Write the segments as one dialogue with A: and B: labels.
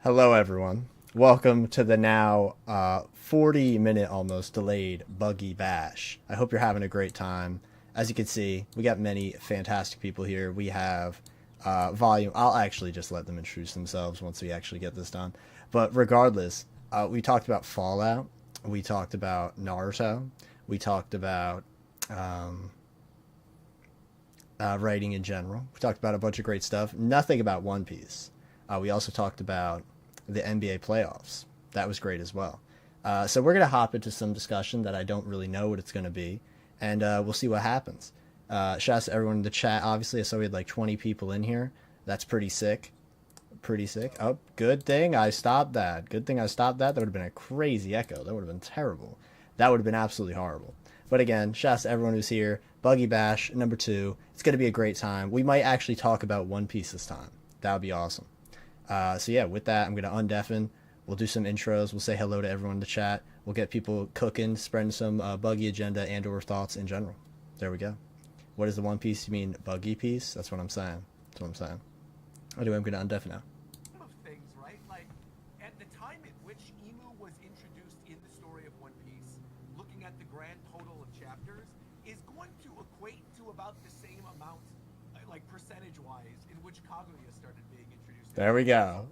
A: Hello, everyone. Welcome to the now 40-minute almost delayed Buggy Bash. I hope you're having a great time. As you can see, we got many fantastic people here. We have Volume. I'll actually just let them introduce themselves once we actually get this done. But regardless, we talked about Fallout. We talked about Naruto. We talked about writing in general. We talked about a bunch of great stuff. Nothing about One Piece. We also talked about the NBA playoffs. That was great as well. So we're going to hop into some discussion that I don't really know what it's going to be, and we'll see what happens. Shout out to everyone in the chat. Obviously, I saw we had like 20 people in here. That's pretty sick. Pretty sick. Oh, good thing I stopped that. Good thing I stopped that. That would have been a crazy echo. That would have been terrible. That would have been absolutely horrible. But again, shout out to everyone who's here. Buggy Bash, number 2. It's going to be a great time. We might actually talk about One Piece this time. That would be awesome. So yeah, with that, I'm going to undeafen. We'll do some intros. We'll say hello to everyone in the chat. We'll get people cooking, spreading some buggy agenda and or thoughts in general. There we go. What is the One Piece? You mean buggy piece? That's what I'm saying. That's what I'm saying. Anyway, I'm going to undeafen now.
B: Of things, right? Like, at the time at which Emu was introduced in the story of One Piece, looking at the grand total of chapters is going to equate to about the same amount, like percentage-wise, in which Kaguya started being introduced.
A: There we go.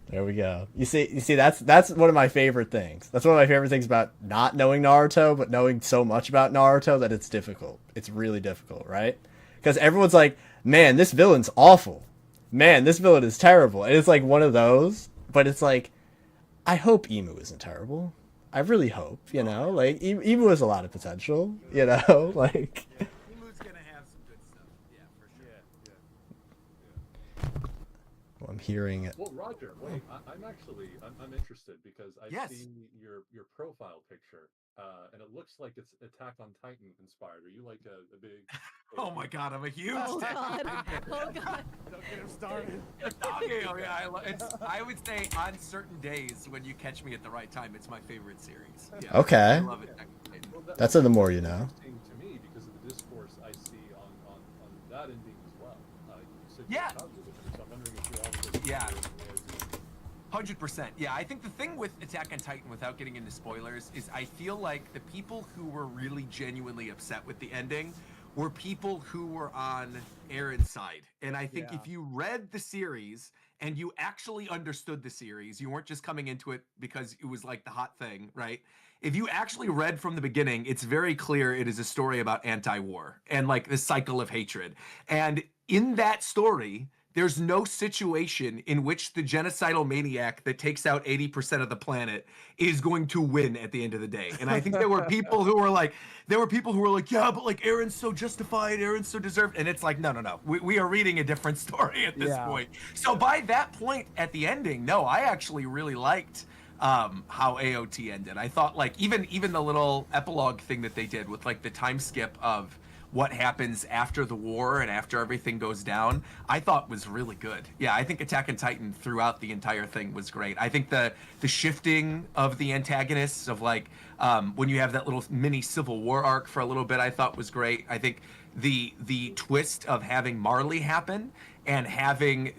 A: There we go. You see, that's one of my favorite things. That's one of my favorite things about not knowing Naruto, but knowing so much about Naruto that it's difficult. It's really difficult, right? Because everyone's like, man, this villain's awful. Man, this villain is terrible. And it's like one of those, but it's like, I hope Emu isn't terrible. I really hope, you know? Like, Emu has a lot of potential, you know? Like...
B: Yeah, Emu's gonna have some good stuff. Yeah, for sure.
A: Well, I'm hearing...
C: Well, Roger, wait, I'm interested because I've seen your profile picture, and it looks like it's Attack on Titan inspired. Are you like a big...
B: Oh my god, I'm a huge...
D: Oh god. Oh god.
B: Don't get him started. I would say on certain days when you catch me at the right time, it's my favorite series. Yeah,
A: Okay.
B: I love it.
C: Well,
A: That's the more you know.
C: Interesting to me because of the discourse I see on that ending as well. You said
B: Yeah.
C: so I'm wondering if you're also...
B: Yeah. 100%. Yeah, I think the thing with Attack on Titan, without getting into spoilers, is I feel like the people who were really genuinely upset with the ending were people who were on Aaron's side. And I think if you read the series and you actually understood the series, you weren't just coming into it because it was like the hot thing, right? If you actually read from the beginning, it's very clear it is a story about anti-war and like the cycle of hatred. And in that story, there's no situation in which the genocidal maniac that takes out 80% of the planet is going to win at the end of the day. And I think there were people who were like, yeah, but like Aaron's so justified, Aaron's so deserved. And it's like, no. We are reading a different story at this point. So by that point at the ending, no, I actually really liked how AOT ended. I thought like even the little epilogue thing that they did with like the time skip of what happens after the war and after everything goes down, I thought was really good. Yeah, I think Attack on Titan throughout the entire thing was great. I think the shifting of the antagonists of like when you have that little mini Civil War arc for a little bit, I thought was great. I think the twist of having Marley happen and having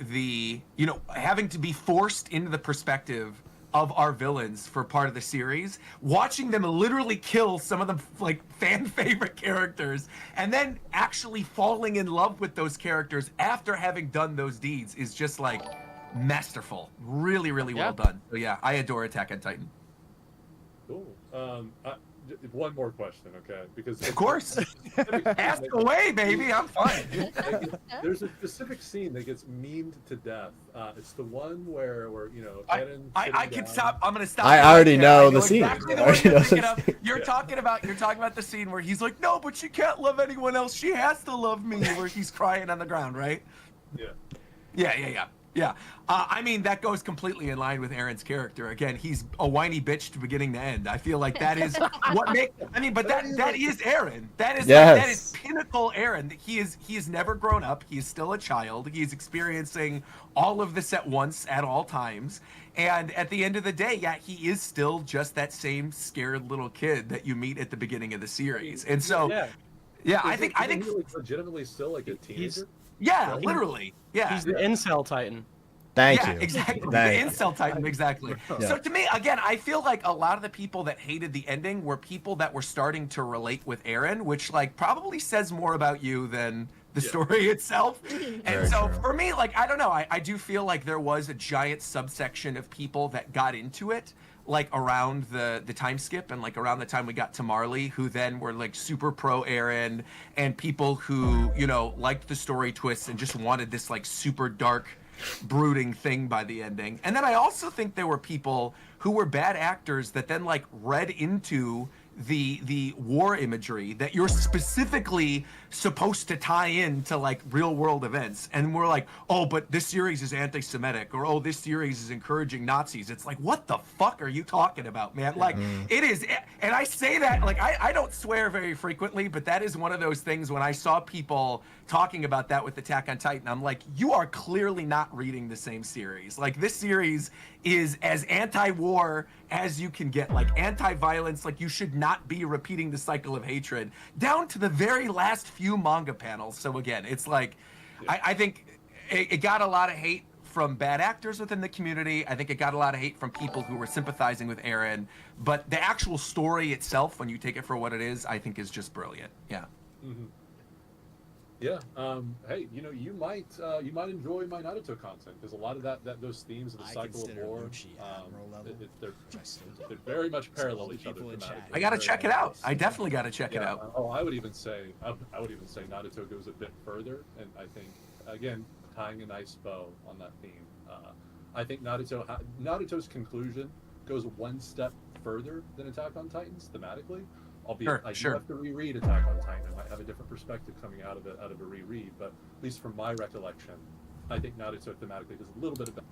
B: having to be forced into the perspective of our villains for part of the series, watching them literally kill some of the like fan favorite characters and then actually falling in love with those characters after having done those deeds is just like masterful. Really well done. So yeah, I adore Attack on Titan.
C: Cool. One more question, okay? Because
B: of course, ask away, baby. I'm fine.
C: There's a specific scene that gets memed to death. It's the one where
B: I can stop. I'm gonna stop.
A: I already know the scene.
B: You're talking about the scene where he's like, no, but she can't love anyone else. She has to love me. Where he's crying on the ground, right? Yeah. I mean, that goes completely in line with Aaron's character. Again, he's a whiny bitch to beginning to end. I feel like that is what makes. I mean, but that is Aaron. That is pinnacle Aaron. He is never grown up. He is still a child. He is experiencing all of this at once at all times. And at the end of the day, yeah, he is still just that same scared little kid that you meet at the beginning of the series. And so, yeah, I think
C: he's legitimately still like a teenager.
B: Yeah, literally. Yeah.
E: He's the incel Titan.
A: Thank
B: yeah,
A: you.
B: Exactly.
A: Thank
B: The incel Titan, exactly.
A: Yeah.
B: So to me, again, I feel like a lot of the people that hated the ending were people that were starting to relate with Eren, which like probably says more about you than the story itself. And
A: Very
B: so
A: true.
B: for me, like, I don't know, I do feel like there was a giant subsection of people that got into it, like around the time skip and like around the time we got to Marley, who then were like super pro Eren, and people who, you know, liked the story twists and just wanted this like super dark brooding thing by the ending. And then I also think there were people who were bad actors that then like read into the war imagery that you're specifically supposed to tie in to like real world events, and we're like, oh, but this series is anti-Semitic, or oh, this series is encouraging Nazis. It's like, what the fuck are you talking about, man? Like, it is. And I say that like I don't swear very frequently, but that is one of those things. When I saw people talking about that with Attack on Titan, I'm like, you are clearly not reading the same series. Like, this series is as anti-war as you can get, like anti-violence. Like, you should not be repeating the cycle of hatred down to the very last few manga panels. So again, it's like, I think it got a lot of hate from bad actors within the community. I think it got a lot of hate from people who were sympathizing with Eren, but the actual story itself, when you take it for what it is, I think is just brilliant. Yeah.
C: Mm-hmm. Yeah. Hey, you know, you might enjoy my Naruto content, because a lot of those themes of the cycle of war, they're very much parallel each other.
B: I gotta check it out. I definitely gotta check it out.
C: Oh, I would even say Naruto goes a bit further, and I think, again, tying a nice bow on that theme. I think Naruto's conclusion goes one step further than Attack on Titans thematically. Albeit, I do have to reread Attack on Titan. I might have a different perspective coming out of a reread, but at least from my recollection, I think Naruto thematically does a little bit of better.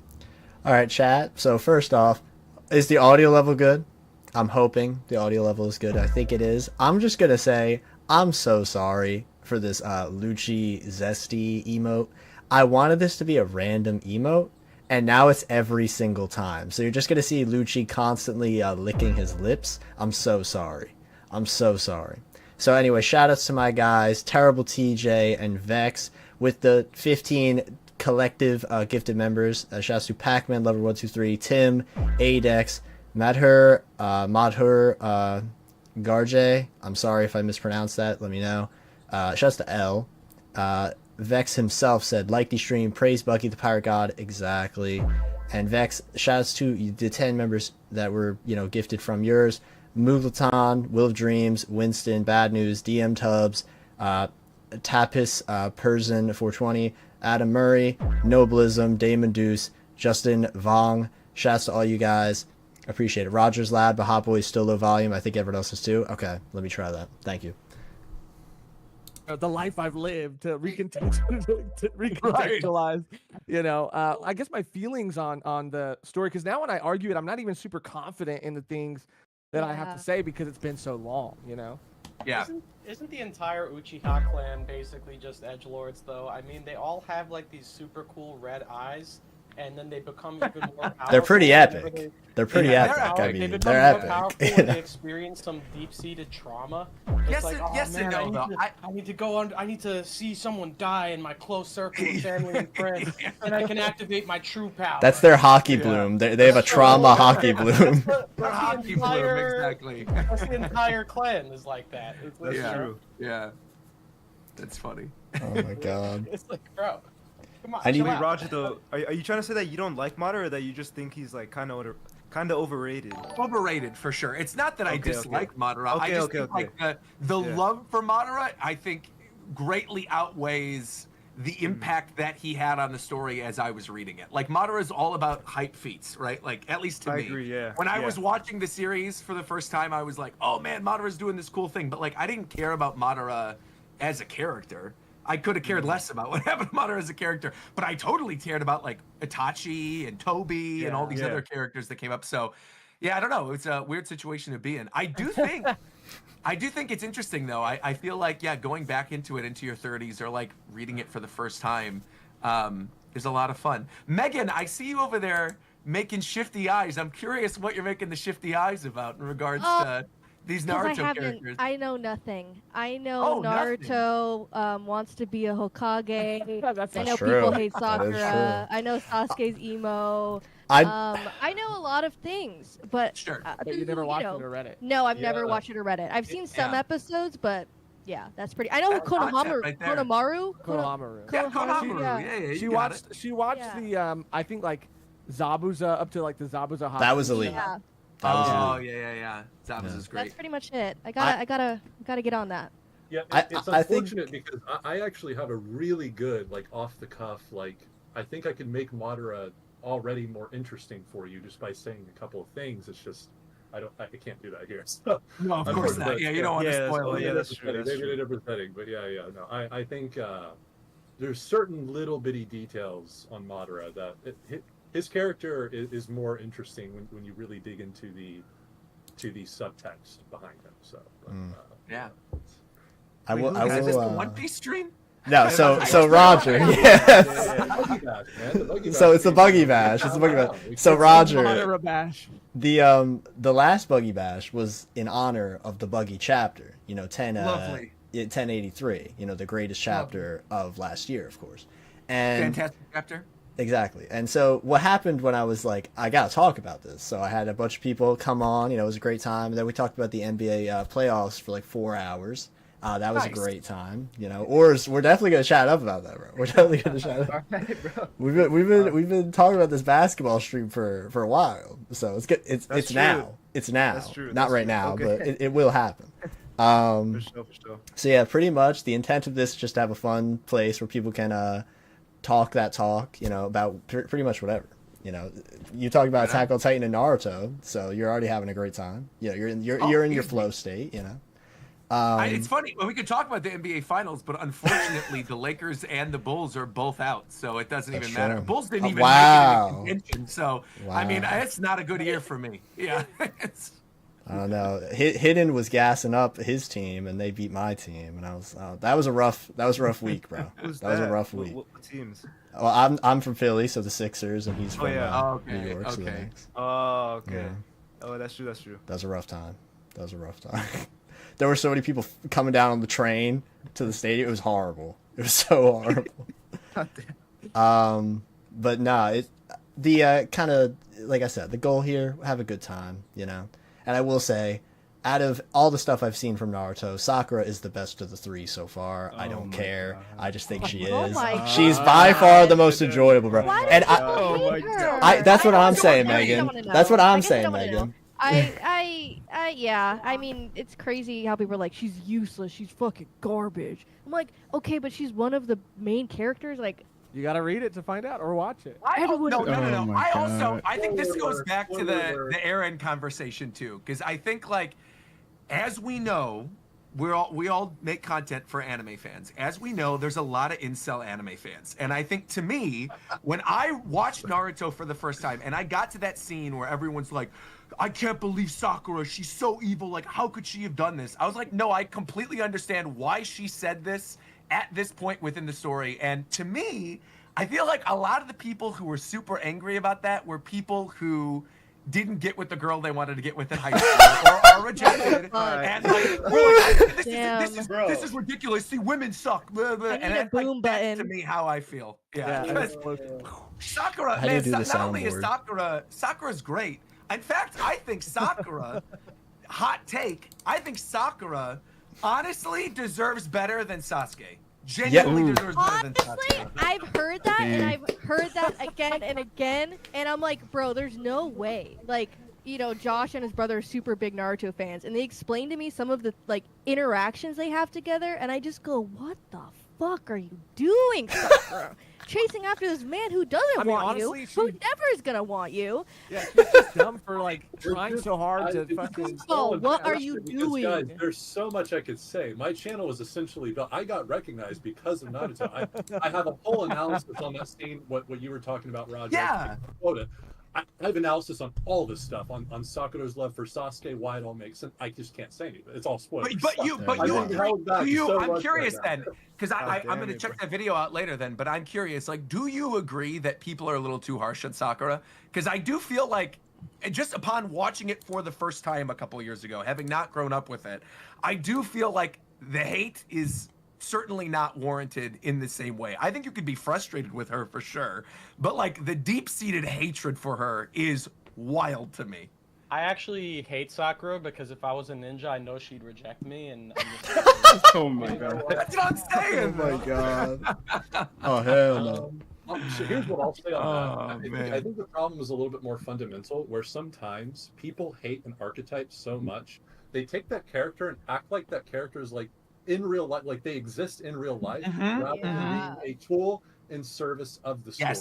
A: All right, chat. So first off, is the audio level good? I'm hoping the audio level is good. I think it is. I'm just gonna say I'm so sorry for this Lucci Zesty emote. I wanted this to be a random emote, and now it's every single time. So you're just gonna see Lucci constantly licking his lips. I'm so sorry. I'm so sorry. So anyway, shout outs to my guys, Terrible TJ and Vex, with the 15 collective gifted members. Shouts to Pac-Man, Lover123, Tim, Adex, Madhur, Garjay. I'm sorry if I mispronounced that. Let me know. Shouts to L. Vex himself said, like the stream, praise Buggy the Pirate God. Exactly. And Vex, shouts to the 10 members that were, you know, gifted from yours. Muglaton, Will of Dreams, Winston, Bad News, DM Tubbs, Tapis, Persian 420, Adam Murray, Noblism, Damon Deuce, Justin Vong. Shouts to all you guys. Appreciate it. Rogers Lad, but Hot Boy is still low volume. I think everyone else is too. Okay, let me try that. Thank you.
F: The life I've lived to recontextualize, you know, I guess my feelings on the story, because now when I argue it, I'm not even super confident in the things that I have to say because it's been so long, you know?
B: Yeah.
E: Isn't the entire Uchiha clan basically just edgelords, though? I mean, they all have like these super cool red eyes, and then they become even more powerful.
A: They're pretty epic. They're pretty epic. I mean,
E: they become
A: they're
E: more
A: epic.
E: powerful and they experience some deep-seated trauma. It's like, oh,
B: yes
E: man,
B: and no, though.
E: I need to go on. I need to see someone die in my close circle of family and friends, and I can activate my true power.
A: That's their hockey bloom. They have a trauma hockey bloom.
B: Their hockey bloom, exactly.
E: That's the entire clan is like that. It's like,
B: That's true. Yeah. That's funny.
A: Oh my god.
E: It's like, bro. Come on,
G: Wait,
E: chill out.
G: Roger, though, are you trying to say that you don't like Madara, or that you just think he's like kind of overrated?
B: Overrated for sure. It's not that I dislike Madara. I just think like the love for Madara, I think, greatly outweighs the impact that he had on the story as I was reading it. Like, Madara is all about hype feats, right? Like, at least to me.
G: I agree, yeah.
B: When I was watching the series for the first time, I was like, oh man, Madara's doing this cool thing. But like, I didn't care about Madara as a character. I could have cared less about what happened to Madara as a character, but I totally cared about like Itachi and Toby and all these other characters that came up. So, yeah, I don't know. It's a weird situation to be in. I do think it's interesting though. I feel like, yeah, going back into it into your 30s or like reading it for the first time is a lot of fun. Megan, I see you over there making shifty eyes. I'm curious what you're making the shifty eyes about in regards to These
D: Because I
B: Naruto
D: haven't.
B: characters.
D: I know nothing. I know
B: Oh, nothing.
D: Naruto wants to be a Hokage.
F: That's
D: I
F: not
D: know
A: true.
D: people hate
A: That is
D: Sakura.
A: true.
D: I know Sasuke's emo.
A: I
D: I know a lot of things, but
B: Sure.
F: But you never watched it or read it.
D: No, I've never
C: Yeah.
D: watched it or read it. I've seen some
B: Yeah.
D: episodes, but yeah, that's pretty. I know who
B: That's concept right there.
D: Konohamaru.
F: Konohamaru.
B: Yeah,
D: Konohamaru,
B: Konohamaru.
D: yeah.
B: Yeah,
F: She
B: you got
F: watched.
B: it.
F: She watched
D: Yeah.
F: the I think like Zabuza up to like the Zabuza.
A: That was
F: Hakushi.
A: elite.
D: Yeah,
A: that was
B: Oh
A: elite.
B: yeah. Zabuza's
A: Yeah.
D: that's
B: great.
D: pretty much it. I gotta get on that.
C: Yeah, it's
A: I think-
C: unfortunate because I actually have a really good, like, off the cuff, like, I think I can make Madara already more interesting for you just by saying a couple of things. It's just I can't do that here. So,
B: No, of course not. Yeah, you don't want
G: Yeah,
B: to
G: that's-
B: spoil
G: oh,
B: it.
G: yeah, that's true.
C: maybe
G: That's
C: in a
G: true.
C: different setting, but no, I think there's certain little bitty details on Madara that his character is more interesting when you really dig into the subtext behind him. So, but,
B: Yeah.
A: I will.
B: Is this the
A: I will.
B: One Piece stream?
A: No, so
B: I-
A: Roger.
C: Yeah,
A: Yes.
C: Buggy Bash, man. The Buggy
A: So it's the
C: Bash
A: Buggy
C: thing.
A: Bash. It's the Buggy Bash.
C: We
A: So
C: can't-
A: Roger,
F: Madara Bash.
A: the last Buggy Bash was in honor of the Buggy chapter.
B: 'Lovely.
A: 1083. The greatest chapter of last year, of course. And
B: Fantastic chapter.
A: exactly. And so what happened when I was like, I gotta talk about this. So I had a bunch of people come on. It was a great time. And then we talked about the NBA playoffs for like 4 hours. That was a
B: Nice.
A: great time. Or we're definitely gonna chat up about that, bro. We're definitely gonna chat up.
G: Alright, bro.
A: We've been talking about this basketball stream for a while, so it's good. It's
G: That's
A: now.
G: true.
A: It's now.
G: That's true.
A: Not
G: That's
A: right
G: true.
A: now,
G: Okay.
A: but it will happen.
G: For sure.
A: So yeah, pretty much the intent of this is just to have a fun place where people can talk that talk, about pretty much whatever. You talk about Attack on Titan and Naruto, so you're already having a great time. You're in your
B: easy.
A: flow state.
B: It's funny. Well, we could talk about the NBA Finals, but unfortunately, the Lakers and the Bulls are both out, so it doesn't
A: That's
B: even matter.
A: true.
B: Bulls didn't even
A: Wow.
B: make it into contention, so I mean,
A: Wow.
B: it's not a good year for me. Yeah. It's,
A: I don't know. Hidden was gassing up his team, and they beat my team, and I was that was a rough week, bro.
G: Who's
A: That was a rough
G: What-
A: week.
G: What teams?
A: Well, I'm from Philly, so the Sixers, and he's from
G: yeah.
B: Oh, okay,
A: New York, so the
B: okay.
A: Knicks.
G: Oh, okay.
A: Yeah.
G: Oh, that's true. That's true.
A: That was a rough time. There were so many people coming down on the train to the stadium. It was horrible. It was so horrible. But nah, the kind of like I said, the goal here, have a good time, And I will say, out of all the stuff I've seen from Naruto, Sakura is the best of the three so far. I
G: Oh
A: don't
G: my
A: care.
G: God.
A: I just think she
D: Oh
A: is.
D: my
A: She's
D: God.
A: by far the most enjoyable, bro.
D: Why
A: And
D: do
A: I,
D: people
G: Oh
D: hate
G: my
D: her?
G: God.
A: that's what I'm
D: I
A: saying,
D: don't
A: Megan.
D: wanna know.
A: That's what
D: I
A: I'm
D: guess I
A: saying,
D: don't wanna know.
A: Megan.
D: Yeah. I mean, it's crazy how people are like, she's useless. She's fucking garbage. I'm like, okay, but she's one of the main characters. Like,
F: You gotta read it to find out, or watch it.
D: everyone.
B: no.
H: Oh my
B: I think this
C: Spoiler
B: goes back to
C: spoiler alert.
B: the Aaron conversation too, because I think like, as we know, we all make content for anime fans. As we know, there's a lot of incel anime fans, and I think to me, when I watched Naruto for the first time, and I got to that scene where everyone's like, I can't believe Sakura, she's so evil, like how could she have done this? I was like, no, I completely understand why she said this at this point within the story. And to me, I feel like a lot of the people who were super angry about that were people who didn't get with the girl they wanted to get with in high school or are rejected. And like, we're like, this is ridiculous. See, women suck. Blah, blah.
D: I
B: And
D: need a
B: that's, like,
D: boom
B: that's
D: button.
B: to me how I feel. Yeah.
F: Yeah,
B: Because Sakura,
A: How do you
B: man,
A: do the
B: not only is
A: soundboard?
B: Sakura's great. In fact, I think Sakura, hot take, I think Sakura honestly deserves better than Sasuke. Genuinely
H: Ooh.
B: deserves better than
D: Honestly,
B: Sasuke.
D: I've heard that, and
H: Damn.
D: I've heard that again and again, and I'm like, bro, there's no way. Like, Josh and his brother are super big Naruto fans, and they explained to me some of the like interactions they have together, and I just go, what the fuck are you doing, Sakura? Chasing after this man who doesn't
F: I mean,
D: want
F: honestly,
D: you, who
F: she-
D: never is gonna want you.
F: Yeah, she's just dumb for like trying so hard to
C: It's
F: fucking.
D: Oh, what are you
C: because,
D: doing?
C: Guys, there's so much I could say. My channel was essentially built. I got recognized because of Naruto. I have a whole analysis on that scene. What you were talking about, Roger.
B: Yeah.
C: Quote I have analysis on all this stuff on Sakura's love for Sasuke, why it all makes sense. I just can't say anything. It's all spoilers.
B: But you
A: I think
C: held back so
B: I'm
C: much
B: curious
C: right now.
B: then, because I'm
G: damn
B: going to
G: it,
B: check
G: bro.
B: that video out later then, but I'm curious, like, do you agree that people are a little too harsh on Sakura? Because I do feel like and just upon watching it for the first time a couple years ago, having not grown up with it, I do feel like the hate is certainly not warranted in the same way. I think you could be frustrated with her for sure, but like the deep-seated hatred for her is wild to me.
E: I actually hate Sakura because if I was a ninja, I know she'd reject me, and I'm just
H: Oh my god.
B: That's what I'm saying.
A: Oh my god. Oh hell no.
C: So here's what I'll say on
B: Oh,
C: that.
B: man.
C: I think the problem is a little bit more fundamental, where sometimes people hate an archetype so much, they take that character and act like that character is like in real life, like they exist in real life, rather than being a tool in service of the story.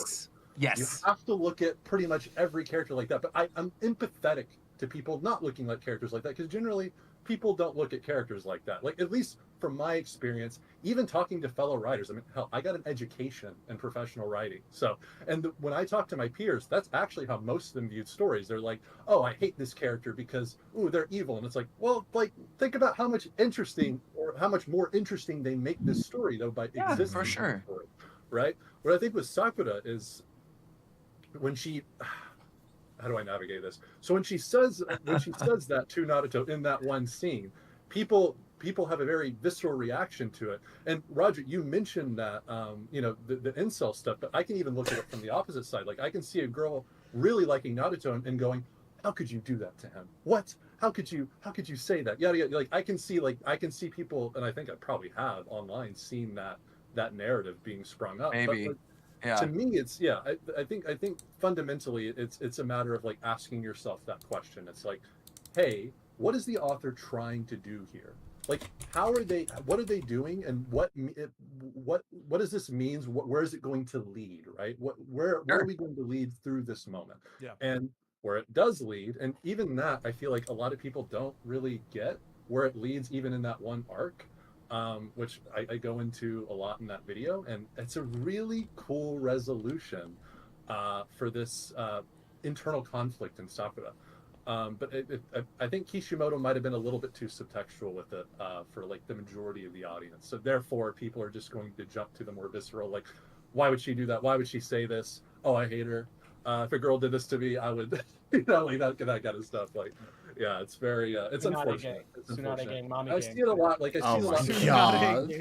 B: Yes.
C: You have to look at pretty much every character like that. But I'm empathetic to people not looking like characters like that, because generally people don't look at characters like that. Like, at least from my experience, even talking to fellow writers, I mean, hell, I got an education in professional writing. So, and when I talk to my peers, that's actually how most of them viewed stories. They're like, oh, I hate this character because, ooh, they're evil. And it's like, well, like, think about how much interesting or how much more interesting they make this story, though, by existing
B: for sure.
C: in the story, right? What I think with Sakura is when she, how do I navigate this? So when she says that to Naruto in that one scene, people have a very visceral reaction to it. And Roger, you mentioned that the incel stuff, but I can even look at it from the opposite side. Like, I can see a girl really liking Naruto and going, how could you do that to him? What? How could you say that? Yada yada. Like, I can see people, and I think I probably have online seen that narrative being sprung up.
B: Maybe.
C: But,
B: Yeah.
C: to me, it's I think fundamentally it's a matter of like asking yourself that question. It's like, hey, what is the author trying to do here? Like, what are they doing, and what does this mean? Where is it going to lead, right? Where are we going to lead through this moment?
F: Yeah.
C: And where it does lead, and even that, I feel like a lot of people don't really get where it leads, even in that one arc. Which I go into a lot in that video, and it's a really cool resolution for this internal conflict in Sakura. But I think Kishimoto might have been a little bit too subtextual with it for like the majority of the audience. So therefore, people are just going to jump to the more visceral, like, why would she do that? Why would she say this? Oh, I hate her. If a girl did this to me, I would, like that kind of stuff. Like, yeah, it's very, it's unfortunate. It's
E: Tsunade gang, mommy
C: I
E: gang.
C: see it a lot. Like, I see
A: Oh
C: it a lot.
A: my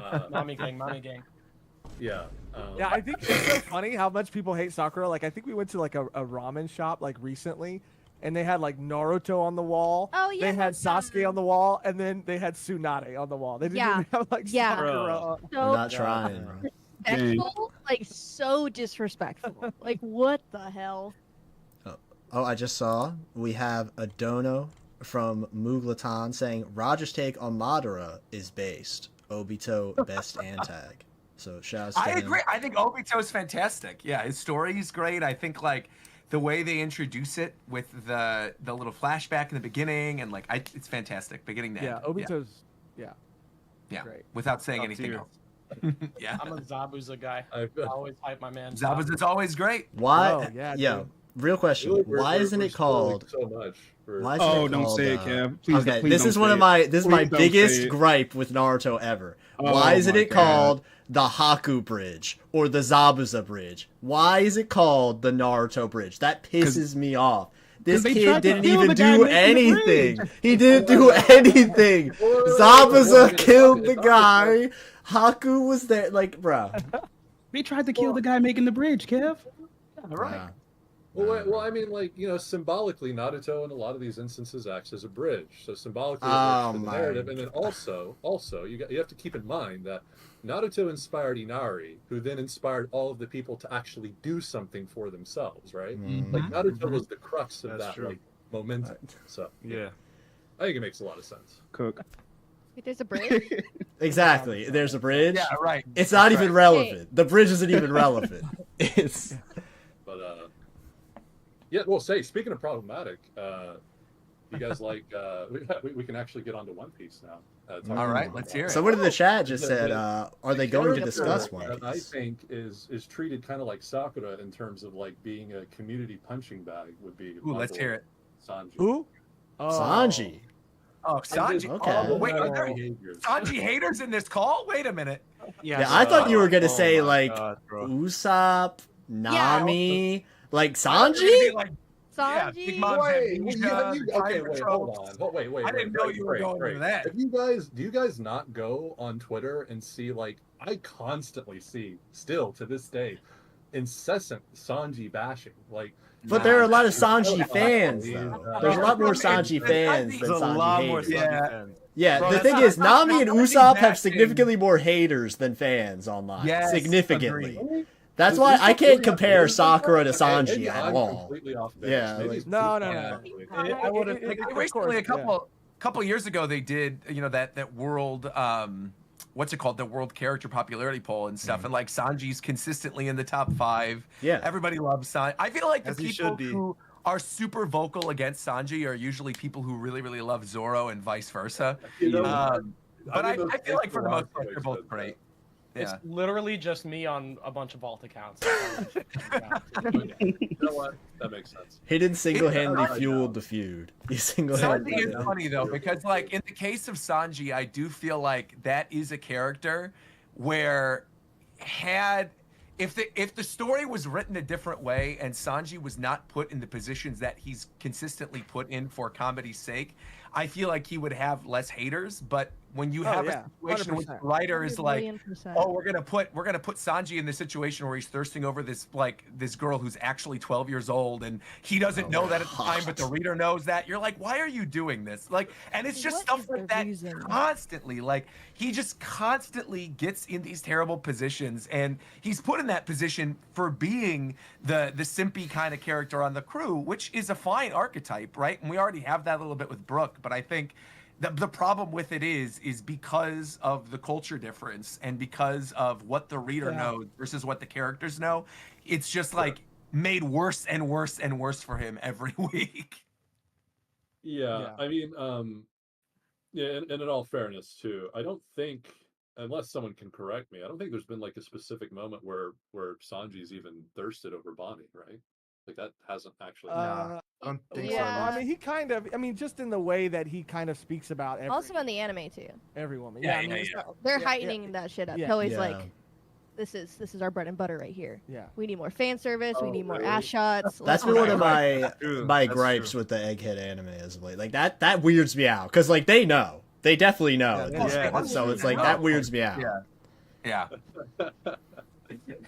A: god.
E: Mommy gang.
C: Yeah.
F: Yeah, I think it's so funny how much people hate Sakura. Like, I think we went to like a ramen shop like recently, and they had like Naruto on the wall.
D: Oh, yeah.
F: They had Sasuke on the wall, and then they had Tsunade on the wall. They didn't
D: Yeah.
F: even have like
D: Yeah.
F: Sakura. on-
D: So
A: I'm not trying.
D: disrespectful, like so disrespectful. Like, what the hell?
A: Oh, I just saw we have a dono from Muglatan saying Roger's take on Madara is based. Obito best antag. So shout out to
B: I
A: him.
B: agree. I think Obito's fantastic. Yeah, his story is great. I think like the way they introduce it with the little flashback in the beginning, and like it's fantastic, beginning to
F: Yeah,
B: end.
F: Obito's.
B: Yeah,
F: great.
B: without saying
G: Top
B: anything
G: tier.
B: else. Yeah,
E: I'm a Zabuza guy. I always hype my man.
B: Zabuza's always great.
A: Why?
F: Oh, yeah, dude.
A: Real question. Why isn't it called?
C: So much.
A: Why isn't
H: Oh,
A: it
H: don't
A: called,
H: say it, Kev. Please,
A: okay,
H: please
A: this
H: don't
A: is one
H: say
A: of
H: it.
A: my this is my
H: Please don't say
A: biggest
H: it.
A: gripe with Naruto ever.
H: Oh
A: Why isn't
H: my
A: it called the Haku Bridge or the Zabuza Bridge? Why is it called the Naruto Bridge? That pisses me off. This
H: 'cause they
A: kid
H: tried to
A: didn't
H: kill
A: even
H: the guy
A: do
H: making the
A: anything.
H: bridge.
A: He didn't do anything. Zabuza killed the guy. Haku was there, like, bruh.
H: They tried to kill the guy making the bridge, Kev.
A: Nah.
C: Well, I mean, like, symbolically, Naruto in a lot of these instances acts as a bridge. So symbolically, it
A: Oh
C: works for the
A: my
C: narrative, and then also, you have to keep in mind that Naruto inspired Inari, who then inspired all of the people to actually do something for themselves, right?
A: Mhm.
C: Like, Naruto was the crux of
G: That's
C: that
G: true.
C: like momentum. So
G: Yeah.
C: I think it makes a lot of sense.
H: Cook.
D: Wait, there's a bridge?
A: Exactly. There's a bridge.
B: Yeah, right.
A: It's not even
B: Right.
A: relevant. The bridge isn't even relevant. It's
C: But yeah. Well, speaking of problematic, you guys like we can actually get onto One Piece now.
B: All right, let's hear it.
A: someone in the chat just said,
C: The
A: "Are they going to
C: character
A: discuss One
C: that I
A: Piece?"
C: think is treated kind of like Sakura in terms of like being a community punching bag would be.
B: Ooh,
C: my
B: let's
C: boy,
B: hear it.
C: Sanji.
F: Who? Oh.
A: Sanji.
B: Oh, Sanji.
A: Okay.
B: Oh, wait, are there
C: Behaviors.
B: Sanji haters in this call? Wait a minute.
A: Yeah, I thought you were gonna
G: Oh
A: say
G: my
A: like
G: God, bro.
A: Usopp, Nami, like Sanji.
B: Sanji? Like Yeah,
D: Sanji.
B: Big Mom's
C: Wait,
B: amnesia, the
C: okay,
B: time
C: wait,
B: patrol.
C: hold on. Wait,
B: I didn't know you were going
C: wait.
B: for that.
C: Do you guys not go on Twitter and see, like, I constantly see, still to this day, incessant Sanji bashing. Like,
A: But there are a lot of Sanji
C: Yeah.
A: fans, though. There's a lot more Sanji fans
G: There's
A: than
G: a lot
A: Sanji
G: more
A: haters.
G: Sanji
B: Yeah.
G: fans.
A: Yeah,
B: Bro,
A: the
B: that's
A: thing
B: not-
A: is,
B: that's not-
A: Nami and
B: that's
A: Usopp
B: exact
A: have
B: thing.
A: significantly more haters than fans online.
B: Yes,
A: Significantly.
B: agreed.
A: That's
C: Does
A: why
C: Usopp
A: I can't
C: really have
A: compare
C: haters like
A: Sakura to
C: that? Okay,
A: Sanji
C: maybe
A: at
C: I'm
A: all.
C: completely off base.
A: Yeah,
C: Maybe
A: like-
C: it's
F: No,
C: too
F: no,
C: far
F: no.
C: actually.
B: I would have
F: Of
B: recently a
F: course,
B: couple years ago they did that world what's it called, the world character popularity poll and stuff, and like Sanji's consistently in the top 5.
A: Yeah.
B: Everybody loves Sanji. I feel like the
G: As he
B: people
G: should be.
B: who are super vocal against Sanji are usually people who really really love Zoro and vice versa.
C: You know,
B: But I
C: mean, those
B: feel like for the most
C: Instagram
B: part they're both
C: makes
B: great.
E: It's
B: Yeah.
E: literally just me on a bunch of alt accounts.
C: You know what? That makes sense.
A: He didn't single-handedly
C: Yeah.
A: fueled the feud. He single-handedly.
B: Sanji is
A: did it.
B: funny though, because like in the case of Sanji, I do feel like that is a character where if the story was written a different way and Sanji was not put in the positions that he's consistently put in for comedy's sake, I feel like he would have less haters. But when you have a situation where the
F: 100%.
B: writer is like,
D: 1,000,000%.
B: oh, we're gonna put Sanji in the situation where he's thirsting over this girl who's actually 12 years old and he doesn't know that at the time, but the reader knows that. You're like, why are you doing this? Like, and it's just
D: What
B: stuff
D: is
B: like
D: the
B: that
D: reason?
B: constantly. Like, he just constantly gets in these terrible positions, and he's put in that position for being the simpy kind of character on the crew, which is a fine archetype, right? And we already have that a little bit with Brooke, but I think the problem with it is because of the culture difference and because of what the reader knows versus what the characters know. It's just like made worse and worse and worse for him every week.
C: Yeah, I mean, yeah, and in all fairness too, I don't think, unless someone can correct me, I don't think there's been like a specific moment where Sanji's even thirsted over Bonnie, right? Like that hasn't actually.
G: I don't think
D: Yeah.
F: I mean, he kind of. I mean, just in the way that he kind of speaks about
D: Also in the anime too.
F: every woman.
B: Yeah,
F: I mean,
B: yeah,
F: it's
B: yeah.
F: not-
D: They're
F: yeah,
D: heightening that shit up.
F: Yeah.
D: Kelly's
A: Yeah.
D: like, this is our bread and butter right here.
F: Yeah.
D: We need more fan service. We
C: Oh,
D: need more
C: really?
D: ass shots.
A: That's
D: Let's
A: been
D: go.
A: one of my
G: True,
A: my
G: that's
A: gripes
G: true.
A: with the Egghead anime as of late. Like that weirds me out because like they know, they definitely know.
G: Yeah, that's
A: So
G: true.
A: it's like that weirds me out.
B: Yeah.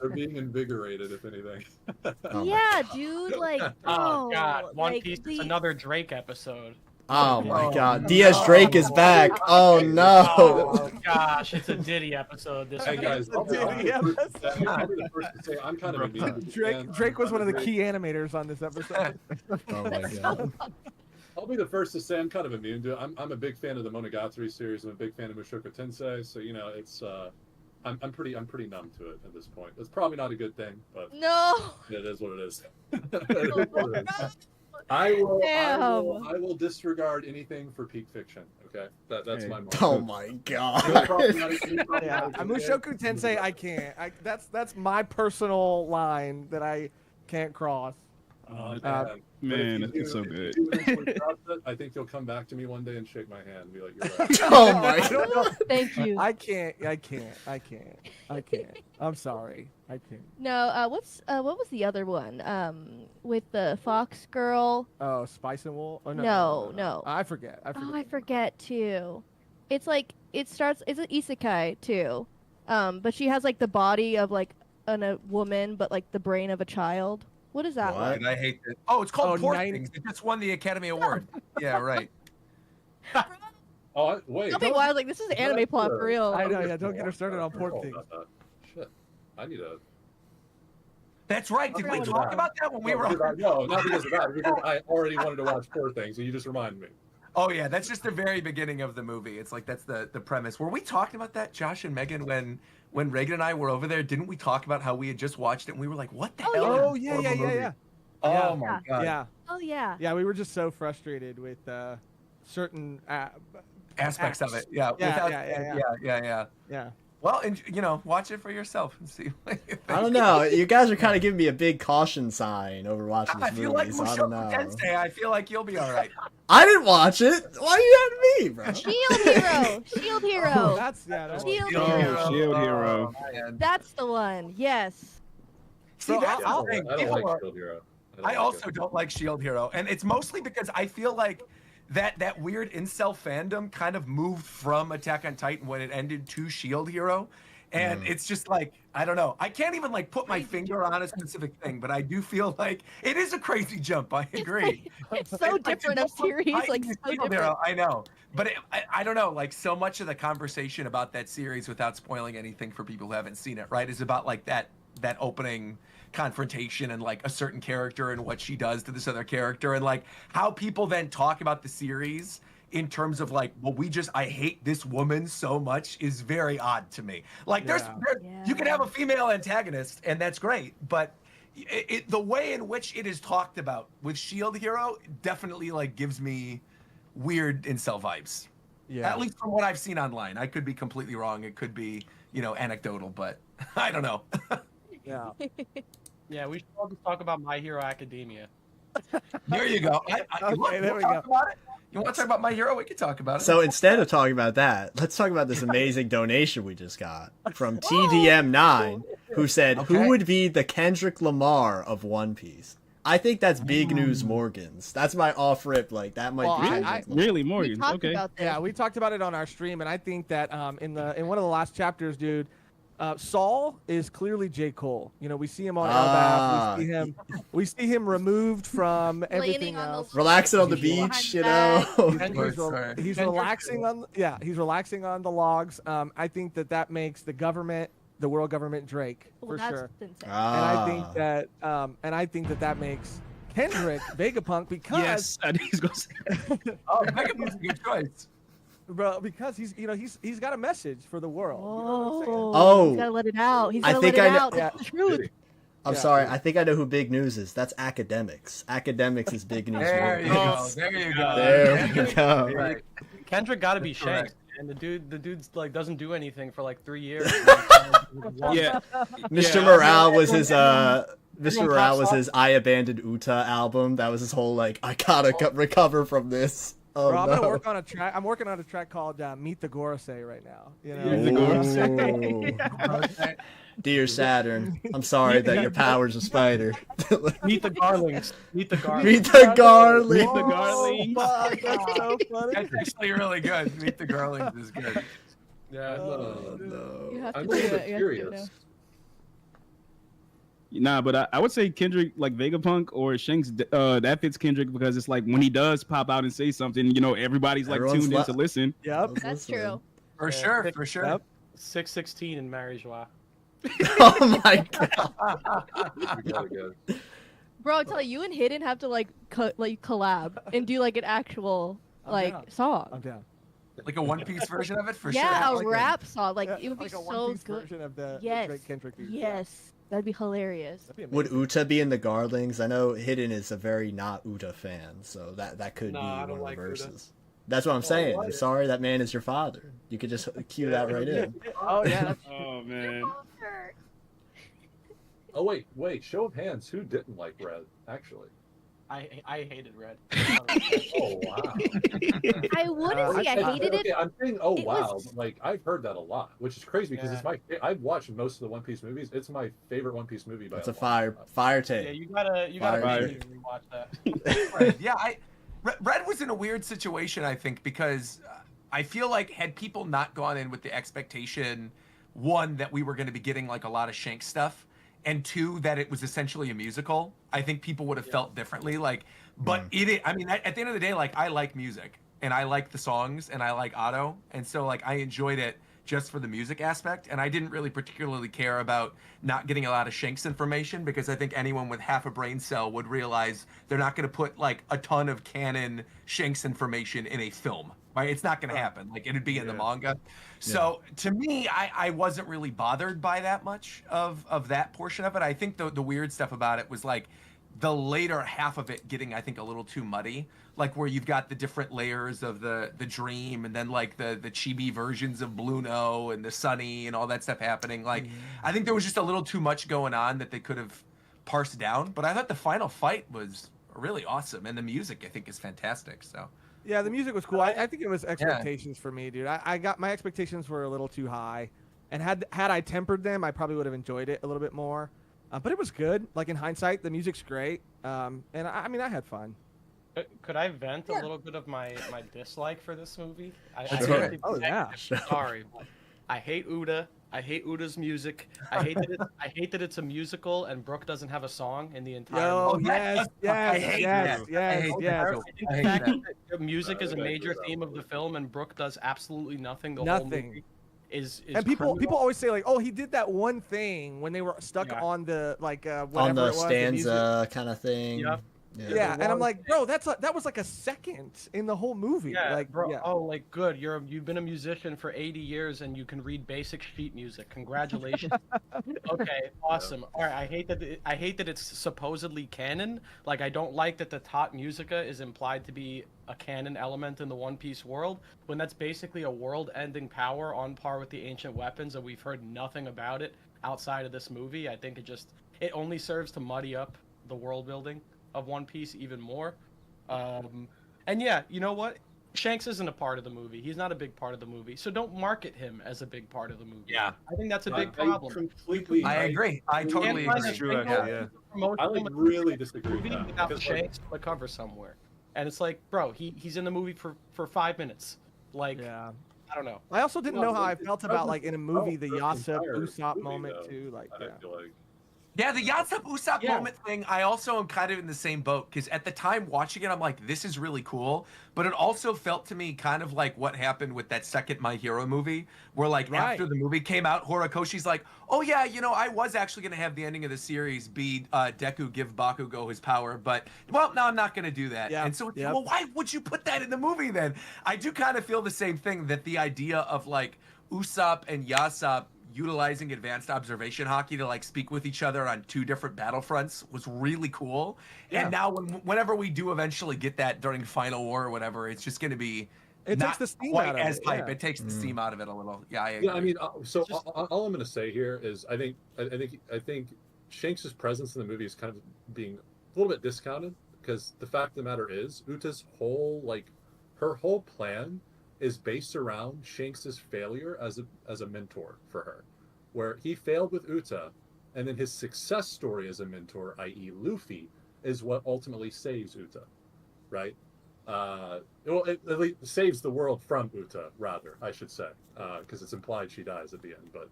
C: They're being invigorated, if anything.
A: Oh my
D: Yeah, dude. Like,
E: Oh god, One
D: like,
E: Piece is
D: the-
E: another Drake episode.
A: Oh my
B: Oh,
A: God,
B: no.
A: Diaz Drake is back. Oh no.
E: Oh gosh, it's a Diddy episode this
C: Hey
E: week.
C: guys, I'll be the first to say I'm kind of immune to the fan.
F: Drake was one of the key animators on this episode.
A: Oh my God.
C: I'll be the first to say I'm kind of immune to it. I'm a big fan of the Monogatari series. I'm a big fan of Mushoku Tensei. So you know, it's I'm pretty numb to it at this point. It's probably not a good thing, but
D: No.
C: it is what it is.
D: Oh, no.
C: I
D: Damn.
C: will disregard anything for peak fiction. Okay, that's my motto.
A: Oh my
C: You're
A: God.
C: probably not a- you're probably
F: Yeah,
C: not a good
F: Mushoku
C: fan.
F: Tensei, I can't. That's my personal line that I can't cross.
C: Oh,
F: Uh,
C: man.
H: Man, it's so good.
C: If you eventually cross it, I think you'll come back to me one day and shake my hand and be like, "You're right."
A: Oh my
F: I don't know.
D: Thank you.
F: I can't. I'm sorry. I can't.
D: No. What was the other one? With the fox girl.
F: Oh, Spice and Wool? Oh,
D: No.
F: I forget.
D: Oh, I forget too. It's like it's an isekai too. But she has like the body of like a woman, but like the brain of a child. What is that
A: What?
D: one?
B: And I hate this. Oh, it's called
F: Oh,
B: Poor
F: nine-
B: Things. It just won the Academy Award. Yeah, right.
C: Oh, wait.
D: Tell me why I was like, this is an anime plot for real.
F: I know, yeah, don't get her started on pork things.
C: Shit. I need a.
B: That's right. Did we
D: Okay.
B: talk about that when we were on?
C: No, not because of that. Because I already wanted to watch Poor Things, and you just reminded me.
B: Oh yeah, that's just the very beginning of the movie. It's like that's the premise. Were we talking about that, Josh and Megan, when Reagan and I were over there? Didn't we talk about how we had just watched it and we were like, what the
D: Oh,
B: hell?
D: yeah.
B: is
F: Oh,
B: this
F: yeah.
B: horrible movie? Oh
F: Yeah.
B: my god.
F: Yeah.
D: Oh yeah.
F: Yeah, we were just so frustrated with certain.
B: Aspects of it. Yeah.
F: Yeah,
B: without-
F: yeah.
B: yeah. Well, and you know, watch it for yourself and see. What you think.
A: I don't know. You guys are kind of giving me a big caution sign over watching this
B: I feel like
A: movie, so I don't
B: Mushoku
A: know.
B: Tensei. I feel like you'll be all right.
A: I didn't watch it. Why are you at me, bro?
D: Shield hero. Shield hero.
F: That's that's
D: Shield
H: Oh,
D: hero.
H: Shield Hero.
B: Man.
D: That's the one. Yes.
B: See,
F: So
B: that's
C: I
B: the thing.
C: don't
B: People
C: like
B: are-
C: Shield Hero.
B: I also don't like Shield Hero, and it's mostly because I feel like that weird incel fandom kind of moved from Attack on Titan when it ended to Shield Hero, and it's just like I don't know. I can't even like put my finger on a specific thing, but I do feel like it is a crazy jump. I agree.
D: It's so different of series, like so
B: Shield
D: different.
B: Hero, I know, but I don't know. Like so much of the conversation about that series, without spoiling anything for people who haven't seen it, right, is about like that opening confrontation and like a certain character and what she does to this other character, and like how people then talk about the series in terms of like, well, I hate this woman so much is very odd to me. Like you can have a female antagonist and that's great, but the way in which it is talked about with Shield Hero definitely like gives me weird incel vibes. Yeah. At least from what I've seen online. I could be completely wrong. It could be, anecdotal, but I don't know.
F: Yeah.
E: Yeah, we should all just talk about My Hero Academia.
B: There you go.
F: Okay, there we go.
B: You want to talk about My Hero? We can talk about it.
A: So instead of talking about that, let's talk about this amazing donation we just got from TDM9, who said, "Who would be the Kendrick Lamar of One Piece?" I think that's Big News Morgan's. That's my off rip. Like that might be Kendrick Lamar.
H: Really, Morgan? Okay.
F: Yeah, we talked about it on our stream, and I think that in one of the last chapters, dude, Saul is clearly J. Cole. We see him on Elbaf. We see him removed from everything else.
A: Relaxing on the beach, He's
F: relaxing on. Yeah, he's relaxing on the logs. I think that makes the world government Drake for sure. And I think that makes Kendrick Vegapunk because
H: yes, I think he's gonna say
B: Vegapunk's a good choice.
F: Bro, because he's got a message for the world.
D: He's gotta let it out. He's gotta let it out. That's the truth.
A: I'm sorry. I think I know who Big News is. That's Academics. Academics is Big News.
B: There you go.
A: There we go.
E: Right. Kendrick gotta be Shanks. And the dude's like doesn't do anything for like 3 years.
H: yeah.
A: Mr. Morale was his Mr. Morale was his I Abandoned Uta album. That was his whole like I gotta recover from this. Oh,
F: bro, I'm
A: no.
F: gonna work on a track. I'm working on a track called "Meet the Gorosei" right now.
H: Meet the
A: Gorosei. Dear Saturn, I'm sorry that your power's a spider.
E: Meet the Garlings. Meet the Garlings.
A: Meet the Garlings.
H: Meet the Garlings.
F: That's so funny.
B: That's actually really good. Meet the Garlings is good.
C: Yeah,
A: No.
D: You have
C: I'm
D: to
C: a
D: do
C: little
D: it.
C: bit
D: You have to do it
C: curious.
D: now.
H: Nah, but I would say Kendrick, like Vegapunk or Shanks, that fits Kendrick because it's like when he does pop out and say something, everybody's like
A: Everyone's
H: tuned in to listen.
F: Yep.
D: That's true.
B: For sure.
E: 616 in Marie-Joie.
A: Oh my god.
C: We gotta go.
D: Bro, I tell you and Hidden have to like collab and do like an actual
F: down.
D: song.
F: I'm down.
B: Like a One Piece version of it, for sure.
D: Yeah, a
B: Like
D: rap song. Like
F: Yeah,
D: it would be
F: like a
D: so
F: One Piece
D: good.
F: version of the
D: Yes.
F: Drake Kendrick beat.
D: Yes, that'd be hilarious.
F: That'd be
A: Would
F: amazing.
A: Uta be in the Garlings? I know Hidden is a very not Uta fan, so that could
C: Nah,
A: be
C: I
A: one
C: don't
A: of the
C: like Uta.
A: verses. That's what I'm saying.
C: what?
A: I'm sorry that man is your father. You could just cue that right in.
F: Oh yeah. That's
H: Oh man.
C: Oh wait. Show of hands. Who didn't like Red? Actually.
E: I hated Red.
C: Oh wow.
D: I wouldn't say I hated it.
C: Okay, I'm saying oh
D: It
C: wow.
D: was-
C: Like I've heard that a lot, which is crazy because
E: Yeah.
C: I've watched most of the One Piece movies. It's my favorite One Piece movie by
A: It's a
C: long
A: fire
E: Yeah,
A: tape.
E: you gotta
A: Fire.
E: really rewatch that.
B: Right. Yeah, Red was in a weird situation, I think, because I feel like had people not gone in with the expectation, one, that we were going to be getting like a lot of Shank stuff, and two, that it was essentially a musical, I think people would have felt differently. Like, but I mean, at the end of the day, like I like music and I like the songs and I like Otto, and so like I enjoyed it just for the music aspect, and I didn't really particularly care about not getting a lot of Shanks information, because I think anyone with half a brain cell would realize they're not going to put like a ton of canon Shanks information in a film, right? It's not going to happen. Like it'd be in the manga. So to me, I wasn't really bothered by that much of that portion of it. I think the weird stuff about it was like the later half of it getting, I think, a little too muddy, like where you've got the different layers of the dream, and then like the chibi versions of Bluno and the Sunny and all that stuff happening. Like I think there was just a little too much going on that they could have parsed down, but I thought the final fight was really awesome, and the music I think is fantastic. So
F: Yeah, the music was cool. I think it was expectations for me, dude. I got my expectations were a little too high, and had I tempered them, I probably would have enjoyed it a little bit more. But it was good. Like in hindsight, the music's great. And I mean, I had fun.
E: Could I vent a little bit of my dislike for this movie?
A: Sure.
F: Oh yeah.
E: Sorry, but I hate Uda. I hate Uda's music. I hate that it's a musical and Brooke doesn't have a song in the entire.
F: Yo,
E: movie.
F: yes, yes.
E: I think the fact
B: that.
E: that the music is a major theme of the film and Brooke does absolutely nothing the whole movie is
F: and people
E: criminal.
F: always say like, oh, he did that one thing when they were stuck on the like whatever
A: On the
F: it was,
A: stanza kind of thing.
E: Yep.
F: Yeah, and I'm like, bro, that was like a second in the whole movie.
E: Yeah,
F: like,
E: bro.
F: yeah.
E: Oh, like good. You've been a musician for 80 years and you can read basic sheet music. Congratulations. Okay, awesome. All right, I hate that it's supposedly canon. Like, I don't like that the Tot Musica is implied to be a canon element in the One Piece world when that's basically a world-ending power on par with the ancient weapons, and we've heard nothing about it outside of this movie. I think it only serves to muddy up the world building of One Piece even more. And yeah, you know what? Shanks isn't a part of the movie. He's not a big part of the movie. So don't market him as a big part of the movie.
B: Yeah.
E: I think that's a big problem.
B: I agree. I totally
E: Can't
B: agree.
E: find
G: True,
E: a single
G: yeah.
E: promotional
C: I like really disagree with
E: movie
C: that.
E: without
C: because,
E: Shanks on the cover somewhere. And it's like, bro, he's in the movie for 5 minutes. Like,
F: Yeah.
E: I don't know.
F: I also didn't know how I felt about like in a movie the
C: the
F: Yasop
C: entire
F: Usopp
C: movie,
F: moment
C: though.
F: too. Like,
C: I
F: yeah.
C: feel like
B: Yeah, the Yatsub Usopp
E: Yeah.
B: moment thing, I also am kind of in the same boat, because at the time watching it, I'm like, this is really cool, but it also felt to me kind of like what happened with that second My Hero movie, where like
F: Right.
B: after the movie came out, Horikoshi's like, oh yeah, you know, I was actually going to have the ending of the series be Deku give Bakugo his power, but, well, no, I'm not going to do that.
F: Yeah,
B: And so,
F: yep.
B: well, why would you put that in the movie then? I do kind of feel the same thing, that the idea of like Usopp and Yasop utilizing advanced observation hockey to like speak with each other on two different battlefronts was really cool.
F: Yeah.
B: And now whenever we do eventually get that during Final War or whatever, it's just going to be
F: It
B: not
F: takes the steam
B: quite
F: out of
B: as
F: it,
B: hype.
F: yeah.
B: It takes the steam out of it a little. Yeah, I agree.
C: yeah. I mean, so all I'm going to say here is I think Shanks' presence in the movie is kind of being a little bit discounted, because the fact of the matter is Uta's whole her whole plan is based around Shanks' failure as a mentor for her, where he failed with Uta, and then his success story as a mentor, i.e. Luffy, is what ultimately saves Uta, right? Well, it at least saves the world from Uta, rather, I should say, because it's implied she dies at the end, but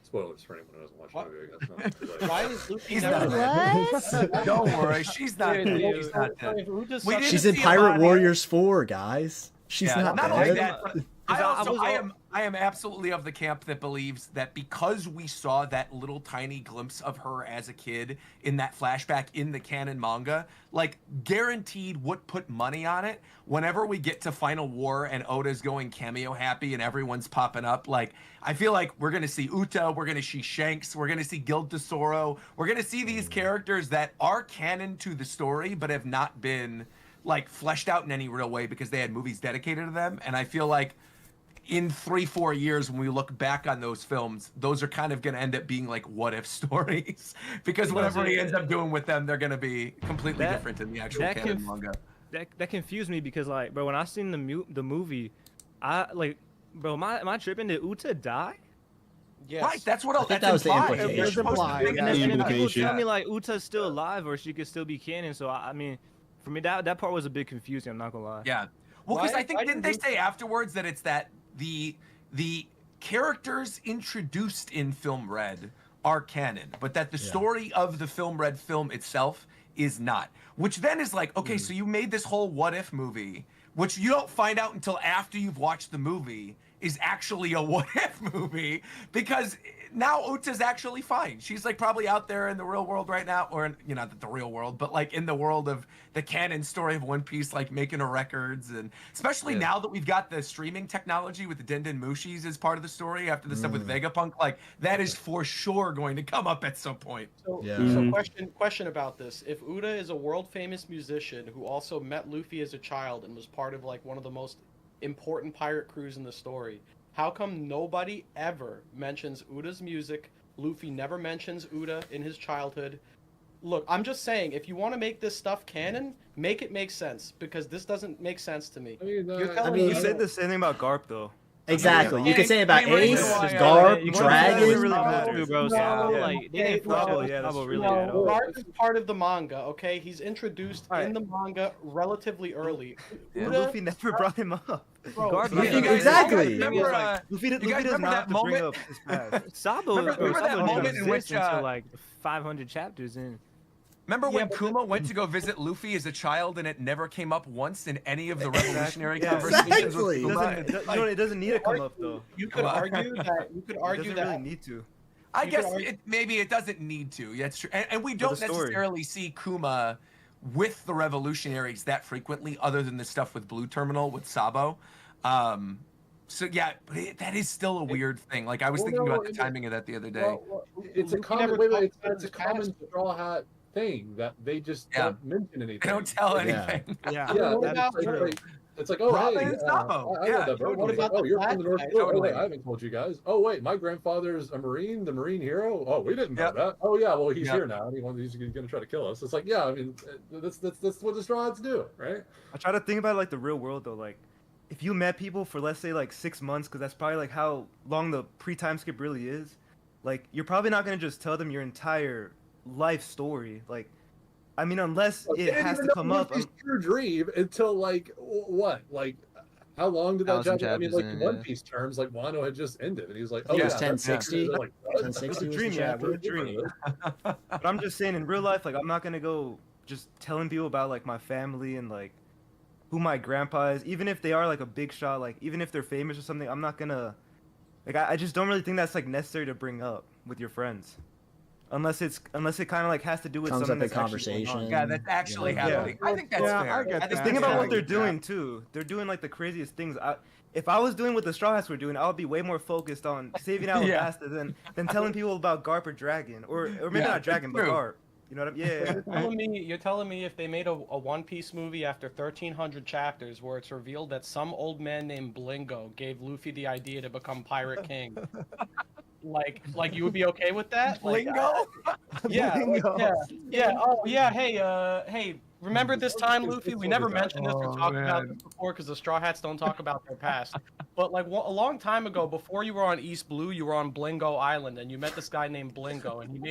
C: spoilers for anyone who hasn't watched the movie, I guess. No,
E: Why is Luffy
B: He's
E: never
B: not
D: What?
B: Don't worry, she's not
E: Dude,
B: dead.
E: dude,
B: She's not dead.
E: if Uta's
B: We
E: such-
B: didn't
A: She's in
B: see him
A: Pirate
B: on
A: Warriors 4, guys. She's
B: Yeah,
A: not
B: only
A: dead.
B: that, but I
I: I was
B: am absolutely of the camp that believes that because we saw that little tiny glimpse of her as a kid in that flashback in the canon manga, like guaranteed would put money on it. Whenever we get to Final War and Oda's going cameo happy and everyone's popping up, like I feel like we're gonna see Uta, we're gonna see Shanks, we're gonna see Guild Tesoro, we're gonna see these characters that are canon to the story but have not been like fleshed out in any real way because they had movies dedicated to them. And I feel like in 3-4 years when we look back on those films, those are kind of going to end up being like what if stories, because whatever he ends up doing with them, they're going to be completely different in the actual canon manga.
I: That confused me because like, bro, when I seen the movie, I like, bro, am I tripping? Did Uta die?
E: Yes.
B: Right, that's what
A: think
B: that's
A: that was the
B: implied.
A: implication.
B: You're
A: It was
B: supposed to
F: implied,
B: think
F: yeah.
B: that's
I: And then
B: implied.
I: people
H: Implication.
I: tell me like Uta's still alive or she could still be canon. So I mean, for me that part was a bit confusing. I'm not gonna lie.
B: Yeah. Well, because
E: Why-
B: I think
E: why
B: didn't
E: did
B: they say afterwards that it's that the characters introduced in Film Red are canon, but that the story of the Film Red film itself is not. Which then is like, okay, so you made this whole what if movie, which you don't find out until after you've watched the movie is actually a what if movie, because now Uta's actually fine. She's like probably out there in the real world right now, or in, you know, not the real world, but like in the world of the canon story of One Piece, like making her records, and especially now that we've got the streaming technology with the Denden Mushis as part of the story after the stuff with Vegapunk, like that is for sure going to come up at some point.
E: So,
A: Yeah.
E: so question about this. If Uda is a world famous musician who also met Luffy as a child and was part of like one of the most important pirate crews in the story, how come nobody ever mentions Uda's music? Luffy never mentions Uda in his childhood. Look, I'm just saying, if you want to make this stuff canon, make it make sense, because this doesn't make sense to me.
C: I mean,
E: You're
A: I
E: telling
A: mean,
E: me
G: You said the same thing about Garp though.
A: Exactly. You could say about
B: I mean,
A: Ace,
B: you can-
A: Garp,
I: you can-
A: Dragon.
G: really matter.
I: Bro,
G: Yeah.
I: like they didn't
G: Bravo,
I: foreshadow
G: yeah, that's
I: Sabo
G: true.
I: really at all.
E: Garp is part of the manga, okay? He's introduced
F: Alright.
E: in the manga relatively early.
B: Yeah.
G: But
E: Uda,
G: Luffy never brought him up.
E: bro,
F: Garp-
B: Yeah, you guys-
A: Exactly.
B: you guys remember,
G: Luffy
B: guys
G: does
B: remember
G: not
B: that
G: have to bring
B: moment?
G: up his past.
I: Sabo,
B: Remember that
I: Sabo
B: moment
I: didn't
B: in which,
I: exist until like 500 chapters in.
B: Remember
E: Yeah,
B: when
E: but
B: Kuma went to go visit Luffy as a child and it never came up once in any of the revolutionary
G: Yeah.
B: conversations
A: Exactly.
B: with Kuma?
G: It doesn't need to come up though.
E: you could argue that
G: It doesn't really need to.
B: I
E: You
B: guess
E: could argue-
B: maybe it doesn't need to. Yeah, it's true. And we don't
G: the story.
B: necessarily see Kuma with the revolutionaries that frequently, other than the stuff with Blue Terminal with Sabo. So yeah, but that is still a weird thing. Like I was
C: Well,
B: thinking
C: no,
B: about the
C: it-
B: timing of that the other day.
C: Well, it's a
E: Luffy
C: common,
E: never
C: wait,
E: talked
C: it's,
E: about
C: it's a
E: his past.
C: common straw hat thing that they just
B: Yeah.
C: don't mention anything.
B: They don't tell
A: Yeah.
B: anything.
F: Yeah.
C: Yeah,
E: What
C: and
E: about
C: it's
E: her?
C: like, it's like, oh,
B: Robin
C: hey,
B: and Sabo.
C: I
B: Yeah,
C: know that, bro. What
B: totally.
C: about, oh, you're from the North
E: Totally.
C: Pole. Oh, wait, I haven't told you guys. Oh, wait, my grandfather's a Marine, the Marine hero. Oh, we didn't know
B: Yep.
C: that. Oh, yeah, well, he's
B: Yep.
C: here now, and he's going to try to kill us. It's like, yeah, I mean, that's what the straw hats do, right?
G: I try to think about like the real world though. Like, if you met people for let's say like 6 months, because that's probably like how long the pre-time skip really is. Like, you're probably not gonna just tell them your entire life story. Like, I mean, unless
C: They
G: it
C: didn't
G: has
C: even
G: to
C: know
G: come up.
C: Luffy's true dream until like what? Like, how long did that
J: 1,000
C: chapter? I mean,
J: chapters
C: like
J: in,
C: One
J: yeah.
C: Piece terms, like Wano had just ended, and he was like,
A: think
C: "Oh
A: it was
C: yeah,
A: 1060.
C: Like, what?
A: 1060
G: It's a
A: was the
G: dream, yeah,
A: chapter.
G: it's a dream. But I'm just saying, in real life, like, I'm not gonna go just telling people about like my family and like who my grandpa is, even if they are like a big shot, like even if they're famous or something. I'm not gonna like. I just don't really think that's like necessary to bring up with your friends, unless it kind of like has to do with
A: Comes
G: something
A: up in
G: that's actually going on.
A: conversation.
B: Yeah, that's actually
A: Yeah.
B: happening. I think that's
F: Yeah,
B: fair.
F: I get
B: think
F: that.
G: Think about
F: Yeah,
G: what
F: I
G: they're
F: get
G: doing too. They're doing like the craziest things. If I was doing what the Straw Hats were doing, I would be way more focused on saving
B: Yeah.
G: Alabasta than telling people about Garp or Dragon, or maybe
B: Yeah,
G: not Dragon, but
B: true.
G: Garp. You know what I mean? Yeah.
E: You're telling me if they made a One Piece movie after 1,300 chapters where it's revealed that some old man named Blingo gave Luffy the idea to become Pirate King, like you would be okay with that? Like,
B: Lingo?
E: yeah,
F: Blingo.
E: yeah. Oh yeah. Hey. Remember this time, Luffy? We never mentioned this or
I: Oh,
E: talked about
I: man.
E: this before because the Straw Hats don't talk about their past. But like a long time ago, before you were on East Blue, you were on Blingo Island, and you met this guy named Blingo, and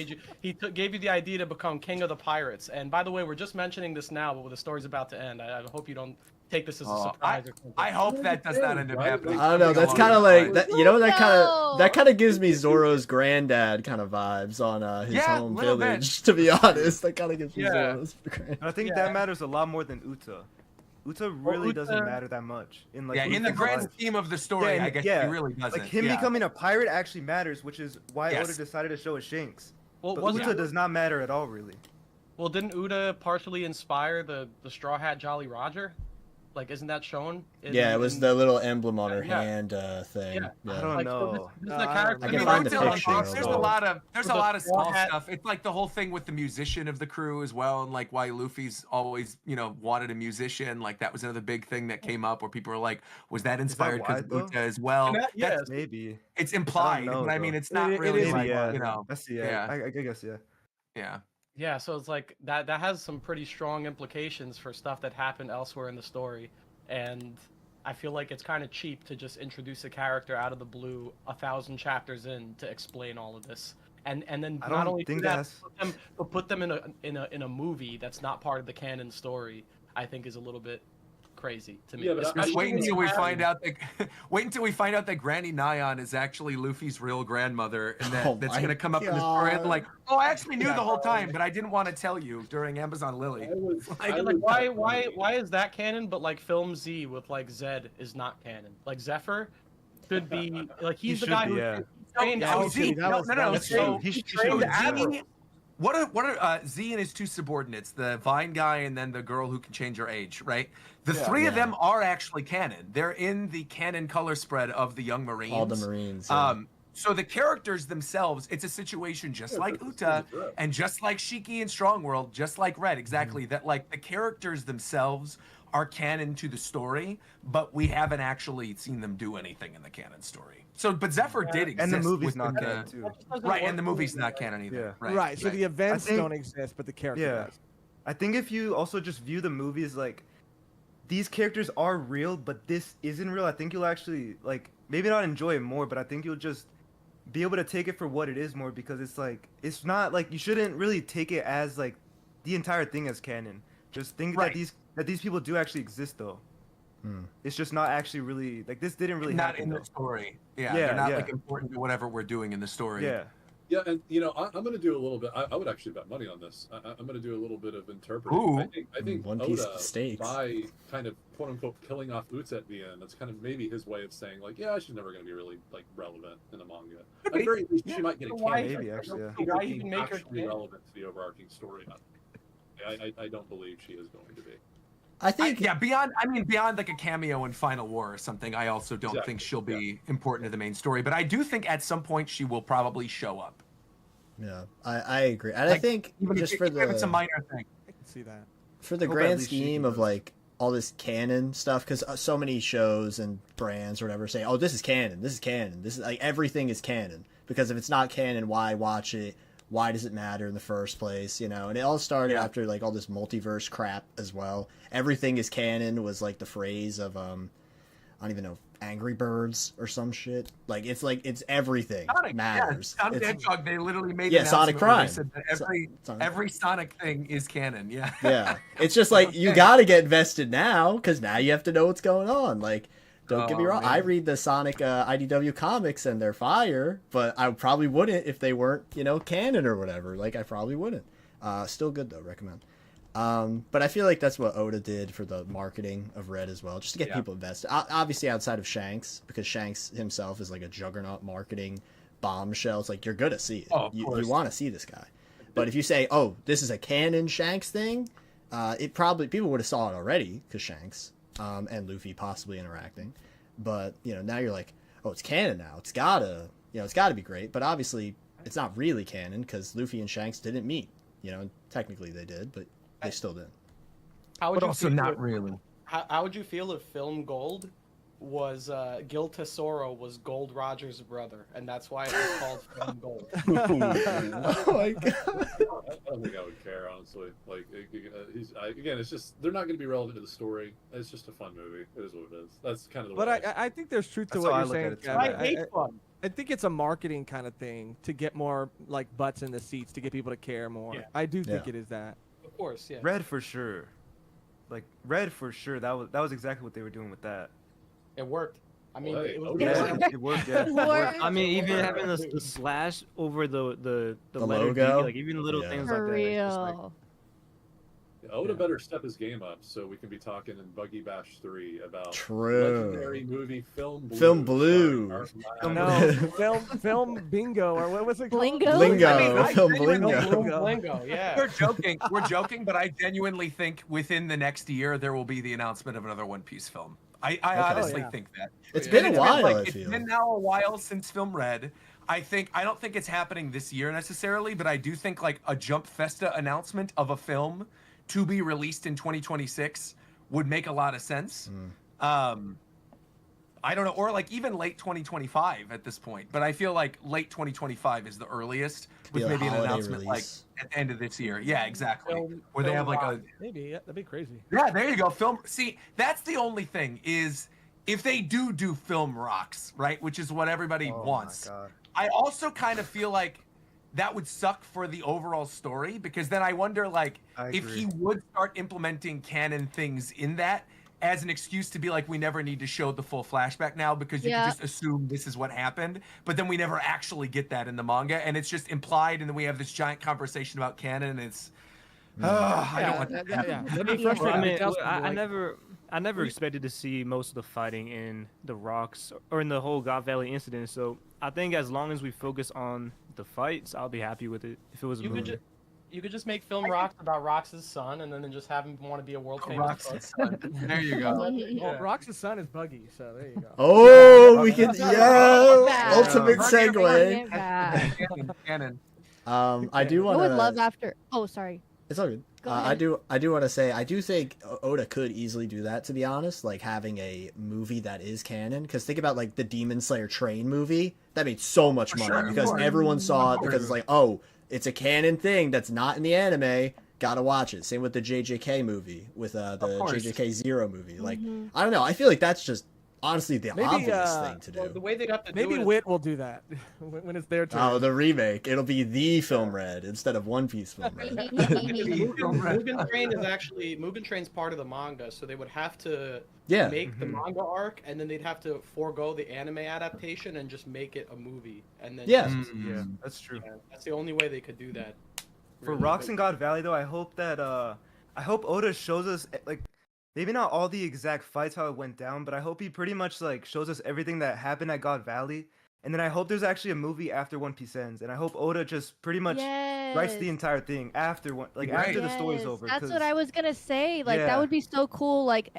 E: gave you the idea to become king of the pirates. And by the way, we're just mentioning this now, but the story's about to end. I hope you don't take this as a surprise or something.
B: I hope that does not end up happening.
A: I don't know. That's kind of like that. You know, that kind of gives me Zoro's granddad kind of vibes on his
B: Yeah,
A: home
B: little bit.
A: village. To be honest, that kind of gives me
E: Yeah.
A: Zoro's granddad.
G: And I think that matters a lot more than Uta. Uta really doesn't matter that much in like.
B: Yeah, in the
G: Luffy's
B: grand
G: life.
B: scheme of the story,
G: Yeah,
B: I guess
G: yeah.
B: it really doesn't.
G: Like him
B: yeah.
G: becoming a pirate actually matters, which is why
B: Yes.
G: Oda decided to show it Shanks.
E: Well,
G: But
E: wasn't
G: Uta does not matter at all, really.
E: Well, didn't Uda partially inspire the Straw Hat Jolly Roger? Like, isn't that shown?
A: Yeah, it was the little emblem on her
E: Yeah.
A: hand thing.
E: Yeah.
A: Yeah.
G: I don't
E: Like,
G: know.
E: so this is
F: I
E: the
F: don't
E: character.
A: I
B: I
A: can
B: mean,
A: find the
B: Naruto
A: picture.
B: unlocks, there's a lot of small
E: Straw Hat-
B: stuff. It's like the whole thing with the musician of the crew as well, and like why Luffy's always, wanted a musician. Like that was another big thing that came up where people were like, was that inspired
G: why,
B: because
G: though?
B: Uta as well?
E: Yes.
B: That's,
G: Maybe.
B: it's implied,
G: know,
B: but I mean,
G: though.
B: it's not
F: It
B: really
F: is
B: like,
F: implied.
G: That's
B: yeah.
G: I guess yeah.
B: yeah.
E: Yeah, so it's like that has some pretty strong implications for stuff that happened elsewhere in the story, and I feel like it's kind of cheap to just introduce a character out of the blue 1,000 chapters in to explain all of this, and then
G: I
E: not
G: don't
E: only do
G: think
E: that,
G: that's-
E: put them in a movie that's not part of the canon story. I think is a little bit crazy to me.
C: Yeah, but
E: Especially
B: Just wait
E: when
B: until
E: you
B: we
E: have-
B: find out that wait until we find out that Granny Nyan is actually Luffy's real grandmother, and
A: Oh
B: that's
A: my
B: gonna come up in the story. And
A: God.
B: like, oh, I actually knew the whole time, but I didn't want to tell you during Amazon Lily.
E: Why is that canon, but like Film Z with like Zed is not canon? Like Zephyr should be like he's the
G: should
E: guy
G: be,
E: who
G: yeah.
E: trained
B: No,
F: Yeah,
E: Alpha.
B: Z,
F: that
B: no,
F: was-
B: no,
F: that
B: no.
F: was
B: So,
G: He
E: He
G: should
E: trained
G: be.
E: Admiral.
B: Z, what are Z and his two subordinates, the Vine guy and then the girl who can change her age, right? The three of
A: Yeah.
B: them are actually canon. They're in the canon color spread of the Young Marines.
A: All the Marines. Yeah.
B: So the characters themselves, it's a situation just like Uta and just like Shiki and Strong World, just like Red, exactly. That like the characters themselves are canon to the story, but we haven't actually seen them do anything in the canon story. So, but Zephyr did exist.
G: And the movie's
B: within
G: not
B: the-
G: canon too.
B: Right, and the movie's not canon either.
G: Yeah.
B: Right.
F: Right. So the events
G: think-
F: don't exist, but the character
G: Yeah.
F: does.
G: I think if you also just view the movie as like these characters are real, but this isn't real, I think you'll actually like maybe not enjoy it more, but I think you'll just be able to take it for what it is more, because it's like, it's not like, you shouldn't really take it as like the entire thing as canon. Just think
B: Right.
G: that these people do actually exist though. It's just not actually really like, this didn't really
B: Not
G: happen
B: in
G: though.
B: the story. Yeah,
G: Yeah,
B: they're not
G: yeah.
B: like important to whatever we're doing in the story.
G: Yeah.
C: Yeah, and I'm going to do a little bit. I would actually bet money on this. I'm going to do a little bit of interpreting.
B: Ooh.
C: I think
A: One Piece
C: Oda,
A: stakes.
C: by kind of quote unquote killing off Uts at the end, that's kind of maybe his way of saying like, yeah, she's never going to be really like relevant in the manga. At the very least, she might get a
E: Why-
C: canon.
G: Maybe, actually, yeah.
C: I don't
E: Why
C: think
E: even
C: she's
E: make her
C: actually
E: canon?
C: relevant to the overarching story. I don't believe she is going to be.
A: I think
B: beyond like a cameo in Final War or something, I also don't
C: Exactly,
B: think she'll be important to the main story. But I do think at some point she will probably show up.
A: yeah, I agree, and I
B: Like,
A: think
B: Even
A: just
B: if,
A: for
B: even if it's a
A: the
B: minor thing.
F: I can see that.
A: for the
G: I hope at
A: grand
G: least she
A: scheme
G: does.
A: of like all this canon stuff, because so many shows and brands or whatever say, oh, this is canon, this is like everything is canon, because if it's not canon, why watch it? Why does it matter in the first place? You know, and it all started after like all this multiverse crap as well. Everything is canon was like the phrase of I don't even know, Angry Birds or some shit. Like it's everything
B: Sonic
A: matters.
B: Yeah, Sonic the
A: It's-
B: Hedgehog, they literally made
A: Yeah,
B: an
A: Sonic
B: announcement where
A: Prime.
B: they said that
A: Sonic.
B: every Sonic thing is canon. Yeah.
A: Yeah, it's just like you got to get invested now, because now you have to know what's going on. Like, don't get me
B: Oh,
A: wrong,
B: man.
A: I read the Sonic IDW comics and they're fire, but I probably wouldn't if they weren't, canon or whatever. Like, I probably wouldn't. Still good though, recommend. But I feel like that's what Oda did for the marketing of Red as well, just to get people invested. Obviously outside of Shanks, because Shanks himself is like a juggernaut marketing bombshell. It's like, you're gonna see it.
B: Oh, of
A: you
B: course.
A: want to see this guy. But if you say, oh, this is a canon Shanks thing, it probably, people would have saw it already, because Shanks and Luffy possibly interacting. But, now you're like, oh, it's canon now. It's gotta be great. But obviously, it's not really canon, because Luffy and Shanks didn't meet. Technically they did, but they still didn't.
E: How would
B: But
E: you
B: also
E: feel
B: not
E: if-
B: really.
E: How would you feel if Film Gold was Gil Tesoro was Gold Roger's brother, and that's why it was called Film Gold?
A: Oh my god.
C: I don't think I would care, honestly. Like, again, it's just they're not going to be relevant to the story. It's just a fun movie. It is what it is. That's kind of the
F: But
C: way.
F: I think there's truth to
G: That's
F: what
G: how I
F: you're
G: look at
F: saying,
G: it, too.
F: Kevin.
E: I hate fun.
F: I think it's a marketing kind of thing to get more like butts in the seats to get people to care more.
E: Yeah.
F: I do think
A: Yeah.
F: it is that.
E: Of course, yeah.
G: Red for sure. Like Red for sure. That was exactly what they were doing with that.
E: It worked. I mean,
C: Well, hey,
E: it was
C: okay.
G: Yeah, it worked. Yeah, it worked.
I: I mean, even having the slash over the letter
A: logo?
I: D, like even little
A: Yeah.
I: things
D: For
I: like that. It's just like,
D: real.
C: Oda better step his game up so we can be talking in Buggy Bash 3 about
A: True.
C: legendary movie Film Blue.
A: Film Blue.
C: starring
F: No, film bingo or what was it called?
D: Blingo?
A: Blingo.
B: I mean, I
A: Film
B: genuinely-
A: Blingo.
E: Blingo, yeah.
B: We're joking, but I genuinely think within the next year there will be the announcement of another One Piece film. I honestly
F: yeah.
B: think that.
A: It's
B: And
A: been a
B: it's
A: while, I
B: It's
A: feel.
B: been now a while since Film Red. I don't think it's happening this year necessarily, but I do think like a Jump Festa announcement of a film to be released in 2026 would make a lot of sense. I don't know, or like even late 2025 at this point. But I feel like late 2025 is the earliest,
A: be
B: with
A: a
B: maybe an
A: holiday
B: announcement
A: release.
B: like at the end of this year. Yeah, exactly.
E: Film-
B: Where they
E: film
B: have like
E: rock.
B: a
F: Maybe that'd be crazy.
B: yeah, there you go. Film. See, that's the only thing is if they do film rocks, right? Which is what everybody
G: Oh
B: wants.
G: my god.
B: I also kind of feel like that would suck for the overall story because then I wonder like
G: I
B: if
G: agree.
B: he would start implementing canon things in that as an excuse to be like we never need to show the full flashback now because you
D: Yeah.
B: can just assume this is what happened, but then we never actually get that in the manga and it's just implied and then we have this giant conversation about canon and it's I don't want that to happen.
F: Yeah, that'd be
D: Yeah.
I: Well, I
F: frustrating.
I: mean,
F: Everything else would be
I: I
F: like-
I: never expected to see most of the fighting in the rocks or in the whole God Valley incident. So I think as long as we focus on the fights, I'll be happy with it. If it was a
E: You could,
I: movie.
E: you could just make Film Rocks about Rox's son, and then just have him want to be a world famous
B: Rock's
E: cook.
B: son. There you go.
F: Well,
E: Yeah.
F: Rox's son is Buggy, so there you go.
A: Oh, we could, yo,
D: Bad.
A: ultimate
B: Bring it
A: segue.
D: Bad.
B: Canon.
A: I do
D: I
A: want
D: would love
A: to.
D: after. Oh, sorry.
A: It's all good.
D: Go
A: I
D: ahead.
A: do want to say I do think Oda could easily do that. To be honest, like having a movie that is canon. Because think about like the Demon Slayer Train movie. That made so much
B: For
A: money
B: sure, of
A: because
B: course.
A: everyone saw it
B: Of
A: because it's like, oh, it's a canon thing that's not in the anime. Gotta watch it. Same with the JJK movie with the
B: course.
A: JJK Zero movie. Like
D: Mhm.
A: I don't know. I feel like that's just honestly the
F: Maybe,
A: obvious thing to
E: Well, the
A: do.
E: way they'd have to
F: Maybe
E: do it
F: Wit will do that when it's their turn.
A: Oh, the remake. It'll be the Film Red instead of One Piece Film Red.
E: Mugen Train is actually Mugen Train's part of the manga, so they would have to
A: Yeah.
E: make the manga arc, and then they'd have to forego the anime adaptation and just make it a movie, and then
A: Yeah.
G: Yeah, that's true.
E: yeah, that's the only way they could do that.
G: For
E: Really,
G: Rocks
E: but-
G: and God Valley though, I hope that I hope Oda shows us like maybe not all the exact fights how it went down, but I hope he pretty much like shows us everything that happened at God Valley. And then I hope there's actually a movie after One Piece ends, and I hope Oda just pretty much writes the entire thing after one, like
B: Right.
G: after the story's
D: Yes,
G: over.
D: That's
G: 'cause-
D: what I was gonna say. Like
G: Yeah.
D: that would be so cool. Like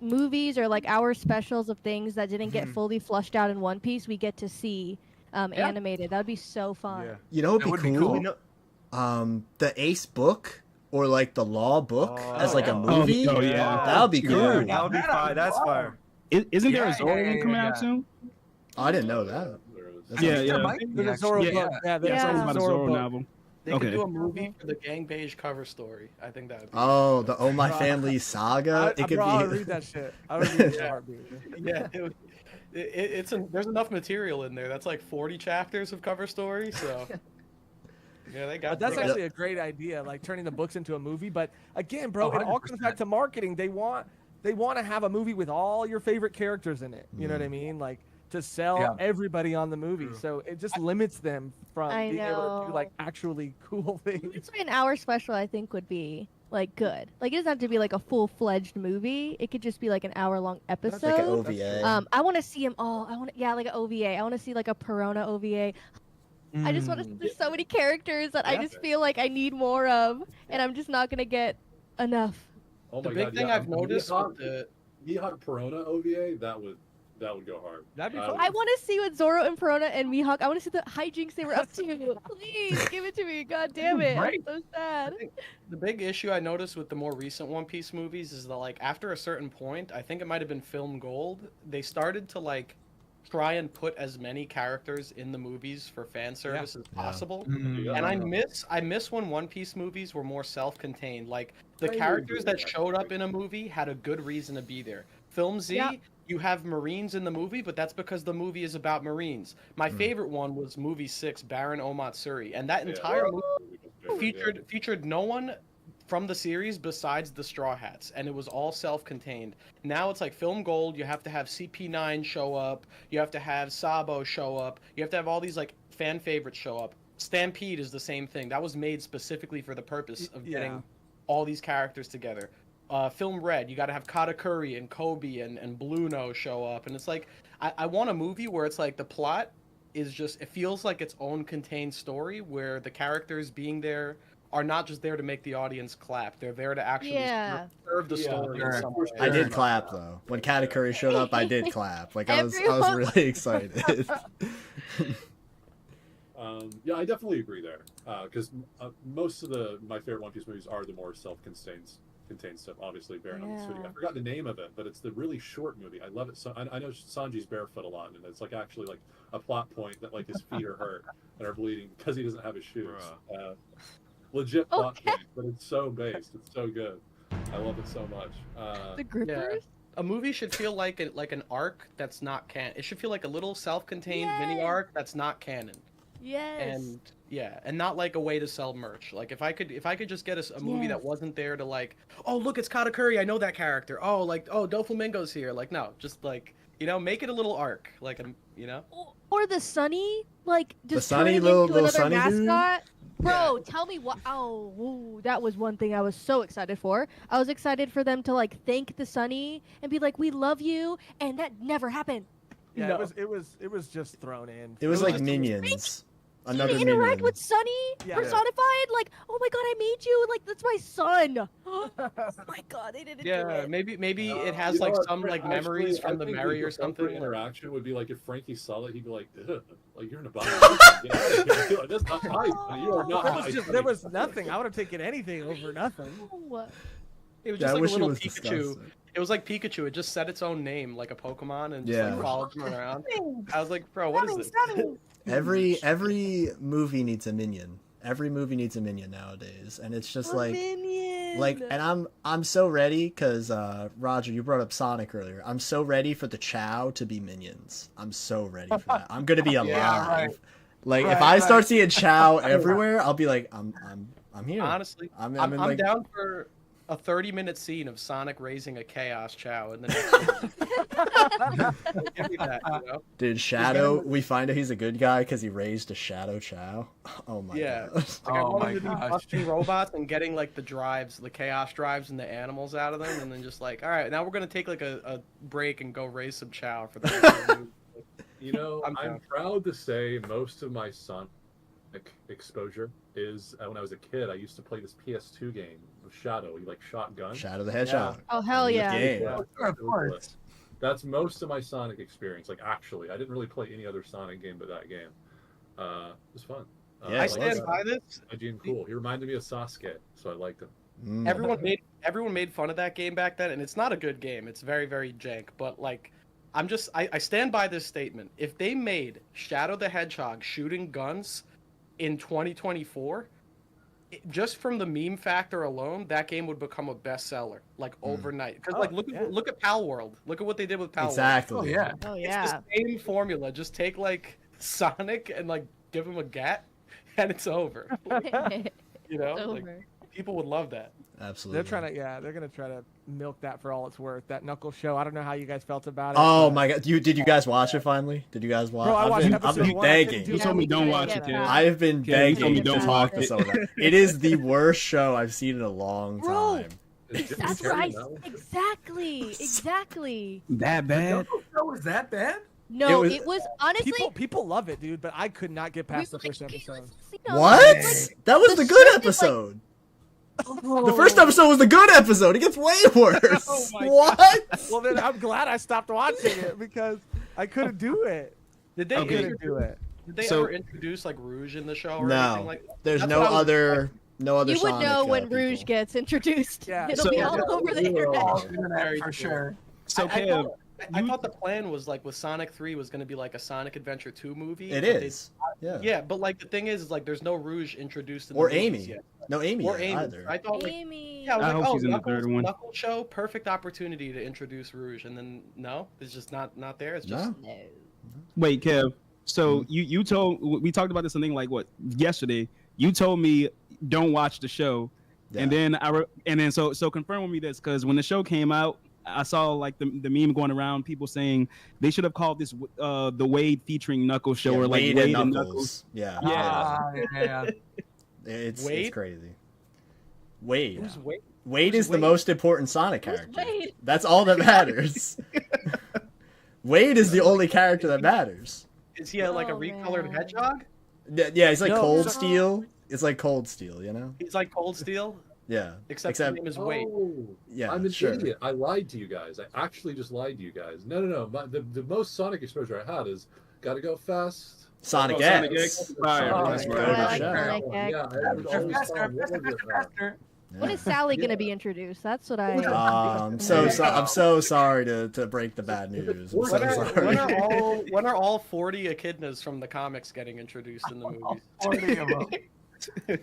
D: movies or like our specials of things that didn't get
G: Mhm.
D: fully flushed out in One Piece, we get to see animated. That would be so fun.
G: Yeah.
A: You know
B: That
A: what'd
B: would
A: be
B: be
A: cool?
B: cool.
G: We know-
A: The Ace book or like the Law book as like a
G: Oh,
A: movie.
H: oh, yeah.
A: That would be cool.
G: Yeah, that would be fire. That's fire.
H: Isn't there a
B: Yeah,
H: Zoro
B: yeah,
H: one
B: yeah,
H: coming
B: yeah.
H: out soon?
A: Oh, I didn't know that. That's
H: Yeah,
A: awesome.
H: yeah.
B: There might be,
F: There's a Zoro
B: actually.
F: book. Yeah, there's
D: Yeah.
F: a
H: About a
F: Zoro
H: Zoro
F: book.
H: novel.
E: They
H: Okay.
E: could do a movie for the gang beige cover story. I think that would be
A: Oh, the Oh My Family saga. It could
F: bro, I
A: be.
F: read that shit. I would read it. Heartbeat.
E: yeah. There's enough material in there. That's like 40 chapters of cover story. So yeah, they got.
F: But that's
E: they got-
F: actually a great idea, like turning the books into a movie. But again, bro,
B: Oh,
F: it all comes back
B: 100%.
F: to marketing. They want to have a movie with all your favorite characters in it. You know what I mean? Like to sell
B: Yeah.
F: everybody on the movie.
G: True.
F: So it just limits them from
D: I
F: being able to do
D: know.
F: like actually cool things.
D: That's why an hour special I think would be like good. Like it doesn't have to be like a full-fledged movie. It could just be like an hour-long episode.
A: Like an OVA.
D: I want to see them all. Like an OVA. I want to see like a Perona OVA. I just want to. There's so many characters that I
E: Yeah.
D: just feel like I need more of, and I'm just not gonna get enough.
C: Oh
E: The
C: my
E: big
C: God,
E: thing
C: yeah,
E: I've noticed
C: Mihawk,
E: with the
C: Mihawk Perona OVA, that would go hard.
F: That'd be
C: I
F: fun.
C: would-
D: I want to see what Zoro and Perona and Mihawk. I want to see the hijinks they were up to. Please give it to me. God damn it!
B: Right.
D: I'm so sad.
E: The big issue I noticed with the more recent One Piece movies is that like after a certain point, I think it might have been Film Gold, they started to like try and put as many characters in the movies for fan service as possible.
C: Yeah.
E: And I miss when One Piece movies were more self-contained. Like the
C: I
E: characters
C: agree
E: that
C: with that.
E: showed up in a movie had a good reason to be there. Film Z,
D: Yeah.
E: you have Marines in the movie, but that's because the movie is about Marines. My favorite one was movie 6, Baron Omatsuri, and that
C: Yeah.
E: entire movie
C: Yeah.
E: featured no one from the series besides the Straw Hats, and it was all self-contained. Now it's like Film Gold, you have to have CP9 show up, you have to have Sabo show up, you have to have all these like fan favorites show up. Stampede is the same thing. That was made specifically for the purpose of getting all these characters together. Film Red, you got to have Katakuri and Kobe and Bluno show up, and it's like I want a movie where it's like the plot is just, it feels like its own contained story where the characters being there are not just there to make the audience clap. They're there to actually
D: Yeah.
E: serve the
C: Yeah,
E: story in
B: sure.
E: some way.
A: I did clap though. When Katakuri showed up, I did clap. Like I was
D: Everyone-
A: really excited.
C: Yeah, I definitely agree there. Because most of my favorite One Piece movies are the more self-contained stuff. Obviously, Baron Omatsuri.
D: Yeah.
C: I forgot the name of it, but it's the really short movie. I love it. So I know Sanji's barefoot a lot, and it's like actually like a plot point that like his feet are hurt and are bleeding because he doesn't have his shoes. Legit plot
D: Okay.
C: point, but it's so based. It's so good. I love it so much.
D: The grippers.
E: A movie should feel like an arc that's not canon. It should feel like a little self-contained mini
D: Yes.
E: arc that's not canon.
D: Yes.
E: And and not like a way to sell merch. Like if I could just get a movie that
D: Yes.
E: wasn't there to like, oh look, it's Katakuri, I know that character. Oh like, oh Doflamingo's here. Like no, just like, you know, make it a a arc, like you know.
D: Or the Sunny, like just
A: Sunny
D: turning
A: little-
D: into
A: little
D: another
A: Sunny dude?
D: mascot. Bro, tell me what? Oh, ooh, that was one thing I was so excited for. I was excited for them to like thank the Sunny and be like, "We love you," and that never happened.
F: Yeah,
E: No.
F: it was just thrown in.
A: It was like
F: just-
A: Minions.
D: Did
A: Another
D: you interact
A: Minion.
D: with Sunny
F: Yeah.
D: personified? Like, oh my god, I made you. Like, that's my son. Oh my god, they didn't do
E: Yeah,
D: it.
E: maybe it has
C: You know
E: like
C: what,
E: some like
C: actually,
E: memories
C: I
E: from the
C: think
E: Mary or
C: appropriate
E: something. like-
C: interaction would be like if Frankie saw it, he'd be like, "Ugh, like you're in a body. Get out of here. Like, that's not nice. Man. You are not
F: There was
C: nice.
F: just there was nothing. I would have taken anything over nothing.
D: No.
E: It was
A: Yeah,
E: just
A: I
E: like
A: wish
E: a
A: it
E: little
A: was
E: Pikachu.
A: disgusting.
E: It was like Pikachu. It just said its own name like a Pokemon and just
A: Yeah.
E: like followed him around. I was like, bro, what is this?
A: Every movie needs a minion. Every movie needs a minion nowadays, and it's just
D: A
A: like,
D: minion.
A: and I'm so ready because Roger, you brought up Sonic earlier. I'm so ready for the Chow to be minions. I'm so ready for that. I'm gonna be alive.
B: Yeah, right.
A: Like if
B: Right,
A: I start
B: right.
A: seeing Chow everywhere, I'll be like, I'm here.
E: Honestly,
A: I'm
E: I'm
A: in, like,
E: down for a 30-minute scene of Sonic raising a Chaos Chow in the next movie. Give me that, you know?
A: Dude, Shadow. We find out he's a good guy because he raised a Shadow Chow. Oh my
E: Yeah.
A: god.
E: Like, I
B: Oh
E: want
B: my
E: him to be
B: gosh.
E: busting robots and getting like the drives, the chaos drives, and the animals out of them, and then just like, all right, now we're gonna take like a break and go raise some Chow for the rest of the movie.
C: You know,
E: I'm
C: I'm
E: down.
C: proud to say most of my Sonic exposure is when I was a kid. I used to play this PS2 game with Shadow. He like shot guns.
A: Shadow the Hedgehog.
D: Oh hell
A: Good
D: yeah.
A: game.
C: Yeah,
B: Sure, of
C: it was lit.
B: course.
C: That's most of my Sonic experience. Like actually, I didn't really play any other Sonic game but that game. It was fun.
A: Yeah,
E: I
A: it
E: stand
A: was.
E: by this.
C: Hygiene cool. He reminded me of Sasuke, so I liked him.
A: Mm.
E: Everyone made fun of that game back then, and it's not a good game. It's very, very jank. But like, I stand by this statement. If they made Shadow the Hedgehog shooting guns in 2024, just from the meme factor alone, that game would become a bestseller like overnight. Because like, look at Pal World. Look at what they did with Pal World.
A: Exactly.
B: Oh yeah.
D: Oh
E: It's
D: yeah.
E: the same formula. Just take like Sonic and like give him a gat, and it's over. You know, like
D: Over.
E: people would love that.
A: Absolutely.
F: They're gonna try to milk that for all it's worth. That Knuckles show. I don't know how you guys felt about it.
A: Oh
F: but-
A: my god! Did you guys watch it finally? Did you guys watch?
F: Bro, I watched
A: I've
F: episode
A: been
F: one. I couldn't
A: begging.
F: do
H: You
F: it.
H: told me don't
D: Yeah,
H: watch
D: yeah,
H: it,
D: yeah.
H: kid.
A: I've been
H: Yeah, you told me
A: begging to
H: don't
A: talk
H: watch
A: to
H: it.
A: someone. It is the worst show I've seen in a long
D: Bro.
A: time.
C: Is Jim
D: That's
C: Carrey
D: right.
C: in that one?
D: Exactly.
H: That bad?
B: That was that bad?
D: No,
A: was-
D: it was honestly.
F: People love it, dude. But I could not get past the
D: we were
F: first
D: like,
F: episode.
D: you know,
A: What?
D: like,
A: That was
D: the
A: the good
D: script is, like-
A: episode. The first episode was the good episode. It gets way worse.
F: Oh my
A: What?
F: Well, then I'm glad I stopped watching it because I couldn't do it.
E: Did they
F: I
H: Okay.
F: couldn't do it.
E: Did they
H: So-
E: ever introduce like Rouge in the show or
A: No.
E: anything like that?
A: There's
E: That's
A: no
E: what I was-
A: other
D: You would
A: Sonic,
D: know when
A: people.
D: Rouge gets introduced.
F: Yeah.
D: It'll
H: So-
D: be all over the internet.
B: Oh, internet
E: Very
B: for
E: cool.
B: sure.
H: So,
E: I
H: Kev,
E: thought the plan was like with Sonic 3 was going to be like a Sonic Adventure 2 movie.
A: It
E: but they-
A: is. Yeah.
E: Yeah, but like the thing is like there's no Rouge introduced in
A: Or
E: the movies
A: Amy.
E: yet.
A: No Amy
E: Or
A: yet
E: Amy.
A: either.
E: I thought like
D: Amy.
E: yeah, I was
H: I
E: like,
H: hope
E: oh,
H: she's in the
E: Knuckles,
H: third one.
E: Knuckles show, perfect opportunity to introduce Rouge, and then no, it's just not there. It's just
A: No.
H: wait, Kev.
A: Mm-hmm.
H: So you told we talked about this something like what yesterday. You told me don't watch the show,
A: Yeah.
H: and then so confirm with me this because when the show came out, I saw like the meme going around, people saying they should have called this the Wade featuring Knuckles show,
A: Yeah,
H: or like
A: Wade
H: Wade
A: and
H: and
A: Knuckles.
H: Knuckles.
A: Yeah.
B: Ah, yeah.
A: It's
E: Wade?
A: crazy. Wade.
E: who's wait.
A: Wade
E: Who's
A: is the
E: Wade?
A: most important Sonic
D: Who's
A: character.
D: Wade?
A: That's all that matters. Wade is the only character that matters.
E: Is he like a
D: Oh,
E: recolored
D: man.
E: hedgehog?
A: Yeah, he's like
F: No,
A: Cold
F: so-
A: Steel. It's like Cold Steel, you know?
E: He's like Cold Steel,
A: Yeah.
E: except his name is Wade.
C: Oh,
A: Yeah,
C: I'm an
A: sure.
C: idiot. I lied to you guys. I actually just lied to you guys. No. The most Sonic exposure I had is gotta go fast.
A: Sonic
H: Oh,
A: X.
H: Sonic X. Fire.
B: Oh,
H: That's
B: yeah.
H: right.
A: Good
D: I like
A: show.
D: Sonic X.
C: Yeah, I was
B: Faster,
C: always
B: faster,
C: telling- what
B: faster,
C: was it,
B: faster, faster.
D: When is Sally gonna be introduced? That's what I.
A: I'm so sorry to break the bad news. I'm so
E: When
A: sorry.
E: when are all 40 echidnas from the comics getting introduced in the movies?
B: 40 of them.
D: Cream!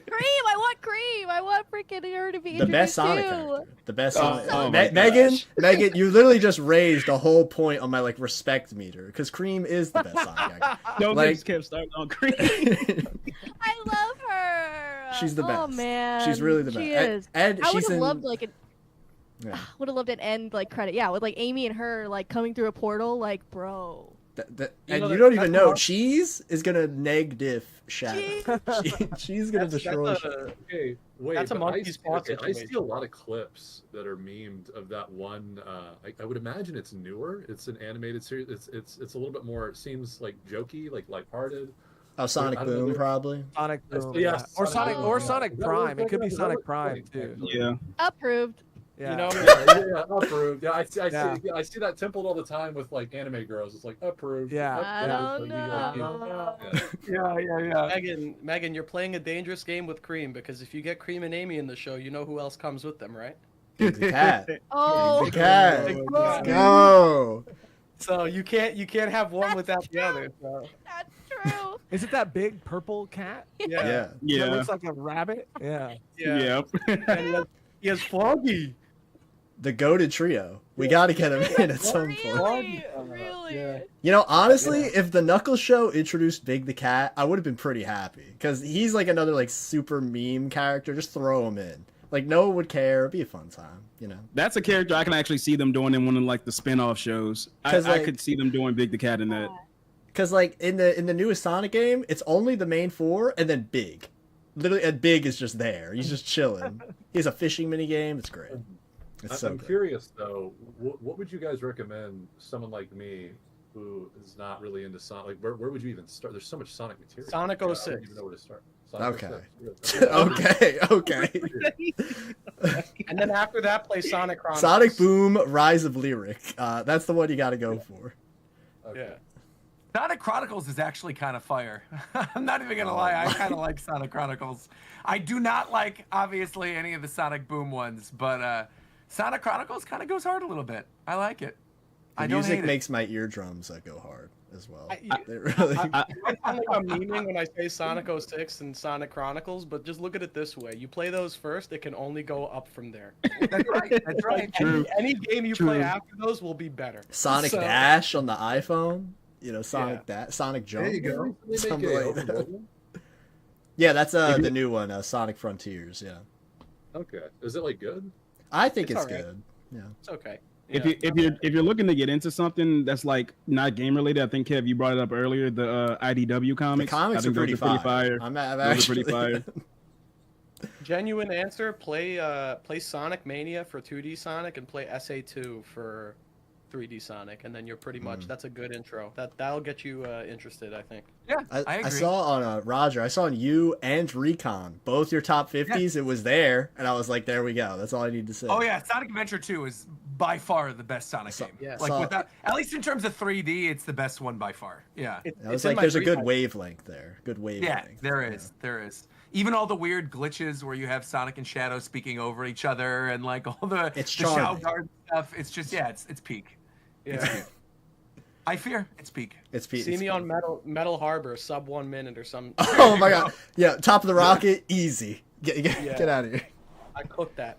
D: I want Cream! I want freaking her to be
A: The
D: introduced
A: best Sonic
D: too.
A: character. The best
H: Oh,
A: Sonic.
H: oh my
A: Megan,
H: gosh.
A: Megan, you literally just raised a whole point on my like respect meter because Cream is the best Sonic
H: Don't
A: Like-
H: just kept starting on Creed.
A: character.
D: I love her.
A: She's the
D: Oh
A: best.
D: man,
A: She's really the best.
D: She is.
A: And
D: I would
A: she's
D: have
A: in.
D: loved like an.
A: Yeah.
D: Would have loved an end like credit. Yeah, with like Amy and her like coming through a portal. Like, bro.
A: And
E: know
A: you
E: that-
A: don't even
E: that's
A: know
E: what-
A: Cheese is gonna neg diff Shadow. She's gonna destroy. Shadow.
C: Okay, wait.
E: That's a
C: but
E: monkey's paw
C: I
E: situation.
C: see a lot of clips that are memed of that one. I would imagine it's newer. It's an animated series. It's a little bit more. It seems like jokey, like lighthearted.
A: Oh, Sonic
C: I don't know,
A: Boom
C: there-
A: probably.
F: Sonic
C: That's-
F: Boom.
C: yeah,
F: Yeah. Or
C: Sonic
F: Sonic
D: Boom.
F: or
C: Is
F: Sonic
C: that what we're
F: Prime. It could be
C: thinking of? Is that
F: Sonic
C: what
F: Prime
C: we're
F: too.
C: thinking?
H: Yeah.
D: Approved.
F: Yeah.
E: You know,
C: Yeah, approved. Yeah,
F: Yeah.
C: I see that template all the time with like anime girls. It's like approved.
F: Yeah.
D: I
C: approved,
D: don't
C: like, you know,
D: know.
C: yeah.
E: Megan, you're playing a dangerous game with Cream because if you get Cream and Amy in the show, you know who else comes with them, right?
A: Big cat.
D: Oh.
A: Big cat.
E: Big
A: Let's
E: cat.
A: go.
E: So you can't have one without the other. So.
D: That's true.
F: Is it that big purple cat?
A: Yeah.
F: That looks like a rabbit. Yeah.
E: Yeah. And he has Froggy.
A: The goated trio. We got to get him in at some point.
D: Really? Really?
E: Yeah.
A: You know, honestly, if the Knuckles show introduced Big the Cat, I would have been pretty happy because he's like another like super meme character. Just throw him in. Like no one would care. It'd be a fun time, you know.
H: That's a character I can actually see them doing in one of like the spin-off shows. I
A: 'Cause, like-
H: could see them doing Big the Cat in that.
A: Because like in the newest Sonic game, it's only the main four and then Big. Literally, and Big is just there. He's just chilling. He has a fishing mini game. It's great. It's so
C: I'm
A: good.
C: curious though, what would you guys recommend someone like me who is not really into Sonic? Like, where would you even start? There's so much Sonic material.
E: Sonic
C: I don't
E: 06.
C: even know where to start. Sonic
A: Okay.
C: 06.
A: okay.
E: And then after that, play Sonic Chronicles.
A: Sonic Boom: Rise of Lyric. That's the one you got to go for.
C: Okay.
E: Yeah.
B: Sonic Chronicles is actually kind of fire. I'm not even gonna lie, I kind of like Sonic Chronicles. I do not like, obviously, any of the Sonic Boom ones, but Sonic Chronicles kind of goes hard a little bit. I like it.
A: The
B: I don't
A: music
B: hate it.
A: makes my eardrums go hard as well.
E: I-
A: They really.
E: I sound like I'm memeing when I say Sonic 06 and Sonic Chronicles, but just look at it this way. You play those first, it can only go up from there.
B: That's right. That's right.
H: True.
E: Any game you
H: True.
E: play after those will be better.
A: Sonic
E: So-
A: Dash on the iPhone. You know, Sonic Sonic Jump.
C: There you go.
A: Something like that.
C: Okay.
A: Yeah, that's the new one, Sonic Frontiers. Yeah,
C: Is it like good?
A: I think
E: It's
A: it's
E: alright.
A: good. Yeah.
E: It's okay.
H: If you're looking to get into something that's like not game related, I think Kev, you brought it up earlier. The IDW
A: The
H: comics.
A: comics
H: I
A: are
H: think those
A: pretty
H: are
A: fire. I'm
H: Those are
A: actually
H: pretty fire.
E: Genuine answer: play Sonic Mania for 2D Sonic and play SA2 for 3D Sonic, and then you're pretty much that's a good intro. That'll get you interested, I think.
B: Yeah, I
A: I
B: agree.
A: saw on Roger. I saw on you and Recon both your top 50s. It was there, and I was like, "There we go. That's all I need to say."
B: Oh yeah, Sonic Adventure 2 is by far the best Sonic game.
E: yeah.
B: Like
A: So-
B: without, at least in terms of 3D, it's the best one by far. Yeah.
A: I was like, "There's a good wavelength there. Good wavelength."
B: Yeah, there is. There is. Even all the weird glitches where you have Sonic and Shadow speaking over each other and like all the
A: It's
B: Shao
A: charming.
B: Guard stuff. It's just it's peak. It's
E: Yeah.
B: peak. I fear it's peak.
A: It's
E: See me on Metal Harbor, sub 1 minute or some.
A: Oh my god! Yeah, top of the rocket, easy. Get
E: Yeah.
A: get out of here.
E: I cooked that.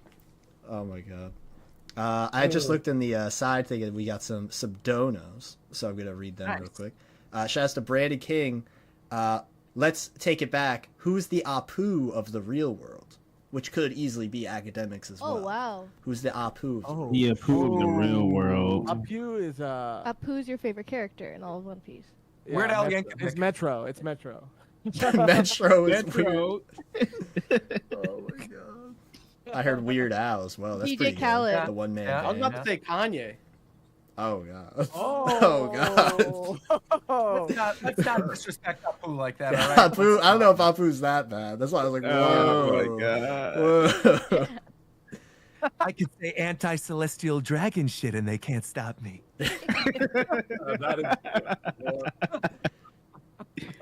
A: Oh my god. I just looked in the side thing and we got some donos, so I'm gonna read them real
B: Nice.
A: quick. Shouts to Brandon King. Let's take it back. Who's the Apu of the real world? Which could easily be academics as well.
D: Oh wow.
A: Who's the Apu?
F: Oh.
H: The Apu of the real world.
F: Apu is
D: Apu's your favorite character in all of One Piece.
B: Weird Al
F: Metro.
B: Yankovic.
F: It's Metro. It's Metro.
A: Metro is
H: Metro.
A: weird. Oh my god. I heard Weird Al as well. That's
D: DJ
A: pretty
D: Khaled.
A: good. The one man.
B: Yeah.
E: I was
A: band.
E: about to say Kanye.
A: Oh god.
F: Oh,
A: god.
B: Let's not disrespect Apu like that. All right?
A: Apu, I don't know if Apu's that bad. That's why I was like, whoa.
H: Oh my god.
A: Whoa.
B: I could say anti-celestial dragon shit and they can't stop me.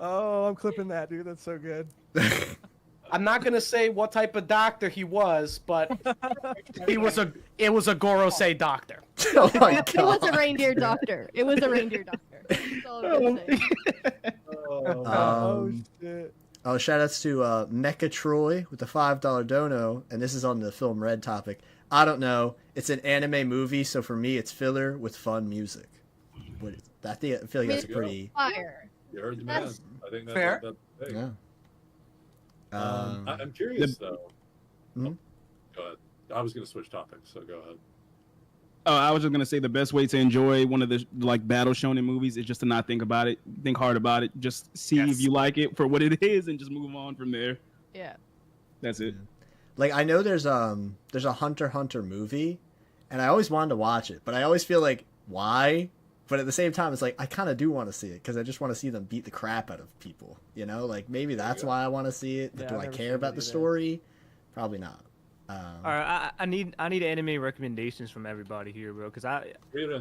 F: Oh, I'm clipping that, dude. That's so good.
E: I'm not gonna say what type of doctor he was, but it was a Gorosei doctor.
A: Oh my
D: It was a
A: god.
D: reindeer doctor. It was a reindeer doctor. That's all I'm gonna say.
F: Oh shit.
A: Oh, shout outs to Mecha Troy with the $5 dono, and this is on the film Red topic. I don't know. It's an anime movie, so for me, it's filler with fun music. What is, I feel like that's
D: Mid-
A: pretty.
D: Fire.
C: You heard the man.
D: That's
C: I think
B: fair.
C: that's big.
A: Yeah.
C: I'm curious though.
A: Mhm.
C: Oh, go ahead. I was gonna switch topics, so go ahead.
H: Oh, I was just gonna say the best way to enjoy one of the like battle shonen movies is just to not think about it, think hard about it, just see if you like it for what it is, and just move on from there.
D: Yeah.
H: That's it.
A: Like I know there's a Hunter x Hunter movie, and I always wanted to watch it, but I always feel like why? But at the same time, it's like I kind of do want to see it because I just want to see them beat the crap out of people. You know, like maybe that's why I want to see it. But
F: Yeah,
A: do
F: I've
A: I
F: never
A: care
F: seen
A: about
F: it
A: the
F: either.
A: story? Probably not.
I: All right, I need anime recommendations from everybody here, bro. Because I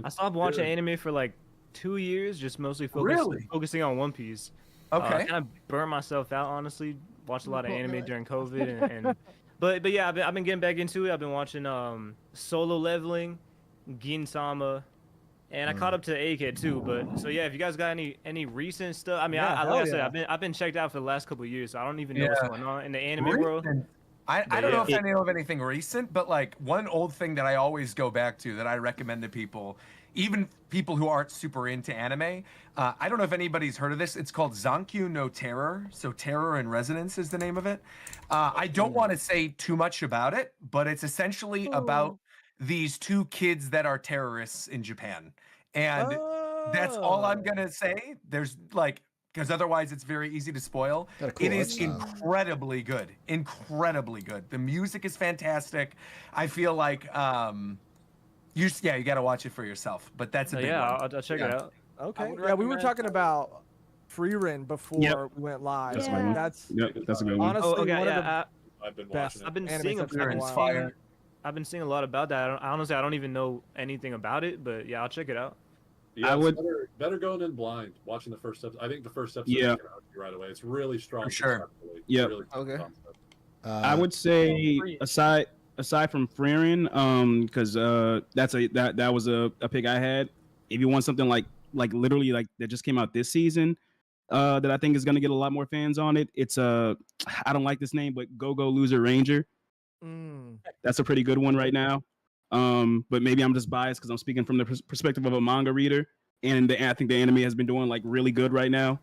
I: stopped watching
C: Really?
I: anime for like 2 years, just mostly
B: Really?
I: focusing on One Piece.
B: Okay.
I: Kind of burned myself out, honestly. Watched a lot of anime during COVID, and but yeah, I've been getting back into it. I've been watching Solo Leveling, Gin-sama, and I caught up to the A Kid too. But so yeah, if you guys got any recent stuff, I mean,
F: Yeah,
I: like I
F: hell
I: said,
F: yeah.
I: I've been checked out for the last couple of years, so I don't even know what's going on in the anime world.
B: I don't know if
I: yeah.
B: I know of anything recent, but like one old thing that I always go back to that I recommend to people, even people who aren't super into anime. I don't know if anybody's heard of this. It's called Zankyu no Terror. So Terror in Resonance is the name of it. I don't want to say too much about it, but it's essentially about these two kids that are terrorists in Japan. And that's all I'm gonna say. There's like, because otherwise it's very easy to spoil.
A: Got a cool
B: It
A: art
B: is
A: style.
B: incredibly good. Incredibly good. The music is fantastic. I feel like you got to watch it for yourself. But that's a big
I: Yeah,
B: one.
I: I'll check it out.
F: Okay.
E: would
F: Yeah, we were
E: recommend-
F: talking about Freerin before
H: Yep.
F: we went live.
H: That's
D: Yeah.
H: a good one.
F: That's
H: Yep, that's a good one.
F: honestly
I: Oh, okay,
F: one of the
I: yeah,
C: I've been
F: best.
C: watching it.
I: I've been
F: Animes
I: seeing
F: I've seen in a while.
B: Fire.
I: I've been seeing a lot about that. Honestly, I don't even know anything about it, but yeah, I'll check it out.
C: Yeah,
H: I
C: it's
H: would-
C: better going in blind, watching the first episode. I think the first episode
H: Yeah.
C: is gonna hook you right away. It's really strong.
B: For sure.
C: conceptually.
H: Yep.
C: Really good
F: Okay.
C: concept.
H: I would say aside from Freerin, because that was a pick I had. If you want something like literally like that just came out this season, that I think is gonna get a lot more fans on it. It's I don't like this name, but Go Loser Ranger. That's a pretty good one right now. But maybe I'm just biased because I'm speaking from the perspective of a manga reader, and I think the anime has been doing like really good right now.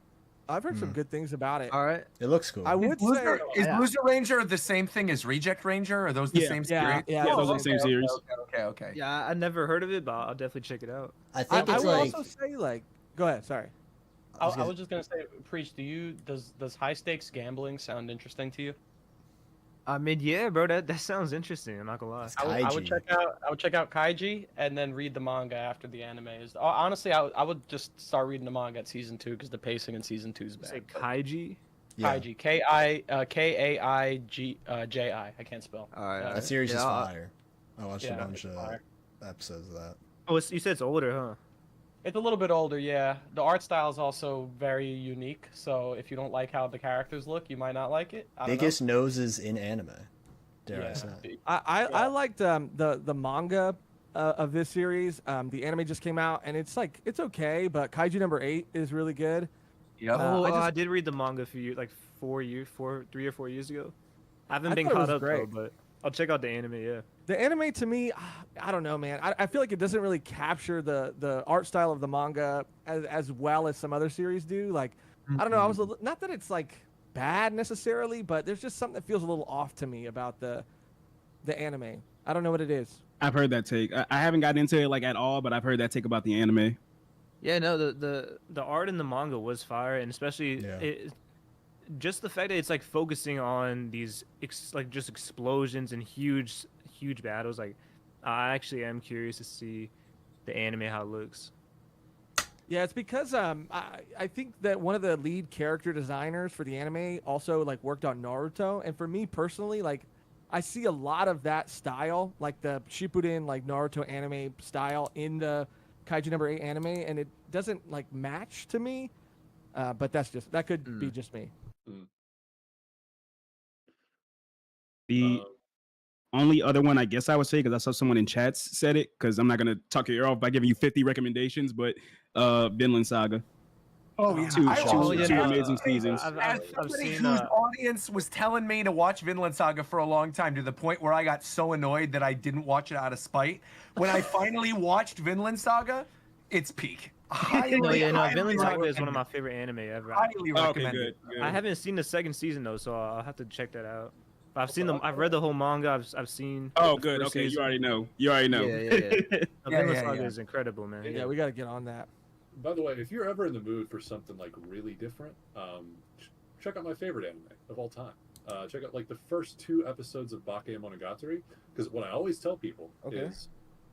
F: I've heard some good things about it.
I: All right.
A: It looks cool.
F: I would say
B: Is Loser Ranger the same thing as Reject Ranger? Are those the
H: Yeah.
B: same
F: Yeah,
B: series?
F: yeah.
H: Yeah, those are the same series.
B: Okay.
I: Yeah, I never heard of it, but I'll definitely check it out.
A: I think
F: I
A: it's
F: would
A: like
F: also say like, go ahead. Sorry.
E: I was just gonna say, Preach. Does high stakes gambling sound interesting to you?
I: I mean, yeah, bro, that sounds interesting. I'm not gonna lie.
A: it's
F: I would
A: Kaiji.
F: check out Kaiji and then read the manga after the anime is. Honestly, I would just start reading the manga at season 2 because the pacing in season 2 is
I: Say
F: bad.
I: Kaiji.
A: Yeah,
F: Kaiji, Kaiji. I can't spell.
I: All right.
A: that series is
I: Yeah,
A: fire. I watched
F: yeah,
A: a bunch
F: it's
A: of
F: fire.
A: episodes of that.
I: Oh, you said it's older, huh?
F: It's a little bit older, yeah. The art style is also very unique, so if you don't like how the characters look, you might not like it. I don't know.
A: Biggest noses in anime. Dare I say?
F: I liked the manga of this series. The anime just came out, and it's okay, but Kaiju number 8 is really good.
B: Yep.
I: I did read the manga a few years, like 3 or 4 years ago. I haven't been
F: thought it
I: caught
F: was
I: up though,
F: great.
I: but I'll check out the anime. Yeah.
F: The anime to me, I don't know, man. I feel like it doesn't really capture the art style of the manga as well as some other series do. Like, I don't know. I was not that it's like bad necessarily, but there's just something that feels a little off to me about the anime. I don't know what it is.
H: I've heard that take. I haven't gotten into it like at all, but I've heard that take about the anime.
I: Yeah, no, the art in the manga was fire, and especially
A: Yeah.
I: just the fact that it's like focusing on these like just explosions and huge battles. Like, I actually am curious to see the anime how it looks.
F: Yeah, it's because I think that one of the lead character designers for the anime also like worked on Naruto, and for me personally, like I see a lot of that style, like the Shippuden like Naruto anime style in the Kaiju number 8 anime, and it doesn't like match to me. But that could be just me.
H: The only other one I guess I would say, because I saw someone in chats said it, because I'm not gonna talk your ear off by giving you 50 recommendations, but Vinland Saga.
B: Oh yeah,
H: Two
I: yeah,
H: amazing seasons.
I: I've
B: somebody
I: seen
B: whose audience was telling me to watch Vinland Saga for a long time, to the point where I got so annoyed that I didn't watch it out of spite. When I finally watched Vinland Saga, it's peak.
I: Vinland Saga is one of my favorite anime ever.
B: Highly
H: Okay,
B: recommend
H: good.
B: it.
H: good.
I: I haven't seen the second season though, so I'll have to check that out. But I've seen them. I've read the whole manga. I've seen.
H: Oh,
I: the
H: good.
I: first
H: Okay,
I: season.
H: you already know. You already know.
I: Vinland
B: yeah,
I: Saga
B: yeah.
I: is incredible, man.
F: Yeah, we got to get on that.
C: By the way, if you're ever in the mood for something like really different, check out my favorite anime of all time. Check out like the first 2 episodes of Bakemonogatari, because what I always tell people is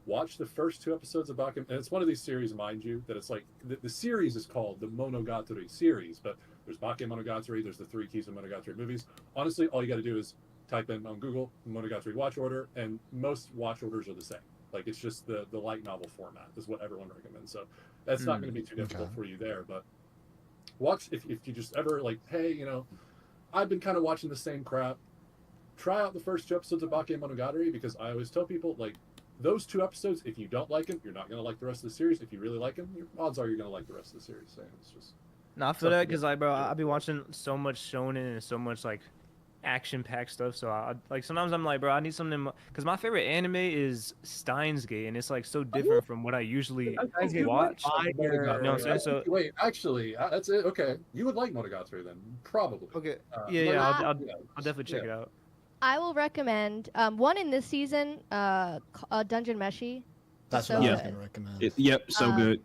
C: watch the first 2 episodes of Bakemonogatari. And it's one of these series, mind you, that it's like the series is called the Monogatari series, but there's Bakemonogatari, there's the 3 Keys of Monogatari movies. Honestly, all you got to do is type in on Google Monogatari watch order, and most watch orders are the same. Like, it's just the light novel format is what everyone recommends. So that's not going to be too difficult for you there. But watch, if you just ever like, hey, you know, I've been kind of watching the same crap. Try out the first 2 episodes of Bakemonogatari, because I always tell people, like, those 2 episodes, if you don't like them, you're not gonna like the rest of the series. If you really like them, your odds are you're gonna like the rest of the series. So it's just.
I: No, I feel that because like, bro, I've been watching so much shonen and so much like action-packed stuff. So I like sometimes I'm like, bro, I need something because my favorite anime is Steins Gate, and it's like so different from what I usually watch. You know what I'm saying? So
C: wait, actually, that's it. Okay, you would like Monogatari then, probably.
I: okay,
C: but
I: I'll definitely check it out.
D: I will recommend one in this season, Dungeon Meshi.
A: That's
D: So
A: what I was
D: good.
A: gonna recommend.
H: Yep, so good.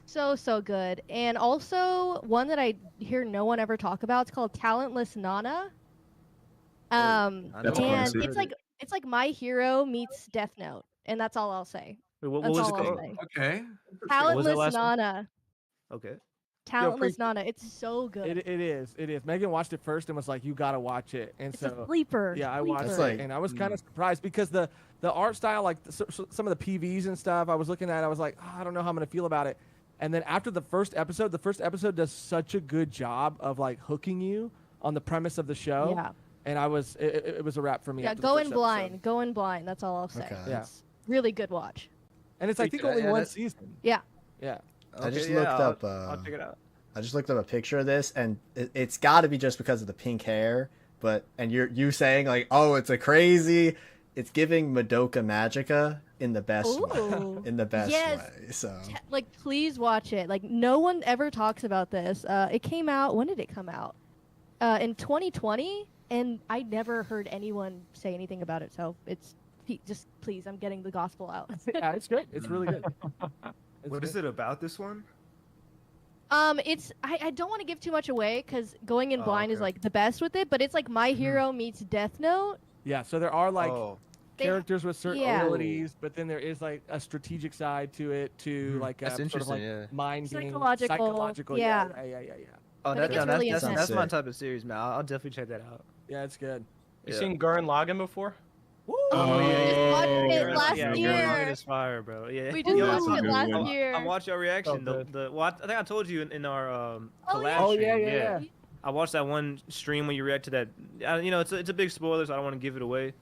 D: So good. And also one that I hear no one ever talk about. It's called Talentless Nana.
H: That's
D: And
H: classic.
D: it's like My Hero meets Death Note, and that's all I'll say.
I: Wait, what
D: That's
I: was it
D: all I'll
I: called?
D: say.
B: Okay.
I: was that
D: Talentless
I: last one?
D: Nana.
I: Okay.
D: Talentless Nana. It's so good.
F: It is. Megan watched it first and was like, "You gotta watch it." And
D: It's
F: so
D: a sleeper.
F: yeah, I watched
A: That's
F: it,
A: like-
F: and I was kind of surprised because the art style, like some of the PVs and stuff, I was looking at, I was like, I don't know how I'm gonna feel about it. And then after the first episode does such a good job of like hooking you on the premise of the show.
D: Yeah.
F: And it was a wrap for me.
D: Yeah,
F: after the
D: go
F: first
D: in
F: episode.
D: blind. Go in blind. That's all I'll say.
A: Okay.
F: Yeah.
D: It's really good watch.
F: And it's I think only one season.
D: Yeah.
F: Yeah.
A: I just looked up.
I: I'll check it out.
A: I just looked up a picture of this, and it's got to be just because of the pink hair. And you saying like, oh, it's it's giving Madoka Magica in the best way.
D: Ooh.
A: In the best
D: Yes.
A: way. So
D: Like, please watch it. Like, no one ever talks about this. It came out. When did it come out? In 2020, and I never heard anyone say anything about it. So just please, I'm getting the gospel out.
F: Yeah, it's good. It's really good.
G: What is it about this one?
D: I don't want to give too much away because going in
G: Oh,
D: blind is
G: okay.
D: like the best with it, but it's like My Hero meets Death Note.
F: Yeah, so there are like
G: Oh,
D: They-
F: characters with certain
D: yeah.
F: abilities, but then there is like a strategic side to it, to like
I: That's
F: sort of
I: interesting,
F: like
I: yeah.
F: mind game,
D: Psychological,
F: psychological.
D: yeah.
F: Yeah.
I: Oh,
D: But it gets really
I: that's
D: intense.
I: my type of series, man. I'll definitely check that out.
F: Yeah, it's good.
E: You
I: Yeah.
E: seen Gurren Lagann before?
F: Woo!
H: Oh,
D: just watched it
H: yeah,
D: last
I: yeah,
D: year.
I: Gurren Lagann is fire, bro. Yeah.
D: We just
H: Yo,
D: watched
H: that's
D: it
H: a good
D: last
H: one.
D: year.
I: I watched your reaction.
E: So good.
I: Well, I think I told you in our collab
F: Oh,
I: stream.
F: yeah.
I: I watched that one stream when you react to that. It's a big spoiler, so I don't want to give it away.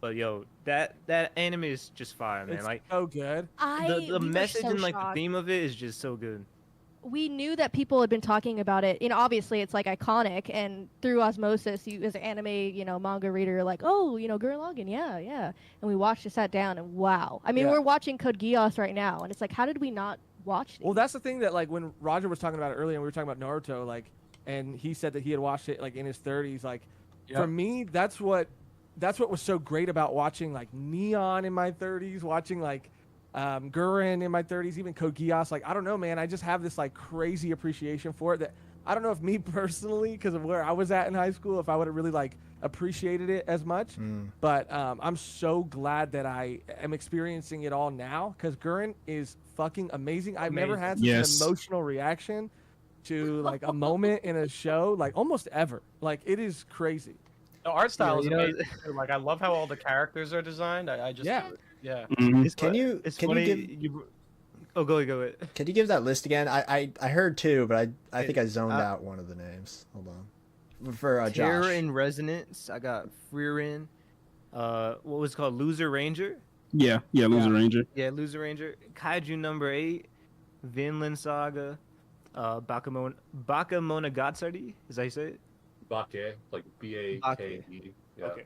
I: But yo, that anime is just fire, man.
F: It's
I: Like
F: so good.
I: the
D: We were
I: message
D: so
I: and like
D: shocked.
I: the theme of it is just so good.
D: We knew that people had been talking about it. Obviously it's like iconic, and through osmosis, you as an anime, manga reader, you're like, oh, Gurren Lagann, yeah. And we watched it, sat down, and wow. I mean,
F: Yeah.
D: we're watching Code Geass right now, and it's like, how did we not watch it?
F: Well, that's the thing that like when Roger was talking about it earlier, and we were talking about Naruto, like, and he said that he had watched it like in his 30s. Like, for me, that's what was so great about watching like Neon in my 30s, watching like Gurren in my 30s, even Code Geass. Like, I don't know, man. I just have this like crazy appreciation for it that I don't know if me personally, because of where I was at in high school, if I would have really like appreciated it as much. But I'm so glad that I am experiencing it all now, because Gurren is fucking amazing. I've never had such
H: Yes.
F: an emotional reaction to like a moment in a show, like almost ever. Like, it is crazy.
E: The art style is
I: you know-
E: amazing. too. Like I love how all the characters are designed. I just
F: Yeah.
E: yeah.
H: Mhm.
A: Can you
I: It's
A: can
I: funny.
A: you give
I: Oh, go ahead.
A: can you give that list again? I heard two, but I think I zoned
I: Uh,
A: out one of the names. Hold on. For
I: Terror
A: Josh.
I: in Resonance. I got Freerin. What was it called? Loser Ranger.
H: Yeah, Loser Ranger.
I: Yeah, Loser Ranger. Kaiju number 8. Vinland Saga. Bakemonogatari. Is that how you say it?
C: Bake, like B-A-K-E. Yeah.
I: Okay.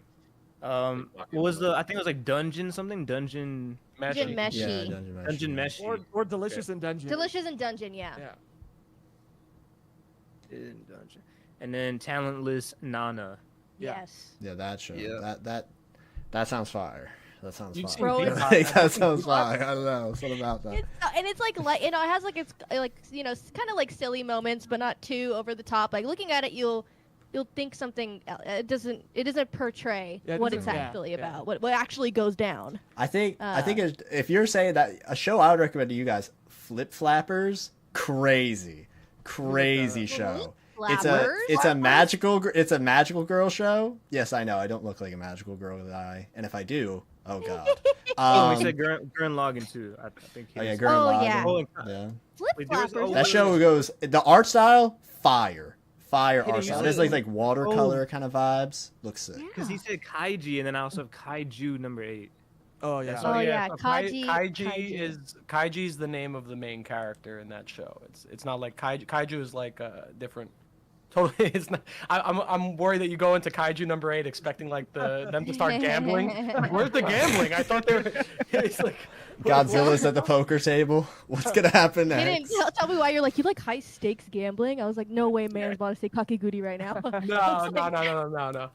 I: What was the? I think it was like Dungeon something. Dungeon.
D: Dungeon Meshi.
A: Yeah, Dungeon Meshi.
I: Dungeon Meshi.
F: Or Delicious in Dungeon.
D: Delicious in Dungeon, yeah.
F: Yeah.
I: In Dungeon. And then Talentless Nana.
F: Yeah.
D: Yes.
A: Yeah, that show.
I: Yeah.
A: That sounds fire. That sounds
E: You've
A: fire.
E: seen
D: Bro,
E: Beat
D: it's-
E: Hot.
A: Like, that sounds fire. I don't know. Something about that.
D: And it's like it has like it's like kind of like silly moments, but not too over the top. Like looking at it, you'll think something. It doesn't portray
F: Yeah, it
D: what
F: doesn't-
D: it's
F: yeah,
D: actually
F: yeah.
D: about. What actually goes down.
A: I think if you're saying that a show I would recommend to you guys, Flip Flappers, crazy show. It's a magical girl show. Yes, I know. I don't look like a magical girl with an eye, and if I do, oh god.
I: We said Gurren Lagann too. I think.
A: Oh yeah,
I: Gurren.
A: Gurren
D: Oh, yeah.
A: Lagann. Yeah.
D: Flip
I: Wait, there was-
D: flappers.
I: oh,
A: That show goes the art style fire
I: Hey,
A: art
I: you
A: style.
I: said-
A: There's like watercolor kind of vibes. Looks sick.
I: Because he said Kaiji, and then I also have Kaiju number 8.
F: Oh yeah.
D: Oh, yeah,
E: so
D: Kaiji.
E: Kaiji's the name of the main character in that show. It's not like Kaiju is like a different. Totally, it's not. I'm worried that you go into Kaiju number 8 expecting like them to start gambling. Where's the gambling? I thought they were. It's like
A: Godzilla's at the poker table. What's gonna happen
D: You
A: next?
D: didn't tell me why you're like, you like high stakes gambling? I was like, no way, man, is about to say Kakiguri right now.
E: No.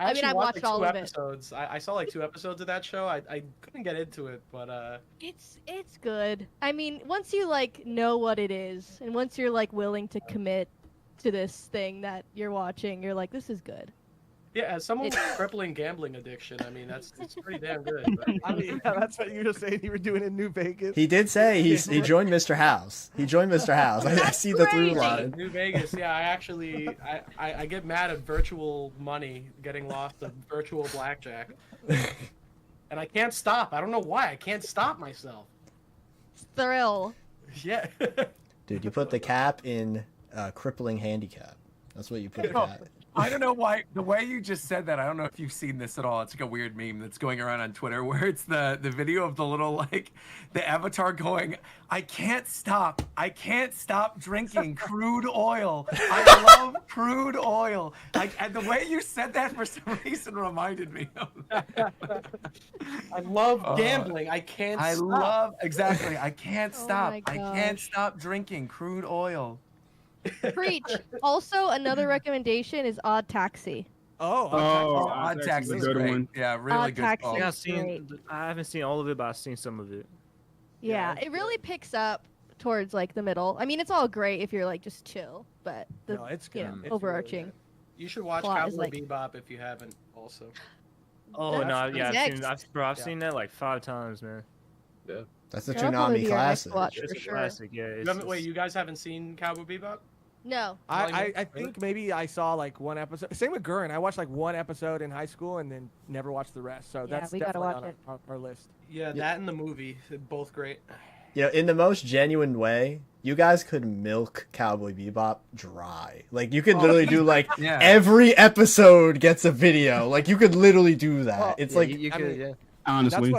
D: I mean, I
E: actually
D: watched
E: like
D: all
E: two
D: of it.
E: episodes. I saw like 2 episodes of that show. I couldn't get into it, but
D: It's good. I mean, once you like know what it is, and once you're like willing to commit to this thing that you're watching, you're like, this is good.
E: yeah, as someone with crippling gambling addiction, I mean it's pretty damn good. But,
F: I mean, that's what you were saying you were doing in New Vegas.
A: He did say he joined Mr. House. He joined Mr. House. I see the through
D: crazy.
A: line.
E: New Vegas, yeah, I get mad at virtual money getting lost to virtual blackjack. And I can't stop. I don't know why. I can't stop myself.
D: Thrill.
E: Yeah.
A: Dude, you put the cap in crippling handicap. That's what you put the cap.
B: I don't know why. The way you just said that, I don't know if you've seen this at all. It's like a weird meme that's going around on Twitter where it's the video of the little, like, the avatar going, I can't stop drinking crude oil. I love crude oil. And the way you said that for some reason reminded me of that.
E: I love gambling. I can't stop.
B: Exactly. I can't
D: Oh
B: stop.
D: my
B: I can't
D: gosh.
B: stop drinking crude oil.
D: Preach. Also, another recommendation is Odd Taxi.
F: Oh,
B: Odd
H: that's
B: Taxi
H: a
B: is
H: good
B: great.
H: one.
B: Yeah, really
D: Odd
B: good.
D: Taxi.
B: call.
I: Yeah,
D: Great.
I: I haven't seen all of it, but I've seen some of it.
D: Yeah, it really picks up towards like the middle. I mean, it's all great if you're like just chill, but the
F: No, it's
D: you
F: good.
D: know,
F: It's really
D: overarching.
F: good.
E: You should watch
D: Plot is
E: Cowboy
D: like-
E: Bebop if you haven't also.
I: Oh
D: That's
I: no, yeah,
D: next.
I: I've seen that like 5 times, man.
A: That's a
D: That'll probably
A: Toonami
D: be our next
A: classic.
D: watch
I: It's
D: for
I: a
D: sure.
I: classic, yeah.
E: Wait, you guys haven't seen Cowboy Bebop?
D: No.
F: I think maybe I saw like one episode. Same with Gurren. I watched like one episode in high school and then never watched the rest. So
D: Yeah,
F: that's
D: we gotta
F: definitely
D: watch
F: on our list.
E: Yeah, that and the movie, they're both great.
A: You know, in the most genuine way, you guys could milk Cowboy Bebop dry. Like, you could literally do, like,
B: Yeah.
A: every episode gets a video. Like, you could literally do that.
F: Well,
A: It's
I: Yeah,
A: like,
I: you
F: I
I: could,
F: mean,
I: yeah.
H: Honestly,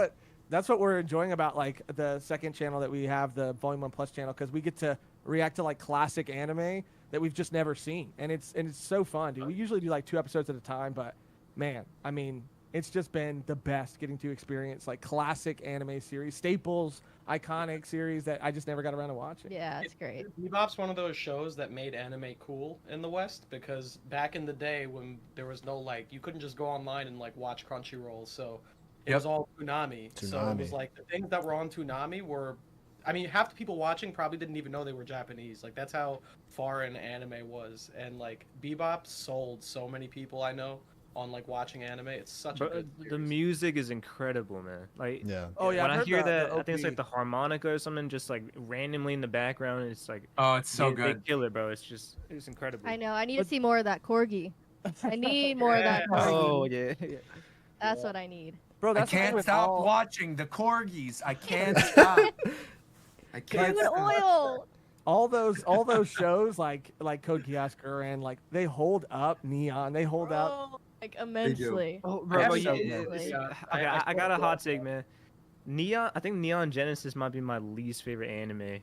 F: That's what we're enjoying about like the second channel that we have, the Volume 1 Plus channel, because we get to react to like classic anime that we've just never seen, and it's so fun, dude. We usually do like 2 episodes at a time, but man, I mean, it's just been the best getting to experience like classic anime series, staples, iconic series that I just never got around to watching.
D: Yeah, it's great.
E: Bebop's one of those shows that made anime cool in the West because back in the day when there was no like, you couldn't just go online and like watch Crunchyroll, so it was all Toonami. So it was
A: Toonami.
E: like the things that were on Toonami were, I mean, half the people watching probably didn't even know they were Japanese. Like that's how foreign anime was, and like Bebop sold so many people I know on like watching anime. It's such a
I: But
E: good
I: the
E: series.
I: music is incredible, man. Like,
A: yeah.
F: Oh yeah,
I: when
F: I've
I: I
F: heard
I: hear
F: the
I: that, I think it's
F: OP.
I: like the harmonica or something, just like randomly in the background. It's like,
B: Oh, it's so
I: they
B: good.
I: kill it, bro. It's incredible.
D: I know. I need to see more of that corgi. I need more of that
E: Yeah.
D: corgi.
I: Oh yeah.
D: That's what I need.
F: Bro,
B: I
F: that's the thing
B: can't
F: with
B: stop
F: all-
B: watching the corgis. I can't stop. I can't
D: With
B: stop.
D: oil.
F: all those shows like Code Geass Gurren, like they hold up. Neon, they hold up.
D: Oh, like immensely.
I: Oh,
E: I
I: bro,
E: have
I: but
E: so
I: yeah,
E: good.
I: it's-
E: Yeah,
I: okay,
E: I
I: I got a
E: quote
I: hot
E: that.
I: take, man. Neon, I think Neon Genesis might be my least favorite anime.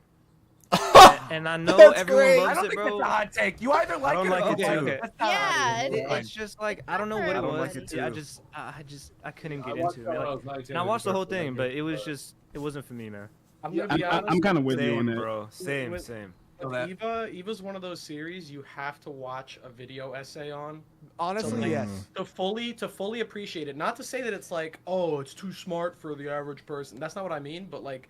I: And I know
A: That's
I: everyone
A: great.
B: I
I: loves
B: don't
I: it,
B: think
I: bro.
B: that's a hot take. You either like
G: don't
B: it or
G: like
B: don't
G: it
B: like
G: too.
B: it. That's not
D: Yeah,
B: hot.
D: it-
B: Fine.
I: It's just like I don't know what
D: I
I: it
D: don't
I: was.
G: like it
I: I
G: too.
I: just I couldn't
C: I
I: get
C: watched
I: into it.
C: that when I
I: Like,
C: was 19
I: and I watched the whole
C: first, but I
I: thing, but
C: couldn't
I: it was
C: get
I: just it wasn't for me, man.
E: I'm gonna be honest.
H: I'm kind of with you on
I: Same,
H: that.
I: bro. Same,
E: With-
I: same.
B: Feel
E: with
B: that.
E: Eva's one of those series you have to watch a video essay on
F: Honestly,
E: like-
F: yes.
E: to fully appreciate it. Not to say that it's like, oh, it's too smart for the average person. That's not what I mean, but like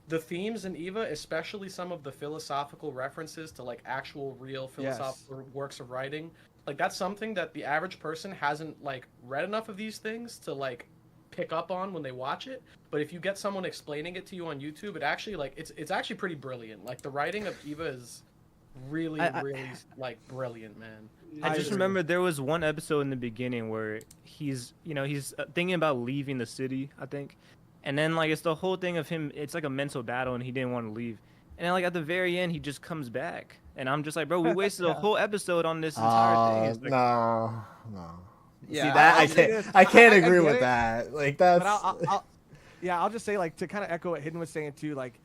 E: the themes in Eva, especially some of the philosophical references to like actual real philosophical works of writing, like that's something that the average person hasn't like read enough of these things to like pick up on when they watch it. But if you get someone explaining it to you on YouTube, it actually like it's actually pretty brilliant. Like the writing of Eva is really really like brilliant, man.
I: I just remember there was one episode in the beginning where he's thinking about leaving the city, I think. And then like it's the whole thing of him, it's like a mental battle and he didn't want to leave. And then like at the very end he just comes back. And I'm just like, bro, we wasted a whole episode on this entire thing. It's like,
A: No. See that I can't agree with that. Like that's.
F: But I'll just say, like, to kind of echo what Hidden was saying too, like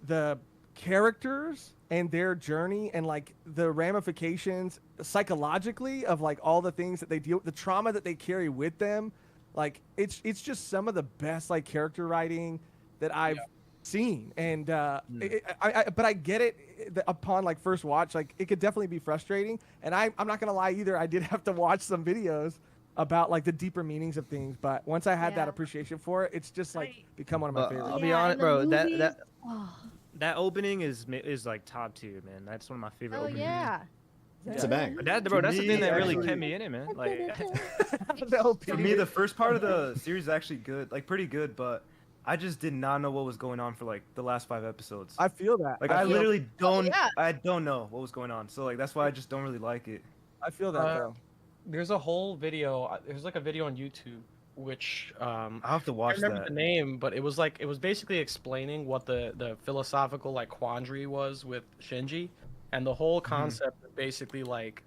F: the characters and their journey and like the ramifications psychologically of like all the things that they deal with, the trauma that they carry with them, like it's just some of the best like character writing that I've seen. And but I get it upon like first watch, like it could definitely be frustrating. And I'm not gonna lie either, I did have to watch some videos about like the deeper meanings of things, but once I had that appreciation for it, it's just like become one of my favorites.
I: I'll be honest, bro. That opening is like top tier, man. That's one of my favorite openings.
D: Yeah.
A: It's a bang.
I: But that's the thing that really kept me in it, man. Like,
G: for me, the first part of the series is actually good, like pretty good, but I just did not know what was going on for like the last 5 episodes.
F: I feel that.
G: Like I literally don't, I don't know what was going on. So like that's why I just don't really like it.
F: I feel that though.
E: There's a whole video. There's like a video on YouTube, which
G: I'll have to watch
E: I remember
G: that.
E: the name, but it was basically explaining what the philosophical like quandary was with Shinji, and the whole concept is basically like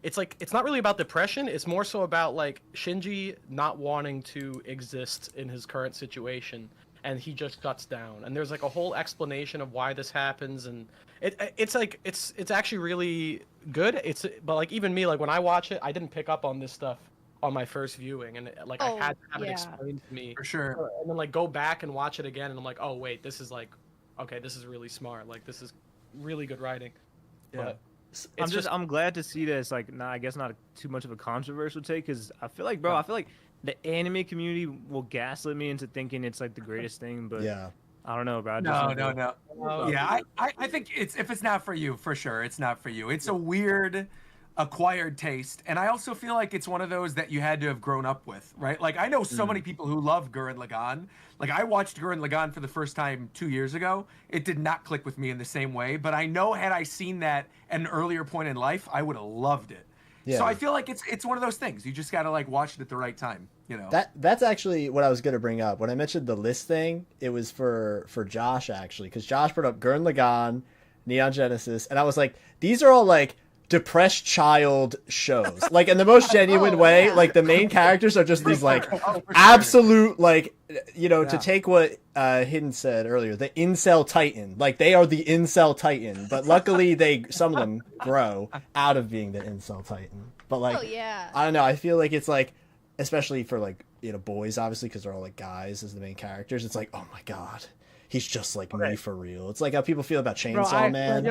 E: it's not really about depression. It's more so about like Shinji not wanting to exist in his current situation, and he just shuts down. And there's like a whole explanation of why this happens, and it's actually really good. But like even me, like when I watch it, I didn't pick up on this stuff on my first viewing, and like I had to have it explained to me
B: For sure.
E: and then like go back and watch it again, and I'm like, oh wait, this is like, okay, this is really smart. Like this is really good writing.
F: Yeah.
E: But
I: I'm glad to see that it's like I guess not too much of a controversial take, because I feel like, bro, I feel like the anime community will gaslit me into thinking it's like the greatest thing, but I don't know, bro.
B: No. Yeah, I think if it's not for you, for sure, it's not for you. It's a weird acquired taste, and I also feel like it's one of those that you had to have grown up with, right? Like I know so many people who love Gurren Lagann. Like I watched Gurren Lagann for the first time 2 years ago. It did not click with me in the same way, but I know had I seen that at an earlier point in life, I would have loved it. Yeah. So I feel like it's one of those things. You just got to like watch it at the right time, you know.
A: That's actually what I was going to bring up. When I mentioned the list thing, it was for Josh actually, cuz Josh brought up Gurren Lagann, Neon Genesis, and I was like, these are all like depressed child shows, like in the most genuine way. Like the main characters are just these like absolute like, you know, to take what Hidden said earlier, the incel titan, like they are the incel titan, but luckily some of them grow out of being the incel titan. But like I don't know, I feel like it's like, especially for like, you know, boys obviously, because they're all like guys as the main characters, it's like, oh my god, he's just like me for real. It's like how people feel about Chainsaw Man.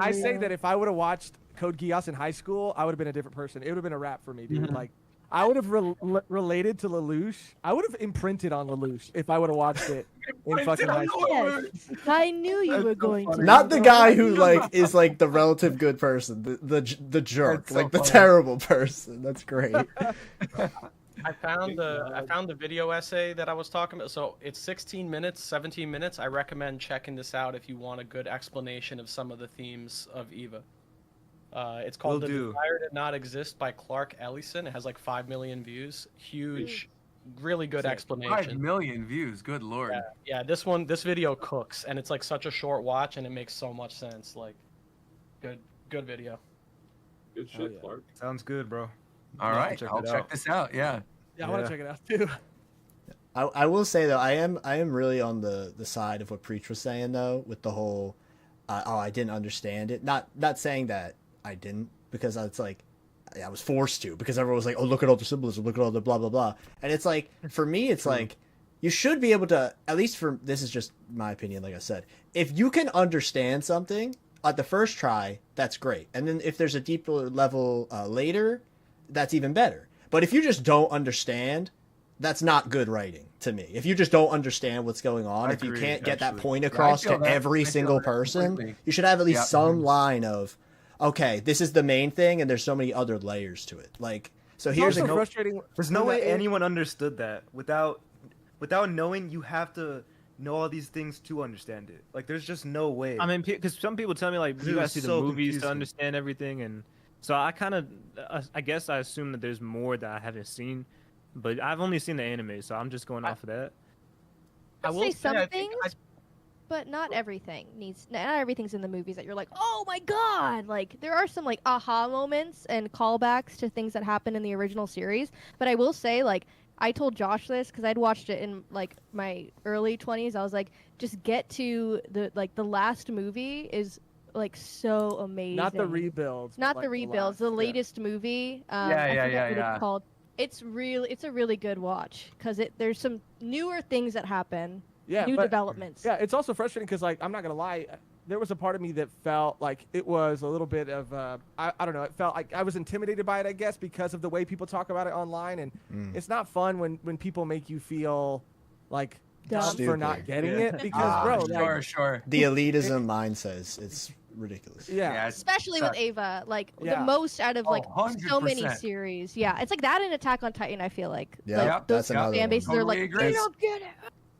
F: I say that if I would have watched Code Geass in high school, I would have been a different person. It would have been a wrap for me, dude. Like, I would have related to Lelouch. I would have imprinted on Lelouch if I would have watched it in fucking high school.
D: Yes, I knew you were going to.
A: Not the guy who like is like the relative good person, the jerk, like the terrible person. That's great.
E: I found the video essay that I was talking about. So it's 16 minutes, 17 minutes. I recommend checking this out if you want a good explanation of some of the themes of Eva. It's called The Desire to Not Exist by Clark Ellison. It has like 5 million views. Huge, really good explanation.
B: 5 million views, good lord.
E: Yeah, this video cooks, and it's like such a short watch, and it makes so much sense. Like, good video.
C: Good shit, Clark.
G: Sounds good, bro.
B: All right, I'll check this out. Yeah,
F: I want to check it out too.
A: I will say though, I am really on the side of what Preach was saying though, with the whole I didn't understand it. Not saying that I didn't, because it's like I was forced to, because everyone was like, oh, look at all the symbolism, look at all the blah blah blah, and it's like, for me it's like, you should be able to, at least for, this is just my opinion, like I said, if you can understand something at the first try, that's great, and then if there's a deeper level later, that's even better. But if you just don't understand, that's not good writing to me. If you just don't understand what's going on, if you can't get that point across to every single person, you should have at least some line of, okay, this is the main thing, and there's so many other layers to it. Like, so here's
F: also frustrating.
G: There's no way anyone understood that without knowing. You have to know all these things to understand it. Like, there's just no way.
I: I mean, because some people tell me like you guys see the movies to understand everything, and so I kind of, I guess I assume that there's more that I haven't seen, but I've only seen the anime, so I'm just going off of that.
D: I will say something. But not everything's in the movies that you're like, oh my god! Like, there are some, like, aha moments and callbacks to things that happened in the original series. But I will say, like, I told Josh this because I'd watched it in, like, my early 20s. I was like, just get to the last movie is, like, so amazing.
F: Not the rebuilds.
D: Not
F: but,
D: the
F: like,
D: rebuilds. The
F: last,
D: latest movie.
B: Yeah,
D: I
B: yeah,
D: forget what
B: yeah.
D: it's called. It's a really good watch because there's some newer things that happen.
F: Yeah,
D: New
F: but-
D: developments.
F: Yeah, it's also frustrating because, like, I'm not gonna lie, there was a part of me that felt like it was a little bit of I don't know, it felt like I was intimidated by it, I guess, because of the way people talk about it online, and it's not fun when people make you feel like dumb for not
A: Stupid.
F: getting it because, bro,
B: Sure,
F: like,
B: sure.
A: The elitism mindset it's ridiculous.
F: yeah,
D: Especially with Ava, like
F: Yeah.
D: the most out of like so many
B: 100%.
D: series. Yeah, it's like that in Attack on Titan. I feel like
A: Yeah,
B: Yep,
A: that's
D: those
A: another
D: fan
A: one.
D: bases are
B: Totally
D: like
B: agree.
D: they don't get it.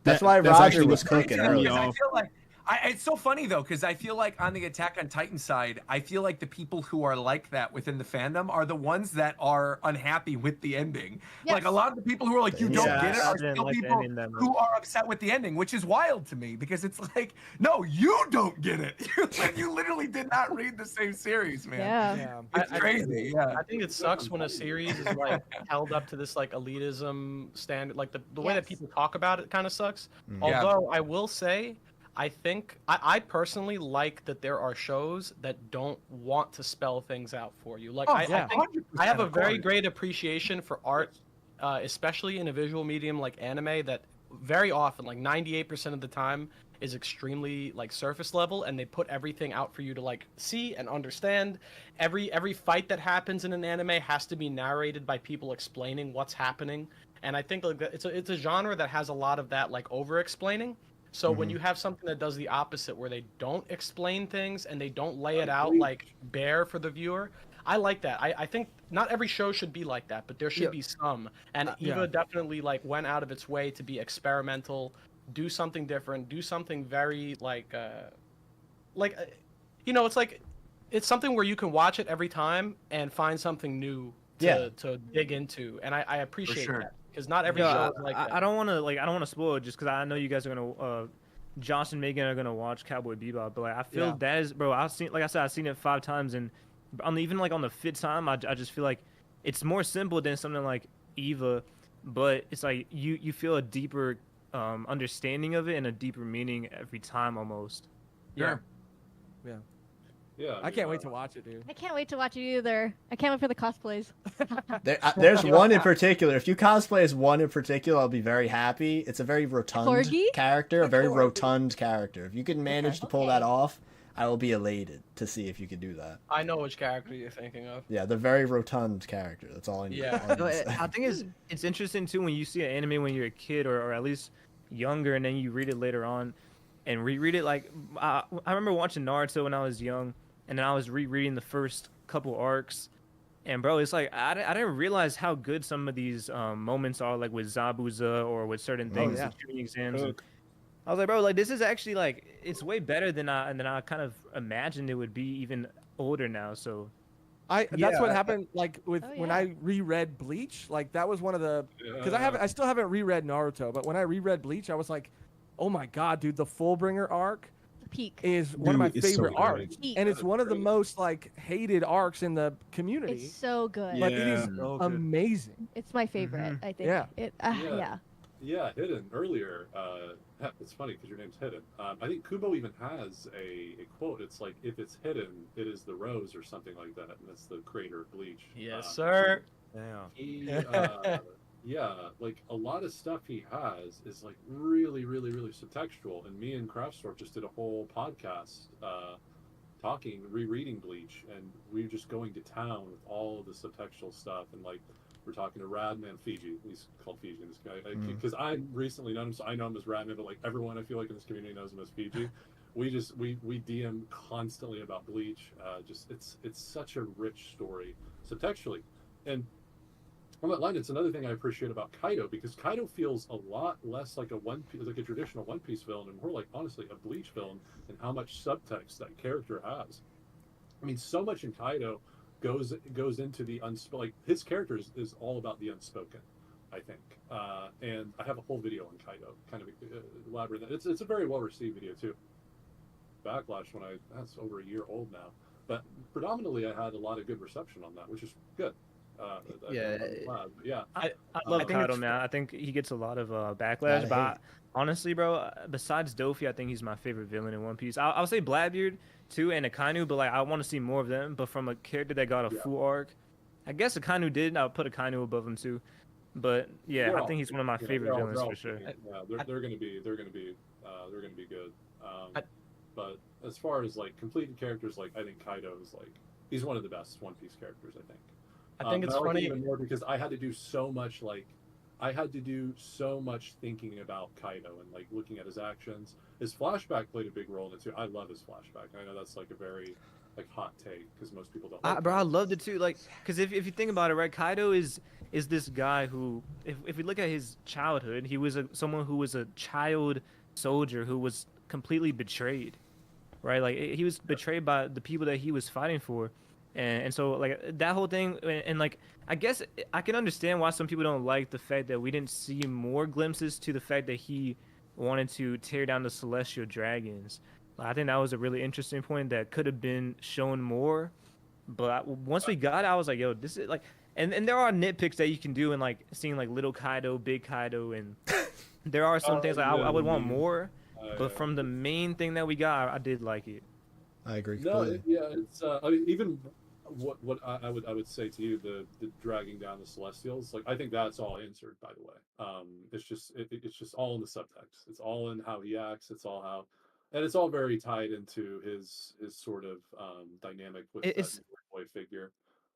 A: That's why
H: That's
A: Roger
H: actually
A: was
H: what's
A: cooking
H: crazy.
A: earlier.
B: I feel like it's so funny though, because I feel like on the Attack on Titan side, I feel like the people who are like that within the fandom are the ones that are unhappy with the ending.
D: Yes.
B: Like a lot of the people who are like, you don't
A: Yeah,
B: get it,
I: I
B: are
I: didn't
B: still
I: like the
B: people
I: ending that much.
B: who are upset with the ending, which is wild to me because it's like, no, you don't get it. You literally did not read the same series, man.
D: Yeah.
F: yeah.
B: It's crazy. Yeah.
E: I think it sucks when a series is like held up to this like elitism standard, like the way that
D: Yes.
E: people talk about it kind of sucks.
B: Yeah.
E: Although I will say, I think I personally like that there are shows that don't want to spell things out for you. Like
B: Oh,
E: I
F: yeah.
E: think I have a
B: of
E: very
B: course.
E: great appreciation for art, especially in a visual medium like anime that very often, like 98% of the time, is extremely like surface level, and they put everything out for you to like see and understand. Every fight that happens in an anime has to be narrated by people explaining what's happening, and I think like it's a genre that has a lot of that like over explaining. So when you have something that does the opposite, where they don't explain things and they don't lay it out like bare for the viewer, I like that. I think not every show should be like that, but there should be some. And Eva
F: yeah.
E: definitely like went out of its way to be experimental, do something different, do something very you know, it's like it's something where you can watch it every time and find something new to dig into, and I appreciate
B: sure.
E: that because not every
I: Yo,
E: show is like that.
I: I don't want to spoil it just because I know you guys are gonna Josh and Megan are gonna watch Cowboy Bebop, but like I feel
F: Yeah.
I: that is, bro. I've seen, like I said, I've seen it 5 times, and even like on the 5th time, I just feel like it's more simple than something like Eva, but it's like you feel a deeper understanding of it and a deeper meaning every time almost.
B: Sure.
C: Yeah,
F: I can't wait to watch it, dude.
D: I can't wait to watch it either. I can't wait for the cosplays.
A: There's one in particular. If you cosplay as one in particular, I'll be very happy. It's a very rotund
D: Corgi?
A: character, a very rotund character. If you can manage to pull that off, I will be elated to see if you can do that.
E: I know which character you're thinking of.
A: Yeah, the very rotund character. That's all I need.
E: Yeah.
A: all I need
I: No,
A: to say.
I: I think it's interesting too when you see an anime when you're a kid or at least younger, and then you read it later on and reread it. Like I remember watching Naruto when I was young, and then I was rereading the first couple arcs, and bro, it's like I didn't realize how good some of these moments are, like with Zabuza or with certain things,
F: yeah.
I: the shooting exams. I was like, bro, like this is actually like it's way better than I kind of imagined it would be, even older now. So
F: That's what happened like with
D: Oh,
F: when
D: yeah.
F: I reread Bleach. Like that was one of the because I still haven't reread Naruto, but when I reread Bleach, I was like, oh my god, dude, the Fullbringer arc
D: Peak.
F: is one of my
H: Dude, it's so
F: favorite
H: good.
F: arcs,
D: Peak.
F: and it's one of the most like hated arcs in the community.
D: It's so good.
F: But it is
G: So good.
F: amazing.
D: It's my favorite. I think.
F: Yeah.
D: Yeah.
C: Yeah, Hidden earlier. It's funny because your name's Hidden. I think Kubo even has a quote. It's like, if it's hidden, it is the rose or something like that. And that's the creator of Bleach.
E: Yes, sir.
G: Yeah.
C: Yeah, like a lot of stuff he has is like really, really, really subtextual. And me and Craftstorp just did a whole podcast rereading Bleach, and we were just going to town with all of the subtextual stuff. And like, we're talking to Radman Fiji. He's called Fiji in this guy because I recently known him, so I know him as Radman. But like everyone, I feel like in this community knows him as Fiji. We DM constantly about Bleach. It's such a rich story subtextually, and on that line, it's another thing I appreciate about Kaido, because Kaido feels a lot less like a traditional One Piece villain, and more like, honestly, a Bleach villain, and how much subtext that character has. I mean, so much in Kaido goes into the unspoken. Like his character is all about the unspoken. I think. And I have a whole video on Kaido, kind of elaborate. It's a very well received video too. Backlash that's over a year old now, but predominantly I had a lot of good reception on that, which is good.
I: Yeah.
C: I'm glad, but yeah.
I: I love
F: think
I: Kaido,
F: it's-
I: man. I think he gets a lot of
A: Lot
I: backlash.
A: of
I: But
A: hate.
I: honestly, bro, besides Dofi, I think he's my favorite villain in One Piece. I'll say Blackbeard too and Akainu, but like I want to see more of them. But from a character that got a full arc, I guess Akainu did. I'll put Akainu above him too. But yeah,
C: They're
I: I
C: all-
I: think he's one of my
C: you know,
I: favorite
C: they're all-
I: villains
C: they're all
I: for sure.
C: pretty- Yeah, they're gonna be good.
E: I-
C: But as far as like completed characters, like I think Kaido is like he's one of the best One Piece characters. I think.
E: I think it's
C: I like it
E: funny.
C: even more because I had to do so much thinking about Kaido and like looking at his actions. His flashback played a big role in it too. I love his flashback. I know that's like a very like hot take because most people don't. Like
I: Bro, I
C: it.
I: loved it too. Like, cause if you think about it, right, Kaido is this guy who, if we look at his childhood, he was someone who was a child soldier who was completely betrayed, right? Like he was betrayed by the people that he was fighting for, and so like that whole thing, and like I guess I can understand why some people don't like the fact that we didn't see more glimpses to the fact that he wanted to tear down the celestial dragons. I think that was a really interesting point that could have been shown more. But once we got it, I was like, yo, this is like, and there are nitpicks that you can do in like seeing like little Kaido, big Kaido, and there are some things like I would want more. But from the main thing that we got, I did like it.
A: I agree
C: No,
A: completely.
C: it's I mean, even what I would say to you, the dragging down the Celestials, like I think that's all answered, by the way. It's just all in the subtext. It's all in how he acts. It's all how, and it's all very tied into his sort of dynamic with
I: It's-
C: that boy figure.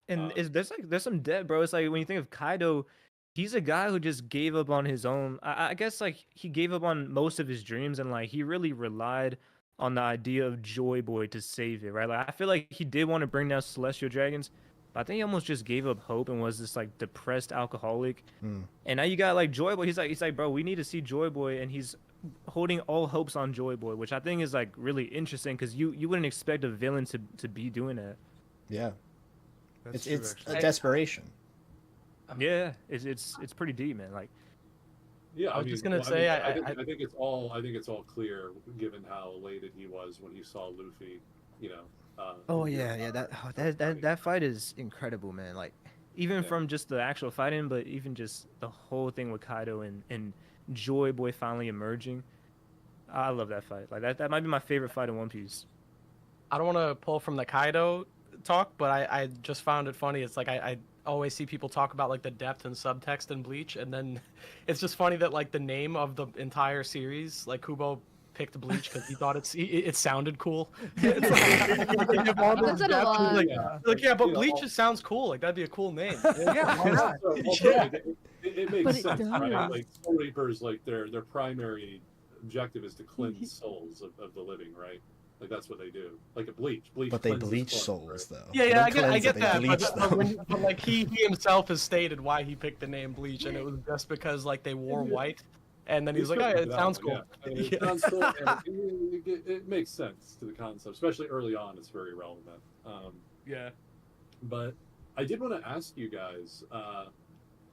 I: And there's some depth, bro. It's like when you think of Kaido, he's a guy who just gave up on his own. I guess like he gave up on most of his dreams, and like he really relied on the idea of Joy Boy to save it, right? Like I feel like he did want to bring down celestial dragons, but I think he almost just gave up hope and was this like depressed alcoholic. And now you got like Joy Boy. He's like, bro, we need to see Joy Boy, and he's holding all hopes on Joy Boy, which I think is like really interesting because you wouldn't expect a villain to be doing that.
A: Yeah,
G: That's
A: it's
G: true,
A: a
G: actually.
A: desperation.
I: Yeah, it's pretty deep, man. Like.
E: Yeah, I was
C: mean,
E: just gonna
C: well,
E: say,
C: I think it's all clear given how elated he was when he saw Luffy, you know.
I: Oh yeah, that fight is incredible, man. Like even
C: Yeah.
I: from just the actual fighting, but even just the whole thing with Kaido and Joy Boy finally emerging. I love that fight. Like that might be my favorite fight in One Piece.
E: I don't want to pull from the Kaido talk, but I just found it funny. It's like I always see people talk about like the depth and subtext in Bleach, and then it's just funny that like the name of the entire series, like Kubo picked Bleach because he thought it sounded cool. It's like, give all this
D: That's a
E: depth,
D: lot.
E: like,
C: Yeah.
E: like, yeah, but
C: You know,
E: Bleach just sounds cool. Like that'd be a cool name.
F: Yeah, why not?
C: Also,
E: Yeah.
C: it makes
D: But it
C: sense, right?
D: does.
C: Like Soul Reapers, like their primary objective is to cleanse souls of the living, right? Like that's what they do. Like a bleach.
A: But they
C: cleanses
A: bleach
C: souls,
A: souls,
C: right?
A: though.
E: Yeah,
A: They
E: yeah,
A: don't
E: I
A: cleanse
E: get
A: it,
E: that.
A: they bleach
E: But,
A: them.
E: but like he himself has stated why he picked the name Bleach, and it was just because like they wore white, and then he was like, oh, yeah, it sounds cool.
C: Yeah. I mean, it
E: Yeah.
C: sounds cool, and it makes sense to the concept, especially early on. It's very relevant.
E: Yeah.
C: But I did want to ask you guys,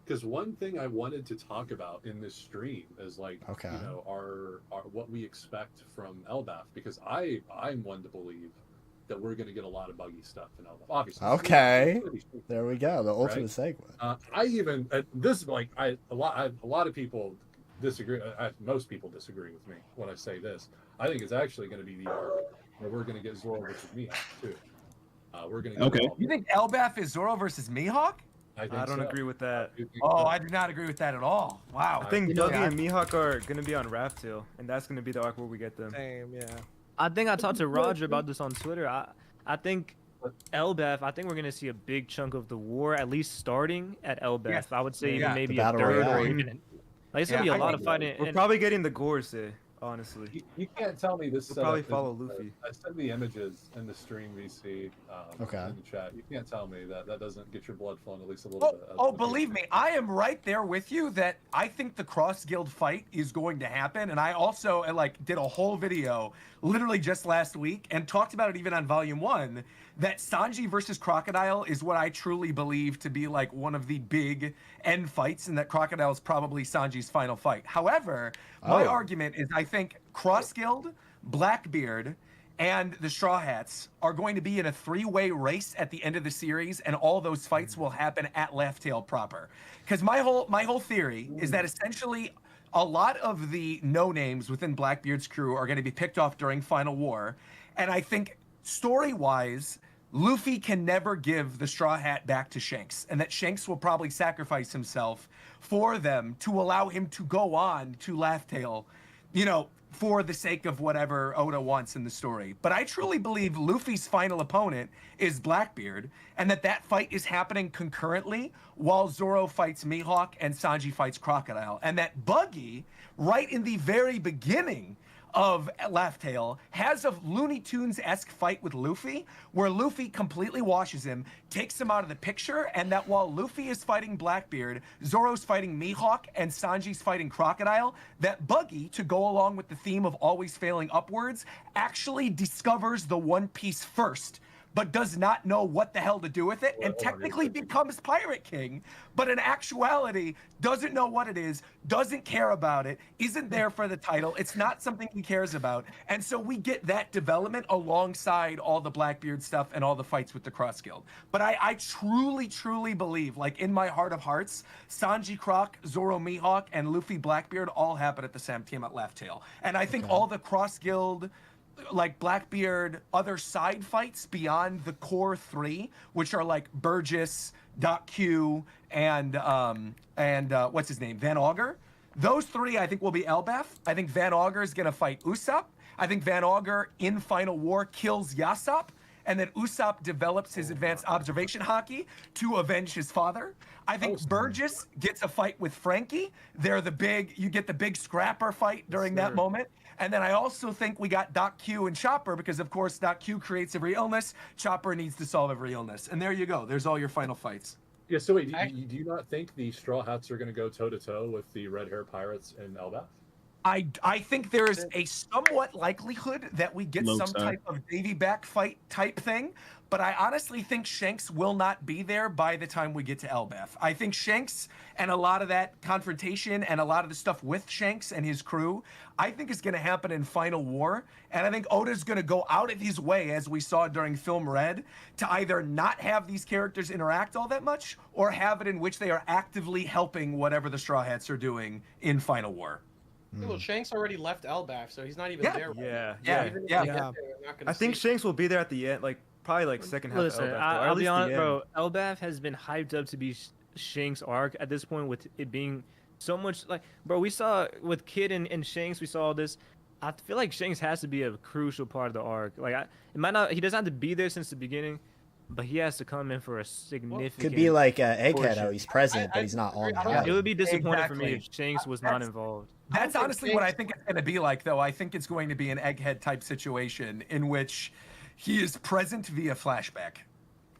C: because one thing I wanted to talk about in this stream is like,
A: Okay.
C: you know, our what we expect from Elbaf, because I'm one to believe that we're going to get a lot of buggy stuff in Elbaf. Obviously.
A: Okay. There we go. The ultimate segue.
C: I even this like a lot of people disagree. Most people disagree with me when I say this. I think it's actually going to be the arc where we're going to get Zoro versus Mihawk too. We're going to get
H: Okay.
C: all-
B: You think Elbaf is Zoro versus Mihawk?
C: I
G: I don't agree with that.
B: Oh, I do not agree with that at all. Wow.
G: I think
B: You know,
G: Buggy
B: I-
G: and Mihawk are gonna be on Raft Tail, and that's gonna be the arc where we get them.
F: Same, yeah.
I: I think I talked to Roger about this on Twitter. I think Elbaf. I think we're gonna see a big chunk of the war, at least starting at Elbaf.
B: Yeah.
I: I would say
B: Yeah.
I: even maybe
A: The
I: a
A: battle
I: third
A: royale.
I: or even. Like it's gonna
B: Yeah,
I: be a
B: I
I: lot
B: think
I: of fighting.
G: We're
I: and-
G: probably getting the Gorse honestly.
C: You can't tell me this.
G: We'll probably
C: setup
G: follow
C: isn't-
G: Luffy.
C: I send the images in the stream VC
A: Okay.
C: in the chat. You can't tell me that doesn't get your blood flowing at least a little
B: Oh,
C: bit.
B: oh, believe me, I am right there with you that I think the cross guild fight is going to happen, and I also did a whole video literally just last week and talked about it even on volume 1 that Sanji versus Crocodile is what I truly believe to be like one of the big end fights, and that Crocodile is probably Sanji's final fight. However, my argument is I think cross guild, Blackbeard, and the Straw Hats are going to be in a 3-way race at the end of the series, and all those fights will happen at Laugh Tale proper. Because my whole theory is that essentially a lot of the no-names within Blackbeard's crew are going to be picked off during Final War, and I think story-wise, Luffy can never give the Straw Hat back to Shanks, and that Shanks will probably sacrifice himself for them to allow him to go on to Laugh Tale, for the sake of whatever Oda wants in the story. But I truly believe Luffy's final opponent is Blackbeard, and that fight is happening concurrently while Zoro fights Mihawk and Sanji fights Crocodile. And that Buggy, right in the very beginning of Laugh Tale, has a Looney Tunes-esque fight with Luffy, where Luffy completely washes him, takes him out of the picture, and that while Luffy is fighting Blackbeard, Zoro's fighting Mihawk, and Sanji's fighting Crocodile, that Buggy, to go along with the theme of always failing upwards, actually discovers the One Piece first, but does not know what the hell to do with it, and technically becomes Pirate King, but in actuality doesn't know what it is, doesn't care about it, isn't there for the title, it's not something he cares about, and so we get that development alongside all the Blackbeard stuff and all the fights with the Cross Guild. But I truly, truly believe, like in my heart of hearts, Sanji Croc, Zoro Mihawk, and Luffy Blackbeard all happen at the same time at Laugh Tale. And I think all the Cross Guild, like Blackbeard, other side fights beyond the core 3, which are like Burgess, Doc Q, and what's his name, Van Augur. Those 3 I think will be Elbaf. I think Van Augur is gonna fight Usopp. I think Van Augur in Final War kills Yasopp, and then Usopp develops his advanced observation haki to avenge his father. I think Burgess gets a fight with Frankie. You get the big scrapper fight during that moment. And then I also think we got Doc Q and Chopper, because of course Doc Q creates every illness. Chopper needs to solve every illness. And there you go. There's all your final fights.
C: Yeah, so wait, do you not think the Straw Hats are going to go toe-to-toe with the Red Hair Pirates in Elbaf?
B: I think there is a somewhat likelihood that we get some type of Davy back fight type thing, but I honestly think Shanks will not be there by the time we get to Elbaf. I think Shanks and a lot of that confrontation and a lot of the stuff with Shanks and his crew, I think is going to happen in Final War, and I think Oda's going to go out of his way, as we saw during Film Red, to either not have these characters interact all that much, or have it in which they are actively helping whatever the Straw Hats are doing in Final War.
E: Well, Shanks already left Elbaf, so he's not even there.
G: Yeah. I think Shanks will be there at the end, probably second half
I: Listen,
G: of Elbaf.
I: I'll be honest, bro. Elbaf has been hyped up to be Shanks' arc at this point, with it being so much bro. We saw with Kid and Shanks, we saw all this. I feel like Shanks has to be a crucial part of the arc. It might not. He doesn't have to be there since the beginning, but he has to come in for a significant.
A: Could be like Egghead, how he's present, but he's not on.
I: It would be disappointing for me if Shanks was not involved.
B: That's honestly what I think it's going to be like, though. I think it's going to be an Egghead type situation in which he is present via flashback,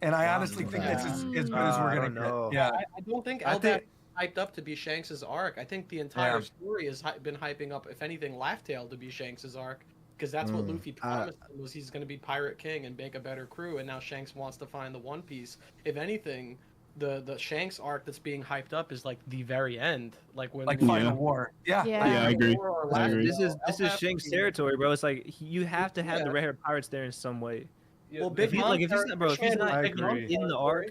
B: and I honestly think that's as good as we're going to get. Yeah,
E: I don't think Elbaf hyped up to be Shanks' arc. I think the entire story has been hyping up, if anything, Laugh Tale to be Shanks' arc, because that's what Luffy promised him, was he's going to be Pirate King and make a better crew, and now Shanks wants to find the One Piece. If anything, the Shanks arc that's being hyped up is the very end, when
B: Final War. Yeah,
H: I agree.
I: This is Shanks' territory, bro. It's you have to have the Red Hair Pirates there in some way.
E: Well,
I: if he's not in the arc.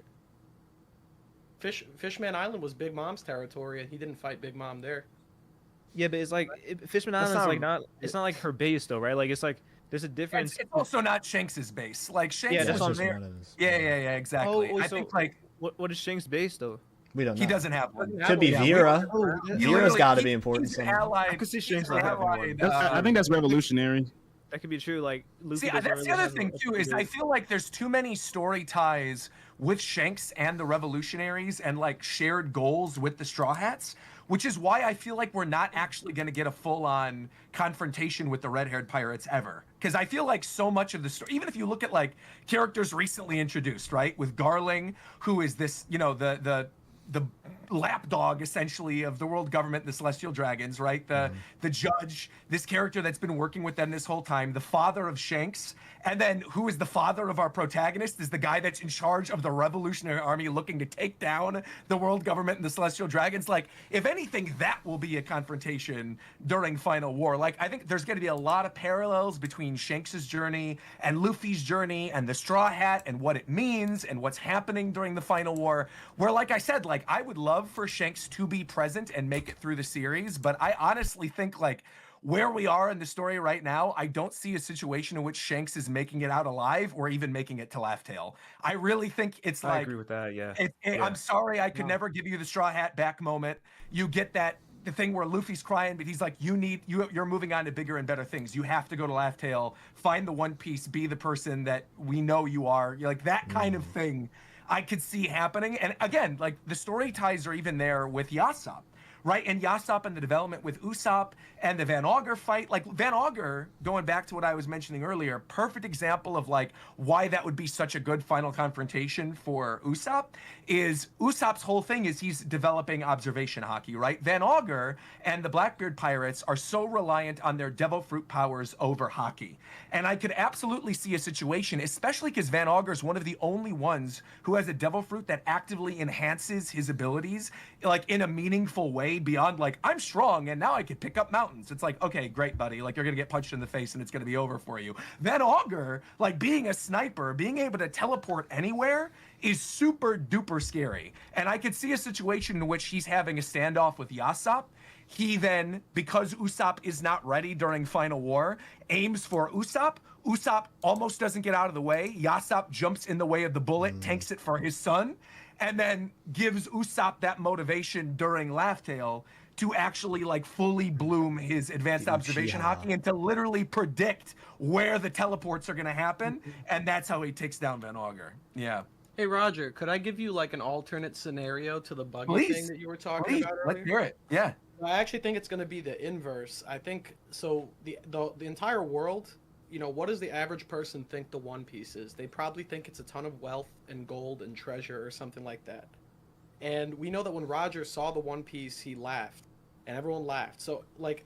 E: Fishman Island was Big Mom's territory, and he didn't fight Big Mom there.
I: Yeah, but it's Fishman Island is not like her base though, right? It's there's a difference.
B: It's also not Shanks' base. Shanks
I: that's
B: was there. Yeah, exactly. I think
I: what is Shanks' base though?
A: We don't know.
B: He doesn't have one.
A: Could be Vera. Vera's got to be important.
G: I could see Shanks not having one.
H: I think that's revolutionary.
I: That could be true. Luffy
B: that's the other thing too. Is I feel like there's too many story ties with Shanks and the Revolutionaries, and shared goals with the Straw Hats, which is why I feel like we're not actually going to get a full-on confrontation with the red-haired pirates ever. Because I feel like so much of the story, even if you look at like characters recently introduced, right, with Garling, who is this, you know, the lapdog essentially of the world government, the Celestial Dragons, right? The judge, this character that's been working with them this whole time, the father of Shanks, and then who is the father of our protagonist is the guy that's in charge of the Revolutionary Army looking to take down the world government and the Celestial Dragons. Like, if anything, that will be a confrontation during Final War. Like, I think there's going to be a lot of parallels between Shanks's journey and Luffy's journey and the Straw Hat and what it means and what's happening during the Final War, where, like I said, like, I would love for Shanks to be present and make it through the series, but I honestly think, like, where we are in the story right now, I don't see a situation in which Shanks is making it out alive or even making it to Laugh Tale. I really think it's like...
G: I agree with that, yeah.
B: I'm sorry, I could never give you the Straw Hat back moment. You get that, the thing where Luffy's crying, but he's like, you're moving on to bigger and better things. You have to go to Laugh Tale, find the One Piece, be the person that we know you are. You're like, that kind of thing I could see happening. And again, like, the story ties are even there with Yasopp, right? And Yasopp and the development with Usopp and the Van Augur fight. Like, Van Augur, going back to what I was mentioning earlier, perfect example of, like, why that would be such a good final confrontation for Usopp is Usopp's whole thing is he's developing observation hockey, right? Van Augur and the Blackbeard pirates are so reliant on their devil fruit powers over hockey. And I could absolutely see a situation, especially because Van Augur is one of the only ones who has a devil fruit that actively enhances his abilities, like, in a meaningful way beyond, like, I'm strong and now I can pick up mountains. It's like, okay, great, buddy. Like, you're going to get punched in the face and it's going to be over for you. Van Augur, like, being a sniper, being able to teleport anywhere is super duper scary. And I could see a situation in which he's having a standoff with Yasopp. He then, because Usopp is not ready during Final War, aims for Usopp. Usopp almost doesn't get out of the way. Yasopp jumps in the way of the bullet, tanks it for his son, and then gives Usopp that motivation during Laugh Tale to actually, like, fully bloom his advanced observation hockey and to literally predict where the teleports are going to happen. And that's how he takes down Van Augur. Yeah.
E: Hey Roger, could I give you like an alternate scenario to the Buggy thing that you were talking about earlier?
B: Let's hear it. Yeah.
E: I actually think it's going to be the inverse. I think so. The entire world, you know, what does the average person think the One Piece is? They probably think it's a ton of wealth and gold and treasure or something like that. And we know that when Roger saw the One Piece, he laughed, and everyone laughed. So, like,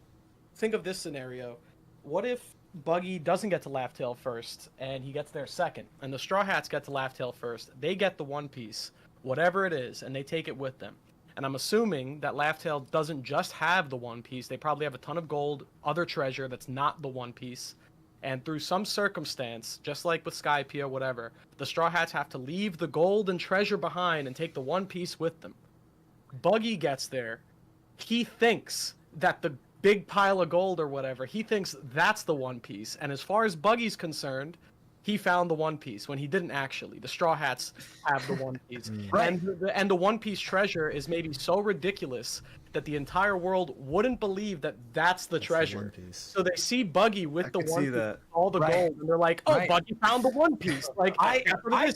E: think of this scenario: what if Buggy doesn't get to Laugh Tale first, and he gets there second, and the Straw Hats get to Laugh Tale first? They get the One Piece, whatever it is, and they take it with them. And I'm assuming that Laugh Tale doesn't just have the One Piece. They probably have a ton of gold, other treasure that's not the One Piece. And through some circumstance, just like with Skypiea or whatever, the Straw Hats have to leave the gold and treasure behind and take the One Piece with them. Buggy gets there. He thinks that the big pile of gold or whatever, he thinks that's the One Piece. And as far as Buggy's concerned, he found the One Piece when he didn't actually. The Straw Hats have the One Piece.
B: Right.
E: And the One Piece treasure is maybe so ridiculous that the entire world wouldn't believe that that's the treasure. So they see Buggy with the One Piece, all the gold, and they're like, "Oh, Buggy found the One Piece!" Like,
B: I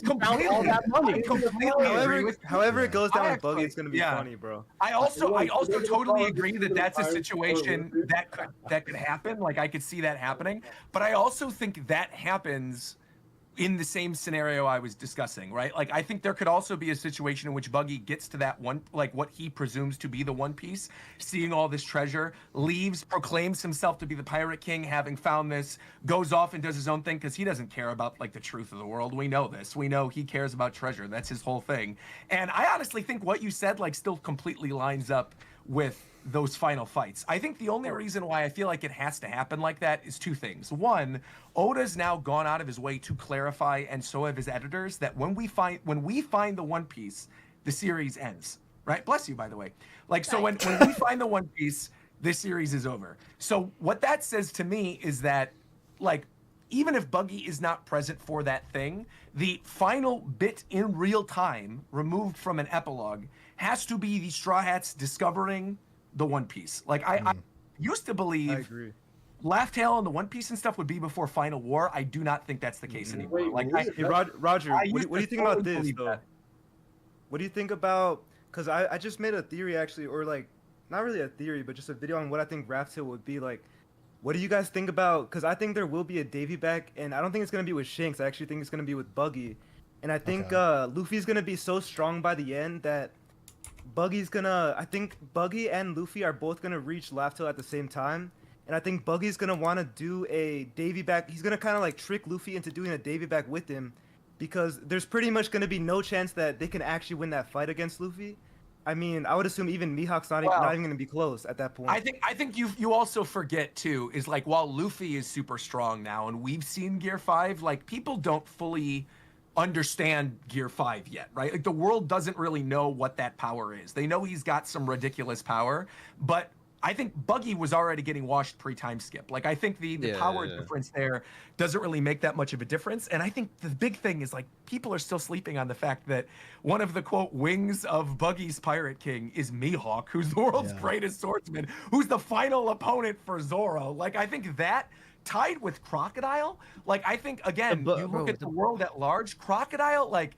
B: completely
E: all that money.
G: However it goes down with Buggy, it's gonna be funny, bro.
B: I also totally agree that that's a situation that could happen. Like, I could see that happening, but I also think that happens in the same scenario I was discussing, right? Like, I think there could also be a situation in which Buggy gets to that one, like, what he presumes to be the One Piece, seeing all this treasure, leaves, proclaims himself to be the Pirate King, having found this, goes off and does his own thing, because he doesn't care about, like, the truth of the world. We know this. We know he cares about treasure. That's his whole thing. And I honestly think what you said, like, still completely lines up with those final fights. I think the only reason why I feel like it has to happen like that is two things. One, Oda's now gone out of his way to clarify, and so have his editors, that when we find the One Piece, the series ends. Right? Bless you, by the way. Like, so when we find the One Piece, this series is over. So what that says to me is that, like, even if Buggy is not present for that thing, the final bit in real time, removed from an epilogue, has to be the Straw Hats discovering the One Piece. Like, I used to believe Laugh Tale and the One Piece and stuff would be before Final War. I do not think that's the case anymore.
G: Hey, Roger, what do you think about this, though? What do you think about, because I just made a theory, actually, or, like, not really a theory, but just a video on what I think Raft Tail would be like. What do you guys think about? Because I think there will be a Davy back, and I don't think it's gonna be with Shanks. I actually think it's gonna be with Buggy, and I think Luffy's gonna be so strong by the end that I think Buggy and Luffy are both gonna reach Laugh Tale at the same time, and I think Buggy's gonna want to do a Davy back. He's gonna kind of like trick Luffy into doing a Davy back with him, because there's pretty much gonna be no chance that they can actually win that fight against Luffy. I mean, I would assume even Mihawk's not even gonna be close at that point.
B: I think you also forget too is like while Luffy is super strong now and we've seen Gear 5, like people don't fully understand Gear 5 yet, right? Like the world doesn't really know what that power is. They know he's got some ridiculous power, but I think Buggy was already getting washed pre-time skip. Like I think the power difference there doesn't really make that much of a difference. And I think the big thing is like people are still sleeping on the fact that one of the quote wings of Buggy's Pirate King is Mihawk, who's the world's greatest swordsman, who's the final opponent for Zoro. Like I think that tied with Crocodile, like I think again, you look at the world at large, Crocodile, like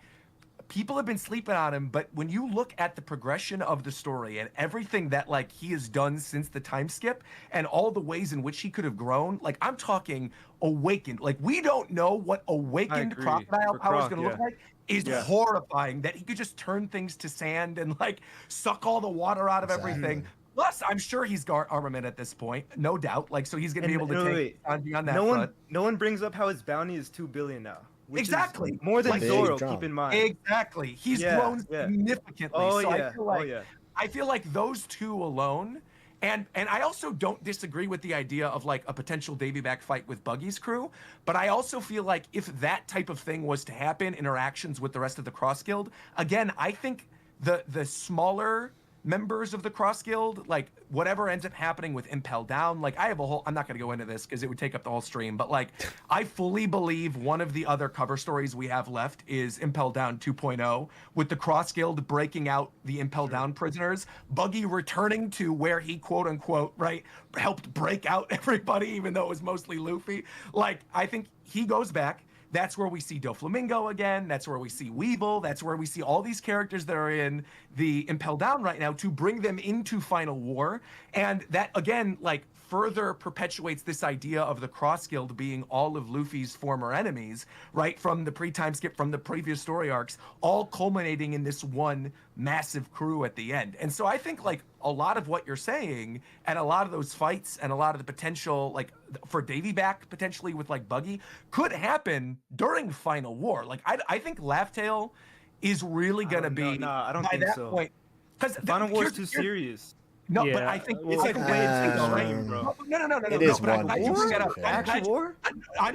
B: people have been sleeping on him, but when you look at the progression of the story and everything that like he has done since the time skip and all the ways in which he could have grown, like I'm talking awakened. Like we don't know what awakened Crocodile power is going to look like. Is horrifying that he could just turn things to sand and like suck all the water out of everything. Plus, I'm sure he's got armament at this point, no doubt. Like, so he's going to be able to take Sanji on that front.
G: No one brings up how his bounty is 2 billion now.
B: Exactly.
G: More than Zoro, keep in mind.
B: Exactly. He's grown significantly.
G: Oh,
B: so
G: yeah.
B: I feel like those two alone, and I also don't disagree with the idea of like a potential Davy back fight with Buggy's crew, but I also feel like if that type of thing was to happen, interactions with the rest of the Cross Guild, again, I think the smaller members of the Cross Guild, like whatever ends up happening with Impel Down, like I have a whole, I'm not going to go into this because it would take up the whole stream, but like I fully believe one of the other cover stories we have left is Impel Down 2.0 with the Cross Guild breaking out the Impel Down prisoners, Buggy returning to where he quote unquote, right, helped break out everybody, even though it was mostly Luffy. Like I think he goes back. That's where we see Doflamingo again. That's where we see Weevil. That's where we see all these characters that are in the Impel Down right now to bring them into Final War. And that, again, like further perpetuates this idea of the Cross Guild being all of Luffy's former enemies, right? From the pre-time skip, from the previous story arcs, all culminating in this one massive crew at the end. And so I think like a lot of what you're saying and a lot of those fights and a lot of the potential, like for Davy back potentially with like Buggy could happen during Final War. Like I think Laugh Tale is really going to be
G: I don't think so.
B: Point, because
G: Final War is too serious.
B: No, but I think
G: it's like way too extreme, bro.
B: No.
A: It is
B: But
A: one
B: I'm glad you bring that up.
G: Actual war?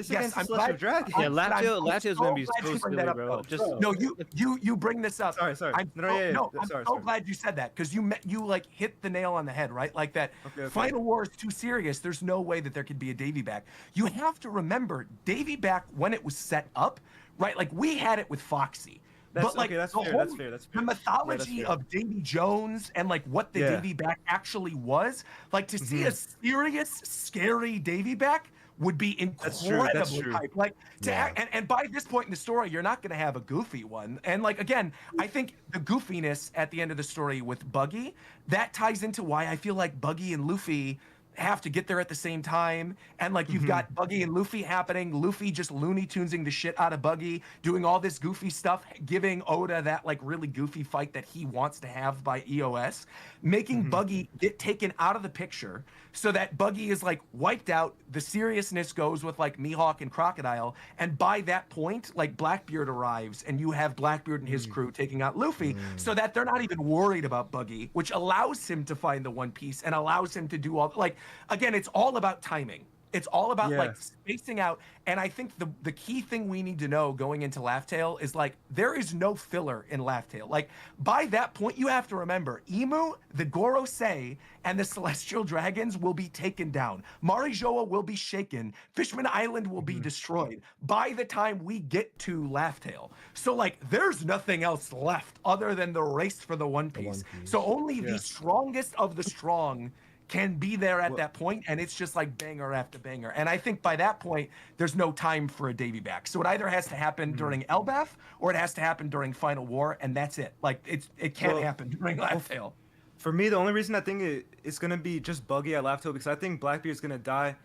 B: Yes, I'm glad.
G: Dragon.
I: Yeah, Laugh Tale's gonna be so silly, bro.
B: Just no, you bring this up.
G: Sorry.
B: I'm so glad you said that because you like hit the nail on the head, right? Like that.
G: Okay.
B: Final War is too serious. There's no way that there could be a Davy back. You have to remember Davy back when it was set up, right? Like we had it with Foxy. But like
G: that's
B: the
G: fair,
B: whole,
G: that's fair.
B: the mythology of Davy Jones and like what the Davy back actually was, like to see a serious, scary Davy back would be incredibly hype. Like to act, and by this point in the story, you're not going to have a goofy one. And like again, I think the goofiness at the end of the story with Buggy that ties into why I feel like Buggy and Luffy have to get there at the same time, and like you've got Buggy and Luffy happening, Luffy just Looney Tunesing the shit out of Buggy, doing all this goofy stuff, giving Oda that like really goofy fight that he wants to have by EOS, making Buggy get taken out of the picture so that Buggy is like wiped out, the seriousness goes with like Mihawk and Crocodile, and by that point like Blackbeard arrives and you have Blackbeard and his crew taking out Luffy so that they're not even worried about Buggy, which allows him to find the One Piece and allows him to do all like again, it's all about timing. It's all about like spacing out. And I think the key thing we need to know going into Laugh Tale is like there is no filler in Laugh Tale. Like by that point, you have to remember Imu, the Gorosei, and the Celestial Dragons will be taken down. Marijoa will be shaken. Fishman Island will be destroyed by the time we get to Laugh Tale. So like there's nothing else left other than the race for the One Piece. So only the strongest of the strong can be there at that point, and it's just like banger after banger. And I think by that point, there's no time for a Davy back. So it either has to happen during Elbaf or it has to happen during Final War, and that's it. Like it can't happen during Laugh Tale.
G: For me, the only reason I think it's gonna be just Buggy at Laugh Tale because I think Blackbeard's gonna die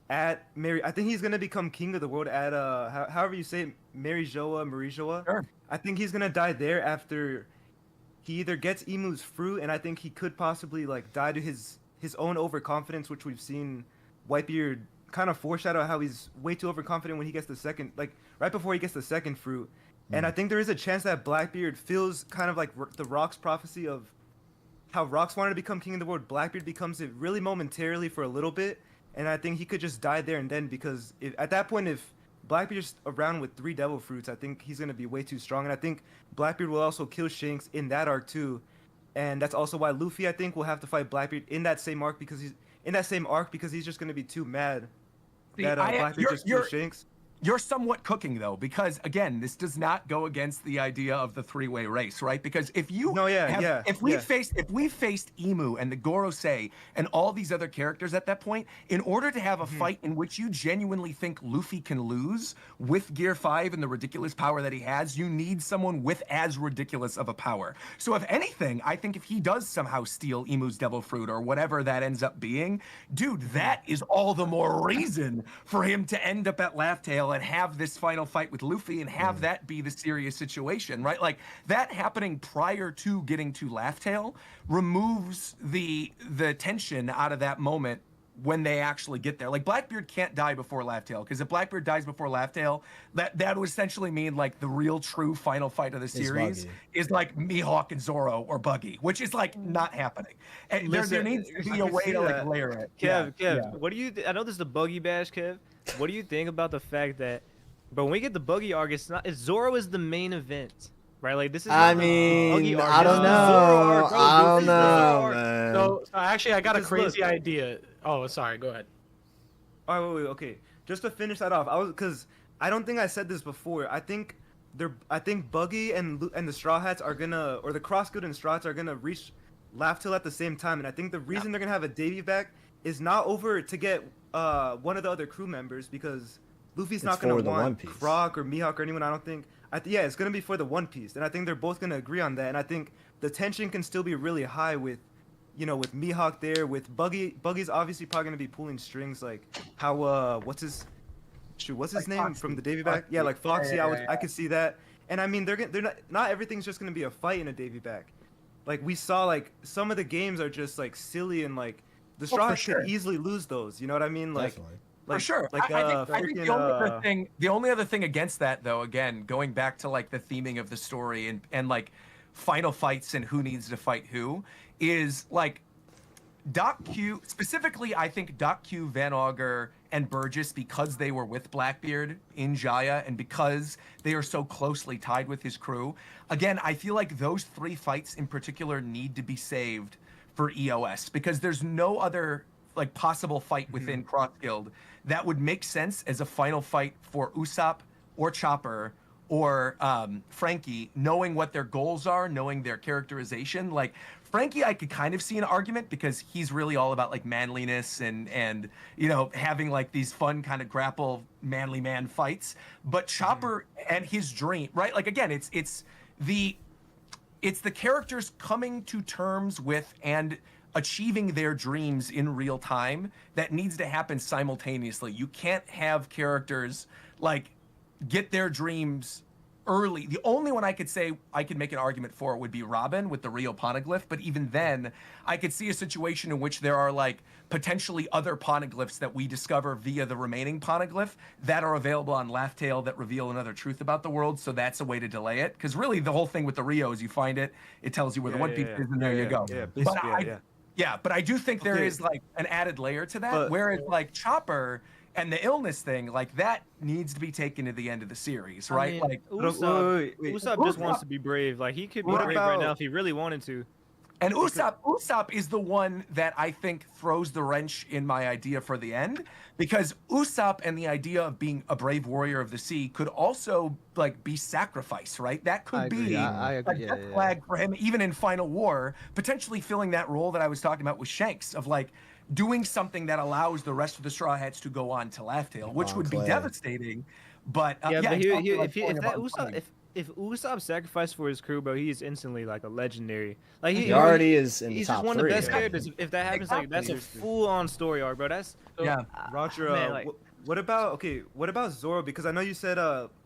G: at Mary. I think he's gonna become king of the world at however you say it, Mary Joa.
B: Sure.
G: I think he's gonna die there after he either gets Emu's fruit, and I think he could possibly like die to his own overconfidence, which we've seen Whitebeard kind of foreshadow how he's way too overconfident when he gets the second, like right before he gets the second fruit. And I think there is a chance that Blackbeard feels kind of like the Rock's prophecy of how Rocks wanted to become king of the world. Blackbeard becomes it really momentarily for a little bit, and I think he could just die there and then because at that point, if Blackbeard's around with 3 devil fruits, I think he's gonna be way too strong, and I think Blackbeard will also kill Shanks in that arc too, and that's also why Luffy I think will have to fight Blackbeard in that same arc because he's just gonna be too mad that Blackbeard just killed Shanks.
B: You're somewhat cooking though, because again, this does not go against the idea of the 3-way race, right? Because if you if we faced Emu and the Gorosei and all these other characters at that point, in order to have a fight in which you genuinely think Luffy can lose with Gear 5 and the ridiculous power that he has, you need someone with as ridiculous of a power. So if anything, I think if he does somehow steal Emu's Devil Fruit or whatever that ends up being, dude, that is all the more reason for him to end up at Laugh Tale and have this final fight with Luffy and have that be the serious situation, right? Like that happening prior to getting to Laugh Tale removes the tension out of that moment when they actually get there. Like Blackbeard can't die before Laugh Tale, because if Blackbeard dies before Laugh Tale, that would essentially mean like the real true final fight of the series is like Mihawk and Zoro or Buggy, which is like not happening. And there needs to be a way to like layer it.
I: Kev, what do you? I know this is the Buggy Bash, Kev. What do you think about the fact that, but when we get the Buggy arc, Zoro is the main event, right? Like this is.
A: I mean, I don't know, man.
E: So actually, I got a crazy idea. Oh, sorry. Go ahead.
G: All right, wait, okay. Just to finish that off, because I don't think I said this before. I think Buggy and the Straw Hats are gonna, or the Cross Guild and Straw Hats are gonna reach Laugh Tale at the same time, and I think the reason they're gonna have a Davy back is not over to get one of the other crew members, because Luffy's not gonna want Croc or Mihawk or anyone. I don't think. Yeah, it's gonna be for the One Piece, and I think they're both gonna agree on that. And I think the tension can still be really high with, with Mihawk there, with Buggy. Buggy's obviously probably gonna be pulling strings, like how what's his name
B: Foxy.
G: from the Davy back? Yeah, like Foxy. I could see that. And I mean, they're not everything's just gonna be a fight in a Davy back. Like we saw, like some of the games are just like silly and like the Straw Hats could easily lose those. You know what I mean? Like.
A: Definitely.
B: For sure.
G: Like,
B: I think the only other thing against that, though, again, going back to like the theming of the story and like final fights and who needs to fight who, is like Doc Q, specifically, I think Doc Q, Van Augur, and Burgess, because they were with Blackbeard in Jaya and because they are so closely tied with his crew. Again, I feel like those 3 fights in particular need to be saved for EOS, because there's no other like possible fight within Cross Guild that would make sense as a final fight for Usopp or Chopper or Frankie, knowing what their goals are, knowing their characterization. Like Frankie, I could kind of see an argument because he's really all about like manliness and having like these fun kind of grapple manly man fights. But Chopper and his dream, right? Like again, it's the characters coming to terms with and achieving their dreams in real time that needs to happen simultaneously. You can't have characters like get their dreams early. The only one I could say I could make an argument for would be Robin with the Rio Poneglyph, but even then I could see a situation in which there are like potentially other poneglyphs that we discover via the remaining poneglyph that are available on Laugh Tale that reveal another truth about the world, so that's a way to delay it, because really the whole thing with the Rio is you find it tells you where the One Piece is, and there you go. But I do think there is like an added layer to that, whereas like Chopper and the illness thing, like that needs to be taken to the end of the series, right?
I: I mean,
B: like
I: Usopp just wants to be brave. Like he could be brave right now if he really wanted to.
B: And Usopp is the one that I think throws the wrench in my idea for the end, because Usopp and the idea of being a brave warrior of the sea could also like be sacrifice, right? That could be a death flag for him, even in Final War, potentially filling that role that I was talking about with Shanks of like doing something that allows the rest of the Straw Hats to go on to Laugh Tale, which would be devastating. But
I: if if Usopp sacrificed for his crew, bro, he is instantly like a legendary. Like
A: He already is in the
I: he's
A: top
I: just one of the
A: 3.
I: best characters. If that happens, like that's a full-on story arc, bro. That's
B: Yeah.
G: Roger,
I: man, like,
G: what about Zoro? Because I know you said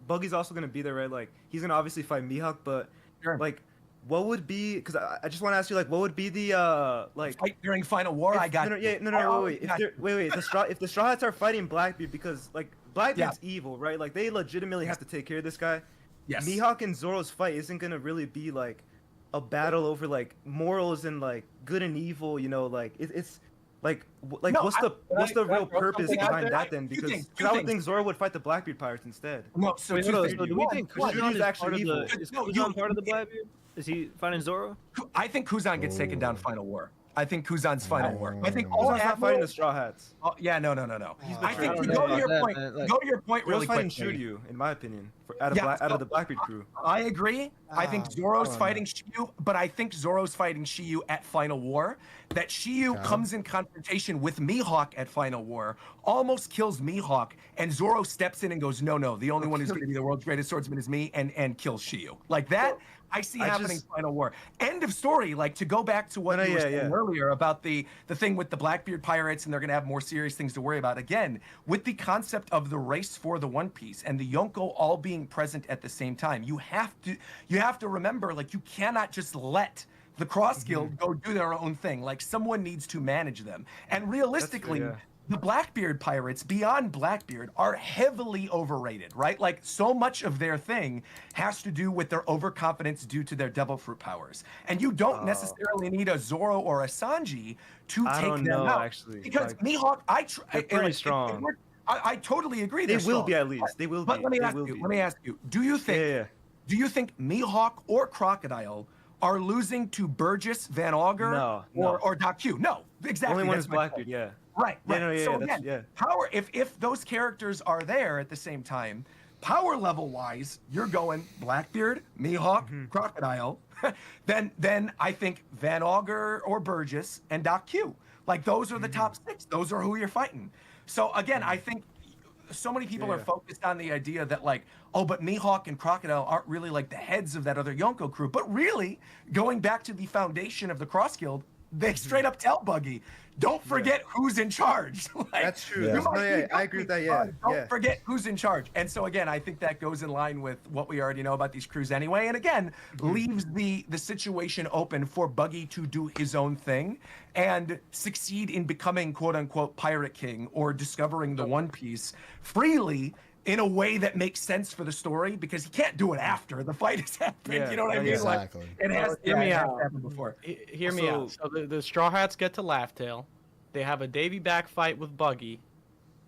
G: Buggy's also gonna be there, right? Like he's gonna obviously fight Mihawk, but
B: Sure.
G: like what would be? Because I just want to ask you, like, what would be the like?
B: Fight during Final War. I got.
G: Wait. If the Straw Hats are fighting Blackbeard, because like Blackbeard's evil, right? Like they legitimately have to take care of this guy.
B: Yes.
G: Mihawk and Zoro's fight isn't gonna really be like a battle over like morals and like good and evil, you know, like it's like
B: No,
G: what's the real
B: throw
G: purpose
B: something out
G: behind
B: there?
G: that then?
B: Two
G: Because
B: things,
G: I would think Zoro would fight the Blackbeard pirates instead.
B: No, so
I: wait,
B: two
I: hold on,
B: things.
I: so do we think
G: One,
I: Kuzan is
G: actually
I: part of
G: evil.
I: the? Is
B: No,
I: Kuzan part of the Blackbeard? Is he fighting Zoro?
B: I think Kuzan gets taken down Final War. I think Kuzan's Final War. I think all
G: Kuzan's not fighting the
B: admirals.
G: Straw Hats.
B: Oh, yeah, no.
G: He's the
B: I think
G: traitor.
B: to go to
I: about
B: your
I: that,
B: point.
I: man, like-
B: Go to your point
G: Zoro's
B: really
G: fighting
B: quickly.
G: Shiryu, in my opinion, out
B: Yeah,
G: of the Blackbeard crew.
B: I agree. I think Zoro's fighting Shiryu, but I think Zoro's fighting Shiryu at Final War. That Shiryu comes in confrontation with Mihawk at Final War, almost kills Mihawk, and Zoro steps in and goes, no, the only one who's going to be the world's greatest swordsman is me, and kills Shiryu. Like that, I see happening Final War. End of story. Like to go back to what you were saying earlier about the thing with the Blackbeard pirates, and they're going to have more serious things to worry about. Again, with the concept of the race for the One Piece and the Yonko all being present at the same time, you have to remember, like, you cannot just let the Cross Guild go do their own thing. Like, someone needs to manage them. And realistically, the Blackbeard pirates, beyond Blackbeard, are heavily overrated, right? Like, so much of their thing has to do with their overconfidence due to their devil fruit powers. And you don't necessarily need a Zoro or a Sanji to take them out.
G: Actually,
B: because
G: like,
B: Mihawk,
G: they're pretty strong.
B: I totally agree.
G: They
B: they're
G: will
B: strong.
G: be at least. They will be.
B: But let me ask you, do you think Mihawk or Crocodile are losing to Burgess, Van Augur, or Doc Q? No, exactly.
G: Only one
B: that's
G: is
B: my
G: Blackbeard,
B: point.
G: yeah.
B: Right. So
G: that's-
B: again, power. If those characters are there at the same time, power level wise, you're going Blackbeard, Mihawk, Crocodile. then I think Van Augur or Burgess and Doc Q. Like those are the top 6. Those are who you're fighting. So again, I think so many people are focused on the idea that like, oh, but Mihawk and Crocodile aren't really like the heads of that other Yonko crew. But really, going back to the foundation of the Cross Guild, they straight up tell Buggy, don't forget who's in charge. Like,
G: that's true.
A: Yeah.
G: I agree with that.
B: Don't forget who's in charge. And so again, I think that goes in line with what we already know about these crews anyway. And again, leaves the situation open for Buggy to do his own thing and succeed in becoming quote unquote Pirate King or discovering the One Piece freely in a way that makes sense for the story, because he can't do it after the fight has happened.
G: Yeah,
B: you know what I mean?
A: exactly.
B: Like, it has
E: Hear me
B: it has
E: out.
B: happened before.
E: Hear me out. So the Straw Hats get to Laugh Tale. They have a Davy back fight with Buggy.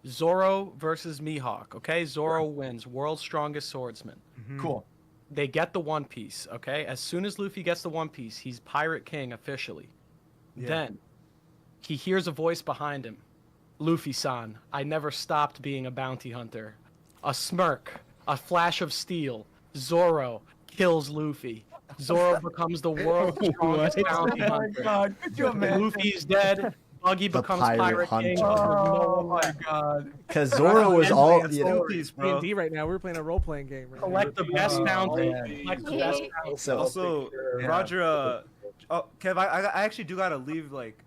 E: Zoro versus Mihawk. Okay, Zoro wins. World's strongest swordsman.
B: Cool.
E: They get the One Piece. Okay, as soon as Luffy gets the One Piece, he's Pirate King officially. Then he hears a voice behind him. Luffy-san, I never stopped being a bounty hunter. A smirk, a flash of steel. Zoro kills Luffy. Zoro becomes the world's strongest bounty
B: Oh my
E: hunter.
B: God. Could you imagine?
E: Luffy's dead. Buggy
A: The
E: becomes
A: pirate
E: Pirate King.
A: hunter.
B: Oh my God.
A: Because Zoro was all.
G: That's
A: You know,
G: One bro.
F: D&D right now. We're playing a role-playing game. Right now.
E: Collect the best bounty.
B: man.
E: Collect the best bounty.
A: so
G: Also,
B: Yeah.
G: Roger, Kev, I actually do gotta leave, like,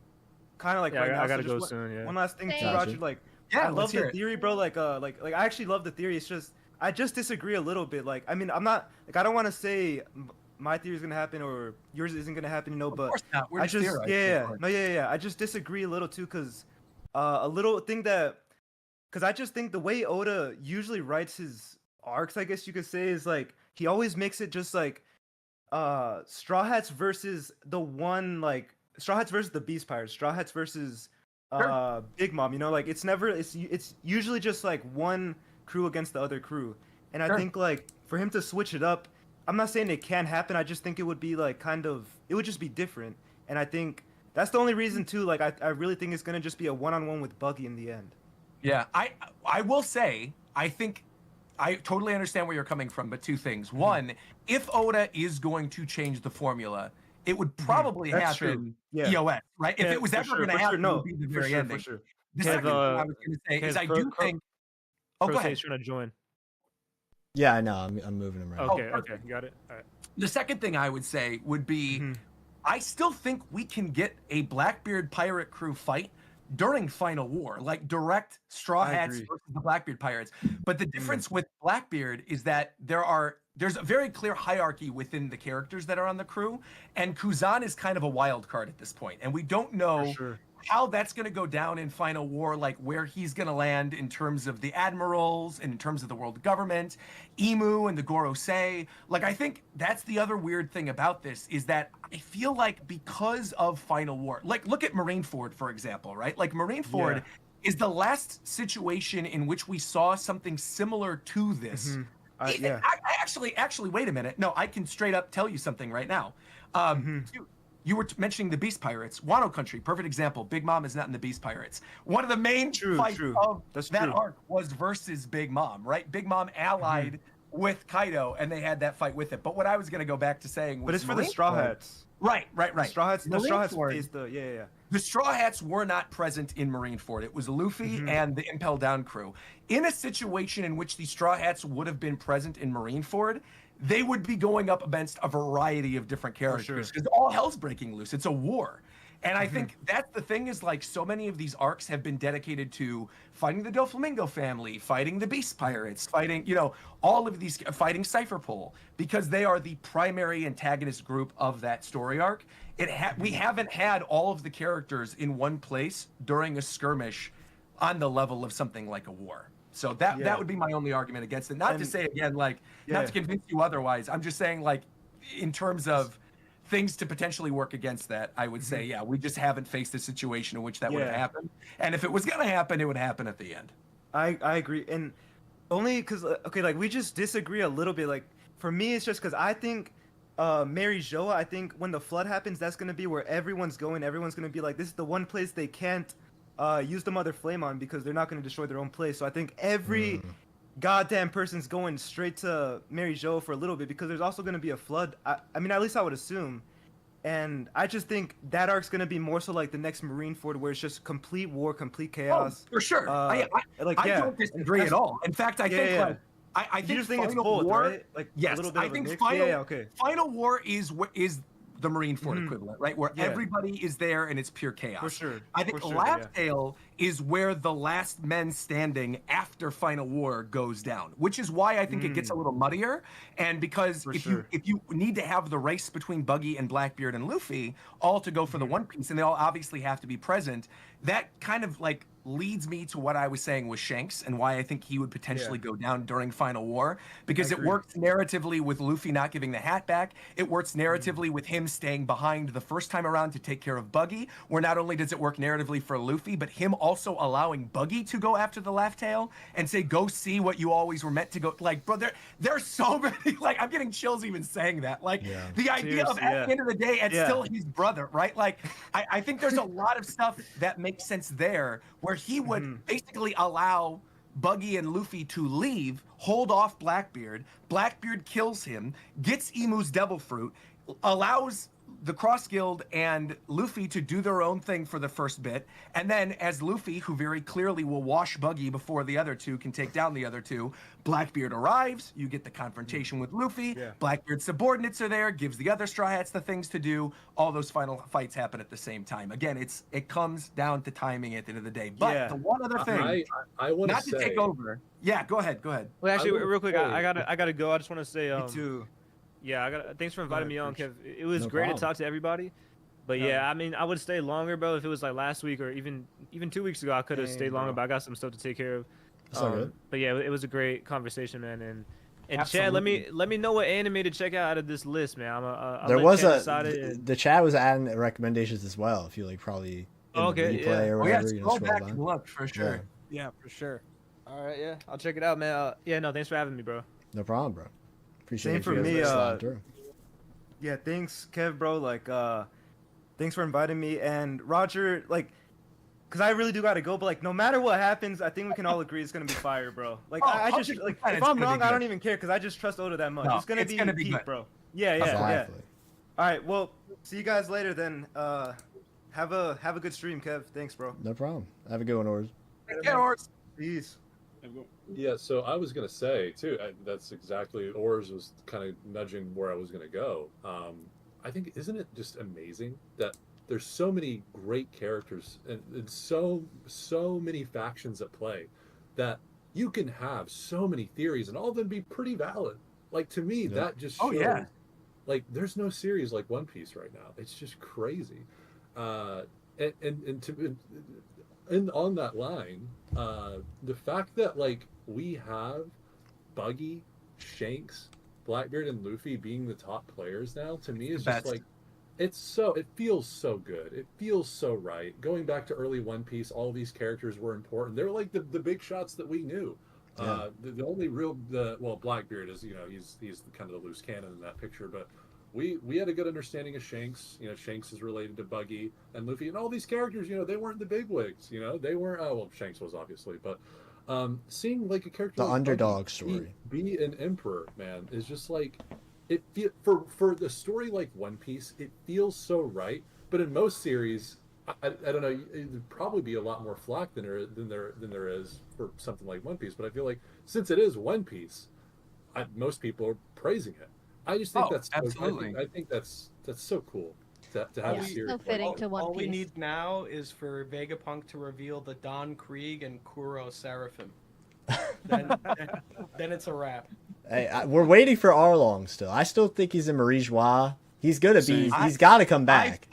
G: kind of like
I: Yeah,
G: right now.
I: I gotta
G: so
I: go
G: just
I: soon. Yeah.
G: One last thing too,
A: Gotcha.
G: Roger. Like,
B: Yeah,
G: I
B: let's
G: love
B: hear
G: the
B: it.
G: theory, bro. Like I actually love the theory. It's just I just disagree a little bit. Like, I mean, I'm not like I don't want to say my theory is gonna happen or yours isn't gonna happen, you know.
B: Of
G: But
B: course not. We're
G: I
B: just
G: just
B: theorizing.
G: I just disagree a little too, cause a little thing that, cause I just think the way Oda usually writes his arcs, I guess you could say, is like he always makes it just like Straw Hats versus the one, like Straw Hats versus the Beast Pirates, Straw Hats versus Big Mom, you know, like it's usually just like one crew against the other crew. And I think like for him to switch it up, I'm not saying it can't happen, I just think it would be like it would just be different. And I think that's the only reason too, like I really think it's gonna just be a one-on-one with Buggy in the end.
B: Yeah, I will say, I think I totally understand where you're coming from, but two things. One, if Oda is going to change the formula, it would probably
G: That's true.
B: happen
G: Yeah.
B: EOS, right? If
G: Yeah,
B: it was
G: for
B: ever
G: sure,
B: going to
G: for sure.
B: happen, it
G: No,
B: would be the
G: for
B: very
G: sure,
B: ending.
G: for sure.
B: The
I: Kev,
B: second thing I was going to say is I do think... Oh, go
I: Pro
B: ahead.
I: State's trying to join.
A: Yeah, I know. I'm moving him around.
I: Okay, okay, got it. All right.
B: The second thing I would say would be,
G: Mhm.
B: I still think we can get a Blackbeard pirate crew fight during Final War, like direct Straw
G: I
B: Hats
G: agree.
B: versus the Blackbeard pirates. But the difference with Blackbeard is that there's a very clear hierarchy within the characters that are on the crew, and Kuzan is kind of a wild card at this point, and we don't know
G: sure.
B: how that's going to go down in Final War, like where he's going to land in terms of the admirals and in terms of the world government, Emu and the Gorosei. Like, I think that's the other weird thing about this is that I feel like because of Final War, like look at Marineford, for example, right? Like Marineford is the last situation in which we saw something similar to this.
G: Mhm.
B: I actually, wait a minute. No, I can straight up tell you something right now. You were mentioning the Beast Pirates. Wano Country, perfect example. Big Mom is not in the Beast Pirates. One of the main fights of that arc was versus Big Mom, right? Big Mom allied with Kaido, and they had that fight with it. But what I was going to go back to saying was,
G: But it's for the Straw Hats.
B: Right.
G: The Straw Hats. The Straw Hats
B: Marineford-
G: face the yeah.
B: The Straw Hats were not present in Marineford. It was Luffy and the Impel Down crew. In a situation in which the Straw Hats would have been present in Marineford, they would be going up against a variety of different characters because all hell's breaking loose. It's a war. And I think that's the thing is, like, so many of these arcs have been dedicated to fighting the Doflamingo family, fighting the Beast Pirates, fighting, all of these, fighting Cypherpole, because they are the primary antagonist group of that story arc. We haven't had all of the characters in one place during a skirmish on the level of something like a war. So that would be my only argument against it. Not to say, again, like, not to convince you otherwise. I'm just saying, like, in terms of things to potentially work against that, I would say, we just haven't faced a situation in which that would have happened. And if it was going to happen, it would happen at the end.
G: I agree, and only because we just disagree a little bit. Like, for me, it's just because I think Mary Joa, I think when the flood happens, that's gonna be where everyone's going. Everyone's gonna be like, this is the one place they can't use the Mother Flame on because they're not gonna destroy their own place. So I think every goddamn person's going straight to Mary Jo for a little bit because there's also going to be a flood. I mean, at least I would assume. And I just think that arc's going to be more so like the next Marineford where it's just complete war, complete chaos.
B: Oh, for sure. I don't disagree at all. In fact, I think like, I think
G: you just think it's
B: Final
G: both,
B: War,
G: right? Like
B: yes,
G: a little bit
B: I
G: of
B: think
G: a mix.
B: Final, Final War is the Marineford equivalent, right? Where everybody is there and it's pure chaos.
G: For sure.
B: I think Laugh Tale is where the last men standing after Final War goes down, which is why I think it gets a little muddier. And because if you need to have the race between Buggy and Blackbeard and Luffy all to go for the One Piece, and they all obviously have to be present, that kind of like leads me to what I was saying with Shanks and why I think he would potentially go down during Final War, because it works narratively with Luffy not giving the hat back. It works narratively with him staying behind the first time around to take care of Buggy, where not only does it work narratively for Luffy, but him also allowing Buggy to go after the Laugh Tale and say, go see what you always were meant to go. Like, bro, there's so many, like, I'm getting chills even saying that. Like, the idea of at the end of the day, it's still his brother, right? Like, I think there's a lot of stuff that makes sense there where he would basically allow Buggy and Luffy to leave, hold off Blackbeard. Blackbeard kills him, gets Emu's Devil Fruit, allows the Cross Guild and Luffy to do their own thing for the first bit, and then as Luffy, who very clearly will wash Buggy before the other two can take down the other two, Blackbeard arrives, you get the confrontation with Luffy, Blackbeard's subordinates are there, gives the other Straw Hats the things to do, all those final fights happen at the same time. Again, it comes down to timing at the end of the day. But the one other thing,
C: I want
B: not to take over. Yeah, go ahead.
I: Well, actually, real quick, I gotta go. I just want to say,
G: Me too.
I: Yeah, thanks for inviting me on, Kev. It was
A: No
I: great
A: problem.
I: to talk to everybody. But yeah, I mean, I would stay longer, bro. If it was like last week or even 2 weeks ago, I could have stayed longer. But I got some stuff to take care of.
A: That's all good.
I: But yeah, it was a great conversation, man. And Chad, let me know what anime to check out of this list, man.
A: There was the chat was adding recommendations as well. If you like probably in the replay or whatever, you know,
B: scroll
A: scroll
B: back
A: down.
B: and look for sure.
F: Yeah, for sure.
I: All right, yeah, I'll check it out, man. Yeah, no, thanks for having me, bro.
A: No problem, bro. Appreciate
G: Same
A: it.
G: for
A: you guys
G: me,
A: sliding through.
G: Yeah, thanks, Kev, bro. Like, thanks for inviting me. And Roger, like, because I really do got to go, but, like, no matter what happens, I think we can all agree it's going to be fire, bro. Like, I just, like, if I'm wrong, I don't even care because I just trust Oda that much.
B: No,
G: it's going to be
B: good.
G: bro. Yeah.
A: Exactly.
G: All right, well, see you guys later then. Have a good stream, Kev. Thanks, bro.
A: No problem. Have a good one, Ors.
B: Take care, Ors.
G: Peace.
C: Yeah, so I was gonna say too. That's exactly Ors was kind of nudging where I was gonna go. I think isn't it just amazing that there's so many great characters and so many factions at play that you can have so many theories and all of them be pretty valid. Like to me, that just shows, like there's no series like One Piece right now. It's just crazy. And on that line, the fact that like we have Buggy, Shanks, Blackbeard, and Luffy being the top players now, to me is just like it feels so good. It feels so right. Going back to early One Piece, all these characters were important. They were like the big shots that we knew. The only real Blackbeard is he's kind of the loose cannon in that picture, but we had a good understanding of Shanks. Shanks is related to Buggy and Luffy, and all these characters. They weren't the bigwigs. They weren't. Oh well, Shanks was obviously, but seeing like a character,
A: the
C: like
A: underdog
C: Buggy
A: story,
C: be an emperor, man, is just like it. For the story like One Piece, it feels so right. But in most series, I don't know. It'd probably be a lot more flack than there is for something like One Piece. But I feel like since it is One Piece, most people are praising it. I just think that's
B: absolutely.
C: I think that's so cool to have a series.
D: So fitting to One
E: All
D: Piece.
E: we need now is for Vegapunk to reveal the Don Krieg and Kuro Seraphim. Then it's a wrap.
A: Hey, we're waiting for Arlong still. I still think he's in Marie Joie. He's gonna be. He's got to come back.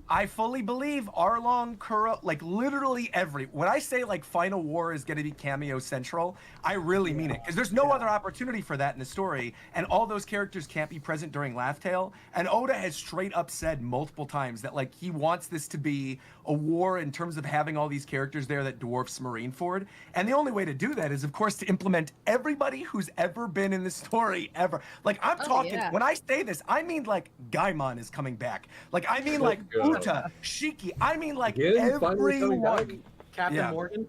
B: I fully believe Arlong, Kuro, like literally when I say like Final War is going to be cameo central, I really mean it because there's no other opportunity for that in the story, and all those characters can't be present during Laugh Tale. And Oda has straight up said multiple times that like he wants this to be a war in terms of having all these characters there that dwarfs Marineford, and the only way to do that is of course to implement everybody who's ever been in the story ever. Like I'm talking when I say this, I mean like Gaimon is coming back. Like I mean like Uta, Shiki. I mean like everyone.
E: Captain Morgan.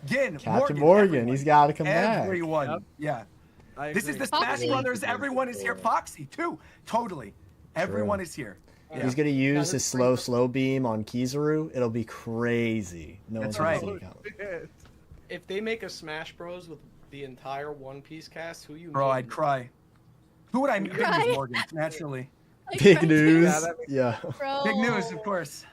A: Captain Morgan. He's got to come back.
B: Everyone. Yeah. This is the Smash Brothers. Everyone is here. Foxy too. Totally. Everyone is here. Yeah.
A: He's gonna use his slow beam on Kizaru. It'll be crazy.
B: That's right.
E: If they make a Smash Bros with the entire One Piece cast, who you?
B: Bro, I'd cry. Who would I meet? Big News Morgan, naturally.
A: Big news. Yeah.
B: Big news, of course.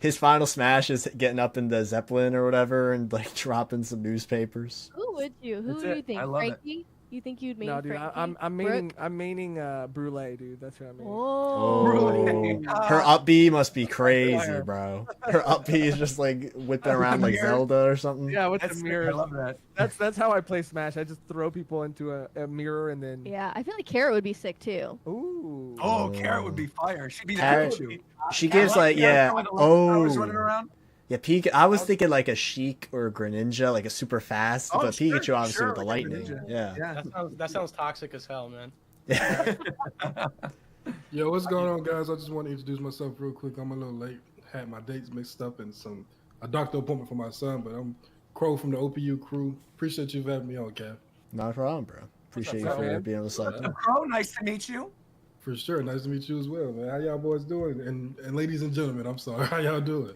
A: His final smash is getting up in the Zeppelin or whatever and like dropping some newspapers.
D: Who would you? Who do you think?
B: I love
D: Frankie? You think you'd mean
F: No, dude,
D: Frankie?
F: I'm meaning Brulee, dude. That's what I mean.
D: Oh.
A: Her up B must be crazy, bro. Her up B is just like whipping around like Zelda or something.
F: Yeah, with the mirror.
B: I love that.
F: That's how I play Smash. I just throw people into a mirror and then.
D: Yeah, I feel like Carrot would be sick too.
F: Ooh.
B: Oh, Carrot would be fire. She'd be the
A: Carrot-
B: Pikachu.
A: She gives like
B: Running around.
A: Yeah, Pikachu. I was thinking like a Sheik or a Greninja, like a super fast, but
B: sure,
A: Pikachu obviously
B: sure,
A: with the
B: like a
A: lightning.
B: Greninja.
A: Yeah.
E: That sounds toxic as hell, man.
J: Yo, what's going on, guys? I just want to introduce myself real quick. I'm a little late. Had my dates mixed up and a doctor appointment for my son, but I'm Crow from the OPU crew. Appreciate you for having me on, Cav.
A: Not a problem, bro. Appreciate you for being able to stop there.
B: Crow, nice to meet you.
J: For sure. Nice to meet you as well, man. How y'all boys doing? And ladies and gentlemen, I'm sorry. How y'all doing?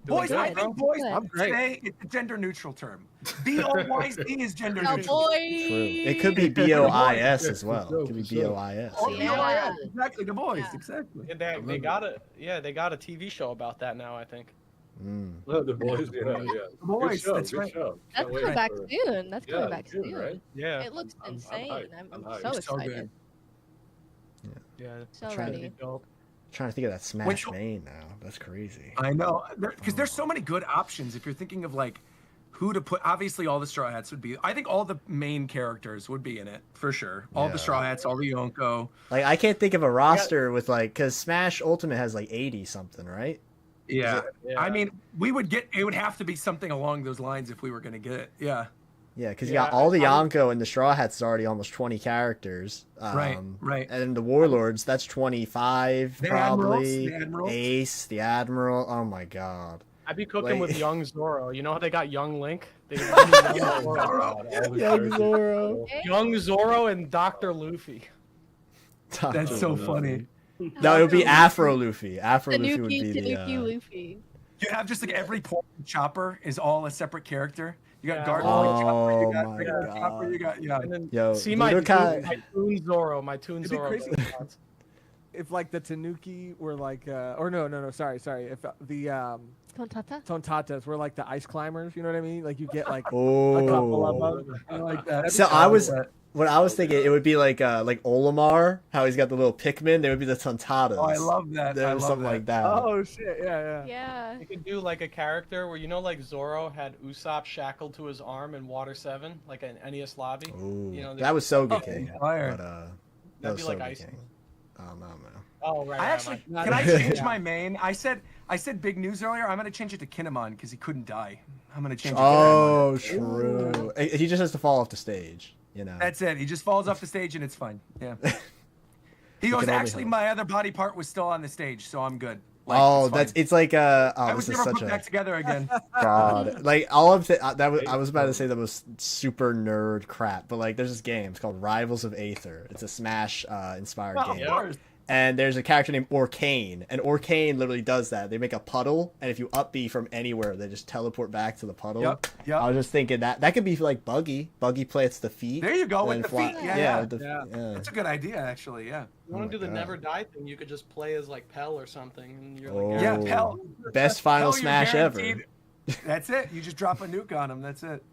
B: Boys, I
D: good.
B: think boys
F: I'm great.
B: today it's a gender neutral term. B-O-Y-Z is gender neutral.
D: boy.
A: True. It could be BOIS as well. It could be
J: For sure.
A: BOIS.
B: Oh,
A: Yeah.
B: B-O-I-S, exactly, the boys,
D: Yeah.
B: exactly.
E: They got a TV show about that now, I think.
C: No, the boys, yeah.
B: The boys,
C: Good show,
B: that's
C: good
B: right.
C: show.
D: That's
C: Can't wait
D: coming back
C: for-
D: soon. That's coming back
C: June,
D: soon.
C: right?
E: Yeah.
D: It looks
C: I'm
D: insane.
C: hyped.
D: I'm
C: I'm
D: so
C: hyped.
B: So
D: excited.
E: Yeah.
D: So
A: Trying to
D: ready.
A: Trying to think of that Smash
B: Which-
A: main now. That's crazy.
B: I know, because there's so many good options. If you're thinking of like who to put, obviously all the Straw Hats would be. I think all the main characters would be in it for sure. All
A: Yeah.
B: the Straw Hats, all the Yonko.
A: Like I can't think of a roster with like because Smash Ultimate has like 80 something, right?
B: Yeah.
E: Yeah.
B: I mean, it would have to be something along those lines if we were gonna get it. Yeah.
A: Yeah, because you
E: Yeah,
A: got all the Yonko and the Straw Hats is already almost 20 characters.
B: Right.
A: And then the Warlords, that's 25
B: The
A: probably.
B: Admirals.
A: Ace, the Admiral. Oh my god.
E: I'd be cooking
A: Like-
E: with Young Zoro. You know how they got Young Link? They got Young Zoro.
A: Young Zoro.
E: Young Zoro and Dr. Luffy.
B: That's so funny.
A: No, it would be Afro Luffy. Afro Luffy would
D: Tanuki,
A: be the.
D: Tanuki, Luffy.
B: You have just like every point chopper is all a separate character. You got
E: Yeah.
B: guard
A: Oh
B: chopper, you got
A: my
B: regular chopper, you got
E: And then
A: Yo,
E: see my
A: Budokai-
E: my Toon Zoro, my Toon
F: It'd be
E: Zoro.
F: crazy.
E: goes nuts.
F: If like the Tanuki were like, or no, sorry. If the
D: Tontata?
F: Tontatas were like the ice climbers, you know what I mean? Like you get like a
A: Oh.
F: couple of them.
B: I like that.
A: So what I was thinking, it would be like Olimar, how he's got the little Pikmin. They would be the Tontatas.
B: Oh, I love that.
A: There
B: I
A: was
B: love
A: something
B: that.
A: like that.
F: Oh shit! Yeah.
D: Yeah.
E: You could do like a character where like Zoro had Usopp shackled to his arm in Water 7, like an NES lobby.
A: Ooh,
E: You know,
A: that was so good,
B: Oh,
A: King.
B: fire.
A: But that
E: That'd
A: was
E: be like
A: Soga
E: Ice.
A: King. Oh no, man.
E: Oh right.
B: I
E: right,
B: actually
E: right.
B: can I
F: Yeah.
B: change my main? I said big news earlier. I'm gonna change it to Kinemon because he couldn't die. I'm gonna change it to Kinemon.
A: Oh, true. He just has to fall off the stage, you know.
B: That's it. He just falls off the stage and it's fine. Yeah. He goes,
A: can only
B: actually,
A: hope.
B: my other body part was still on the stage, so I'm good. Like,
A: Oh,
B: fine.
A: it's like
B: I
A: oh,
B: was
A: this is
B: never
A: such
B: put
A: a
B: back together again.
A: god. Like all of the that was, I was about to say that was super nerd crap, but like there's this game. It's called Rivals of Aether. It's a Smash inspired
B: Well, of
A: game.
B: course.
A: And there's a character named Orcane, and Orcane literally does that. They make a puddle, and if you up B from anywhere, they just teleport back to the puddle.
B: Yep.
A: I was just thinking that could be like Buggy. Buggy plants the feet.
B: There you go,
A: and
B: with
A: then
B: the
A: fly-
B: feet.
A: Yeah,
B: Yeah.
A: with the-
F: Yeah.
A: yeah.
B: That's a good idea, actually. Yeah.
E: You want
A: Oh
E: to do
A: my
E: the
A: God.
E: never die thing? You could just play as like Pell or something, and you're
A: Oh.
E: like,
B: Yeah, Pell.
A: Best final
B: Pell, you're
A: Smash ever.
B: guaranteed- That's it. You just drop a nuke on him. That's it.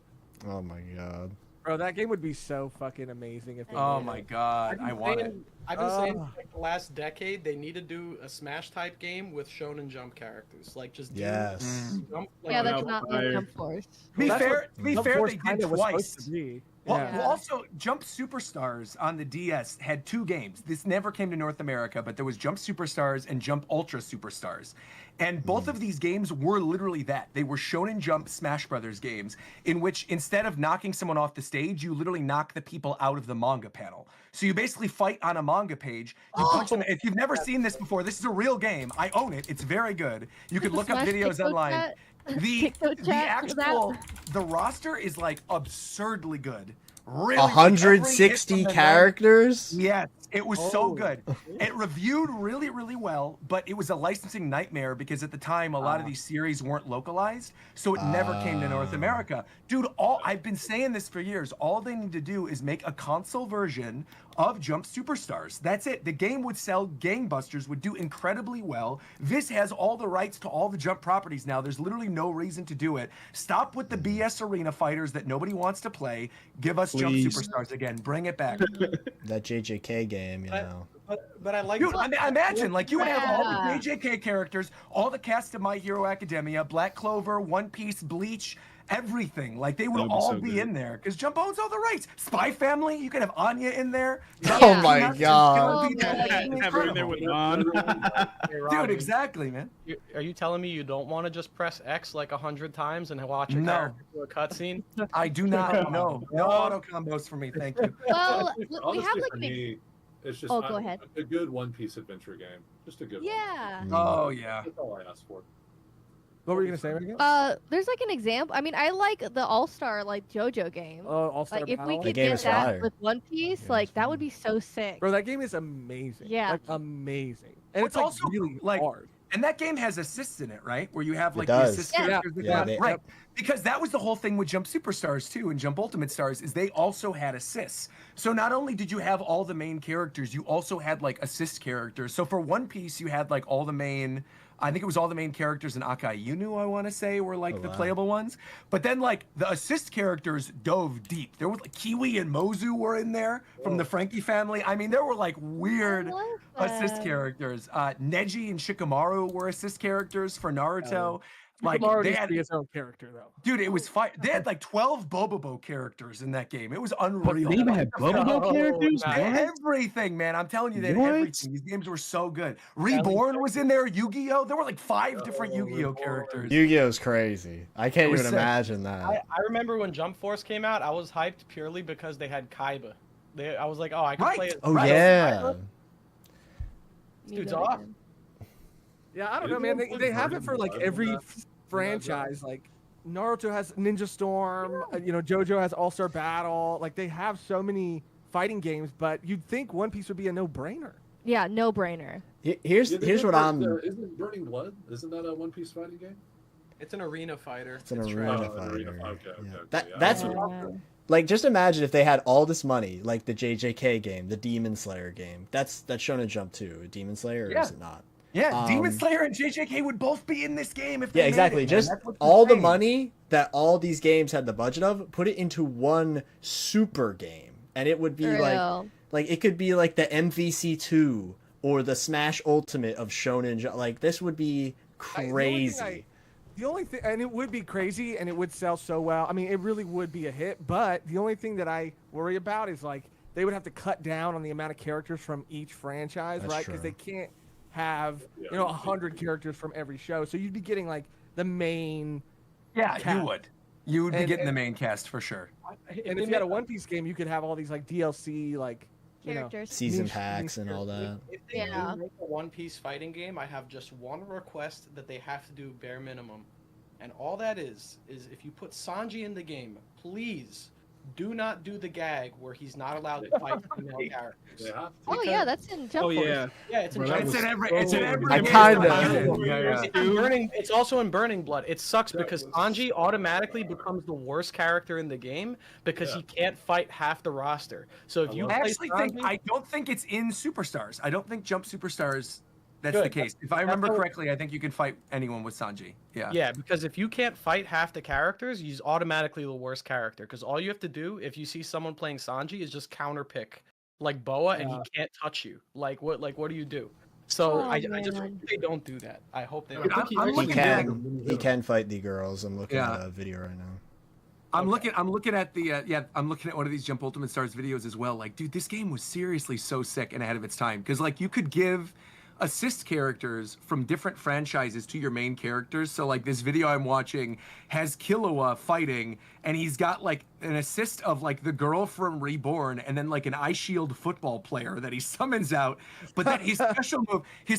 A: Oh my god.
F: Bro, that game would be so fucking amazing if they
B: Oh
F: made
B: my
F: it.
B: god, I want it.
E: I've been saying
F: Oh.
E: for like the last decade they need to do a Smash type game with Shonen Jump characters, like just do
A: Yes.
E: Jump, like,
D: Yeah,
H: that
D: that's
H: was
D: not
H: fire.
D: like Jump Force.
B: Be
F: That's
B: fair,
F: what
B: to be
F: Jump
B: fair,
F: Force
B: they did
F: kinda was supposed
B: twice.
F: to be.
B: Well,
F: Yeah.
B: well, also, Jump Superstars on the DS had two games. This never came to North America, but there was Jump Superstars and Jump Ultra Superstars. And both of these games were literally that. They were Shonen Jump Smash Brothers games in which instead of knocking someone off the stage, you literally knock the people out of the manga panel. So you basically fight on a manga page. You punch them. If you've never seen this before, this is a real game. I own it. It's very good. You can look up
D: Smash
B: videos
D: TikTok
B: online.
D: chat?
B: The
D: TikTok
B: the
D: chat for that?
B: actual the roster is like absurdly good. Really,
A: 160
B: every hit from the
A: characters?
B: Yes, it was so
F: Oh.
B: good. It reviewed really, really well, but it was a licensing nightmare because at the time a lot of these series weren't localized, so it never came to North America. Dude, I've been saying this for years. All they need to do is make a console version of Jump Superstars. That's it. The game would sell gangbusters, would do incredibly well. This has all the rights to all the Jump properties now. There's literally no reason to do it. Stop with the BS arena fighters that nobody wants to play. Give us Jump
H: Please.
B: Superstars again. Bring it back.
A: That JJK game, you know.
E: But I like
B: Dude, imagine, like, you would have all
D: Yeah.
B: the JJK characters, all the cast of My Hero Academia, Black Clover, One Piece, Bleach, everything. Like, they would
H: That would be
B: all
H: so
B: be
H: good.
B: in there. Because Jump owns all the rights. Spy Family, you could have Anya in there.
A: Oh my
B: Nuts,
A: God.
B: it's gonna be
H: Have her in there
B: incredible.
H: with Lon.
E: Hey,
B: Dude,
E: Robbie,
B: exactly, man.
E: Are you telling me you don't want to just press X like 100 times and watch a
B: No.
E: character do a cutscene?
B: I do not know. No auto combos for me, thank you.
D: Well, we
C: Honestly,
D: have like
C: for
D: an
C: me, it's just
D: Oh, go ahead.
C: a good One Piece adventure game. Just a good
D: yeah.
C: one.
B: Oh, yeah.
C: That's all I asked for.
F: What were you gonna say, Megan?
D: There's like an example. I mean, I like the All Star like JoJo game.
F: Oh, All-Star
D: Like if we
F: Battle?
D: could
A: game
D: get
A: is
D: that
A: fire.
D: with One Piece,
A: Game
D: like
A: is
D: that would be so sick.
F: Bro, that game is amazing.
D: Yeah.
F: Like amazing. And
B: What's
F: it's like
B: also,
F: really
B: like,
F: hard.
B: And that game has assists in it, right? Where you have
A: It
B: like the
A: does.
B: assist
D: Yeah.
B: characters. that
A: Yeah,
B: go-
A: they-
B: right. Because that was the whole thing with Jump Superstars too, and Jump Ultimate Stars, is they also had assists. So not only did you have all the main characters, you also had like assist characters. So for One Piece, you had like all the main. I think it was all the main characters in Akai Yunu, I want to say, were like
A: Oh,
B: the
A: wow.
B: playable ones. But then like the assist characters dove deep. There was like Kiwi and Mozu were in there from the Frankie family. I mean, there were like weird
D: love
B: assist
D: that.
B: characters. Neji and Shikamaru were assist characters for Naruto. Like
F: Kamaru
B: they
F: needs
B: had,
F: to be his own character though.
B: dude, it was fire. They had like 12 Bobobo characters in that game. It was unreal.
H: They even had Bobobo characters?
B: They had
H: What?
B: everything, man. I'm telling you, they had
H: What?
B: everything. These games were so good. Reborn was in there. Yu-Gi-Oh. There were like 5 different Yu-Gi-Oh characters.
A: Yu-Gi-Oh's crazy. I can't
B: It was
A: even
B: sick.
A: imagine that.
E: I remember when Jump Force came out, I was hyped purely because they had Kaiba. I was like, oh, I can
B: Right.
E: play it.
A: Oh
B: Right.
A: yeah.
D: Need
E: Dude's
D: that
E: off.
D: again.
F: Yeah, I don't know,
C: Is
F: man.
C: it
F: They have it for like
C: Burning
F: every
C: Blood?
F: franchise. Like Naruto has Ninja Storm. JoJo has All Star Battle. Like they have so many fighting games, but you'd think One Piece would be a no-brainer.
D: Yeah, no brainer.
A: Here's
C: Yeah, they
A: here's
C: did
A: what
C: that,
A: I'm.
C: Isn't Burning Blood? Isn't that a One Piece fighting game?
E: It's an arena fighter.
A: It's an
E: It's
A: arena
E: trash.
A: fighter.
C: Okay,
A: Yeah.
C: okay, yeah.
A: That's
D: Yeah.
A: like, just imagine if they had all this money, like the JJK game, the Demon Slayer game. That's Shonen Jump too. Demon Slayer, or
B: Yeah.
A: is it not?
B: Yeah, Demon
A: Um,
B: Slayer and JJK would both be in this game if they
A: Yeah,
B: made
A: exactly.
B: it, man.
A: Just
B: That's what's
A: all the
B: insane.
A: money that all these games had the budget of, put it into one super game, and it would be
D: For real.
A: like it could be like the MVC2 or the Smash Ultimate of Shonen. Like, this would be crazy.
F: The only thing, and it would be crazy, and it would sell so well. I mean, it really would be a hit. But the only thing that I worry about is like they would have to cut down on the amount of characters from each franchise,
A: That's
F: right? Because
A: true.
F: they can't have
C: Yeah.
F: 100 characters from every show. So you'd be getting like the main.
B: Yeah,
F: cast.
B: you would. You would be
F: And-
B: getting the
F: and-
B: main cast for sure.
F: And if you had a One Piece game, you could have all these like DLC, like
D: Characters.
A: Season
F: niche-
A: packs and all that.
E: If they
D: Yeah.
E: do make a One Piece fighting game, I have just one request that they have to do bare minimum. And all that is if you put Sanji in the game, please do not do the gag where he's not allowed to fight female characters.
C: They have to.
D: Oh yeah, that's in Jump
H: Oh
D: Force.
H: yeah.
E: Yeah, it's in
H: Bro,
E: Jump
H: that
B: It's
E: Force.
B: in every. It's in every.
A: I
B: game.
A: kinda-
B: Yeah.
E: It's in Burning. It's also in Burning Blood. It sucks because Sanji automatically becomes the worst character in the game because he can't fight half the roster. So if you
B: I
E: play
B: actually
E: Sanji,
B: think I don't think it's in Superstars. I don't think Jump Superstars. That's the
E: Good.
B: case. If I remember correctly, I think you can fight anyone with Sanji. Yeah.
E: yeah, because if you can't fight half the characters, he's automatically the worst character. Because all you have to do if you see someone playing Sanji is just counter pick like Boa, and he can't touch you. Like what do you do? So
D: Oh,
E: I just
D: man.
E: hope they don't do that. I hope they
B: Dude,
E: don't.
B: I'm
A: He
B: looking at.
A: can fight the girls. I'm looking
B: Yeah.
A: at a video right now.
B: I'm looking at the I'm looking at one of these Jump Ultimate Stars videos as well. Like, dude, this game was seriously so sick and ahead of its time because like you could give assist characters from different franchises to your main characters. So like this video I'm watching has Killua fighting, and he's got like an assist of like the girl from Reborn, and then like an Ice Shield football player that he summons out. But then his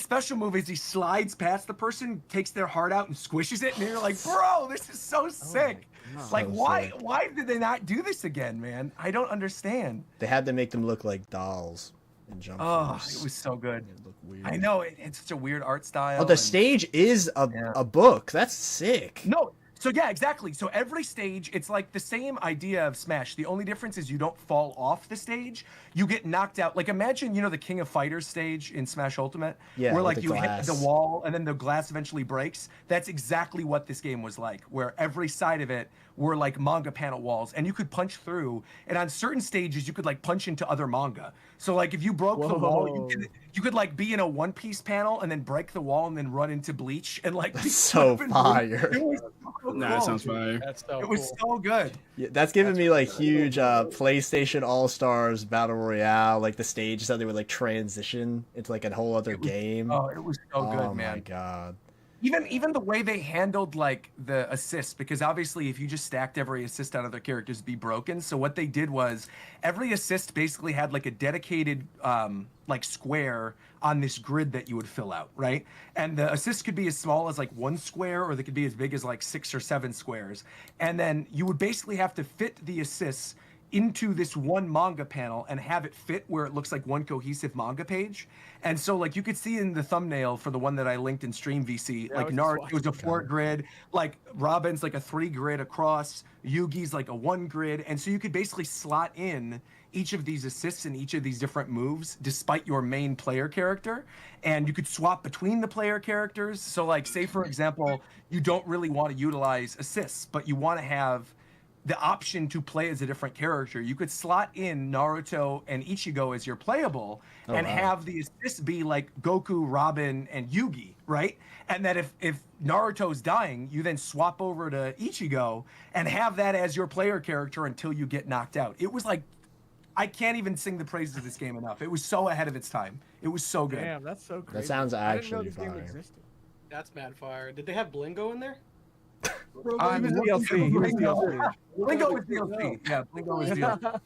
B: special move is he slides past the person, takes their heart out, and squishes it. And you're like, bro, this is so sick. Like,
A: So
B: why
A: sick.
B: why did they not do this again, man? I don't understand.
A: They had to make them look like dolls in Jump
B: Oh,
A: Force.
B: it was so good.
A: It looked weird.
B: I know it's such a weird art style.
A: Oh, the
B: and-
A: stage is
B: Yeah.
A: a book. That's sick.
B: No. So yeah, exactly. So every stage, it's like the same idea of Smash. The only difference is you don't fall off the stage. You get knocked out. Like imagine, the King of Fighters stage in Smash Ultimate,
A: Yeah,
B: where
A: with
B: like
A: the
B: you hit
A: glass.
B: the wall and then the glass eventually breaks. That's exactly what this game was like, where every side of it were like manga panel walls, and you could punch through. And on certain stages, you could like punch into other manga. So like if you broke the wall, you could like be in a One Piece panel and then break the wall and then run into Bleach and like.
A: That's so fire.
B: It was so
H: Nah, that
B: cool,
H: sounds
B: dude.
H: fire.
E: That's so
B: It was
E: cool.
B: so good.
A: Yeah, that's giving me like huge PlayStation All Stars Battle Royale. Like the stage is how they would like transition into like a whole other game.
B: Oh, it was so good,
A: Oh
B: man.
A: my god.
B: Even the way they handled like the assists, because obviously if you just stacked every assist on other characters, it'd be broken. So what they did was every assist basically had like a dedicated like square on this grid that you would fill out, right? And the assists could be as small as like 1 square, or they could be as big as like 6 or 7 squares. And then you would basically have to fit the assists into this one manga panel and have it fit where it looks like one cohesive manga page. And so like you could see in the thumbnail for the one that I linked in Stream VC,
F: Yeah, I
B: like
F: was just
B: Naruto was a
F: watching
B: 4 grid, like Robin's like a 3 grid across, Yugi's like a 1 grid. And so you could basically slot in each of these assists and each of these different moves despite your main player character. And you could swap between the player characters. So like say for example, you don't really want to utilize assists, but you want to have the option to play as a different character. You could slot in Naruto and Ichigo as your playable and
A: wow.
B: have the assists be like Goku, Robin, and Yugi, right? And that if Naruto's dying, you then swap over to Ichigo and have that as your player character until you get knocked out. It was like, I can't even sing the praises of this game enough. It was so ahead of its time. It was so good.
F: Damn, that's so crazy.
A: sounds
F: I didn't know
A: actually
F: this game
A: fire.
F: existed.
E: That's mad fire. Did they have Blingo in there?
F: He was DLC. He was DLC.
B: Blingo was DLC. Yeah, Blingo was DLC.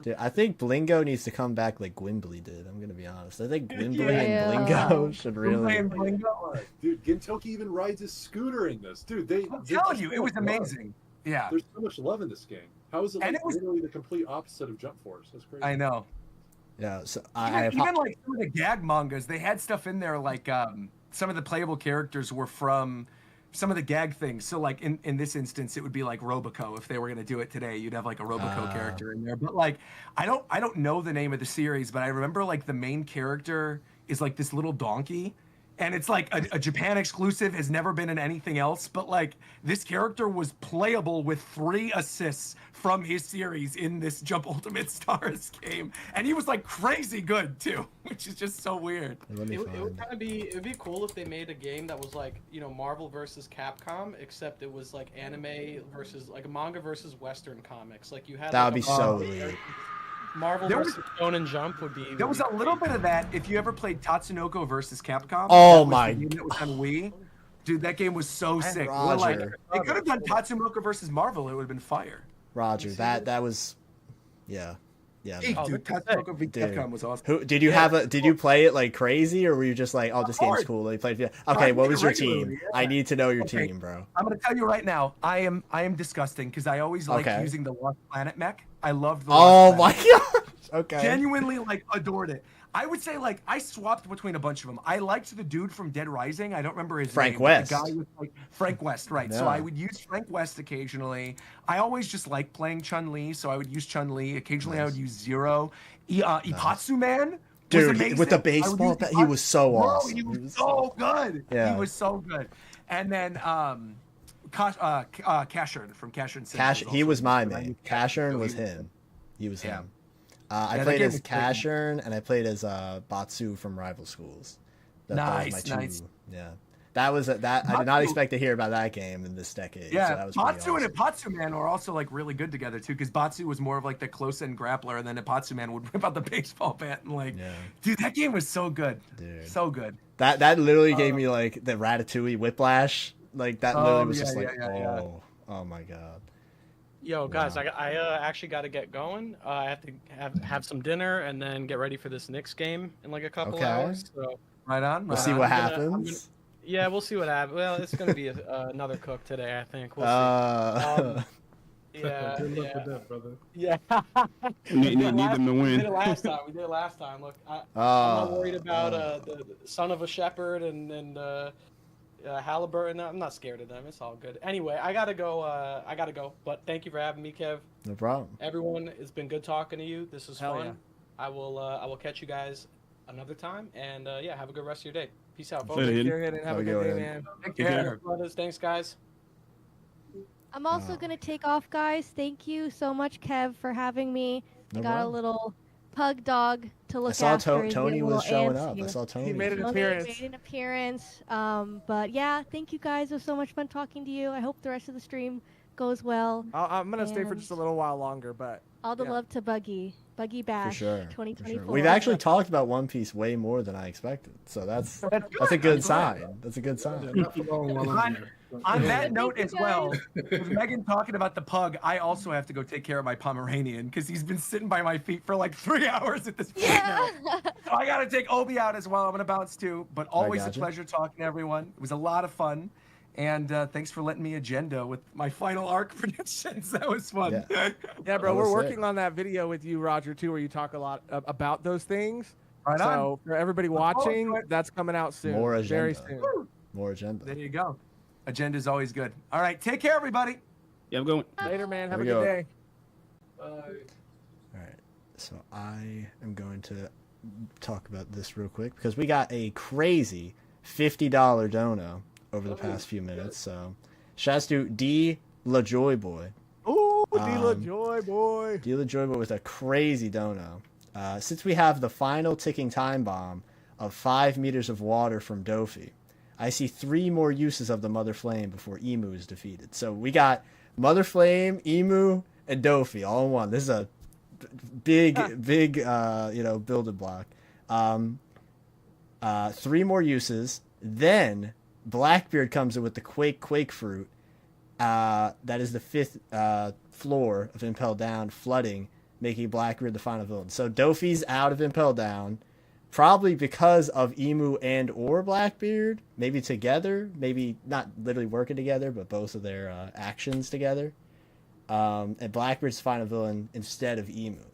A: Dude, I think Blingo needs to come back like Gwimbly did. I'm gonna be honest. I think Gwimbly
D: Yeah.
A: and Blingo should really.
B: Playing Blingo.
C: Dude, Gintoki even rides his scooter in this. Dude,
B: I'm telling you, it was amazing. Yeah,
C: There's so much love in this game. How is it
B: And
C: like
B: it was-
C: literally the complete opposite of Jump Force? That's crazy.
B: I know.
A: Yeah. So
B: Even like some of the gag mangas, they had stuff in there like some of the playable characters were from some of the gag things. So like in this instance, it would be like Roboco. If they were gonna do it today, you'd have like a Roboco character in there. But like I don't know the name of the series, but I remember like the main character is like this little donkey. And it's like a Japan exclusive, has never been in anything else. But like this character was playable with 3 assists from his series in this Jump Ultimate Stars game, and he was like crazy good too, which is just so weird.
E: It would kind of be, it'd be cool if they made a game that was like, you know, Marvel versus Capcom, except it was like anime versus like a manga versus Western comics. Like you had
A: That
E: like,
A: would be so weird.
E: Marvel versus Shonen Jump would be.
B: There was a little bit of that if you ever played Tatsunoko versus Capcom.
A: Oh
B: that was
A: my!
B: The game that was on Wii. Dude, that game was so sick.
A: Roger.
B: Like, they could have done Tatsunoko versus Marvel. It would have been fire.
A: Roger, that was, yeah.
B: Hey, dude, Tatsunoko v Capcom was awesome.
A: Who did you have a? Did you play it like crazy, or were you just like, oh, this game's cool? Like, played. Okay, what was your team? I need to know your team, bro.
B: I'm gonna tell you right now. I am disgusting because I always like using the Lost Planet mech. I loved the.
A: Oh my god. Okay.
B: Genuinely like adored it. I would say like I swapped between a bunch of them. I liked the dude from Dead Rising. I don't remember his
A: Frank
B: name.
A: West.
B: The guy with like Frank West, right?
A: Yeah.
B: So I would use Frank West occasionally. I always just liked playing Chun-Li, so I would use Chun-Li. Occasionally I would use Zero. Ipatsu Man.
A: Dude, with the baseball bat, he was so awesome.
B: He was so good.
A: Yeah.
B: He was so good. And then Cashern from Cashern.
A: He was my main. Cashern was him. He was him. I played as Cashern, and I played as Batsu from Rival Schools.
B: Nice.
A: Yeah, that was that. I did not expect to hear about that game in this decade.
B: Yeah,
A: so that was
B: Batsu
A: awesome.
B: and Ipatsu Man were also like really good together too, because Batsu was more of like the close-end grappler, and then Ipatsu Man would whip out the baseball bat and like, dude, that game was so good,
A: dude,
B: so good.
A: That literally gave me like the Ratatouille whiplash. Like that literally was just oh my god.
E: Yo, guys, I actually got to get going. I have to have some dinner and then get ready for this Knicks game in like a couple hours. So
B: right on.
A: We'll see what happens.
E: Yeah, we'll see what happens. Well, it's gonna be another cook today, I think. We'll see. Yeah.
J: Good luck with that, brother.
E: Yeah.
H: Need them to win.
E: We did it last time. Look, I'm not worried about the son of a shepherd and Halliburton. I'm not scared of them. It's all good. Anyway, I gotta go. But thank you for having me, Kev.
A: No problem.
E: Everyone, it's been good talking to you. This was fun.
F: Yeah.
E: I will catch you guys another time. And yeah, have a good rest of your day. Peace out, folks.
F: Take care and have a good day, man.
B: Take care.
E: Brothers, thanks, guys.
D: I'm also gonna take off, guys. Thank you so much, Kev, for having me.
A: No
D: I got
A: problem.
D: a little pug dog to look
A: I saw
D: after. He's
A: Tony
D: getting a
A: was
D: little
A: showing up.
D: antsy.
A: I saw Tony.
F: He made an
D: Tony
F: appearance.
D: made an appearance. But yeah, thank you guys. It was so much fun talking to you. I hope the rest of the stream goes well.
F: I'm gonna stay for
D: And
F: just a little while longer, but
D: all the
F: yeah.
D: love to Buggy Bash,
A: For sure.
D: 2024.
A: We've actually talked about One Piece way more than I expected, so that's a good sign. That's a good sign.
J: Not for long while I'm here.
B: On that
D: Thank
B: note
D: you,
B: as well,
D: guys.
B: with Megan talking about the pug, I also have to go take care of my Pomeranian because he's been sitting by my feet for like 3 hours at this point
D: Yeah.
B: now. So I got to take Obi out as well. I'm going to bounce too. But always a
A: gotcha.
B: pleasure talking to everyone. It was a lot of fun. And thanks for letting me agenda with my final arc predictions. That was fun.
A: Yeah.
F: Yeah, bro,
A: That
F: we're
A: was
F: working
A: sick.
F: on that video with you, Roger, too, where you talk a lot about those things.
B: Right on.
F: So for everybody
B: forward to
F: watching,
B: it.
F: that's coming out soon.
A: More
F: Very
A: agenda.
F: soon.
A: More agenda.
B: There you go. Agenda's always good. All right. Take care, everybody.
H: Yeah, I'm going.
F: Later, man. Have a
A: There we
F: good
A: go.
F: day.
A: All right. So I am going to talk about this real quick because we got a crazy $50 dono over the past few minutes. So shouts to D. LaJoy Boy.
F: Ooh,
A: Um,
F: Dila Joy, boy.
A: D. LaJoy Boy with a crazy dono. Since we have the final ticking time bomb of 5 meters of water from Dofi, I see 3 more uses of the Mother Flame before Emu is defeated. So we got Mother Flame, Emu, and Dofi all in one. This is a big building block. 3 more uses. Then Blackbeard comes in with the Quake fruit. That is the 5th floor of Impel Down, flooding, making Blackbeard the final villain. So Dofi's out of Impel Down. Probably because of Emu and or Blackbeard, maybe together, maybe not literally working together, but both of their actions together. And Blackbeard's the final villain instead of Emu,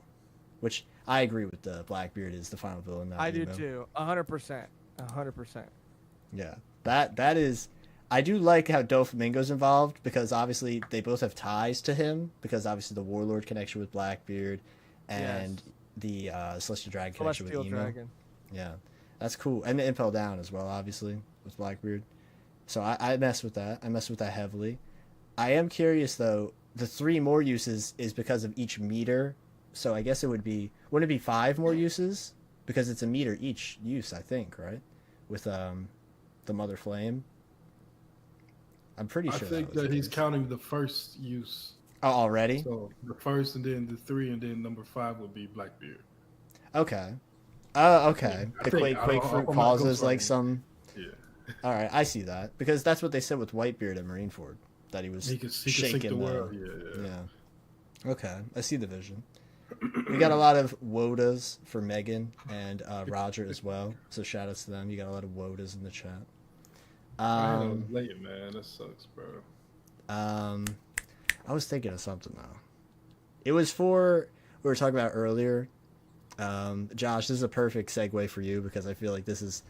A: which I agree with. The Blackbeard is the final villain. Not
F: I do
A: Emu.
F: too. 100%. 100%.
A: Yeah, that is. I do like how Doflamingo's involved because obviously they both have ties to him because obviously the Warlord connection with Blackbeard and the Celestial Dragon connection with
F: Celestial
A: Emo.
F: Dragon.
A: Yeah, that's cool. And the Impel Down as well, obviously, with Blackbeard. So I mess with that. I mess with that heavily. I am curious, though. The 3 more uses is because of each meter. So I guess wouldn't it be 5 more uses? Because it's a meter each use, I think, right? With the Mother Flame. I'm pretty sure.
J: I think that he's counting the first use.
A: Oh, already?
J: So the first, and then the 3, and then number 5 would be Blackbeard.
A: Okay. Okay.
J: I
A: The
J: think-
A: Quake
J: I'm
A: fruit
J: not
A: causes
J: ghostwriting.
A: like some.
J: Yeah.
A: All right, I see that because that's what they said with Whitebeard at Marineford, that he was
J: He could sink
A: shaking
J: the
A: them.
J: world. Yeah.
A: Okay, I see the vision. We got a lot of Wodas for Megan and Roger as well. So shout outs to them. You got a lot of Wodas in the chat.
J: Late, man. That sucks, bro.
A: I was thinking of something though. It was for we were talking about earlier. Josh, this is a perfect segue for you because I feel like this is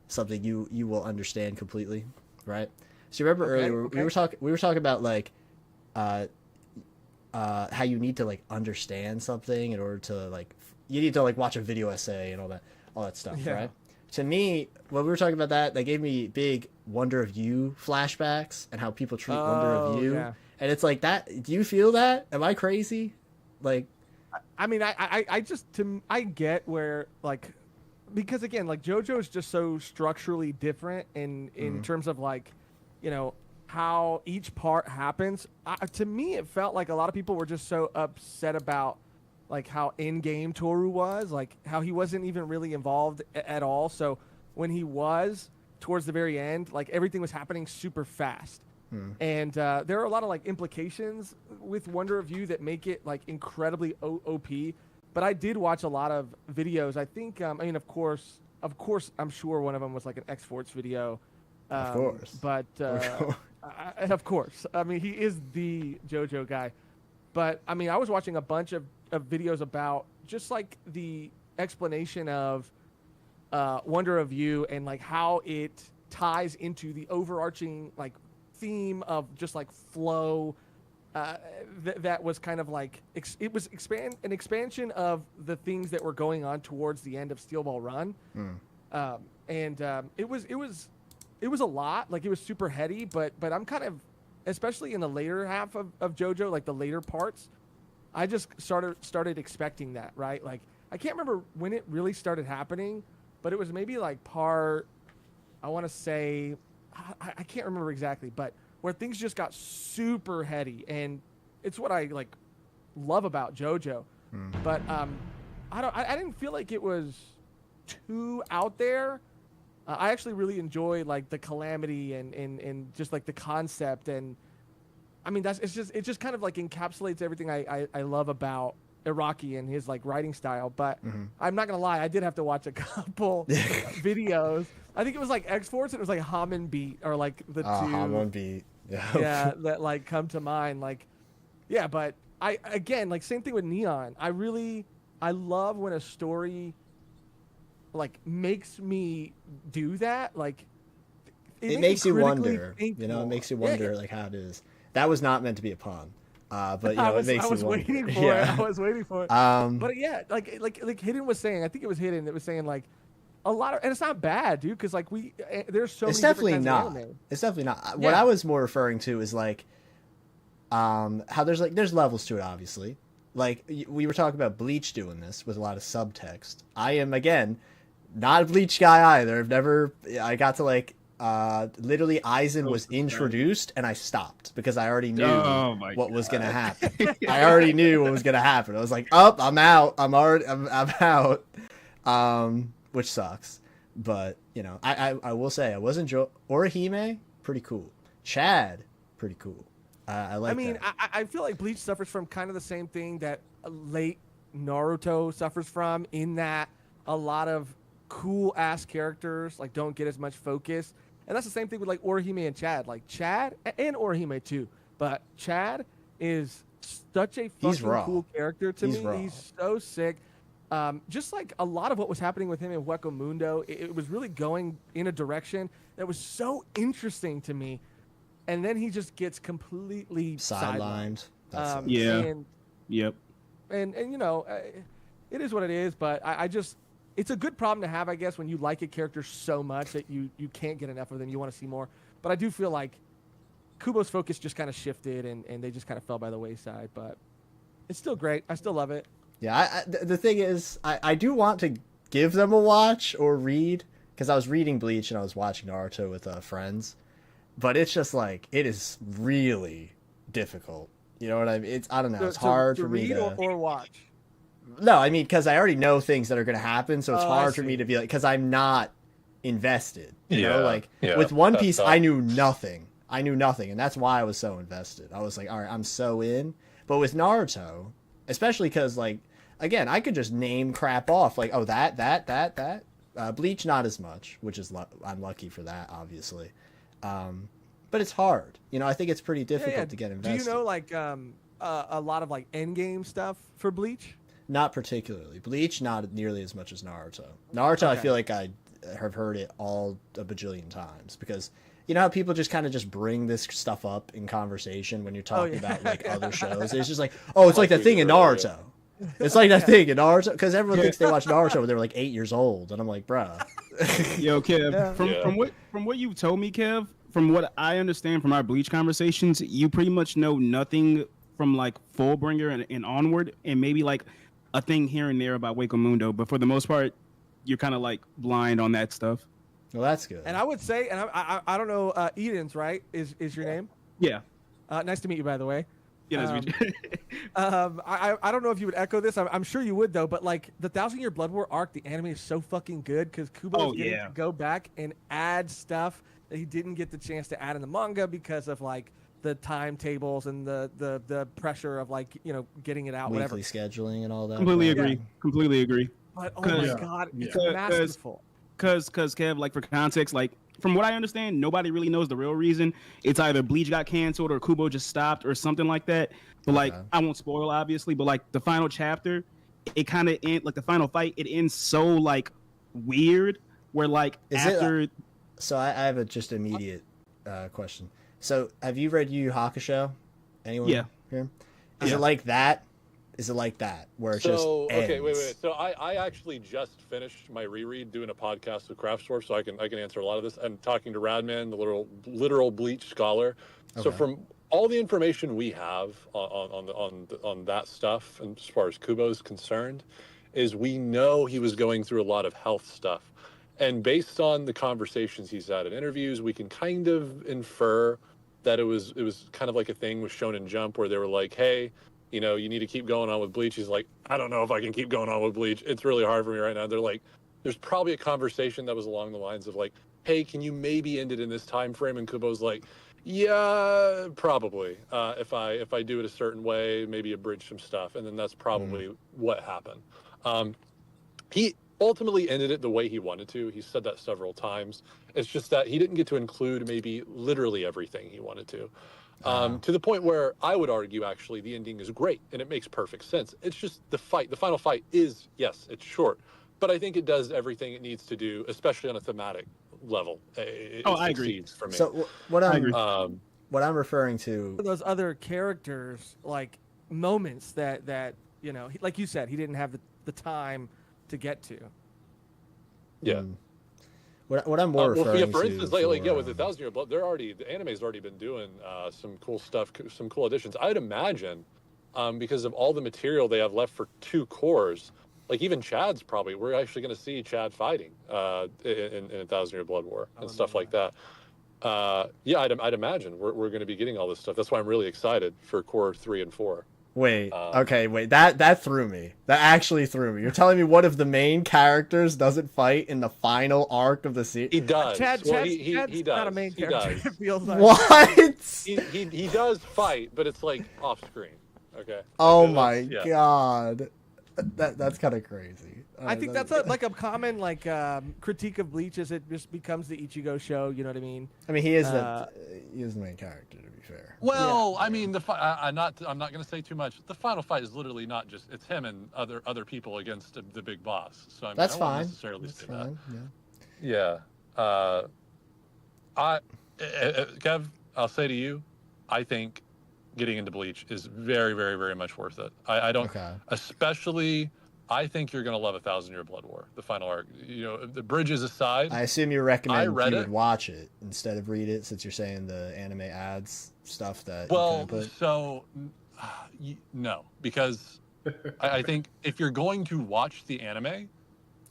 A: something you will understand completely, right? So you remember earlier we were talking about like how you need to like understand something in order to like you need to like watch a video essay and all that stuff, right? To me, when we were talking about that, they gave me big Wonder of You flashbacks and how people treat Wonder of You.
F: Yeah.
A: And it's like that. Do you feel that? Am I crazy? Like,
F: I mean, I get where like, because again, like JoJo is just so structurally different in terms of like, you know, how each part happens. To me, it felt like a lot of people were just so upset about like how in-game Toru was, like how he wasn't even really involved at all. So when he was towards the very end, like everything was happening super fast. And there are a lot of like implications with Wonder of You that make it like incredibly OP. But I did watch a lot of videos. I think, I mean, of course, I'm sure one of them was like an X-Force video.
A: Of course.
F: But of course, I mean, he is the JoJo guy. But I mean, I was watching a bunch of videos about just like the explanation of Wonder of You and like how it ties into the overarching like theme of just like flow that was kind of like it was an expansion of the things that were going on towards the end of Steel Ball Run. It was a lot, like it was super heady, but I'm kind of, especially in the later half of JoJo, like the later parts, I just started expecting that, right? Like I can't remember when it really started happening, but it was maybe like part, I want to say, I can't remember exactly, but where things just got super heady, and it's what I like love about JoJo. But I didn't feel like it was too out there. I actually really enjoy like the calamity and just like the concept, and I mean it just kind of like encapsulates everything I love about Iraqi and his like writing style. But I'm not gonna lie, I did have to watch a couple videos. I think it was like X-Force and it was like Hammond Beat or like the two
A: Hammond Beat.
F: Yeah, that like come to mind. Like, yeah, but I again like same thing with Neon. I love when a story like makes me do that. Like
A: it makes you wonder.
F: Think
A: you know,
F: more.
A: it makes you wonder like how it is. That was not meant to be a pun. But you know, it makes
F: I was
A: you wonder.
F: waiting for it. I was waiting for it. But yeah, like Hidden was saying, I think it was Hidden that was saying like a lot of, and it's not bad, dude, because like there's so
A: it's
F: many
A: definitely
F: different
A: not.
F: kinds of anime.
A: It's definitely not. What I was more referring to is like how there's levels to it, obviously. Like we were talking about Bleach doing this with a lot of subtext. I am again not a Bleach guy either. I got to like literally Aizen was introduced and I stopped because I already knew what was gonna happen. I already knew what was gonna happen. I was like, I'm out. I'm out. Which sucks. But you know, I will say I was enjoying Orihime, pretty cool. Chad, pretty cool. I like.
F: I mean,
A: that.
F: I feel like Bleach suffers from kind of the same thing that late Naruto suffers from, in that a lot of cool ass characters like don't get as much focus, and that's the same thing with like Orihime and Chad. Like Chad and Orihime too, but Chad is such a fucking cool character to me.
A: Raw.
F: He's so sick. Just like a lot of what was happening with him in Hueco Mundo, it was really going in a direction that was so interesting to me. and then he just gets completely
A: Sidelined. That's it.
H: Yeah.
F: And,
H: Yep.
F: and you know, it is what it is. But I just, it's a good problem to have, I guess, when you like a character so much that you can't get enough of them. You want to see more. But I do feel like Kubo's focus just kind of shifted, and they just kind of fell by the wayside. But it's still great. I still love it.
A: Yeah, the thing is, I do want to give them a watch or read, because I was reading Bleach and I was watching Naruto with friends, but it's just like, it is really difficult. You know what I mean? I don't know. It's hard for me
F: read
A: to
F: or watch.
A: No, I mean, because I already know things that are going to happen, so it's
F: Oh, I
A: hard for me
F: see.
A: to be like, because I'm not invested. You know,
K: Yeah,
A: like
K: yeah,
A: with One
K: that's
A: Piece,
K: tough.
A: I knew nothing. And that's why I was so invested. I was like, all right, I'm so in. But with Naruto, especially because, like, again, I could just name crap off, like, oh, that. Bleach, not as much, which is I'm lucky for that, obviously. But it's hard. You know, I think it's pretty difficult to get invested.
F: Do you know like a lot of like end game stuff for Bleach?
A: Not particularly. Bleach, not nearly as much as Naruto. Naruto, I
F: Okay.
A: feel like I have heard it all a bajillion times, because you know how people just kind of just bring this stuff up in conversation when you're talking about like other shows. It's just like, oh, it's like that thing in Naruto. It's like that thing in Naruto, because everyone thinks they watch Naruto when they're like 8 years old, and I'm like, bruh.
H: Yo, Kev,
F: Yeah.
H: from what you told me, Kev, from what I understand from our Bleach conversations, you pretty much know nothing from like Fullbringer and onward, and maybe like a thing here and there about Waco Mundo, but for the most part, you're kind of like blind on that stuff.
A: Well, that's good.
F: And I would say, and I don't know, Eden's right is your name?
H: Yeah.
F: Nice to meet you, by the way.
H: Yeah.
F: I don't know if you would echo this. I'm sure you would though. But like the 1,000-Year Blood War arc, the anime is so fucking good because Kubo's getting to go back and add stuff that he didn't get the chance to add in the manga because of like the timetables and the pressure of like, you know, getting it out,
A: Weekly
F: whatever.
A: scheduling and all that.
H: Completely
A: crap.
H: agree. Completely agree.
F: But oh my
J: Yeah.
F: god, it's
J: Yeah.
F: masterful.
H: Cause Kev, like for context, like from what I understand, nobody really knows the real reason. It's either Bleach got canceled or Kubo just stopped or something like that. But like,
A: Okay.
H: I won't spoil obviously, but like the final chapter, it kind of like the final fight, it ends so like weird where like
A: Is it,
H: after.
A: So I have a just immediate question. So have you read Yu Yu Hakusho? Anyone
H: Yeah.
A: here? Is
H: Yeah.
A: it like that? Is it like that where it just ends?
K: okay, wait. So I actually just finished my reread doing a podcast with Craft Store, so I can answer a lot of this. I'm talking to Radman, the literal Bleach scholar. So
A: Okay.
K: from all the information we have on that stuff, and as far as Kubo is concerned, is we know he was going through a lot of health stuff, and based on the conversations he's had in interviews, we can kind of infer that it was kind of like a thing with Shonen Jump where they were like, hey, you know, you need to keep going on with Bleach. He's like, I don't know if I can keep going on with Bleach. It's really hard for me right now. They're like, there's probably a conversation that was along the lines of like, hey, can you maybe end it in this time frame? And Kubo's like, yeah, probably. If I do it a certain way, maybe abridge some stuff. And then that's probably what happened. He ultimately ended it the way he wanted to. He said that several times. It's just that he didn't get to include maybe literally everything he wanted to. To the point where I would argue, actually, the ending is great and it makes perfect sense. It's just the final fight is, yes, it's short, but I think it does everything it needs to do, especially on a thematic level. It
H: I agree.
K: succeeds for me.
A: So what I'm referring to,
F: Those other characters, like moments that you know, like you said, he didn't have the time to get to.
K: yeah.
A: what I'm more referring to.
K: For instance, like with the 1,000-Year Blood, the anime's already been doing some cool stuff, some cool additions. I'd imagine, because of all the material they have left for 2 cores, like even Chad's probably, we're actually going to see Chad fighting in a 1,000-Year Blood War and stuff like that. Yeah, I'd imagine we're going to be getting all this stuff. That's why I'm really excited for core 3 and 4.
A: Wait, that threw me. That actually threw me. You're telling me one of the main characters doesn't fight in the final arc of the series?
K: He does.
F: Chad's
K: he does.
F: not a main
K: He
F: character.
K: does.
F: It feels like.
A: What?
K: He does fight, but it's like off screen. Okay.
A: Oh
K: Because
A: my
K: yeah.
A: god, that's kind of crazy.
F: I think that's like a common like critique of Bleach is it just becomes the Ichigo show. You know what I mean?
A: I mean, he is the main character, to be fair.
C: Well, I mean, I'm not going to say too much. The final fight is literally not just it's him and other people against the big boss. So I mean,
A: That's
C: I won't
A: fine.
C: necessarily
A: That's
C: say
A: fine.
C: that. Yeah. Kev,
K: I'll say to you, I think getting into Bleach is very, very, very much worth it. I don't,
A: Okay.
K: especially. I think you're gonna love 1,000-Year Blood War, the final arc. You know, the bridges aside.
A: I assume you recommend you
K: read
A: would
K: it.
A: watch it instead of read it, since you're saying the anime adds stuff that
K: Well,
A: you couldn't put.
K: so no, because I think if you're going to watch the anime,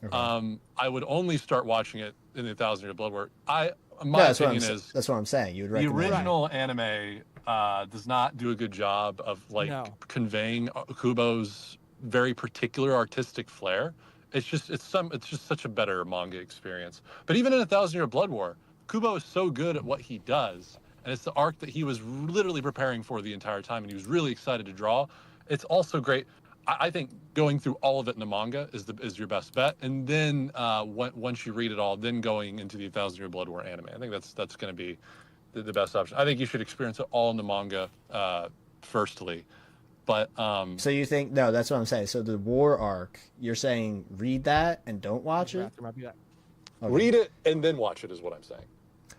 A: Okay.
K: I would only start watching it in the 1,000-Year Blood War. My
A: No, that's
K: opinion is
A: that's what I'm saying. You would
K: the
A: recommend
K: original anime does not do a good job of like
F: No.
K: conveying Kubo's very particular artistic flair. It's just such a better manga experience. But even in 1,000-Year Blood War, Kubo is so good at what he does, and it's the arc that he was literally preparing for the entire time, and he was really excited to draw. It's also great. I think going through all of it in the manga is your best bet, and then once you read it all, then going into the 1,000-Year Blood War anime. I think that's going to be the best option. I think you should experience it all in the manga firstly. But
A: So you think no? That's what I'm saying. So the war arc, you're saying read that and don't watch it.
F: There might be that.
A: Okay.
K: read it and then watch it is what I'm saying.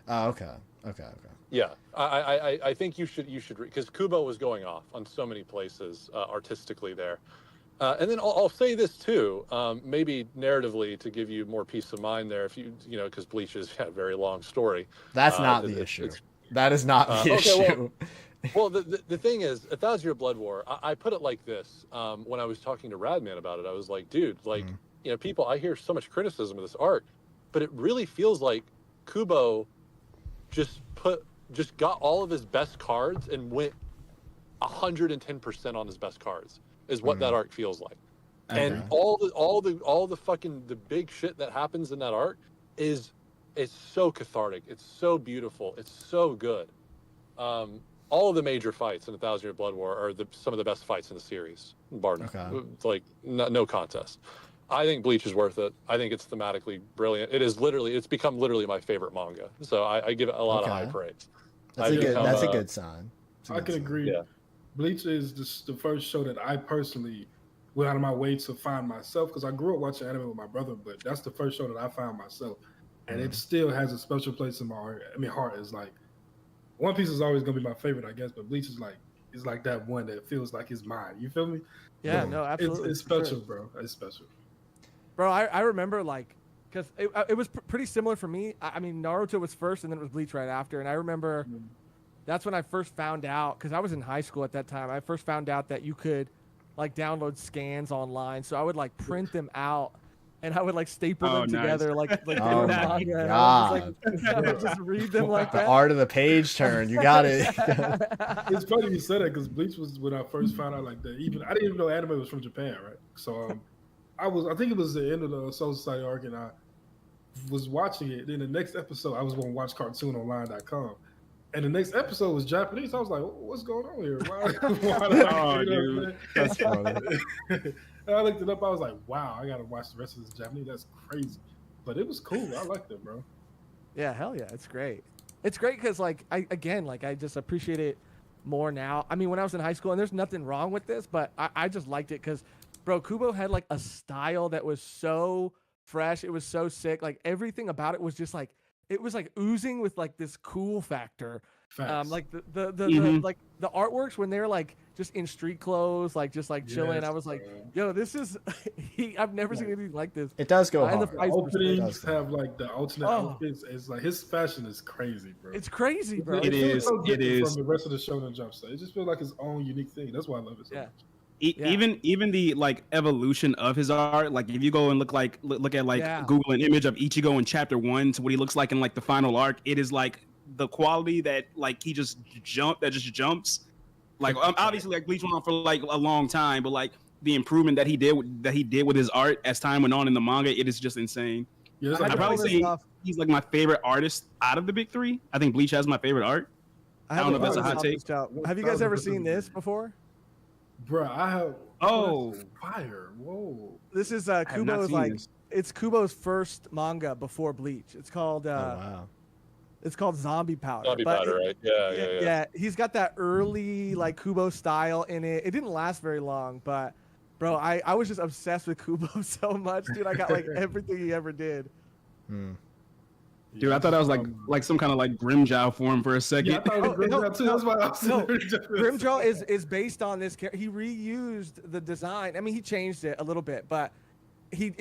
A: Oh, okay. Okay.
K: Yeah, I think you should read, because Kubo was going off on so many places artistically there. And then I'll say this too, maybe narratively to give you more peace of mind there, if you know, because Bleach is a very long story.
A: That's not the issue. That is not the
K: okay,
A: issue.
K: Well, the thing is, 1,000-Year Blood War, I put it like this when I was talking to Radman about it. I was like, dude, like, you know, people, I hear so much criticism of this art, but it really feels like Kubo just got all of his best cards and went 110% on his best cards, is what that arc feels like.
A: Okay.
K: And all the fucking the big shit that happens in that arc is so cathartic. It's so beautiful. It's so good. All of the major fights in 1,000-Year Blood War are some of the best fights in the series, bar none.
A: Okay.
K: Like no contest. I think Bleach is worth it. I think it's thematically brilliant. It's become literally my favorite manga. So I give it a lot of high praise.
A: That's a good sign.
J: I can agree.
K: Yeah.
J: Bleach is the first show that I personally went out of my way to find myself, because I grew up watching anime with my brother, but that's the first show that I found myself, and it still has a special place in my heart. Heart is like, One Piece is always gonna be my favorite, I guess, but Bleach is like that one that feels like it's mine. You feel me?
F: Yeah,
J: So
F: no, absolutely.
J: It's special, bro. It's special.
F: Bro, I remember like, because it was pretty similar for me. I mean, Naruto was first, and then it was Bleach right after. And I remember that's when I first found out, because I was in high school at that time. I first found out that you could like download scans online. So I would like print them out, and I would like staple them together like
A: Oh
F: they were
A: my
F: manga.
A: God.
F: I would just read them like
A: The
F: that.
A: art of the page turn. You got it.
J: It's funny you said that, because Bleach was when I first found out like that. I didn't even know anime was from Japan, right? So I think it was the end of the Soul Society arc, and I was watching it. Then the next episode, I was going to watch cartoononline.com, and the next episode was Japanese. I was like, "What's going on here? Why
H: Dude, that's funny.
J: And I looked it up. I was like, "Wow, I got to watch the rest of this Japanese. That's crazy." But it was cool. I liked it, bro.
F: Yeah, hell yeah, it's great. It's great because like I just appreciate it more now. I mean, when I was in high school, and there's nothing wrong with this, but I just liked it because, bro, Kubo had like a style that was so fresh. It was so sick. Like everything about it was just like, it was like oozing with like this cool factor.
J: Facts.
F: Like the like the artworks when they're like just in street clothes, like just like chilling.
J: Yes,
F: I was like,
J: bro.
F: yo, this is I've never seen anything like this.
A: It does go
F: And the
A: hard.
F: fights were sick.
J: Openings have like the alternate outfits. It's like his fashion is crazy, bro.
F: It's crazy, bro.
H: It
J: feels
H: is,
J: so
H: it
J: different
H: is.
J: from the rest of the Shonen Jump stuff. It just feels like his own unique thing. That's why I love it so
F: Yeah.
J: much.
F: Yeah.
H: Even the like evolution of his art, like if you go and look at like
F: Yeah.
H: Google an image of Ichigo in chapter 1 to what he looks like in like the final arc, it is like the quality that like he just jumps. Like obviously like Bleach went on for like a long time, but like the improvement that he did with his art as time went on in the manga, it is just insane.
J: Yeah, it's
F: I
J: like
H: I'd probably
F: pull this
H: say
F: off.
H: he's like my favorite artist out of the big three. I think Bleach has my favorite art. I don't know if that's a hot take.
F: Have you guys ever seen this before?
J: bro, I have.
H: Oh.
J: That's fire! Whoa.
F: This is
H: have not
F: Kubo's
H: seen
F: like
H: this.
F: it's Kubo's first manga before Bleach. It's called
A: Oh wow.
F: it's called Zombie Powder.
K: Zombie
F: But
K: powder, right? Yeah.
F: yeah, he's got that early like Kubo style in it. It didn't last very long, but bro, I was just obsessed with Kubo so much, dude. I got like everything he ever did.
H: Dude, I thought that was like some kind of like Grimjow form for a second.
J: Yeah, I thought it was Grimjow too. That's why I was
F: No, Grimjaw is based on this character. He reused the design. I mean, he changed it a little bit, but he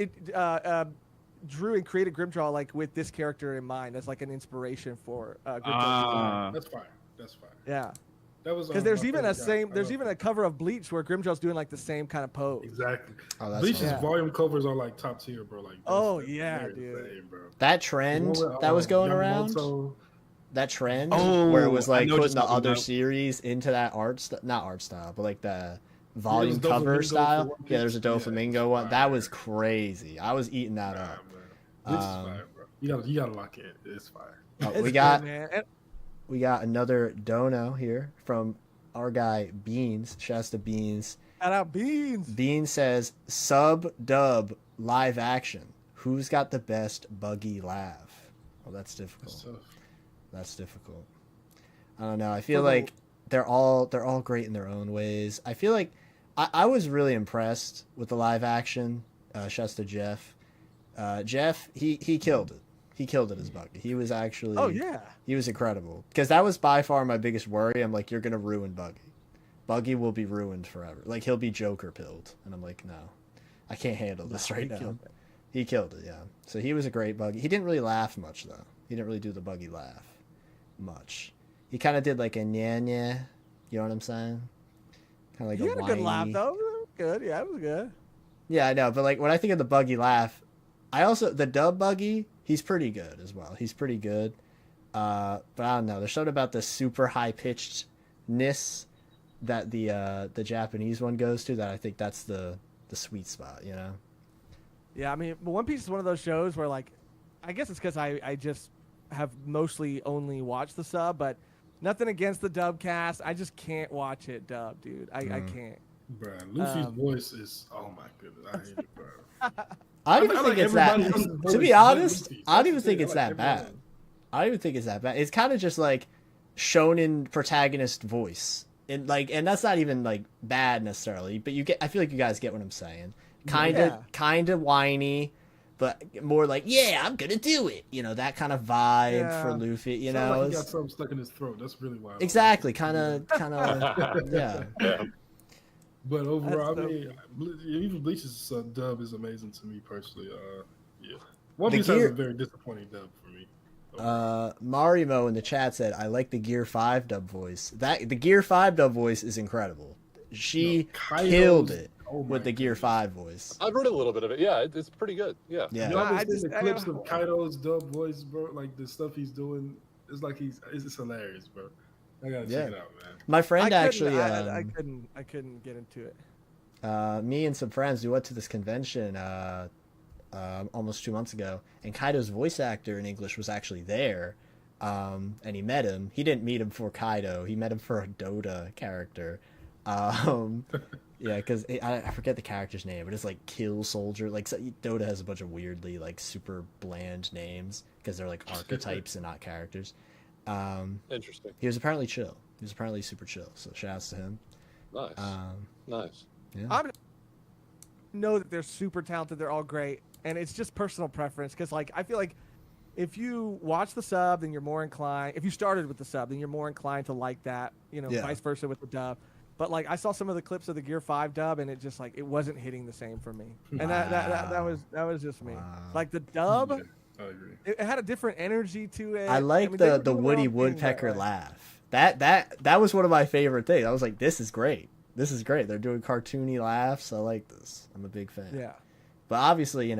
F: drew and created Grimjaw like with this character in mind as like an inspiration for Grimjaw's design.
J: That's fine. That's fine.
F: Yeah.
J: That was
F: because there's
J: my
F: even
J: favorite guy.
F: there's even a cover of Bleach where Grimjaw's doing like the same kind of pose.
J: Exactly.
A: Oh, that's
J: Bleach's
A: awesome.
J: volume covers are like top tier, bro. Like,
F: Oh,
J: that's
F: yeah,
J: insane,
F: dude.
J: bro.
A: That trend that was going around. That trend where it was
H: I
A: like
H: know what
A: putting
H: you're
A: the
H: talking
A: other
H: about.
A: series into that not art style, but like the volume
J: there's
A: cover
J: Doflamingo
A: style.
J: for One
A: Yeah, there's a
J: Piece.
A: Doflamingo
J: Yeah,
A: one.
J: it's
A: That
J: fire.
A: was crazy. I was eating that
J: Nah,
A: up.
J: man. This is fire, bro. You gotta lock in. It's fire.
A: Oh,
F: It's
A: we
F: good,
A: got
F: man.
A: we got another dono here from our guy Beans. Shouts to Beans.
F: Shout out Beans.
A: Beans says sub dub live action. Who's got the best Buggy laugh? Well, that's difficult.
J: That's tough.
A: That's difficult. I don't know. I feel
F: For the-
A: like they're all great in their own ways. I feel like I was really impressed with the live action. Shouts to Jeff. Jeff, he killed it. He killed it as Buggy. He was actually
F: Oh yeah.
A: he was incredible. Because that was by far my biggest worry. I'm like, you're gonna ruin Buggy. Buggy will be ruined forever. Like he'll be Joker pilled. And I'm like, no. I can't handle this right now. He killed it, yeah. So he was a great Buggy. He didn't really laugh much though. He didn't really do the Buggy laugh much. He kind of did like a nya. You know what I'm saying? Kind of like
F: He
A: a
F: had a good laugh
A: whiny-
F: though. Good. Yeah, it was good.
A: Yeah, I know. But like when I think of the Buggy laugh, I also the dub Buggy. He's pretty good as well. He's pretty good. But I don't know. There's something about the super high pitchedness that the Japanese one goes to that I think that's the sweet spot. You know.
F: Yeah, I mean, but One Piece is one of those shows where, like, I guess it's because I just have mostly only watched the sub, but nothing against the dub cast. I just can't watch it dub, dude. I can't.
J: Bro, Luffy's voice is my goodness. I hate it, bro.
A: I don't even
J: I
A: think
J: like
A: it's that.
J: everybody else's voice
A: To be
J: but
A: honest,
J: Luffy's.
A: I don't
J: That's
A: even
J: the
A: think
J: thing.
A: it's
J: I like
A: that bad.
J: everyone.
A: I don't even think it's that bad. It's kind of just like shonen protagonist voice, and that's not even like bad necessarily. But you get, I feel like you guys get what I'm saying. Kind of whiny, but more like, yeah, I'm gonna do it. You know, that kind of vibe for Luffy. You
J: Sounds
A: know,
J: like he got something stuck in his throat. That's really why.
A: exactly. Kind of, yeah.
J: But overall,
F: That's
J: I mean, even Bleach's dub is amazing to me personally. Yeah, One
A: The
J: Piece has
A: gear-
J: a very disappointing dub for me.
A: Marimo in the chat said, "I like the Gear 5 dub voice. That the Gear 5 dub voice is incredible. She
J: Kaido's-
A: killed it
J: oh my
A: with the Gear
J: goodness.
A: 5 voice.
K: I've read a little bit of it. Yeah, it's pretty good. Yeah.
A: Yeah,
J: You ever
F: I
J: seen
F: just-
J: the
F: I
J: clips
F: don't-
J: of Kaido's dub voice, bro? Like the stuff he's doing, it's like it's hilarious, bro. I gotta
A: Yeah.
J: check it out, man.
A: my friend actually.
F: I couldn't get into it.
A: Me and some friends we went to this convention almost 2 months ago, and Kaido's voice actor in English was actually there, and he met him. He didn't meet him for Kaido. He met him for a Dota character. Yeah, because I forget the character's name, but it's like Kill Soldier. Like Dota has a bunch of weirdly like super bland names because they're like archetypes and not characters.
K: Interesting.
A: He was apparently chill. He was apparently super chill. So shouts to him.
K: Nice. Nice.
A: Yeah.
F: I know that they're super talented. They're all great, and it's just personal preference. Because like I feel like if you watch the sub, then you're more inclined. If you started with the sub, then you're more inclined to like that. You know,
A: Yeah.
F: vice versa with the dub. But like I saw some of the clips of the Gear 5 dub, and it just like it wasn't hitting the same for me. And that was just me.
A: Wow.
F: Like the dub,
J: Yeah, I agree.
F: it had a different energy to it.
A: I like
F: mean, they were
A: the
F: doing their
A: Woody
F: own thing, but,
A: Woodpecker
F: like,
A: laugh. That was one of my favorite things. I was like, this is great. This is great. They're doing cartoony laughs. I like this. I'm a big fan.
F: Yeah.
A: But obviously,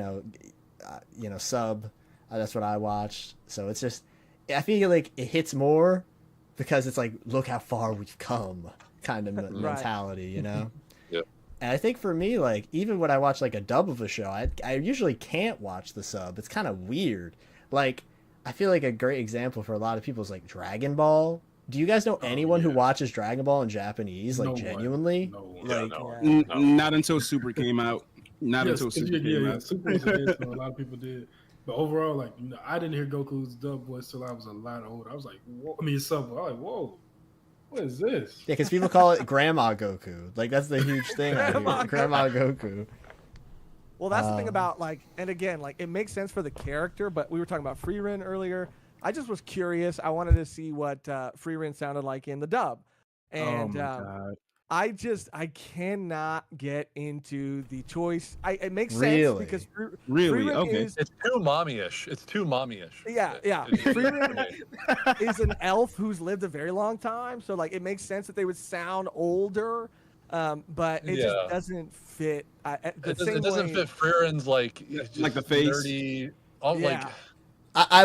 A: sub. That's what I watched. So it's just, I feel like it hits more because it's like, look how far we've come, kind of mentality, you know.
K: Yep.
A: And I think for me, like even when I watch like a dub of a show, I usually can't watch the sub. It's kind of weird. Like I feel like a great example for a lot of people is like Dragon Ball. Do you guys know anyone who watches Dragon Ball in Japanese? Like
J: No one.
A: genuinely?
J: No one.
A: Like
K: No.
H: Not until Super came out. Not until Super came out.
J: Super was a hit, so a lot of people did. But overall, like I didn't hear Goku's dub voice till I was a lot older. I was like, whoa. I mean, sub. I was like, whoa, what is this?
A: Yeah, because people call it Grandma Goku. Like that's the huge thing. Grandma Goku.
F: Well, that's the thing about like, and again, like it makes sense for the character, but we were talking about Freerin earlier. I just was curious. I wanted to see what Freerin sounded like in the dub, and
H: God.
F: I cannot get into the choice. It makes sense
A: Really?
F: because
H: Really?
F: Freerin
H: Okay.
F: is,
K: It's too mommy-ish. It's too mommy-ish.
F: yeah. Freerin is an elf who's lived a very long time, so like it makes sense that they would sound older, but it just doesn't fit.
K: It doesn't fit Freeren's like
H: Like the face.
K: nerdy. Oh, like
A: I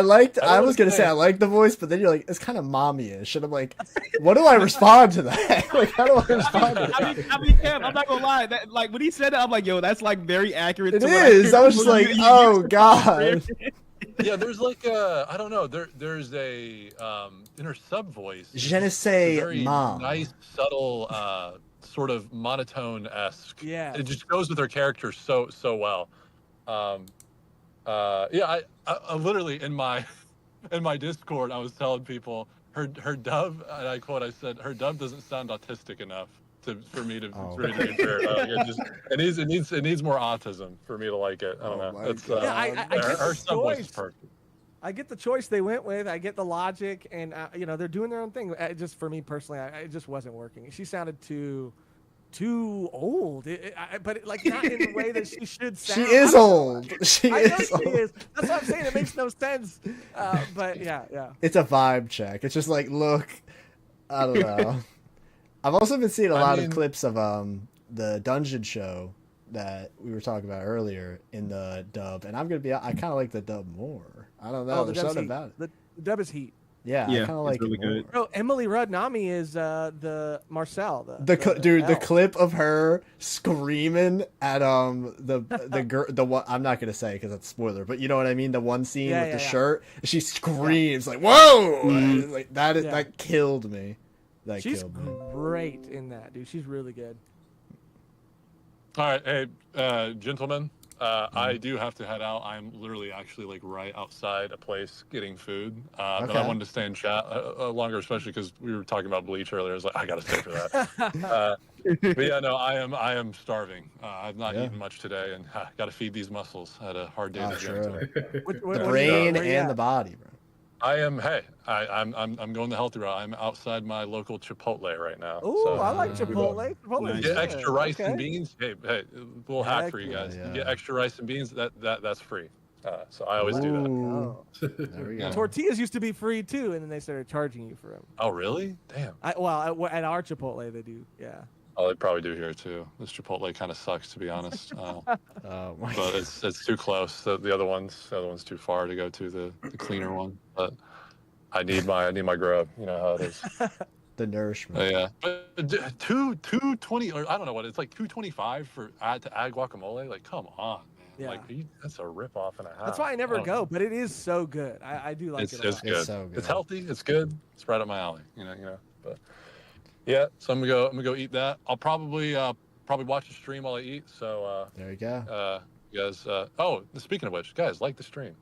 A: was gonna say I like the voice, but then you're like, it's kind of mommy-ish, and I'm like, what do I respond to that? Like, how do I respond to that?
H: I mean, Kev, I'm not gonna lie. That, like when he said that, I'm like, yo, that's like very accurate.
A: It
H: to
A: is. I was just like, oh god.
K: yeah, there's like I don't know. There's a inner sub voice.
A: Je ne sais,
K: very
A: mom.
K: nice, subtle, sort of monotone-esque.
F: Yeah.
K: It just goes with her character so well. Yeah, I literally in my Discord I was telling people her dub, and I quote, I said her dub doesn't sound autistic enough for me to be fair. It needs more autism for me to like it. I don't know. It's
F: I get
K: her
F: the
K: sub voice is
F: choice.
K: perfect.
F: I get the choice they went with. I get the logic, and they're doing their own thing. Just for me personally, it just wasn't working. She sounded too old, but like not in the way that she should sound.
A: She is old. She
F: I know
A: is
F: she
A: old.
F: is. That's what I'm saying. It makes no sense. But yeah.
A: It's a vibe check. It's just like, look, I don't know. I've also been seeing a lot of clips of the dungeon show that we were talking about earlier in the dub, and I kind of like the dub more. I don't know. There's something about it.
F: The dub is heat.
A: Yeah, I kind of like
H: really
A: it more.
H: good.
F: Bro, Emily Rudd-Nami is the Marcel.
A: The
F: elf.
A: clip of her screaming at the one, I'm not gonna say because that's a spoiler, but you know what I mean, the one scene with the shirt, she screams like, whoa, like that killed me.
F: She's great in that, dude. She's really good.
K: All right, hey, gentlemen, I do have to head out. I'm literally actually like right outside a place getting food, but I wanted to stay in chat longer, especially because we were talking about Bleach earlier. I was like, I gotta stay for that. But yeah, no, I am starving. I've not eaten much today, and gotta feed these muscles. I had a hard day.
A: The brain and the body, bro.
K: I am. Hey, I'm going the healthy route. I'm outside my local Chipotle right now.
F: Ooh,
K: so,
F: I like Chipotle.
K: You get extra rice and beans. Hey, a little hack for you guys.
A: Yeah.
K: You get extra rice and beans. That's free. So I always do that.
F: Oh.
A: There we go.
F: Tortillas used to be free too, and then they started charging you for them.
K: Oh really? Damn.
F: At our Chipotle they do. Yeah.
K: Oh, they probably do here too. This Chipotle kind of sucks, to be honest. But it's too close. The other one's too far to go to the cleaner one. But I need my grub. You know how it is.
A: The nourishment.
K: Yeah. But 220, or I don't know what it's like, 225 to add guacamole. Like, come on, man.
F: Yeah.
K: Like that's a rip off and a half.
F: That's why I never go, but it is so good. I do like it.
K: It's good.
A: It's so good.
K: It's healthy. It's good. It's right up my alley. You know. But yeah, so I'm gonna go eat that. I'll probably watch the stream while I eat. So
A: there you go.
K: You guys. Speaking of which, guys, like the stream.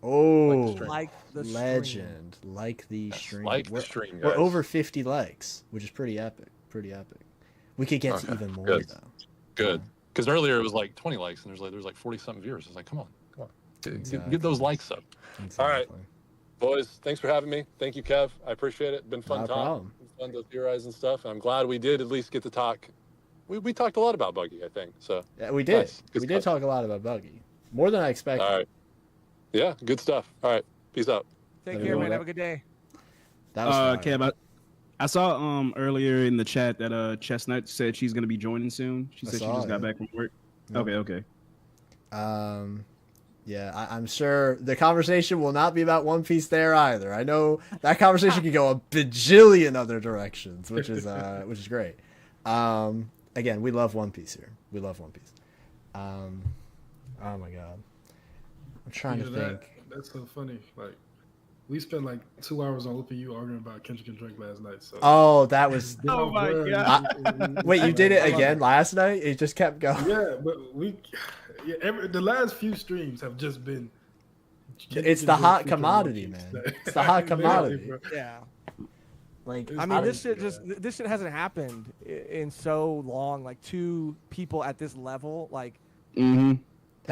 A: Oh,
F: like the
A: legend, like the stream.
K: Like the stream, guys.
A: We're over 50 likes, which is pretty epic. We could get to even more though.
K: Good. Because earlier it was like 20 likes, and there's like 40 something viewers. It's like, come on, get those likes up.
A: Exactly.
K: All right, boys. Thanks for having me. Thank you, Kev. I appreciate it. Been fun talking. Fun to theorize and stuff. And I'm glad we did at least get to talk. We talked a lot about Buggy, I think. So
A: yeah, we did.
K: Nice.
A: We did talk a lot about Buggy, more than I expected.
K: All right. Yeah, good stuff. All right, peace out.
F: Take care, man. Have a good day.
A: That was
H: Kev, I saw earlier in the chat that Chestnut said she's gonna be joining soon. She said she just got back from work.
A: Yeah.
H: Okay.
A: Yeah, I'm sure the conversation will not be about One Piece there either. I know that conversation could go a bajillion other directions, which is great. Again, we love One Piece here. We love One Piece. Oh my god, I'm trying to think.
J: That's so funny. Like, we spent like 2 hours on Loop and you arguing about Kendrick and Drake last night. So.
A: Oh, that was.
H: Oh my god!
A: Wait, you did it again last night? It just kept going.
J: Yeah, but the last few streams have just been.
A: It's the hot commodity, man. It's the hot commodity.
F: Yeah.
A: Like,
F: I mean, this shit hasn't happened in so long. Like, two people at this level, like.
A: Mm-hmm.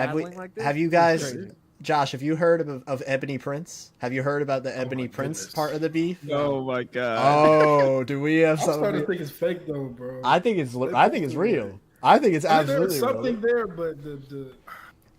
F: battling like this.
A: Have you
F: is
A: guys,
F: crazy.
A: Josh? Have you heard of Ebony Prince? Have you heard about the Ebony Prince
J: goodness.
A: part of the beef?
H: Oh my god.
A: Oh, do we have
J: I'm starting to
A: something?
J: think it's fake though, bro.
A: I think it's real. I think it's
J: I mean,
A: absolutely
J: there's
A: real.
J: something there, but the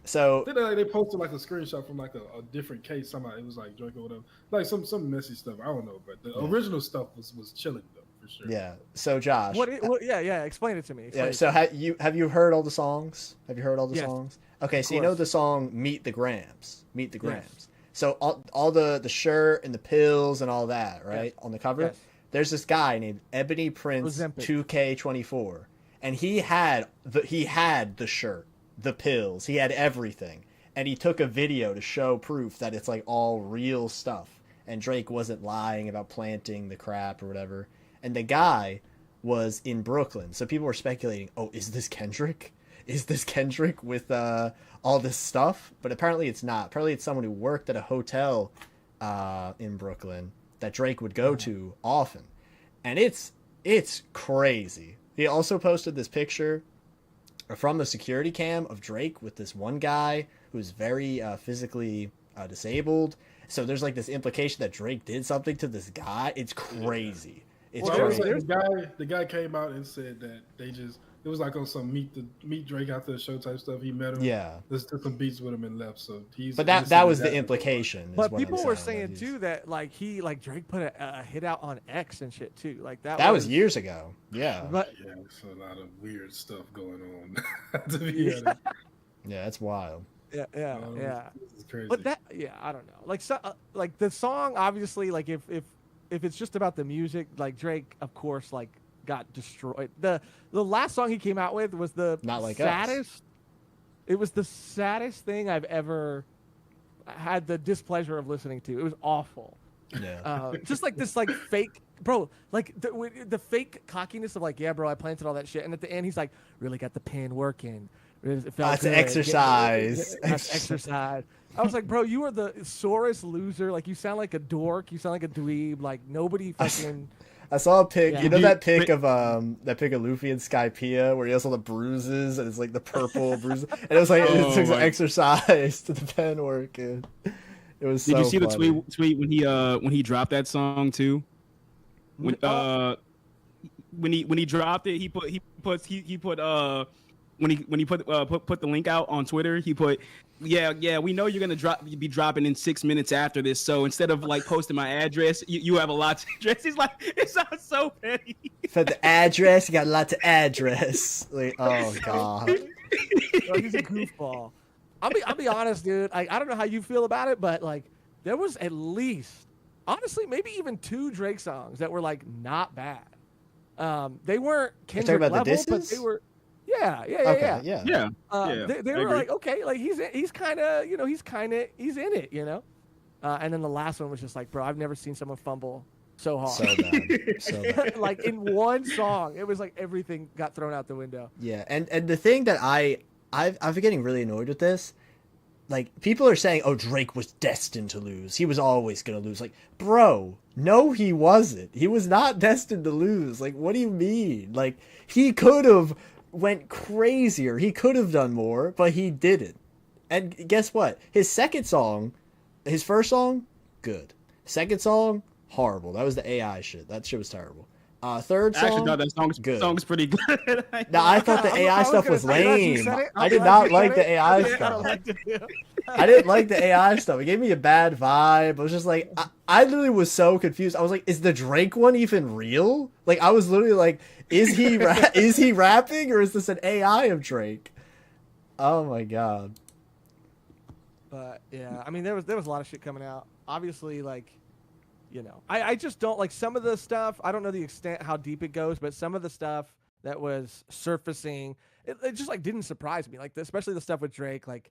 A: So
J: they posted like a screenshot from like a different case. Somehow it was like Drake or whatever, like some messy stuff. I don't know, but the original stuff was chilling though for sure.
A: yeah. So Josh.
F: Yeah. Explain it to me.
A: Yeah.
F: Explain
A: So
F: it to me.
A: have you heard all the songs? Have you heard all the
F: Yes.
A: songs? Okay. So you
F: course.
A: know the song "Meet the Grams." Meet the
F: Yes.
A: Grams. So all the shirt and the pills and all that, right? On the cover,
F: Yes.
A: there's this guy named Ebony Prince
F: Ozempic.
A: 2K24, and he had the shirt, the pills, he had everything, and he took a video to show proof that it's like all real stuff, and Drake wasn't lying about planting the crap or whatever. And the guy was in Brooklyn, so people were speculating, oh, is this Kendrick? Is this Kendrick with all this stuff? But apparently it's not. Apparently it's someone who worked at a hotel in Brooklyn that Drake would go to often. And it's crazy. He also posted this picture from the security cam of Drake with this one guy who's very physically disabled. So there's like this implication that Drake did something to this guy. It's crazy. It's
J: Well,
A: crazy.
J: the guy came out and said that it was like on some meet Drake after the show type stuff. He met him.
A: Yeah.
J: There's took some beats with him and left. So he's.
A: But that was the implication. is
F: But
A: what I'm
F: people were
A: that
F: saying
A: he's-
F: too that like Drake put a hit out on X and shit too. Like
A: that was years ago. Yeah.
F: But
J: Yeah, there's a lot of weird stuff going on. To be honest,
A: Yeah, it's wild.
F: yeah.
J: This is crazy.
F: But I don't know. Like like the song, obviously, like if it's just about the music, like Drake, of course, like got destroyed. The last song he came out with was the
A: Not Like Us.
F: saddest. It was the saddest thing I've ever had the displeasure of listening to. It was awful.
A: Yeah.
F: Just like this, like fake, bro. Like the fake cockiness of like, yeah, bro, I planted all that shit, and at the end he's like, really got the pen working. It felt
A: That's
F: good.
A: exercise.
F: That's exercise. I was like, bro, you are the sorest loser. Like, you sound like a dork. You sound like a dweeb. Like, nobody fucking.
A: I saw a pic.
F: Yeah.
A: You know that pic of Luffy and Skypiea where he has all the bruises and it's like the purple bruises, and it was like it took some exercise to the pen working. It was.
H: Did
A: so
H: you see
A: funny.
H: the tweet when he dropped that song too? When he dropped it, he put when he put the link out on Twitter, he put, yeah, we know you're gonna be dropping in 6 minutes after this, so instead of like posting my address, you have a lot to address. He's like, it sounds so petty.
A: For the address, you got a lot to address. Like, oh god.
F: Bro, he's a goofball. I'll be honest, dude. I don't know how you feel about it, but like, there was at least, honestly, maybe even 2 Drake songs that were like not bad. They weren't Kendrick
A: about the
F: level, but
A: disses?
F: they were. Yeah.
A: Okay, yeah.
F: They
H: I
F: were
H: agree.
F: like, okay, like he's kind of, he's in it, and then the last one was just like, bro, I've never seen someone fumble so hard.
A: So bad. So bad.
F: Like in one song, it was like everything got thrown out the window.
A: Yeah, and the thing that I've been getting really annoyed with this, like people are saying, oh, Drake was destined to lose. He was always gonna lose. Like, bro, no, he wasn't. He was not destined to lose. Like, what do you mean? Like, he could have went crazier. He could have done more, but he didn't. And guess what? His first song, good. Second song, horrible. That was the AI shit. That shit was terrible. Third
H: I actually
A: song,
H: thought that
A: good.
H: song's pretty good.
A: No, I thought the AI stuff was lame. I did not like the AI stuff. I didn't like the AI stuff. It gave me a bad vibe. I was just like, I literally was so confused. I was like, is the Drake one even real? Like, I was literally like, is he rapping or is this an AI of Drake? Oh my god.
F: But yeah, I mean, there was a lot of shit coming out. Obviously, like, I just don't like some of the stuff. I don't know the extent how deep it goes, but some of the stuff that was surfacing, it just like didn't surprise me. Like, especially the stuff with Drake, like,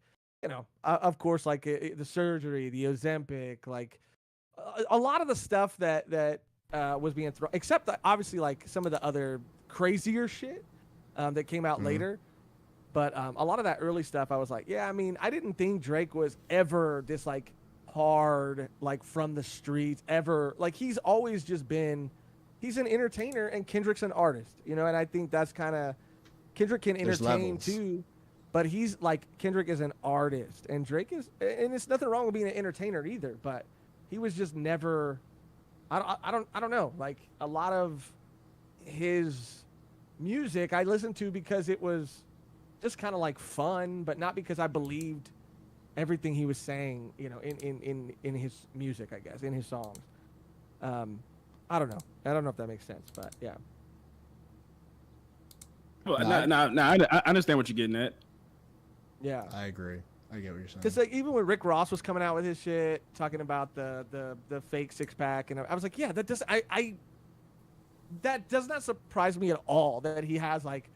F: of course, like the surgery, the Ozempic, like a lot of the stuff that was being thrown, except that obviously like some of the other crazier shit that came out later. But a lot of that early stuff, I was like, yeah, I mean, I didn't think Drake was ever this like hard, like from the streets ever. Like, he's always just been, he's an entertainer and Kendrick's an artist, and I think that's kind of, Kendrick can
A: There's
F: entertain
A: levels.
F: too. but he's like Kendrick is an artist, and Drake is, and it's nothing wrong with being an entertainer either. But he was just never. I don't know. Like a lot of his music I listened to because it was just kind of like fun, but not because I believed everything he was saying, you know, in his music, I guess, in his songs. I don't know. I don't know if that makes sense, but yeah.
H: Well, I understand what you're getting at.
F: Yeah.
A: I agree. I get what you're saying.
F: Because like even when Rick Ross was coming out with his shit, talking about the fake 6-pack, and I was like, yeah, that does that does not surprise me at all that he has like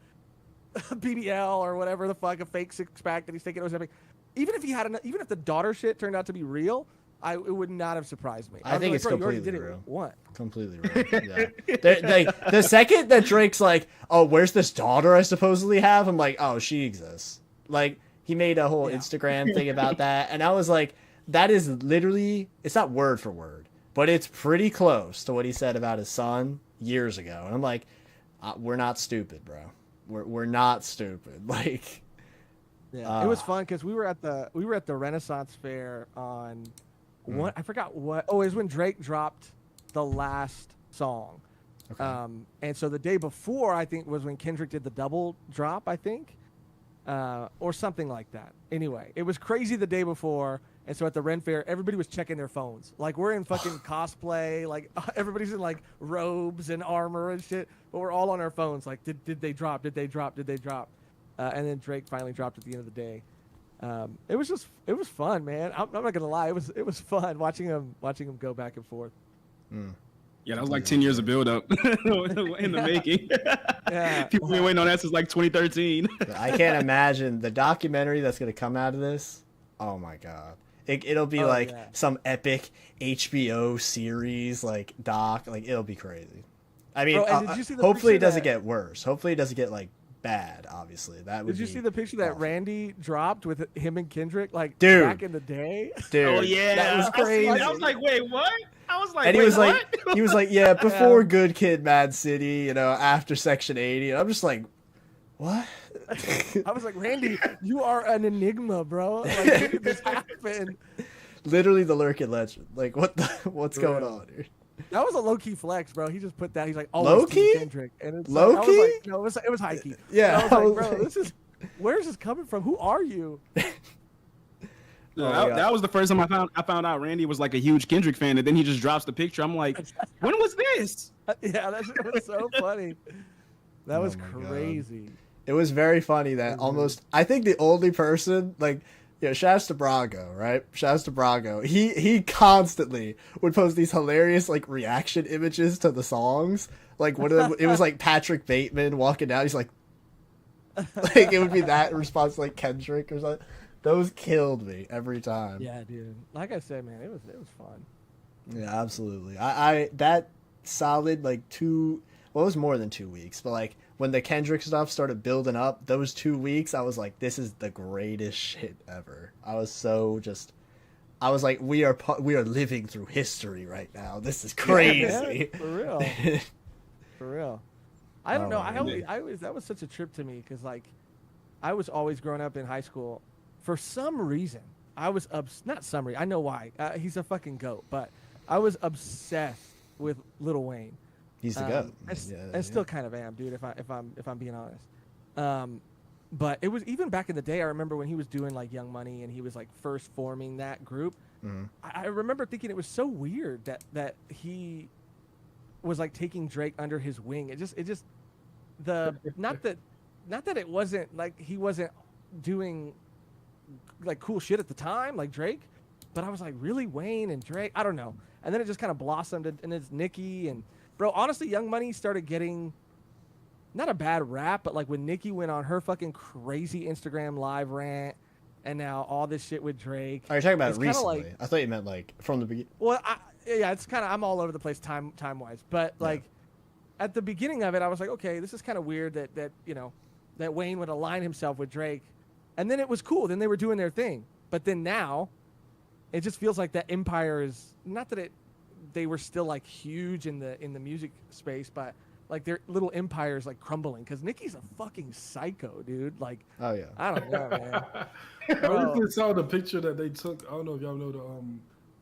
F: BBL or whatever the fuck, a fake 6-pack that he's taking or something. Even if he had even if the daughter shit turned out to be real, it would not have surprised me.
A: I think
F: like,
A: it's
F: bro,
A: completely real.
F: What?
A: Completely real. Yeah. The second that Drake's like, "Oh, where's this daughter I supposedly have?" I'm like, "Oh, she exists." Like he made a whole Instagram thing about that, and I was like, "That is literally, it's not word for word, but it's pretty close to what he said about his son years ago." And I'm like, "We're not stupid, bro. We're not stupid." Like,
F: yeah, it was fun because we were at the Renaissance Fair on what I forgot what. Oh, it was when Drake dropped the last song. Okay. And so the day before, I think, was when Kendrick did the double drop, I think, or something like that. Anyway, it was crazy the day before. And so at the Ren Fair, everybody was checking their phones. Like, we're in fucking cosplay. Like, everybody's in, like, robes and armor and shit. But we're all on our phones. Like, did they drop? Did they drop? Did they drop? And then Drake finally dropped at the end of the day. It was fun, man. I'm not gonna lie. It was fun watching him go back and forth.
H: Yeah, that was like 10 years of build up in the making.
F: Yeah.
H: People been waiting on that since like 2013.
A: I can't imagine the documentary that's gonna come out of this. Oh my god. It'll be some epic HBO series, like doc, like it'll be crazy. I mean,
F: did you see the
A: hopefully it
F: picture
A: doesn't get worse. Hopefully it doesn't get like bad. Obviously, that would.
F: Did you see the picture that Randy dropped with him and Kendrick, like
A: dude,
F: back in the day?
A: Dude,
H: oh yeah,
A: that was crazy.
H: I was like, wait, what? I was like,
A: and
H: he was what?
A: He was like, yeah, before Good Kid, Mad City, you know, after Section 80. And I'm just like, what?
F: I was like, Randy, you are an enigma, bro. Like, how did this happen?
A: Literally the lurking legend. Like, what's going on here?
F: That was a low key flex, bro. He just put that. He's like, oh,
A: low key,
F: Kendrick, and it's
A: low
F: like,
A: key.
F: Like, no, it was high key.
A: Yeah,
F: and I was like, bro, where's this coming from? Who are you?
H: That was the first time I found out Randy was like a huge Kendrick fan, and then he just drops the picture. I'm like, when was this?
F: Yeah, that was so funny. That was crazy.
A: God. It was very funny that almost, I think the only person, like, you know, shouts to Brago, right? Shouts to Brago. He constantly would post these hilarious, like, reaction images to the songs. Like, one of them, it was like Patrick Bateman walking down. He's like it would be that response, like Kendrick or something. Those killed me every time.
F: Yeah, dude. Like I said, man, it was fun.
A: Yeah, absolutely. I that solid, like, it was more than 2 weeks, but, like, when the Kendrick stuff started building up, those 2 weeks, I was like, this is the greatest shit ever. I was like, we are living through history right now. This is crazy.
F: Yeah, for real. For real. I don't know. I always that was such a trip to me because, like, I was always growing up in high school. For some reason, I was not some reason. I know why. He's a fucking goat, but I was obsessed with Lil Wayne.
A: He's the goat.
F: I still kind of am, dude. If I'm being honest. But it was even back in the day. I remember when he was doing like Young Money and he was like first forming that group. Mm-hmm. I remember thinking it was so weird that he was like taking Drake under his wing. It just not that it wasn't like he wasn't doing like cool shit at the time like Drake, but I was like, really, Wayne and Drake? I don't know. And then it just kind of blossomed, and it's Nicki and bro. Honestly, Young Money started getting not a bad rap, but like when Nicki went on her fucking crazy Instagram live rant, and now all this shit with Drake.
A: Are you talking about it recently?
F: Like,
A: I thought you meant like from the beginning.
F: Well, yeah, it's kind of, I'm all over the place time wise, but like at the beginning of it, I was like, okay, this is kind of weird that you know that Wayne would align himself with Drake, and then it was cool. Then they were doing their thing, but then now it just feels like that empire is not that they were still like huge in the music space, but like their little empires like crumbling. Because Nikki's a fucking psycho, dude. Like,
A: Oh yeah.
F: I don't know, man.
J: I recently saw the picture that they took. I don't know if y'all know the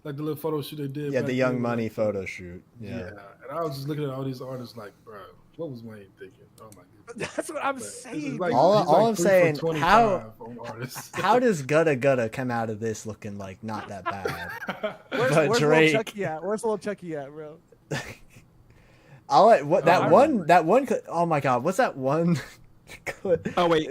J: like the little photo shoot they did.
A: Yeah,
J: back
A: the Young
J: then,
A: Money
J: like,
A: photo shoot. Yeah.
J: And I was just looking at all these artists like, bro, what was Wayne thinking? Oh my goodness.
F: That's what I'm
J: But
F: saying.
J: like,
A: All
J: he's like
A: I'm
J: 3 for
A: saying,
J: 25 on artists.
A: how does Gutta come out of this looking like not that bad?
F: Where's
A: but
F: little
A: Drake-
F: Chucky at? Where's little Chucky at, bro?
A: That one. Oh my God, what's that one?
H: Oh wait,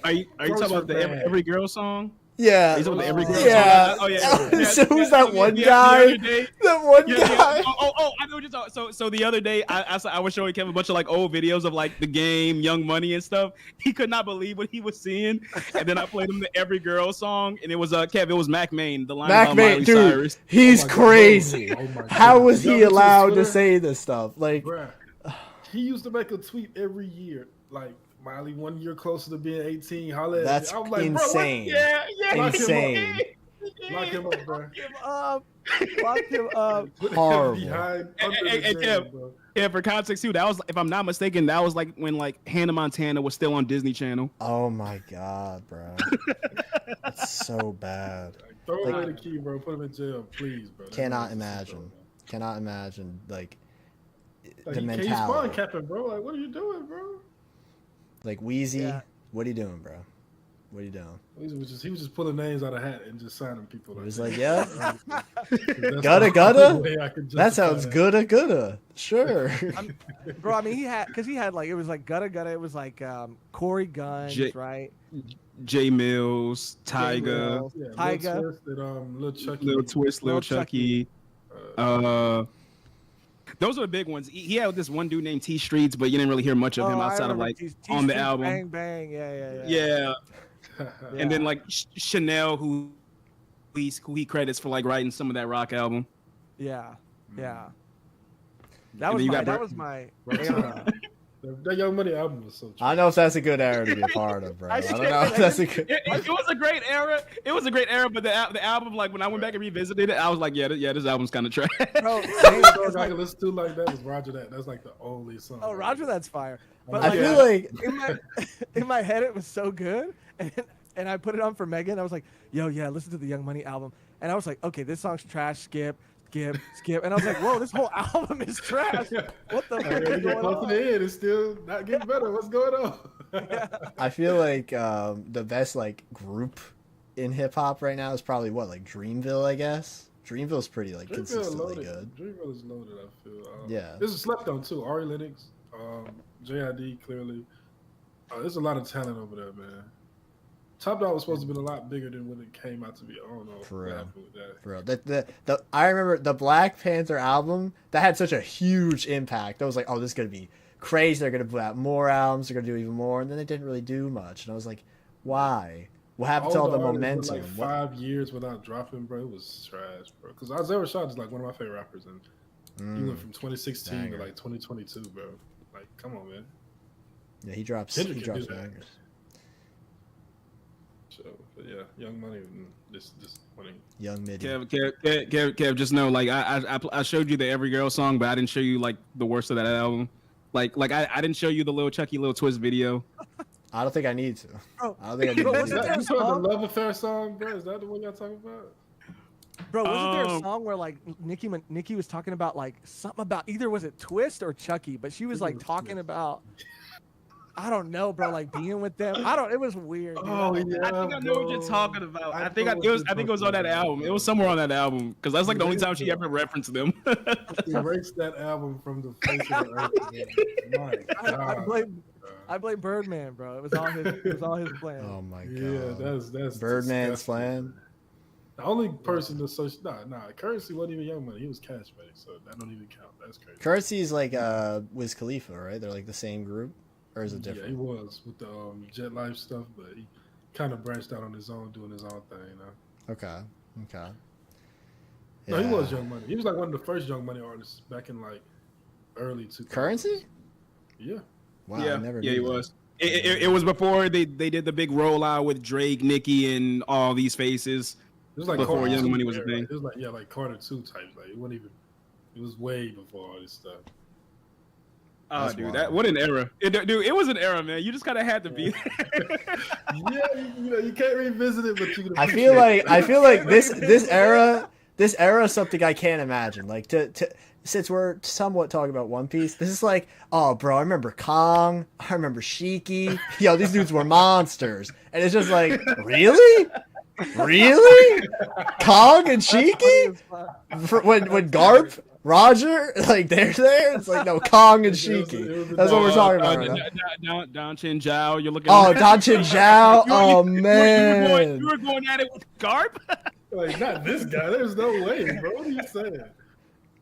H: are you
J: First
H: talking about the
J: band.
H: every girl song?
A: Yeah.
H: Are you talking about the every girl
A: Yeah.
H: song? Oh yeah.
A: So who's that one
H: the
A: guy?
H: other day-
A: That one
H: Yeah,
A: guy.
H: yeah. Oh, I know what you're talking. So the other day, I was showing Kevin a bunch of like old videos of like the game, Young Money and stuff. He could not believe what he was seeing, and then I played him the Every Girl song, and it was Kev. It was Mac Main, the line
A: Mac
H: about
A: Main,
H: Miley
A: dude,
H: Cyrus.
A: he's
J: Oh my God.
A: crazy.
J: Oh my
A: How
J: God.
A: was
J: Y'all
A: he
J: went to
A: allowed to
J: Twitter?
A: say this stuff? Like,
J: Bruh, he used to make a tweet every year, like Miley 1 year closer to being 18. Holla at
A: that's
J: me. I'm like,
A: insane.
J: Bro, what?
A: Insane.
J: Lock him up, bro.
F: Lock him up. Lock him up.
J: Put him
A: Horrible.
J: behind under
H: Hey,
J: the
H: Kev.
J: jail, bro.
H: Yeah, for context too, that was, if I'm not mistaken, that was like when like Hannah Montana was still on Disney Channel.
A: Oh my God, bro. It's so bad.
J: Throw
A: Like-
J: away the key, bro. Put him in jail, please, bro. That
A: Cannot
J: man is
A: imagine.
J: so
A: Cannot imagine like
J: bad.
A: the
J: Like, he's spawn
A: mentality.
J: capping, bro. Like, what are you doing, bro?
A: Like Wheezy,
F: Yeah.
A: what are you doing, bro? What are you doing?
J: He was just pulling names out of hat and just signing people.
A: He
J: Like
A: was
J: that.
A: like, yeah,
J: That's
A: Gutta
J: the
A: Gutta?
J: only way I can
A: that
J: justify
A: sounds
J: that.
A: good. Sure.
F: Bro, I mean, he had like, it was like Gutta Gutta. It was like Corey Guns,
H: J-
F: right?
H: J Mills, Tyga,
F: Mills,
J: Yeah,
F: Tyga.
J: Lil Twist and Lil Chucky.
H: Lil Twist, Lil
F: Lil
H: Chucky. Those are the big ones. He had this one dude named T Streets, but you didn't really hear much of him
F: Oh, I
H: outside of
F: remember
H: like
F: T-
H: on the
F: T-Street,
H: album.
F: Bang Bang, yeah.
H: Yeah.
F: Yeah.
H: And then like Chanel, who he credits for like writing some of that rock album.
F: Yeah. That
H: And
F: was
H: then you
F: my.
H: got
F: That was my era.
J: That Young Money album was so.
A: I don't know if that's a good era to be a part of, bro. I don't know if that's a good.
H: It was a great era. It was a great era, but the album, like when I went back and revisited it, I was like, yeah, this album's kind of trash.
F: Bro,
J: The
F: same,
J: song
F: it's
J: I
F: like,
J: can listen to like that was Roger That. That's like the only song.
F: oh, Roger, that's fire. But
A: I
F: like,
A: feel like
F: in my head, it was so good, and I put it on for Megan. I was like, yo, yeah, listen to the Young Money album, and I was like, okay, this song's trash. Skip, and I was like, whoa, this whole album is trash. What the fuck is going
J: Close to
F: on?
J: the end, it's still not getting better. What's going on?
A: I feel like the best like group in hip hop right now is probably what, like Dreamville, I guess. Dreamville's pretty like consistently good.
J: Dreamville is loaded, I feel.
A: Yeah.
J: This is slept on too. Ari Lennox, JID, clearly. There's a lot of talent over there, man. Top Dog was supposed to be a lot bigger than what it came out to be. I don't know
A: For
J: what
A: real.
J: happened with that.
A: For real. The I remember the Black Panther album that had such a huge impact. I was like, oh, this is gonna be crazy. They're gonna put out more albums. They're gonna do even more, and then they didn't really do much. And I was like, why? What happened to all the
J: artists
A: momentum?
J: went,
A: What-
J: like 5 years without dropping, bro. It was trash, bro. Because Isaiah Rashad is like one of my favorite rappers, and he went from 2016
A: banger.
J: to like 2022, bro. Like, come on, man.
A: Yeah, he drops
J: Kendrick can do that.
A: bangers.
J: So, but yeah, Young Money, this money.
A: Young Midi.
H: Kev, just know, like I showed you the Every Girl song, but I didn't show you like the worst of that album. Like I didn't show you the Lil Chucky, Lil Twist video.
A: I don't think I need to.
F: Bro,
A: I don't think I need
F: bro,
A: to.
F: wasn't
A: do
F: there
A: that.
J: You saw
F: song?
J: the Love Affair song, bro? Is that the one y'all talking about?
F: Bro, wasn't there a
H: Um,
F: song where like Nikki was talking about like something about either was it Twist or Chucky, but she was
J: I think
F: like
J: it was
F: talking
J: Twist.
F: about I don't know, bro, like being with them. It was weird. Dude.
J: Oh, yeah.
H: I think I know what you're talking about.
J: I
H: I think
J: know
H: it
J: what
H: was
J: you're
H: on that
J: talking about.
H: album. It was somewhere on that album because that's like the only time she ever referenced them.
J: Erase that album from the face of the earth. Man. My
F: I
J: God.
F: blame Birdman, bro. It was all his plan.
A: Oh my god.
J: Yeah, that's
A: Birdman's
J: disgusting.
A: plan.
J: The only person to search, Currency wasn't even Young Money. He was Cash Money, so that don't even count. That's crazy.
A: Currency's like Wiz Khalifa, right? They're like the same group, or is it
J: Yeah, he
A: different?
J: was with the Jet Life stuff, but he kind of branched out on his own, doing his own thing. You know?
A: Okay.
J: No, he
A: Yeah.
J: was Young Money. He was like one of the first Young Money artists back in like early 2000s.
A: Currency?
J: Yeah.
A: Wow, I
H: yeah,
A: never
H: yeah,
A: knew
H: he
A: that.
H: was. It was before they did the big rollout with Drake, Nicki, and all these faces.
J: It was like
H: Before
J: Carter
H: Young
J: 2
H: Money was a
J: era.
H: thing.
J: It was like Carter 2 types. Like it wasn't even. It was way before all this stuff.
H: Oh,
A: That's
H: dude,
A: wild.
H: what an era! Dude, it was an era, man. You just kind of had to be.
J: Yeah, you can't revisit it, but you can.
A: I feel like this era is something I can't imagine. Like to since we're somewhat talking about One Piece, this is like, oh, bro, I remember Kong, I remember Shiki. Yo, these dudes were monsters, and it's just like, really, Kong and Shiki. When Garp, Roger, like they're there, it's like no, Kong and Shiki. That's what we're talking about right now.
H: Don Chin Zhao, you're looking.
A: Oh, Don Chin Zhao. Oh man,
H: you were going at it with Garp.
J: Like, not this guy. There's no way, bro. What are you saying?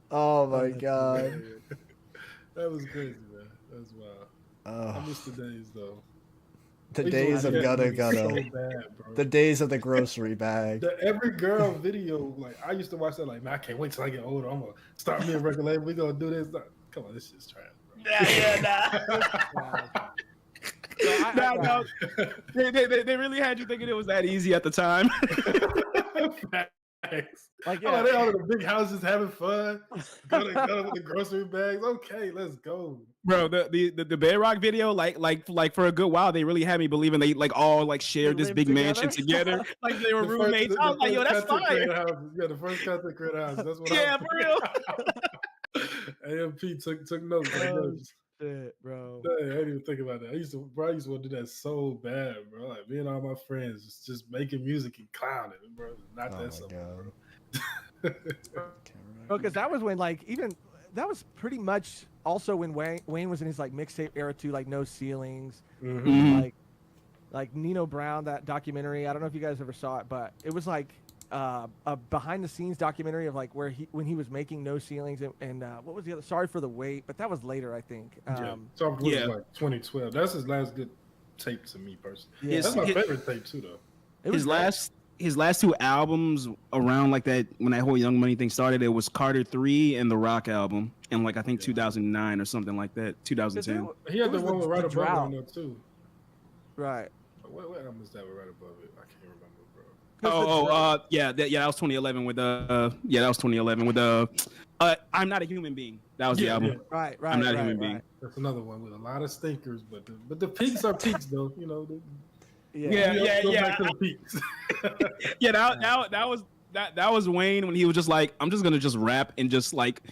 A: Oh my god.
J: That was crazy, man. That was wild. I miss the days though.
A: The
J: We
A: days
J: used to
A: of
J: watch that
A: gutta
J: movie
A: gutta.
J: so bad, bro.
A: The days of the grocery bag.
J: The every girl video, like I used to watch that. Like, man, I can't wait till I get older. I'm gonna start me a record label. We gonna do this. Come on, this shit's trash, bro.
H: No. They really had you thinking it was that easy at the time.
J: Facts.
F: Like,
J: Oh,
F: yeah.
J: they all in the big houses having fun. Go with the grocery bags. Okay, let's go.
H: Bro, the Bedrock video, like for a good while, they really had me believing they like all like shared this
F: lived
H: big
F: together?
H: mansion together, like they were
J: The first-
H: roommates.
J: the
H: I was like, yo,
J: first
H: that's
J: content
H: fire.
J: creator houses. Yeah, the first content creator house. That's what.
H: Yeah, for real.
J: AMP took notes. Like,
F: Oh,
J: notes.
F: shit, bro.
J: Dang, I didn't even think about that. I used to want to do that so bad, bro. Like me and all my friends just making music and clowning, bro. Not
A: Oh
J: that
A: my
J: simple,
A: god.
F: Bro, because that was when like even that was pretty much also when Wayne was in his like mixtape era too, like No Ceilings,
H: Mhm.
F: like Nino Brown, that documentary. I don't know if you guys ever saw it, but it was like a behind the scenes documentary of like when he was making No Ceilings and what was the other? Sorry for the Wait, but that was later, I think.
J: So it was
H: yeah.
J: like 2012. That's his last good tape to me personally.
F: Yeah.
J: That's my
H: His-
J: favorite tape too, though.
F: It was
H: His last two albums around like that when that whole Young Money thing started, it was Carter 3 and the Rock album, and like I think 2009 or something like that, 2010.
J: He had
F: It
J: the
F: was
J: one with right
F: the
J: above it on
F: drought.
J: there too.
F: right.
J: What album is that with right above it? I can't remember, bro.
H: Yeah, that was 2011 with that was 2011 with I'm Not a Human Being. That was the
J: Yeah,
H: album.
J: yeah.
F: Right.
H: I'm not a
F: right,
H: human
F: right.
H: being.
J: That's another one with a lot of stinkers, but the peaks are peaks though. You know.
F: Yeah.
J: Go back to the peaks.
H: Yeah, that was Wayne when he was just like, I'm just gonna just rap and just like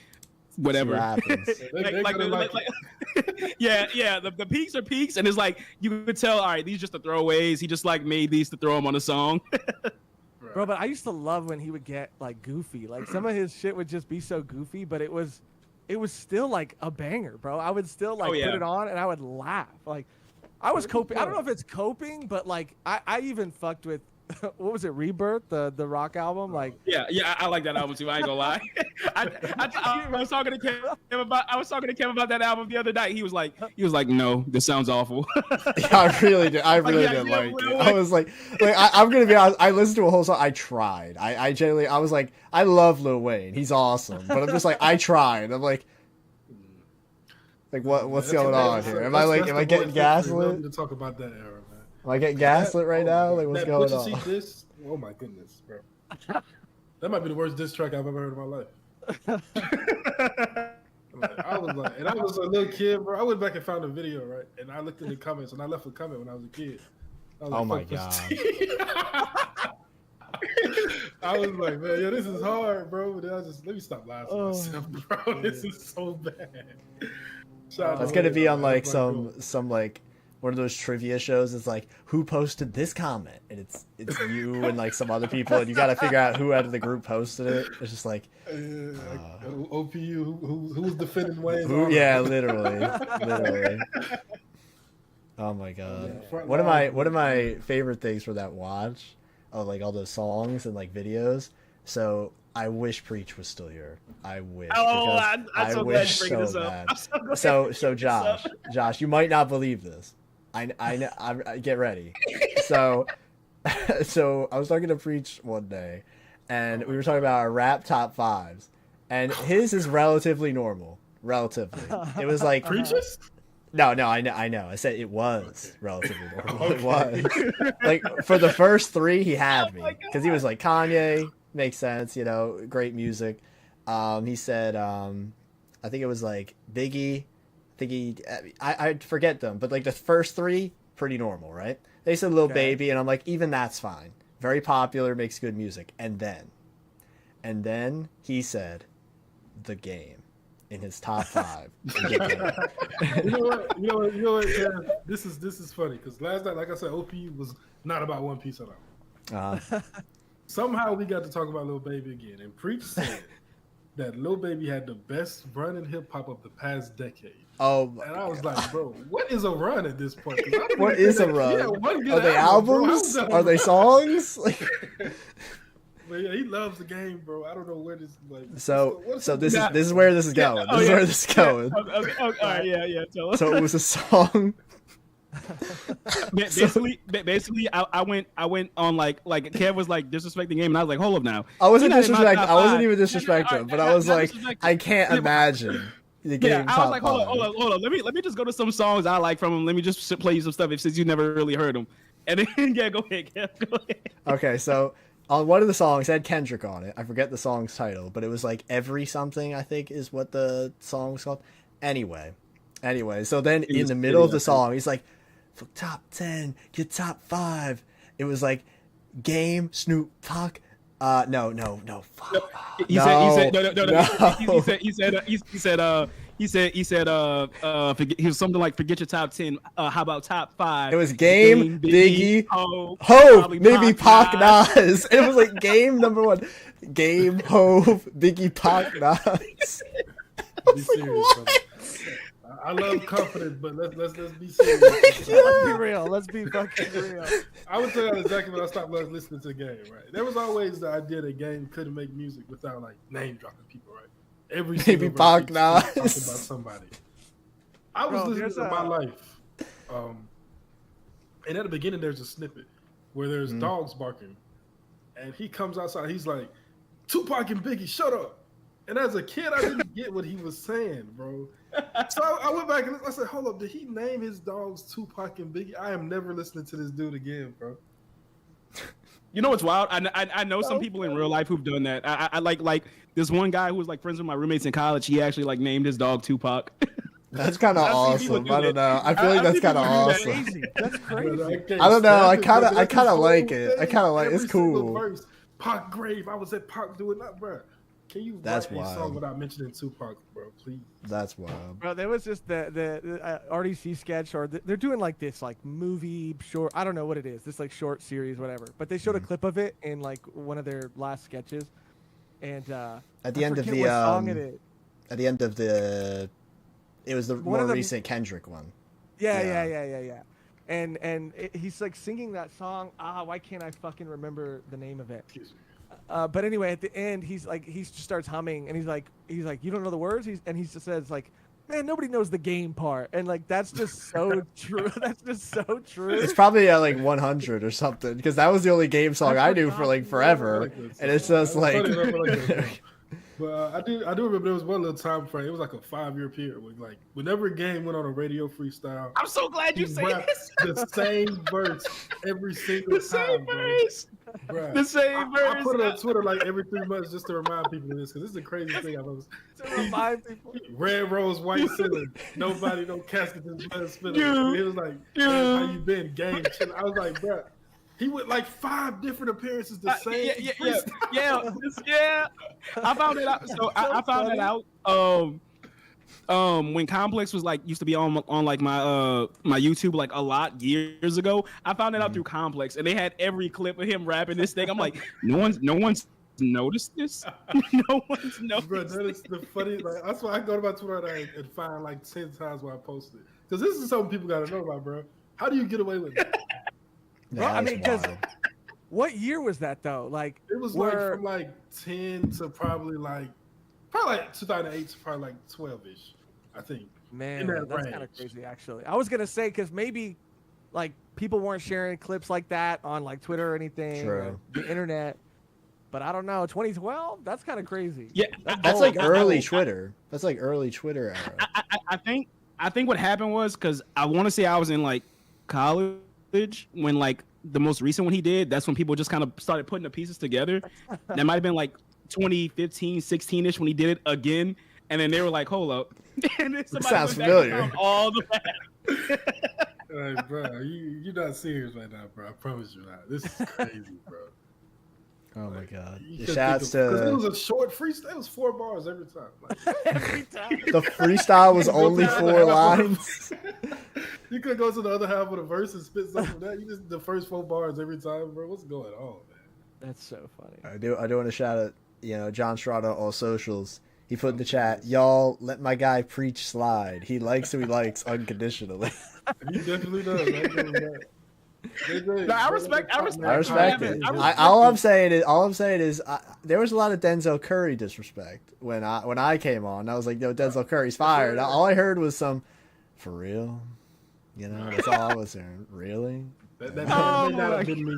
H: whatever.
J: They're gonna like
H: The peaks are peaks, and it's like you could tell. All right, these just the throwaways. He just like made these to throw them on a song.
F: Bro, but I used to love when he would get like goofy. Like some of his shit would just be so goofy, but it was still like a banger, bro. I would still like
H: Oh, yeah.
F: put it on and I would laugh. Like I was coping. I don't know if it's coping, but like I even fucked with what was it, Rebirth, the Rock album? Like
H: Yeah, I like that album too. I ain't gonna lie. I was talking to Kev about that album the other night. He was like, no, this sounds awful.
A: Yeah, I really did. I really didn't like it. I was like I'm gonna be honest. I listened to a whole song. I tried. I genuinely. I was like, I love Lil Wayne. He's awesome. But I'm just like, I tried. I'm like what's going on here? Am I getting
J: We
A: gaslit?
J: need to talk about that era, man.
A: Am I getting gaslit right now? Like what's
J: That
A: going
J: Butcher
A: on?
J: Seat diss, oh my goodness, bro. That might be the worst diss track I've ever heard in my life. I was a little kid, bro. I went back and found a video, right? And I looked in the comments, and I left a comment when I was a kid. I was
A: Oh my
J: like, I was like, man, yo, this is hard, bro. But then I was just, let me stop lying to myself, bro. This is so bad.
A: That's gonna be on like some like one of those trivia shows. It's like, who posted this comment, and it's you and like some other people, and you got to figure out who out of the group posted it. It's just like
J: OPU, who's defending Wayne?
A: yeah, literally. Oh my god! One of my favorite things for that watch, like all those songs and like videos. So I wish Preach was still here. I wish.
H: Oh, I'm so glad you bring this
A: bad.
H: up.
A: So Josh, you might not believe this. I know. I get ready. So I was talking to Preach one day, and we were talking about our rap top fives, and his is relatively normal. Relatively, it was like
J: Preach's.
A: No, I know. I said it was relatively normal. It was like for the first three, he had me because he was like Kanye. Makes sense, great music. He said, I think it was like Biggie, think I forget them, but like the first three, pretty normal, right? They said Lil Baby, and I'm like, even that's fine. Very popular, makes good music. And then he said, The Game in his top 5.
J: You know what? Yeah, this is funny because last night, like I said, OP was not about One Piece at all. Somehow we got to talk about Lil Baby again, and Preach said that Lil Baby had the best run in hip hop of the past decade.
A: Oh,
J: and I was like, bro, what is a run at this point?
A: What is a run? Are they albums? Are they songs? Like,
J: but yeah, he loves the game, bro. I don't know where this like.
A: So this is where this is going. This is where this is going.
H: Okay, all right, yeah. Tell us.
A: So it was a song.
H: basically, I went on like Kev was like disrespecting the game, and I was like, hold up now.
A: I wasn't disrespecting. I wasn't even disrespecting, but I was like, I can't imagine. The game
H: I was like, hold on. Let me just go to some songs I like from him. Let me just play you some stuff since you never really heard them. And then go ahead.
A: Okay, so on one of the songs it had Kendrick on it. I forget the song's title, but it was like Every Something, I think is what the song's called. Anyway, so then in the middle of the song, he's like, for top 10, get top 5. It was like Game, Snoop, Pac. No. Fuck.
H: He said, he was something like, forget your top 10. How about top 5?
A: It was Game, Biggie, Hove, maybe Pac, Nas. It was like Game number 1. Game, Hove, Biggie, Pac, Nas.
J: Be serious, brother. I love confidence, but let's be serious.
F: Let's be real. Let's be fucking real.
J: I would tell you exactly when I stopped listening to the game, right? There was always the idea that game couldn't make music without like name dropping people, right? Every single
A: Pac Nas
J: talking about somebody. I was listening to My Life, and at the beginning there's a snippet where there's dogs barking, and he comes outside. He's like, "Tupac and Biggie, shut up." And as a kid, I didn't get what he was saying, bro. So I went back and I said, hold up, did he name his dogs Tupac and Biggie? I am never listening to this dude again, bro.
H: You know what's wild? I know some people in real life who've done that. I like this one guy who was like friends with my roommates in college. He actually like named his dog Tupac.
A: That's kind of awesome. I don't know. I feel like that's kind of awesome.
F: That's crazy.
A: I don't know. I kind of like it. I kind of like it's cool.
J: Verse, Pac grave. I was at Pac doing that, bro. Can you write a song without mentioning Tupac, bro? Please.
A: That's wild.
F: Bro, there was just the RDC sketch, or they're doing like this like movie short. I don't know what it is. This like short series, whatever. But they showed a clip of it in like one of their last sketches, and
A: at the end of the at the end of the, it was the more recent Kendrick one.
F: Yeah. And he's like singing that song. Why can't I fucking remember the name of it? But anyway, at the end, he just starts humming, and he's like, you don't know the words? He just says like, man, nobody knows the game part, and like that's just so true. That's just so true.
A: It's probably at like 100 or something, because that was the only game song I knew for like forever, and it's just like.
J: But I do remember there was one little time frame. It was like a 5-year period where like whenever a game went on a radio freestyle,
H: I'm so glad you say this.
J: The same verse every single time, bro.
H: The same verse.
J: I put it on Twitter like every 3 months just to remind people of this, because this is the craziest thing I've ever seen.
F: To remind people.
J: Red rose, white ceiling. Nobody, no casket, just blood spilling. It was like, how you been? Game. I was like, bro. He went like 5 different appearances the same.
H: Yeah. I found it out. So I found it out. When Complex was like used to be on like my my YouTube like a lot years ago. I found it out through Complex, and they had every clip of him rapping this thing. I'm like, no one's noticed this. No one's noticed.
J: Bro, that is the funny. Like that's why I go to my Twitter and find like 10 times where I posted it, because this is something people got to know about, bro. How do you get away with it?
F: Bro, I mean, because what year was that though? Like
J: it was like from like 10 to probably like 2008 to probably like 12ish, I think.
F: Man, that's kind of crazy actually. I was gonna say because maybe like people weren't sharing clips like that on like Twitter or anything, or the internet. But I don't know. 2012, that's kind of crazy.
H: Yeah,
A: that's like early Twitter. That's like early Twitter era.
H: I think what happened was because I want to say I was in like college when like the most recent one he did, that's when people just kind of started putting the pieces together. That might have been like 2015, 16ish when he did it again. and then they were like, "Hold up," and then somebody
A: Sounds
H: went back and
A: familiar.
H: found all the maps.
J: Like, bro, you're not serious right now, bro. I promise you not. This is crazy, bro.
A: Oh my god.
J: You
A: Shouts
J: because it
A: to
J: was a short freestyle. It was 4 bars every time. Like,
E: Every time.
A: the freestyle was only 4 lines.
J: you could go to the other half of the verse and spit something from that. You just the first 4 bars every time, bro. What's going on, man?
F: That's so funny.
A: I do want to shout out, John Strada all socials. He put in the chat, y'all let my guy preach slide. He likes who he likes unconditionally.
J: He definitely does. I give him that.
H: No, I respect
A: I respect it. All I'm saying is there was a lot of Denzel Curry disrespect when I came on. I was like, yo, Denzel Curry's fired. All I heard was some, for real? That's all I was hearing. Really?
J: That may not have been me.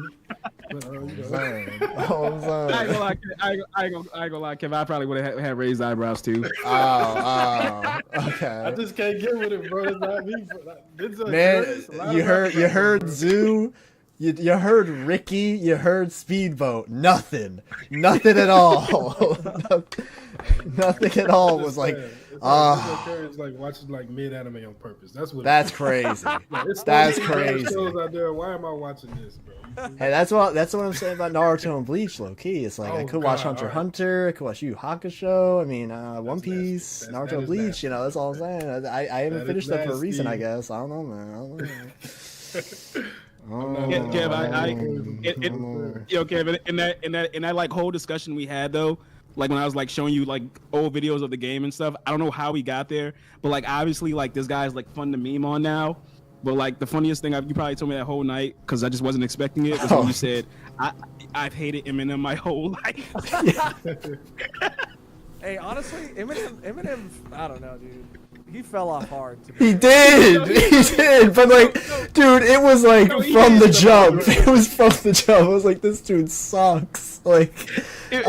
J: But,
A: All I'm saying.
H: I ain't gonna lie, Kevin. I probably would have had raised eyebrows too.
J: I
A: Okay.
J: just can't get with it, bro. It's not me.
A: Man, you heard Zoo, you heard Ricky, you heard Speedboat. Nothing at all. Nothing at all was like,
J: It's like watching like mid anime on purpose.
A: That's crazy.
J: It's
A: That's
J: so many
A: crazy.
J: shows out there. Why am I watching this, bro?
A: Hey, that's what I'm saying about Naruto and Bleach, low key. It's like I could watch Hunter
J: alright.
A: Hunter, I could watch Yu Hakusho. I mean, One Piece,
J: nasty.
A: Naruto
J: That
A: and
J: is
A: Bleach.
J: nasty.
A: That's all I'm saying. I haven't
J: That is
A: finished that for a reason, I
J: nasty.
A: guess. I don't know, man.
H: Kevin, in that like whole discussion we had though, like when I was like showing you like old videos of the game and stuff, I don't know how we got there, but like obviously like this guy's like fun to meme on now. But like the funniest thing you probably told me that whole night because I just wasn't expecting it was when you said I've hated Eminem my whole life.
F: Hey, honestly, Eminem, I don't know, dude. He fell off hard.
A: He did, but like, dude, it was like from the jump. It was from the jump. I was like, this dude sucks. Like,
H: It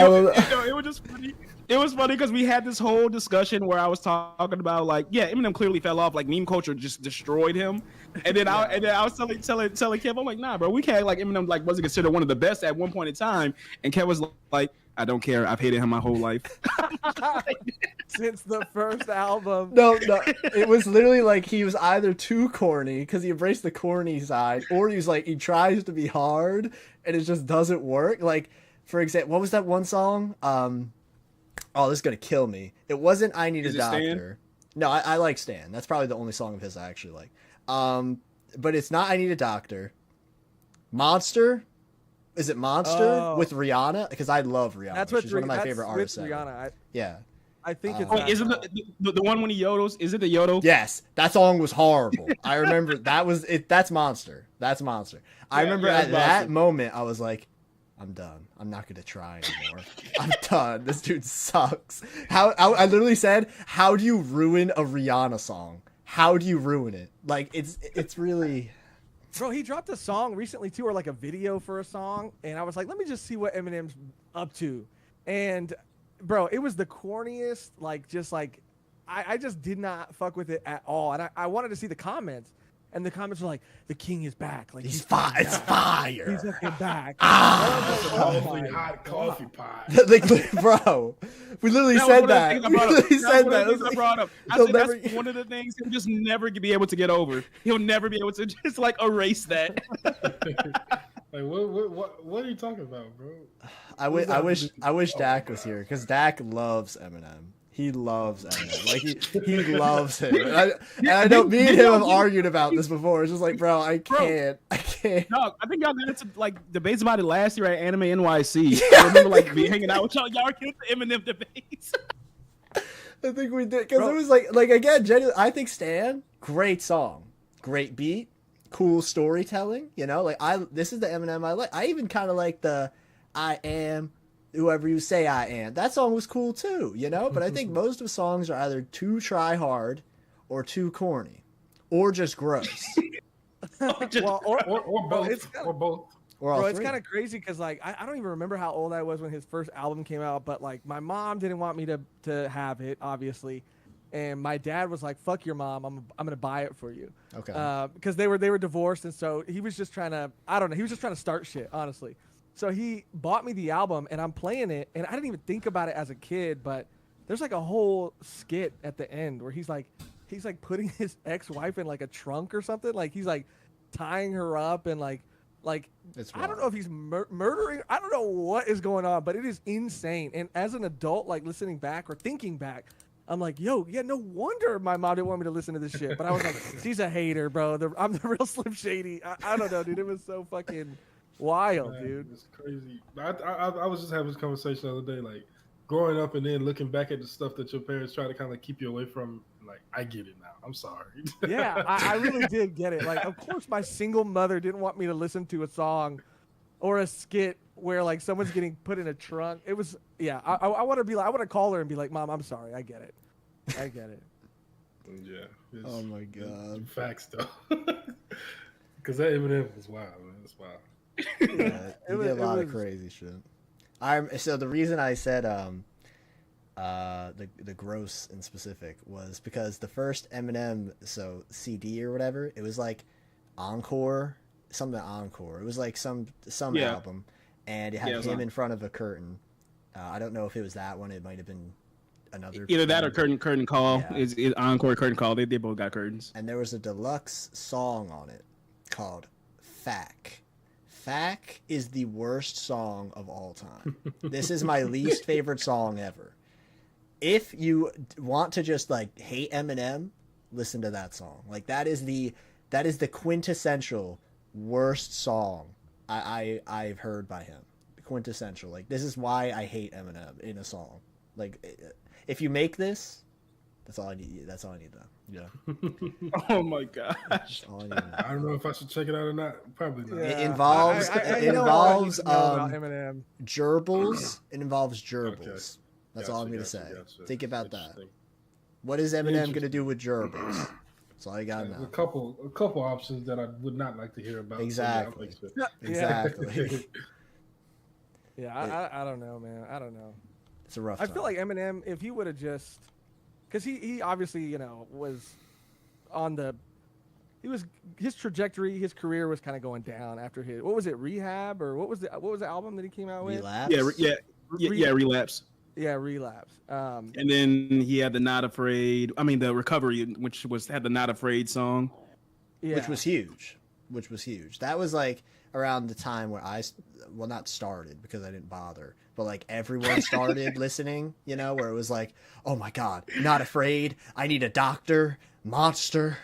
H: was just funny. It was funny because we had this whole discussion where I was talking about like, yeah, Eminem clearly fell off. Like meme culture just destroyed him. And then I was telling Kev, I'm like, nah, bro, we can't like Eminem like wasn't considered one of the best at one point in time. And Kev was like, I don't care. I've hated him my whole life.
F: Since the first album.
A: No, it was literally like he was either too corny because he embraced the corny side, or he tries to be hard and it just doesn't work. Like, for example, what was that one song? Oh, this is gonna kill me. It wasn't I Need a Doctor.
H: Stan?
A: No, I like Stan. That's probably the only song of his I actually like. But it's not I Need a Doctor. Monster? Is it Monster with Rihanna? Because I love Rihanna.
F: That's what
A: She's one of my favorite artists
F: with
A: ever.
F: Rihanna.
A: Yeah.
F: I think it's.
H: Wait, isn't the one when he yodels? Is it the yodel?
A: Yes, that song was horrible. I remember that was it. That's Monster. That's Monster. I remember at that moment I was like, I'm done. I'm not gonna try anymore. I'm done. This dude sucks. I literally said, how do you ruin a Rihanna song? How do you ruin it? Like it's really.
F: Bro, he dropped a song recently too, or like a video for a song, and I was like, let me just see what Eminem's up to. And bro, it was the corniest, I just did not fuck with it at all. And I wanted to see the comments, and the comments were like, the king is back. Like
A: He's fire. It's fire.
F: He's fucking back.
J: Hot coffee pot.
A: Like, bro, we literally said that. We literally said that.
H: I brought up. I said that's one of the things he'll just never be able to get over. He'll never be able to just like erase that.
J: Like what are you talking about, bro?
A: I wish Dak was here because Dak loves Eminem. He loves Eminem. Like he loves him. And I know me and him have argued about this before. It's just like, bro, I can't.
H: No, I think y'all got into like debates about it last year at Anime NYC. I remember like me hanging out with y'all. Y'all get the Eminem debates.
A: I think we did because it was like again, genuinely. I think Stan, great song, great beat, cool storytelling. You know, like this is the Eminem I like. I even kind of like the I am whoever you say I am. That song was cool too, you know? But I think most of the songs are either too try hard or too corny or just gross.
J: or both. Or both.
A: Or all
F: Bro, it's
A: three.
F: kind of crazy because like I don't even remember how old I was when his first album came out, but like my mom didn't want me to have it, obviously. And my dad was like, fuck your mom, I'm gonna buy it for you.
A: Okay.
F: Because they were divorced, and so he was just trying to, I don't know, he was just trying to start shit, honestly. So he bought me the album, and I'm playing it, and I didn't even think about it as a kid, but there's like a whole skit at the end where he's like putting his ex-wife in like a trunk or something. Like he's like tying her up and like
A: It's
F: I don't
A: wild.
F: know if he's murdering. I don't know what is going on, but it is insane. And as an adult, like listening back or thinking back, I'm like, yo, yeah, no wonder my mom didn't want me to listen to this shit. But I was like, she's a hater, bro. I'm the real Slim Shady. I don't know, dude. It was so fucking wild,
J: Man,
F: dude.
J: it's crazy. I was just having this conversation the other day, like growing up and then looking back at the stuff that your parents try to kind of keep you away from. Like, I get it now. I'm sorry.
F: Yeah, I really did get it. Like, of course, my single mother didn't want me to listen to a song or a skit where like someone's getting put in a trunk. It was, yeah. I want to be like, I want to call her and be like, Mom, I'm sorry. I get it. I get it.
J: Yeah.
A: Oh my god.
J: It's facts though. Because that Eminem was wild, man. It's wild.
A: Yeah, he did a lot of crazy shit. So the reason I said the gross in specific was because the first Eminem CD or whatever, it was like Encore, something Encore. It was like some album, and it had him in front of a curtain. I don't know if it was that one. It might have been another.
H: Either that or curtain call.
A: Yeah.
H: Is Encore curtain call. They both got curtains.
A: And there was a deluxe song on it called Fack. Fack is the worst song of all time. This is my least favorite song ever. If you want to just like hate Eminem, listen to that song. Like that is the quintessential worst song I've heard by him. Quintessential. Like this is why I hate Eminem in a song. Like if you make this, that's all I need. That's all I need though. Yeah.
H: Oh my gosh.
A: That's all I need.
J: I don't know if I should check it out or not. Probably not.
A: It involves
F: Eminem.
A: gerbils. It involves gerbils.
J: Okay.
A: That's all I'm gonna say.
J: Gotcha.
A: Think about that.
J: Interesting.
A: What is Eminem gonna do with gerbils? That's all I gotta
J: A
A: know.
J: couple options that I would not like to hear about.
A: Exactly.
J: So, yeah,
A: Exactly.
F: Yeah, I don't know, man. I don't know.
A: It's a rough.
F: I feel like Eminem, if he would have just, because he obviously was on the, his trajectory, his career was kind of going down after his, what was it, Rehab, or what was the album that he came out with?
A: Relapse.
H: Relapse.
F: Yeah, Relapse.
H: And then he had the Not Afraid. I mean, the Recovery, which had the Not Afraid song.
F: Yeah.
A: Which was huge. That was like around the time where not started because I didn't bother, but like everyone started listening, where it was like, oh my God, Not Afraid. I Need a Doctor, Monster.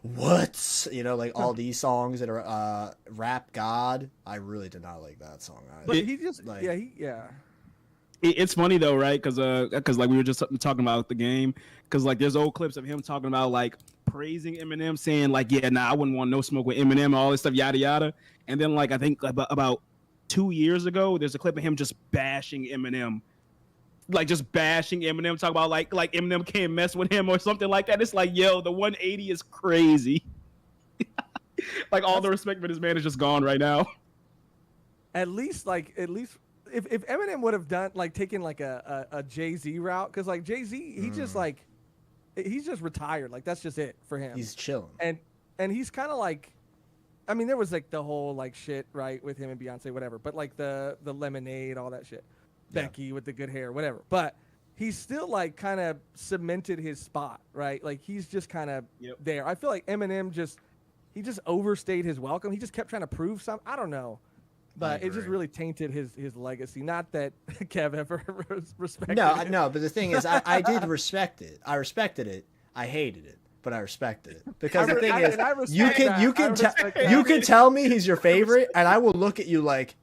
A: What? Like all these songs that are Rap God. I really did not like that song.
F: But he just,
A: like,
H: It's funny though, right? Because like we were just talking about the game. Because like there's old clips of him talking about like praising Eminem, saying like, yeah, nah, I wouldn't want no smoke with Eminem and all this stuff, yada yada. And then like I think about 2 years ago, there's a clip of him just bashing Eminem, like just bashing Eminem, talking about like Eminem can't mess with him or something like that. It's like, yo, the 180 is crazy. Like all the respect for this man is just gone right now.
F: At least if Eminem would have done taken like a Jay-Z route, because like Jay-Z, he's just retired. Like that's just it for him.
A: He's chilling.
F: And he's kind of like, I mean, there was like the whole like shit, right, with him and Beyonce, whatever. But like the Lemonade, all that shit.
A: Yeah.
F: Becky with the good hair, whatever. But he's still like kind of cemented his spot, right? Like he's just kind of there. I feel like Eminem just overstayed his welcome. He just kept trying to prove something. I don't know. But it just really tainted his legacy. Not that Kev ever respected it.
A: No, but the thing is, I did respect it. I respected it. I hated it, but I respected it. Because the thing is, you can tell me he's your favorite, and I will look at you like,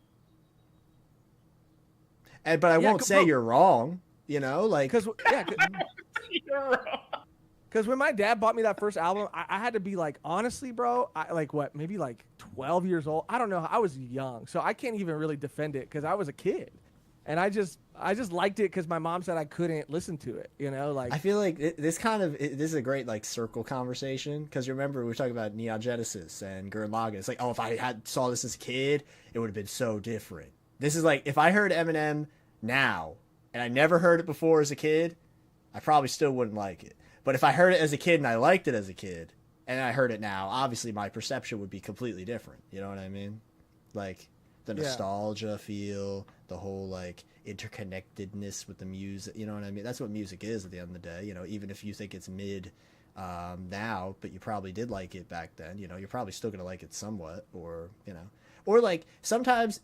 A: but I won't say you're wrong. Like
F: because Because when my dad bought me that first album, I had to be like, honestly, bro, maybe like 12 years old. I don't know. I was young, so I can't even really defend it because I was a kid, and I just liked it because my mom said I couldn't listen to it. I feel like
A: this is a great like circle conversation because remember we were talking about Neon Genesis and Gurren Lagann. It's like, oh, if I saw this as a kid, it would have been so different. This is like if I heard Eminem now and I never heard it before as a kid, I probably still wouldn't like it. But if I heard it as a kid and I liked it as a kid, and I heard it now, obviously my perception would be completely different. You know what I mean? Like, The
F: Yeah.
A: nostalgia feel, the whole like interconnectedness with the music. You know what I mean? That's what music is at the end of the day. You know, even if you think it's mid now, but you probably did like it back then. You know, you're probably still gonna like it somewhat, or you know, or like sometimes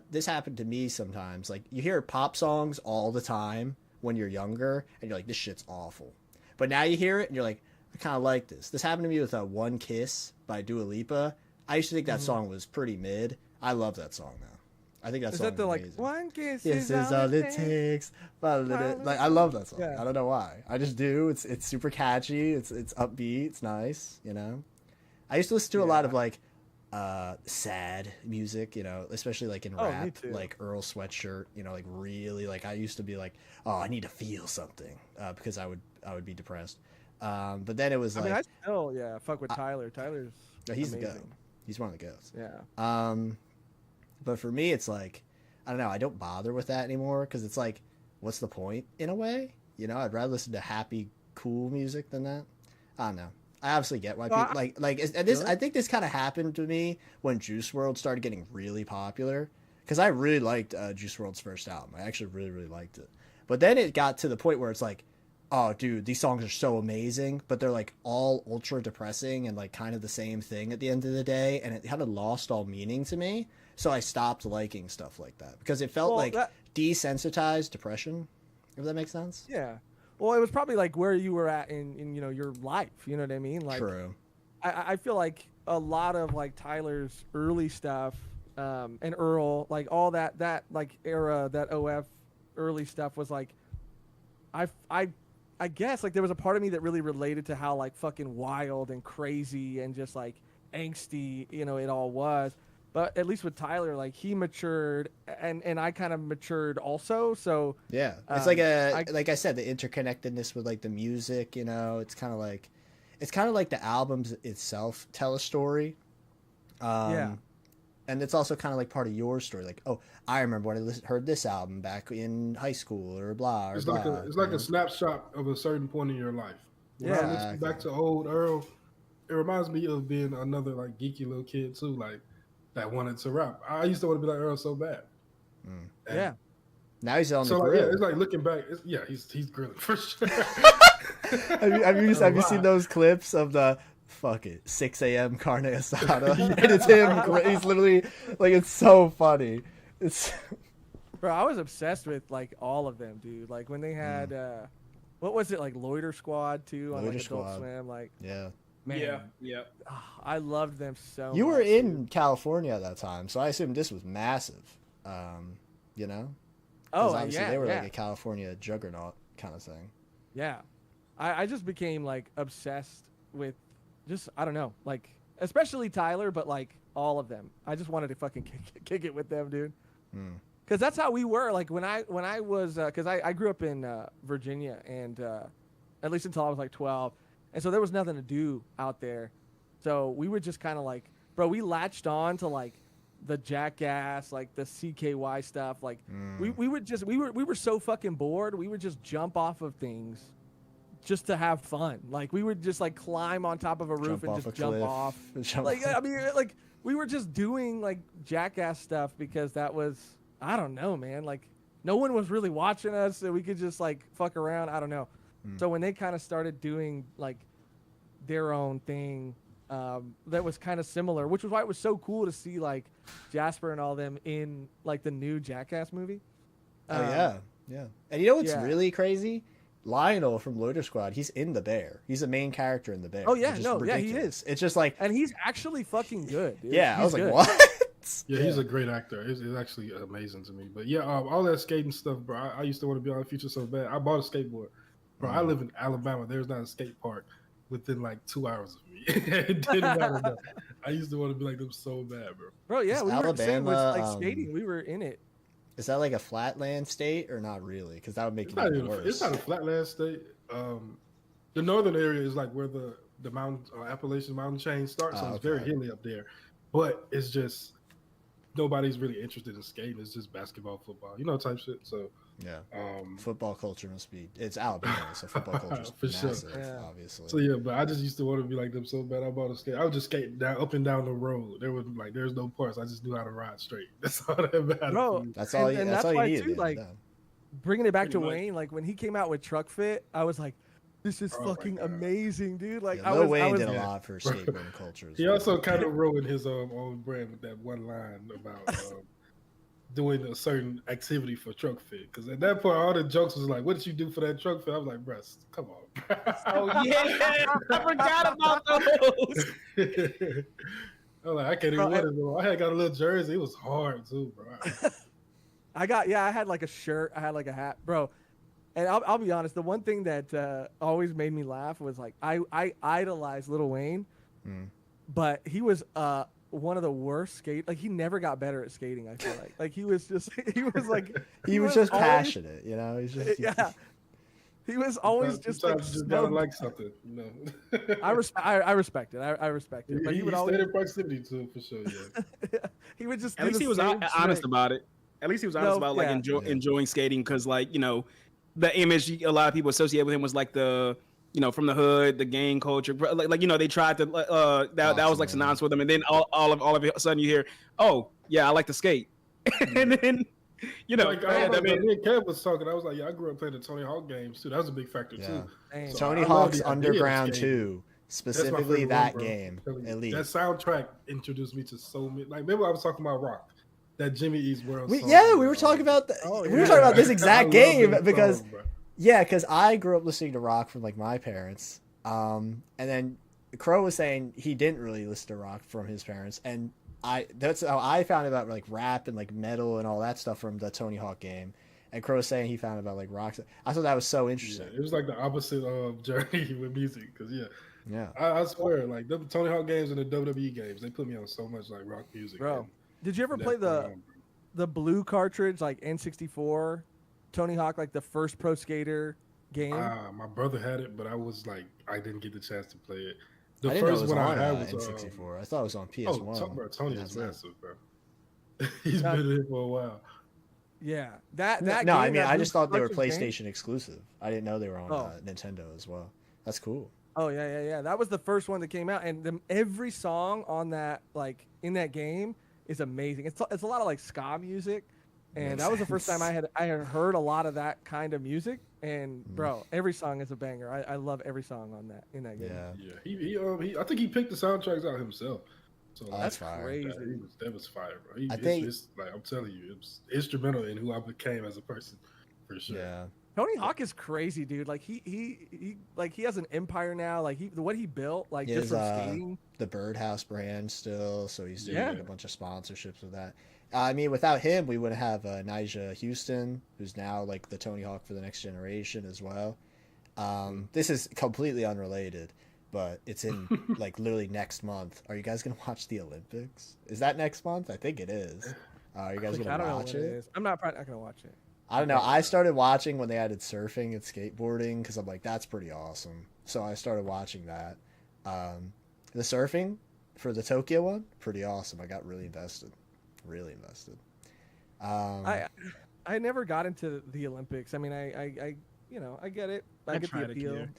A: this happened to me sometimes. Like you hear pop songs all the time when you're younger, and you're like, this shit's awful. But now you hear it, and you're like, I kind of like this. This happened to me with One Kiss by Dua Lipa. I used to think that song was pretty mid. I love that song now. I think that
F: Is
A: song
F: that the
A: is
F: like
A: amazing.
F: one kiss
A: This is all it takes. Like I love that song.
F: Yeah.
A: I don't know why. I just do. It's super catchy. It's upbeat. It's nice. You know. I used to listen to a lot of like sad music. You know, especially like in
F: Oh, me
A: rap,
F: too.
A: like Earl Sweatshirt. You know, like really like I used to be like, oh, I need to feel something because I would be depressed. But then it was
F: I
A: like,
F: mean, I still fuck with Tyler. Tyler's
A: he's the
F: amazing.
A: go. He's one of the goats.
F: Yeah.
A: But for me, it's like, I don't know. I don't bother with that anymore because it's like, what's the point in a way? You know, I'd rather listen to happy, cool music than that. I don't know. I obviously get why people and this. I think this kind of happened to me when Juice World started getting really popular because I really liked Juice World's first album. I actually really, really liked it. But then it got to the point where it's like, oh, dude, these songs are so amazing, but they're like all ultra depressing and like kind of the same thing at the end of the day, and it kind of lost all meaning to me. So I stopped liking stuff like that because it felt like desensitized depression, if that makes sense.
F: Yeah. Well, it was probably like where you were at in you know your life. You know what I mean? Like,
A: True.
F: I feel like a lot of like Tyler's early stuff, and Earl, like all that like era, that OF early stuff was like, I guess like there was a part of me that really related to how like fucking wild and crazy and just like angsty, you know, it all was. But at least with Tyler, like he matured and I kind of matured also. So
A: yeah, it's like like I said, the interconnectedness with like the music, you know, it's kind of like the albums itself tell a story.
F: Yeah.
A: And it's also kind of like part of your story. Like, oh, I remember when I heard this album back in high school or blah, or
J: It's
A: blah.
J: like a snapshot of a certain point in your life. When I listen back to old Earl, it reminds me of being another like geeky little kid too, like that wanted to rap. I used to want to be like Earl so bad.
F: Yeah.
A: Now he's on the
J: So like,
A: grill.
J: yeah, it's like looking back. He's grilling for sure.
A: have you seen those clips of the fuck it 6 a.m. carne asada? And it's him. He's literally like, it's so funny. It's
F: bro, I was obsessed with like all of them, dude. Like when they had what was it, like Loiter Squad too on like Adult Swim, like
A: yeah.
F: Man,
H: yeah.
F: I loved them so
A: You
F: much.
A: were in California at that time, so I assume this was massive. You know? 'Cause obviously they were like a California juggernaut kind of thing.
F: Yeah. I just became like obsessed with just, I don't know, like especially Tyler, but like all of them. I just wanted to fucking kick it with them, dude. Because that's how we were. Like when I was, because I grew up in Virginia, and at least until I was like 12. And so there was nothing to do out there. So we would just kind of like, bro, we latched on to like the Jackass, like the CKY stuff. Like we were so fucking bored. We would just jump off of things just to have fun. Like we would just like climb on top of a roof and just jump off. I mean, like we were just doing like Jackass stuff because that was, I don't know, man. Like no one was really watching us, so we could just like fuck around. I don't know. So when they kind of started doing like their own thing, that was kind of similar, which was why it was so cool to see like Jasper and all them in like the new Jackass movie.
A: Oh yeah. And you know what's really crazy? Lionel from Loiter Squad, he's in The Bear. He's the main character in The Bear.
F: Oh yeah,
A: ridiculous.
F: he is.
A: It's just like,
F: and he's actually fucking good, dude.
A: Yeah, I was
F: good.
A: like, what?
J: Yeah, he's a great actor. It's actually amazing to me. But yeah, all that skating stuff, bro. I used to want to be on the future so bad. I bought a skateboard. Bro, I live in Alabama. There's not a skate park within like 2 hours of me. It didn't matter. Though. I used to want to be like them so bad, bro.
F: Bro, yeah, we were same with like
A: Alabama,
F: skating. We were in it.
A: Is that like a flatland state or not really? Because that would make it
J: It's
A: even worse.
J: It's not a flatland state. The northern area is like where the mountain Appalachian mountain chain starts. So it's very hilly up there. But it's just nobody's really interested in skating. It's just basketball, football, type shit. So
A: Yeah. Football culture must be. It's Alabama, so football culture is
J: For sure.
A: massive,
F: Yeah.
A: obviously.
J: So yeah, but I just used to want to be like them so bad. I bought a skate. I was just skating down up and down the road. There's no parts. I just knew how to ride straight. That's all that mattered.
F: Bro,
J: to me.
A: That's all.
F: and
A: That's all you
F: why
A: need.
F: too, like, bringing it back
J: Pretty
F: to
J: much.
F: Wayne, like when he came out with Truck Fit, I was like, this is
J: Oh my
F: fucking
J: God.
F: amazing, dude. Like
A: Yeah,
F: I
A: Lil
F: was,
A: Wayne
F: I was,
A: did a lot for skateboarding culture. as
J: He
A: well.
J: also kind of ruined his own brand with that one line about doing a certain activity for truck fit. Because at that point, all the jokes was like, "What did you do for that truck fit?" I was like, "Bruh, come on."
E: Oh yeah, I forgot about those.
J: I was like, I can't even wear it anymore. I had got a little jersey. It was hard too, bro.
F: I had like a shirt, I had like a hat, bro. And I'll be honest, the one thing that always made me laugh was like I idolized Lil Wayne, but he was one of the worst like he never got better at skating. I feel like he was just he was like
A: He was just
F: always-
A: passionate, He's just
F: Yeah, he was always just like
J: Sometimes you just gotta
F: so-
J: like something,
F: I respect it. I respect it. But he would
J: stayed
F: always
J: in proximity to it for sure. Yeah.
F: he would just
H: At
F: do
H: least
F: the
H: he was
F: same
H: honest
F: trick.
H: about it. At least he was honest about like
F: yeah.
H: enjoying skating because the image a lot of people associate with him was like the from the hood, the gang culture. They tried to that was like synonymous with him, and then all of a sudden you hear, oh yeah, I like to skate, and then
J: Like, me and Kev was talking. I was like, yeah, I grew up playing the Tony Hawk games too. That was a big factor too.
F: Dang.
J: So
A: Tony
J: I love
A: Hawk's
J: the idea of
A: Underground
J: skating.
A: 2,
J: That's my
A: specifically
J: favorite
A: that
J: one, bro.
A: game,
J: I'm telling you.
A: at least.
J: That soundtrack introduced me to so many. Like, maybe I was talking about Rock, that Jimmy East World. song.
A: We were talking about
F: Oh,
A: we were talking about this
J: I
A: exact
J: love
A: game
J: that
A: because
J: song, bro.
A: because I grew up listening to rock from like my parents, and then Crow was saying he didn't really listen to rock from his parents, and that's how I found about like rap and like metal and all that stuff from the Tony Hawk game. And Crow was saying he found about like rock. I thought that was so interesting.
J: Yeah, it was like the opposite of journey with music, because
A: Yeah.
J: I swear, like the Tony Hawk games and the WWE games, they put me on so much like rock music.
F: Bro,
J: and
F: did you ever
J: that
F: play
J: time,
F: the blue cartridge like N64 Tony Hawk, like the first pro skater game?
J: my brother had it, but I didn't get the chance to play it.
A: I
J: The
A: didn't know it
J: first
A: was
J: one I
A: on
J: had was
A: N64. I thought it was on PS1.
J: bro, Tony
A: That's
J: is
A: it.
J: massive, bro. He's been in it for a while.
F: Yeah, that
A: No,
F: game,
A: I mean
F: that
A: I
F: blue
A: just thought they were
F: cartridge game-
A: PlayStation exclusive. I didn't know they were on Nintendo as well. That's cool.
F: Oh yeah. That was the first one that came out, and every song on that, like in that game, is amazing. It's a lot of like ska music, and that was the first time I had heard a lot of that kind of music. And bro, every song is a banger. I love every song on that in that game.
A: Yeah.
J: Yeah, he I think he picked the soundtracks out himself. So
A: That's fire.
F: crazy.
J: That was fire, bro.
A: I think-
J: it's like I'm telling you, it was instrumental in who I became as a person, for sure.
A: Yeah.
F: Tony Hawk is crazy, dude. Like he has an empire now. Like what he built, like
A: He
F: just
A: has,
F: from skating.
A: the Birdhouse brand still, so he's doing
F: Yeah.
A: like, a bunch of sponsorships with that. I mean, without him, we wouldn't have Nigel Houston, who's now like the Tony Hawk for the next generation as well. This is completely unrelated, but it's in like literally next month. Are you guys gonna watch the Olympics? Is that next month? I think it is. Are you guys
F: I
A: gonna
F: don't know
A: watch
F: what it
A: it?
F: is. I'm probably not gonna watch it.
A: I don't know. I started watching when they added surfing and skateboarding because I'm like, that's pretty awesome. So I started watching that. The surfing for the Tokyo one, pretty awesome. I got really invested. Really invested.
F: I never got into the Olympics. I mean, I get it. I get the
H: tried it,
F: appeal.
H: Kier.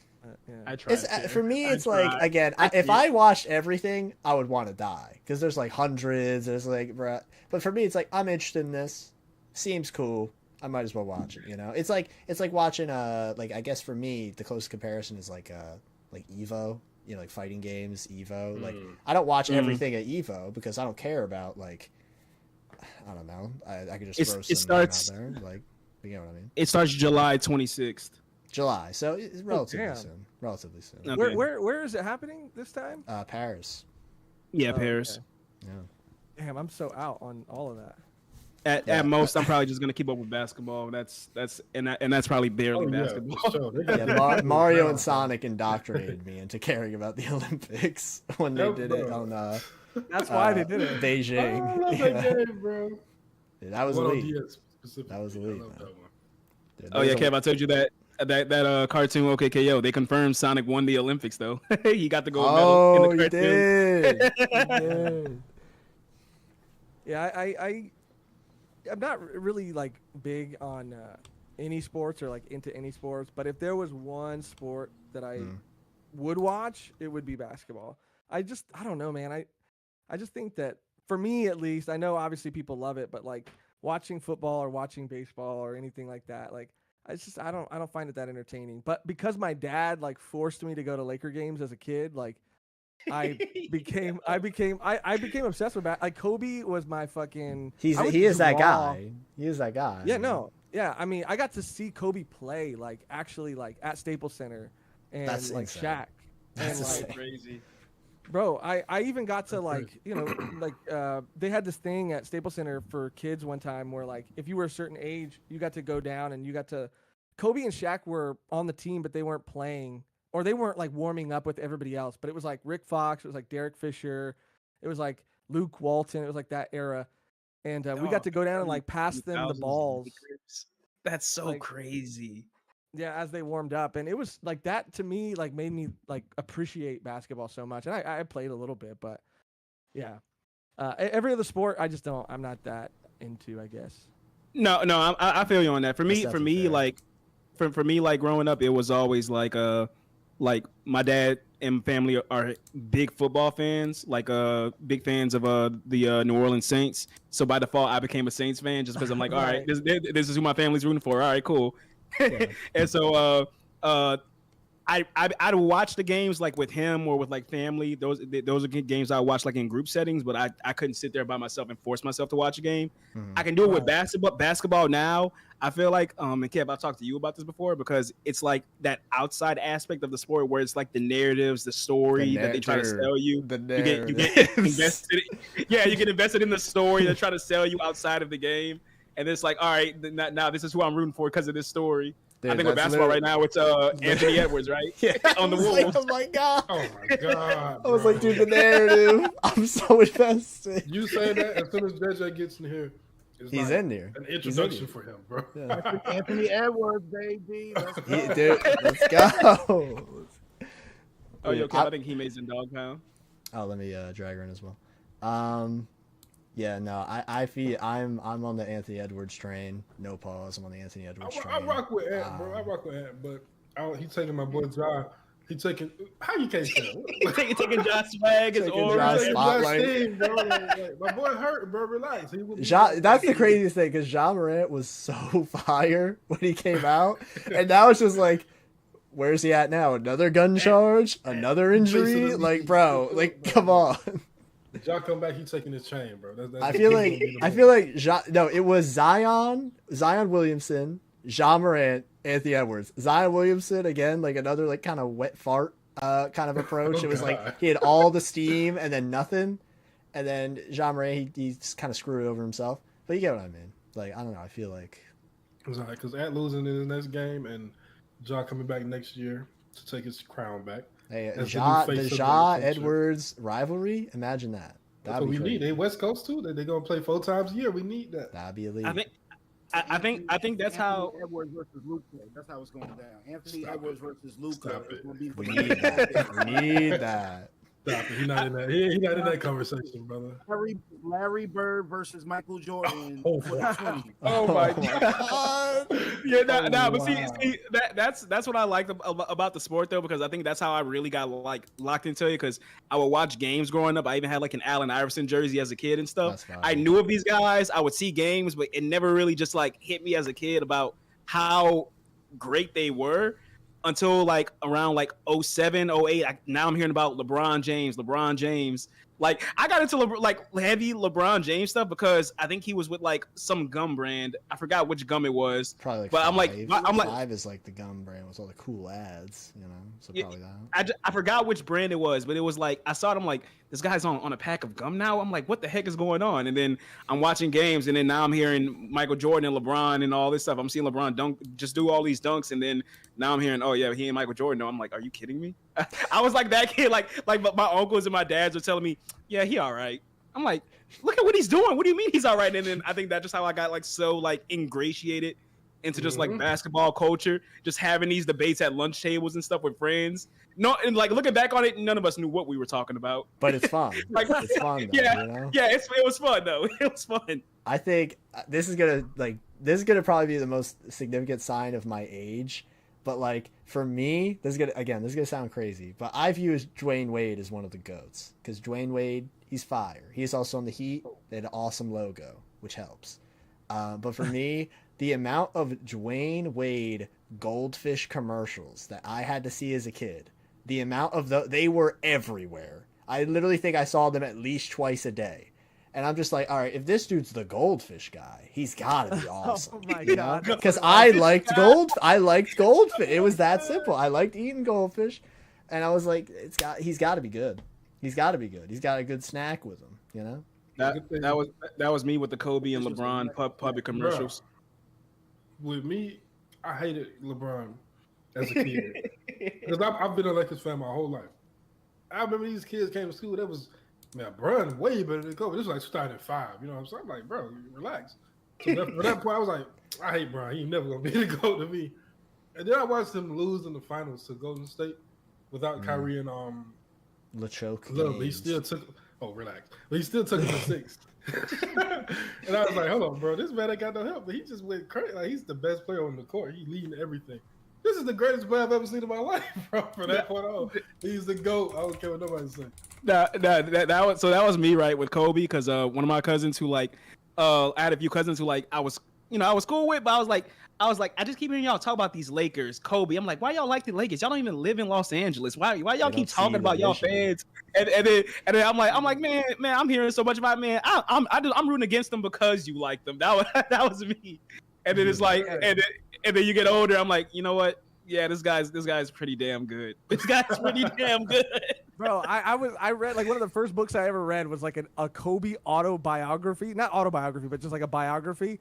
F: Yeah.
H: I tried.
A: For me,
H: I
A: it's like
H: tried.
A: again, if I watched everything, I would want to die because there's like hundreds. There's like, but for me, it's like I'm interested in this. Seems cool. I might as well watch it. It's like watching like I guess for me the closest comparison is like Evo. Like fighting games, Evo. Like I don't watch everything at Evo because I don't care about like I don't know. I could just throw some out there. Like you know what I mean.
H: It starts July 26th.
A: July, so it's relatively
F: damn.
A: soon. Relatively soon.
H: Okay.
F: Where is it happening this time?
A: Paris.
H: Yeah,
F: Oh,
H: Paris.
A: Yeah.
F: Damn, I'm so out on all of that.
H: At most, I'm probably just gonna keep up with basketball. That's probably barely
J: Oh, yeah,
H: basketball.
J: for sure. They got
A: Yeah,
J: the-
A: Mario and Sonic indoctrinated me into caring about the Olympics when they
J: Yeah,
A: did it
J: bro.
A: on
F: That's why they did it.
A: Beijing.
J: I love
A: Yeah.
J: that game, bro.
A: Dude, that was
J: One on
A: elite.
J: DS specifically.
A: That was
J: I
A: elite,
J: love
A: man.
J: that one.
A: Dude,
H: Oh yeah,
A: there's a-
H: Kev, I told you that cartoon OKKO. They confirmed Sonic won the Olympics though. He got the gold medal
A: Oh,
H: in the
A: you
H: cartoon.
A: did. You did.
F: Yeah, I'm not really like big on any sports or like into any sports, but if there was one sport that I would watch, it would be basketball. I don't know, man. I just think that for me at least, I know obviously people love it, but like watching football or watching baseball or anything like that, like I don't find it that entertaining. But because my dad like forced me to go to Laker games as a kid, like I became obsessed with that. Like Kobe was my fucking.
A: He is that guy. He is that guy.
F: Yeah, no, yeah. I mean, I got to see Kobe play like actually like at Staples Center and
A: That's
F: like
A: insane.
F: Shaq.
A: That's
F: and like
E: Crazy.
F: bro, I even got to like like they had this thing at Staples Center for kids one time where like if you were a certain age, you got to go down and you got to. Kobe and Shaq were on the team, but they weren't playing. Or they weren't like warming up with everybody else, but it was like Rick Fox, it was like Derek Fisher, it was like Luke Walton, it was like that era, and we got to go down and like pass them the balls.
H: That's so
F: like,
H: crazy.
F: Yeah, as they warmed up, and it was like that to me, like made me like appreciate basketball so much. And I played a little bit, but yeah, every other sport I'm not that into, I guess.
H: No, I feel you on that. For me,
A: fair.
H: like for me, like growing up, it was always like my dad and family are big football fans, like big fans of the New Orleans Saints. So by default, I became a Saints fan just because I'm like, all right, this is who my family's rooting for. All right, cool.
A: Yeah.
H: And so I'd watch the games like with him or with like family. Those are games I watch like in group settings, but I couldn't sit there by myself and force myself to watch a game. I can do it with basketball now. I feel like and Kev, I've talked to you about this before because it's like that outside aspect of the sport where it's like the narratives, the story that they try to sell you. You get invested. Yeah, you get invested in the story. They try to sell you outside of the game, and it's like, all right, now this is who I'm rooting for because of this story.
A: Dude,
H: I think with basketball right now, it's Anthony Edwards, right?
A: Yeah,
H: on the
A: I was
H: Wolves.
A: like, oh my god!
J: Oh my god!
A: I was like, dude, the narrative. I'm so invested.
J: You say that as soon as JJ gets in here, it's
A: He's
J: like
A: in there.
J: An introduction for him, bro.
A: Yeah.
L: Anthony Edwards, baby. Let's go.
A: Dude, let's go.
H: Oh, yo, Kev, I think he made in Dog Pound.
A: Oh, let me drag her in as well. Yeah, no, I'm on the Anthony Edwards train. No pause. I'm on the Anthony Edwards train.
J: I rock with Ant, bro. I rock with Ant, but he's taking my boy Ja. He taking how you can't tell?
H: taking Josh swag, his aura.
J: Steve, bro. Like, my boy hurt, bro. Relax.
A: That's the craziest thing because Ja Morant was so fire when he came out, and now it's just like, where's he at now? Another gun charge, another injury. Like, bro, like, come on.
J: Ja come back, he's taking his chain, bro.
A: I feel like Ja. No, it was Zion Williamson, Ja Morant, Anthony Edwards. Zion Williamson again, like another like kind of wet fart kind of approach. It was like he had all the steam and then nothing, and then Ja Morant he just kind of screwed over himself. But you get what I mean. Like I don't know. I feel like
J: it's all right because Ant losing in his next game and Ja coming back next year to take his crown back.
A: Hey, the Ja Edwards rivalry. Imagine that.
J: That's what we need. They West Coast too. They're gonna play 4 times a year. We need that.
A: That'd be elite.
H: I think that's how
L: Edwards versus Luke. That's how it's going down. Anthony Edwards versus Luke.
A: We need that. We need that.
J: Stop it. He's not in that. He's not in that conversation, brother.
L: Larry Bird versus Michael Jordan.
J: Oh
H: my god. Yeah, but see, that's what I liked about the sport though, because I think that's how I really got like locked into it. Because I would watch games growing up. I even had like an Allen Iverson jersey as a kid and stuff. I knew of these guys. I would see games, but it never really just like hit me as a kid about how great they were. Until like around like 07, 08, now I'm hearing about LeBron James. Like I got into like heavy LeBron James stuff because I think he was with like some gum brand. I forgot which gum it was.
A: Probably like
H: but
A: Five.
H: I'm like
A: Five is like the gum brand with all the cool ads, you know. So probably that.
H: I forgot which brand it was, but it was like I saw it. I'm like, this guy's on a pack of gum now. I'm like, what the heck is going on? And then I'm watching games, and then now I'm hearing Michael Jordan and LeBron and all this stuff. I'm seeing LeBron just do all these dunks, and then now I'm hearing, oh yeah, he and Michael Jordan. I'm like, are you kidding me? I was like that kid, like my uncles and my dads were telling me, yeah, he all right. I'm like, look at what he's doing. What do you mean he's all right? And then I think that's just how I got like so like ingratiated into just like basketball culture, just having these debates at lunch tables and stuff with friends. No, and like looking back on it, none of us knew what we were talking about.
A: But it's fun.
H: Like,
A: it's fun, though,
H: yeah,
A: you know?
H: yeah, it was fun though. It was fun.
A: I think this is gonna probably be the most significant sign of my age. But like for me, this is gonna sound crazy, but I view Dwayne Wade as one of the GOATs because Dwayne Wade, he's fire. He's also on the Heat. They had an awesome logo, which helps. But for me, the amount of Dwayne Wade goldfish commercials that I had to see as a kid, the amount of they were everywhere. I literally think I saw them at least twice a day. And I'm just like, all right, if this dude's the goldfish guy, he's got to be awesome.
F: Oh my god!
A: Because I liked goldfish. It was that simple. I liked eating goldfish, and I was like, he's got to be good. He's got to be good. He's got a good snack with him, you know.
H: That was me with the Kobe and LeBron public commercials.
J: With me, I hated LeBron as a kid because I've been a Lakers fan my whole life. I remember these kids came to school. That was, man, Bron way better than Kobe. This was like starting at 5. You know what I'm saying? I'm like, bro, relax. So at that point, I was like, I hate Bron. He never gonna be the GOAT to me. And then I watched him lose in the finals to Golden State without Kyrie and
A: LeChoke.
J: Look, he still took. Oh, relax. But he still took him to 6. And I was like, hold on, bro. This man ain't got no help. But he just went crazy. Like, he's the best player on the court. He's leading everything. This is the greatest player I've ever seen in my life, bro. From that point on, he's the GOAT. I don't care what nobody says.
H: That was me, right, with Kobe, because one of my cousins who I had a few cousins who I was cool with, but I was like, I just keep hearing y'all talk about these Lakers, Kobe. I'm like, why y'all like the Lakers? Y'all don't even live in Los Angeles. Why y'all keep talking about y'all fans? And then I'm like, man, I'm hearing so much about, man. I'm rooting against them because you like them. That was me. And then it's like, and then you get older. I'm like, you know what? Yeah, this guy's pretty damn good. This guy's pretty damn good.
F: Bro, I read like one of the first books I ever read was like a Kobe autobiography, not autobiography, but just like a biography.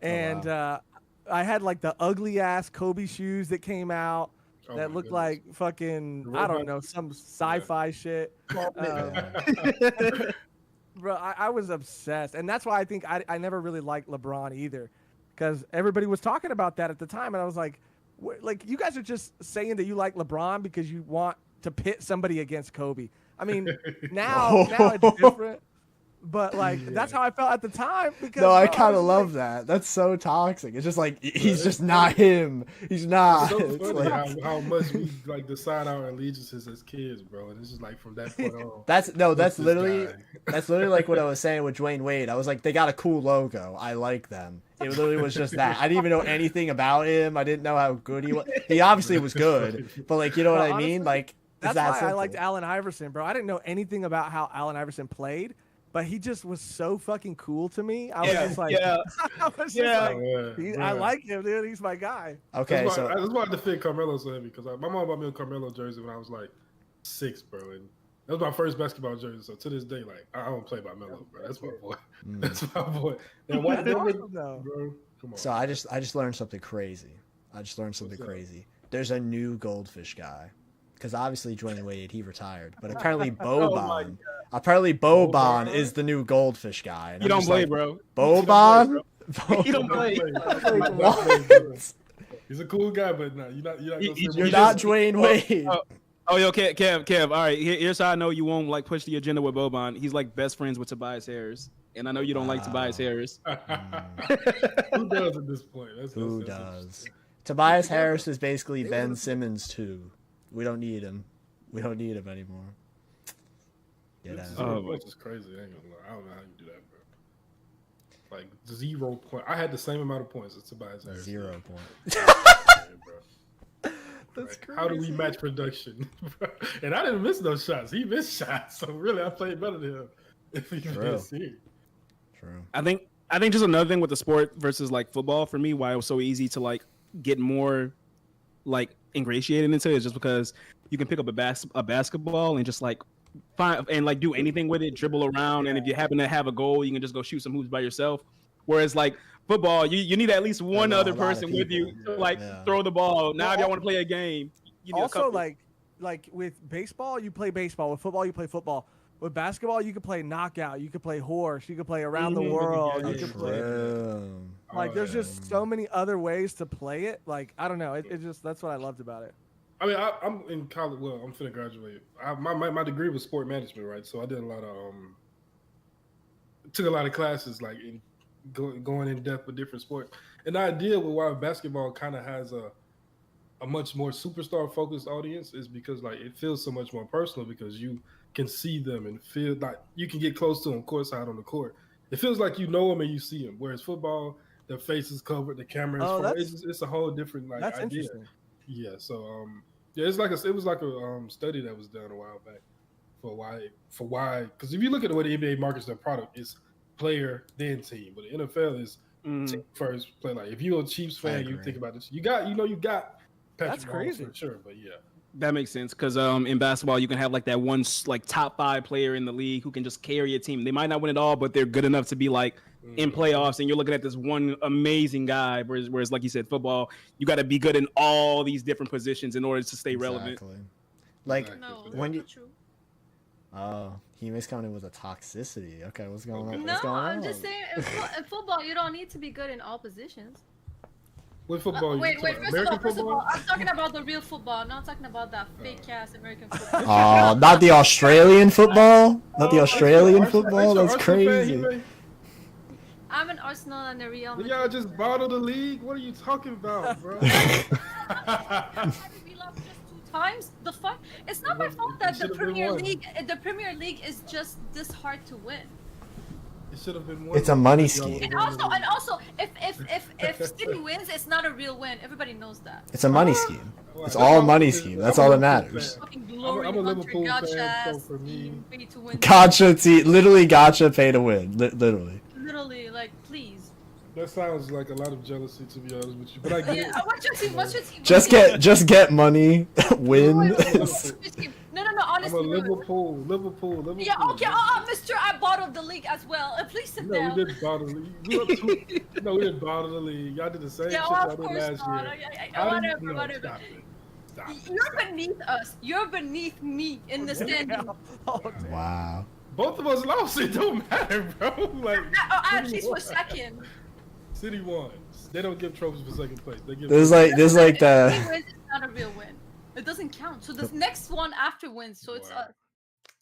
F: And I had like the ugly ass Kobe shoes that came out that looked like fucking, I don't know, some sci-fi shit. Bro, I was obsessed. And that's why I think I never really liked LeBron either, because everybody was talking about that at the time. And I was like you guys are just saying that you like LeBron because you want to pit somebody against Kobe. I mean, now it's different. But like that's how I felt at the time. Because
A: no, I kind of love that. That's so toxic. It's just like he's just not him. He's not.
J: It's so funny
A: like,
J: how much we like decide our allegiances as kids, bro. And it's just like from that point on.
A: That's literally like what I was saying with Dwayne Wade. I was like, they got a cool logo. I like them. It literally was just that. I didn't even know anything about him. I didn't know how good he was. He obviously was good, but like, you know what I mean? Like
F: that's why I liked Allen Iverson, bro. I didn't know anything about how Allen Iverson played. But he just was so fucking cool to me. I was just like, I like him, dude. He's my guy.
A: Okay,
J: that's why I defend Carmelo so heavy, because my mom bought me a Carmelo jersey when I was like 6, bro. And that was my first basketball jersey. So to this day, like I don't play by Melo, bro. That's my boy. That's my boy. And what, bro? Come on.
A: So I just learned something crazy. Crazy. There's a new goldfish guy. Because obviously Dwayne Wade, he retired, but apparently Boban, is the new goldfish guy. And
H: you don't play, bro.
A: Boban?
H: You don't play.
A: What?
J: He's a cool guy, but no,
A: you're not Dwayne Wade.
H: Yo, Kev. All right, here's how I know you won't like push the agenda with Boban. He's like best friends with Tobias Harris, and I know you don't like Tobias Harris.
J: Who does at this point?
A: Who does? Tobias Harris is basically Ben Simmons too. We don't need him. We don't need him anymore.
J: Which is crazy. I ain't gonna lie. I don't know how you do that, bro. Like 0 point. I had the same amount of points as Tobias Harris.
A: 0 points.
J: That's crazy. How do we match production? And I didn't miss those shots. He missed shots. So really, I played better than him. If you can see.
H: True. I think just another thing with the sport versus like football for me, why it was so easy to like get more like ingratiated into it is just because you can pick up a basketball and just like find and like do anything with it, dribble around, and if you happen to have a goal, you can just go shoot some hoops by yourself. Whereas like football, you need at least one other person with you to throw the ball. Now if y'all want to play a game, you need
F: also like with baseball, you play baseball. With football, you play football. With basketball, you can play knockout. You can play horse. You can play around the world. You can play. Like, there's
J: yeah.
F: just so many other ways to play it. Like, I don't know. It just that's what I loved about it.
J: I mean, I'm in college. Well, I'm finna graduate. My degree was sport management, right? So I did a lot of took a lot of classes, like going in depth with different sports. And the idea with why basketball kind of has a much more superstar focused audience is because like it feels so much more personal because you can see them and feel like you can get close to them courtside on the court. It feels like you know them and you see them. Whereas football, their face is covered, the camera is far. It's a whole different like
F: that's
J: idea.
F: interesting.
J: Yeah, so yeah, it was like a study that was done a while back for why because if you look at the way the NBA markets their product, it's player then team, but the NFL is team first play. Like if you're a Chiefs fan, you think about this. You got Patrick
F: That's crazy
J: for sure, but yeah.
H: That makes sense because in basketball you can have like that one like top 5 player in the league who can just carry a team. They might not win it all, but they're good enough to be like in playoffs. And you're looking at this one amazing guy. Whereas like you said, football, you got to be good in all these different positions in order to stay relevant.
A: Like
M: No,
A: when you.
M: that's not true.
A: Oh, he miscounted with a toxicity. Okay, what's going on?
M: No,
A: What's going
M: I'm
A: on?
M: just saying, in football, you don't need to be good in all positions.
J: What football?
M: Wait,
J: American
M: first of
J: football?
M: all, I'm talking about the real football, not talking about that fake ass American football.
A: Oh, not the Australian football? Not the Australian football? That's
J: Arsenal fan,
A: crazy.
M: I'm an Arsenal and a Real Madrid.
J: Y'all just bottled the league? What are you talking about, bro?
M: We lost just 2 times. The fuck? It's not my fault that the Premier League is just this hard to win.
J: It should have been one.
A: It's a money scheme.
M: And also, if City wins, it's not a real win. Everybody knows that.
A: It's a money scheme. It's all money scheme. That's all that matters.
M: Fucking glory
J: I'm a
M: hunter,
J: Liverpool
M: gotcha
J: fan, so
M: ass,
J: for me-
M: pay to win.
A: Gotcha, literally gotcha, pay to win. Literally.
M: Literally, like, please.
J: That sounds like a lot of jealousy, to be honest with you. But I get
M: Yeah,
J: it.
M: what's your team? What's your team?
A: Just get money, win.
M: No, honestly.
J: I'm a Liverpool.
M: Yeah, okay, Mister, I bottled the league as well. Please sit
J: No,
M: down.
J: we didn't bottle the league. We didn't bottle the league. Y'all did the same
M: Yeah,
J: shit
M: well,
J: y'all
M: of
J: did
M: course
J: last
M: not.
J: year.
M: Whatever.
J: Stop it.
M: You're beneath us. You're beneath me in the standing.
A: Wow.
J: Both of us lost. It don't matter, bro. Like
M: At least we're second.
J: City won. They don't give trophies for second place. They give.
A: This is like
M: If
A: the.
M: he wins, it's not a real win. It doesn't count. So the next one after wins. So it's us.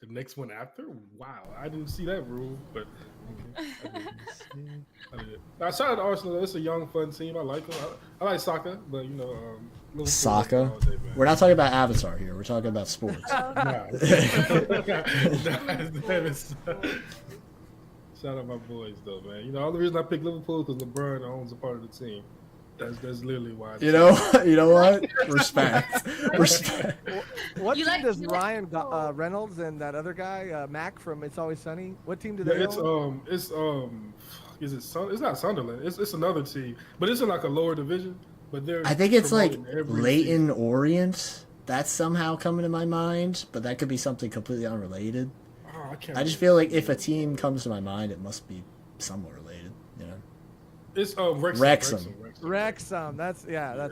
J: The next one after? Wow, I didn't see that rule, but okay. I did. I shout out to Arsenal. It's a young, fun team. I like them. I like soccer, but you know, Liverpool
A: Soccer?
J: all day, man.
A: We're not talking about Avatar here. We're talking about sports.
J: Nah. Shout out my boys, though, man. You know, all the reason I picked Liverpool because LeBron owns a part of the team. That's literally why.
A: You know what? Respect.
F: What
M: You
F: team
M: like-
F: does
M: you like
F: Ryan
M: football.
F: Reynolds and that other guy Mac from It's Always Sunny? What team do
J: Yeah,
F: they
J: it's
F: own?
J: is it it's not Sunderland. It's another team, but it's in like a lower division. But they're
A: I think it's like
J: promoting every
A: Leighton Orient. That's somehow coming to my mind, but that could be something completely unrelated.
J: season. Oh, I can't.
A: I just feel like if a team comes to my mind, it must be somewhat related. You know.
J: It's Wrexham.
F: Wrexham. That's it.
J: Yeah,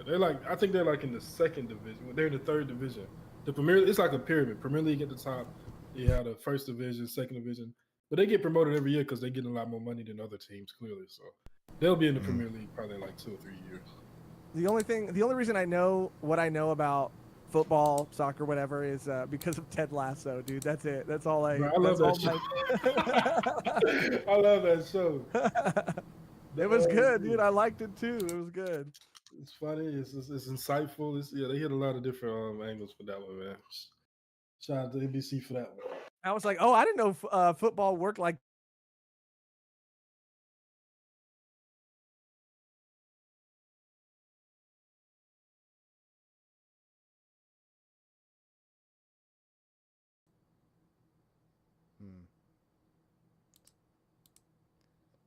J: they're like I think they're like in the second division. They're in the third division. The Premier it's like a pyramid. Premier League at the top. You have the first division, second division, but they get promoted every year because they get a lot more money than other teams. Clearly, so they'll be in the Premier League probably in like 2 or 3 years.
F: The only reason I know what I know about football, soccer, whatever, is because of Ted Lasso, dude. That's it. That's all I.
J: Bro, I love
F: that's
J: that
F: all
J: show. I love that show.
F: It was good, dude. I liked it too. It was good.
J: It's funny. It's insightful. They hit a lot of different angles for that one, man. Shout out to NBC for that one.
F: I was like, oh, I didn't know football worked like.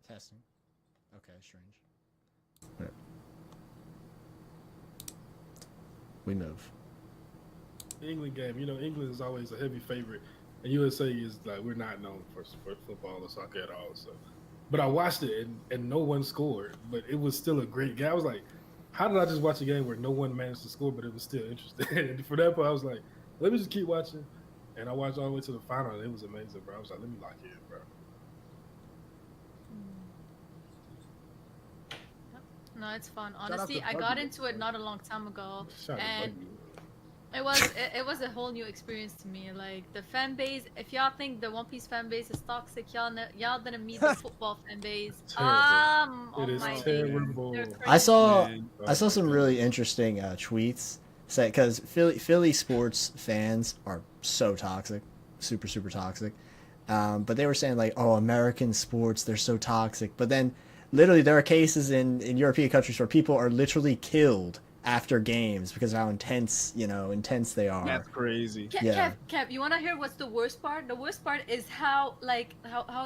A: Testing. Okay, strange. We move.
J: The England game, you know, England is always a heavy favorite, and USA is like we're not known for football or soccer at all. So, but I watched it and no one scored, but it was still a great game. I was like, how did I just watch a game where no one managed to score, but it was still interesting? And for that part, I was like, let me just keep watching, and I watched all the way to the final, and it was amazing, bro. I was like, let me lock in, bro.
M: No, it's fun.
L: out
M: Honestly,
L: to
M: I
L: Buggy.
M: got into it not a long time ago,
J: Shout out to
M: and
J: Buggy.
M: it was a whole new experience to me. Like the fan base. If y'all think the One Piece fan base is toxic, y'all didn't meet the football fan base.
J: Terrible.
M: Oh
J: It is
M: my days.
J: terrible.
M: They're
A: I saw
M: crazy.
A: I saw some really interesting tweets say because Philly sports fans are so toxic, super toxic. But they were saying like, oh, American sports, they're so toxic. But then literally there are cases in European countries where people are literally killed after games because of how intense they are.
H: That's crazy.
M: Kev, you wanna hear what's the worst part? The worst part is how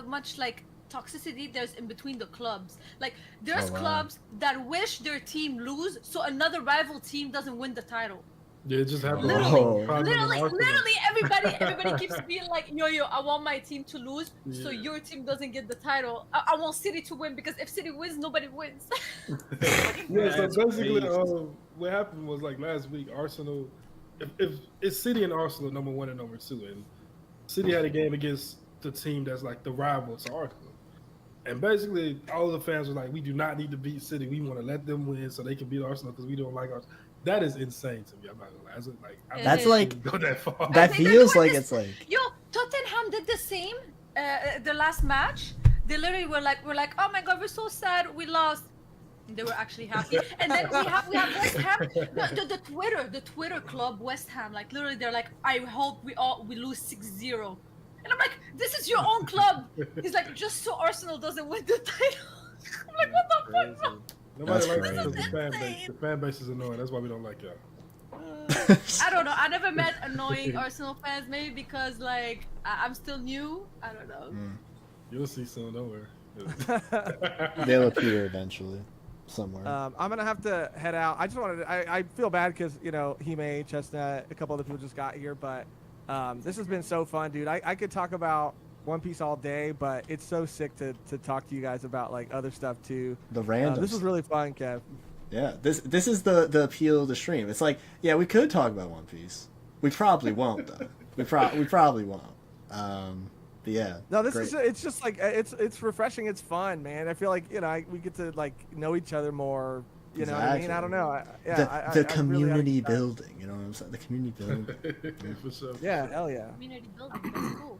M: much like toxicity there's in between the clubs. Like there's
A: Oh, wow.
M: clubs that wish their team lose so another rival team doesn't win the title.
J: Yeah, it just happened.
A: Literally.
M: Literally everybody keeps being like, yo, I want my team to lose so
J: Yeah.
M: your team doesn't get the title. I want City to win because if City wins, nobody wins.
J: Yeah, so
H: That's
J: basically,
H: crazy.
J: what happened was like last week, Arsenal, if it's City and Arsenal number 1 and number 2, and City had a game against the team that's like the rival to Arsenal, and basically all the fans were like, we do not need to beat City, we want to let them win so they can beat Arsenal because we don't like Arsenal. That is insane to me. I'm not gonna lie.
A: That's like
J: go that far.
A: that feels like it's like
M: Yo, Tottenham did the same. The last match, they literally were like, oh my god, we're so sad, we lost. They were actually happy. And then we have West Ham. No, the Twitter club West Ham. Like literally, they're like, I hope we lose 6-0. And I'm like, this is your own club. He's like, just so Arsenal doesn't win the title. I'm like, what the fuck? Bro?
J: Nobody
A: That's
J: likes
A: crazy.
J: the fan base. The fan base is annoying. That's why we don't like y'all.
M: I don't know. I never met annoying Arsenal fans. Maybe because like I'm still new. I don't know.
J: You'll see soon. Don't worry.
A: they'll appear eventually somewhere.
F: I'm gonna have to head out. I just wanted to, I feel bad because Hime, Chestnut, a couple other people just got here, but this has been so fun, dude. I could talk about One Piece all day, but it's so sick to talk to you guys about like other stuff too.
A: The random.
F: This was really fun, Kev.
A: Yeah, this is the appeal of the stream. It's like, yeah, we could talk about One Piece. We probably won't though. we probably won't. But yeah.
F: No, this
A: great.
F: is it's just like it's refreshing. It's fun, man. I feel like we get to like know each other more. You know what I mean? I don't know.
A: The community building. You know what I'm saying? The community building.
J: For sure.
F: Yeah, hell yeah.
M: Community building. That's cool.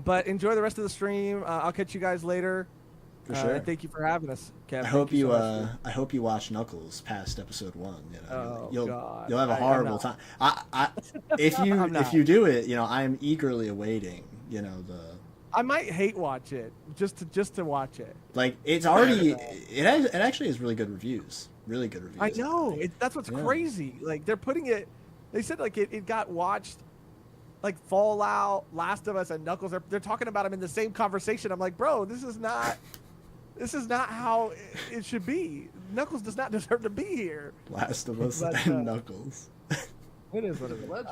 F: But enjoy the rest of the stream. I'll catch you guys later.
A: For sure.
F: Thank you for having us, Kev.
A: I hope you watch Knuckles past episode 1. You know,
F: God.
A: you'll have a horrible time. If you do it, I am eagerly awaiting.
F: I might hate watch it just to watch it.
A: Like it's already it actually has really good reviews. Really good reviews.
F: I know. That's what's
A: Yeah.
F: crazy. Like they're putting it. They said like it got watched. Like Fallout, Last of Us, and Knuckles. They're talking about them in the same conversation. I'm like, bro, this is not how it should be. Knuckles does not deserve to be here.
A: Last of Us
F: But,
A: and Knuckles.
F: It is what it is.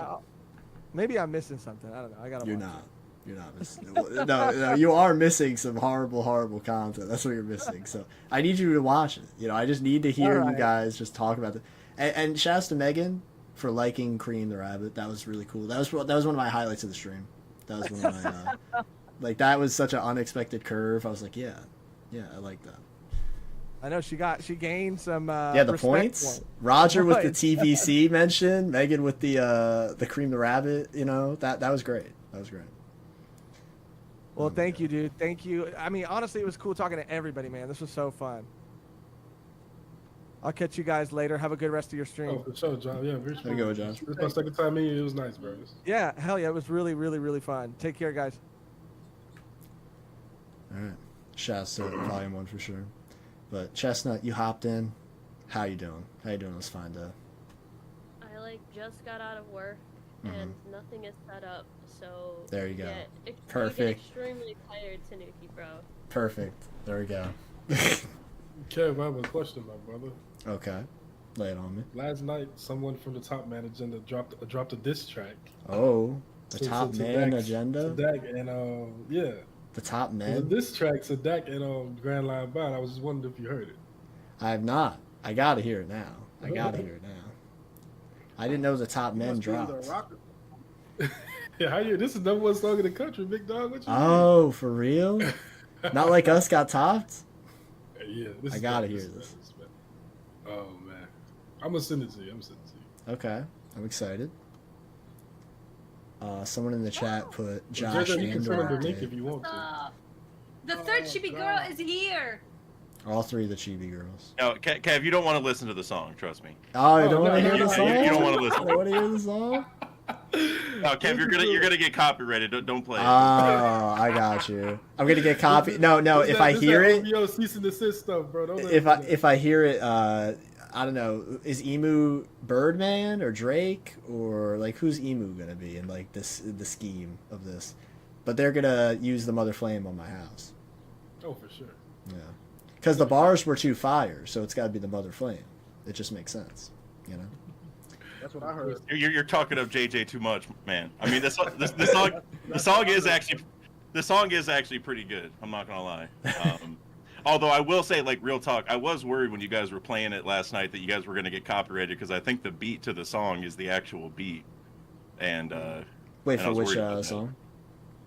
F: Maybe I'm missing something. I don't know. I gotta.
A: You're
F: watch
A: not. You're not missing. No, you are missing some horrible content. That's what you're missing. So I need you to watch it. I just need to hear you guys just talk about it. And shouts to Megan for liking Cream the Rabbit. That was really cool. That was one of my highlights of the stream. That was one of my like that was such an unexpected curve. I was like, yeah, I like that.
F: I know she gained some.
A: The
F: respect
A: points.
F: point.
A: Roger with the TVC mention. Megan with the Cream the Rabbit. That was great. That was great.
F: Well, thank you, dude. Thank you. I mean, honestly, it was cool talking to everybody, man. This was so fun. I'll catch you guys later. Have a good rest of your stream.
J: Oh, for sure, John. Yeah, very
A: There you go, John.
J: This is my second time meeting you. It was nice, bro.
F: Yeah, hell yeah. It was really, really, really fun. Take care, guys.
A: All right. Shouts to Volume 1 for sure. But Chestnut, you hopped in. How you doing? How you doing this fine day?
N: I just got out of work and nothing is set up, so
A: There you go.
N: You
A: Perfect.
N: get extremely tired, Tanuki, bro.
A: Perfect. There we go.
J: Kev, I have a question, my brother.
A: Okay. Lay it on me.
J: Last night, someone from the Top Man Agenda dropped a diss track.
A: Oh, the
J: to
A: Top Man
J: Dak-
A: Agenda?
J: To Dak and yeah.
A: The Top
J: The
A: Men?
J: diss track to Dak and Grand Line Bound. I was just wondering if you heard it.
A: I have not. I gotta hear it now. I gotta hear it now. I didn't know the Top Men dropped.
J: Yeah, how you? This is number one song in the country, big dog. What you
A: Oh, for real? Not like Us got topped?
J: Yeah,
A: I gotta hear this.
J: Man. Oh man, I'm gonna send it to you.
A: Okay, I'm excited. Someone in the chat put
J: Well,
A: Josh
J: Jacob, you can send him the
A: and
J: link if you want to.
M: The third chibi girl is here.
A: all three of the chibi girls.
O: No, Kev, you don't want to listen to the song. Trust me.
A: Oh, you don't want to
O: no,
A: hear the song?
O: You don't want to listen.
A: You don't want to hear the song?
O: No, Kev, you're gonna get copyrighted. Don't play it.
A: Oh, I got you. I'm gonna get copy. No, if I hear it,
J: cease and desist stuff, bro. Don't
A: if I hear it, I don't know. Is Emu Birdman or Drake or like who's Emu gonna be in like the scheme of this? But they're gonna use the Mother Flame on my house.
J: Oh, for sure.
A: Yeah, because the bars were too fire, so it's got to be the Mother Flame. It just makes sense, you know.
L: That's what I heard.
O: You're talking of JJ too much, man. I mean, the song is actually pretty good. I'm not gonna lie. Although I will say, like, real talk, I was worried when you guys were playing it last night that you guys were gonna get copyrighted because I think the beat to the song is the actual beat. And
A: wait,
O: and
A: for which song?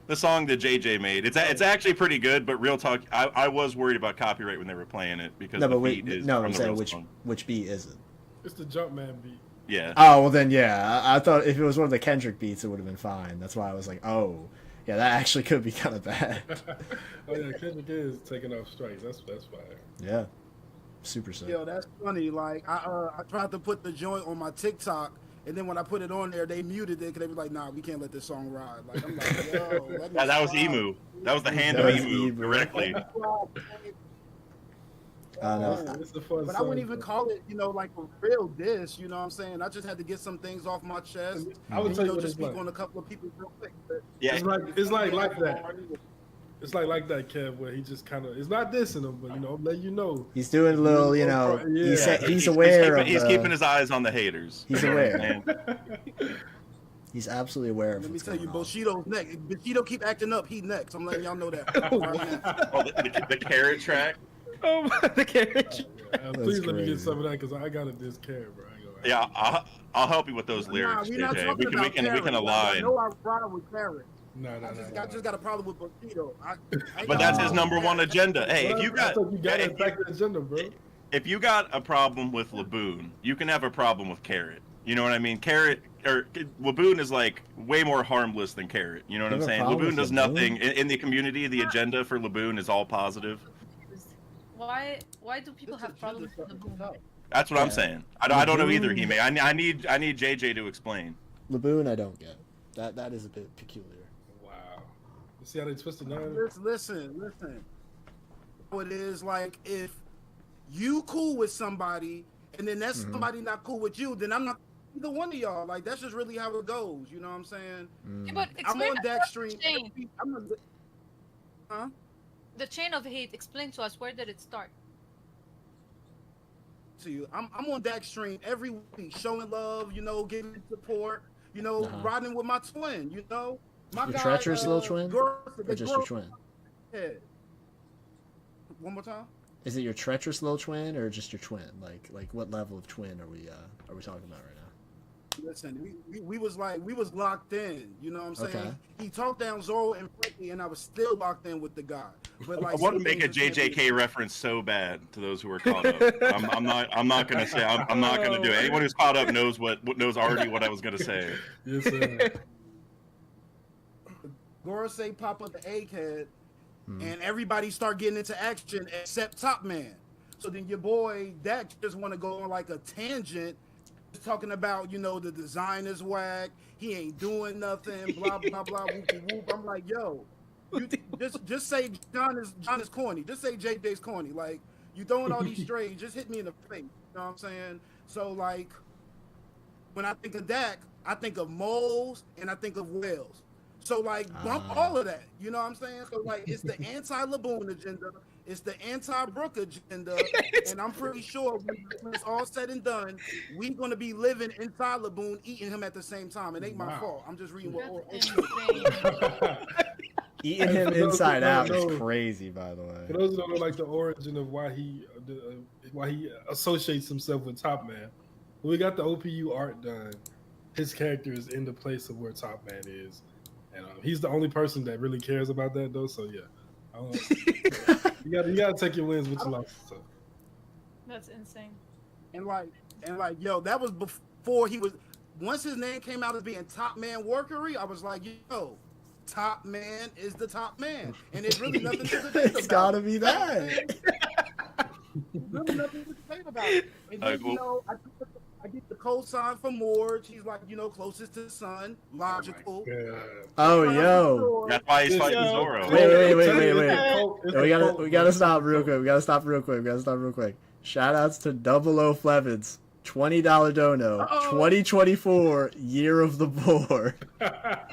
O: The song that JJ made. It's actually pretty good, but real talk, I was worried about copyright when they were playing it because the beat is from
A: I'm
O: the
A: saying
O: real song.
A: which beat is it?
J: It's the Jumpman beat.
O: Yeah.
A: Oh, well then, yeah. I thought if it was one of the Kendrick beats, it would have been fine. That's why I was like, oh, yeah, that actually could be kind of bad.
J: Oh yeah, Kendrick is taking off strikes. That's fire.
A: Yeah, super sick.
L: Yo, that's funny. Like I tried to put the joint on my TikTok, and then when I put it on there, they muted it because they were like, "Nah, we can't let this song ride." Like I'm like, yo,
O: that was Emu. That was the hand of Emu directly.
A: No.
L: But I wouldn't even call it, like a real diss. You know what I'm saying? I just had to get some things off my chest.
J: I would tell you what
L: just
J: it's
L: speak
J: like.
L: on a couple of people real quick.
O: Yeah,
J: it's like that. It's like that, Kev, where he just kind of, it's not dissing him, but I'm letting you know.
A: He's doing a little, he's aware
O: he's keeping his eyes on the haters.
A: He's aware. He's absolutely aware of.
L: Let me tell you, Bushido's next. If Bushido keep acting up, he next. I'm letting y'all know that.
O: The carrot track.
I: Oh my, the carrot.
J: Please let me get some of that because I got a diss carrot, bro.
O: Yeah, I'll help you with those lyrics, JJ. We can align.
L: I know I ride with carrot.
J: No.
L: I just got a problem with Bushido.
O: But that's his number one agenda. Hey, if you got
J: the agenda, bro.
O: If you got a problem with Laboon, you can have a problem with Carrot. You know what I mean? Carrot or Laboon is like way more harmless than Carrot. You know what I'm saying? Laboon does nothing in the community. The agenda for Laboon is all positive.
M: Why do people have problems with Laboon?
O: That's what I'm saying. I don't know either, Hime. I need JJ to explain.
A: Laboon, I don't get. That is a bit peculiar.
J: Wow. You see how they twisted that?
L: Listen. It is like if you cool with somebody and then that somebody not cool with you, then I'm not either one of y'all. Like that's just really how it goes. You know what I'm saying?
M: Yeah, but
L: I'm on that stream.
M: The chain of hate. Explain to us, where did it start?
L: To you, I'm on that stream every week, showing love, giving support, riding with my twin, my
A: your
L: guy,
A: treacherous little twin, or just your twin?
L: Yeah. One more time.
A: Is it your treacherous little twin or just your twin? Like what level of twin are we talking about right now?
L: Listen, we was locked in. You know what I'm saying?
A: Okay.
L: He talked down Zoro and Frankie, and I was still locked in with the guy. But
O: I want to make a JJK reference so bad to those who are caught up. I'm not gonna say. I'm not gonna do it. Anyone who's caught up knows already what I was gonna say.
J: Yes, sir.
L: Gorosei pop up the egghead, and everybody start getting into action except Top Man. So then your boy Dak just want to go on like a tangent, talking about the design is whack, he ain't doing nothing, blah blah blah, whoop whoop. I'm like, yo, you just say John is corny. Just say JJ's corny. Like you throwing all these strays, just hit me in the face. You know what I'm saying? So like, when I think of Dak, I think of moles and I think of whales. So like bump all of that, you know what I'm saying? So like it's the anti-Laboon agenda, it's the anti-Brook agenda, and I'm pretty sure when it's all said and done, we're gonna be living inside Laboon, eating him at the same time. It ain't my fault. I'm just reading what.
A: Eating him inside out is crazy, by the way.
J: For those who don't know, like the origin of why he associates himself with Top Man, when we got the OPU art done, his character is in the place of where Top Man is. And he's the only person that really cares about that, though. So yeah, You gotta take your wins with your losses. So.
M: That's insane.
L: And yo, that was before he was. Once his name came out as being Top Man Workery, I was like, yo, Top Man is the top man, and it's really nothing to debate about.
A: It's gotta be that.
L: Really nothing to debate about it. And then, you know, I get the cosign for Morge. He's like, you know, closest to the sun, logical.
A: Oh, yo.
O: That's why he's fighting Zoro.
A: Wait. We gotta stop real quick. Shout outs to Double O Flevins. $20 dono. 2024 Year of the Boar.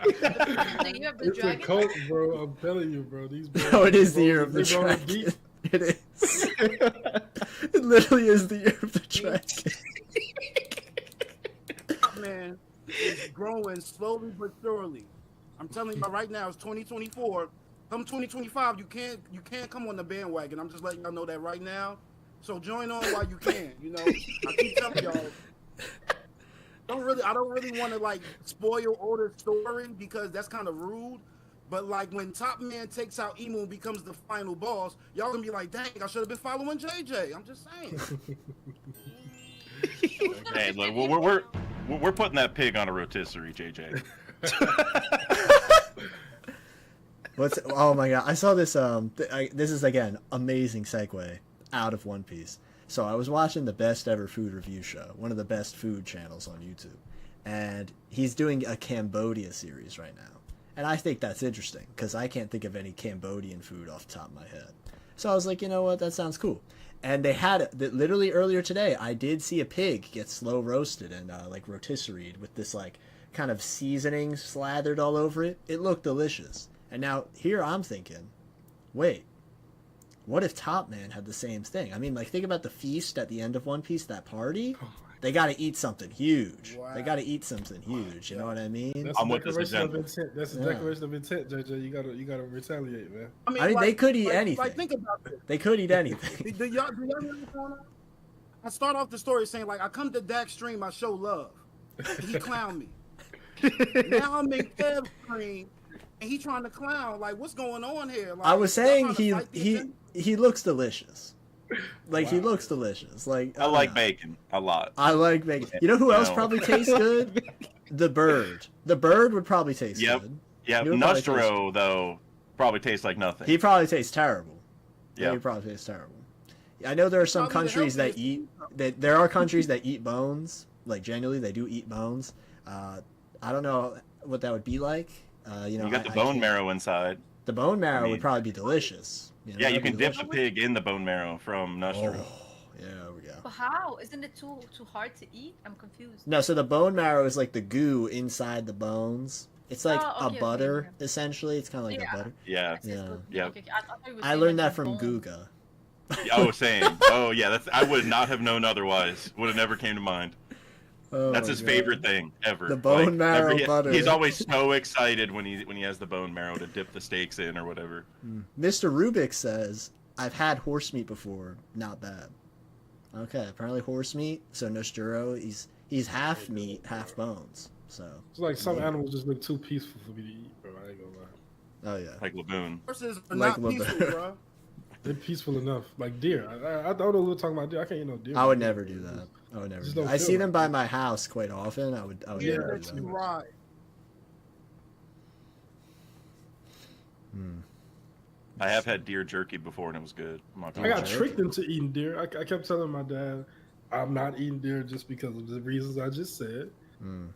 J: It's a cult, bro. I'm telling you, bro. These
A: No, it is the Year of the Dragon. It is. It literally is the Year of the Dragon.
L: Man, it's growing slowly but surely. I'm telling you right now, it's 2024. Come 2025, you can't come on the bandwagon. I'm just letting y'all know that right now. So join on while you can. You know, I keep telling y'all. I don't really want to like spoil older story because that's kind of rude. But like when Top Man takes out Emu and becomes the final boss, y'all gonna be like, dang, I should have been following JJ. I'm just saying.
O: Hey, look, we're putting that pig on a rotisserie, JJ.
A: Oh my god! I saw this. This is again amazing segue out of One Piece. So I was watching the Best Ever Food Review Show, one of the best food channels on YouTube, and he's doing a Cambodia series right now, and I think that's interesting because I can't think of any Cambodian food off the top of my head. So I was like, you know what, that sounds cool. And they had literally earlier today. I did see a pig get slow roasted and like rotisseried with this like kind of seasoning slathered all over it. It looked delicious. And now here I'm thinking, wait, what if Top Man had the same thing? I mean, like think about the feast at the end of One Piece, that party. They got to eat something huge. Wow. They got to eat something huge. You know what I mean?
J: That's a declaration of intent. That's a declaration of intent, JJ. You gotta retaliate, man.
A: I mean like, they could eat anything.
L: Like, think about this.
A: They could eat anything.
L: Do y'all know what's going on? I start off the story saying like, I come to Dak's stream, I show love. He clown me. Now I'm in Kev's stream, and he trying to clown. Like, what's going on here? Like,
A: I was saying he looks delicious. Like he looks delicious. Like
O: I like bacon a lot.
A: I like bacon. You know who else probably tastes good? The bird. The bird would probably taste good.
O: Yeah, Nostro though probably tastes like nothing.
A: He probably tastes terrible.
O: Yeah,
A: he probably tastes terrible. I know there are some countries that eat that. There are countries that eat bones. Like genuinely, they do eat bones. I don't know what that would be like. You know,
O: you got the bone marrow inside.
A: The bone marrow would probably be delicious.
O: You know, yeah, you can dip the pig in the bone marrow from Nostro.
A: Oh, yeah, there we go.
M: But how? Isn't it too hard to eat? I'm confused.
A: No, so the bone marrow is like the goo inside the bones. It's like a butter, essentially. It's kind of like a butter.
O: Yeah.
A: Yeah. I learned that from Guga.
O: Oh, same. Oh, yeah. I would not have known otherwise. Would have never came to mind.
A: Oh,
O: that's his favorite thing ever.
A: The bone marrow butter.
O: He's always so excited when he has the bone marrow to dip the steaks in or whatever.
A: Mr. Rubik says, I've had horse meat before. Not bad. Okay, apparently horse meat. So Nosturo, he's half meat, half bones. So
J: it's like some animals just look too peaceful for me to eat, bro. I ain't gonna lie.
A: Oh yeah.
O: Like Laboon.
L: Horses are not peaceful, bro.
J: They're peaceful enough. Like deer. I don't know what we're talking about deer. I can't eat no deer.
A: I would never do that. I would never. Do that. I see them by my house quite often. I would never do that.
L: Right.
O: I have had deer jerky before and it was good.
J: I got tricked into eating deer. I kept telling my dad I'm not eating deer just because of the reasons I just said.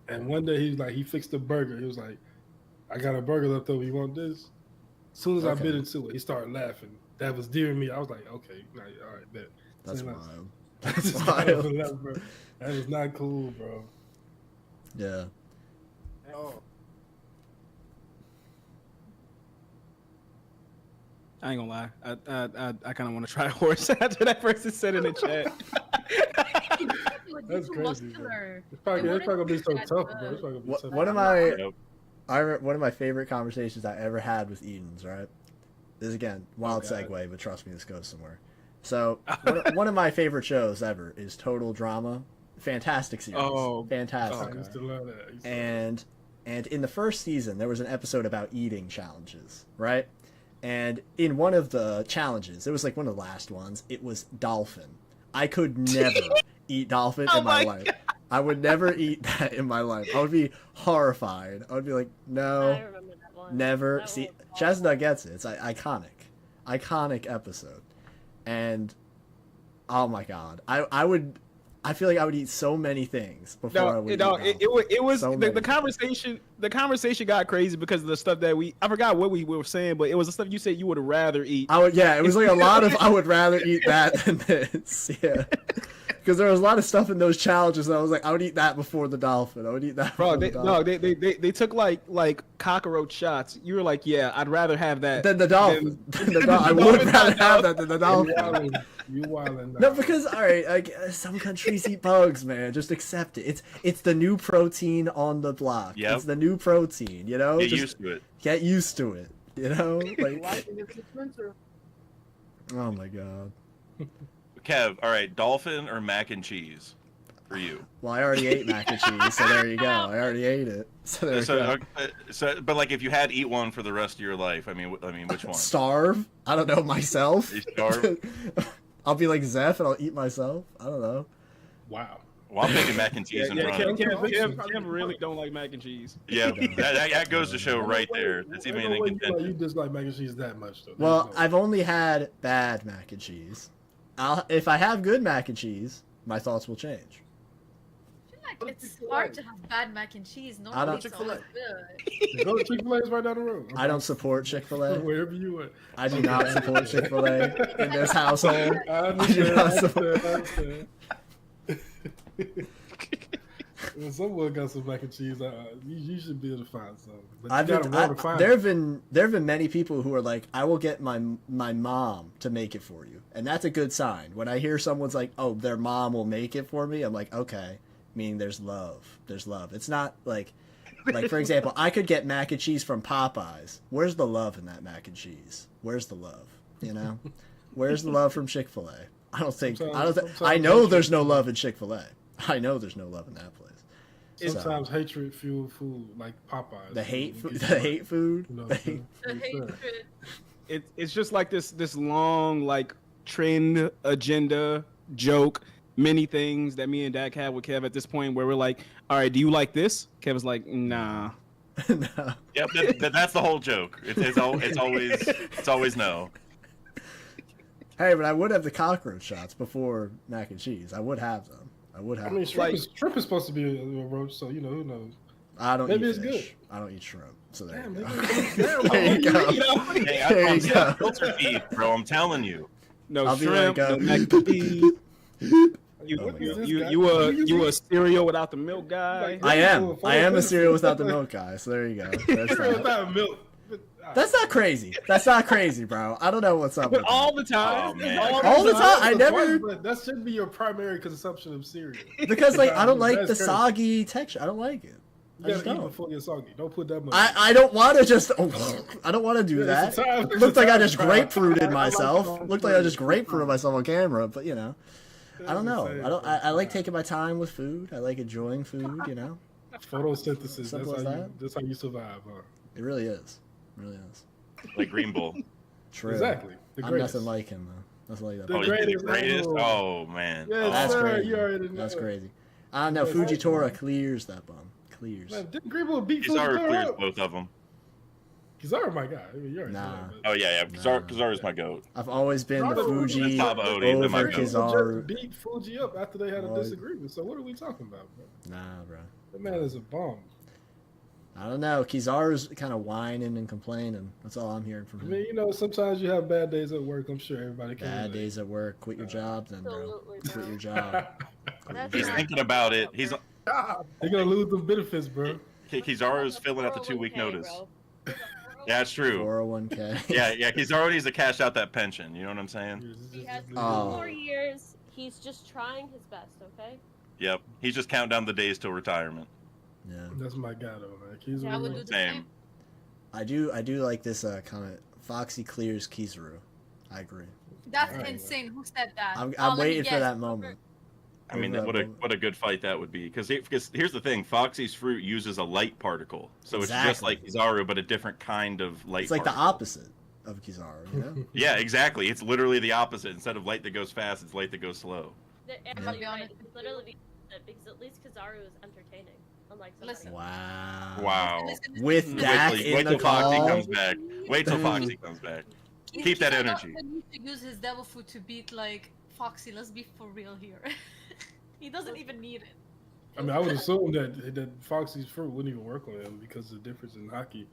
J: And one day he was like, he fixed a burger. He was like, I got a burger left over. You want this? As soon as I bit into it, he started laughing. That was deer meat. I was like, okay, all right, bet.
A: That's wild.
J: That's wild. Bro. That is not cool, bro.
A: Yeah.
L: Oh.
H: I ain't gonna lie. I kind of want to try a horse after that person said in the chat.
J: That's crazy. It's probably gonna be so tough, bro. It's probably gonna be tough.
A: One of my favorite conversations I ever had with Edens, right? This is again wild segue, but trust me, this goes somewhere. So one of my favorite shows ever is Total Drama. Fantastic series. Oh, fantastic.
J: I used to love that.
A: And in the first season, there was an episode about eating challenges, right? And in one of the challenges, it was like one of the last ones, it was dolphin. I could never eat dolphin in my life. God. I would never eat that in my life. I would be horrified. I would be like, no,
N: I remember that one.
A: never.
N: That
A: See,
N: one was
A: Chestnut gets it. It's iconic. Iconic episode. And, oh my god. I feel like I would eat so many things before I would eat dolphin.
H: It was
A: So
H: the conversation. The conversation got crazy because of the stuff that I forgot what we were saying, but it was the stuff you said you would rather eat.
A: It was like a lot of I would rather eat that than this. Yeah, because there was a lot of stuff in those challenges that I was like, I would eat that before the dolphin. I would eat that.
H: Bro, they took like cockroach shots. You were like, yeah, I'd rather have that
A: than the dolphin. I would rather have that than the dolphin.
J: You wildin'.
A: No, because all right, like some countries eat bugs, man. Just accept it. It's the new protein on the block.
O: Yep.
A: It's the new protein. You know,
O: Get
A: just
O: used to it.
A: Get used to it. You know, like.
L: Life is expensive.
A: Oh my god.
O: Kev, all right, dolphin or mac and cheese for you?
A: Well, I already ate mac and cheese, so there you go. I already ate it. So there you go.
O: But like, if you had to eat one for the rest of your life, I mean, which one?
A: Starve? I don't know, myself.
O: You starve?
A: I'll be like Zeph and I'll eat myself. I don't know.
J: Wow.
O: Well, I'm making mac and cheese and running.
H: Kev really don't like mac and cheese.
O: Yeah, that goes to show right there. It's even in contention.
J: You dislike mac and cheese that much, though.
A: Well, I've only had bad mac and cheese. If I have good mac and cheese, my thoughts will change.
M: It's hard to have bad mac and cheese.
A: I
M: Normally
A: don't-
M: it's always good.
J: Go to Chick-fil-A's right down the road.
A: I don't support Chick-fil-A.
J: Wherever you went.
A: I do not support Chick-fil-A in this household.
J: I
A: do not support.
J: understand. When someone got some mac and cheese, you should be able to find some. But you gotta want to find
A: there
J: it.
A: have been many people who are like, I will get my mom to make it for you, and that's a good sign. When I hear someone's like, oh, their mom will make it for me, I'm like, okay, meaning there's love. There's love. It's not like for example, I could get mac and cheese from Popeyes. Where's the love in that mac and cheese? Where's the love? You know, where's the love from Chick-fil-A? I know there's no love in Chick-fil-A. I know there's no love in that place.
J: Sometimes hatred fuel food like Popeyes.
A: The hate food.
J: You know,
M: The hatred.
H: It's just like this long like trend agenda joke, many things that me and Dak have with Kev at this point where we're like, all right, do you like this? Kevin's like, nah.
A: No.
O: Yep, that's the whole joke. It's always no.
A: Hey, but I would have the cockroach shots before mac and cheese. I would have them. I mean,
J: shrimp is supposed to be a roach, so you know who knows.
A: I don't
J: Maybe
A: eat
J: it's
A: fish.
J: good.
A: I don't eat shrimp. So there
J: Damn,
A: you go.
J: there
A: you go.
O: Hey,
A: There you go.
O: filter feed, bro. I'm telling you.
H: No
A: I'll be
H: shrimp,
A: like,
H: no mac and cheese.
A: Oh my God.
H: You a cereal without the milk guy?
A: I am a cereal without the milk guy. So there you go. There's
J: Cereal
A: that.
J: without milk.
A: That's not crazy. That's not crazy, bro. I don't know what's up.
H: But
A: With
H: all
A: that.
H: the time.
O: Oh, man.
A: All the time. I never.
J: But that shouldn't be your primary consumption of cereal.
A: Because like I don't like
J: That's
A: the
J: crazy.
A: soggy texture. I don't like it.
J: You
A: I just
J: gotta eat
A: don't.
J: before you're soggy. Don't put that much.
A: I don't want to just. I don't want to do
J: Yeah,
A: that.
J: it's a time-
A: Looked like I just
J: it's a time.
A: grapefruited myself.
J: I like
A: Looked like I just grapefruited myself on camera. But you know, I don't know. I like taking my time with food. I like enjoying food. You know,
J: Photosynthesis.
A: Simple as that.
J: That's how you survive. Huh?
A: it really is. It really is.
O: Like Green Bull.
A: True.
J: Exactly. The
A: I'm
J: greatest.
A: nothing like him though. Nothing like that.
J: The
O: Oh, you're the
J: greatest
O: greatest?
J: ever.
O: Oh, man.
J: Yes,
O: Oh.
A: That's
J: sir.
A: crazy.
J: You already know.
A: That's crazy. I don't know.
J: Yes,
A: Fujitora clears that bum. Clears.
J: Man, didn't Green Bull beat
O: Kizaru
J: Fujitora
O: clears
J: up?
O: both of them.
J: Kizaru, my guy. I mean, you already
A: Nah.
J: know that.
O: Oh, yeah. Kizaru's my goat.
A: I've always been the
J: Robert
A: Fuji
O: Taba Odi, they're my
A: over
O: goat.
J: Green Bull
A: Kizaru.
J: just beat Fuji up after they had a
A: Boy.
J: disagreement. So what are we talking about, bro?
A: Nah, bro.
J: That man is a bomb.
A: I don't know. Kizaru's kind of whining and complaining. That's all I'm hearing from
J: I
A: him.
J: mean, you know, sometimes you have bad days at work. I'm sure everybody can.
A: Bad
J: relate.
A: days at work. Quit your job, then, bro.
N: Absolutely,
A: Quit
N: bro.
A: your job.
N: That's
O: He's
N: not-
O: thinking about it. He's
J: They're gonna lose the benefits, bro.
O: Kizaru's filling out the 2-week notice. Yeah, that's true.
A: 401k.
O: Yeah. Kizaru needs to cash out that pension. You know what I'm saying?
N: He has 2
A: Oh.
N: more years. He's just trying his best, okay?
O: Yep. He's just counting down the days till retirement.
A: Yeah.
J: That's my guy, though, man. He's
M: Yeah, I would do the
O: Same.
M: same.
A: I do like this comment. Foxy clears Kizaru. I agree.
M: That's
J: Alright.
M: insane. Who said that?
A: I'm
M: let me
A: waiting for
M: guess.
A: that moment.
O: I mean,
A: That
O: what a good fight that would be. Because here's the thing: Foxy's fruit uses a light particle, so it's just
A: Exactly.
O: like Kizaru, but a different kind of light.
A: It's like the
O: particle.
A: opposite. of Kizaru, you know?
O: Yeah, exactly. It's literally the opposite. Instead of light that goes fast, it's light that goes slow.
N: They're absolutely right. It's literally the opposite, because at least Kizaru is entertaining. Unlike some
A: Wow.
O: Wow.
A: With Dak
O: wait
A: in
O: till
A: the
O: Foxy
A: call.
O: comes back. Wait till Foxy comes back. Keep that energy.
M: He needs to use his devil fruit to beat like Foxy. Let's be for real here. He doesn't even need it.
J: I mean, I would assume that Foxy's fruit wouldn't even work on him because of the difference in hockey.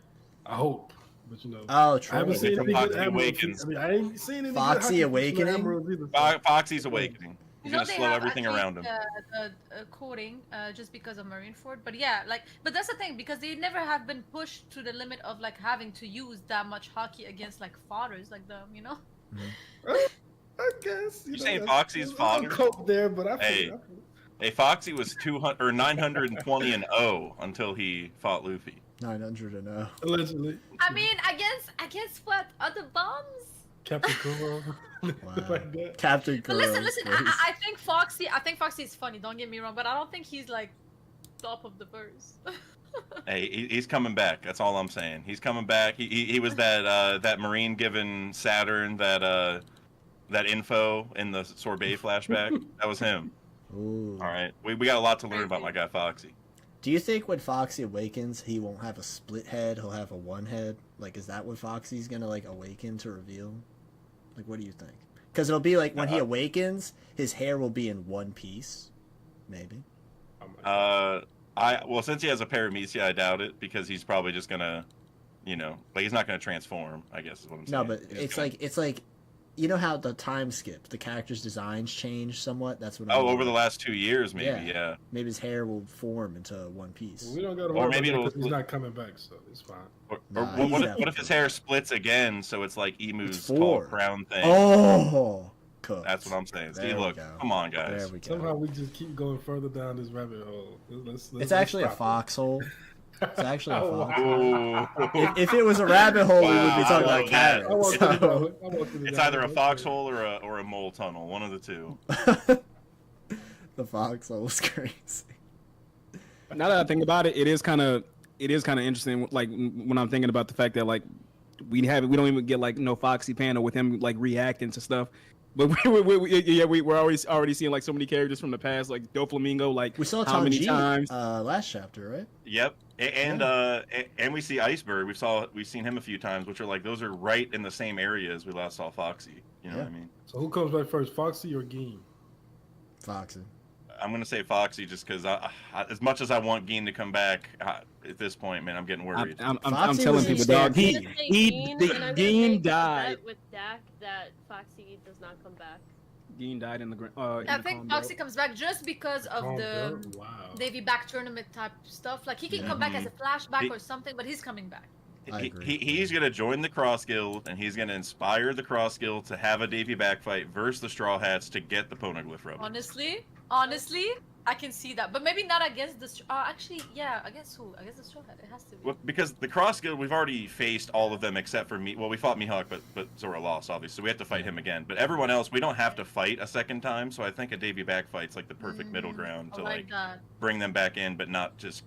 J: I hope, but you know.
A: Oh, true.
J: I haven't seen any
O: Foxy
J: good Admiral
O: Awakens.
J: fruit. I mean, I ain't seen any
A: Foxy
J: good hockey
A: Awakening?
J: Admirals either.
O: Foxy's awakening. He's
M: You know,
O: gonna
M: they
O: slow
M: have
O: everything
M: actually
O: around him.
M: The coding just because of Marineford, but yeah, like, but that's the thing because they never have been pushed to the limit of like having to use that much hockey against like fathers like them, you know.
J: I guess.
O: You
J: know,
O: saying
J: that's-
O: Foxy's
J: there's
O: father?
J: a cope there, but I
O: Hey,
J: feel,
O: hey, Foxy was 200 or 920 and 0 until he fought Luffy.
A: 900 and 0.
J: Allegedly.
M: I mean, against what other bombs?
J: Captain Kuro. like that.
A: Captain
M: But
A: Kuro.
M: listen, I think Foxy is funny. Don't get me wrong, but I don't think he's like top of the verse.
O: Hey, he's coming back. That's all I'm saying. He's coming back. He was that Marine giving Saturn that info in the sorbet flashback. That was him.
A: Ooh.
O: All right, we got a lot to learn about my guy Foxy.
A: Do you think when Foxy awakens, he won't have a split head? He'll have a one head? Like, is that what Foxy's gonna like awaken to reveal? Like, what do you think? Because it'll be like when he awakens, his hair will be in one piece, maybe.
O: Well, since he has a paramecia, I doubt it because he's probably just gonna, like he's not gonna transform. I guess is what I'm saying.
A: No, but it's like, you know how the time skip, the character's designs change somewhat. That's what.
O: Over the last 2 years, maybe. Yeah.
A: Maybe his hair will form into one piece.
J: Well, we don't got to worry about that because he's not coming back, so it's fine.
O: What if his hair splits again? So it's like Emu's tall
A: four.
O: crown thing.
A: Oh, cool.
O: That's what I'm saying. See,
A: There we
O: look,
A: go.
O: come on, guys.
A: There we go.
J: Somehow we just keep going further down this rabbit hole.
A: It's actually a
J: stop it.
A: foxhole. It's actually a
J: Oh,
A: foxhole. If it was a rabbit hole, we would be talking about carrots. So.
O: It's either a foxhole or a mole tunnel. One of the two.
A: The foxhole was crazy.
H: Now that I think about it, it is kind of interesting. Like when I'm thinking about the fact that like we don't even get like no Foxy panel with him like reacting to stuff. But we're already seeing like so many characters from the past, like Doflamingo. Like
A: we saw
H: how many
A: Tanjiro,
H: times?
A: Last chapter, right?
O: Yep. And we see Iceberg. We've seen him a few times, which are like those are right in the same area as we last saw Foxy. You know what I mean?
J: So who comes back first, Foxy or Geen?
A: Foxy.
O: I'm gonna say Foxy just because as much as I want Geen to come back, at this point, man, I'm getting worried.
H: I'm telling people, dog. Geen died.
N: With Dak, that Foxy does not come back.
H: Geen died in the
M: I think Foxy comes back just because of the Davy back tournament type stuff. Like he can come back as a flashback or something, but he's coming back.
O: He's gonna join the Cross Guild and he's gonna inspire the Cross Guild to have a Davy back fight versus the Straw Hats to get the Poneglyph rubber.
M: Honestly, I can see that, but maybe not against the. Actually, yeah, against who? Against the Straw Hat. It has to be.
O: Well, because the Cross Guild, we've already faced all of them except for me. Well, we fought Mihawk, but Zora lost, obviously, so we have to fight him again. But everyone else, we don't have to fight a second time. So I think a Davy back fight's like the perfect middle ground to like bring them back in, but not just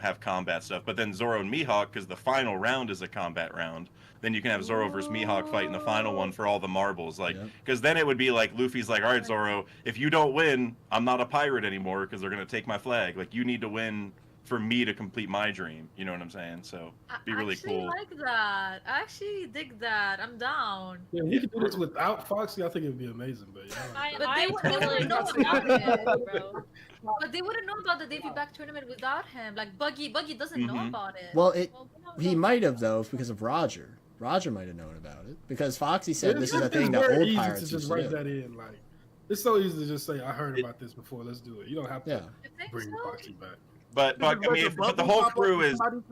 O: have combat stuff. But then Zoro and Mihawk, because the final round is a combat round. Then you can have Zoro versus Mihawk fight in the final one for all the marbles, like, because then it would be like Luffy's like, all right, Zoro, if you don't win, I'm not a pirate anymore because they're gonna take my flag. Like, you need to win for me to complete my dream. You know what I'm saying? So it'd be really cool.
M: I like that. I actually dig that. I'm down.
J: Yeah, you could do this without Foxy. I think it'd be amazing, but
M: They wouldn't know about it, bro. But they wouldn't know about the Davy back tournament without him. Like Buggy doesn't know about it.
A: Well, he might have though because of Roger. Roger might have known about it because Foxy said this is a thing that old pirates
J: just
A: used to
J: write
A: do.
J: that in. Like, it's so easy to just say, "I heard about this before. Let's do it." You don't have to bring Foxy back.
O: But I mean, but the whole crew is
L: and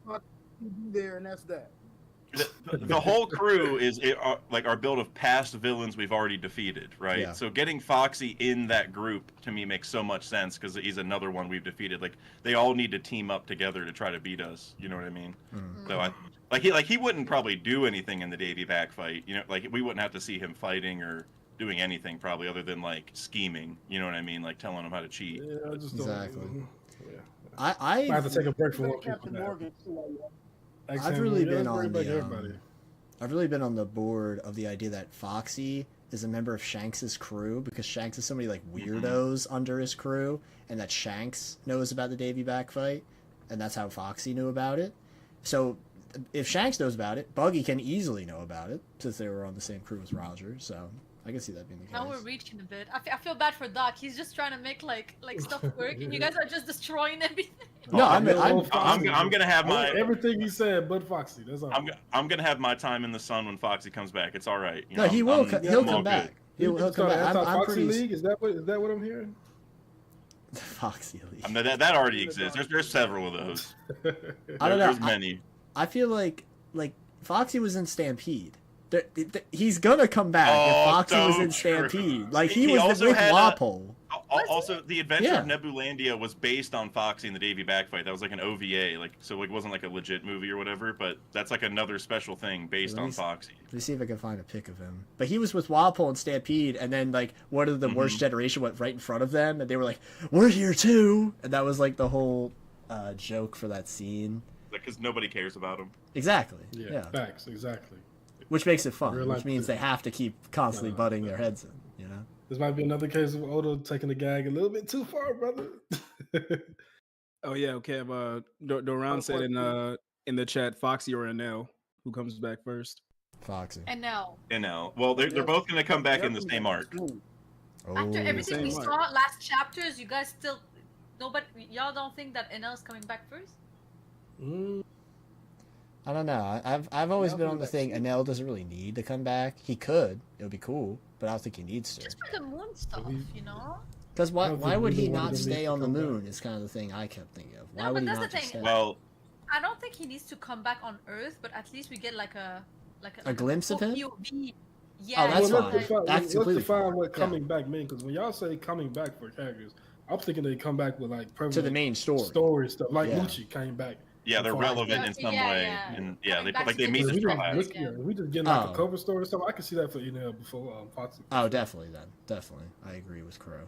L: Foxy be there, and that's that.
O: the whole crew is like our build of past villains we've already defeated, right?
A: Yeah.
O: So getting Foxy in that group to me makes so much sense because he's another one we've defeated. Like they all need to team up together to try to beat us. You know what I mean? So he wouldn't probably do anything in the Davy back fight. Like we wouldn't have to see him fighting or doing anything probably other than like scheming. You know what I mean? Like telling him how to cheat.
J: Yeah, I just
A: Exactly.
J: I have to take a break from
L: Captain Morgan.
A: I've really been on I've really been on the board of the idea that Foxy is a member of Shanks's crew because Shanks has so many like weirdos under his crew, and that Shanks knows about the Davy Back fight, and that's how Foxy knew about it. So if Shanks knows about it, Buggy can easily know about it since they were on the same crew as Roger. So I can see that being the case.
M: Now we're reaching a bit. I feel bad for Doc. He's just trying to make like stuff work, and you guys are just destroying everything.
A: No,
O: I'm gonna have my
J: everything he said, but Foxy. That's all.
O: I'm gonna have my time in the sun when Foxy comes back. It's all right. You
A: No,
O: know,
A: he will. He'll
O: I'm all
A: come back.
O: good.
A: He'll come back. I'm
J: Foxy
A: pretty.
J: League? Is that what I'm hearing?
A: Foxy League.
O: I mean, that already exists. There's several of those.
A: I don't know.
O: There's many.
A: I feel like Foxy was in Stampede. He's gonna come back if Foxy was in Stampede. Like he was
O: also
A: with
O: had
A: Wapol.
O: Also, the Adventure of Nebulandia was based on Foxy and the Davy Back fight. That was like an OVA, so it wasn't like a legit movie or whatever. But that's like another special thing based on Foxy.
A: Let me see if I can find a pic of him. But he was with Wapol and Stampede, and then like one of the worst generation went right in front of them, and they were like, "We're here too," and that was like the whole joke for that scene.
O: Because nobody cares about him.
A: Exactly.
J: Yeah. Facts. Exactly.
A: Which makes it fun.
J: Real
A: Which
J: life
A: means they have to keep constantly butting their heads in. You know.
J: This might be another case of Oda taking the gag a little bit too far, brother.
H: Oh yeah, okay. Doran said in the chat, Foxy or Enel, who comes back first?
A: Foxy.
M: And now,
O: Well, they're both gonna come back in the same arc.
M: after everything we saw last chapters, you guys still y'all don't think that Enel's coming back first?
A: I don't know. I've always been on the thing. Enel doesn't really need to come back. He could. It would be cool, but I don't think he needs to.
M: Just for the moon stuff, you know.
A: Because why would he not stay on the moon? Is kind of the thing I kept thinking of. Why
M: No,
A: would
M: but
A: he
M: that's
A: not
M: the
A: just
M: thing.
A: stay?
O: Well,
M: I don't think he needs to come back on Earth, but at least we get like a
A: glimpse of him.
M: POV. Yeah,
A: that's
J: well,
A: fine. That's
J: let's
A: completely
J: define
A: fine.
J: what coming back means. Because when y'all say coming back for characters, I'm thinking they come back with like
A: To the main story.
J: story stuff. Like
A: Yeah.
J: Lucci came back.
O: yeah, they're relevant in some way, and they meet the straw hats.
J: We just getting like a cover story or something. I can see that for Enel before Foxy.
A: Oh, definitely then. Definitely. I agree with Crow.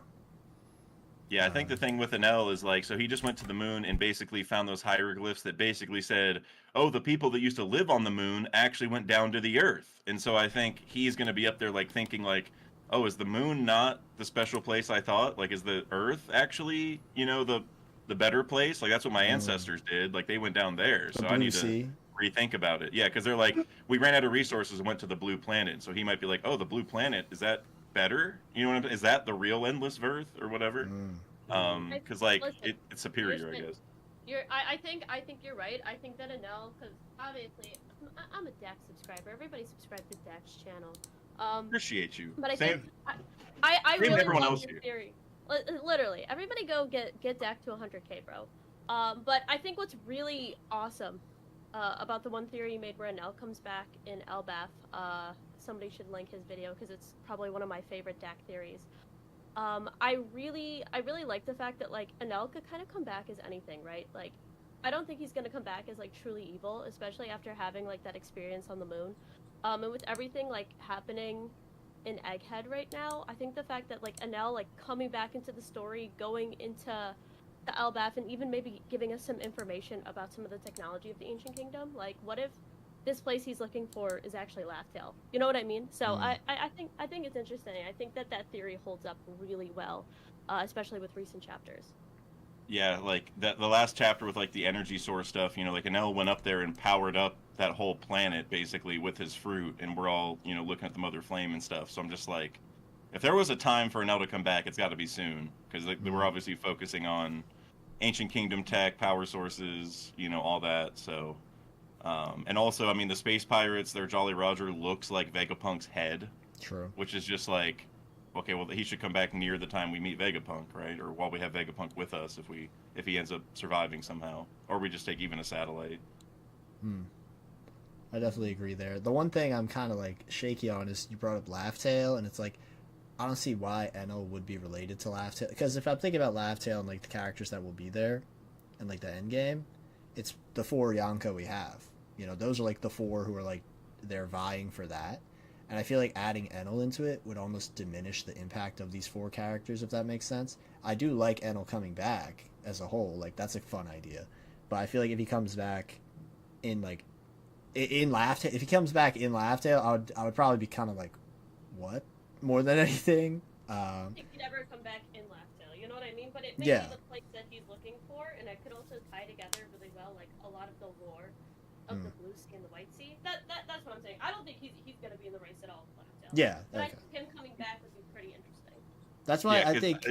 O: Yeah, I think the thing with Enel is like, so he just went to the moon and basically found those hieroglyphs that basically said, oh, the people that used to live on the moon actually went down to the Earth. And so I think he's going to be up there like thinking like, oh, is the moon not the special place I thought? Like, is the Earth actually, the better place? Like, that's what my ancestors did. Like, they went down there. So I need to rethink about it. Yeah, because they're like, we ran out of resources and went to the blue planet. So he might be like, oh, the blue planet, is that better? You know what I'm saying? Is that the real endless Earth or whatever? Because like it's superior, I guess.
N: I think you're right. I think that Enel, because obviously I'm a Dax subscriber. Everybody subscribe to Dax channel.
O: Appreciate you.
N: But I
O: Same.
N: think I really
O: everyone
N: love
O: else
N: your
O: here.
N: theory. Literally, everybody go get Dax to 100K, bro. But I think what's really awesome about the one theory you made where Enel comes back in Elbaf, somebody should link his video because it's probably one of my favorite Dak theories. I really like the fact that like Enel could kind of come back as anything, right? Like, I don't think he's gonna come back as like truly evil, especially after having like that experience on the moon. And with everything like happening in Egghead right now, I think the fact that like Enel like coming back into the story, going into the Elbaf, and even maybe giving us some information about some of the technology of the Ancient Kingdom. Like, what if this place he's looking for is actually Laugh-Tale? You know what I mean? So I think it's interesting. I think that theory holds up really well, especially with recent chapters.
O: Yeah, like the last chapter with like the energy source stuff, like Enel went up there and powered up that whole planet basically with his fruit, and we're all, looking at the mother flame and stuff. So I'm just like, if there was a time for Enel to come back, it's got to be soon, because we're obviously focusing on Ancient Kingdom tech, power sources, all that. So, and also, I mean, the space pirates, their Jolly Roger looks like Vegapunk's head.
A: True.
O: Which is just like, okay, well, he should come back near the time we meet Vegapunk, right? Or while we have Vegapunk with us, if he ends up surviving somehow, or we just take even a satellite.
A: I definitely agree there. The one thing I'm kind of like shaky on is you brought up Laugh-Tale, and it's like, I don't see why Enel would be related to Laugh-Tale. Because if I'm thinking about Laugh-Tale and like the characters that will be there, and like the end game, it's the 4 Yonko we have. Those are like the 4 who are like they're vying for that. And I feel like adding Enel into it would almost diminish the impact of these 4 characters, if that makes sense. I do like Enel coming back as a whole. Like, that's a fun idea. But I feel like if he comes back in, like, in Laugh Tale, if he comes back in Laugh Tale, I would probably be kind of like, what? More than anything.
N: I think he'd never come back in Laugh Tale, you know what I mean? But it may
A: Yeah.
N: be the place that he's looking for, and it could also tie together really well, like a lot of the lore of the Blue Sea and the White Sea. That's what I'm saying. I don't think he's gonna be in the race at all in Laugh Tale.
A: Yeah,
N: But I
A: okay.
N: think him coming back would be pretty interesting.
A: That's why
O: Yeah,
A: I
O: 'cause
A: think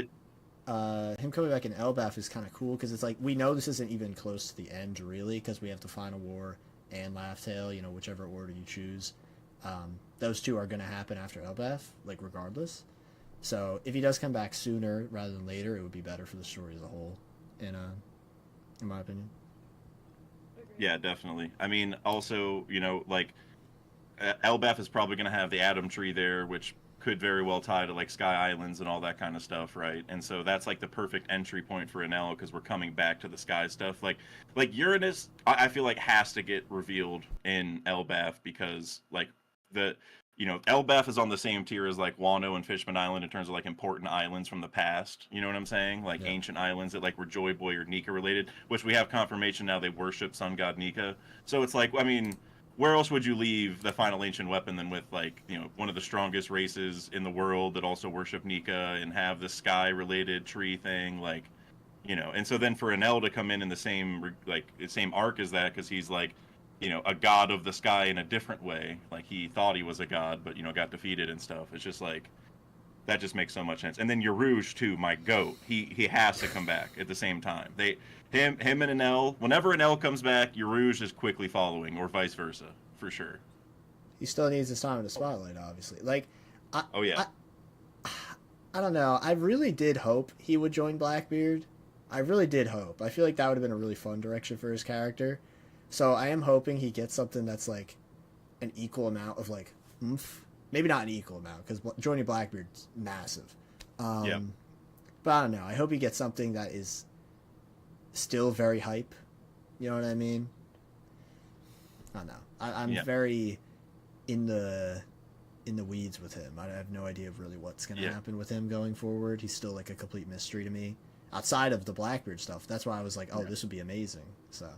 A: him coming back in Elbaf is kind of cool, because it's like we know this isn't even close to the end really, because we have the Final War and Laugh Tale, you know, whichever order you choose. Those two are going to happen after Elbaf, like regardless. So if he does come back sooner rather than later, it would be better for the story as a whole, in my opinion.
O: Yeah, definitely. I mean, also, you know, like Elbaf is probably going to have the Atom Tree there, which could very well tie to like Sky Islands and all that kind of stuff, right? And so that's like the perfect entry point for Enel, because we're coming back to the Sky stuff. Like Uranus, I feel like has to get revealed in Elbaf, because like Elbaf is on the same tier as like Wano and Fishman Island in terms of like important islands from the past. You know what I'm saying? Like ancient islands that like were Joy Boy or Nika related, which we have confirmation now they worship sun god Nika. So it's like, I mean, where else would you leave the final ancient weapon than with like, you know, one of the strongest races in the world that also worship Nika and have the sky related tree thing, like, you know. And so then for Enel to come in the same arc as that, because he's like, you know, a god of the sky in a different way. Like he thought he was a god, but, you know, got defeated and stuff. It's just like, that just makes so much sense. And then Yarouge too, my goat. He has to come back at the same time. Him and Enel, whenever Enel comes back, Yarouge is quickly following, or vice versa, for sure.
A: He still needs his time in the spotlight, obviously. Like, I don't know. I really did hope he would join Blackbeard. I really did hope. I feel like that would have been a really fun direction for his character. So I am hoping he gets something that's like an equal amount of like oomph. Maybe not an equal amount, because joining Blackbeard's massive.
O: Yeah.
A: But I don't know. I hope he gets something that is still very hype. You know what I mean? I don't know. I'm very in the weeds with him. I have no idea of really what's going to happen with him going forward. He's still like a complete mystery to me. Outside of the Blackbeard stuff, that's why I was like, oh, this would be amazing. So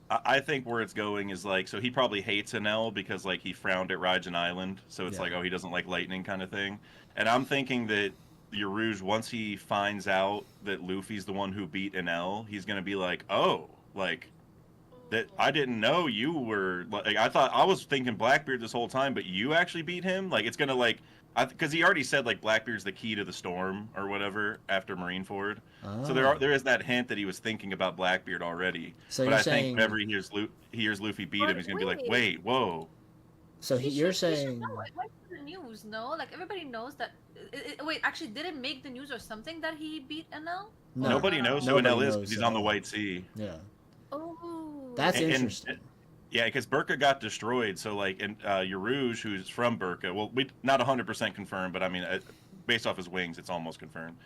O: I think where it's going is like, so he probably hates Enel because like he frowned at Raijin Island, so it's like, oh, he doesn't like lightning kind of thing. And I'm thinking that Yarouge, once he finds out that Luffy's the one who beat Enel, he's gonna be like, oh, like that I didn't know you were like, I was thinking Blackbeard this whole time, but you actually beat him. Like it's gonna like, because he already said like Blackbeard's the key to the storm or whatever after Marineford. So there is that hint that he was thinking about Blackbeard already.
A: So
O: but
A: you're
O: I think
A: saying...
O: whenever he hears Luffy beat him, he's gonna be like, wait, whoa.
A: So you're saying...
M: No, it went to the news, no? Like everybody knows that. Wait, actually, did it make the news or something that he beat Enel?
A: No.
O: Nobody knows who Enel is because he's on the White Sea.
A: Yeah.
M: Oh.
A: That's interesting.
O: Yeah, because Burka got destroyed, so like, and Yarouge, who's from Burka, well, we not 100% confirmed, but I mean, based off his wings, it's almost confirmed.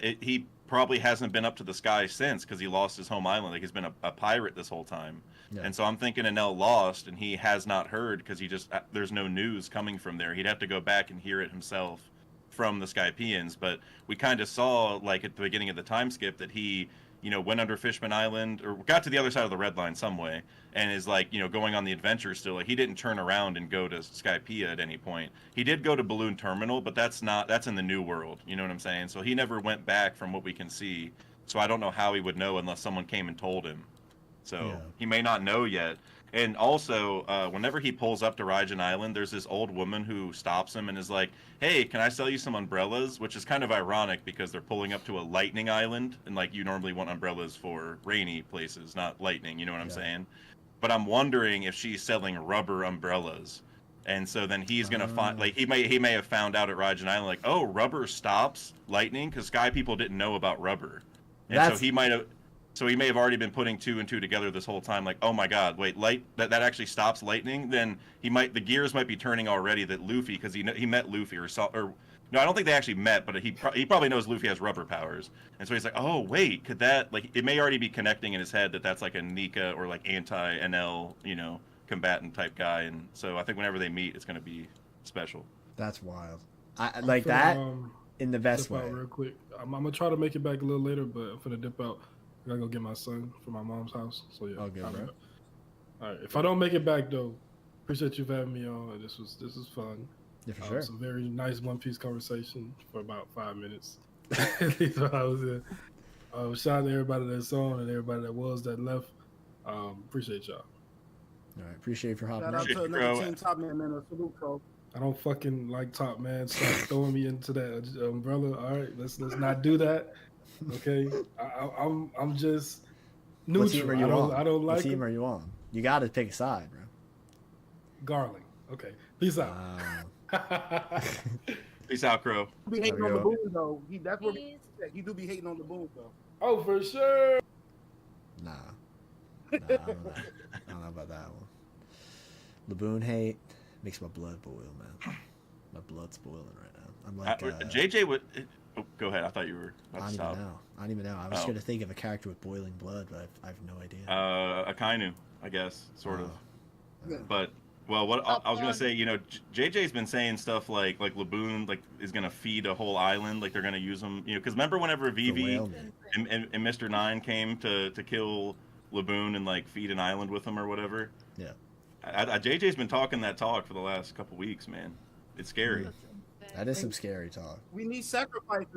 O: He probably hasn't been up to the sky since because he lost his home island. Like he's been a pirate this whole time, and so I'm thinking Enel lost, and he has not heard because he just there's no news coming from there. He'd have to go back and hear it himself from the Skypians. But we kind of saw like at the beginning of the time skip that he, you know, went under Fishman Island or got to the other side of the Red Line some way and is like, you know, going on the adventure still. Like he didn't turn around and go to Skypiea at any point. He did go to Balloon Terminal, but that's in the New World. You know what I'm saying? So he never went back from what we can see. So I don't know how he would know unless someone came and told him. So he may not know yet. And also, whenever he pulls up to Raijin Island, there's this old woman who stops him and is like, hey, can I sell you some umbrellas? Which is kind of ironic because they're pulling up to a lightning island. And like you normally want umbrellas for rainy places, not lightning. You know what I'm saying? But I'm wondering if she's selling rubber umbrellas. And so then he's going to find, like, he may have found out at Raijin Island, like, oh, rubber stops lightning? Because Sky people didn't know about rubber. And so he might have... So he may have already been putting two and two together this whole time, like, oh my God, wait, that actually stops lightning. Then the gears might be turning already that Luffy, because he met Luffy or no, I don't think they actually met, but he probably knows Luffy has rubber powers, and so he's like, oh wait, could that, like, it may already be connecting in his head that that's like a Nika or like anti-NL, you know, combatant type guy, and so I think whenever they meet, it's gonna be special.
A: That's wild. I like that in the best way.
J: Real quick, I'm gonna try to make it back a little later, but I'm gonna dip out. I gotta go get my son from my mom's house. So yeah.
A: Oh, good, bro.
J: All right. If I don't make it back though, appreciate you for having me on. This was fun.
A: Yeah, for sure.
J: Some very nice One Piece conversation for about 5 minutes. At least when I was there. Shout out to everybody that's on and everybody that left. Appreciate y'all.
A: All right, appreciate you for hopping
L: Shout
A: on.
L: out to another team top man. Salute, bro.
J: I don't fucking like Top Man. Stop throwing me into that umbrella. All right, let's not do that. Okay, I'm just neutral.
A: What team are you on?
J: I don't like.
A: What team are you on? You got to pick a side, bro.
J: Garling. Okay, peace out.
O: Peace out, Crow.
L: He be hating on the boom though. That's what he do be hating on the boom though.
J: Oh, for sure.
A: Nah, I don't know about that one. Laboon hate makes my blood boil, man. My blood's boiling right now. I'm like
O: JJ would. Oh, go ahead. I thought you were about to stop.
A: I don't even know. I was going to think of a character with boiling blood, but I have no idea.
O: Akainu, I guess, sort of.
L: Yeah.
O: But well, what I was gonna say, JJ's been saying stuff like Laboon is gonna feed a whole island, like they're gonna use them, because remember whenever Vivi and Mr. Nine came to kill Laboon and feed an island with him or whatever.
A: Yeah.
O: JJ's been talking that talk for the last couple weeks, man. It's scary.
A: That is some scary talk.
L: We need sacrifices.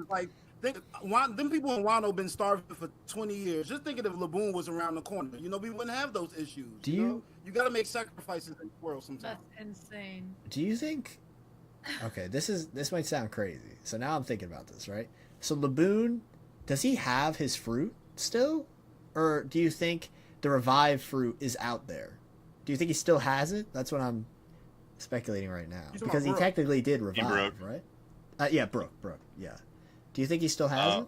L: Them people in Wano been starving for 20 years. Just thinking if Laboon was around the corner, we wouldn't have those issues. You got to make sacrifices in the world sometimes.
M: That's insane.
A: Do you think? Okay, this might sound crazy. So now I'm thinking about this, right? So Laboon, does he have his fruit still, or do you think the revived fruit is out there? Do you think he still has it? That's what I'm speculating right now, because he technically did revive, right? Yeah, Brooke. Yeah. Do you think he still has it,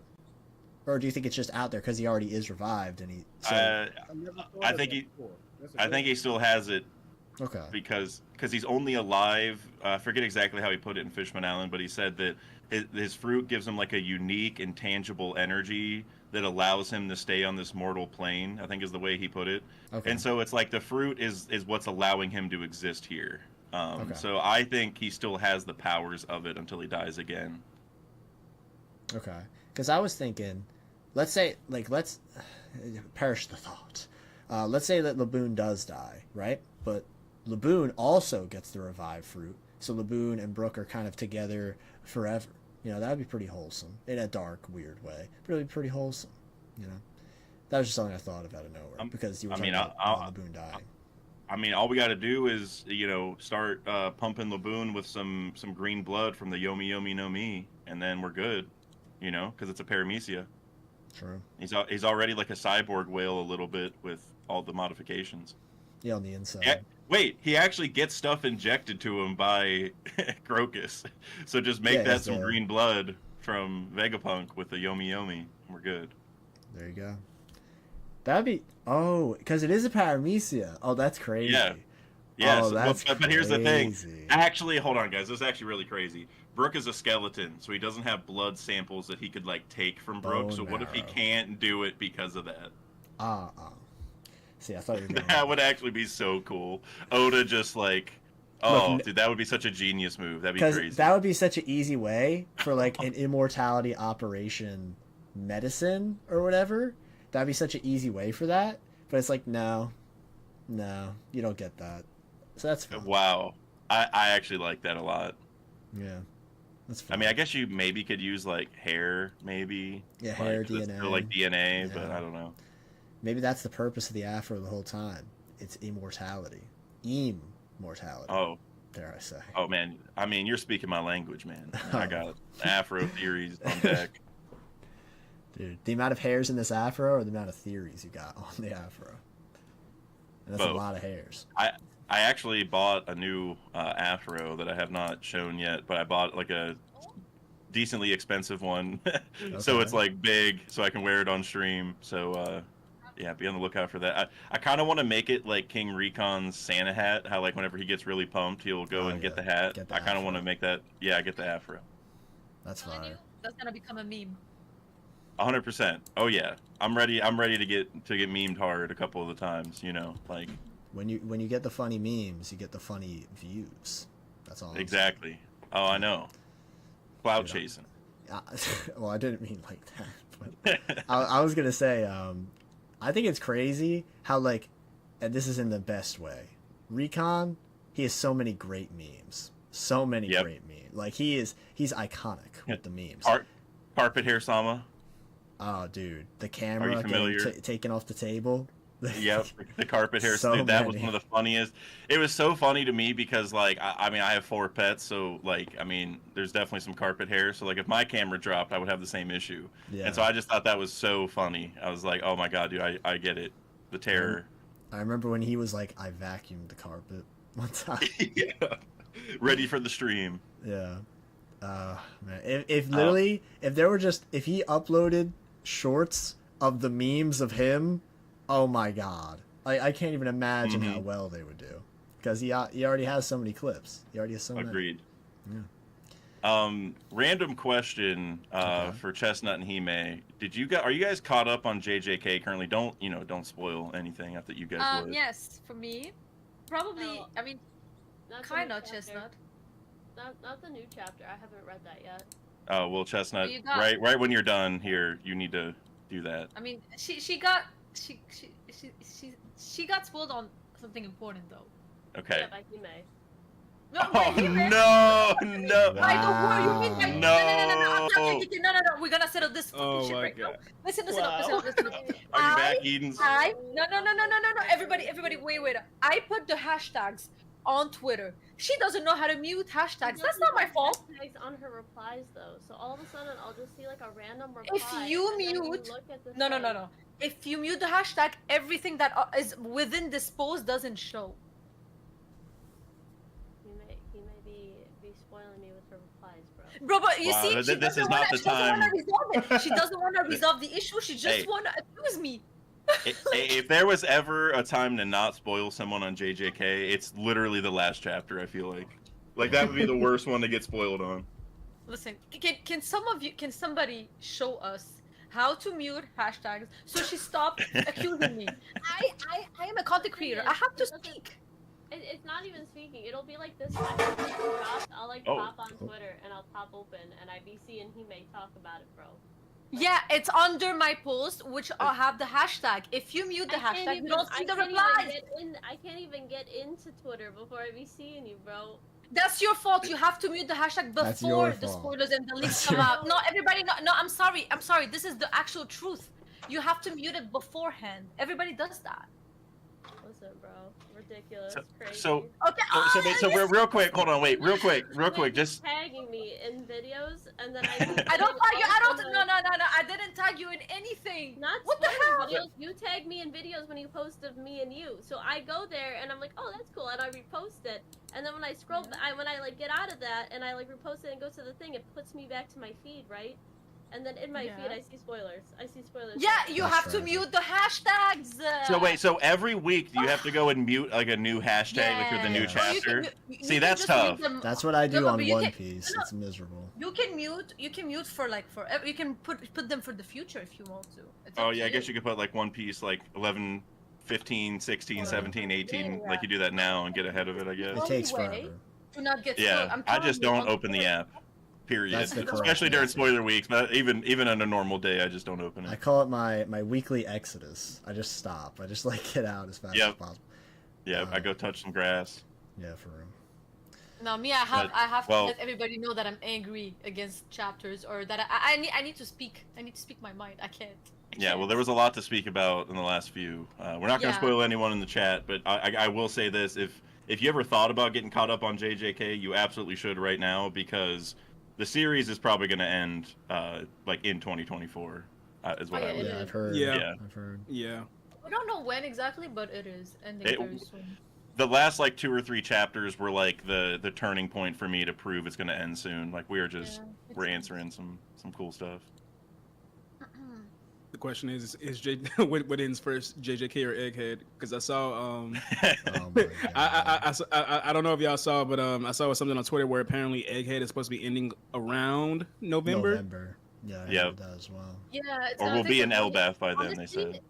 A: or do you think it's just out there because he already is revived and he?
O: I think he still has it.
A: Okay.
O: Because he's only alive. I forget exactly how he put it in Fishman Island, but he said that his fruit gives him a unique, intangible energy that allows him to stay on this mortal plane. I think is the way he put it. Okay. And so it's the fruit is what's allowing him to exist here. So I think he still has the powers of it until he dies again.
A: Okay, because I was thinking, let's say, let's perish the thought. Let's say that Laboon does die, right? But Laboon also gets the revived fruit, so Laboon and Brooke are kind of together forever. That would be pretty wholesome in a dark, weird way, but it would be pretty wholesome. That was just something I thought of out of nowhere because you were talking about Laboon dying.
O: I mean, all we got to do is, start pumping Laboon with some green blood from the Yomi Yomi no Mi, and then we're good. Because it's a paramecia.
A: True.
O: He's already like a cyborg whale a little bit with all the modifications.
A: Yeah, on the inside.
O: Yeah, wait, he actually gets stuff injected to him by Crocus. So just make that some green blood from Vegapunk with the Yomi Yomi, and we're good.
A: There you go. That'd be because it is a paramecia. Oh, that's crazy.
O: Yeah. Yes, but here's the thing. Actually, hold on, guys. This is actually really crazy. Brooke is a skeleton, so he doesn't have blood samples that he could take from Brooke. So what if he can't do it because of that?
A: See, I thought you were doing
O: that would actually be so cool. Oda just dude, that would be such a genius move. That'd be crazy.
A: That would be such an easy way for an immortality operation medicine or whatever. That'd be such an easy way for that. But it's no, you don't get that. So that's fine.
O: Wow. I actually like that a lot.
A: Yeah. That's fine.
O: I mean, I guess you maybe could use hair, maybe.
A: Yeah, hair, DNA.
O: Still DNA, but I don't know.
A: Maybe that's the purpose of the afro the whole time. It's immortality. Immortality.
O: Oh.
A: Dare I say.
O: Oh, man. I mean, you're speaking my language, man. I got afro theories on deck.
A: Dude, the amount of hairs in this afro or the amount of theories you got on the afro? And that's a lot of hairs.
O: I actually bought a new afro that I have not shown yet, but I bought a decently expensive one. So it's big, so I can wear it on stream. So yeah, be on the lookout for that. I kind of want to make it like King Recon's Santa hat, how whenever he gets really pumped, he'll go and get the hat. I kind of want to make that, get the afro.
A: That's fire.
M: That's gonna become a meme.
O: 100%. Oh yeah, I'm ready to get memed hard a couple of the times.
A: When you get the funny memes, you get the funny views. That's all.
O: Exactly. Oh, I know. Cloud chasing.
A: Well, I didn't mean like that. But I was gonna say, I think it's crazy how and this is in the best way. Recon, he has so many great memes. So many great memes. Like he's iconic with the memes.
O: Carpet hair Sama.
A: Oh, dude, the camera taken off the table.
O: Yep, the carpet hair.
A: So
O: Dude, that was
A: many.
O: one of the funniest. It was so funny to me because, like, I mean, I have 4 pets, so like, I mean, there's definitely some carpet hair. So like, if my camera dropped, I would have the same issue.
A: Yeah.
O: And so I just thought that was so funny. I was like, oh my god, dude, I get it. The terror.
A: I remember when he was like, I vacuumed the carpet one time.
O: Yeah. Ready for the stream.
A: Yeah. Man, if literally, if he uploaded shorts of the memes of him, oh my god, I can't even imagine how well they would do, because he already has so many clips. He already has so many.
O: Agreed.
A: Yeah.
O: Random question for Chestnut and Hime. Are you guys caught up on JJK currently? Don't spoil anything. I thought you guys would.
M: Yes, for me, probably. I mean, kind of Chestnut.
N: Not the new chapter. I haven't read that yet.
O: Oh well, Chestnut.
M: You got-
O: Right when you're done here, you need to do that.
M: I mean, she got spoiled on something important though.
O: Okay.
N: Yeah, by Hime.
M: No,
O: Oh no!
M: I don't worry. You mean by
O: No.
M: No. We're gonna settle this fucking shit right now. Listen up.
O: Are you back, Eden?
M: No. Everybody, wait. I put the hashtags on Twitter. She doesn't know how to mute hashtags. That's not my fault.
N: Hashtags on her replies though, so all of a sudden I'll just see like a random reply.
M: If you mute, no. If you mute the hashtag, everything that is within this post doesn't show.
N: He may be spoiling me with her replies, bro.
M: Bro, but you see,
O: this is not the time.
M: She doesn't want to resolve the issue. She just want to accuse me.
O: If there was ever a time to not spoil someone on JJK, it's literally the last chapter. I feel like that would be the worst one to get spoiled on.
M: Listen, can somebody show us how to mute hashtags so she stopped accusing me? I am a content creator. I have to speak.
N: It's not even speaking. It'll be like this time when it drops, I'll like pop on Twitter and I'll pop open and I be seeing he may talk about it, bro.
M: Yeah, it's under my post, which I'll have the hashtag. If you mute the hashtag, you don't see the replies.
N: I can't even get into Twitter before I be seeing you, bro.
M: That's your fault. You have to mute the hashtag before the spoilers and the leaks come out. No, everybody, no, I'm sorry. This is the actual truth. You have to mute it beforehand. Everybody does that.
N: Listen, bro, ridiculous, crazy.
O: So real quick, hold on, wait, real quick, just
N: tagging me in videos, and then
M: I don't tag you. I don't. No. I didn't tag you in anything. What the hell?
N: Videos. You tagged me in videos when you posted me and you. So I go there and I'm like, oh, that's cool, and I repost it. And then when I scroll, when I like get out of that and I like repost it and go to the thing, it puts me back to my feed, right? And then in my feed, I see spoilers.
M: Yeah, you have to mute the hashtags.
O: So every week you have to go and mute like a new hashtag like with the new chapter. See, that's tough.
A: That's what I do on One Piece. It's miserable.
M: You can mute for like forever. You can put them for the future if you want to.
O: Oh yeah, I guess you could put like One Piece like 11, 15, 16, 17, 18, like you do that now and get ahead of it, I guess.
A: It takes forever.
M: Do not get
O: I just don't open the app. Period. Especially during spoiler weeks, but even on a normal day, I just don't open it.
A: I call it my weekly exodus. I just stop. I just like get out as fast as possible.
O: Yeah, I go touch some grass.
A: Yeah, for real.
M: No, me, I have to let everybody know that I'm angry against chapters, or that I need to speak. I need to speak my mind. I can't.
O: Yeah, well, there was a lot to speak about in the last few. We're not going to spoil anyone in the chat, but I will say this: if you ever thought about getting caught up on JJK, you absolutely should right now, because the series is probably going to end like in 2024, is what I would.
A: Yeah, I've heard.
H: Yeah,
A: I've heard.
H: Yeah.
M: We don't know when exactly, but it is ending very soon.
O: The last like 2 or 3 chapters were like the turning point for me to prove it's going to end soon. Like we're answering some cool stuff.
H: The question is what ends first, JJK or Egghead? Because I saw I don't know if y'all saw, but I saw something on Twitter where apparently Egghead is supposed to be ending around November.
A: Yeah, I heard that as well.
M: Yeah,
O: or we'll be in Elbaf by then. They said.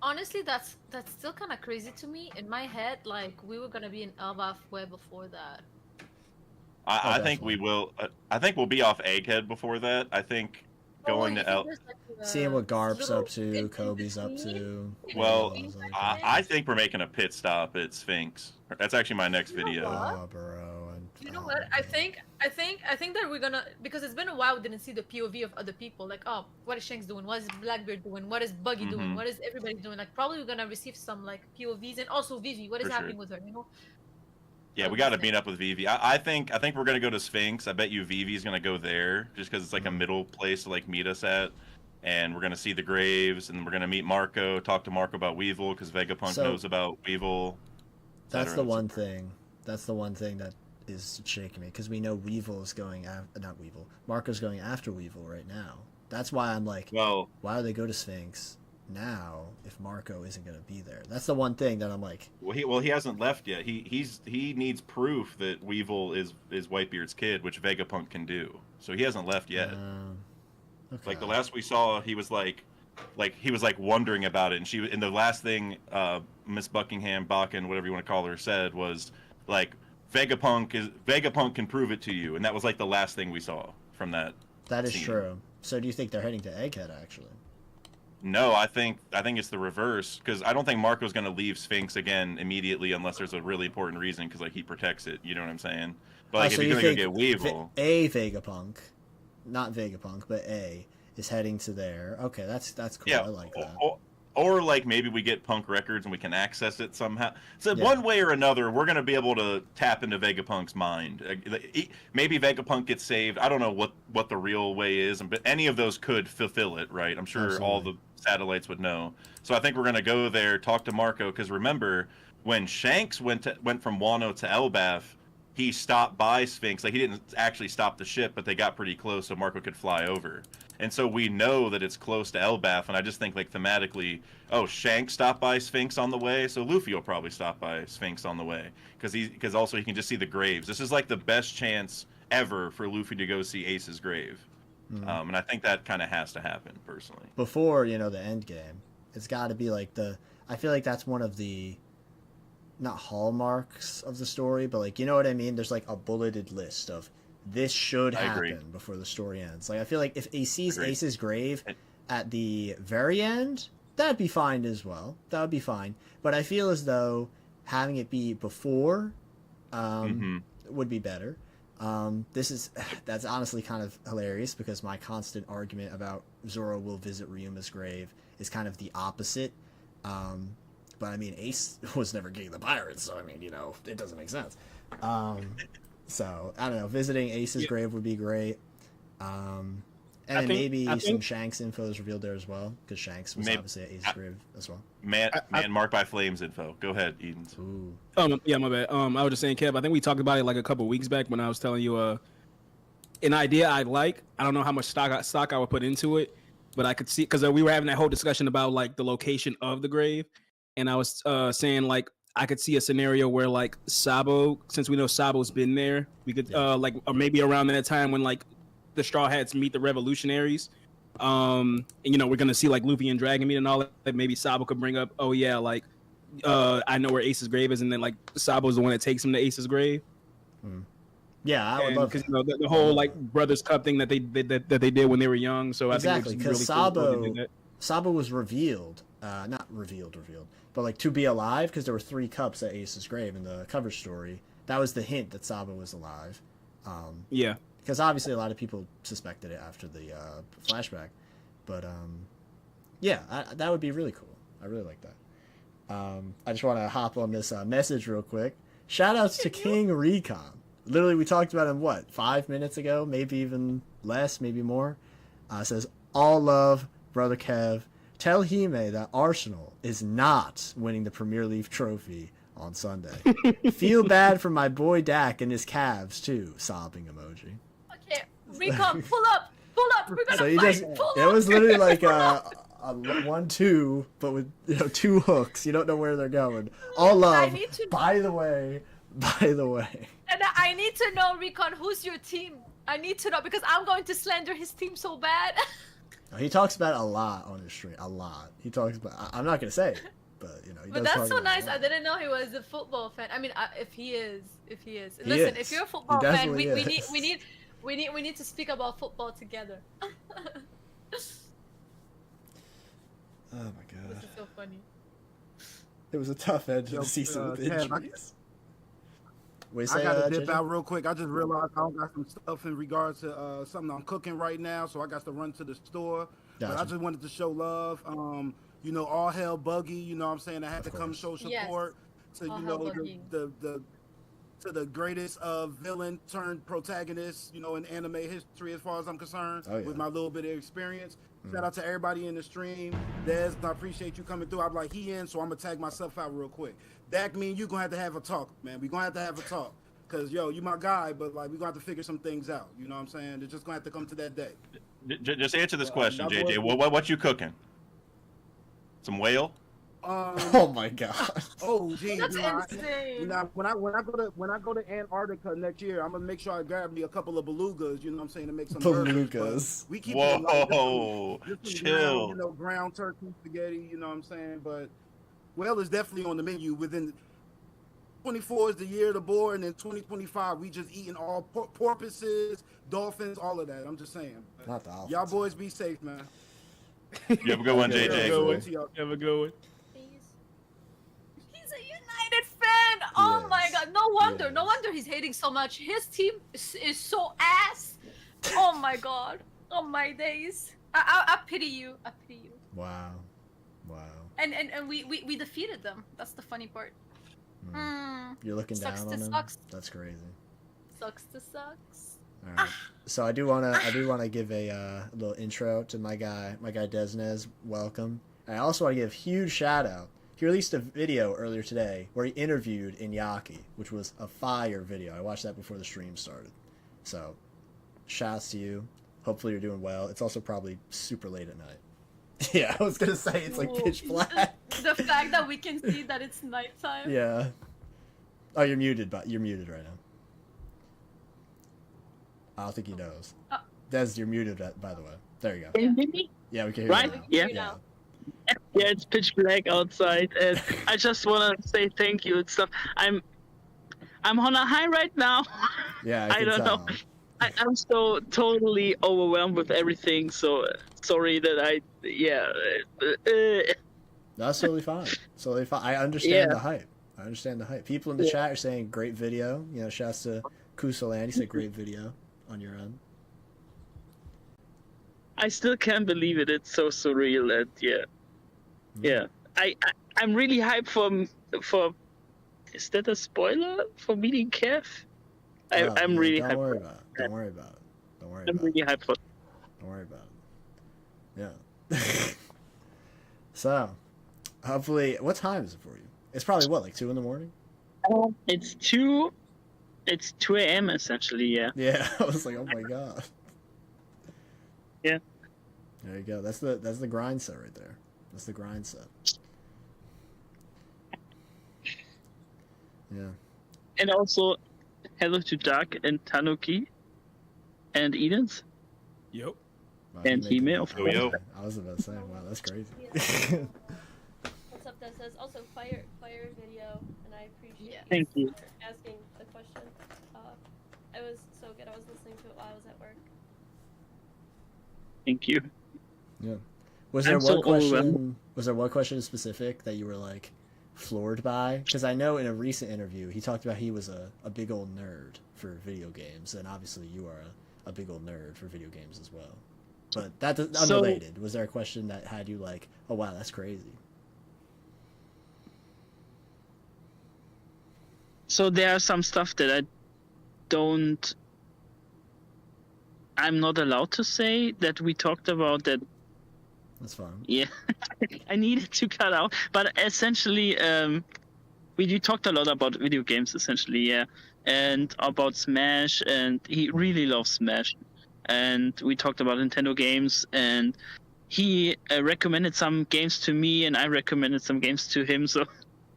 M: Honestly, that's still kind of crazy to me. In my head, like we were gonna be in Elbaf way before that.
O: I think we will. I think we'll be off Egghead before that. I think going to L.
A: Seeing what Garp's up to, Kobe's up to.
O: Well,
A: Elon's like-
O: I think we're making a pit stop at Sphinx. That's actually my next video.
A: Oh, bro.
M: You know what? I think that we're gonna, because it's been a while we didn't see the POV of other people. Like, oh, what is Shanks doing? What is Blackbeard doing? What is Buggy doing? What is everybody doing? Like, probably we're gonna receive some like POVs, and also Vivi. What is happening with her? You know?
O: Yeah, we got to meet up with Vivi. I think we're gonna go to Sphinx. I bet you Vivi's gonna go there just because it's like a middle place to like meet us at, and we're gonna see the graves, and we're gonna meet Marco, talk to Marco about Weevil because Vegapunk knows about Weevil.
A: That's the one thing. That's the one thing that is shaking me because we know Weevil is going after, not Weevil. Marco's going after Weevil right now. That's why I'm like,
O: well,
A: why do they go to Sphinx now if Marco isn't going to be there? That's the one thing that I'm like.
O: Well, he hasn't left yet. He needs proof that Weevil is Whitebeard's kid, which Vegapunk can do. So he hasn't left yet.
A: Okay.
O: Like the last we saw, he was like wondering about it, and the last thing Miss Buckingham, Bakken, whatever you want to call her, said was like, Vegapunk can prove it to you, and that was like the last thing we saw from that.
A: That is
O: scene.
A: true. So do you think they're heading to Egghead actually?
O: No, I think it's the reverse because I don't think Marco's gonna leave Sphinx again immediately unless there's a really important reason because like he protects it. You know what I'm saying? But like,
A: so
O: if he's
A: you
O: gonna go
A: think
O: get Weevil,
A: Vegapunk, not Vegapunk, but is heading to there. Okay, that's cool.
O: yeah,
A: I like that.
O: or like maybe we get Punk Records and we can access it somehow. So one way or another, we're gonna be able to tap into Vegapunk's mind. Maybe Vegapunk gets saved. I don't know what the real way is, but any of those could fulfill it, right? I'm sure all the satellites would know. So I think we're gonna go there, talk to Marco, because remember when Shanks went from Wano to Elbaf, he stopped by Sphinx. Like he didn't actually stop the ship, but they got pretty close, so Marco could fly over. And so we know that it's close to Elbaf, and I just think like thematically, oh, Shanks stopped by Sphinx on the way, so Luffy will probably stop by Sphinx on the way, because also he can just see the graves. This is like the best chance ever for Luffy to go see Ace's grave, and I think that kind of has to happen personally.
A: Before the end game, it's got to be like I feel like that's one of the not hallmarks of the story, but like you know what I mean. There's like a bulleted list of. This should happen before the story ends. Like I feel like if he sees Ace's grave at the very end, that'd be fine as well. That would be fine. But I feel as though having it be before would be better. That's honestly kind of hilarious because my constant argument about Zoro will visit Ryuma's grave is kind of the opposite. But I mean, Ace was never getting the pirates, so I mean, it doesn't make sense. So I don't know. Visiting Ace's grave would be great, and maybe some Shanks info is revealed there as well because Shanks was obviously at Ace's grave as well.
O: Man, marked by flames info. Go ahead, Eden.
H: Yeah, my bad. I was just saying, Kev. I think we talked about it like a couple weeks back when I was telling you an idea I like. I don't know how much stock I would put into it, but I could see because we were having that whole discussion about like the location of the grave, and I was saying like. I could see a scenario where like Sabo, since we know Sabo's been there, we could or maybe around that time when like the Straw Hats meet the Revolutionaries, and we're gonna see like Luffy and Dragon meet and all that. Maybe Sabo could bring up, oh yeah, like I know where Ace's grave is, and then like Sabo's the one that takes him to Ace's grave.
A: Yeah, I would love
H: because the whole like Brothers Cup thing that they did when they were young. So
A: exactly because
H: really cool
A: Sabo was revealed, not revealed, but like to be alive because there were 3 cups at Ace's grave in the cover story. That was the hint that Sabo was alive.
H: Yeah,
A: because obviously a lot of people suspected it after the flashback, but that would be really cool. I really like that. I just want to hop on this message real quick. Shout outs to King Recon. Literally, we talked about him 5 minutes ago, maybe even less, maybe more. Says all love, brother Kev. Tell Hime that Arsenal is not winning the Premier League trophy on Sunday. Feel bad for my boy Dak and his Cavs too. Sobbing emoji.
M: Okay, Recon, pull up. We're gonna
A: so
M: fight.
A: It was literally like a 1-2, but with 2 hooks. You don't know where they're going. All love. By the way.
M: And I need to know, Recon, who's your team? I need to know because I'm going to slander his team so bad.
A: He talks about it a lot on his stream. A lot. He talks about. I'm not gonna say it, but he
M: but
A: does
M: that's so nice. I didn't know he was a football fan. I mean, if he is. Listen, if you're a football fan, we need to speak about football together. funny.
A: It was a tough end to
L: Yo,
A: the season with
L: Kev,
A: injuries. What you
L: I
A: say,
L: gotta dip
A: JJ?
L: out real quick. I just realized I don't got some stuff in regards to something I'm cooking right now, so I got to run to the store. But I
A: Gotcha.
L: just wanted to show love. You know, all hell Buggy. You know what I'm saying? I had to come show
M: Yes.
L: support to
M: All
L: you
M: hell
L: know
M: Buggy.
L: the greatest villain turned protagonist, you know, in anime history as far as I'm concerned,
A: Oh, yeah.
L: with my little bit of experience. Shout out to everybody in the stream. Des, I appreciate you coming through. I'm like, he in, so I'm gonna tag myself out real quick. Dak, me and you gonna have a talk, man. We gonna have a talk. Cause yo, you my guy, but like we gonna have to figure some things out. You know what I'm saying? It's just gonna have to come to that day.
O: Just answer this question,
L: y'all
O: JJ.
L: boys-
O: What you cooking? Some whale?
A: Oh my god.
L: Oh geez,
M: That's
L: you know,
M: insane.
L: you know, when I go to Antarctica next year, I'm gonna make sure I grab me a couple of belugas. You know what I'm saying, to make some burgers, but
A: Belugas.
L: we keep it light.
O: Whoa,
L: This is
O: chill.
L: ground, you know, ground turkey spaghetti. You know what I'm saying, but whale is definitely on the menu. Within 24 is the year of the boar, and then 2025 we just eating all porpoises, dolphins, all of that. I'm just saying. But
A: Not dolphins.
L: y'all boys be safe, man.
O: You have a good one,
A: Okay,
O: JJ.
A: good
L: To y'all.
I: Have a good one.
M: He's a United fan. Oh my
A: Yes.
M: god. No wonder. No
A: Yes.
M: wonder he's hating so much. His team is so ass. Oh my god. Oh my days. I pity you. I pity you.
A: Wow. Wow.
M: And we defeated them. That's the funny part.
A: You're looking
M: Sucks
A: down
M: to
A: on them.
M: sucks.
A: That's crazy.
M: Sucks to sucks.
A: All right. So I do wanna give a little intro to my guy Desnez. Welcome. And I also want to give a huge shout out. He released a video earlier today where he interviewed Iñaki, which was a fire video. I watched that before the stream started. So, shouts to you. Hopefully you're doing well. It's also probably super late at night. Yeah, I was gonna say it's like pitch black.
M: The fact that we can see that it's nighttime.
A: Yeah. Oh, you're muted, but you're muted right now. I don't think he knows. Des, you're muted, by the way. There you go.
P: Can you hear me?
A: Yeah, we can hear
P: Right?
A: you now.
P: Yeah. Yeah, it's pitch black outside, and I just want to say thank you and stuff. I'm on a high right now.
A: Yeah,
P: I
A: can
P: don't
A: tell.
P: know. I'm so totally overwhelmed with everything. So sorry that
A: That's totally fine. Totally fine. I understand
P: Yeah.
A: the hype. I understand the hype. People in the chat are saying great video. You know, shouts to Kusaland. He said great video on your end.
P: I still can't believe it. It's so surreal, and yeah. I'm really hyped for. Is that a spoiler for meeting Kev?
A: Oh,
P: I'm
A: yeah,
P: really
A: don't
P: hyped.
A: worry about it. Don't worry about it. Don't worry
P: I'm
A: about
P: really
A: it.
P: hyped for.
A: Don't worry about it. Yeah. So, hopefully, what time is it for you? It's probably what, like 2 in the morning?
P: It's 2 a.m. essentially. Yeah.
A: Yeah, I was like, oh my god.
P: Yeah.
A: There you go. That's the grind set right there. That's the grind set. Yeah.
P: And also, hello to Doug and Tanuki, and Edens.
J: Yep.
A: Wow,
P: And
A: you making
P: Hime,
A: it-
P: of
A: I was-
P: course.
A: I was about to say, wow, that's crazy.
N: What's up? That says also fire video, and I appreciate
P: Thank you.
N: for asking the question. I was so good. I was listening to it while I was at work.
P: Thank you.
A: Yeah. Was there
P: I'm so
A: one question?
P: overwhelmed.
A: Was there one question specific that you were like floored by? Because I know in a recent interview he talked about he was a big old nerd for video games, and obviously you are a big old nerd for video games as well. But that's
P: So-
A: unrelated. Was there a question that had you like, oh wow, that's crazy?
P: So there are some stuff that I'm not allowed to say that we talked about that.
A: That's fine.
P: Yeah, I needed to cut out. But essentially, we talked a lot about video games, essentially, yeah, and about Smash, and he really loves Smash. And we talked about Nintendo games, and he recommended some games to me, and I recommended some games to him. So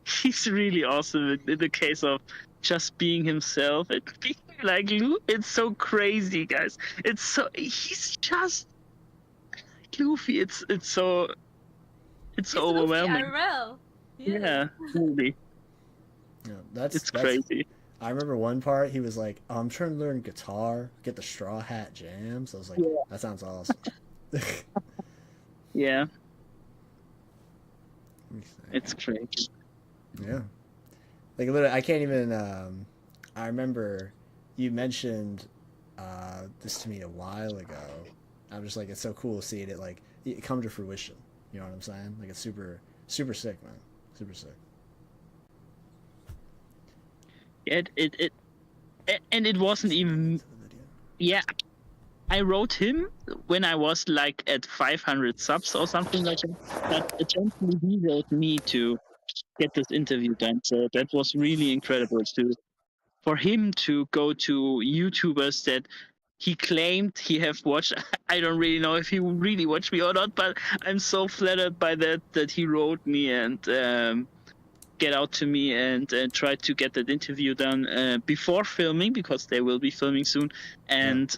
P: he's really awesome in the case of just being himself and being like Lou. It's so crazy, guys. He's just Luffy. It's so overwhelming.
M: IRL.
P: Yeah, really.
A: Yeah, that's
P: It's crazy.
A: I remember one part he was like, oh, I'm trying to learn guitar, get the Straw Hat Jams. I was like, that sounds awesome.
P: Yeah. It's crazy.
A: Yeah. Like literally, I can't even. I remember you mentioned this to me a while ago. I'm just like, it's so cool seeing it like it come to fruition. You know what I'm saying? Like it's super sick, man. Super sick.
P: And it wasn't even. Yeah, I wrote him when I was like at 500 subs or something like that. But eventually he wrote me to get this interview done. So that was really incredible for him to go to YouTubers that he claimed he have watched. I don't really know if he really watched me or not, but I'm so flattered by that he wrote me and get out to me and tried to get that interview done before filming, because they will be filming soon. And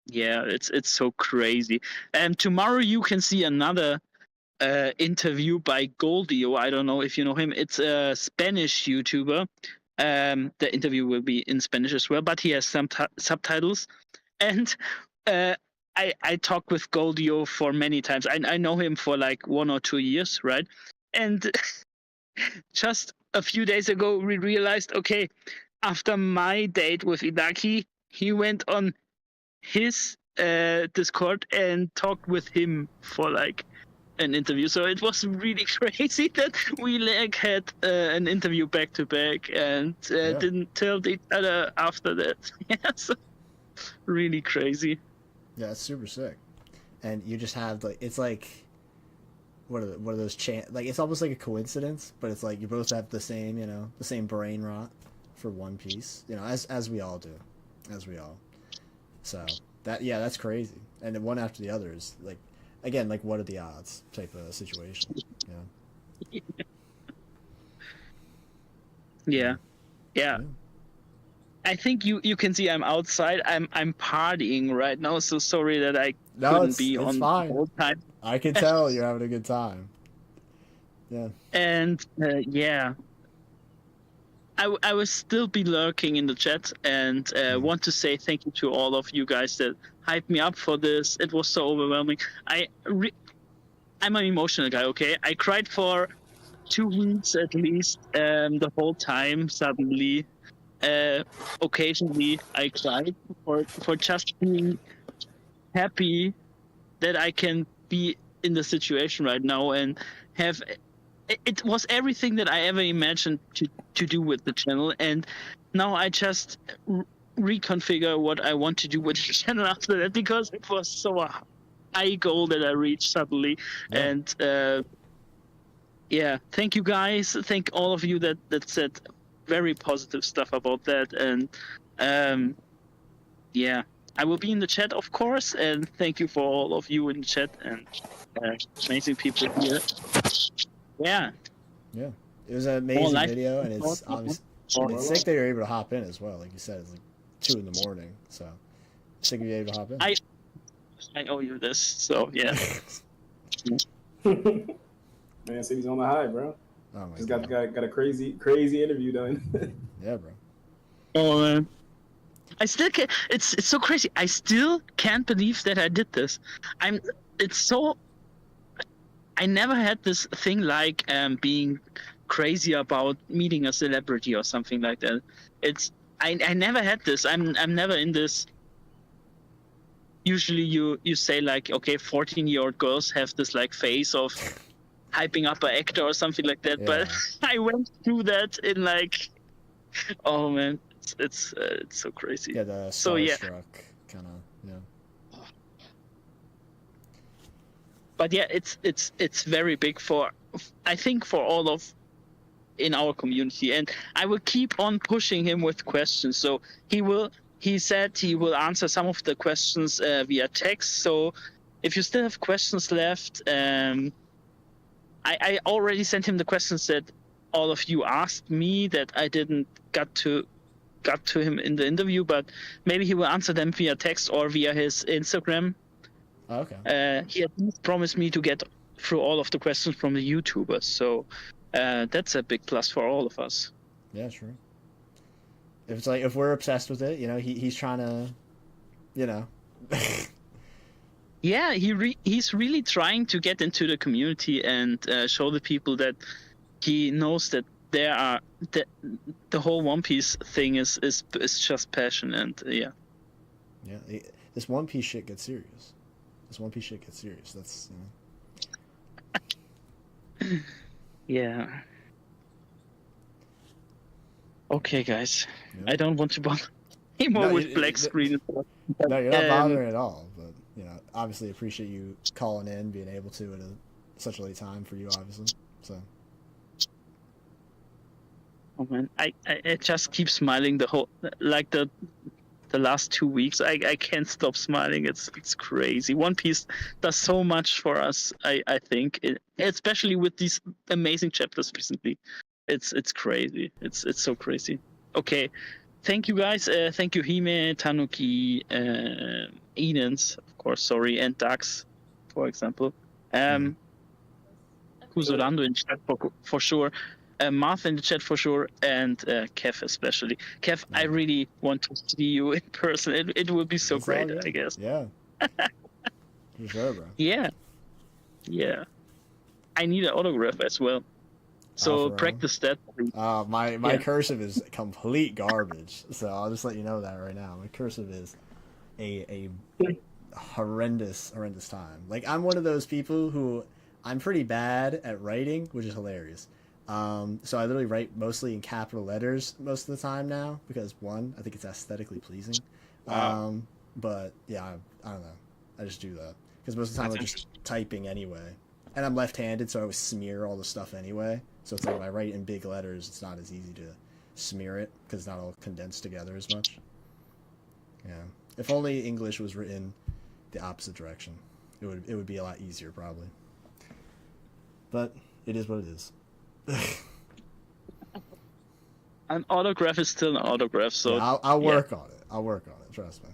P: yeah, it's so crazy. And tomorrow you can see another interview by Goldio. I don't know if you know him. It's a Spanish YouTuber. The interview will be in Spanish as well, but he has some subtitles. And I talked with Goldio for many times. I know him for like 1 or 2 years, right? And just a few days ago, we realized, okay, after my date with Idaki, he went on his Discord and talked with him for like an interview. So it was really crazy that we like had an interview back to back and didn't tell each other after that. Yeah, so really crazy.
A: Yeah, it's super sick. And you just have like, it's like, what are those like it's almost like a coincidence, but it's like you both have the same, you know, the same brain rot for One Piece, you know, as we all do, so that's crazy. And then one after the other is like, again, like what are the odds type of situation, you know?
P: Yeah. I think you can see I'm outside. I'm partying right now, so sorry that I couldn't be on
A: fine.
P: the whole time.
A: I can tell you're having a good time. Yeah.
P: And I will still be lurking in the chat and want to say thank you to all of you guys that hyped me up for this. It was so overwhelming. I'm an emotional guy, okay? I cried for 2 weeks at least, the whole time suddenly. Occasionally I cried for just being happy that I can be in the situation right now and have it was everything that I ever imagined to do with the channel, and now I just reconfigure what I want to do with the channel after that, because it was so a high goal that I reached suddenly. And thank you guys, thank all of you that said very positive stuff about that. And I will be in the chat, of course, and thank you for all of you in the chat and amazing people here. Yeah,
A: it was an amazing video, and it's obviously it's sick that you're able to hop in as well. Like you said, it's like 2 a.m, so sick of you able to hop in.
P: I owe you this, so yeah.
Q: Man, City's on the high, bro.
A: Oh my
Q: Just
A: God.
Q: got a crazy interview done.
A: Yeah, bro.
P: Oh man, I still can't. It's so crazy. I still can't believe that I did this. I never had this thing like being crazy about meeting a celebrity or something like that. I never had this. I'm never in this. Usually you say like, okay, 14-year-old girls have this like phase of hyping up an actor or something like that. But I went through that in like, oh man, it's so crazy.
A: Yeah, the
P: so
A: starstruck kind of, yeah.
P: But yeah, it's very big I think for all of in our community, and I will keep on pushing him with questions. So he said he will answer some of the questions via text. So if you still have questions left, I already sent him the questions that all of you asked me that I didn't got to him in the interview, but maybe he will answer them via text or via his Instagram.
A: Oh, okay.
P: He at least promised me to get through all of the questions from the YouTubers, so that's a big plus for all of us.
A: Yeah, true. If we're obsessed with it, you know, he's trying to, you know.
P: yeah, he's really trying to get into the community and show the people that he knows that the whole One Piece thing is just passion, and yeah.
A: Yeah, this One Piece shit gets serious. That's
P: Yeah. Okay, guys.
A: Yeah.
P: I don't want to bother anymore with black screen.
A: No, you're not bothering at all. But obviously appreciate you calling in, being able to at such a late time for you, obviously. So.
P: Oh man, I just keep smiling the whole the last 2 weeks. I can't stop smiling. It's crazy. One Piece does so much for us. I think, especially with these amazing chapters recently. It's crazy. It's so crazy. Okay, thank you guys. Thank you Hime, Tanuki, Edens, of course. Sorry, and Dax, for example. Kuzorando in chat for sure. Martha in the chat for sure, and Kev especially. Kev, I really want to see you in person. It would be so great, I guess.
A: Yeah. For sure, bro.
P: Yeah. I need an autograph as well. So practice that.
A: My cursive is complete garbage. So I'll just let you know that right now. My cursive is a horrendous time. Like, I'm one of those people who I'm pretty bad at writing, which is hilarious. So I literally write mostly in capital letters most of the time now because one, I think it's aesthetically pleasing.
O: Wow.
A: But yeah, I don't know. I just do that because most of the time I'm just typing anyway, and I'm left-handed, so I always smear all the stuff anyway. So it's like when I write in big letters, it's not as easy to smear it because it's not all condensed together as much. Yeah. If only English was written the opposite direction, it would be a lot easier probably. But it is what it is.
P: An autograph is still an autograph, so
A: yeah, I'll work on it. I'll work on it. Trust me.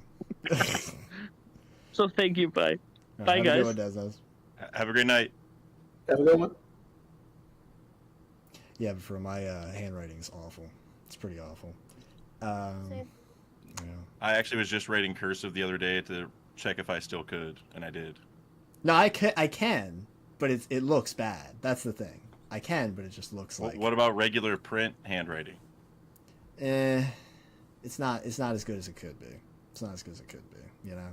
P: So thank you. Bye.
A: Right,
P: Bye,
A: have
P: guys.
A: A good one, Desmos.
O: Have a great night.
Q: Have a good one.
A: Yeah, but for my handwriting is awful. It's pretty awful.
N: Same.
A: Yeah.
O: I actually was just writing cursive the other day to check if I still could, and I did.
A: No, I can, but it looks bad. That's the thing. I can, but it just looks like.
O: What about regular print handwriting?
A: It's not as good as it could be. It's not as good as it could be. You know.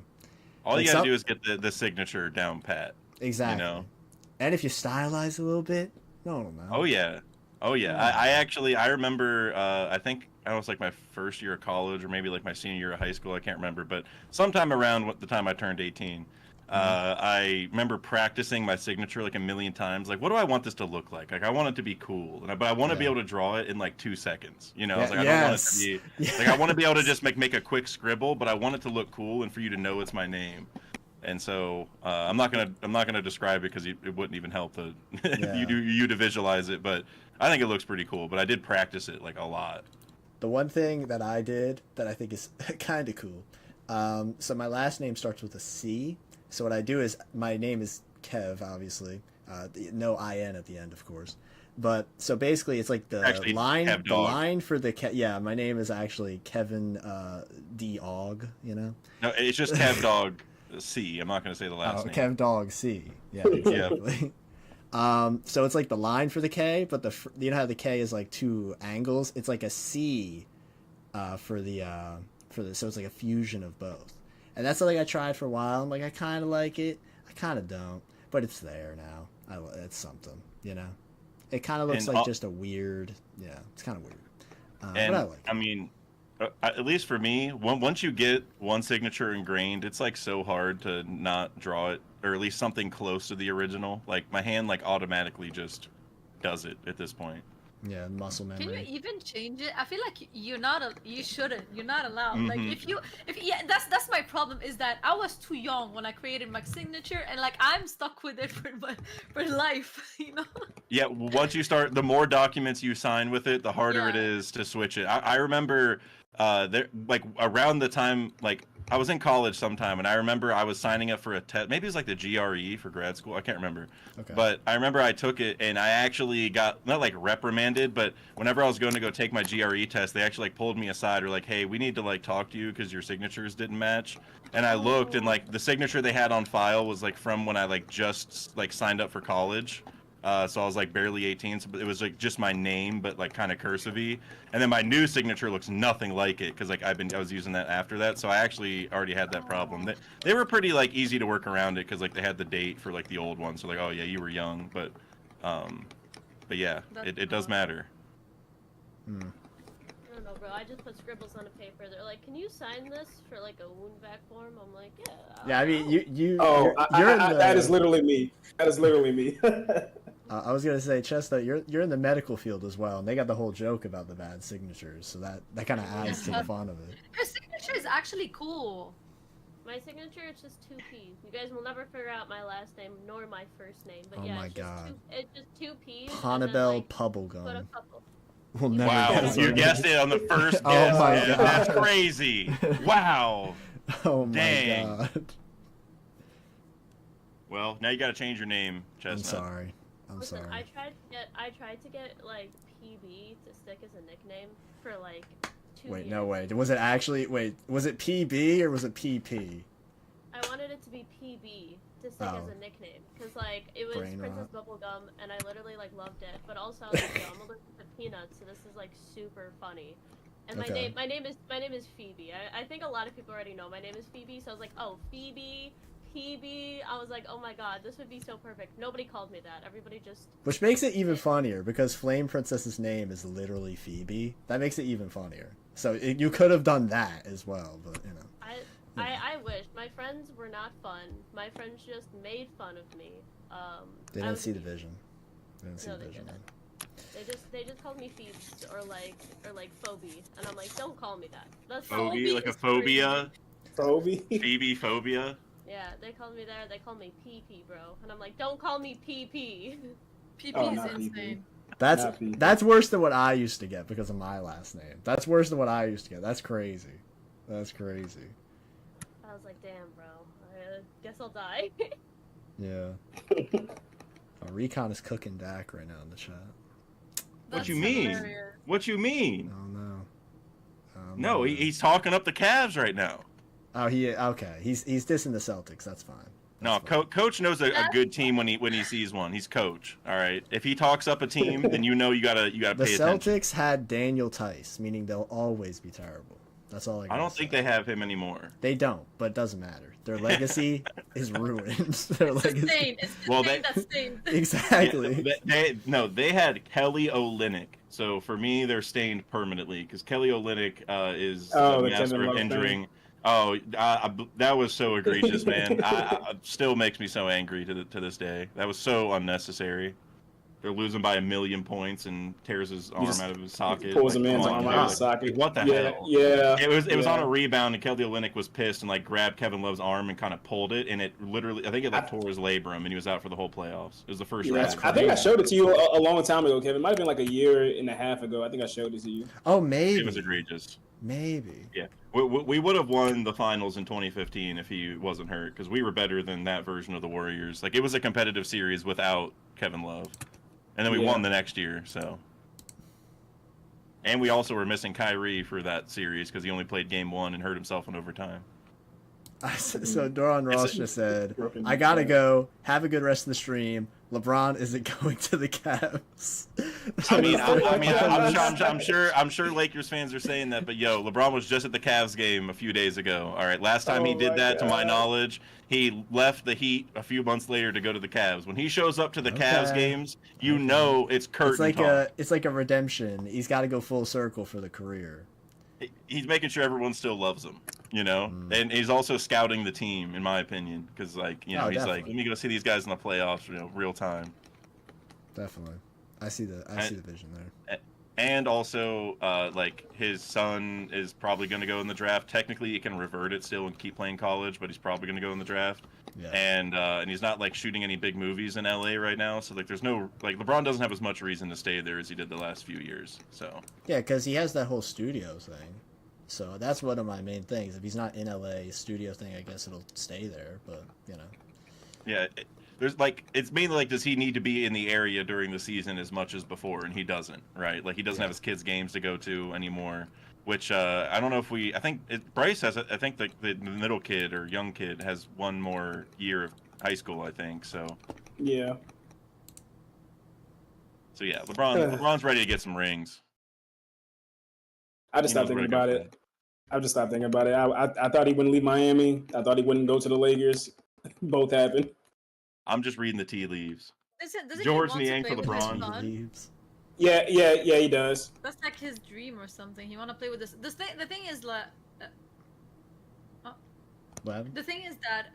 O: All you gotta do is get the signature down pat.
A: Exactly.
O: You know?
A: And if you stylize a little bit, no, man.
O: Oh yeah. I remember. I think I was like my first year of college, or maybe like my senior year of high school. I can't remember, but sometime around the time I turned 18. I remember practicing my signature like a million times. Like, what do I want this to look like? Like, I want it to be cool, but I want to be able to draw it in like 2 seconds. You know,
A: Yeah,
O: like, I don't want it to be like I want to be able to just make a quick scribble, but I want it to look cool and for you to know it's my name. And so I'm not gonna describe it because it wouldn't even help to you to visualize it. But I think it looks pretty cool. But I did practice it like a lot.
A: The one thing that I did that I think is kind of cool. So my last name starts with a C. So what I do is my name is Kev, obviously, no IN at the end, of course. But so basically, it's like the
O: Actually,
A: line for the yeah. My name is actually Kevin D. Og. You know.
O: No, it's just Kev Dog C. I'm not going to say the last name.
A: Kev Dog C. Yeah, exactly. So it's like the line for the K, but you know how the K is like 2 angles. It's like a C for the so it's like a fusion of both. And that's something I tried for a while. I'm like, I kind of like it. I kind of don't. But it's there now. It's something, you know? It kind of looks like just a weird... Yeah, it's kind of weird.
O: And,
A: but I like it.
O: I mean, at least for me, once you get one signature ingrained, it's like so hard to not draw it, or at least something close to the original. Like, my hand like automatically just does it at this point.
A: Yeah, muscle memory.
M: Can you even change it? I feel like you shouldn't. You're not allowed.
O: Mm-hmm.
M: Like that's my problem is that I was too young when I created my signature, and like I'm stuck with it for life, you know.
O: Yeah, once you start, the more documents you sign with it, the harder it is to switch it. I remember there like around the time like I was in college sometime, and I remember I was signing up for a test. Maybe it was like the GRE for grad school. I can't remember.
A: Okay.
O: But I remember I took it, and I actually got not like reprimanded, but whenever I was going to go take my GRE test, they actually like pulled me aside, or like, "Hey, we need to like talk to you because your signatures didn't match." And I looked, and like the signature they had on file was like from when I like just like signed up for college. So I was like barely 18, so it was like just my name, but like kind of cursive-y. And then my new signature looks nothing like it because like I was using that after that. So I actually already had that problem. They were pretty like easy to work around it because like they had the date for like the old one. So like, oh yeah, you were young, but yeah, it does matter.
N: I don't know, bro. I just put scribbles on a paper. They're like, "Can you sign this for like a wound vac form?" I'm like, "Yeah."
A: Yeah, I mean, you.
Q: Oh,
A: you're in the,
Q: that is literally me. That is literally me.
A: I was gonna say, Chester, you're in the medical field as well, and they got the whole joke about the bad signatures, so that kind of adds to the fun of it.
M: Her signature is actually cool.
N: My signature is just 2 P's. You guys will never figure out my last name nor my first name, but
A: Oh
N: yeah,
A: my
N: it's just
A: God.
N: It's just 2 P's.
A: Ponabel
N: Put a
A: Pubblegum.
N: couple.
A: We'll never
O: Wow,
A: guess
O: you
A: it.
O: guessed it on the first
A: Oh
O: guess.
A: my
O: man.
A: God.
O: That's crazy. Wow.
A: Oh my
O: Dang.
A: God.
O: Well, now you got to change your name, Chestnut.
A: I'm sorry. I'm
N: Listen,
A: sorry.
N: I tried to get like PB to stick as a nickname for like 2
A: Wait,
N: years.
A: no way. Was it actually? Wait, was it PB or was it PP?
N: I wanted it to be PB to stick as a nickname because like it was
A: Brain
N: Princess Bubblegum and I literally like loved it, but also I was like, yo, I'm allergic to peanuts, so this is like super funny. And
A: Okay.
N: my name is Phoebe. I think a lot of people already know my name is Phoebe, so I was like, oh, Phoebe, PB. I was like, oh my god, this would be so perfect. Nobody called me that. Everybody just
A: Which makes it even funnier because Flame Princess's name is literally Phoebe. That makes it even funnier. So you could have done that as well, but you know.
N: I wish. My friends were not fun. My friends just made fun of me.
A: They
N: I
A: didn't
N: was
A: see the
N: mean.
A: vision. They didn't see
N: No,
A: the
N: they
A: vision.
N: didn't. They just called me Phoebes or like Phoebe, and I'm like, don't call me that. That's
O: Phobia, like a
N: is
O: phobia.
Q: Phobia.
O: Phoebe phobia.
N: Yeah, they called me there. They called me PP, bro, and I'm like, don't call me PP.
M: PP
Q: Oh,
M: is
Q: not PP.
M: insane.
A: That's worse than what I used to get because of my last name. That's worse than what I used to get. That's crazy. That's crazy.
N: I was like, damn, bro. I guess I'll die.
A: Yeah. Recon is cooking Dak right now in the chat.
O: What you mean?
M: hilarious.
O: What you mean?
A: Oh no.
O: No, he's talking up the Cavs right now.
A: Oh, okay. He's dissing the Celtics. That's fine.
O: No, Coach knows a good team when he sees one. He's Coach. All right. If he talks up a team, then you know you gotta
A: The
O: pay attention.
A: Celtics had Daniel Tice, meaning they'll always be terrible. That's all I
O: don't think they have him anymore.
A: They don't, but it doesn't matter. Their legacy is ruined. Their legacy.
M: Stained. It's the
O: Well,
M: stain that's stained.
A: Exactly.
O: They had Kelly Olynyk. So for me, they're stained permanently because Kelly Olynyk is
Q: Oh,
O: the
Q: the
O: master
Q: Kevin
O: of
Q: Love
O: injuring. Oh, that was so egregious, man. Still makes me so angry to this day. That was so unnecessary. They're losing by 1,000,000 points and tears his arm out of his socket.
Q: Pulls a man's
O: come
Q: arm
O: on,
Q: out of
O: dude.
Q: his socket.
O: What the
Q: Yeah,
O: hell?
Q: yeah,
O: It was on
Q: yeah.
O: a rebound and Kelly Olynyk was pissed and like grabbed Kevin Love's arm and kind of pulled it and it literally I think it like tore his labrum and he was out for the whole playoffs. It was the first round.
Q: I think I showed it to you a long time ago, Kevin. It might have been like a year and a half ago. I think I showed it to you.
A: Oh, maybe.
O: It was egregious.
A: Maybe.
O: Yeah, we would have won the finals in 2015 if he wasn't hurt because we were better than that version of the Warriors. Like it was a competitive series without Kevin Love, and then we won the next year. So, and we also were missing Kyrie for that series because he only played Game 1 and hurt himself in overtime.
A: So Doron Ross just said, "I gotta go. Have a good rest of the stream. LeBron isn't going to the Cavs."
O: I'm sure Lakers fans are saying that, but yo, LeBron was just at the Cavs game a few days ago. All right, last time he did that, to my knowledge, he left the Heat a few months later to go to the Cavs. When he shows up to the Cavs games, you know it's curtain talk.
A: It's like a redemption. He's got to go full circle for the career.
O: He's making sure everyone still loves him, you know, and he's also scouting the team, in my opinion, because like he's
A: definitely.
O: like, let me go see these guys in the playoffs, real time.
A: Definitely, I see the vision there.
O: And also, like his son is probably going to go in the draft. Technically, he can revert it still and keep playing college, but he's probably going to go in the draft.
A: Yeah.
O: And he's not like shooting any big movies in LA right now, so like there's no like LeBron doesn't have as much reason to stay there as he did the last few years. So
A: Yeah, because he has that whole studio thing. So that's one of my main things. If he's not in LA, studio thing, I guess it'll stay there. But
O: Yeah, there's like it's mainly like, does he need to be in the area during the season as much as before? And he doesn't, right? Like he doesn't have his kids' games to go to anymore. Which I don't know if I think Bryce has. I think the middle kid or young kid has one more year of high school. I think so.
Q: Yeah.
O: So yeah, LeBron's ready to get some rings.
Q: I just stopped thinking about it. I just stopped thinking about it. I thought he wouldn't leave Miami. I thought he wouldn't go to the Lakers. Both happened.
O: I'm just reading the tea leaves.
M: Doesn't
O: George
M: he want
O: Niang
M: to
O: for
M: play with his
O: LeBron.
M: son?
Q: Yeah, he does.
M: That's like his dream or something. He want to play with this. The thing is like.
A: What happened?
M: The thing is that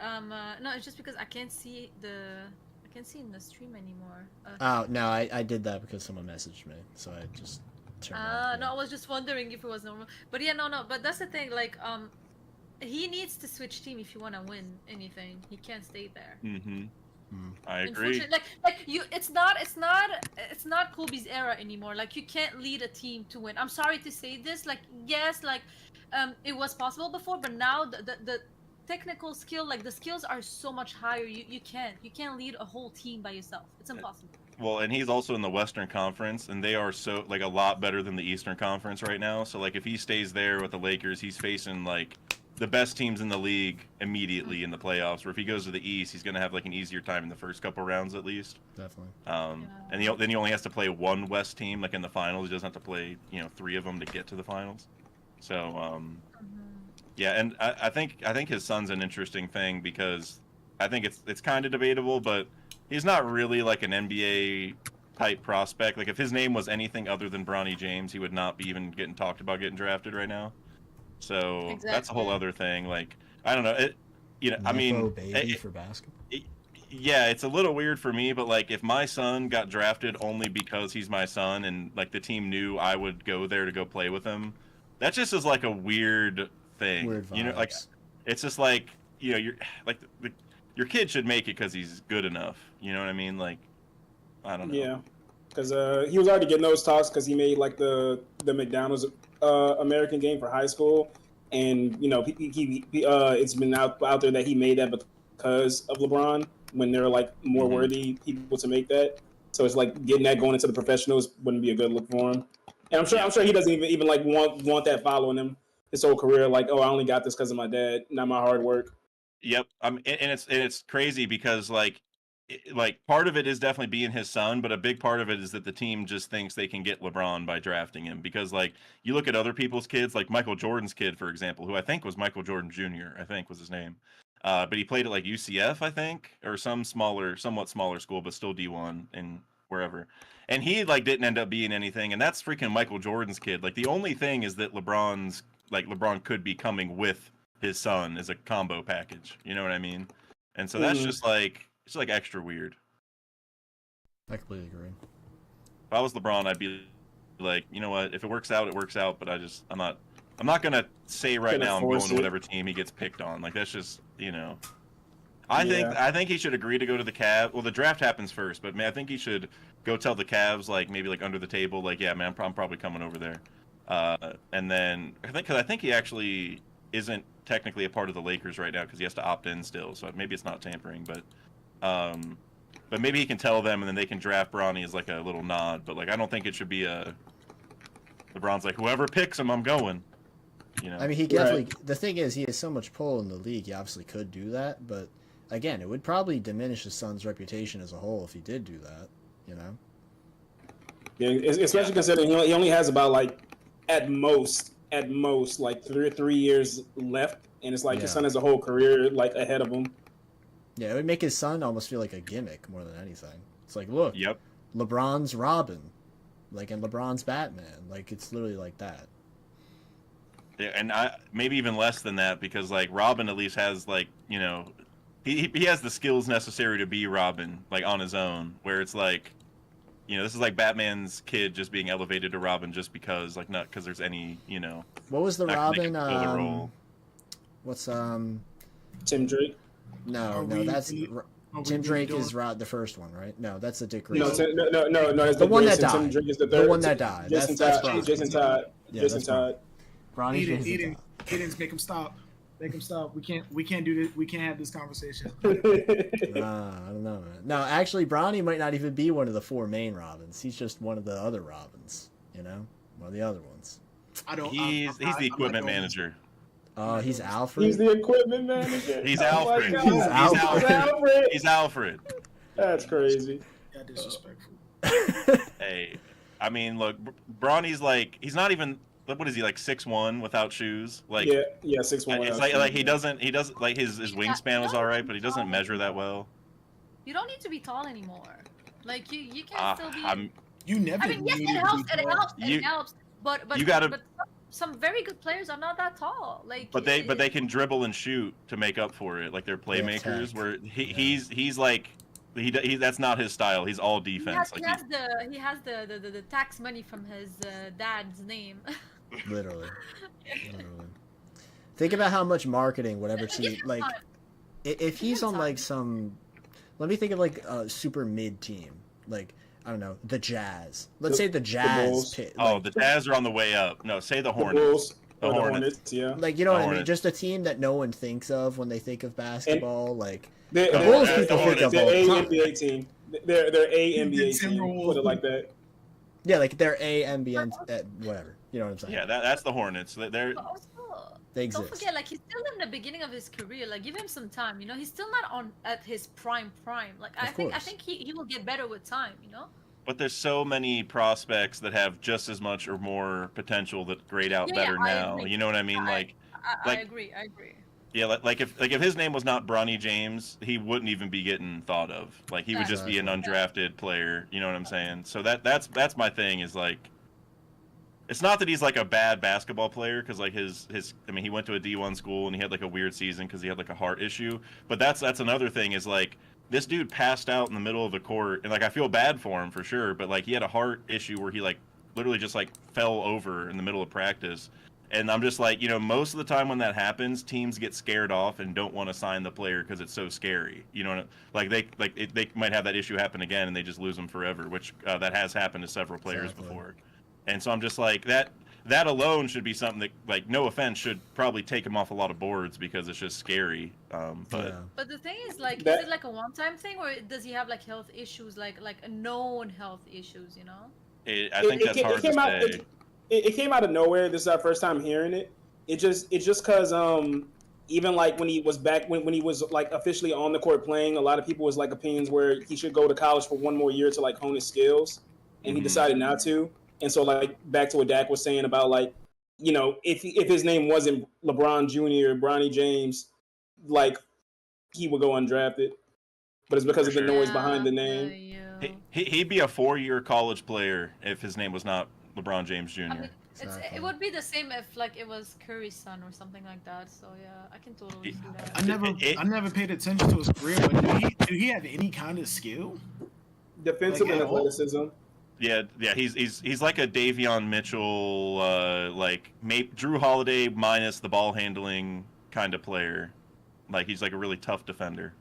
M: no, it's just because I can't see in the stream anymore.
A: Oh no, I did that because someone messaged me, so I just turned.
M: No, I was just wondering if it was normal. But yeah, no. But that's the thing. Like he needs to switch team if you want to win anything. He can't stay there.
O: Mm-hmm. I agree.
M: Like you, it's not Kobe's era anymore. Like you can't lead a team to win. I'm sorry to say this. Like yes, like it was possible before, but now the technical skill, like the skills are so much higher. You can't lead a whole team by yourself. It's impossible.
O: Well, and he's also in the Western Conference, and they are so like a lot better than the Eastern Conference right now. So like if he stays there with the Lakers, he's facing like the best teams in the league immediately in the playoffs. Where if he goes to the East, he's going to have like an easier time in the first couple rounds at least.
A: Definitely.
O: And then he only has to play one West team like in the finals. He doesn't have to play 3 of them to get to the finals. So yeah, and I think his son's an interesting thing because I think it's kind of debatable, but he's not really like an NBA type prospect. Like if his name was anything other than Bronny James, he would not be even getting talked about getting drafted right now. So that's a whole other thing. Like I don't know, I mean,
A: baby for basketball.
O: Yeah, it's a little weird for me, but like if my son got drafted only because he's my son, and like the team knew I would go there to go play with him, that just is like a weird thing.
A: Weird vibes.
O: Like it's just like you're like your kid should make it because he's good enough. You know what I mean? Like I don't know.
Q: Yeah, because he was already getting those talks because he made like the McDonald's American game for high school, and he it's been out there that he made that because of LeBron when there are like more worthy people to make that. So it's like getting that going into the professionals wouldn't be a good look for him. And I'm sure he doesn't even like want that following him his whole career. Like, oh, I only got this because of my dad, not my hard work.
O: Yep. And it's crazy because like part of it is definitely being his son, but a big part of it is that the team just thinks they can get LeBron by drafting him. Because like you look at other people's kids, like Michael Jordan's kid, for example, who I think was Michael Jordan Jr., I think was his name. But he played at like UCF, I think, or somewhat smaller school, but still D1 and wherever. And he like didn't end up being anything. And that's freaking Michael Jordan's kid. Like the only thing is that LeBron could be coming with his son as a combo package. You know what I mean? And so that's just like, it's like extra weird.
A: I completely agree.
O: If I was LeBron, I'd be like, you know what? If it works out, it works out. But I'm not gonna say right now I'm going to whatever team he gets picked on. Like that's just, I think he should agree to go to the Cavs. Well, the draft happens first, but man, I think he should go tell the Cavs, like maybe like under the table, like yeah, man, I'm probably coming over there. And then I think he actually isn't technically a part of the Lakers right now because he has to opt in still. So maybe it's not tampering, but maybe he can tell them and then they can draft Bronny as like a little nod. But like I don't think it should be LeBron's like whoever picks him, I'm going.
A: I mean, he definitely. Right. The thing is, he has so much pull in the league. He obviously could do that, but again, it would probably diminish his son's reputation as a whole if he did do that.
Q: Yeah, especially considering he only has about like at most like 3 years left, and it's like his son has a whole career like ahead of him.
A: Yeah, it would make his son almost feel like a gimmick more than anything. It's like, look, LeBron's Robin, like, and LeBron's Batman. Like, it's literally like that.
O: Yeah, and maybe even less than that because like Robin at least has like he has the skills necessary to be Robin like on his own. Where it's like this is like Batman's kid just being elevated to Robin just because like not because there's any
A: What was the Robin?
O: The role.
A: What's
Q: Tim Drake?
A: No, that's Tim Drake is the first one, right? No, that's the Dick Grayson.
Q: No.
A: The one that died.
Q: Tim Drake is the third.
A: The one that died.
Q: Jason Todd.
A: Jason Todd. Bronny's
R: Eden,
A: raising the
R: Eden,
A: top.
R: Eden's make him stop. Make him stop. We can't do this. We can't have this conversation.
A: I don't know, man. No, actually, Bronny might not even be one of the 4 main Robins. He's just one of the other Robins. You know, one of the other ones.
R: I don't.
O: He's the equipment manager.
A: Oh, he's Alfred.
Q: He's the equipment manager.
O: He's
Q: Oh my
O: Alfred.
Q: God.
A: He's Alfred.
Q: Alfred.
O: He's Alfred.
Q: That's crazy.
R: Yeah, disrespectful.
O: Hey, I mean, look, Bronny's like he's not even. What is he like 6'1" without shoes? Like
Q: yeah, 6'1".
O: It's like he doesn't like his wingspan was all right, but he doesn't measure that well.
M: You don't need to be tall anymore. Like you can still be.
R: You never.
M: I mean, yes, it helps. It helps. But
O: you gotta.
M: But some very good players are not that tall. Like.
O: But they can dribble and shoot to make up for it. Like they're playmakers. Where he's like. He that's not his style. He's all defense.
M: He has the tax money from his dad's name.
A: Literally. Think about how much marketing, whatever team, like, if he's on like some, let me think of like a super mid team, like I don't know, the Jazz. Let's say the Jazz.
O: The Jazz are on the way up. No, say the Hornets.
Q: The Hornets, yeah.
A: Like you know what I mean? Just a team that no one thinks of when they think of basketball. Like the Bulls people think of all the time.
Q: NBA team. They're a NBA team. Put it like that.
A: Yeah, like they're a NBA whatever. You know what I'm saying?
O: Yeah, that's the Hornets. They
A: exist.
M: Don't forget, like he's still in the beginning of his career. Like give him some time. You know, he's still not at his prime. Like I think he will get better with time. You know.
O: But there's so many prospects that have just as much or more potential that grade out better now. You know what I mean?
M: I agree.
O: Yeah, like if his name was not Bronny James, he wouldn't even be getting thought of. Like he would just be an undrafted player. You know what I'm saying? So that's my thing is like, it's not that he's like a bad basketball player because like I mean he went to a D1 school and he had like a weird season because he had like a heart issue. But that's another thing is like this dude passed out in the middle of the court and like I feel bad for him for sure. But like he had a heart issue where he like literally just like fell over in the middle of practice. And I'm just like, you know, most of the time when that happens, teams get scared off and don't want to sign the player because it's so scary. You know, like they might have that issue happen again and they just lose them forever, which that has happened to several players before. And so I'm just like that alone should be something that, like, no offense, should probably take him off a lot of boards because it's just scary.
M: But the thing is, like, is it like a one-time thing or does he have like health issues, like a known health issues? You know.
O: I think that's hard to say.
Q: It came out of nowhere. This is our first time hearing it. It's just because even like when he was back when he was like officially on the court playing, a lot of people was like opinions where he should go to college for one more year to like hone his skills, and he decided not to. And so like back to what Dak was saying about like, you know, if his name wasn't LeBron Jr. Bronny James, like he would go undrafted. But it's because of the noise behind the name.
O: He'd be a 4-year college player if his name was not LeBron James Jr.
M: I mean, it would be the same if like it was Curry's son or something like that. So yeah, I can totally see that.
R: I never paid attention to his career, but do he have any kind of skill?
Q: Defensive and athleticism.
O: Yeah, he's like a Davion Mitchell, like Drew Holiday minus the ball handling kind of player. Like he's like a really tough defender.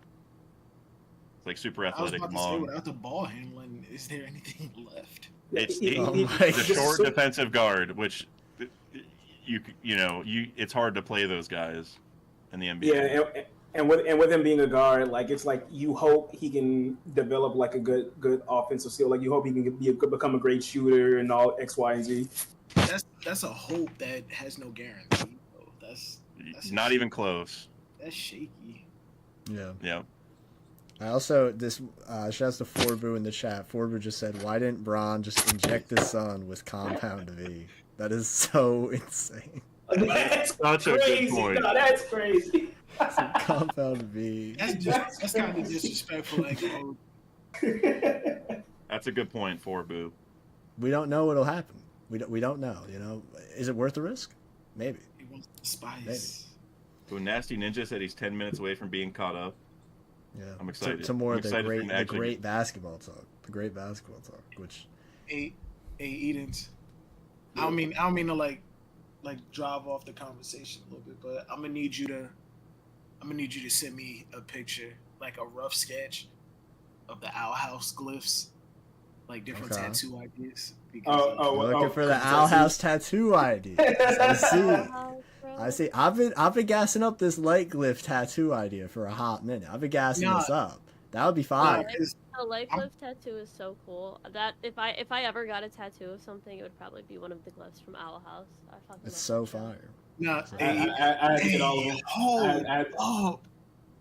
O: Like super athletic,
R: I was about
O: long.
R: to say, without the ball handling, is there anything left?
O: It's a short defensive guard, which it's hard to play those guys in the NBA.
Q: Yeah, and with him being a guard, like it's like you hope he can develop like a good offensive skill. Like you hope he can become a great shooter and all X, Y, and Z.
R: That's a hope that has no guarantee. Though. That's
O: not even close.
R: That's shaky.
A: Yeah.
O: Yeah.
A: I also, shouts to Forbu in the chat. Forbu just said, why didn't Braun just inject his son with Compound V? That is so insane.
Q: That's
O: such a good point.
Q: No, that's crazy.
A: Compound V.
R: That's kind of disrespectful. Like,
O: That's a good point, Forbu.
A: We don't know what'll happen. We don't know, you know. Is it worth the risk? Maybe.
R: He wants the spice.
A: Maybe.
O: So Nasty Ninja said he's 10 minutes away from being caught up.
A: Yeah,
O: I'm excited.
A: To more of the
O: great
A: great basketball talk. The great basketball talk, which.
R: Hey, Edens. I don't mean to like drive off the conversation a little bit, but I'm gonna need you to send me a picture, like a rough sketch of the Owl House glyphs, like different
A: Okay.
R: tattoo ideas.
A: You're looking for the Owl House tattoo idea. I see. I've been gassing up this light glyph tattoo idea for a hot minute. I've been gassing this up. That would be fire.
N: A light glyph tattoo is so cool. That if I ever got a tattoo of something, it would probably be one of the glyphs from Owl House. I fucking
A: It's so fire.
R: No,
Q: I had to get all of them.
R: Oh,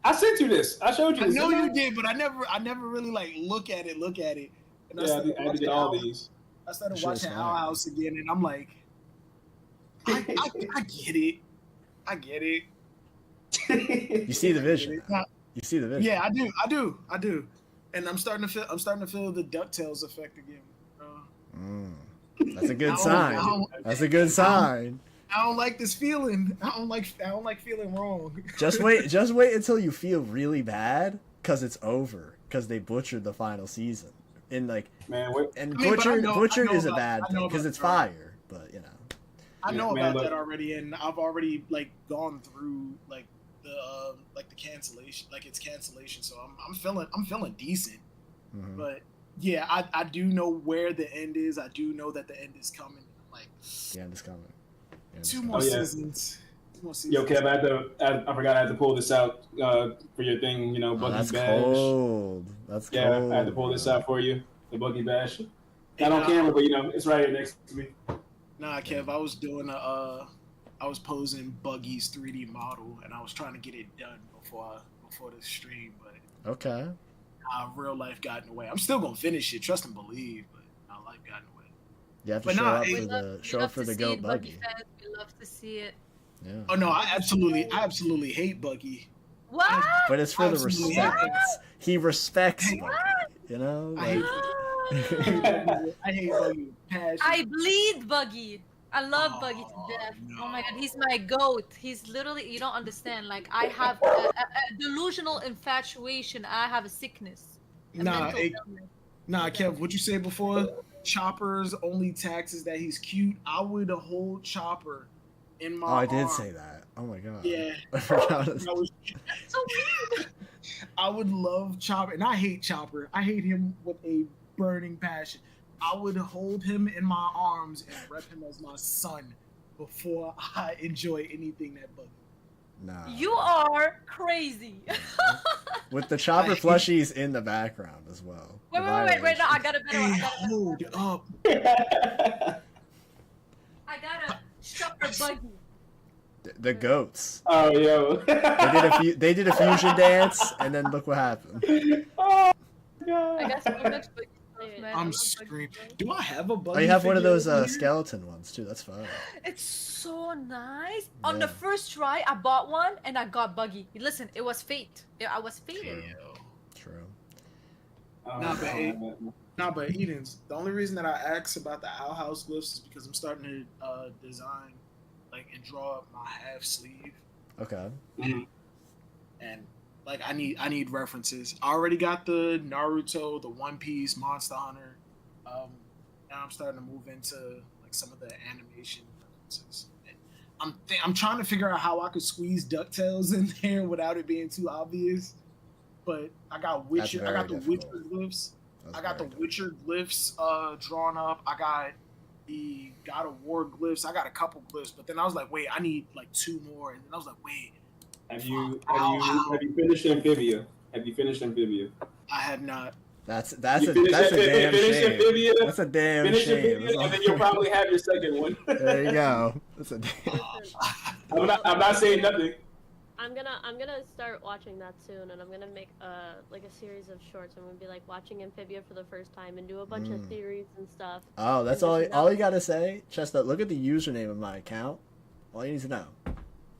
Q: I sent you this. I showed you
R: I
Q: this.
R: know
Q: didn't
R: you did, but I never really like look at it. And
Q: Yeah, I had to get all these.
R: I started
Q: Shit is
R: watching
Q: fire.
R: Owl House again, and I'm like, I get it. I get it.
A: You see the vision.
R: Now-
A: You see the vision.
R: Yeah, I do. And I'm starting to feel the DuckTales effect again.
A: That's a good
R: I
A: sign.
R: don't-
A: That's a good sign.
R: I don't like this feeling. I don't like feeling wrong.
A: Just wait until you feel really bad, cause it's over, cause they butchered the final season. And like,
Q: man,
A: and
R: I mean, but I
A: butchered
R: know
A: is a
R: about-
A: bad
R: I know
A: thing, cause
R: about
A: it's
R: that.
A: fire. But you know,
R: I know
Q: Man,
R: about
Q: look.
R: that already, and I've already like gone through like the cancellation, like it's cancellation. So I'm feeling decent.
A: Mhm.
R: But yeah, I do know where the end is. I do know that the end is coming. I'm like,
A: the end is coming.
R: two more seasons. Two more seasons.
Q: Yo, Kev, I forgot I had to pull this out for your thing. You know, Buggy
A: that's
Q: Bash.
A: cold. That's
Q: Yeah,
A: cold.
Q: I had to pull this out for you. The Buggy Bash. Not on camera, but you know, it's right here next to me.
R: Nah, Kev, I was doing I was posing Buggy's 3D model, and I was trying to get it done before the stream, but
A: Okay.
R: real life got in the way. I'm still gonna finish it, trust and believe, but life got in the way.
A: You have to
R: But
A: show
R: nah,
A: up
R: it-
A: for the show up for the goat buggy.
M: Fans, we love to see it.
A: Yeah.
R: Oh no, I absolutely hate Buggy.
M: What?
A: But it's for the
R: Absolutely.
A: respect. He respects Buggy. You know.
R: I hate
A: Like-
R: I hate Buggy. Passion.
M: I bleed Buggy. I love Buggy to death. Oh my god, he's my goat. He's literally, you don't understand. Like, I have a delusional infatuation. I have a sickness. A
R: Nah,
M: mental illness.
R: Kev, what you said before? Chopper's only tax is that he's cute. I would hold Chopper in my
A: Oh, I did
R: arm.
A: say that. Oh my god.
R: Yeah.
A: I forgot.
R: I was- I would love Chopper, and I hate Chopper. I hate him with a burning passion. I would hold him in my arms and rep him as my son before I enjoy anything that Buggy.
A: Nah.
M: You are crazy.
A: With the chopper plushies in the background as well.
M: Wait, no, I got a better one.
R: Hold up.
M: I got a Chopper Buggy.
A: The goats.
Q: Oh, yo.
A: They did a fusion dance, and then look what happened.
Q: Oh,
M: I got so much Buggy stuff, man. I
R: I'm
M: love
R: screaming. Do I have a
A: Oh,
R: Buggy?
A: you have one of
R: figure
A: those
R: over here?
A: skeleton ones too. That's fun.
M: It's so nice. On the
A: Yeah.
M: first try, I bought one and I got Buggy. Listen, it was fate. I was fated.
A: True.
R: Nah, but Edens, the only reason that I asked about the Owl House glyphs is because I'm starting to design, like, and draw up my half sleeve,
A: Okay.
R: and like I need references. I already got the Naruto, the One Piece, Monster Hunter. Now I'm starting to move into like some of the animation references. And I'm trying to figure out how I could squeeze DuckTales in there without it being too obvious. But I got Witcher. I got the Witcher glyphs. I got the Witcher glyphs drawn up. I got the God of War glyphs. I got a couple glyphs, but then I was like, wait, I need like two more. And then I was like, wait,
Q: Have you finished Amphibia? Have you finished Amphibia?
R: I have not.
A: That's
Q: You
A: a
Q: finish
A: damn shame.
Q: Amphibia,
A: That's a damn
Q: finish
A: shame.
Q: Amphibia, and then you'll probably have your second one.
A: There you go. That's a damn.
Q: I'm not saying nothing.
N: I'm gonna start watching that soon, and I'm gonna make like a series of shorts. I'm gonna be like watching Amphibia for the first time and do a bunch of theories and stuff.
A: Oh, that's
N: And
A: all.
N: this and
A: All
N: that.
A: you gotta say, Chestnut. Look at the username of my account. All you need to know.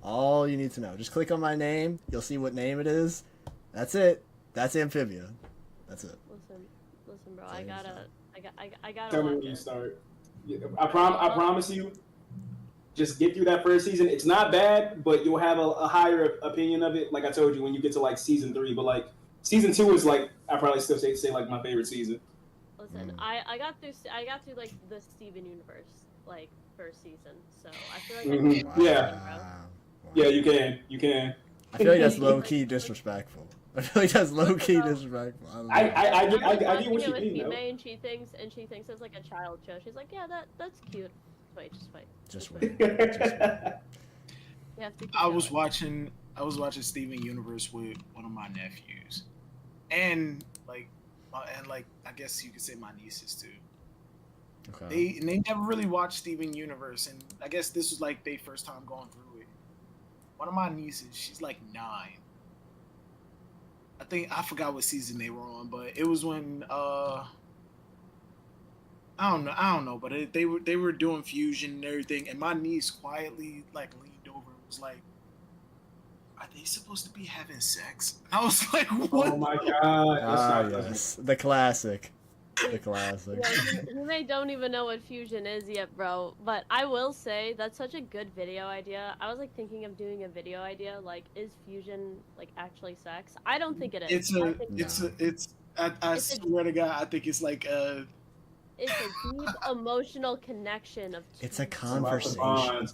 A: All you need to know. Just click on my name. You'll see what name it is. That's it. That's Amphibia. That's it.
N: Listen, bro. I gotta
Q: Tell me
N: watch
Q: when you
N: it.
Q: start. I promise you. Just get through that first season. It's not bad, but you'll have a higher opinion of it. Like I told you, when you get to like season 3, but like season 2 is like I probably still say like my favorite season.
N: Listen, I got through like the Steven universe like first season, so I feel like I can
Q: Yeah, yeah, you can.
A: I feel like that's low key disrespectful. I feel like that's low key disrespectful.
Q: I get what
N: Watching
Q: you
N: it with
Q: mean, though.
N: Hime, and she thinks it's like a child show. She's like, yeah, that's cute. Just wait.
A: Just wait. Just wait.
N: You have to keep
R: I was
N: going.
R: watching Steven Universe with one of my nephews, and like I guess you could say my nieces too.
A: Okay.
R: They never really watched Steven Universe, and I guess this was like their first time going through it. One of my nieces, she's like 9. I forgot what season they were on, but it was when I don't know, but they were doing fusion and everything, and my niece quietly like leaned over and was like, "Are they supposed to be having sex?" And I was like, "What?"
Q: Oh my god!
A: Ah, yes, the classic. The classic.
N: Yeah, they don't even know what fusion is yet, bro. But I will say that's such a good video idea. I was like thinking of doing a video idea like, is fusion like actually sex? I don't think it is.
R: I swear to God, I think it's like
N: it's a deep emotional connection of.
A: It's a
Q: It's about the
A: conversation.
Q: bonds.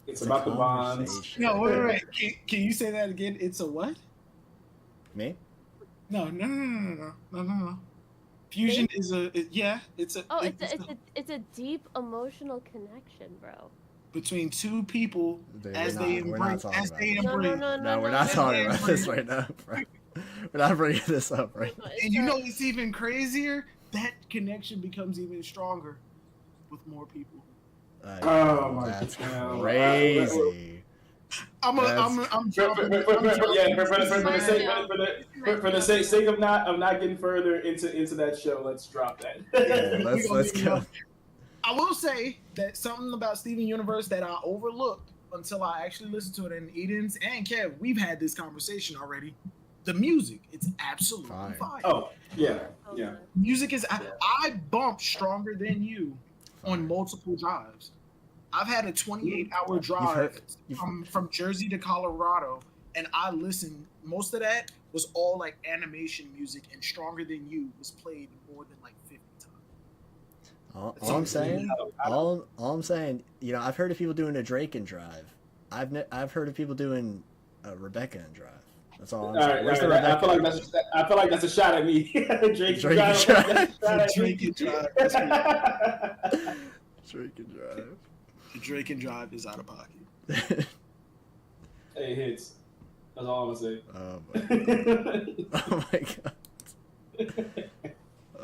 Q: It's about the bonds.
R: No, wait. Can you say that again? It's a what?
A: Me?
R: No. Fusion is it's a.
N: Oh, it's a deep emotional connection, bro.
R: Between two people
A: Dude,
R: we're not talking about this.
N: No,
A: we're not talking about this right now, bro. We're not bringing this up right now.
R: And you know what's even crazier? That connection becomes even stronger with more people.
Q: Oh my
A: That's
Q: god!
A: crazy.
R: For
Q: the sake of not getting further into that show, let's drop that.
A: Yeah, let's go.
R: I will say that something about Steven Universe that I overlooked until I actually listened to it. And Eden's and Kev, we've had this conversation already. The music, it's absolutely fire.
Q: Oh yeah.
R: Music is. I bump Stronger Than You on multiple drives. I've had a 28-hour drive from Jersey to Colorado, and I listened. Most of that was all like animation music, and Stronger Than You was played more than like 50 times.
A: All I'm saying, you know, I've heard of people doing a Drake and Drive. I've heard of people doing a Rebecca and Drive. That's all I'm saying. Where's the Rebecca?
Q: I feel like that's a shot at me. Drake and Drive.
R: Drake and Drive. That's great.
A: Drake and Drive.
R: Drake and Drive is out of pocket.
Q: Hey, hits. That's all I'm gonna say.
A: Oh my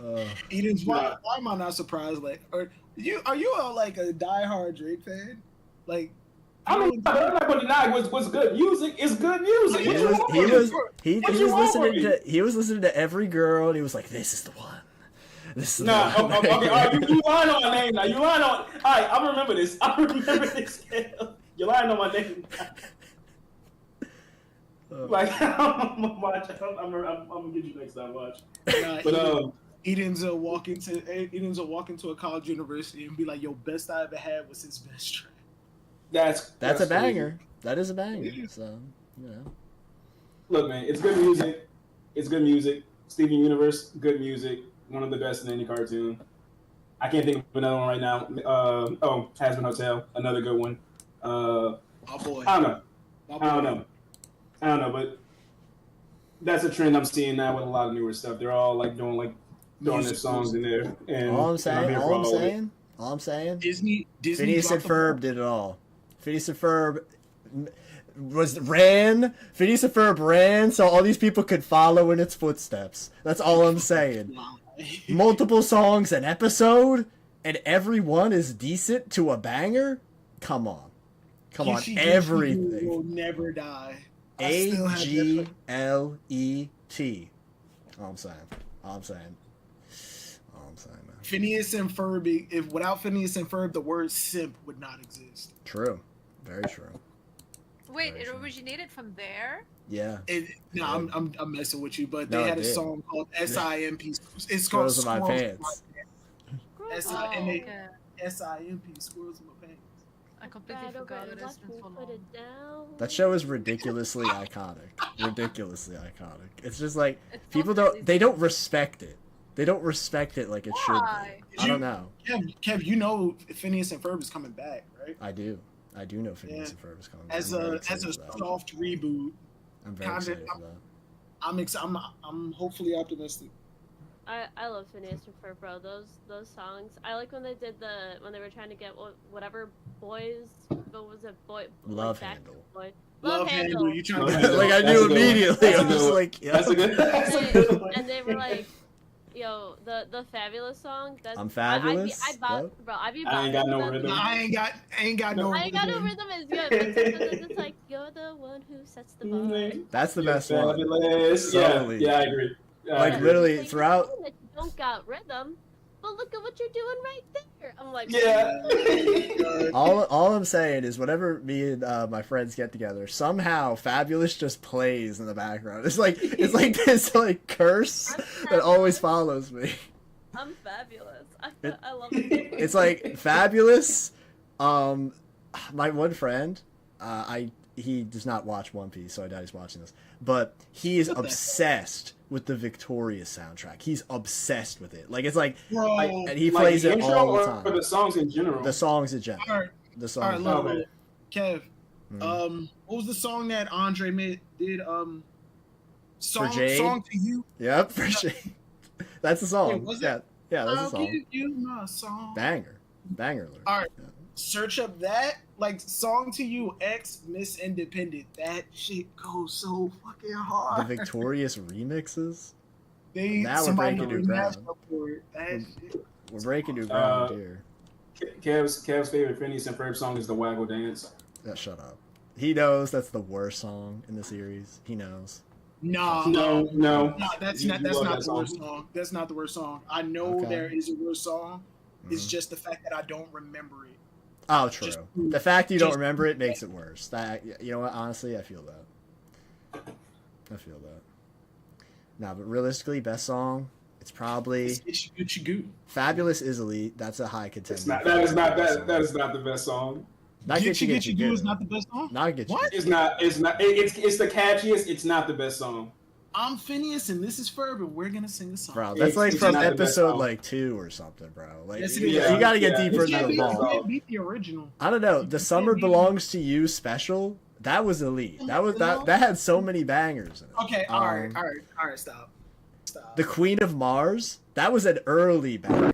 A: god.
R: Eden's, why am I not surprised? Like, are you like a diehard Drake fan? Like,
Q: I'm not gonna deny what's good music is good music.
A: He was listening to every girl, and he was like, "This is the one."
Q: Okay, all right, you lying on my name now. You lying on. All right, I remember this. You're lying on my name. Like, I'm gonna get you next time. Watch. But
R: Eden's will walk into a college university and be like, "Yo, best I ever had was his best track."
A: That's a banger. That is a banger. So you know.
Q: Look, man, it's good music. It's good music. Steven Universe, good music. One of the best in any cartoon. I can't think of another one right now. Hazbin Hotel, another good one.
R: Oh boy.
Q: I don't know, but that's a trend I'm seeing now with a lot of newer stuff. They're all like doing throwing their songs in there. And
A: all I'm saying,
R: Disney
A: Phineas and Ferb did it all. Phineas and Ferb Phineas and Ferb ran so all these people could follow in its footsteps. That's all I'm saying. Multiple songs an episode, and every one is decent to a banger? Come on. Everything.
R: Will never die.
A: AGLET. All I'm saying, man.
R: Phineas and Ferb, if without Phineas and Ferb, the word simp would not exist.
A: True. Very true.
M: Wait, it originated from there?
A: Yeah.
R: I'm messing with you, but they had a song called SIMP. It's called
A: Squirrels in My Pants.
R: SIMP, Squirrels in My Pants.
M: I completely forgot it. It's been so long.
A: That show is ridiculously iconic. It's just like people don't respect it. They don't respect it like it should be. I don't know.
R: Kev, you know Phineas and Ferb is coming back, right?
A: I do know Phineas and Ferb is coming back.
R: As a soft reboot.
A: I'm very excited for that.
R: I'm hopefully optimistic.
N: I love Phineas and Ferb, bro. Those songs. I like when they did when they were trying to get whatever boys. What was it?
A: Love
N: like,
A: Handle.
N: Boy.
R: Love Handle. You trying to
A: like I knew immediately. I'm just like, yeah.
Q: That's a good. That's a good one.
N: And they were like, yo, the Fabulous song. That's,
A: I'm Fabulous.
N: Bro, I'd be
Q: I ain't got no rhythm.
R: I ain't got no
N: rhythm is good, but sometimes it's like you're the one who sets the bar.
A: That's the best one.
Q: Fabulous.
A: Totally.
Q: Yeah, I agree.
A: Like literally
N: like,
A: throughout.
N: You don't got rhythm, but look at what you're doing right there. I'm like,
Q: yeah.
A: all I'm saying is whenever me and my friends get together, somehow Fabulous just plays in the background. It's like this like curse that always follows me.
N: I'm fabulous. I love it.
A: It's like Fabulous. My one friend, he does not watch One Piece, so I doubt he's watching this. But he is obsessed with the Victorious soundtrack. He's obsessed with it. Like it's like, and he plays it all the time.
Q: Or the songs in general.
A: The songs in general.
R: All right.
A: The songs.
R: All right, look, Kev.
A: Mm-hmm.
R: What was the song that Andre did? Song
A: For Jade?
R: to you.
A: Yep, for Jade. That's the song.
R: Wait, was it?
A: Yeah, that's
R: I'll
A: the song.
R: give you my song.
A: Banger alert.
R: All right, search up that like "Song to You" X Miss Independent. That shit goes so fucking hard.
A: The Victorious remixes.
R: Now
A: we're breaking new ground.
R: Shit.
A: We're breaking new ground here.
Q: Kev's favorite Phineas and Ferb song is the Waggle Dance.
A: Yeah, shut up. He knows that's the worst song in the series. He knows.
R: No, that's
Q: You
R: not
Q: love
R: the
Q: that
R: worst song. That's not the worst song. I know
A: Okay.
R: there is a worst song. It's just the fact that I don't remember it.
A: Oh, true. The fact you don't remember it makes it worse. That, you know what? Honestly, I feel that. Nah, but realistically, best song, it's probably Fabulous is elite. That's a high contender.
Q: That is not the best song.
A: Not Get You Goo
R: is not the best song.
A: Not Get You
R: What?
A: Goo.
Q: It's not. It's the catchiest. It's not the best song.
R: I'm Phineas and this is Ferb, and we're gonna sing a song.
A: Bro, that's like
Q: It's
A: from
Q: not the best
A: episode
Q: song.
A: like 2 or something, bro. Like
R: Yes, it
A: you
R: is.
A: gotta get deeper
Q: Yeah,
A: into the ball.
R: Can't beat the original.
A: I don't know. The Summer Belongs to You special. That was elite. That had so many bangers in it.
R: Okay, all right, stop.
A: The Queen of Mars. That was an early banger.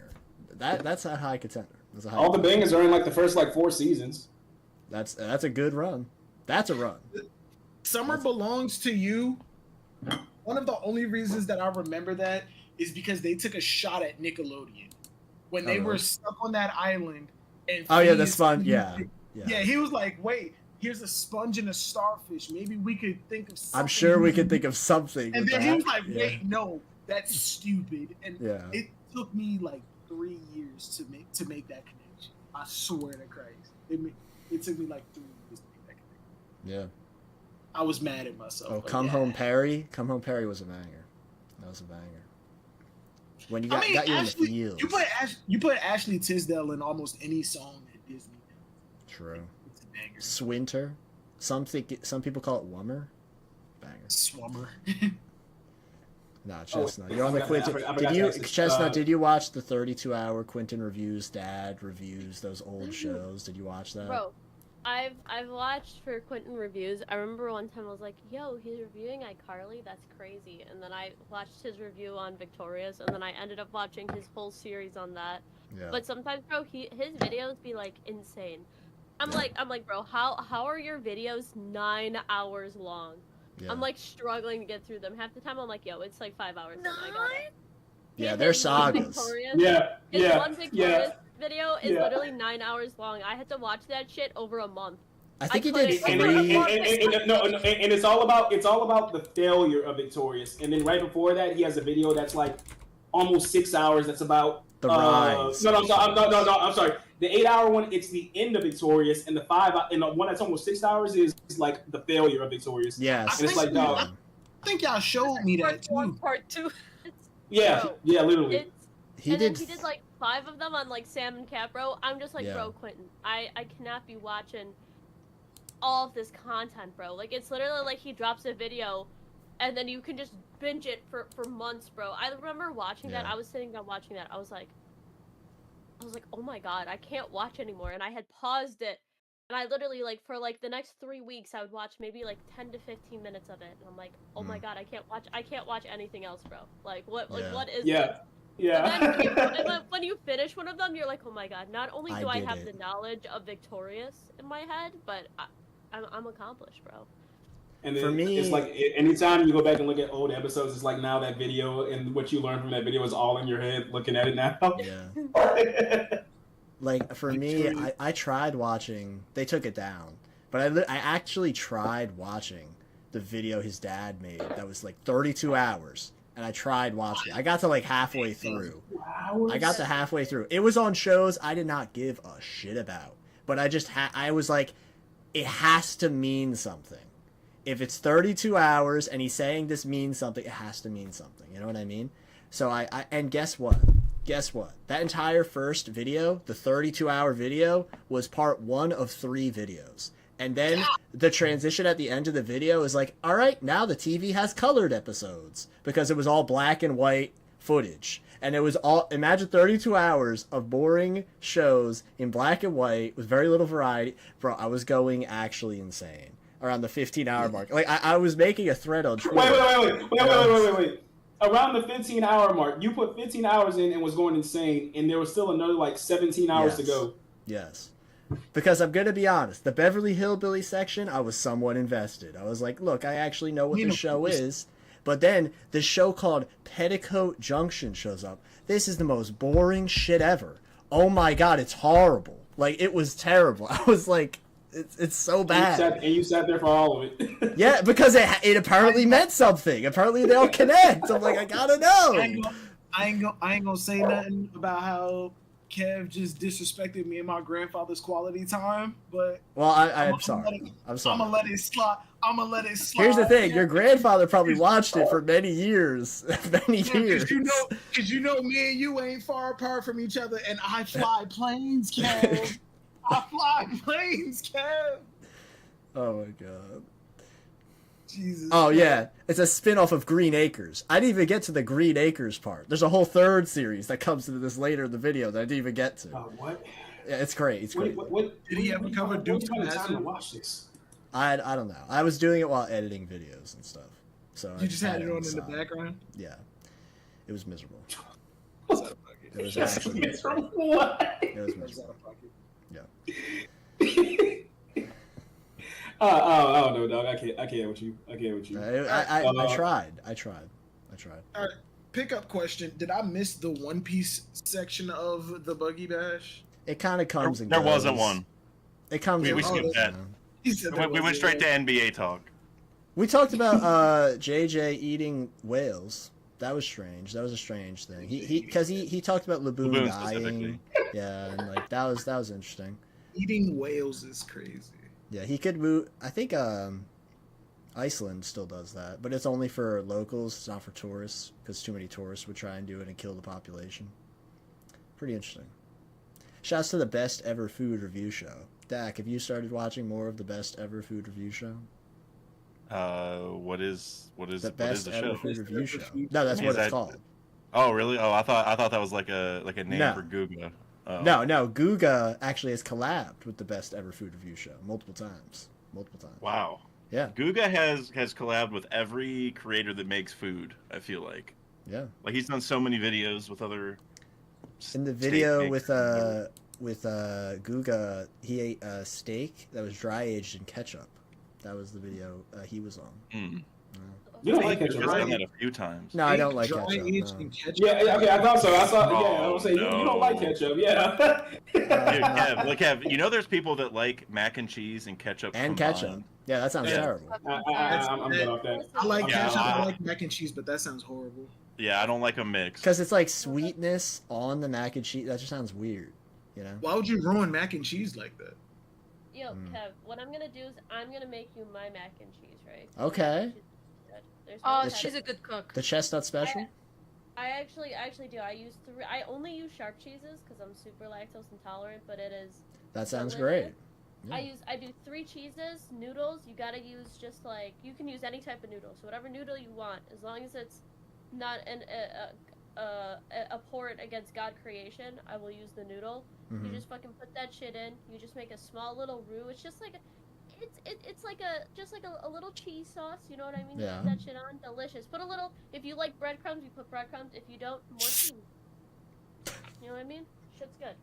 A: That's a high contender. That's a high
Q: All the
A: contender.
Q: bangers are in like the first like 4 seasons.
A: That's a good run. That's a run.
R: Summer Belongs to You. One of the only reasons that I remember that is because they took a shot at Nickelodeon when they were stuck on that island. And
A: Oh yeah, the
R: Phineas-
A: sponge. Yeah.
R: Yeah, he was like, "Wait, here's a sponge and a starfish. Maybe we could think of something."
A: I'm sure we could think of something.
R: And
A: with
R: then
A: that.
R: he was like,
A: Yeah.
R: "Wait, no, that's stupid." And
A: Yeah.
R: it took me like 3 years to make that connection. I swear to Christ, it took me like 3 years to make that connection.
A: Yeah.
R: I was mad at myself.
A: Oh,
R: but
A: Come
R: yeah.
A: Home Perry. Come Home Perry was a banger. That was a banger. When you got you in the feels.
R: You put Ashley Tisdale in almost any song at Disney.
A: True. Swinter. Some people call it Wummer. Banger.
R: Swummer.
A: Nah, Chestnut. You're on
Q: I
A: the
Q: forgot-
A: Quentin.
Q: I forgot
A: Did
Q: to
A: you,
Q: ask this.
A: Chestnut? Did you watch the 32-hour Quentin reviews? Dad reviews those old shows. Did you watch that?
N: Bro, I've watched for Quentin reviews. I remember one time I was like, "Yo, he's reviewing iCarly. That's crazy." And then I watched his review on Victorious, and then I ended up watching his whole series on that.
A: Yeah.
N: But sometimes, bro, his videos be like insane. I'm like, bro, how are your videos 9 hours long?
A: Yeah.
N: I'm like struggling to get through them. Half the time I'm like, yo, it's like 5 hours. 9?
A: Yeah, they're sagas.
N: His one Victorious video is literally 9 hours long. I had to watch that shit over a month.
A: I think he
N: couldn't-
A: did
Q: And, and it's all about the failure of Victorious. And then right before that, he has a video that's like almost 6 hours. That's about
A: The rise.
Q: No, I'm sorry. The 8-hour one, it's the end of Victorious, and the one that's almost 6 hours is like the failure of Victorious.
A: Yes.
Q: And it's like, no.
R: I think y'all showed me that too.
N: Part 2.
Q: Yeah,
N: Bro,
Q: yeah, literally.
A: He
N: Then
A: did.
N: he did like 5 of them on like Sam and Cat, bro. I'm just like,
A: Yeah.
N: bro, Quentin, I cannot be watching all of this content, bro. Like, it's literally like he drops a video and then you can just binge it for months, bro. I remember watching that.
A: Yeah.
N: I was sitting down watching that. I was like, oh my god, I can't watch anymore. And I had paused it And I literally like for like the next 3 weeks I would watch maybe like 10 to 15 minutes of it, and I'm like, oh my god, I can't watch anything else, bro. Like what what is this?
Q: Yeah.
N: But then when you finish one of them, you're like, oh my god, not only do I
A: did
N: have
A: it.
N: the knowledge of Victorious in my head, but I'm accomplished, bro.
Q: And then
A: For me-
Q: it's like anytime you go back and look at old episodes, it's like now that video and what you learned from that video is all in your head looking at it now.
A: Yeah. Like for me, I tried watching. They took it down, but I actually tried watching the video his dad made. That was like 32 hours, and I tried watching it. I got to like halfway through. I got to halfway through. It was on shows I did not give a shit about, but I was like, it has to mean something. If it's 32 hours and he's saying this means something, it has to mean something. You know what I mean? So and guess what? Guess what? That entire first video, the 32-hour video, was part 1 of 3 videos. And then the transition at the end of the video is like, all right, now the TV has colored episodes, because it was all black and white footage. And it was all, imagine 32 hours of boring shows in black and white with very little variety. Bro, I was going actually insane around the 15-hour mark. Like, I was making a thread on Twitter.
Q: Wait. Around the 15-hour mark, you put 15 hours in and was going insane, and there was still another like 17 hours to go.
A: Yes. Because I'm going to be honest, the Beverly Hillbilly section, I was somewhat invested. I was like, look, I actually know what the show is. But then the show called Petticoat Junction shows up. This is the most boring shit ever. Oh my god, it's horrible. Like, it was terrible. I was like, it's so bad.
Q: And you sat there for all of it.
A: Yeah, because it apparently meant something. Apparently they all connect. I'm like, I gotta know.
R: I ain't gonna say nothing about how Kev just disrespected me and my grandfather's quality time, but
A: Well, I'm sorry. I'm sorry.
R: I'm gonna let it slide.
A: Here's the thing: your grandfather probably watched it for many years, years.
R: Because you know, me and you ain't far apart from each other, and I fly planes, Kev. I fly planes, Kev.
A: Oh my god.
R: Jesus.
A: Oh yeah, it's a spin-off of Green Acres. I didn't even get to the Green Acres part. There's a whole 3rd series that comes into this later in the video that I didn't even get to.
Q: What?
A: Yeah, it's great. It's great.
R: Did he ever cover Duke's
Q: time to watch this?
A: I don't know. I was doing it while editing videos and stuff. So
R: You just had it on in the background?
A: Yeah. It was miserable.
R: It
A: was actually
Q: miserable.
A: It was miserable. Yeah.
Q: Oh no, dog! I can't with you. I
A: tried.
R: All right, pickup question: did I miss the One Piece section of the Buggy Bash?
A: It kind of comes and
O: There
A: goes.
O: wasn't one.
A: It comes.
O: We skipped that. We went straight to NBA talk.
A: We talked about JJ eating whales. That was strange. That was a strange thing. He talked about Laboon dying. Yeah, and like that was interesting.
R: Eating whales is crazy.
A: Yeah, he could move. I think Iceland still does that, but it's only for locals. It's not for tourists, because too many tourists would try and do it and kill the population. Pretty interesting. Shouts to the best ever food review show. Dak, have you started watching more of the best ever food review show?
O: What is
A: the best
O: the
A: ever
O: show?
A: food review show? No, that's what it's called.
O: Oh really? Oh, I thought that was like a name
A: No.
O: for Guga. Oh.
A: No, Guga actually has collabed with the best ever food review show multiple times.
O: Wow.
A: Yeah.
O: Guga has collabed with every creator that makes food, I feel like.
A: Yeah.
O: Like he's done so many videos with other
A: In the video with Guga, he ate a steak that was dry aged in ketchup. That was the video he was on.
O: Mm.
Q: You don't like
O: He's
Q: ketchup,
O: done
Q: right?
O: that a few times.
A: No, I don't like
R: Dry
A: ketchup.
R: aged
A: No.
R: in ketchup?
Q: Yeah, okay, I thought so. I was saying you
O: no.
Q: don't like ketchup, yeah.
O: Dude, Kev, you know there's people that like mac and cheese and ketchup
A: And
O: combined.
A: ketchup. Yeah, that sounds terrible.
Q: I'm good off that.
R: I like
O: Yeah,
R: ketchup. I like mac and cheese, but that sounds horrible.
O: Yeah, I don't like a mix.
A: Because it's like sweetness on the mac and cheese. That just sounds weird, you know?
R: Why would you ruin mac and cheese like that?
N: Yo, Kev, what I'm gonna do is I'm gonna make you my mac and cheese, right?
A: Okay.
N: There's
M: Oh,
N: no
M: she's a good cook.
A: The chestnut special?
N: I actually do. I only use sharp cheeses because I'm super lactose intolerant, but it is.
A: That sounds
N: delicious.
A: great. Yeah.
N: I do 3 cheeses, noodles. You gotta use just like you can use any type of noodle, so whatever noodle you want, as long as it's not a port against God creation, I will use the noodle.
A: Mhm.
N: You just fucking put that shit in. You just make a small little roux. It's just like it's like a little cheese sauce. You know what I mean? You
A: Yeah.
N: put that shit on. Delicious. Put a little. If you like breadcrumbs, you put breadcrumbs. If you don't, more cheese. You know what I mean? Shit's good.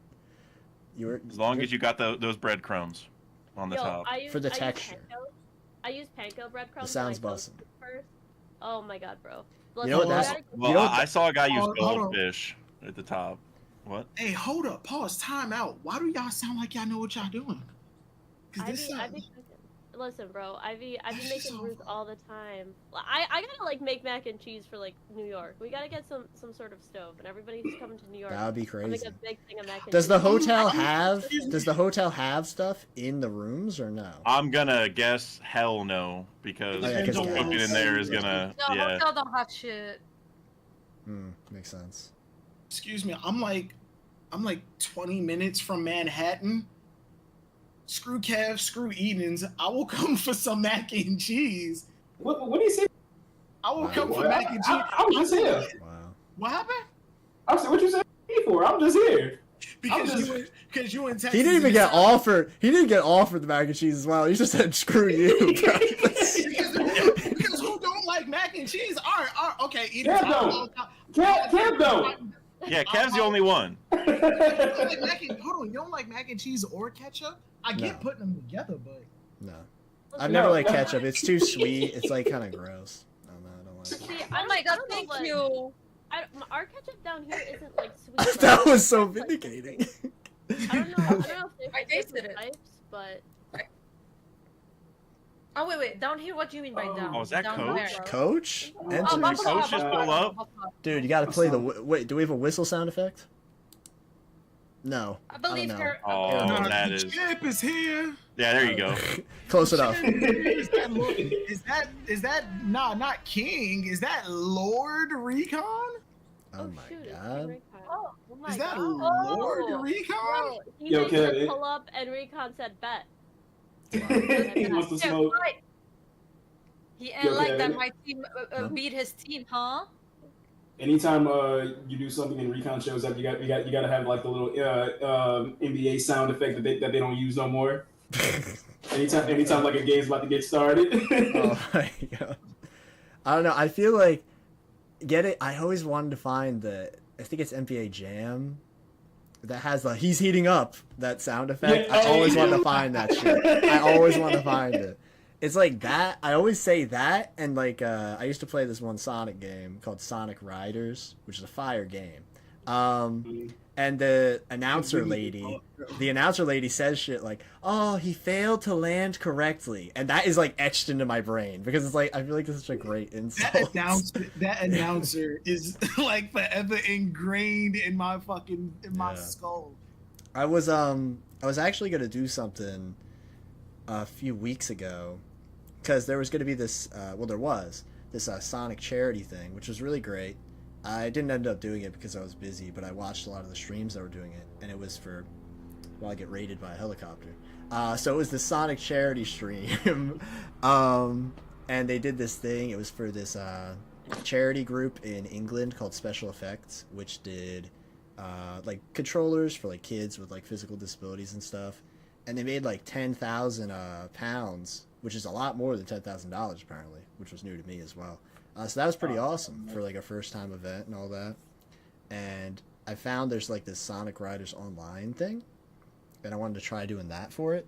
O: As long as you got those breadcrumbs on the
N: Yo,
O: top.
A: For the texture.
N: I use panko breadcrumbs.
A: It sounds
N: and I toast
A: bussin'.
N: it first. Oh my god, bro.
A: You know what
N: Listen,
A: that-
N: you
O: Well,
A: know what
O: I saw a guy use
R: Hold on.
O: goldfish at the top. What?
R: Hey, hold up, pause, time out. Why do y'all sound like y'all know what y'all doing? Because this
N: I
R: sounds.
N: be cooking. Listen, bro, I be
R: That's
N: making
R: so
N: roux all the time. I gotta like make mac and cheese for like New York. We gotta get some sort of stove, and everybody who's coming to New York.
A: That would be
N: I'll make
A: crazy.
N: a big thing of mac and
A: Does
N: cheese.
A: the hotel have stuff in the rooms or no?
O: I'm gonna guess hell no, because
A: Oh, yeah, 'cause
O: cooking
A: gas.
O: in there is gonna.
M: No,
O: Yeah.
M: hotel don't have shit.
A: Makes sense.
R: Excuse me, I'm like 20 minutes from Manhattan. Screw Kev, screw Eden's. I will come for some mac and cheese.
Q: What do you say?
R: I will
A: Wow.
R: come for mac and cheese.
Q: I'm just here.
A: Wow.
R: What happened?
Q: I said, what you said for? I'm just here.
R: Because you in Texas.
A: He didn't even get offered. He didn't get offered the mac and cheese as well. He just said, "Screw you." Bro.
R: because who don't like mac and cheese? All right, okay.
Q: Kev don't. Kev don't.
O: Yeah, Kev's the only one.
R: Hold on, you don't like mac and cheese or ketchup? I get
A: No.
R: putting them together, but
A: No, I've never liked ketchup. It's too sweet. It's like kind of gross. I don't like it.
N: See,
M: Oh my god, thank you.
N: Our ketchup down here isn't like sweet.
A: That
N: right?
A: was so vindicating.
N: I don't know if
M: I
N: there's
M: tasted
N: different
M: it.
N: types, but
M: Oh wait, down here. What do you mean by down?
O: Oh, is that
M: down
O: Coach?
M: where?
A: Coach?
M: Oh,
A: Enter.
M: Buffalo,
O: Coach just pull up?
A: Dude, you got to play the. Wait, do we have a whistle sound effect? No.
M: I believe
A: don't know.
M: her.
O: Oh, that
R: the
O: is.
R: chip is here.
O: Yeah, there you go.
A: Close enough.
R: Is that not King? Is that Lord Recon?
A: Oh my
N: shoot,
A: god.
N: oh my
R: Is that
N: god.
R: Lord
N: Oh,
R: Recon?
N: bro, he
Q: Yo,
N: said
Q: Kev,
N: pull up, and Recon said bet.
Q: He wants to
M: Yeah,
Q: smoke.
M: right. He ain't
Q: Yo,
M: like
Q: Kev.
M: that. My team beat his team, huh?
Q: Anytime you do something and Recon shows up, you got to have like the little NBA sound effect that they don't use no more. anytime like a game's about to get started.
A: Oh my god. I don't know. I feel like I always wanted to find I think it's NBA Jam that has the "he's heating up" that sound effect.
Q: Yeah,
A: I always want to find that shit. I always want to find it. It's like that. I always say that, and like I used to play this one Sonic game called Sonic Riders, which is a fire game. And the announcer lady says shit like, "Oh, he failed to land correctly," and that is like etched into my brain because it's like I feel like this is such a great insult.
R: That announcer is like forever ingrained in my skull.
A: I was actually gonna do something a few weeks ago because there was gonna be this there was this Sonic charity thing, which was really great. I didn't end up doing it because I was busy, but I watched a lot of the streams that were doing it, and it was for I get raided by a helicopter. So it was the Sonic charity stream, and they did this thing. It was for this charity group in England called Special Effects, which did like controllers for like kids with like physical disabilities and stuff. And they made like 10,000 pounds, which is a lot more than $10,000 apparently, which was new to me as well. So that was pretty awesome for like a first time event and all that. And I found there's like this Sonic Riders Online thing, and I wanted to try doing that for it.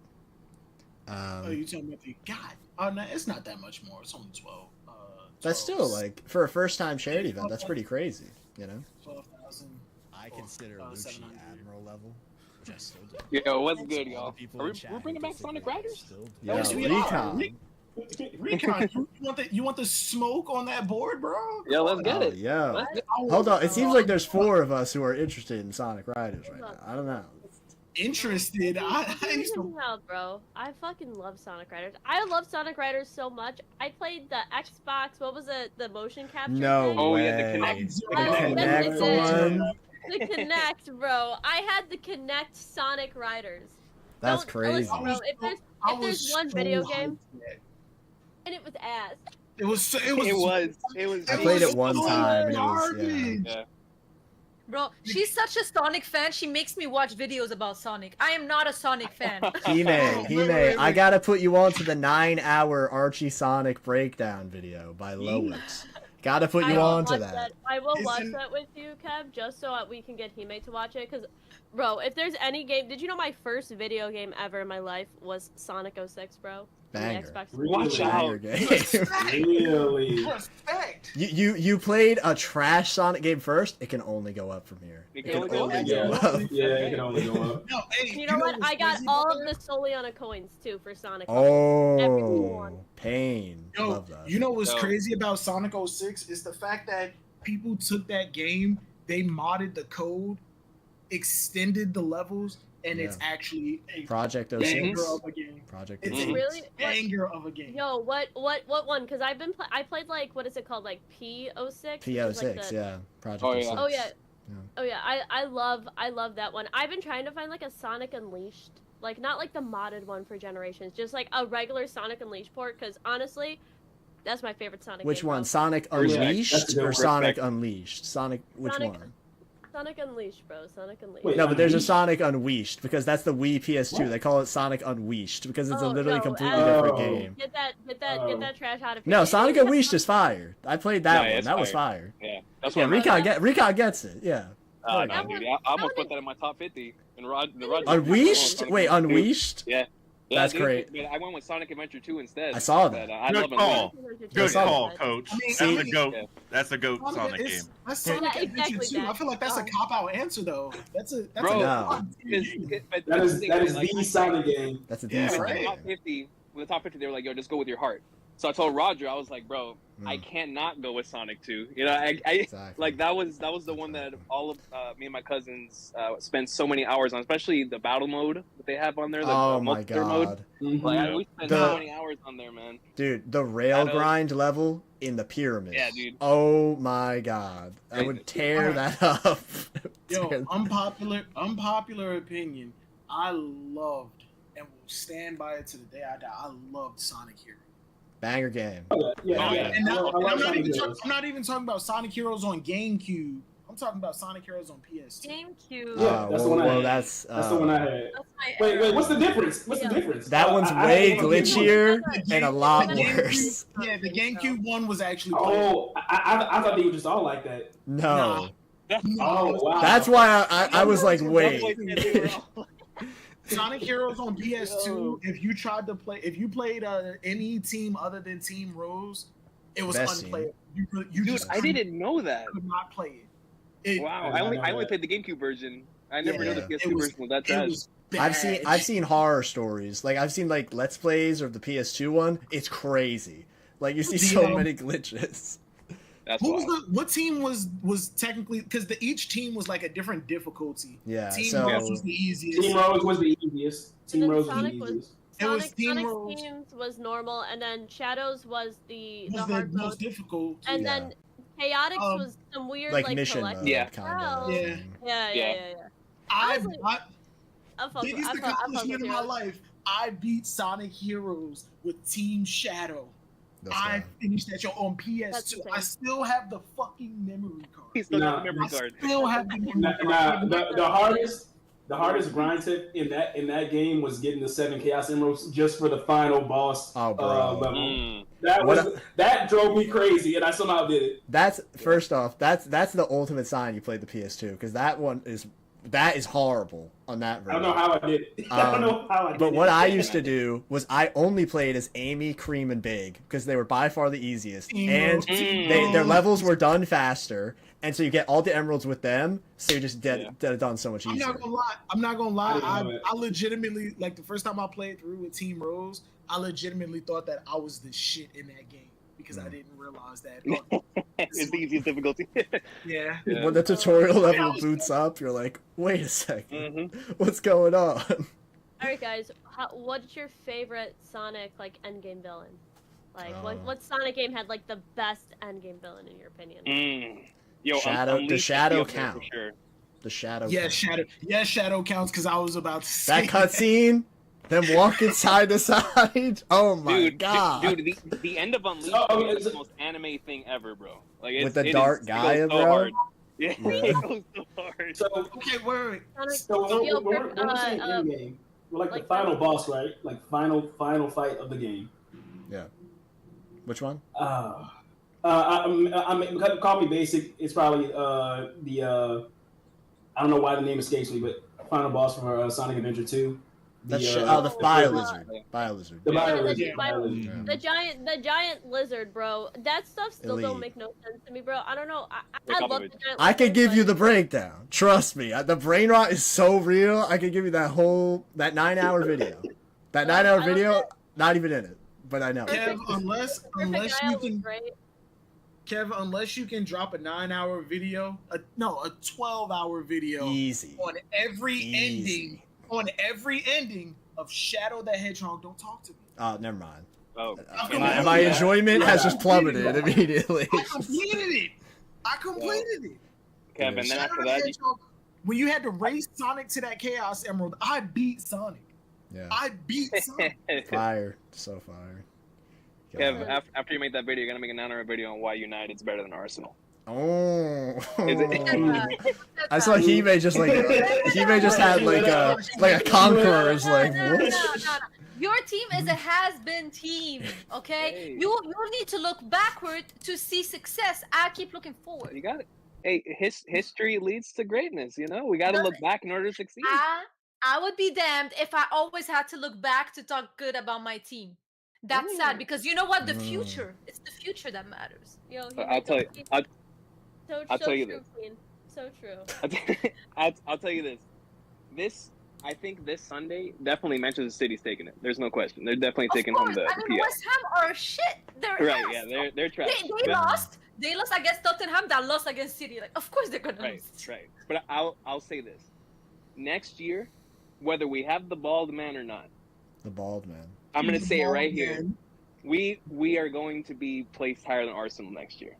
R: Oh, you talking about the God? Oh no, it's not that much more. It's only 12.
A: That's still like for a first time charity event. That's pretty crazy, you know.
R: 12,000.
A: I consider Lucci
R: 700.
A: Admiral level, which I still do.
S: Yo, what's good, y'all? We're bringing back Sonic Riders?
A: Yeah,
R: Yes, we
A: Recon.
R: are. Recon, you want the smoke on that board, bro?
S: Yo, let's get it.
A: Yeah.
S: Let's get
A: Hold on. It seems like there's 4 of us who are interested in Sonic Riders right now. I don't know.
R: Interested? I used to.
N: Hell, bro. I fucking love Sonic Riders. I love Sonic Riders so much. I played the Xbox. What was it? The motion capture.
A: No
N: thing?
S: Oh,
A: way.
S: yeah, the Kinect.
A: The Kinect one.
N: The Kinect, bro. I had the Kinect Sonic Riders.
A: That's
N: Don't-
A: crazy.
N: Listen, bro, if there's one video game, and it was ass.
R: It was.
S: It was.
A: I played it one
R: so
A: time and it was
R: garbage.
S: Yeah.
M: Bro, she's such a Sonic fan. She makes me watch videos about Sonic. I am not a Sonic fan.
A: Hime, I gotta put you on to the 9-hour Archie Sonic breakdown video by Lois. Gotta put you on to that.
N: I will watch that with you, Kev, just so we can get Hime to watch it. Because, bro, if there's any game, did you know my first video game ever in my life was Sonic 06, bro?
A: Banger.
N: Watch
A: out.
R: Really? Respect.
A: You played a trash Sonic game first. It can only go up from here.
S: It can only go up.
Q: Yeah, it can only go up.
R: No, hey,
N: you know what? I got all of the Soliana coins too for Sonic.
A: Oh, pain.
R: Yo,
A: Love that.
R: you know what's crazy about Sonic 06 is the fact that people took that game, they modded the code, extended the levels, and it's actually a
A: Project
R: banger
A: 06.
R: of a game.
A: Project
R: It's
A: 06.
R: a
N: Really?
R: banger of a game.
N: Yo, what one? Because I played like, what is it called, like P06?
A: P06, yeah. Project
S: Oh,
A: 06.
S: yeah.
N: Oh yeah. Oh yeah. I love that one. I've been trying to find like a Sonic Unleashed, like not like the modded one for Generations, just like a regular Sonic Unleashed port. Because honestly, that's my favorite Sonic.
A: Which
N: game,
A: one?
N: bro.
A: Sonic Unleashed or Sonic Unleashed? Sonic, which one?
N: Sonic Unleashed, bro. Sonic Unleashed.
A: No, but there's a Sonic Unleashed because that's the Wii PS2. They call it Sonic Unleashed because it's a literally completely different game.
N: Get that trash out of here.
A: No, Sonic Unleashed is fire. I played that one.
S: it's
A: That was
S: fire.
A: fire.
S: Yeah, that's
A: Yeah,
S: what
A: Recon gets it. Yeah.
S: No, dude, I'm gonna put that in my top 50. And Roger.
A: Unleashed? Wait, Unleashed?
S: Yeah.
A: That's
S: dude,
A: great.
S: But I went with Sonic Adventure 2 instead.
A: I saw that.
S: But, I
O: Good
S: love
O: call.
S: Unleashed.
O: Good
A: saw
O: call,
A: that.
O: Coach.
R: I mean,
O: That's the
R: see-
O: goat. That's the goat Sonic game.
R: That's Sonic
N: Yeah,
R: Adventure
N: exactly
R: 2. I feel like that's a cop out answer though. That's a
S: Bro,
A: No.
Q: That is the Sonic game.
A: That's a
S: Yeah,
A: decent
S: with the
A: game.
S: top 50, with the top 50, they were like, "Yo, just go with your heart." So I told Roger, I was like, "Bro, I cannot go with Sonic 2." You know, I like that was the one that all of me and my cousins spent so many hours on, especially the battle mode that they have on there. The
A: Oh my
S: multiplayer mode.
A: god.
S: Like we spent so many hours on there, man.
A: Dude, the rail
S: Shadows.
A: grind level in the pyramids.
S: Yeah, dude.
A: Oh my god. I would tear that up.
R: Yo, unpopular opinion. I loved and will stand by it to the day I die. I loved Sonic Hero.
A: Banger game.
R: And now, I'm not even talking about Sonic Heroes on GameCube. I'm talking about Sonic Heroes on PS2.
M: GameCube.
Q: Yeah, that's the one I had.
A: That's
Q: the one I had. Wait, what's the difference? What's the difference?
A: That one's way glitchier and a lot worse.
R: Yeah, the GameCube one was actually.
Q: Oh, I thought they were just all like that.
A: No.
Q: Oh wow.
A: That's why I was like, wait.
R: Sonic Heroes on PS2. If you played any team other than Team Rose, it was
A: Best
R: unplayable. You
S: Dude,
R: just
S: I didn't know that.
R: could not play it.
S: Wow, I only played the GameCube version. I never knew the PS2 version was that trash.
A: I've seen horror stories. Like I've seen like Let's Plays of the PS2 one. It's crazy. Like you see so many glitches.
S: That's
R: what team was technically, because each team was like a different difficulty.
A: Yeah,
R: Team
A: so-
R: Rose was the easiest.
Q: Team Rose was the easiest.
N: And then
Q: Team Rose was the
N: Sonic
Q: easiest.
N: Sonic
R: Rose.
N: Teams was normal, and then Shadows was the
R: Was
N: hard
R: the
N: mode,
R: most difficult.
N: and then Chaotix was some weird
A: like
N: like
A: mission
N: collective
A: mode,
S: Yeah.
A: kinda
N: spell.
A: thing.
N: Yeah.
R: I
N: I
R: biggest accomplishment of my life. I beat Sonic Heroes with Team Shadow. I finished that show on PS2. I still have the fucking memory card.
S: He still got the
Q: Nah.
S: memory card.
R: I still have the memory card.
Q: The hardest grind tip in that game was getting the 7 Chaos Emeralds just for the final boss level. That drove me crazy, and I somehow did it.
A: That's first off. That's the ultimate sign you played the PS2 because that is horrible on that version.
Q: I don't know how I did it. I don't know how I did
A: But
Q: it.
A: what I used to do was I only played as Amy, Cream, and Big because they were by far the easiest, and their levels were done faster, and so you get all the emeralds with them. So you just done so much easier.
R: I'm not gonna lie. I legitimately, like, the first time I played through with Team Rose, I legitimately thought that I was the shit in that game because I didn't realize that.
S: It's the easiest difficulty.
R: Yeah.
A: When the tutorial level boots up, you're like, wait a second, what's going on?
N: All right, guys, what's your favorite Sonic like endgame villain? Like, what Sonic game had like the best endgame villain in your opinion?
S: Yo,
A: the Shadow
S: for
A: count.
S: sure.
A: The Shadow.
R: Yeah,
A: count.
R: Shadow. Yeah, Shadow counts because I was about to say
A: That cutscene, them walking side to side. Oh my god,
S: dude! The end of Unleashed is the most anime thing ever, bro. Like
A: with the dark Gaia, bro.
S: Hard. Yeah, it goes so hard.
Q: So
R: Okay, wait.
Q: So when we're saying end game, we're like the final boss, right? Like final fight of the game.
A: Yeah. Which one?
Q: Call me basic. It's probably I don't know why the name escapes me, but final boss for Sonic Adventure 2.
A: The Bio-Lizard. Bio-Lizard.
Q: The
N: Bio-Lizard. The giant lizard, bro. That stuff still don't
A: Elite.
N: make no sense to me, bro. I don't know. I love the giant
A: I could
N: lizard,
A: give you
N: but-
A: the breakdown. Trust me. The brain rot is so real. I could give you that 9-hour video. That 9-hour video, not even in it, but I know.
R: Kev, unless
N: Guile
R: you
N: was
R: can,
N: great.
R: Kev, unless you can drop a 9-hour video, a 12-hour video
A: Easy.
R: on every ending of Shadow the Hedgehog. Don't talk to me.
A: Oh, never mind.
S: Oh,
A: My enjoyment has just plummeted immediately.
R: I completed it.
S: Kevin, then
R: Shadow
S: after
R: the
S: that,
R: Hedgehog, when you had to race Sonic to that Chaos Emerald, I beat Sonic.
A: Yeah.
R: I beat Sonic.
A: Fire. So fire.
S: Kev, after you make that video, you're gonna make a 9-hour video on why United's better than Arsenal.
A: Oh.
S: Is it-
A: I saw Hime just like Hime just had like a conqueror is like what?
M: No. Your team is a has-been team, okay?
S: Hey.
M: You need to look backward to see success. I keep looking forward.
S: You got it. Hey, history leads to greatness. You know, we got to look back in order to succeed.
M: I would be damned if I always had to look back to talk good about my team. That's sad because you know what? The future. It's the future that matters.
N: Yo,
S: I'll tell you. I'll tell you
N: true,
S: this.
N: Queen. So true.
S: I'll tell you this. I think this Sunday definitely Manchester City's taking it. There's no question. They're definitely taking home the PL.
M: West Ham are shit. They're
S: Right?
M: ass.
S: Yeah, they're trash.
M: They lost. They lost against Tottenham. That lost against City. Like, of course they're gonna lose.
S: Right. But I'll say this. Next year, whether we have the bald man or not,
A: The bald man.
S: I'm gonna say it right here. We are going to be placed higher than Arsenal next year.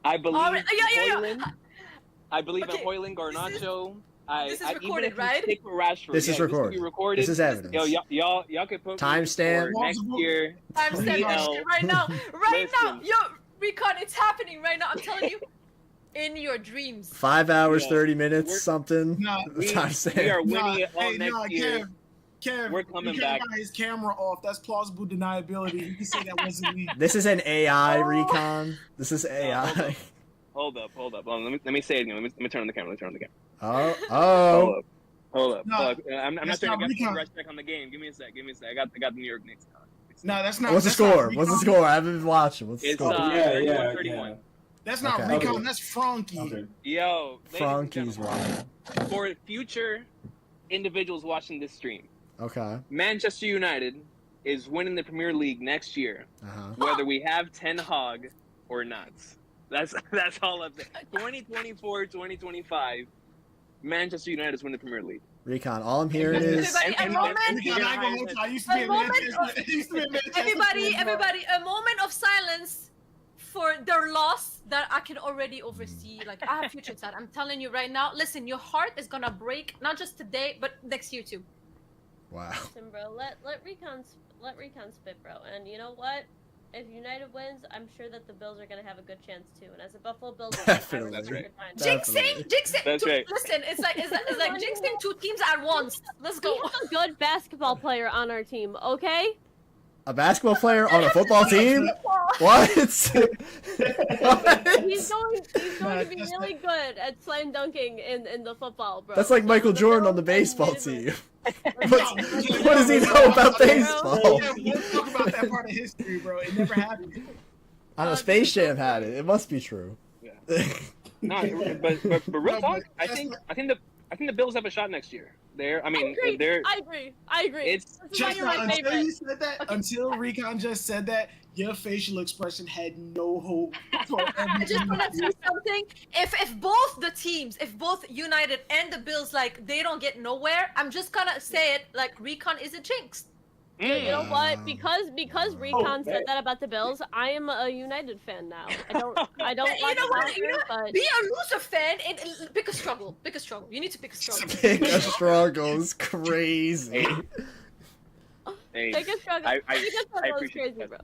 S: I believe. Hoyland, I believe in Hoyland, Garnacho.
M: This is
S: even
M: recorded,
S: if we
M: right?
S: stick with Rashford,
A: This is
S: yeah,
A: recorded.
S: This, will be recorded.
A: This is evidence.
S: Yo, y'all can put
A: Timestamp.
S: next year.
M: Timestamp
S: PL.
M: shit right now. Right now.
S: Listen.
M: Yo, Recon, it's happening right now. I'm telling you. In your dreams.
A: 5 hours,
S: Yeah.
A: 30 minutes, something.
S: We are winning it all next year.
R: Kev,
S: We're coming
R: Recon
S: back.
R: got his camera off. That's plausible deniability. You can say that wasn't me.
A: This is an AI recon. This is AI.
S: Hold up. Let me say it again. Let me turn on the camera.
A: Oh.
S: Hold up.
R: No,
S: I'm not
R: that's
S: trying to
R: not
S: get
R: recon.
S: rush check on the game. Give me a sec. I got the New York Knicks.
R: No, that's not.
A: What's the
R: that's not
A: score?
R: recon.
A: What's the score? I haven't been watching. What's the
S: It's
A: score?
S: 31-31.
R: That's not
A: Okay.
R: recon. That's Frankie.
S: Yo, ladies and
A: Frankie's
S: gentlemen,
A: wrong.
S: for future individuals watching this stream,
A: Okay.
S: Manchester United is winning the Premier League next year, whether we have Ten Hag or not. That's all I'm saying. 2024, 2025, Manchester United is winning the Premier League.
A: Recon. All I'm hearing is
M: Everybody, a moment of silence for their loss that I can already oversee. Like, I have future sight. I'm telling you right now. Listen, your heart is gonna break, not just today, but next year too.
A: Wow.
N: Listen, bro, let Recon spit, bro. And you know what? If United wins, I'm sure that the Bills are gonna have a good chance too. And as a Buffalo Bills fan,
A: Definitely.
S: That's right.
M: Jinxing.
S: That's right.
M: Listen, it's like jinxing two teams at once. Let's go.
N: We have a good basketball player on our team, okay?
A: A basketball player on a football team? What?
N: He's going to be really good at slam dunking in the football, bro.
A: That's like Michael Jordan on the baseball team. What does he know about baseball?
R: Yeah, we'll talk about that part of history, bro. It never happened.
A: I know Space Jam had it. It must be true.
S: No, but real talk, I think the Bills have a shot next year. I agree. It's
N: This is why you're my
R: Until
N: favorite.
R: you said that, until Recon just said that, your facial expression had no hope.
M: I just want to say something. If both the teams, if both United and the Bills, like, they don't get nowhere, I'm just gonna say it, like, Recon is a jinx.
N: You know what? Because Recon said that about the Bills, I am a United fan now. I don't
M: You
N: like
M: know what?
N: soccer, but
M: Be a loser fan and pick a struggle. Pick a struggle. You need to pick a struggle.
A: Pick a struggle is crazy.
S: Hey,
N: pick a struggle.
S: I
N: Pick a struggle is
S: appreciate
N: crazy,
S: that.
N: bro.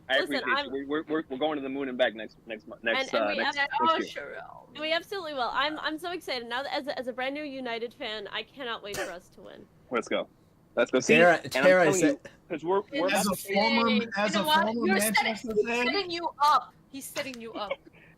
S: I
N: Listen,
S: appreciate you. We're going to the moon and back next
N: and we,
S: next year.
N: and we absolutely will. I'm so excited now. That as a brand new United fan, I cannot wait for us to win.
S: Let's go. Let's go. See,
A: Tara
S: and I'm telling you, because we're
R: As
S: about
R: a
S: to
R: former,
M: You
R: as
M: know
R: a
M: what?
R: former
M: You're
R: Manchester
M: he's
R: fan,
M: setting you up. He's setting you up.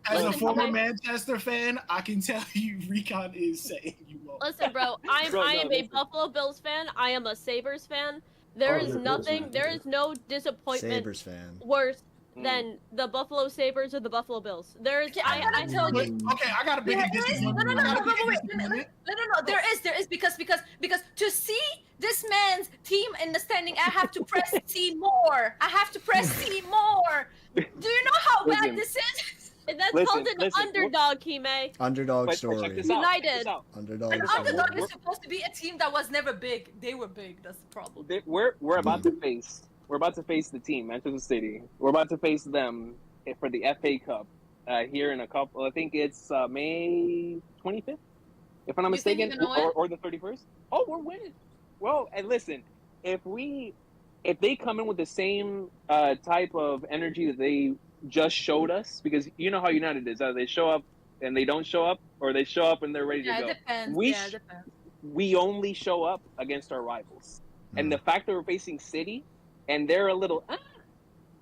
R: as a
N: Listen,
R: former
N: okay.
R: Manchester fan, I can tell you, Recon is setting you up.
N: Listen, bro, I am a
S: listen.
N: Buffalo Bills fan. I am a Sabres fan. There is
Q: you're a Bills
N: nothing.
Q: fan.
N: There is no disappointment
A: Sabres fan.
N: worse than the Buffalo Sabres or the Buffalo Bills. There's
M: Okay, I gotta tell you.
R: Okay, I got a bigger
M: There is
R: disagreement.
M: no. There is because to see this man's team in the standing, I have to press C more. I have to press C more. Do you know how bad this is?
N: And that's
S: Listen,
N: called an
S: listen,
N: underdog, Kime.
A: Underdog
S: But
A: story.
S: check this out. Check this
N: United.
S: out.
A: Underdog
M: An
A: story.
M: underdog is supposed to be a team that was never big. They were big. That's the problem.
S: We're about to face the team, Manchester City. We're about to face them for the FA Cup here in a couple. I think it's May 25th, if I'm not
M: You think
S: mistaken,
M: you're gonna win?
S: or the 31st. Oh, we're winning. Well, and listen, if they come in with the same type of energy that they just showed us, because you know how United is, they show up and they don't show up, or they show up and they're ready to go.
M: It depends.
S: We
M: It depends.
S: we only show up against our rivals, and the fact that we're facing City and they're a little.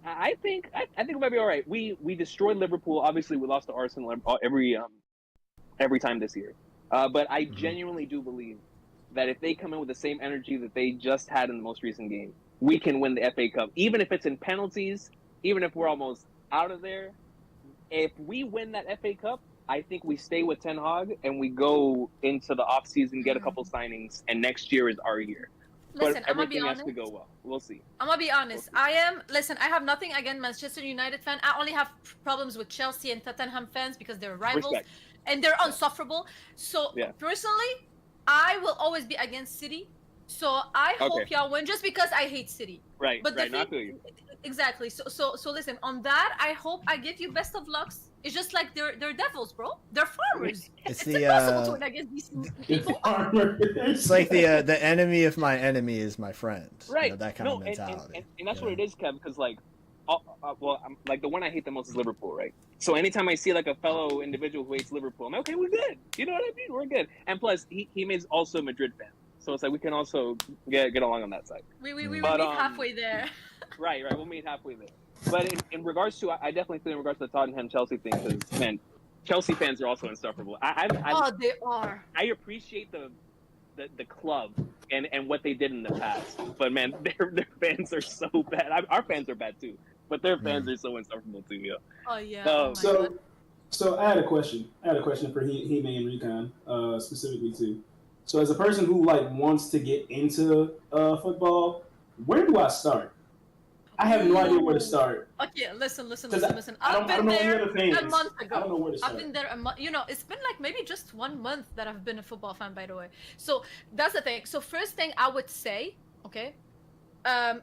S: I think we might be all right. We destroyed Liverpool. Obviously, we lost to Arsenal every time this year. But I genuinely do believe that if they come in with the same energy that they just had in the most recent game, we can win the FA Cup, even if it's in penalties, even if we're almost out of there. If we win that FA Cup, I think we stay with Ten Hag and we go into the offseason, get a couple signings, and next year is our year.
M: Listen,
S: But
M: I'm gonna be
S: everything has
M: honest.
S: to go well. We'll see.
M: I'm gonna be honest. I have nothing against Manchester United fan. I only have problems with Chelsea and Tottenham fans because they're rivals
S: Respect.
M: and they're insufferable. So
S: Yeah.
M: personally, I will always be against City. So I hope
S: Okay.
M: y'all win just because I hate City.
S: Right,
M: But
S: right.
M: the
S: Not
M: thing,
S: you.
M: exactly. So listen. On that, I hope I give you best of lucks. It's just like they're devils, bro. They're farmers.
A: It's
M: It's
A: the,
M: impossible to win against these people.
A: It's like the enemy of my enemy is my friend.
S: Right.
A: You know, that kind
S: no,
A: of mentality.
S: and that's what it is, Kev. Because like, like the one I hate the most is Liverpool, right? So anytime I see like a fellow individual who hates Liverpool, I'm like, okay, we're good. You know what I mean? We're good. And plus, he is also a Madrid fan, so it's like we can also get along on that side.
M: We meet
S: But,
M: halfway there.
S: Right. We'll meet halfway there. But in regards to, I definitely feel in regards to the Tottenham Chelsea thing, because man, Chelsea fans are also insufferable.
M: Oh, they are.
S: I appreciate the club and what they did in the past, but man, their fans are so bad. Our fans are bad too, but their fans are so insufferable too. Yeah.
M: Oh yeah.
Q: So I had a question. For Hime and Recon, specifically too. So as a person who like wants to get into football, where do I start? I have no idea where to start.
M: Okay, listen.
Q: I don't know any
M: there
Q: other fans.
M: a month ago.
Q: I don't know where to
M: I've
Q: start.
M: been there a month. You know, it's been like maybe just 1 month that I've been a football fan, by the way. So that's the thing. So first thing I would say, okay,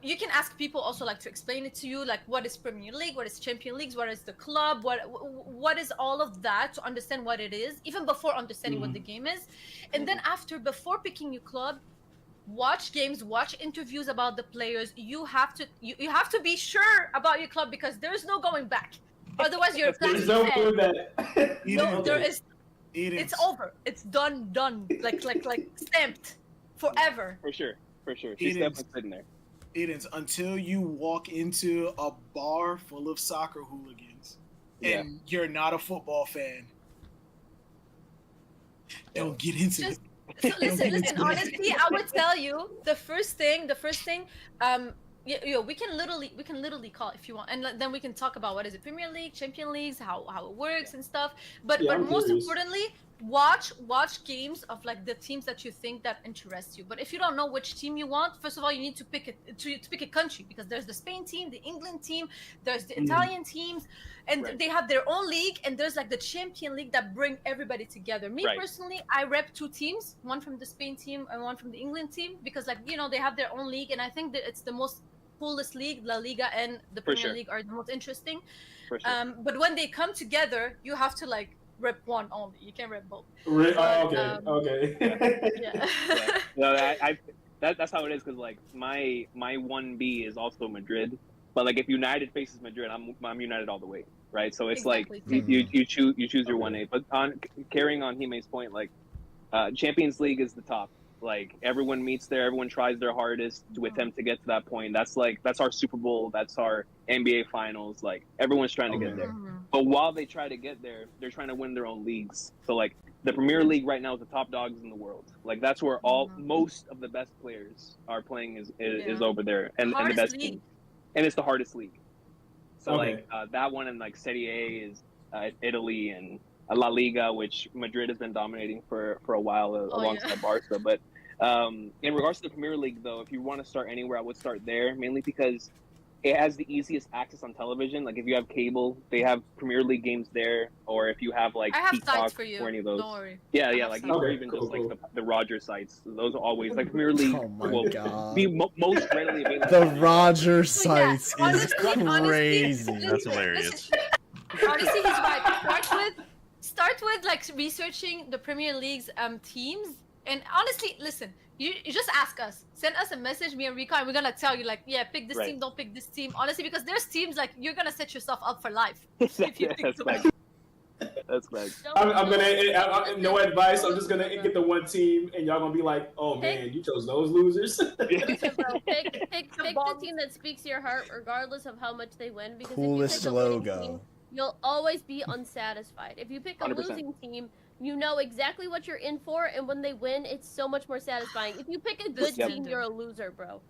M: you can ask people also like to explain it to you, like what is Premier League, what is Champion Leagues, what is the club, what is all of that to understand what it is, even before understanding what the game is, and then after, before picking your club, watch games, watch interviews about the players. You have to be sure about your club because there is no going back. Otherwise, you're a plastic fan. No, there is. It's over. It's done. Like stamped forever.
S: For sure. She's definitely sitting there.
R: Edens, until you walk into a bar full of soccer hooligans and you're not a football fan, don't get into it.
M: So listen. Honestly, I would tell you the first thing. We can literally call if you want, and then we can talk about what is it, Premier League, Champion Leagues, how it works and stuff. But most importantly, watch games of like the teams that you think that interest you. But if you don't know which team you want, first of all, you need to pick a country, because there's the Spain team, the England team, there's the Italian teams, and they have their own league, and there's like the Champion League that bring everybody together. Me personally, I rep 2 teams, one from the Spain team and one from the England team, because like, you know, they have their own league, and I think that it's the most coolest league. La Liga and the Premier League are the most interesting. But when they come together, you have to like rep one only. You can't rep both.
Q: Okay.
M: Yeah.
S: No, that's how it is, because like my 1B is also Madrid, But like if United faces Madrid, I'm United all the way, right? So it's
M: Exactly.
S: like you choose your 1A. But carrying on Hime's point, like Champions League is the top. Like everyone meets there, everyone tries their hardest with them to get to that point. That's our Super Bowl, that's our NBA Finals. Like everyone's trying to get there. But while they try to get there, they're trying to win their own leagues. So like the Premier League right now is the top dogs in the world. Like that's where most of the best players are playing is over there, and the best teams. And it's the hardest league. So like that one, and like Serie A is Italy, and La Liga, which Madrid has been dominating for a while alongside Barca. But in regards to the Premier League, though, if you want to start anywhere, I would start there, mainly because it has the easiest access on television. Like if you have cable, they have Premier League games there, or if you have like
M: I have
S: Peacock
M: sites for you.
S: or any of those.
M: Don't worry.
S: Yeah, like even just like the Roger sites. Those are always like Premier League.
A: Oh my
S: will
A: God.
S: be most readily available.
A: The Roger sites is
M: honestly,
A: crazy.
O: That's hilarious.
M: Honestly, he's right. Start with like researching the Premier League's teams, and honestly, listen. You just ask us. Send us a message, me and Rico, and we're gonna tell you like, yeah, pick this team, don't pick this team. Honestly, because there's teams like you're gonna set yourself up for life. If you pick them.
S: That's right.
Q: I'm gonna no advice. I'm just gonna get the one team, and y'all gonna be like, "Oh man, you chose those losers."
N: Listen, bro, pick the team that speaks to your heart, regardless of how much they win. Because
A: Coolest
N: if you pick a winning
A: logo.
N: team, you'll always be unsatisfied. If you pick a
S: 100%.
N: losing team, you know exactly what you're in for, and when they win, it's so much more satisfying. If you pick a good team, you're a loser, bro.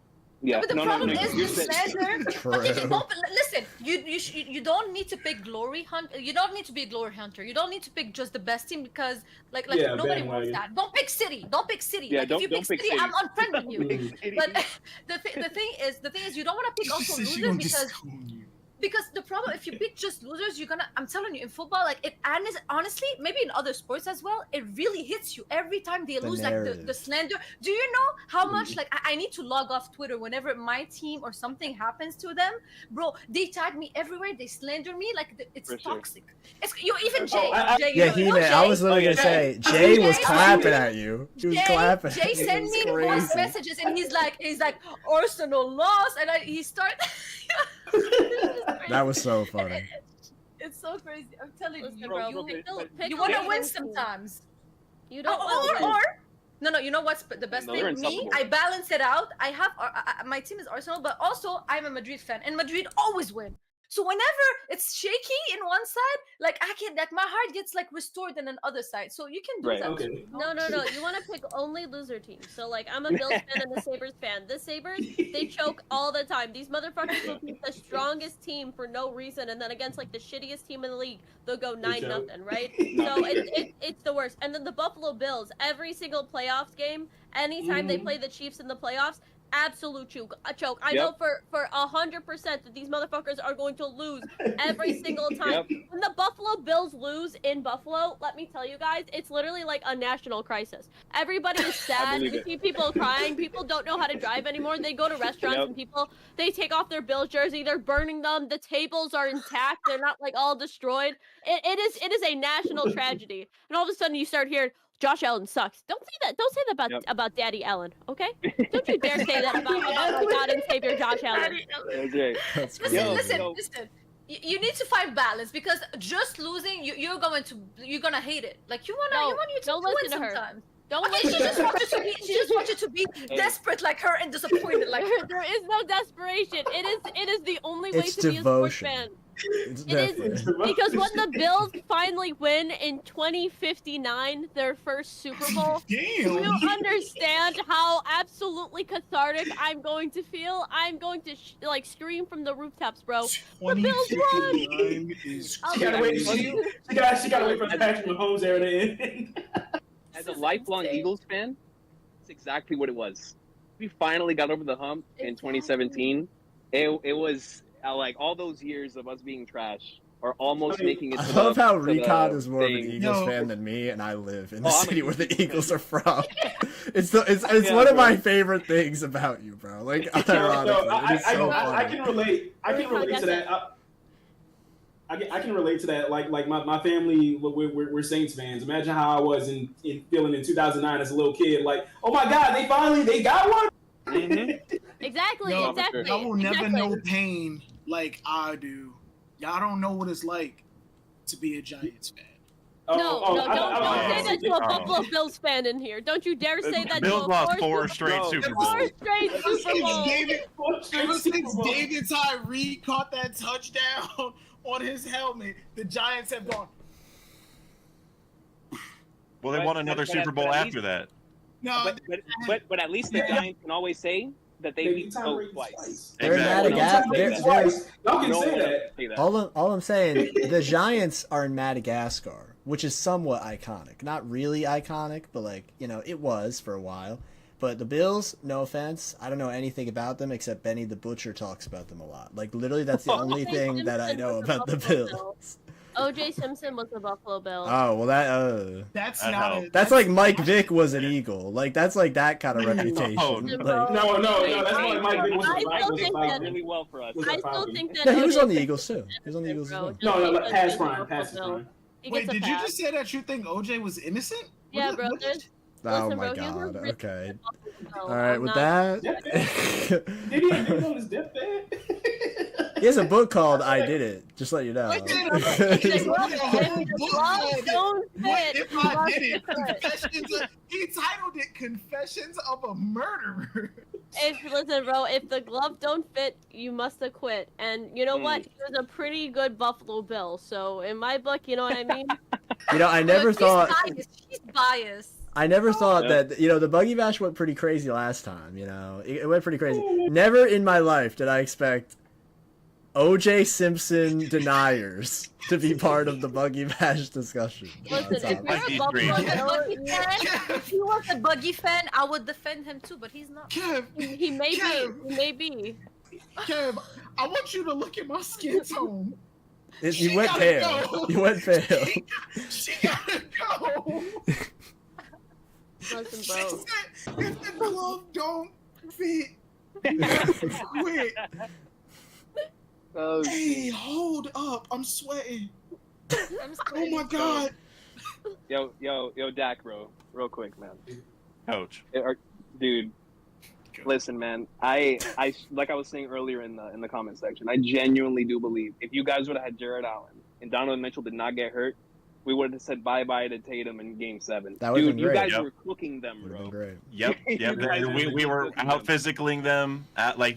S: Yeah,
M: But the problem is
S: you
M: the
S: said-
M: slander.
A: True.
M: Listen, you don't need to pick glory hunt. You don't need to be a glory hunter. You don't need to pick just the best team because like
Q: Yeah,
M: nobody
Q: bandwagon.
M: wants that. Don't pick City. Don't pick City.
S: Yeah,
M: like
S: don't
M: if you pick
S: pick
M: City,
S: City.
M: I'm unfriend with you. But the thing is you don't want to pick also losers because the problem if you pick just losers, you're gonna. I'm telling you, in football, like and honestly, maybe in other sports as well, it really hits you every time they lose. Like the slander. Do you know how much? Like I need to log off Twitter whenever my team or something happens to them, bro. They tag me everywhere. They slander me. Like it's toxic. It's even Jay. Jay,
A: Yeah,
M: you know
A: He-Man. I was literally gonna say Jay was clapping at you. He was clapping.
M: Jay sent me voice messages and he's like Arsenal lost and he started.
A: That was so funny.
M: It's so crazy. I'm telling you,
N: bro,
M: bro.
N: pick
M: You
N: a
M: want to
N: winning
M: win
N: team.
M: sometimes.
N: You don't
M: or no. You know what's the best
S: No, they're
M: thing? Me,
S: insufferable.
M: I balance it out. I have my team is Arsenal, but also I'm a Madrid fan, and Madrid always win. So whenever it's shaky in one side, like my heart gets like restored in another side. So you can do
S: Right.
M: that.
Q: Okay.
M: too,
N: No. You want to pick only loser teams. So, like, I'm a Bills fan and a Sabres fan. The Sabres, they choke all the time. These motherfuckers will beat the strongest team for no reason, and then against, like, the shittiest team in the league, they'll go 9-0, right? So, it's the worst. And then the Buffalo Bills, every single playoffs game, anytime they play the Chiefs in the playoffs, absolute choke. I know for 100% that these motherfuckers are going to lose every single time. When the Buffalo Bills lose in Buffalo, let me tell you guys, it's literally like a national crisis. Everybody is sad. You see people crying. People don't know how to drive anymore. They go to restaurants and people, they take off their Bills jersey. They're burning them. The tables are intact. They're not like all destroyed. It is a national tragedy. And all of a sudden you start hearing, Josh Allen sucks. Don't say that. Don't say that about Daddy Allen, okay? Don't you dare say that about my God and Savior Josh Allen.
M: Listen. You need to find balance because just losing, you're gonna hate it. Like you want you to win sometimes.
N: Don't
M: okay, she just wants you to be desperate like her and disappointed like her.
N: There is no desperation. It is the only way to be a sports fan.
A: It's
N: It is because when the Bills finally win in 2059, their first Super Bowl, you understand how absolutely cathartic I'm going to feel. I'm going to scream from the rooftops, bro. The Bills won.
Q: She gotta wait. She gotta wait for the Patrick Mahomes era to end.
S: As a lifelong Eagles fan, that's exactly what it was. We finally got over the hump in 2017. It was like all those years of us being trash or almost making it.
A: I love how Recon is more of an Eagles fan than me, and I live in the city where the Eagles are from. It's one of my favorite things about you, bro. Like, ironically, it is so funny.
Q: I can relate. I can relate to that. I can relate to that. Like my family, we're Saints fans. Imagine how I was in feeling in 2009 as a little kid. Like, oh my God, they got one.
N: Exactly.
R: I will never know pain like I do, y'all don't know what it's like to be a Giants fan.
N: No, don't say that to a Buffalo Bills fan in here. Don't you dare say that
O: Bills
N: to a
O: lost four straight Super Bowls.
N: Four straight Super Bowls.
R: Ever since David Tyree caught that touchdown on his helmet, the Giants have gone.
O: Well, they won another Super Bowl after that.
R: No,
S: but at least the Giants can always say that they beat both twice.
A: They're Madagascar.
S: Y'all can say that.
A: All I'm saying, the Giants are in Madagascar, which is somewhat iconic. Not really iconic, but like, you know, it was for a while. But the Bills, no offense, I don't know anything about them except Benny the Butcher talks about them a lot. Like, literally, that's the only thing that I know about the Bills.
N: O.J. Simpson was a Buffalo Bill.
A: Oh, well,
R: that's
A: like Mike Vick was an Eagle. Like, that's like that kind of reputation.
N: No,
Q: that's like Mike Vick was
S: really well for us.
N: I still think that.
A: No, he was on the Eagles too. He was on the Eagles as well.
Q: No, pass prime.
R: Wait, did you just say that you think OJ was innocent?
N: Yeah, bro.
A: Oh my god. Okay. All right, with that.
Q: Did he admit on his deathbed?
A: He has a book called "I Did It." Just let you know.
R: If I did it, he titled it "Confessions of a Murderer."
N: Listen, bro. If the glove don't fit, you must have quit. And you know what? He was a pretty good Buffalo Bill. So in my book, you know what I mean.
A: You know, I never thought.
M: She's biased.
A: I never thought that, you know, the Buggy Bash went pretty crazy last time, you know. It went pretty crazy. Never in my life did I expect O.J. Simpson deniers to be part of the Buggy Bash discussion.
M: Listen, if you're a Buggy fan, if he was a Buggy fan, I would defend him too, but he's not.
N: He may be. He may be.
R: Kev, I want you to look at my skin tone.
A: You went pale. You went pale.
R: She gotta go.
N: Listen, bro.
R: If the glove don't fit, quit.
S: Oh,
R: hey, hold up! I'm sweating. Oh my god.
S: Yo, Dak, bro, real quick, man.
O: Coach.
S: Dude, listen, man. I like I was saying earlier in the comment section. I genuinely do believe if you guys would have had Jared Allen and Donovan Mitchell did not get hurt, we would have said bye-bye to Tatum in Game 7.
A: That would have been
S: you
A: great.
S: guys were cooking them, bro.
A: Great.
O: Yep. we were out physicaling them. Like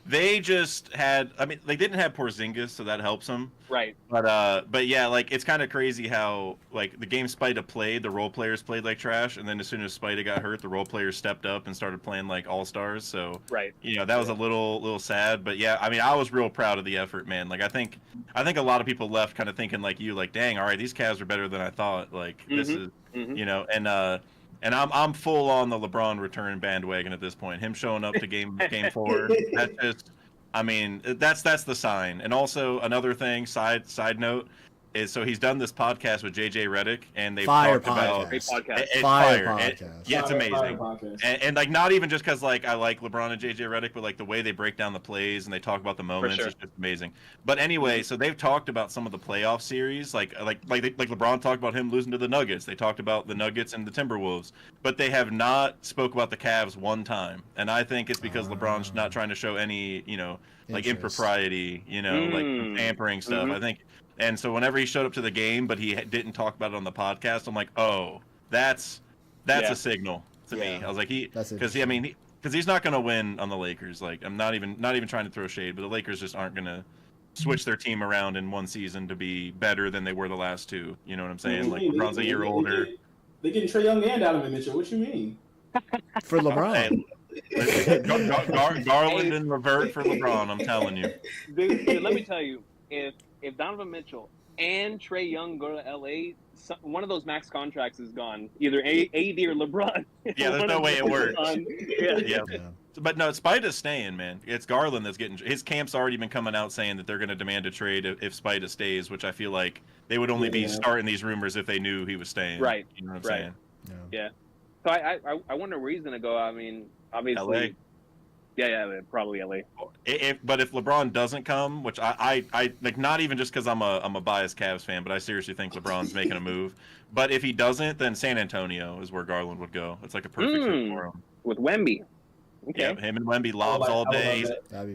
O: they just had. I mean, they didn't have Porzingis, so that helps them.
S: Right.
O: But yeah, like it's kind of crazy how like the game Spida played, the role players played like trash, and then as soon as Spida got hurt, the role players stepped up and started playing like all stars. So
S: right.
O: You know, that was a little sad, but yeah, I mean, I was real proud of the effort, man. Like I think a lot of people left kind of thinking like you, like dang, all right, these Cavs are better than I thought. Like this is, you know, and I'm full on the LeBron return bandwagon at this point. Him showing up to game 4, that's just, I mean, that's the sign. And also another thing, side note, is so he's done this podcast with JJ Redick, and they've talked about
S: great podcast.
O: It's
A: Fire
O: fire.
A: podcast.
O: Yeah, it's amazing. And like not even just because like I like LeBron and JJ Redick, but like the way they break down the plays and they talk about the moments is just amazing. But anyway, so they've talked about some of the playoff series, like LeBron talked about him losing to the Nuggets. They talked about the Nuggets and the Timberwolves, but they have not spoke about the Cavs one time. And I think it's because LeBron's not trying to show any, you know, like impropriety, you know, like tampering stuff. I think. And so whenever he showed up to the game, but he didn't talk about it on the podcast, I'm like, oh, that's a signal to me. I was like, because he's not going to win on the Lakers. Like, I'm not even trying to throw shade, but the Lakers just aren't going to switch their team around in one season to be better than they were the last two. You know what I'm saying? Like LeBron's a year older.
Q: They're getting Trae Young and Donovan Mitchell. What you mean?
A: For LeBron.
O: Garland and Levert for LeBron. I'm telling you.
S: Dude, let me tell you, if Donovan Mitchell and Trae Young go to LA, one of those max contracts is gone. Either AD or LeBron.
O: Yeah, there's no way it works.
S: Yeah.
O: But no, Spida's staying, man. It's Garland that's getting. His camp's already been coming out saying that they're going to demand a trade if Spida stays, which I feel like they would only be starting these rumors if they knew he was staying.
S: Right.
O: You know what I'm saying?
S: Yeah. So I wonder where he's going to go. I mean, obviously.
O: LA.
S: Yeah, probably LA.
O: But if LeBron doesn't come, which I like, not even just because I'm a biased Cavs fan, but I seriously think LeBron's making a move. But if he doesn't, then San Antonio is where Garland would go. It's like a perfect fit for him.
S: With Wemby. Okay.
O: Yeah, him and Wemby lobs all day.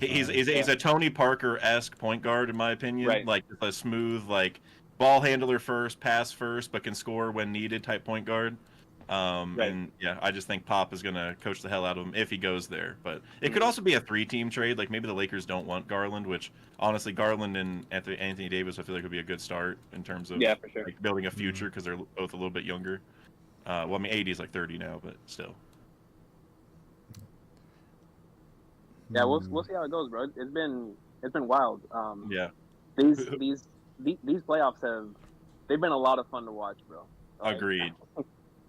O: He's
A: fun.
O: a Tony Parker-esque point guard in my opinion.
S: Right.
O: Like a smooth, like ball handler first, pass first, but can score when needed type point guard. And yeah, I just think Pop is gonna coach the hell out of him if he goes there. But it could also be a 3-team trade. Like maybe the Lakers don't want Garland, which honestly, Garland and Anthony Davis, I feel like would be a good start in terms of
S: for sure.
O: like, building a future because they're both a little bit younger. Well, I mean, AD is like 30 now, but still.
S: Yeah, we'll see how it goes, bro. It's been wild.
O: Yeah.
S: These playoffs they've been a lot of fun to watch, bro.
O: Agreed.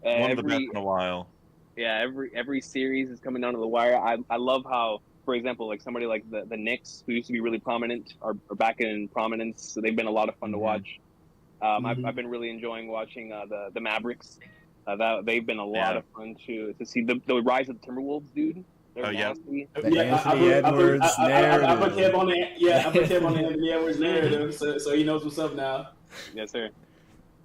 O: One of the best in a while.
S: Yeah, every series is coming down to the wire. I love how, for example, like somebody like the Knicks, who used to be really prominent, are back in prominence. So they've been a lot of fun to watch. I've been really enjoying watching the Mavericks. That they've been a lot of fun to see the rise of the Timberwolves, dude. They're nasty.
A: Anthony Edwards narrative.
Q: I put Kev on the Anthony Edwards narrative, so he knows what's up now.
S: Yes, sir.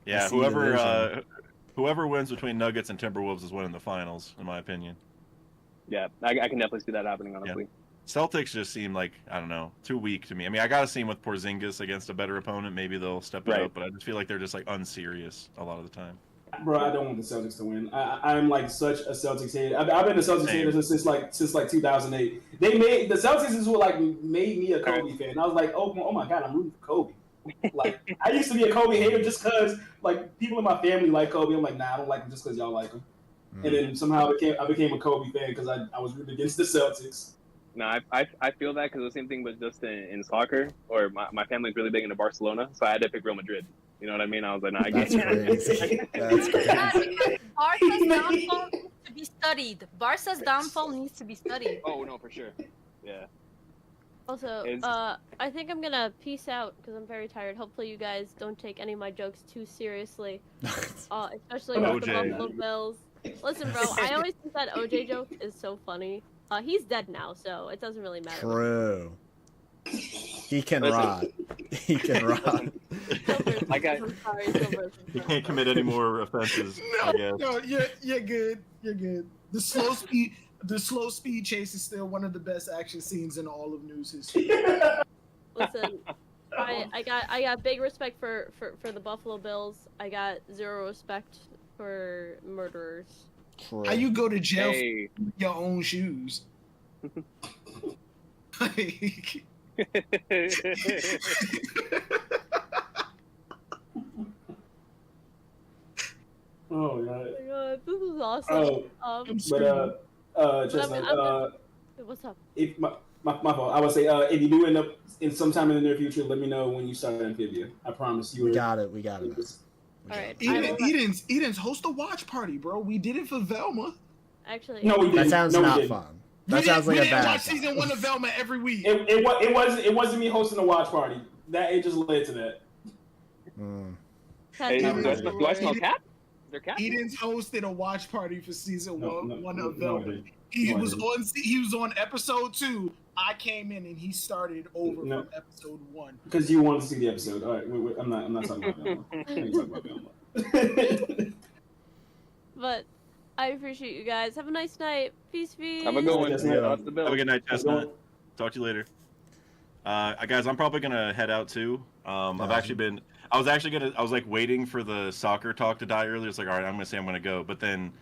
O: Yeah, whoever wins between Nuggets and Timberwolves is winning the finals, in my opinion.
S: Yeah, I can definitely see that happening, honestly.
O: Yeah. Celtics just seem like, I don't know, too weak to me. I mean, I got to see them with Porzingis against a better opponent. Maybe they'll step it up, but I just feel like they're just like unserious a lot of the time.
Q: Bro, I don't want the Celtics to win. I'm like such a Celtics hater. I've been a Celtics hater since like 2008. The Celtics is what like made me a Kobe fan. I was like, oh my god, I'm rooting for Kobe. Like I used to be a Kobe hater just because like people in my family like Kobe. I'm like, nah, I don't like him just because y'all like him. And then somehow I became a Kobe fan because I was rooting against the Celtics.
S: No, I feel that because the same thing was just in soccer, or my family's really big into Barcelona, so I had to pick Real Madrid. You know what I mean? I was like, nah, I get it.
A: That's crazy.
M: Barca's downfall needs to be studied. Barca's downfall needs to be studied.
S: Oh no, for sure. Yeah.
N: Also, I think I'm gonna peace out because I'm very tired. Hopefully, you guys don't take any of my jokes too seriously, especially with the Buffalo Bills. Listen, bro, I always think that OJ joke is so funny. He's dead now, so it doesn't really matter.
A: True. He can rot. He can rot.
O: He can't commit any more offenses. I guess.
R: No, you're good. You're good. The slow speed chase is still one of the best action scenes in all of news history.
N: Listen, I got big respect for the Buffalo Bills. I got zero respect for murderers.
A: True.
R: How you go to jail for your own shoes?
Q: Oh god.
N: Oh my god, this is awesome.
Q: Chestnut,
N: what's up?
Q: If my fault. I would say if you do end up in sometime in the near future, let me know when you start Amphibia. I promise you.
A: We got it.
N: Alright.
R: Eden's host a watch party, bro. We did it for Velma.
N: Actually,
Q: no, we didn't.
A: That sounds not fun. That sounds like a bad.
R: We watch season 1 of Velma every week.
Q: It wasn't me hosting a watch party. It just led to that.
S: Hey, do I smell cat? Is there cat?
R: Eden's hosted a watch party for season one of Velma. He was on episode 2. I came in and he started over from episode 1.
Q: Because you wanted to see the episode. All right, I'm not talking about Velma. I ain't talking about Velma.
N: But I appreciate you guys. Have a nice night. Peace.
S: Have a good one.
O: Have a good night, Chestnut. Talk to you later. Guys, I'm probably gonna head out too. I was like waiting for the soccer talk to die earlier. It's like, all right, I'm gonna say I'm gonna go, but then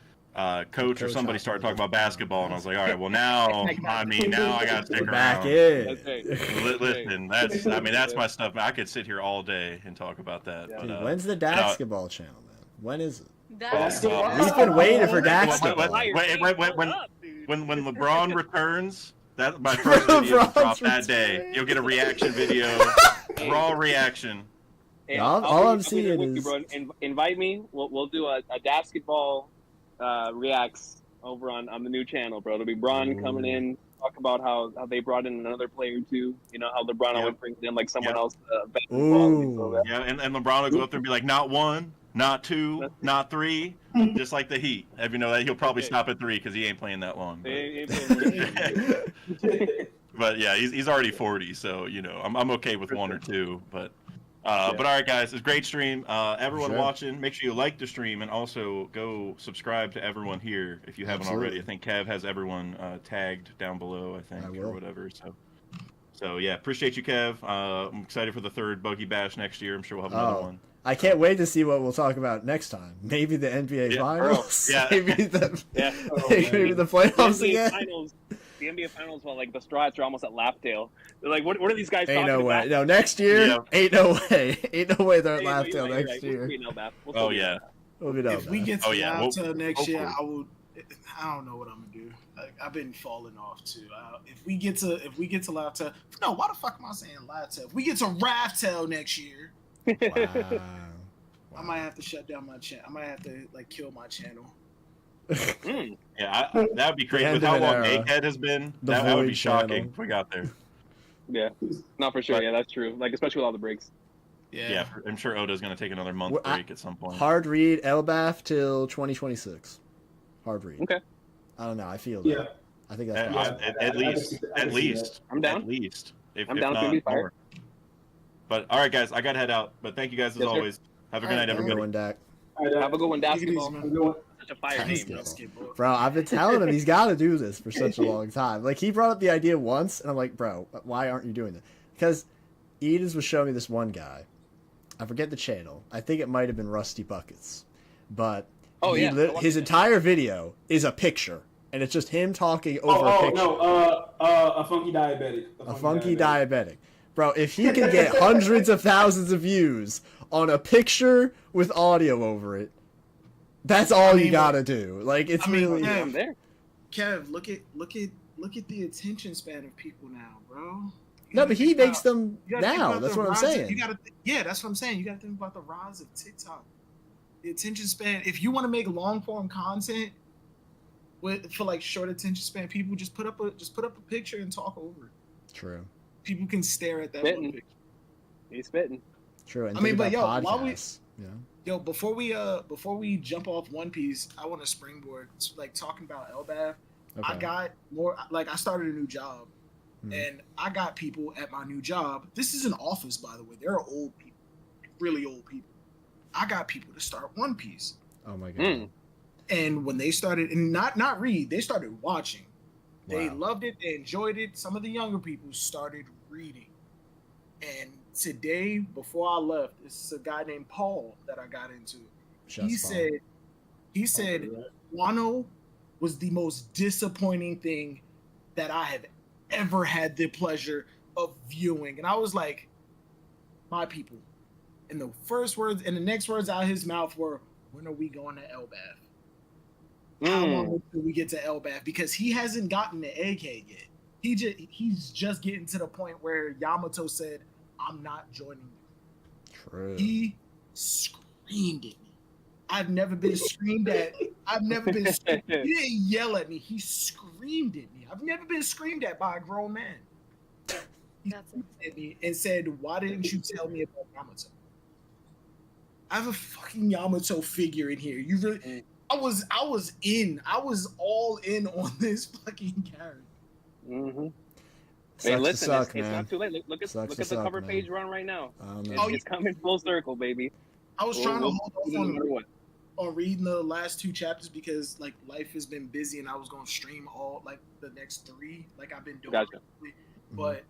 O: coach or somebody started talking about basketball, and I was like, all right, well now I gotta stick around.
A: Back in.
O: Listen, that's my stuff. I could sit here all day and talk about that.
A: Dude, when's the basketball channel, man? When is it?
O: Basketball.
A: We've been waiting for basketball.
O: When LeBron returns, that's my first video to drop that day. You'll get a reaction video, raw reaction.
S: Hey,
A: all I'm seeing is
S: bro. Invite me. We'll do a basketball reacts over on the new channel, bro. It'll be Bron coming in, talk about how they brought in another player too. You know how LeBron always brings in like someone else.
O: Yeah, and LeBron will go up there and be like, not 1, not 2, not 3, just like the Heat. If you know that, he'll probably stop at 3 because he ain't playing that long. But yeah, he's already 40, so you know I'm okay with 1 or 2. But But all right, guys, it's a great stream. Everyone
A: Sure.
O: watching, make sure you like the stream and also go subscribe to everyone here if you haven't already. I think Kev has everyone tagged down below, I think, or whatever. So yeah, appreciate you, Kev. I'm excited for the 3rd Buggy Bash next year. I'm sure we'll have another one.
A: I can't wait to see what we'll talk about next time. Maybe the NBA Finals.
O: Yeah.
A: Maybe the maybe the
S: The
A: playoffs
S: NBA
A: again.
S: Finals, the NBA Finals, well, like the straws are almost at laugh tail. They're like, what are these guys
A: Ain't
S: talking
A: no way.
S: about?
A: No, next year. Ain't no way. Ain't no way they're at
S: Hey, no,
A: laugh
S: you're
A: tail
S: right, you're
A: next
S: right. We'll
A: year.
S: be in Elbath. We'll
O: Oh
S: still be in
O: yeah.
S: Elbath.
A: We'll be
R: If we get to Lautaro next year,
O: hopefully.
R: I don't know what I'm gonna do. Like, I've been falling off too. If we get to Lautaro, no, why the fuck am I saying Lautaro? If we get to Raftel next year, I might have to shut down my channel. I might have to like kill my channel.
O: Yeah, that would be crazy.
A: The
O: With
A: end
O: how
A: of an
O: long
A: era.
O: Egghead has been,
A: The
O: that would
A: Void
O: be shocking
A: channel.
O: if we got there.
S: Yeah, not for sure. Yeah, that's true. Like especially with all the breaks.
O: Yeah, I'm sure Oda's going to take another month break at some point.
A: Hard read Elbath till 2026. Hard read.
S: Okay.
A: I don't know. I feel
Q: Yeah.
A: that. I think that's possible.
O: At least.
S: I'm down.
O: At least. If
S: I'm down
O: not
S: to be
O: more.
S: fired.
O: But all right, guys, I got to head out. But thank you guys as
S: Yes, sir.
O: always. Have a good night, everybody.
A: Going Dak.
S: Have a good one,
R: Take it easy,
S: basketball.
R: man.
S: Such a fire name, bro.
A: Bro, I've been telling him he's got to do this for such a long time. Like, he brought up the idea once, and I'm like, bro, why aren't you doing it? Because Edens was showing me this one guy. I forget the channel. I think it might have been Rusty Buckets. But his entire video is a picture. And it's just him talking over a picture.
Q: A funky diabetic.
A: A funky diabetic. Bro, if he can get hundreds of thousands of views on a picture with audio over it, that's all you gotta do. Like, it's really...
S: I'm there.
R: Kev, look at the attention span of people now, bro.
A: No, but he makes them
R: You gotta think
A: now.
R: about
A: That's
R: the
A: what I'm
R: rise of-
A: saying.
R: that's what I'm saying. You got to think about the rise of TikTok. The attention span. If you want to make long form content for like short attention span, people just put up a picture and talk over it.
A: True.
R: People can stare at that
S: Spitting.
R: one picture.
S: He's spitting.
A: True. And
R: I mean,
A: think
R: but
A: about
R: while we
A: podcasts, you know?
R: Yo, before we jump off One Piece, I want to springboard. Like talking about Elbath, I
A: Okay.
R: got more. Like I started a new job, and I got people at my new job. This is an office, by the way. There are old people, really old people. I got people to start One Piece,
A: Oh my god.
R: and when they started, and not read, they started watching. They
A: Wow.
R: loved it. They enjoyed it. Some of the younger people started reading, and today, before I left, this is a guy named Paul that I got into.
A: Just
R: He said Wano was the most disappointing thing that I have ever had the pleasure of viewing. And I was like, my people. And the next words out of his mouth were, when are we going to Elbath? How long until we get to Elbath? Because he hasn't gotten the AK yet. He's just getting to the point where Yamato said, I'm not joining you.
A: True.
R: He screamed at me. I've never been screamed at. He didn't yell at me. He screamed at me. I've never been screamed at by a grown man. He screamed at me and said, why didn't you tell me about Yamato? I have a fucking Yamato figure in here. You really I was all in on this fucking character.
S: Mm-hmm.
A: Sucks
S: Hey,
A: to
S: listen,
A: suck,
S: it's
A: man.
S: not too late. Look at
A: Sucks to
S: the
A: suck,
S: cover
A: man.
S: page run right now.
A: Man.
S: It's coming full circle, baby.
R: I was trying to
S: We'll-
R: hold
S: we'll do no
R: off
S: matter what.
R: on reading the last 2 chapters because like life has been busy and I was gonna stream all like the next 3 like I've been doing.
S: Gotcha.
R: But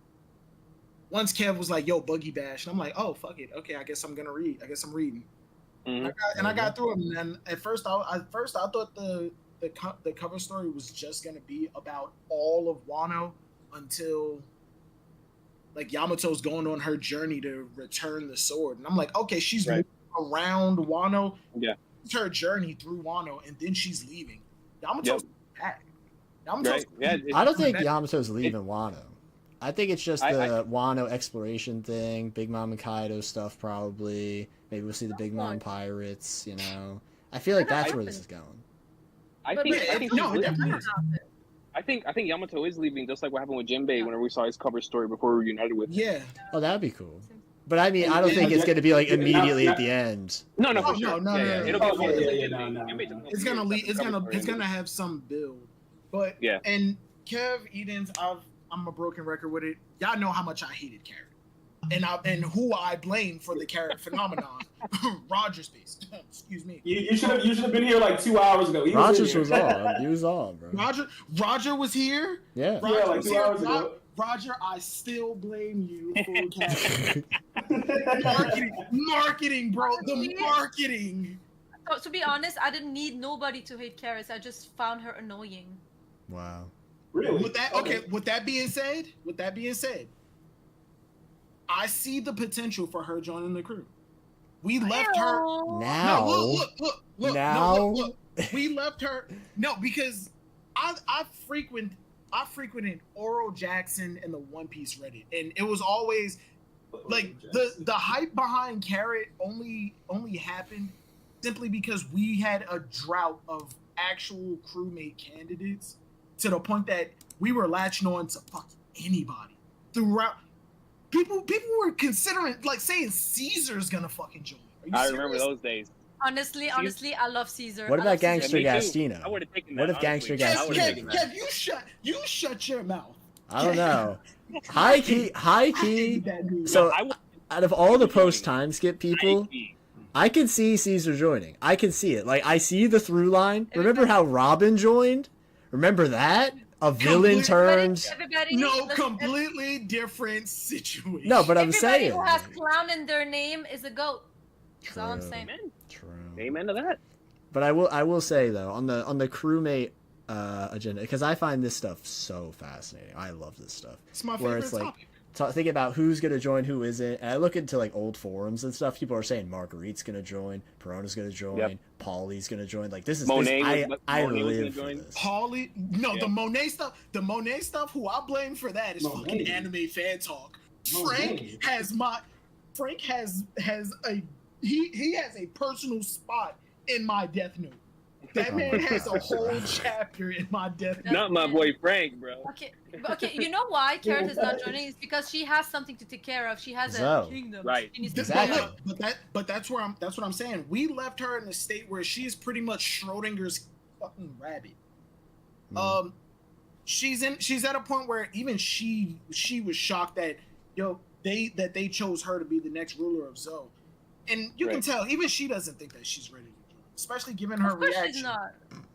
R: once Kev was like, "Yo, Buggy Bash," and I'm like, "Oh fuck it, okay, I guess I'm gonna read. I guess I'm reading."
S: Mhm.
R: I got through it, and then at first I thought the cover story was just gonna be about all of Wano until like Yamato's going on her journey to return the sword, and I'm like, okay, she's
S: Right.
R: moving around Wano.
S: Yeah.
R: It's her journey through Wano, and then she's leaving. Yamato's back. Yamato's
S: Right. Yeah.
A: I don't think
R: back.
A: Yamato's leaving Wano. I think it's just the Wano exploration thing, Big Mom and Kaido stuff probably. Maybe we'll see the Big Mom pirates, you know. I feel like that's where this is going.
S: I
M: But
S: think
M: it-
S: I think
R: no,
S: she's
R: it
S: leaving.
R: definitely is.
S: I think Yamato is leaving, just like what happened with Jinbei whenever we saw his cover story before we were united with him.
R: Yeah.
A: Oh, that'd be cool. But I mean, I don't think it's going to be like immediately at the end.
S: No,
R: Oh,
S: for sure.
R: no.
S: It'll be more
R: It's gonna lead. It's gonna have some build, but
S: Yeah.
R: And Kev Edens, I'm a broken record with it. Y'all know how much I hated Carrot. and who I blame for the carrot phenomenon, Roger's face. Excuse me.
Q: You should have been here like 2 hours ago.
A: Rogers was on. He was on, bro.
R: Roger was here.
A: Yeah.
R: Roger
Q: like
R: was
Q: 2
R: here.
Q: hours ago.
R: Roger, I still blame you for carrot. marketing, bro. The marketing.
M: So, to be honest, I didn't need nobody to hate Karis. I just found her annoying.
A: Wow.
Q: Really?
R: With that being said, I see the potential for her joining the crew. We left her.
A: Now.
R: No, look.
A: Now.
R: No, look. We left her. No, because I frequented Oral Jackson and the One Piece Reddit, and it was always like the hype behind Carrot only happened simply because we had a drought of actual crewmate candidates to the point that we were latching on to fucking anybody throughout. People were considering, like, saying Caesar's gonna fucking join.
S: I remember those days.
M: Honestly, I love Caesar.
A: What
M: I
A: about
M: love
A: Gangster
S: Yeah, me too.
A: Gastina?
S: I would've taken
A: What
S: that,
A: if Gangster
S: honestly.
A: Gastina?
R: Kev, you shut your mouth.
A: I don't know. High key. So,
S: I would-
A: out of all the post time skip people, I can see Caesar joining. I can see it. Like, I see the through line. Remember how Robin joined? Remember that? A villain turns.
R: Completely different situation.
A: No, but I'm
M: Everybody
A: saying.
M: who has clown in their name is a goat. That's all I'm saying.
A: True.
S: Amen to that.
A: But I will say though, on the crewmate agenda, because I find this stuff so fascinating. I love this stuff.
R: It's my
A: where
R: favorite
A: it's like
R: topic.
A: thinking about who's gonna join, who isn't. And I look into like old forums and stuff. People are saying Marguerite's gonna join, Perona's gonna join,
S: Yep.
A: Paulie's gonna join. Like this is
S: Monet
A: I
S: Monet was gonna
A: live for
S: join.
A: this.
R: Paulie, no, the Monet stuff. Who I blame for that is fucking anime fan talk. Frank has a personal spot in my Death Note. That man has a whole chapter in my Death Note.
S: Not my boy Frank, bro.
M: Okay, you know why Carrot is not joining? It's because she has something to take care of. She has a kingdom.
S: Right.
M: She needs to
A: Exactly.
R: But that's what I'm saying. We left her in a state where she's pretty much Schrodinger's fucking rabbit. She's at a point where even she was shocked that they chose her to be the next ruler of Zoe. And you can tell even she doesn't think that she's ready to join, especially given her
M: Of course
R: reaction.
M: she's not.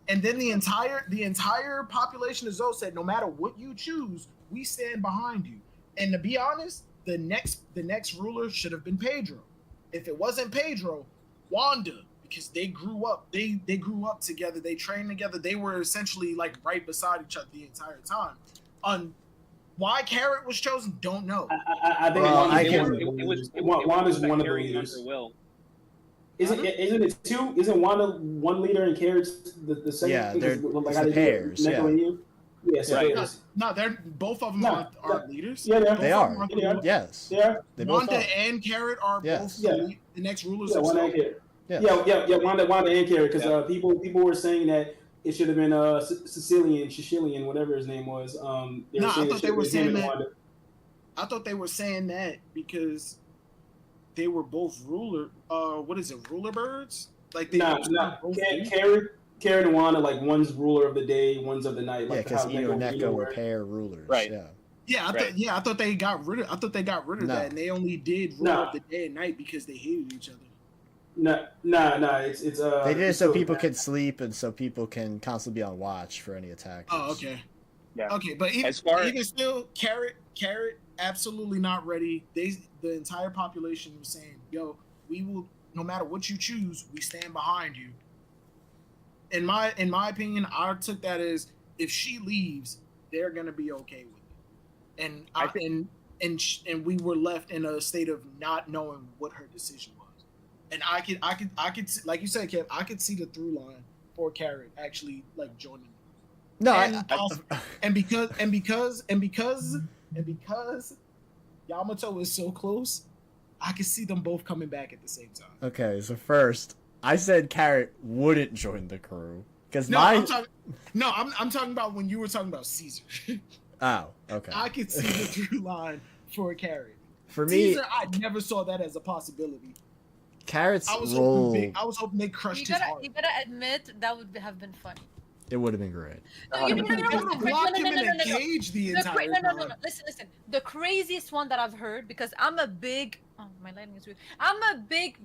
R: And then the entire population of Zoe said, no matter what you choose, we stand behind you. And to be honest, the next ruler should have been Pedro. If it wasn't Pedro, Wanda, because they grew up. They grew up together. They trained together. They were essentially like right beside each other the entire time. On why Carrot was chosen, don't know.
Q: I think Wanda's one of the leaders. Isn't it two? Isn't Wanda one leader and Carrot's the second?
A: Yeah, they're
Q: like
A: the pairs. Yeah.
Q: Yes, pairs.
R: No, they're both of them are leaders.
Q: Yeah,
A: they are. Yes.
Q: Yeah.
A: They both
R: Wanda
A: are.
R: and Carrot are both the next rulers.
Q: Yeah,
R: of
Q: Wanda
R: Zoe.
Q: and Carrot.
A: Yeah.
Q: Wanda and Carrot, because people were saying that it should have been Sicilian, whatever his name was.
R: I thought they were saying that. I thought they were saying that because they were both ruler. What is it? Ruler birds? Like they. Carrot
Q: and Wanda, like one's ruler of the day, one's of the night.
A: Yeah,
Q: Like
A: because
Q: how
A: Eno and Neko were
Q: were.
A: pair rulers.
S: Right.
A: Yeah.
R: I thought they got rid of. I thought they got rid of
A: No.
R: that, and they only did rule of the day and night because they hated each other.
Q: No. It's
A: They did it
Q: it's
A: so
Q: still-
A: people can sleep and so people can constantly be on watch for any attack.
R: Oh, okay.
S: Yeah.
R: Okay, but even still, Carrot, absolutely not ready. The entire population was saying, "Yo, we will, no matter what you choose, we stand behind you." In my opinion, I took that as if she leaves, they're gonna be okay with it, and we were left in a state of not knowing what her decision was. And I could, like you said, Kev, I could see the through line for Carrot actually like joining.
A: No,
R: and because Yamato is so close, I can see them both coming back at the same time.
A: Okay, so first, I said Carrot wouldn't join the crew because
R: I'm talking about when you were talking about Caesar.
A: Oh, okay.
R: I could see the through line for Carrot.
A: For me,
R: Caesar, I never saw that as a possibility.
A: Carrot's
R: I was
A: role.
R: hoping they crushed his heart.
M: You gotta admit that would have been funny.
A: It would have been great.
M: No, you know,
R: Lock him in a cage the entire time.
M: No. Listen. The craziest one that I've heard, because I'm a big my lighting is weird. I'm a big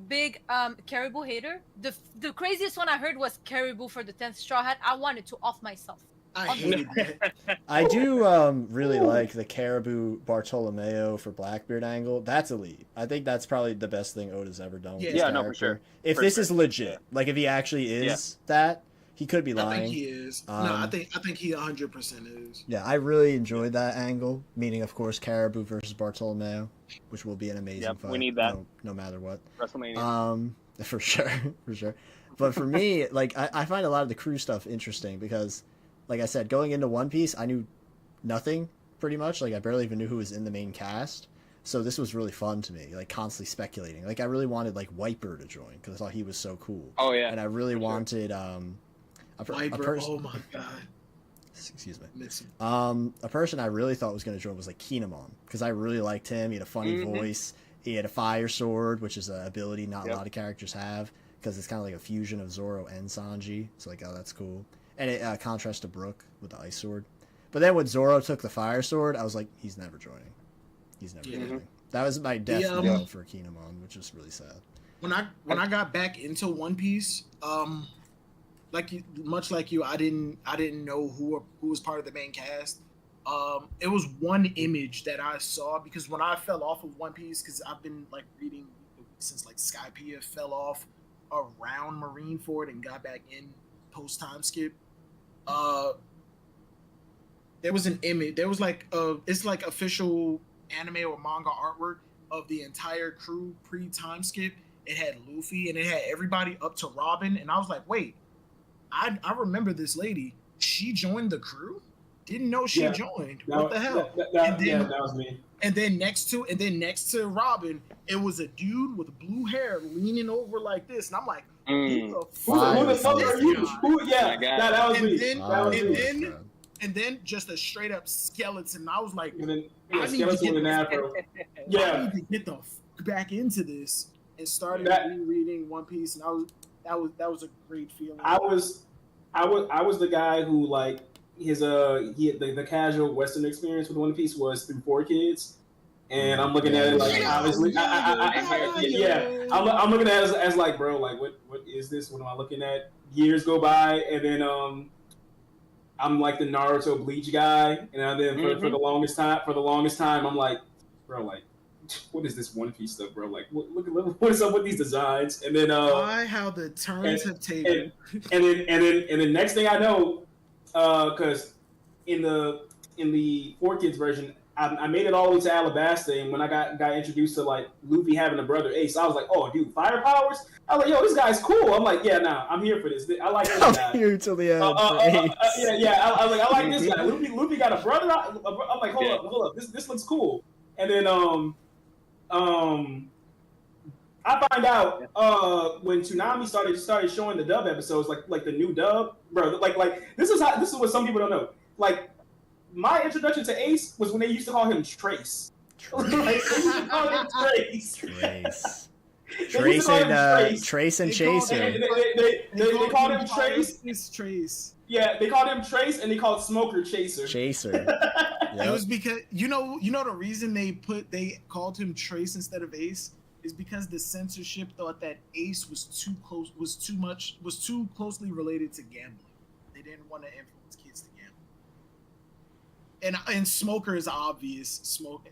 M: Caribou hater. The craziest one I heard was Caribou for the 10th Straw Hat. I wanted to off myself.
R: I hated that.
A: I do really like the Caribou Bartolomeo for Blackbeard angle. That's elite. I think that's probably the best thing Oda's ever done with
R: Yeah.
A: his
S: Yeah, no, for
A: character.
S: sure.
A: If
S: For
A: this
S: sure.
A: is legit, like if he actually is that, he could be
R: I
A: lying.
R: think he is. No, I think he 100% is.
A: Yeah, I really enjoyed that angle. Meaning, of course, Caribou versus Bartolomeo, which will be an amazing
S: Yep,
A: fight.
S: we need that.
A: no matter what.
S: WrestleMania.
A: For sure, for sure. But for me, like I find a lot of the crew stuff interesting because, like I said, going into One Piece, I knew nothing pretty much. Like I barely even knew who was in the main cast. So this was really fun to me, like constantly speculating. Like I really wanted like Wiper to join because I thought he was so cool.
S: Oh yeah.
A: And I really wanted a
R: Viper,
A: person.
R: oh my god.
A: Excuse me.
R: Miss him.
A: A person I really thought was going to join was like Kinemon because I really liked him. He had a funny voice. He had a fire sword, which is an ability not a lot of characters have because it's kind of like a fusion of Zoro and Sanji. So like, oh, that's cool. And it contrasts to Brook with the ice sword. But then when Zoro took the fire sword, I was like, he's never joining. He's never joining. That was my death knell for Kinemon, which is really sad.
R: When I got back into One Piece, much like you, I didn't know who was part of the main cast. It was one image that I saw because when I fell off of One Piece, because I've been like reading since like Skypiea fell off around Marineford and got back in post time skip. There was an image. There was like it's like official anime or manga artwork of the entire crew pre time skip. It had Luffy and it had everybody up to Robin, and I was like, wait, I remember this lady. She joined the crew. Didn't know she joined. What the hell?
Q: That was me.
R: And then next to Robin, it was a dude with blue hair leaning over like this, and I'm like, who the fuck are you? That was me. And then just a straight up skeleton. I was like, I need to get the back into this and started rereading One Piece, and that was a great feeling.
Q: I was the guy who like his the casual Western experience with One Piece was through 4Kids, and I'm looking at it like obviously I'm looking at it as like, bro, like what is this? What am I looking at? Years go by, and then I'm like the Naruto Bleach guy, and then for the longest time I'm like, bro, like what is this One Piece stuff, bro? Like look what is up with these designs? And then
R: how the turns have taken.
Q: And then next thing I know, because in the 4Kids version, I made it all the way to Alabasta, and when I got introduced to like Luffy having a brother Ace, I was like, oh dude, fire powers. I was like, yo, this guy's cool. I'm like, yeah, nah, I'm here for this. I like this guy.
A: I'm here till the end.
Q: I was like, I like this guy. Luffy got a brother. I'm like, hold up, this looks cool. And then I find out when Toonami started showing the dub episodes, like the new dub, bro. Like this is what some people don't know. Like my introduction to Ace was when they used to call him Trace. Like, they used to call him Trace.
A: Trace and Chaser.
Q: They called him Trace.
R: It's Trace.
Q: Yeah, they called him Trace, and they called Smoker Chaser.
R: It was because you know the reason they called him Trace instead of Ace is because the censorship thought that Ace was too closely related to gambling. They didn't want to influence kids to gamble. And Smoker is obvious, smoking.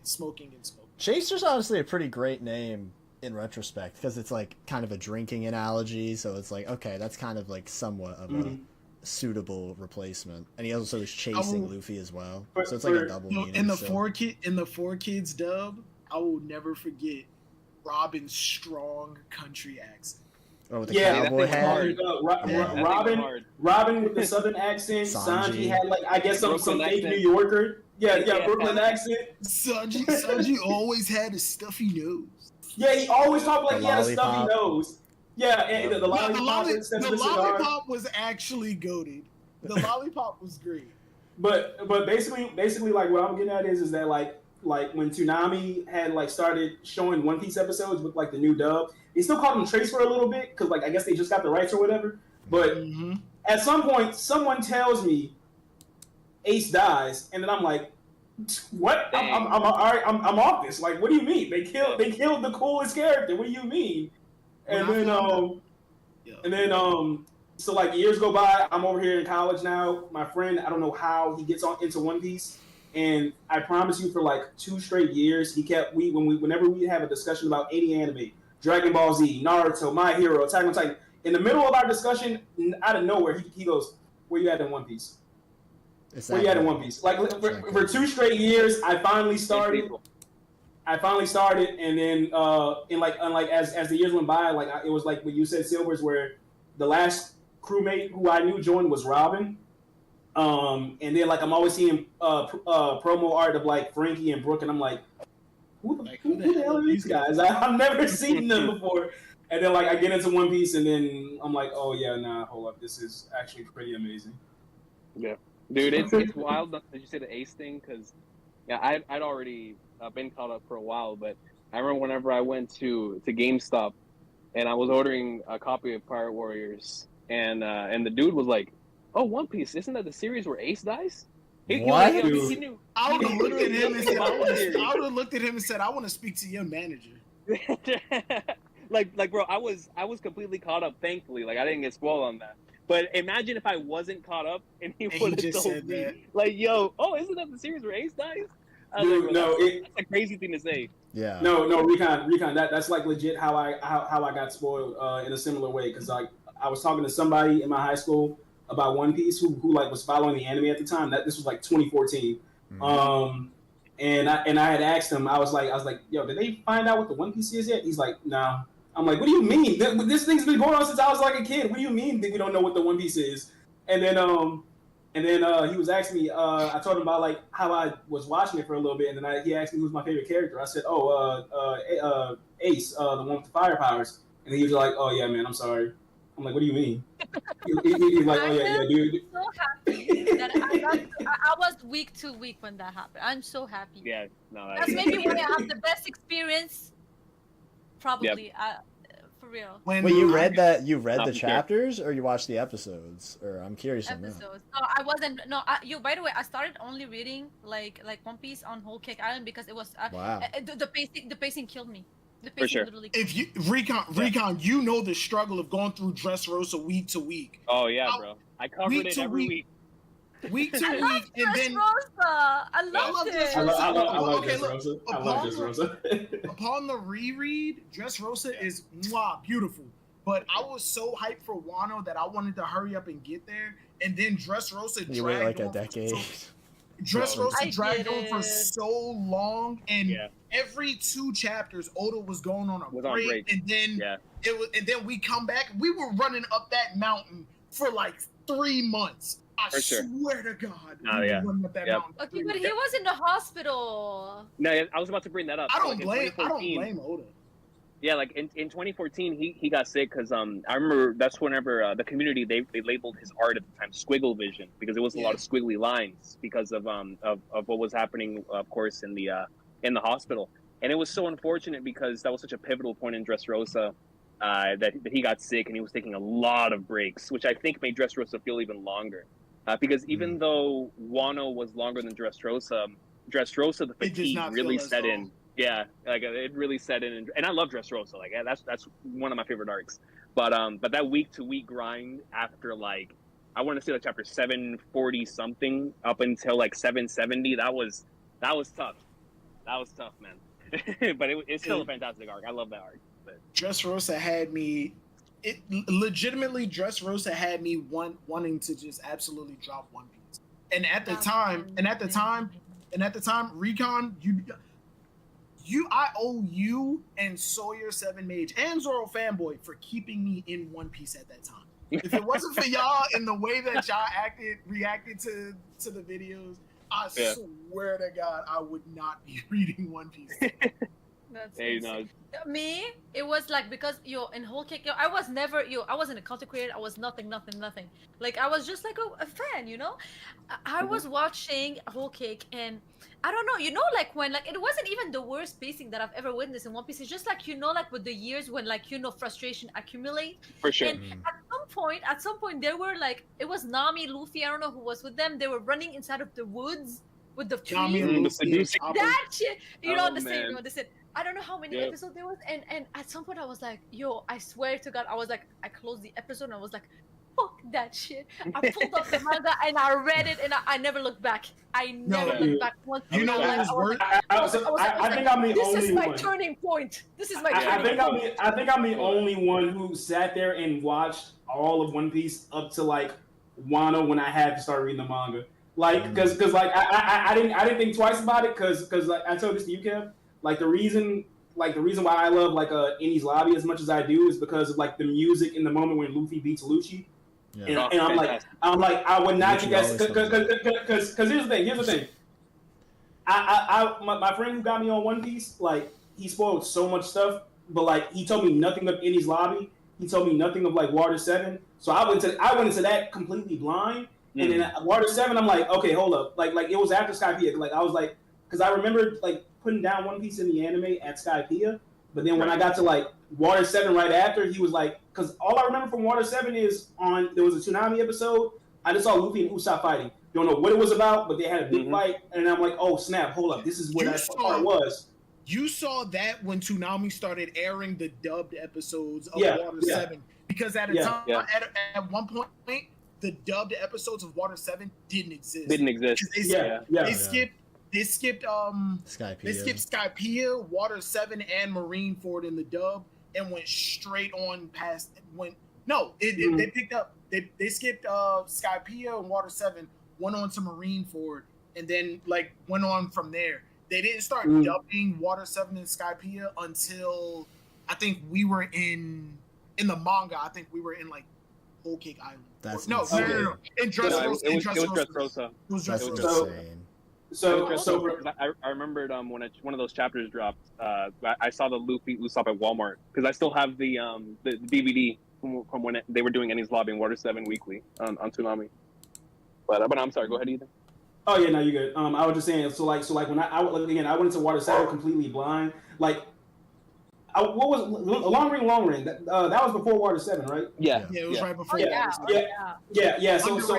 A: Chaser's honestly a pretty great name in retrospect because it's like kind of a drinking analogy, so it's like, okay, that's kind of like somewhat of a suitable replacement. And he also is chasing Luffy as well, so it's like a double meaning.
R: In the 4Kids dub, I will never forget Robin's strong country accent.
A: Oh, with the cowboy hat.
Q: Robin with the southern accent. Sanji had like, I guess some fake New Yorker. Yeah, Brooklyn accent.
R: Sanji always had a stuffy nose.
Q: Yeah, he always talked like he had a stuffy nose. Yeah, and the
R: lollipop was actually goated. The lollipop was great.
Q: But basically, like what I'm getting at is that like when Toonami had like started showing One Piece episodes with like the new dub, they still called him Trace for a little bit because like I guess they just got the rights or whatever. But at some point, someone tells me Ace dies, and then I'm like, what? I'm all right. I'm off this. Like, what do you mean? They killed the coolest character. What do you mean? And then so like years go by. I'm over here in college now. My friend, I don't know how he gets into One Piece, and I promise you, for like 2 straight years, whenever we have a discussion about any anime, Dragon Ball Z, Naruto, My Hero, Attack on Titan, in the middle of our discussion, out of nowhere, he goes, "Where you at in One Piece? Where you at in One Piece?" Like for 2 straight years, I finally started, and then as the years went by, like it was like what you said, Silvers, where the last crewmate who I knew joined was Robin, and then like I'm always seeing promo art of like Frankie and Brooke, and I'm like, who the hell are these guys? I've never seen them before. And then like I get into One Piece, and then I'm like, oh yeah, nah, hold up, this is actually pretty amazing.
S: Yeah. Dude, it's wild. Did you say the Ace thing? Because yeah, I'd already been caught up for a while, but I remember whenever I went to GameStop and I was ordering a copy of Pirate Warriors, and the dude was like, "Oh, One Piece, isn't that the series where Ace dies?" He knew.
R: I would have looked at him and said, "I want to speak to your manager."
S: like, bro, I was completely caught up. Thankfully, like I didn't get spoiled on that. But imagine if I wasn't caught up and he would have told me, that. Like, "Yo, oh, isn't that the series where Ace dies?"
Q: Dude,
S: like,
Q: no,
S: that's a crazy thing to say.
A: Yeah.
Q: No, Recon. That's like legit how I got spoiled in a similar way, because like I was talking to somebody in my high school about One Piece who like was following the anime at the time. This was like 2014. And I had asked him, I was like, "Yo, did they find out what the One Piece is yet?" He's like, "No." I'm like, "What do you mean? This thing's been going on since I was like a kid. What do you mean that we don't know what the One Piece is?" And then he was asking me. I told him about like how I was watching it for a little bit, and then he asked me who's my favorite character. I said, Ace, the one with the fire powers. And he was like, "Oh yeah, man, I'm sorry." I'm like, "What do you mean?" He's like, "Oh yeah, dude."
M: I'm so happy that I was week to week when that happened. I'm so happy.
S: Yeah, no,
M: that's maybe why I have the best experience. Probably, for real.
A: Wait, you read that? You read the chapters, or you watched the episodes? Or I'm curious to know.
M: No, I wasn't. No, by the way, I started only reading like One Piece on Whole Cake Island because it was
A: wow.
M: The pacing killed me. The
S: For sure.
M: Literally
R: if you Recon, you know the struggle of going through Dressrosa week to week.
S: Oh yeah, bro. I covered it every week.
R: Week to week, and then
M: I love it.
Q: I love Dressrosa. I love Dressrosa.
R: Upon the reread, Dressrosa is beautiful. But I was so hyped for Wano that I wanted to hurry up and get there, and then Dressrosa
A: you wait like a decade.
R: Dressrosa dragged on for so long, and every 2 chapters, Oda was going on a break, and then and then we come back. We were running up that mountain for like 3 months. I swear to God.
S: Oh yeah.
M: Okay, but he was in the hospital.
S: No, I was about to bring that up.
R: I don't blame Oda.
S: Yeah, like in 2014, he got sick because I remember that's whenever the community they labeled his art at the time Squiggle Vision, because it was a lot of squiggly lines because of what was happening, of course, in the hospital. And it was so unfortunate because that was such a pivotal point in Dressrosa that he got sick and he was taking a lot of breaks, which I think made Dressrosa feel even longer. Because even though Wano was longer than Dressrosa, the fatigue really set in. Yeah, like it really set in, and I love Dressrosa. Like that's one of my favorite arcs. But that week to week grind after like I want to say like chapter 740 something up until like 770, that was tough. That was tough, man. But it's still a fantastic arc. I love that arc. But
R: Dressrosa had me. It legitimately Dressrosa had me wanting to just absolutely drop One Piece. And at the time, Recon, I owe you and Sawyer 7 Mage and Zoro Fanboy for keeping me in One Piece at that time. If it wasn't for y'all and the way that y'all reacted to the videos, I swear to God, I would not be reading One Piece.
M: That's me. It was like because in Whole Cake, I was never I wasn't a content creator. I was nothing. Like I was just like a fan, you know. I was watching Whole Cake, and I don't know, you know, like when like it wasn't even the worst pacing that I've ever witnessed in One Piece. It's just like, you know, like with the years when like, you know, frustration accumulate.
S: For sure.
M: And at some some point, they were like, it was Nami, Luffy, I don't know who was with them. They were running inside of the woods with the
R: Nami
M: trees.
R: and
S: The seducing.
M: That shit, you know,
S: Oh,
M: the same,
S: man.
M: you know, the same. I don't know how many
S: Yep.
M: episodes there was, and at some point I was like, yo, I swear to God, I was like, I closed the episode and I was like, fuck that shit. I pulled up the manga and I read it and I never looked back. I never
R: No,
M: looked back once.
R: You know what was worse?
Q: I think I'm the
M: this
Q: only
M: is my
Q: one.
M: turning point. This is my
Q: I
M: turning
Q: think
M: point.
Q: I think I'm the only one who sat there and watched all of One Piece up to like Wano when I had to start reading the manga. Like, cause like I didn't think twice about it, cause like I told this to you, Kev. Like the reason why I love like Enies Lobby as much as I do is because of like the music in the moment when Luffy beats Lucci.
A: Yeah.
Q: And I'm like I would not
A: Lucci
Q: get that
A: always
Q: because here's the thing. My friend who got me on One Piece, like he spoiled so much stuff, but like he told me nothing of Enies Lobby. He told me nothing of like Water 7. So I went into that completely blind. And then at Water 7, I'm like, okay, hold up. Like it was after Skypiea. Like I was like, because I remember like putting down One Piece in the anime at Skypiea. But then when I got to like Water 7 right after, he was like, because all I remember from Water 7 is there was a tsunami episode. I just saw Luffy and Usopp fighting. Don't know what it was about, but they had a big fight. And I'm like, oh snap, hold up. This is what that part was.
R: You saw that when Toonami started airing the dubbed episodes of
Q: Yeah,
R: Water
Q: yeah.
R: 7. Because at a time, at one point, the dubbed episodes of Water 7 didn't exist.
S: Didn't exist.
R: They skipped
A: Skypiea.
R: They skipped Skypiea, Water 7, and Marineford in the dub, and went straight on past. They picked up. They skipped Skypiea and Water 7, went on to Marineford, and then like went on from there. They didn't start dubbing Water 7 and Skypiea until I think we were in the manga. I think we were in like Whole Cake Island.
A: That's
R: no. In Dressrosa.
S: It was Dressrosa.
R: It was
A: That's
R: Dressrosa.
A: insane.
S: So I remembered when one of those chapters dropped. I saw the Luffy Usopp at Walmart because I still have the DVD from when they were doing Enies Lobby and Water 7 weekly on Toonami. But I'm sorry. Go ahead, Ethan.
Q: Oh yeah, no, you're good. I was just saying. So like when I went into Water 7 completely blind. Like, what was Long Ring? That was before Water 7, right?
S: Yeah.
R: Yeah, it was right before.
Q: Yeah. So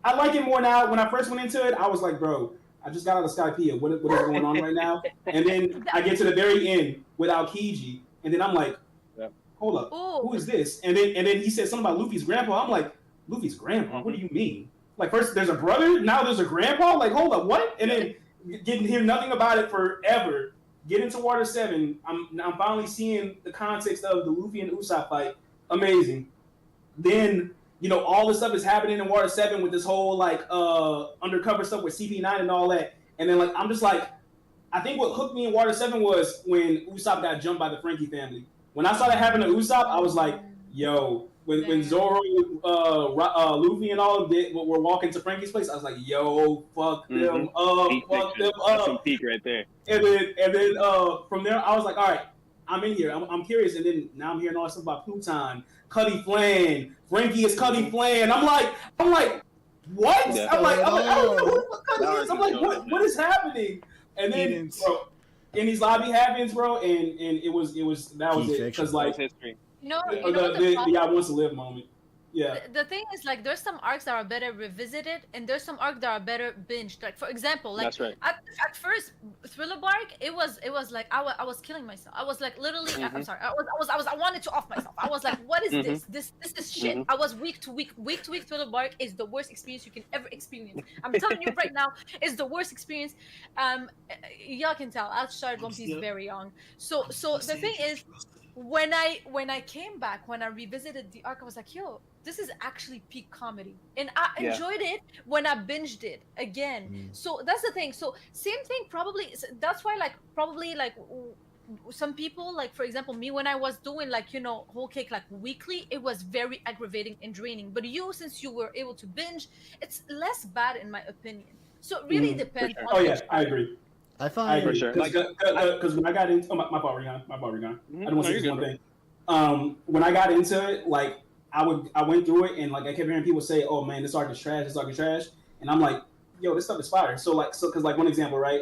Q: I like it more now. When I first went into it, I was like, bro, I just got out of Skypiea. What is going on right now? And then I get to the very end with Aokiji, and then I'm like, hold up, who is this? And then he said something about Luffy's grandpa. I'm like, Luffy's grandpa? What do you mean? Like, first there's a brother, now there's a grandpa? Like, hold up, what? And then didn't hear nothing about it forever. Get into Water 7. I'm finally seeing the context of the Luffy and Usopp fight. Amazing. Then, all this stuff is happening in Water 7 with this whole, like, undercover stuff with CP9 and all that. And then, like, I'm just like, I think what hooked me in Water 7 was when Usopp got jumped by the Frankie family. When I saw that happen to Usopp, I was like, yo, when Zoro, Luffy and all of it were walking to Frankie's place, I was like, yo, fuck them up, fuck them up.
S: That's some peak right there.
Q: And then from there, I was like, all right, I'm in here. I'm curious. And then now I'm hearing all this stuff about Pluton, Cuddy Flan, Frankie is Cuddy Flan. I'm like, what?
S: Yeah.
Q: I'm like, I don't know who Cuddy is. I'm like, what is happening? And then, bro, Enies Lobby happens, bro, and it was that was it. Because like,
S: history.
Q: the I wants to live moment. Yeah.
M: The thing is, like, there's some arcs that are better revisited, and there's some arcs that are better binged. Like, for example, like,
S: That's right.
M: at first, Thriller Bark, it was like I was killing myself. I was like literally, I'm sorry, I wanted to off myself. I was like, what is this? This is shit. I was week to week. Thriller Bark is the worst experience you can ever experience. I'm telling you right now, it's the worst experience. Y'all can tell. I started One Piece very young. So the thing is, when I came back, when I revisited the arc, I was like, yo, this is actually peak comedy, and I enjoyed it when I binged it again. So that's the thing. So same thing, probably. That's why, like, probably like some people, like for example me, when I was doing like Whole Cake like weekly, it was very aggravating and draining. But you, since you were able to binge, it's less bad in my opinion. So it really depends.
Q: Oh yeah, I agree.
A: I find
Q: I agree.
S: sure.
Q: Because when I got into my fault, Regan. I don't want to say this one thing. When I got into it, like I went through it and like I kept hearing people say, "Oh man, this arc is trash. This arc is trash," and I'm like, "Yo, this stuff is fire." So because like one example, right?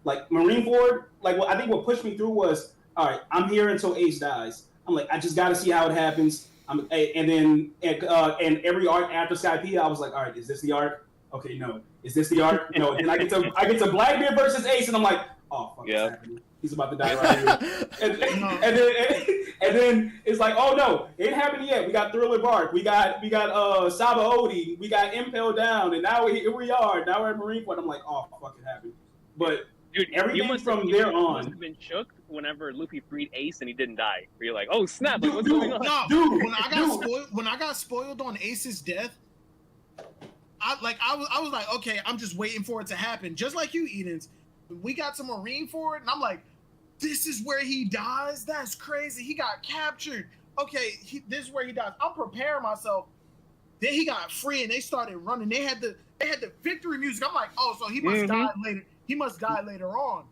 Q: Like Marineford, like I think what pushed me through was, all right, I'm here until Ace dies. I'm like, I just got to see how it happens. And every arc after Skypiea, I was like, all right, is this the arc? Okay, no. Is this the arc? No. And I get to Blackbeard versus Ace, and I'm like, oh fuck, what's happening? He's about to die right here. and then it's like, oh no, it ain't happened yet. We got Thriller Bark, we got Saba Odi, we got Impel Down, and now here we are. Now we're at Marineford. I'm like, oh fuck, it happened. But
S: dude,
Q: everything from there on,
S: must have been shook whenever Luffy freed Ace and he didn't die. Where you're like, oh snap,
Q: Dude,
S: like, what's going on?
R: No,
Q: Dude,
R: when I got spoiled on Ace's death, I was like, okay, I'm just waiting for it to happen. Just like you, Edens. We got to Marineford, and I'm like, this is where he dies? That's crazy. He got captured. Okay, this is where he dies. I'm preparing myself. Then he got free, and they started running. They had the victory music. I'm like, oh, so he must die later. He must die later on.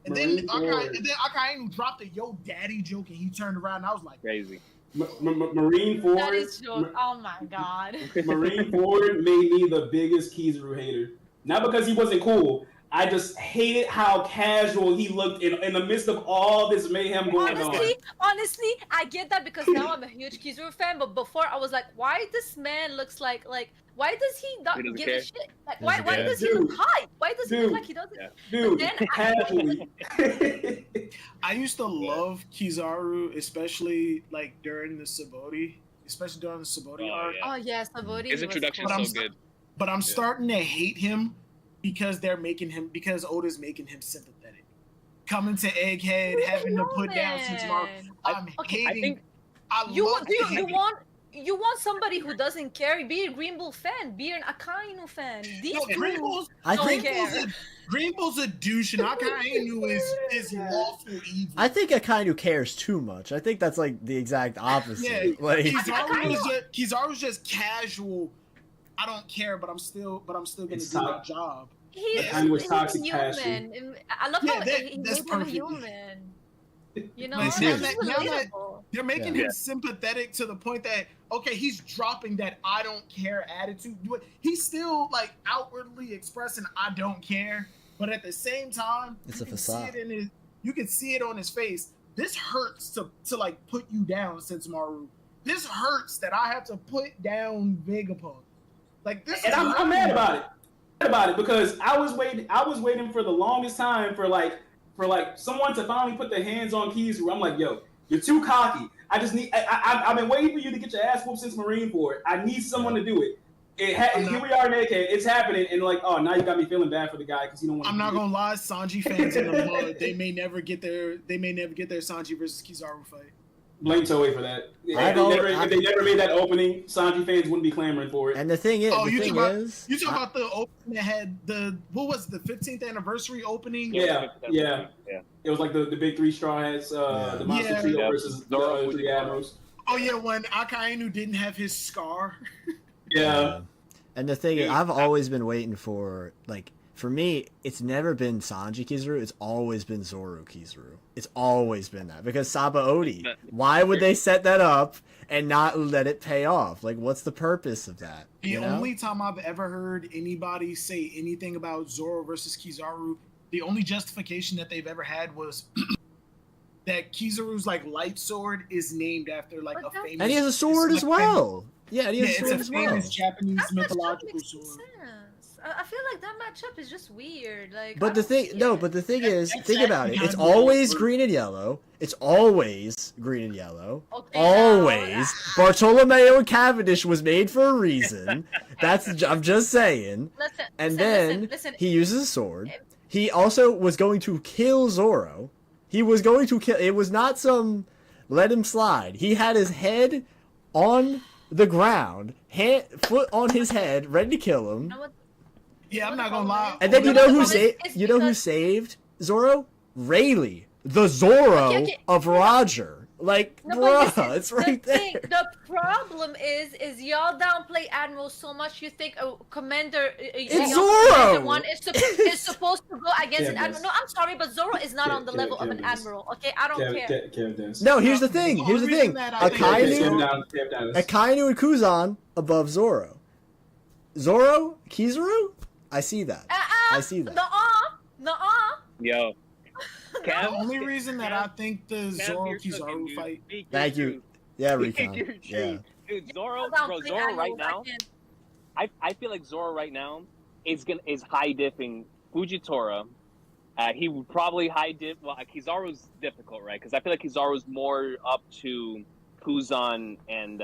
R: And then Akainu dropped a yo daddy joke, and he turned around, and I was like,
S: crazy.
Q: Marineford.
M: That is joke. Oh my god.
Q: Marineford made me the biggest Kizaru hater. Not because he wasn't cool. I just hated how casual he looked in the midst of all this mayhem going on.
M: Honestly, I get that because now I'm a huge Kizaru fan, but before I was like, why this man looks like why does he not give a shit? Like why does he look high? Why does he look like he doesn't?
Q: Dude,
R: casually. I used to love Kizaru, especially like during the Saboti, arc.
M: Oh yeah, Saboti.
S: His introduction is so good.
R: But I'm starting to hate him because Oda's making him sympathetic. Coming to Egghead, having to put down Sentomaru.
M: You want somebody who doesn't care. Be a Green Bull fan. Be an Akainu fan.
R: Green Bull's a douche, and Akainu is lawful evil.
A: I think Akainu cares too much. I think that's like the exact opposite.
R: Yeah,
A: like
R: Kizaru's just casual. I don't care, but I'm still gonna do my job.
M: He's
Q: toxic
M: human.
Q: Passion.
M: I love how
R: that's
M: he makes him
R: perfect.
M: human. You know,
R: Now
M: that's
R: that
M: relatable.
R: they're making him sympathetic to the point that okay, he's dropping that I don't care attitude. He's still like outwardly expressing I don't care, but at the same time,
A: it's a facade.
R: You can see it on his face. This hurts to like put you down, Sentomaru. This hurts that I have to put down Vegapunk. Like this,
Q: and I'm mad about it because I was waiting for the longest time for someone to finally put their hands on Kizaru. I'm like, yo, you're too cocky. I've been waiting for you to get your ass whooped since Marineford. I need someone to do it. Here we are in AK. It's happening, and like, oh, now you got me feeling bad for the guy because you don't want.
R: I'm not gonna lie, Sanji fans in the mud. They may never get their Sanji versus Kizaru fight.
Q: Blame Toei for that. If they never made that opening, Sanji fans wouldn't be clamoring for it.
A: And the thing is,
R: you talking about the opening that had the 15th anniversary opening?
Q: Yeah. It was like the big three straw hats, the Monster Trio versus the three Admirals.
R: Oh yeah, when Akainu didn't have his scar.
Q: Yeah.
A: And the thing is, I've always been waiting for, like, for me, it's never been Sanji Kizaru, it's always been Zoro Kizaru. It's always been that. Because Saba Odi, why would they set that up and not let it pay off? Like, what's the purpose of that?
R: The only time I've ever heard anybody say anything about Zoro versus Kizaru, the only justification that they've ever had was that Kizaru's, like, light sword is named after, like, a famous...
A: And he has a sword as well! Yeah, and he has a sword as well.
R: It's a famous Japanese mythological sword.
M: I feel like that matchup is just weird. Like,
A: but the thing is, think about it. It's always green and yellow. It's always green and yellow. Okay, always. Bartolomeo and Cavendish was made for a reason. I'm just saying. Listen, he uses a sword. He also was going to kill Zoro. He was going to kill. It was not some let him slide. He had his head on the ground, foot on his head, ready to kill him.
R: Yeah, I'm not gonna lie.
A: And then you know who saved Zoro? Rayleigh, the Zoro of Roger. Like, bruh, it's right there.
M: The problem is y'all downplay Admiral so much. You think a commander,
A: Zoro.
M: One is supposed to go against an admiral. No, I'm sorry, but Zoro is not on the level of an admiral. Okay, I don't care.
A: No, here's the thing. Akainu and Kuzan above Zoro. Zoro, Kizaru. I see that. I see that.
M: Nuh-uh.
S: Yo.
R: The only reason that I think the Zoro Kizaru fight.
A: Thank you. Yeah, Recon. Yeah.
S: Dude, Zoro,
M: Down,
S: bro,
M: please,
S: Zoro
M: I
S: right
M: know, I
S: now.
M: can't.
S: I feel like Zoro right now is high dipping Fujitora. He would probably high dip. Well, Kizaru's difficult, right? Because I feel like Kizaru's more up to Kuzan and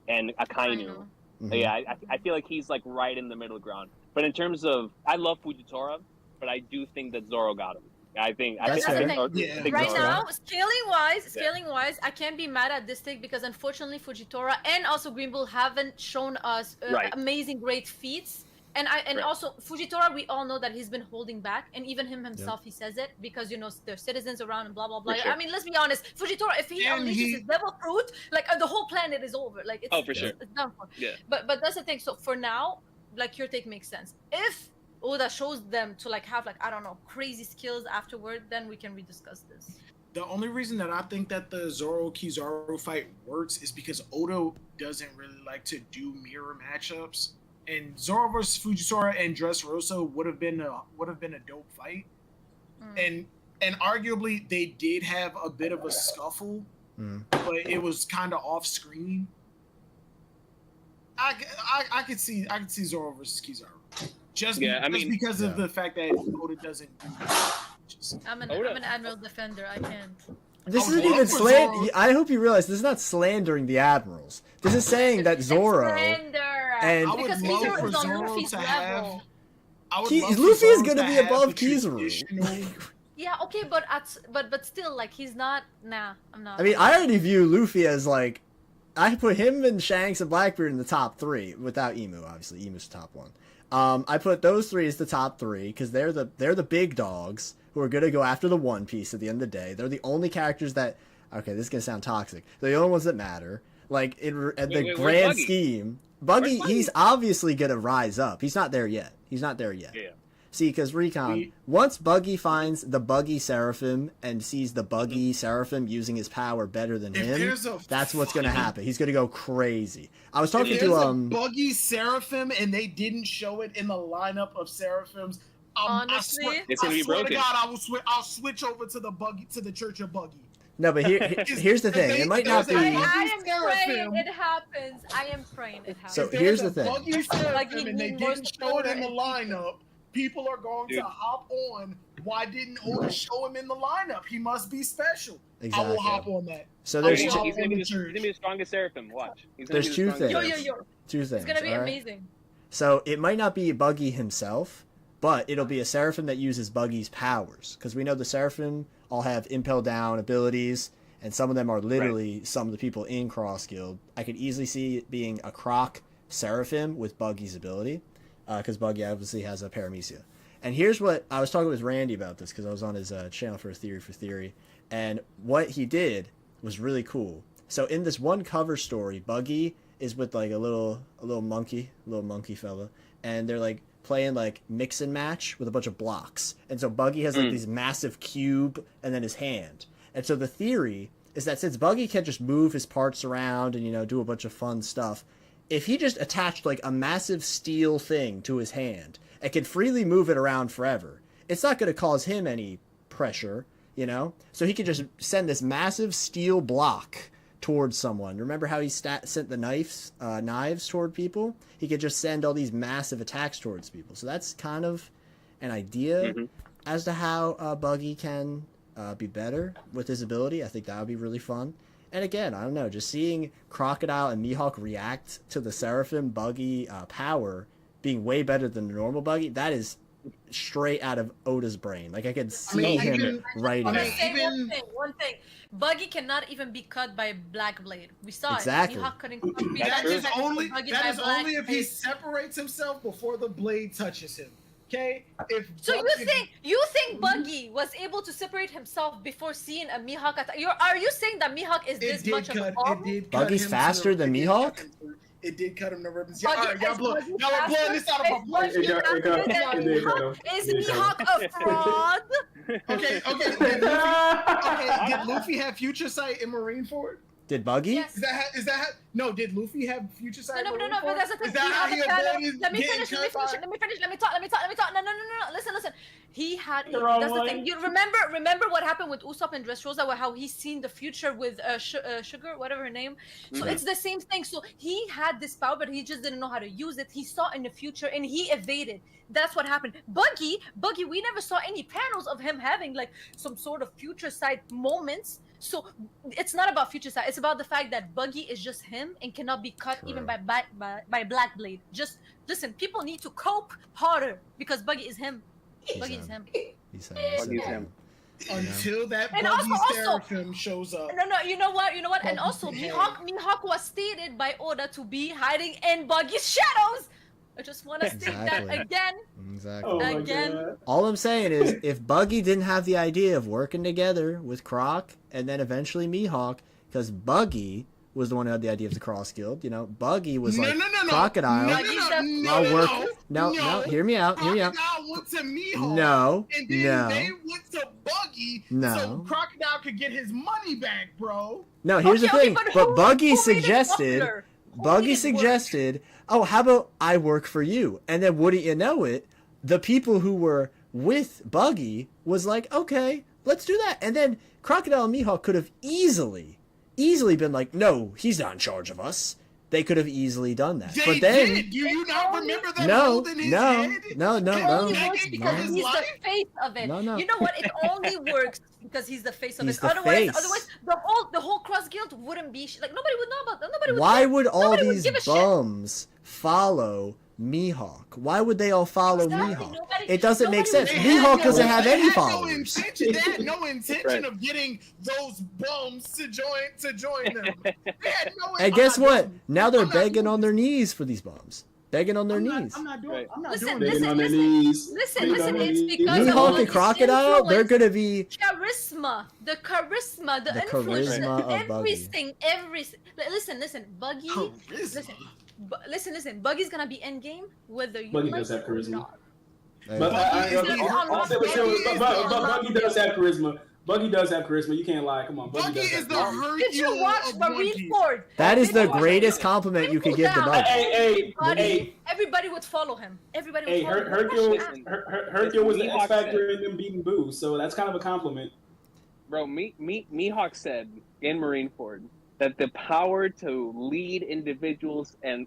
S: Akainu.
A: Mhm.
S: Yeah, I feel like he's like right in the middle ground. But in terms of, I love Fujitora, but I do think that Zoro got him. I think
A: That's
S: I think,
A: fair.
S: I think
M: Right
S: Zoro.
M: now, scaling wise, I can't be mad at this take because unfortunately Fujitora and also Green Bull haven't shown us
S: Right.
M: amazing great feats. And
S: Right.
M: also Fujitora, we all know that he's been holding back, and even himself he says it because there's citizens around and blah blah blah.
S: For sure.
M: I mean, let's be honest, Fujitora, if he
R: And
M: unleashes his devil fruit, like the whole planet is over. Like it's,
S: Oh, for sure.
M: it's done for.
S: Yeah.
M: But that's the thing. So for now, like your take makes sense. If Oda shows them to like have like I don't know crazy skills afterward, then we can rediscuss this.
R: The only reason that I think that the Zoro Kizaru fight works is because Oda doesn't really like to do mirror matchups, and Zoro versus Fujitora and Dressrosa would have been a dope fight, and arguably they did have a bit of a scuffle, but it was kind of off screen. I could see Zoro versus Kizaru. Just because of the fact that Oda doesn't do matches.
M: I'm an Admiral defender. I can't.
A: This isn't even slander. I hope you realize this is not slandering the admirals. This is saying that Zoro and
M: Because Kizaru is on Luffy's level.
A: Luffy is going to be above Kizaru.
M: Yeah, okay, but still, like he's not. Nah, I'm not.
A: I mean, I already view Luffy as like, I put him and Shanks and Blackbeard in the top 3 without Emu. Obviously, Emu's the top 1. I put those 3 as the top 3 because they're the big dogs who are gonna go after the One Piece at the end of the day. They're the only characters that. Okay, this is gonna sound toxic. They're the only ones that matter. Like in the grand scheme, Buggy, he's obviously gonna rise up. He's not there yet.
S: Yeah.
A: See, because Recon, once Buggy finds the Buggy Seraphim and sees the Buggy Seraphim using his power better than him, that's what's gonna happen. He's gonna go crazy. I was talking to
R: Buggy Seraphim, and they didn't show it in the lineup of Seraphims.
M: Honestly,
S: it's gonna be broken.
R: To God, I'll switch over to the Church of Buggy.
A: No, but here's the thing. It might not be.
M: I am praying it happens. I am praying it happens.
A: So here's the thing.
R: Buggy Seraphim, and they didn't show it in the lineup. People are going to hop on. Why didn't Oda show him in the lineup? He must be special.
A: Exactly.
R: I will hop on that.
A: So there's
S: He's gonna be the strongest Seraphim. Watch.
A: There's two things. Two things.
M: It's gonna be
A: all right?
M: amazing.
A: So it might not be Buggy himself, but it'll be a Seraphim that uses Buggy's powers. Because we know the Seraphim all have Impel Down abilities, and some of them are literally some of the people in Cross Guild. I could easily see it being a Croc Seraphim with Buggy's ability, because Buggy obviously has a Paramecia. And here's what I was talking with Randy about this, because I was on his channel for Theory, and what he did was really cool. So in this one cover story, Buggy is with like a little monkey fella, and they're like playing like mix and match with a bunch of blocks. And so Buggy has like this massive cube and then his hand. And so the theory is that since Buggy can just move his parts around and do a bunch of fun stuff, if he just attached like a massive steel thing to his hand and can freely move it around forever, it's not going to cause him any pressure, So he could just send this massive steel block towards someone. Remember how he sent the knives toward people? He could just send all these massive attacks towards people. So that's kind of an idea as to how Buggy can be better with his ability. I think that would be really fun. And again, I don't know, just seeing Crocodile and Mihawk react to the Seraphim Buggy power being way better than the normal Buggy, that is straight out of Oda's brain. Like I could see him writing it.
M: One thing. Buggy cannot even be cut by Black Blade. We saw
A: Exactly.
M: it. Mihawk couldn't
R: That is only if he separates himself before the blade touches him. Okay?
M: So you think Buggy was able to separate himself before seeing a Mihawk attack? Are you saying that Mihawk is this much of a problem?
A: Buggy's faster than Mihawk?
R: It did cut him to ribbons. Y'all are blowing this out of proportion.
M: Is Mihawk a fraud?
R: Okay. Did Luffy have future sight in Marineford?
A: Did Buggy?
M: Yes.
R: No, did Luffy have future sight?
M: No, but that's the thing.
R: Is that how he avoided
M: Let me
R: getting
M: finish.
R: cut by?
M: Let me talk. No. Listen. He had.
Q: The wrong
M: That's the
Q: way.
M: thing. You remember what happened with Usopp and Dressrosa, where how he's seen the future with Sugar, whatever her name. So
S: Mhm.
M: it's the same thing. So he had this power, but he just didn't know how to use it. He saw in the future and he evaded. That's what happened. Buggy, we never saw any panels of him having like some sort of future side moments. So it's not about future side. It's about the fact that Buggy is just him and cannot be cut even by Black Blade. Just listen, people need to cope harder because Buggy is him. Buggy is him.
A: He's
S: Buggy's him.
R: Until that
M: And
R: Buggy
M: also-
R: Seraphim shows up.
M: No, you know what? And
R: Buggy's
M: also,
R: head.
M: Mihawk was stated by Oda to be hiding in Buggy's shadows. I just want to state that
A: Exactly.
M: again.
A: Exactly.
Q: Oh my
M: Again.
Q: God.
A: All I'm saying is, if Buggy didn't have the idea of working together with Croc and then eventually Mihawk, because Buggy was the one who had the idea of the Cross Guild, you know, Buggy was like Crocodile. No, hear me out.
R: Crocodile went to Mihawk.
A: No,
R: And then
A: no.
R: they went to Buggy.
A: No.
R: So Crocodile could get his money back, bro.
A: No, here's the thing. But Buggy
R: who made it
A: suggested,
R: popular?
A: Buggy suggested, oh, how about I work for you? And then wouldn't you know it, the people who were with Buggy was like, okay, let's do that. And then Crocodile and Mihawk could have easily been like, no, he's not in charge of us. They could have easily done that.
R: They
A: but then,
R: did. Do you not remember that
A: no,
R: hold in his
A: no,
R: head?
A: no,
M: It only
A: no,
M: works because he's the face of it.
A: No, no.
M: You know what? It only works because he's the face of
A: He's
M: it.
A: the
M: Otherwise,
A: face.
M: the whole Cross Guild wouldn't be like nobody would know about them. Nobody would.
A: Why
M: care.
A: would all
M: Nobody would
A: these
M: give a shit.
A: bums follow Mihawk? Why would they all follow Mihawk? It doesn't make sense.
R: They had
A: Mihawk
R: no-
A: doesn't have
R: they
A: any
R: had
A: followers.
R: They had no intention
A: Right.
R: of getting those bums to join them. They had no.
A: And guess what? Now they're begging on their knees for these bums. Begging on their knees.
R: I'm not doing. I'm not
M: Listen,
R: doing.
Q: Begging on their knees.
M: Listen.
Q: Begging on their
M: It's
Q: knees.
M: because of
A: Mihawk
M: all
A: and
M: this
A: Crocodile, they're
M: influence.
A: gonna be
M: Charisma, the influence,
A: charisma of
M: everything, listen, Buggy, listen, Buggy's gonna be endgame whether you
Q: Buggy
M: like
Q: does have
M: it or
Q: charisma.
M: not.
A: Hey,
Q: But
R: Buggy
Q: I'll say what you- but Buggy does have charisma. Buggy does have charisma. You can't lie. Come on, Buggy does have charisma.
M: Did you watch Marineford?
A: that is the greatest compliment you could give to Buggy.
Q: Hey,
M: Everybody would follow him. Everybody would
Q: hey,
M: follow him.
Q: Hercule was the
S: Mihawk
Q: X factor
S: said-
Q: in them beating Boo, so that's kind of a compliment.
S: Bro, Mihawk said in Marineford that the power to lead individuals and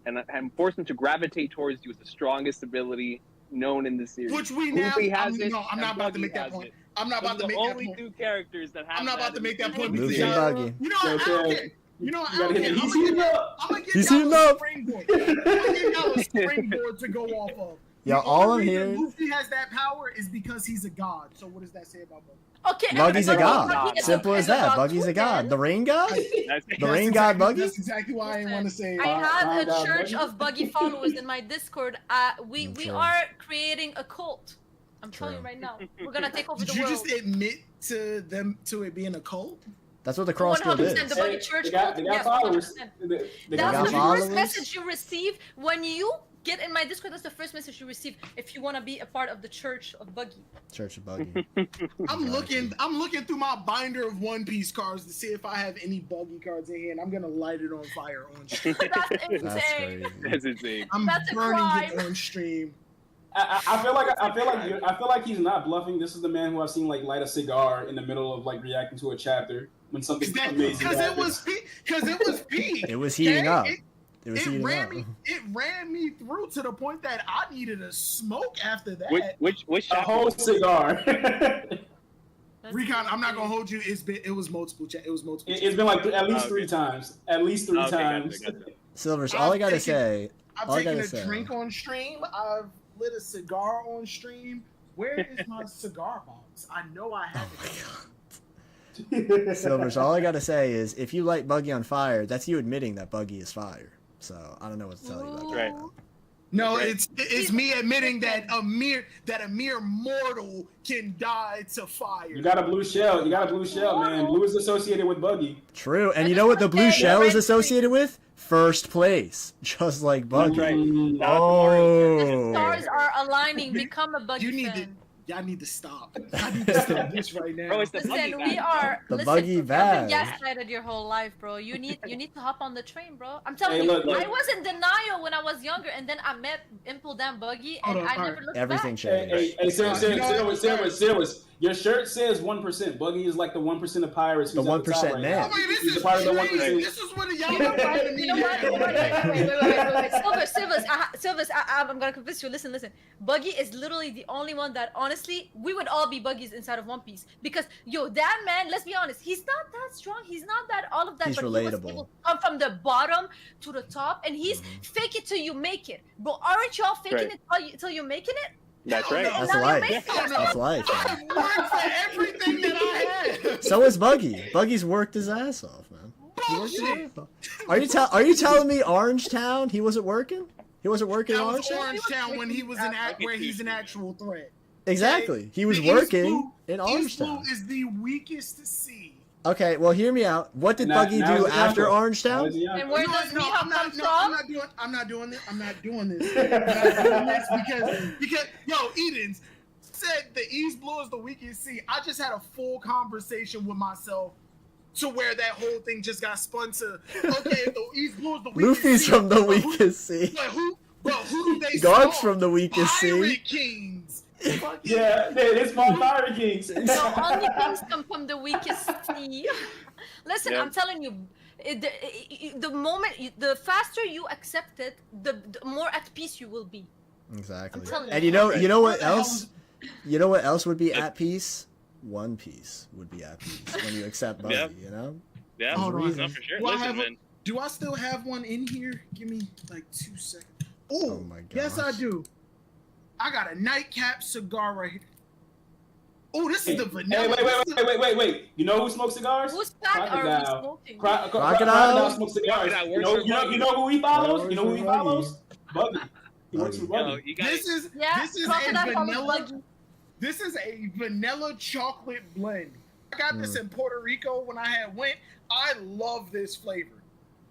S: force them to gravitate towards you is the strongest ability known in the series.
R: Which we now.
S: Goofy has
R: I'm
S: it.
R: not
S: and
R: about to
S: Buggy
R: make that
S: has
R: point.
S: it.
R: I'm not about
S: Those
R: to
S: are
R: make
S: the
R: that
S: only
R: point.
S: two characters that have.
R: I'm not about to make that point
A: Luffy
R: because
A: and Buggy.
R: you know what? I don't care. You know what? I don't care.
Q: He's heating up.
R: I'm gonna
A: He's
R: give
A: heating
R: y'all a
A: up.
R: springboard. I'm gonna give y'all a springboard to go off of.
A: Yo,
R: The
A: all
R: only
A: I'm
R: reason
A: hearing-
R: Luffy has that power is because he's a god. So what does that say about Buggy?
M: Okay,
A: Buggy's a
M: Buggy
A: god.
M: is
A: Simple as that. Buggy's a god. The rain god? The rain god Buggy?
R: That's exactly why I didn't want to say.
M: I have a
Q: God,
M: church
Q: Buggy.
M: of Buggy followers in my Discord. We
A: True.
M: are creating a cult. I'm telling you right now. We're gonna take over
R: Did
M: the
R: you
M: world.
R: just admit to it being a cult?
A: That's what the Cross Guild
M: 100%.
A: is.
M: The Buggy Church
Q: They got
M: cult. Yes,
Q: followers.
M: 100%.
Q: They
A: got
M: That's the
A: followers.
M: first message you receive when you get in my Discord. That's the first message you receive if you want to be a part of the Church of Buggy.
A: Church of Buggy.
R: I'm looking through my binder of One Piece cards to see if I have any Buggy cards in here, and I'm gonna light it on fire on stream.
M: That's
A: That's
M: insane.
A: crazy.
S: That's insane.
R: I'm
M: That's a
R: burning
M: crime.
R: it on stream.
Q: I feel like he's not bluffing. This is the man who I've seen like light a cigar in the middle of like reacting to a chapter when something amazing
R: Because it
Q: happens.
R: was peak.
A: It was heating up. It was
R: It
A: heating
R: ran
A: up.
R: me. It ran me through to the point that I needed a smoke after that.
S: Which
Q: a
S: chapter?
Q: whole cigar.
R: Recon, I'm not gonna hold you. It was multiple. It was multiple.
Q: It's been like at least three times. At least three
S: Okay,
Q: times.
S: gotcha.
A: Silvers, all I gotta say,
R: I've
A: all I
R: taken
A: gotta
R: a
A: say.
R: drink on stream. I've lit a cigar on stream. Where is my cigar box? I know I have it.
A: Silvers, all I gotta say is, if you light Buggy on fire, that's you admitting that Buggy is fire. So I don't know what to tell you about that.
R: No, it's me admitting that a mere mortal can die to fire.
Q: You got a blue shell. Man. Blue is associated with Buggy.
A: True, and you know what the blue shell is associated with? First place, just like Buggy.
M: The
A: Oh,
M: stars are aligning. Become a Buggy fan.
R: Y'all need to stop. I need to stop this right now.
S: Bro, it's the
M: Listen,
S: Buggy
M: we
S: Bash,
M: are.
A: The
M: listen,
A: Buggy
M: you've been
A: Bash.
M: gaslighted your whole life, bro. You need to hop on the train, bro. I'm telling
Q: Hey,
M: you,
Q: look.
M: I was in denial when I was younger, and then I met Impel Dan Buggy, and
R: Hold on,
M: I
R: all
M: never
R: right.
M: looked
A: Everything
M: back.
A: changed.
Q: Hey, serious. Your shirt says 1%. Buggy is like the 1% of pirates.
A: The
Q: Who's at the top
A: 1%
Q: right
A: man.
Q: now.
R: Wait, this
Q: He's a
R: is
Q: part of the
R: crazy.
Q: 1%.
R: This is what y'all
M: You know
R: are
M: what?
R: telling me.
M: You know what? Wait. Silvers, I'm gonna convince you. Listen. Buggy is literally the only one that, honestly, we would all be Buggies inside of One Piece. Because, yo, that man, let's be honest, he's not that strong. He's not that all of that.
A: He's
M: but
A: relatable.
M: He was able to come from the bottom to the top, and he's fake it till you make it. Bro, aren't y'all faking it till you're making it?
S: That's right.
A: That's
M: Now you
A: life.
M: make it.
A: That's life. Man.
R: I've worked for everything that I had.
A: So is Buggy. Buggy's worked his ass off, man. He worked his ass off. Are you telling me Orangetown he wasn't working? He wasn't working in
R: That was
A: Orangetown?
R: Orangetown when he was where he's an actual threat.
A: Exactly. He was
R: The East
A: working in
R: East Blue
A: Orangetown.
R: is the weakest to see.
A: Okay, well, hear me out. What did
Q: Now-
A: Buggy
Q: now
A: do
Q: it's
A: after
Q: Yonko.
A: Orangetown?
M: And where does Mihawk come from?
R: I'm not doing this. I'm not doing this because yo, Edens said the East Blue is the weakest sea. I just had a full conversation with myself to where that whole thing just got spun to okay, if the East Blue is the weakest
A: Luffy's
R: sea,
A: from the
R: but
A: weakest sea.
R: who do they
A: Guard's
R: spawn?
A: from the weakest sea.
R: Pirate Kings.
Q: Yeah, it's my Pirate Kings.
M: No, only kings come from the weakest sea. Listen,
S: Yeah.
M: I'm telling you, the faster you accept it, the more at peace you will be.
A: Exactly.
M: I'm telling
A: And
M: you.
A: you know what else? You know what else would be at peace? One Piece would be at peace when you accept Buggy.
S: Yeah.
A: You know.
S: Yeah,
R: Hold on.
S: no, for sure.
R: Do I
S: Listen,
R: have a-
S: man.
R: Do I still have one in here? Give me like 2 seconds.
A: Oh
R: Oh,
A: my god.
R: yes I do. I got a nightcap cigar right here. Oh, this is the vanilla.
Q: Wait. You know who smokes cigars?
M: Whose pack are we
Q: Crocodile.
M: smoking?
Q: Crocodile smokes cigars.
S: Crocodile
Q: You
S: works
Q: know,
S: for Buggy.
Q: you know who he follows? You know who he
A: Buggy.
Q: follows? Buggy. He works for
S: Yo,
Q: Buggy.
S: you got
R: This is
M: Yeah,
R: this is
M: Crocodile
R: a
M: follows
R: vanilla.
M: Buggy.
R: This is a vanilla chocolate blend. I got this in Puerto Rico when I had went. I love this flavor.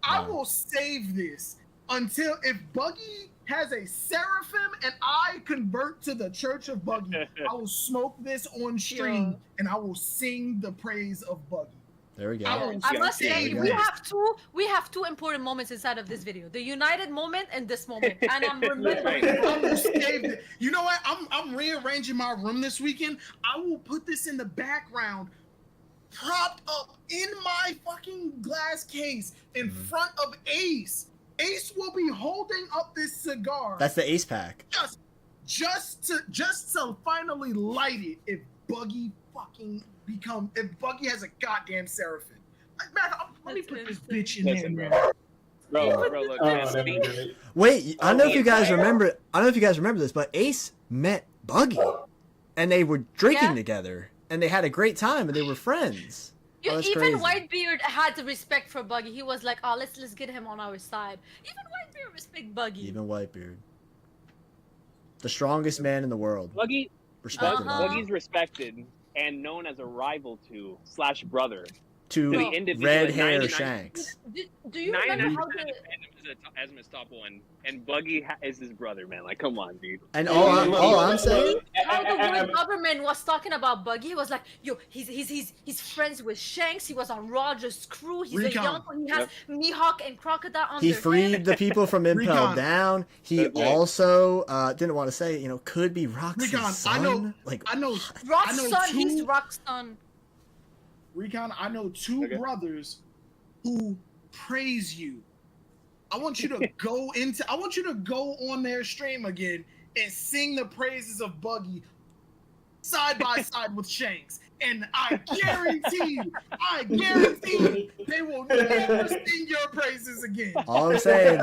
R: I will save this until if Buggy has a seraphim and I convert to the Church of Buggy, I will smoke this on stream and I will sing the praise of Buggy.
A: There we go.
M: I must say,
A: There we go.
M: we have two important moments inside of this video: the United moment and this moment. And I'm remembering.
R: I will save it. You know what? I'm rearranging my room this weekend. I will put this in the background, propped up in my fucking glass case in front of Ace. Ace will be holding up this cigar.
A: That's the Ace pack.
R: Just to finally light it if Buggy has a goddamn seraphim. Like, man, let me put this bitch in
S: Listen,
R: there,
S: bro.
R: man.
S: Bro, look, man.
A: Wait, I don't know if you guys remember. I don't know if you guys remember this, but Ace met Buggy, and they were drinking together, and they had a great time, and they were friends. Oh, that's
M: Even
A: crazy.
M: Whitebeard had the respect for Buggy. He was like, "Oh, let's get him on our side." Even Whitebeard respect Buggy.
A: Even Whitebeard, the strongest man in the world.
S: Buggy,
A: Respected by
S: Buggy's respected and known as a rival to / brother
A: to
S: the individual
A: red
S: at
A: hair
S: 99
A: Shanks.
M: Do you
S: 99%
M: remember how
S: of
M: the
S: fandom has him as top one, and Buggy is his brother, man. Like, come on, dude.
A: And all I'm saying,
M: how the world government was talking about Buggy? He was like, "Yo, he's friends with Shanks. He was on Roger's crew. He's
R: Recon.
M: a young one. He has Mihawk and Crocodile on
A: he
M: their
A: freed
M: head."
A: the people from Impel
R: Recon.
A: Down. He
S: That's right.
A: also didn't want to say, could be Roxy's
R: Recon,
A: son.
R: I know
M: Rock's son.
R: two-
M: He's Rock's son.
R: Recon, I know two brothers who praise you. I want you to go on their stream again and sing the praises of Buggy side by side with Shanks. And I guarantee you, they will never sing your praises again.
A: All I'm saying,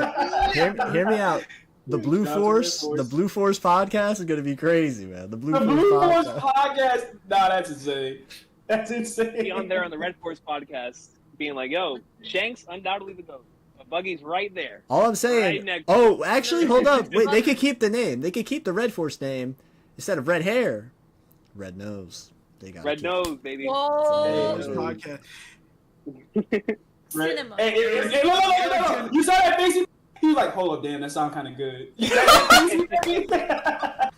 A: hear me out. The Blue Force podcast is gonna be crazy, man. The Blue Force
Q: podcast. Nah, that's insane. That's insane.
S: Be on there on the Red Force podcast, being like, "Yo, Shanks undoubtedly the GOAT. But Buggy's right there."
A: All I'm saying.
S: Right next
A: Oh, actually, hold up. Wait, they could keep the name. They could keep the Red Force name instead of red hair, red nose. They got
S: Red nose, baby.
M: Whoa.
R: Podcast.
M: Cinema.
Q: Hey, look. You saw that face? He was like, hold up, damn, that sound kind of good. You saw that face?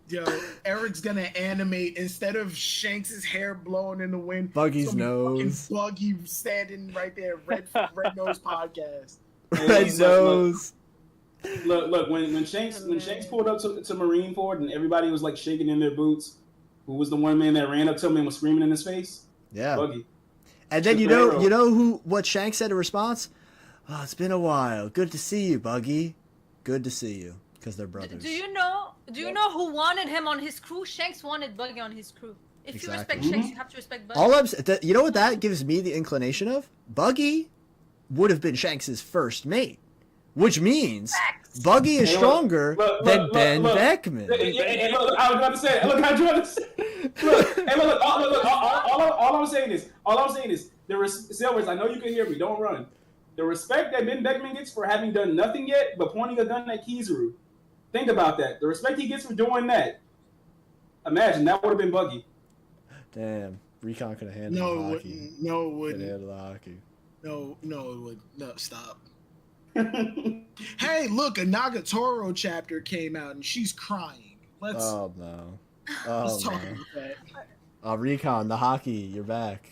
R: Yo, Eric's gonna animate instead of Shanks' hair blowing in the wind.
A: Buggy's
R: it's gonna be
A: nose.
R: fucking Buggy standing right there. Red Nose Podcast.
A: Red nose.
Q: Look. When Shanks pulled up to Marineford and everybody was like shaking in their boots, who was the one man that ran up to him and was screaming in his face?
A: Yeah.
Q: Buggy.
A: And then you know what Shanks said in response? Oh, it's been a while. Good to see you, Buggy. Good to see you, because they're brothers.
M: Do you know who wanted him on his crew? Shanks wanted Buggy on his crew. If you respect
A: Exactly.
M: Shanks, you have to respect Buggy.
A: You know what that gives me the inclination of? Buggy would have been Shanks' first mate, which means Buggy is stronger than Ben Beckman.
Q: Hey, look, I was about to say. Look, I was about to say. Look. All I'm saying is, Silvers, I know you can hear me. Don't run. The respect that Ben Beckman gets for having done nothing yet but pointing a gun at Kizaru. Think about that. The respect he gets for doing that. Imagine that would have been Buggy.
A: Damn, Recon could have handled the hockey.
R: No, it wouldn't.
A: Could have handled the hockey.
R: No, it would. No, stop. Hey, look, a Nagatoro chapter came out and she's crying. Let's.
A: Oh no.
R: Let's
A: Oh
R: talk
A: no.
R: about that.
A: Recon, the hockey, you're back.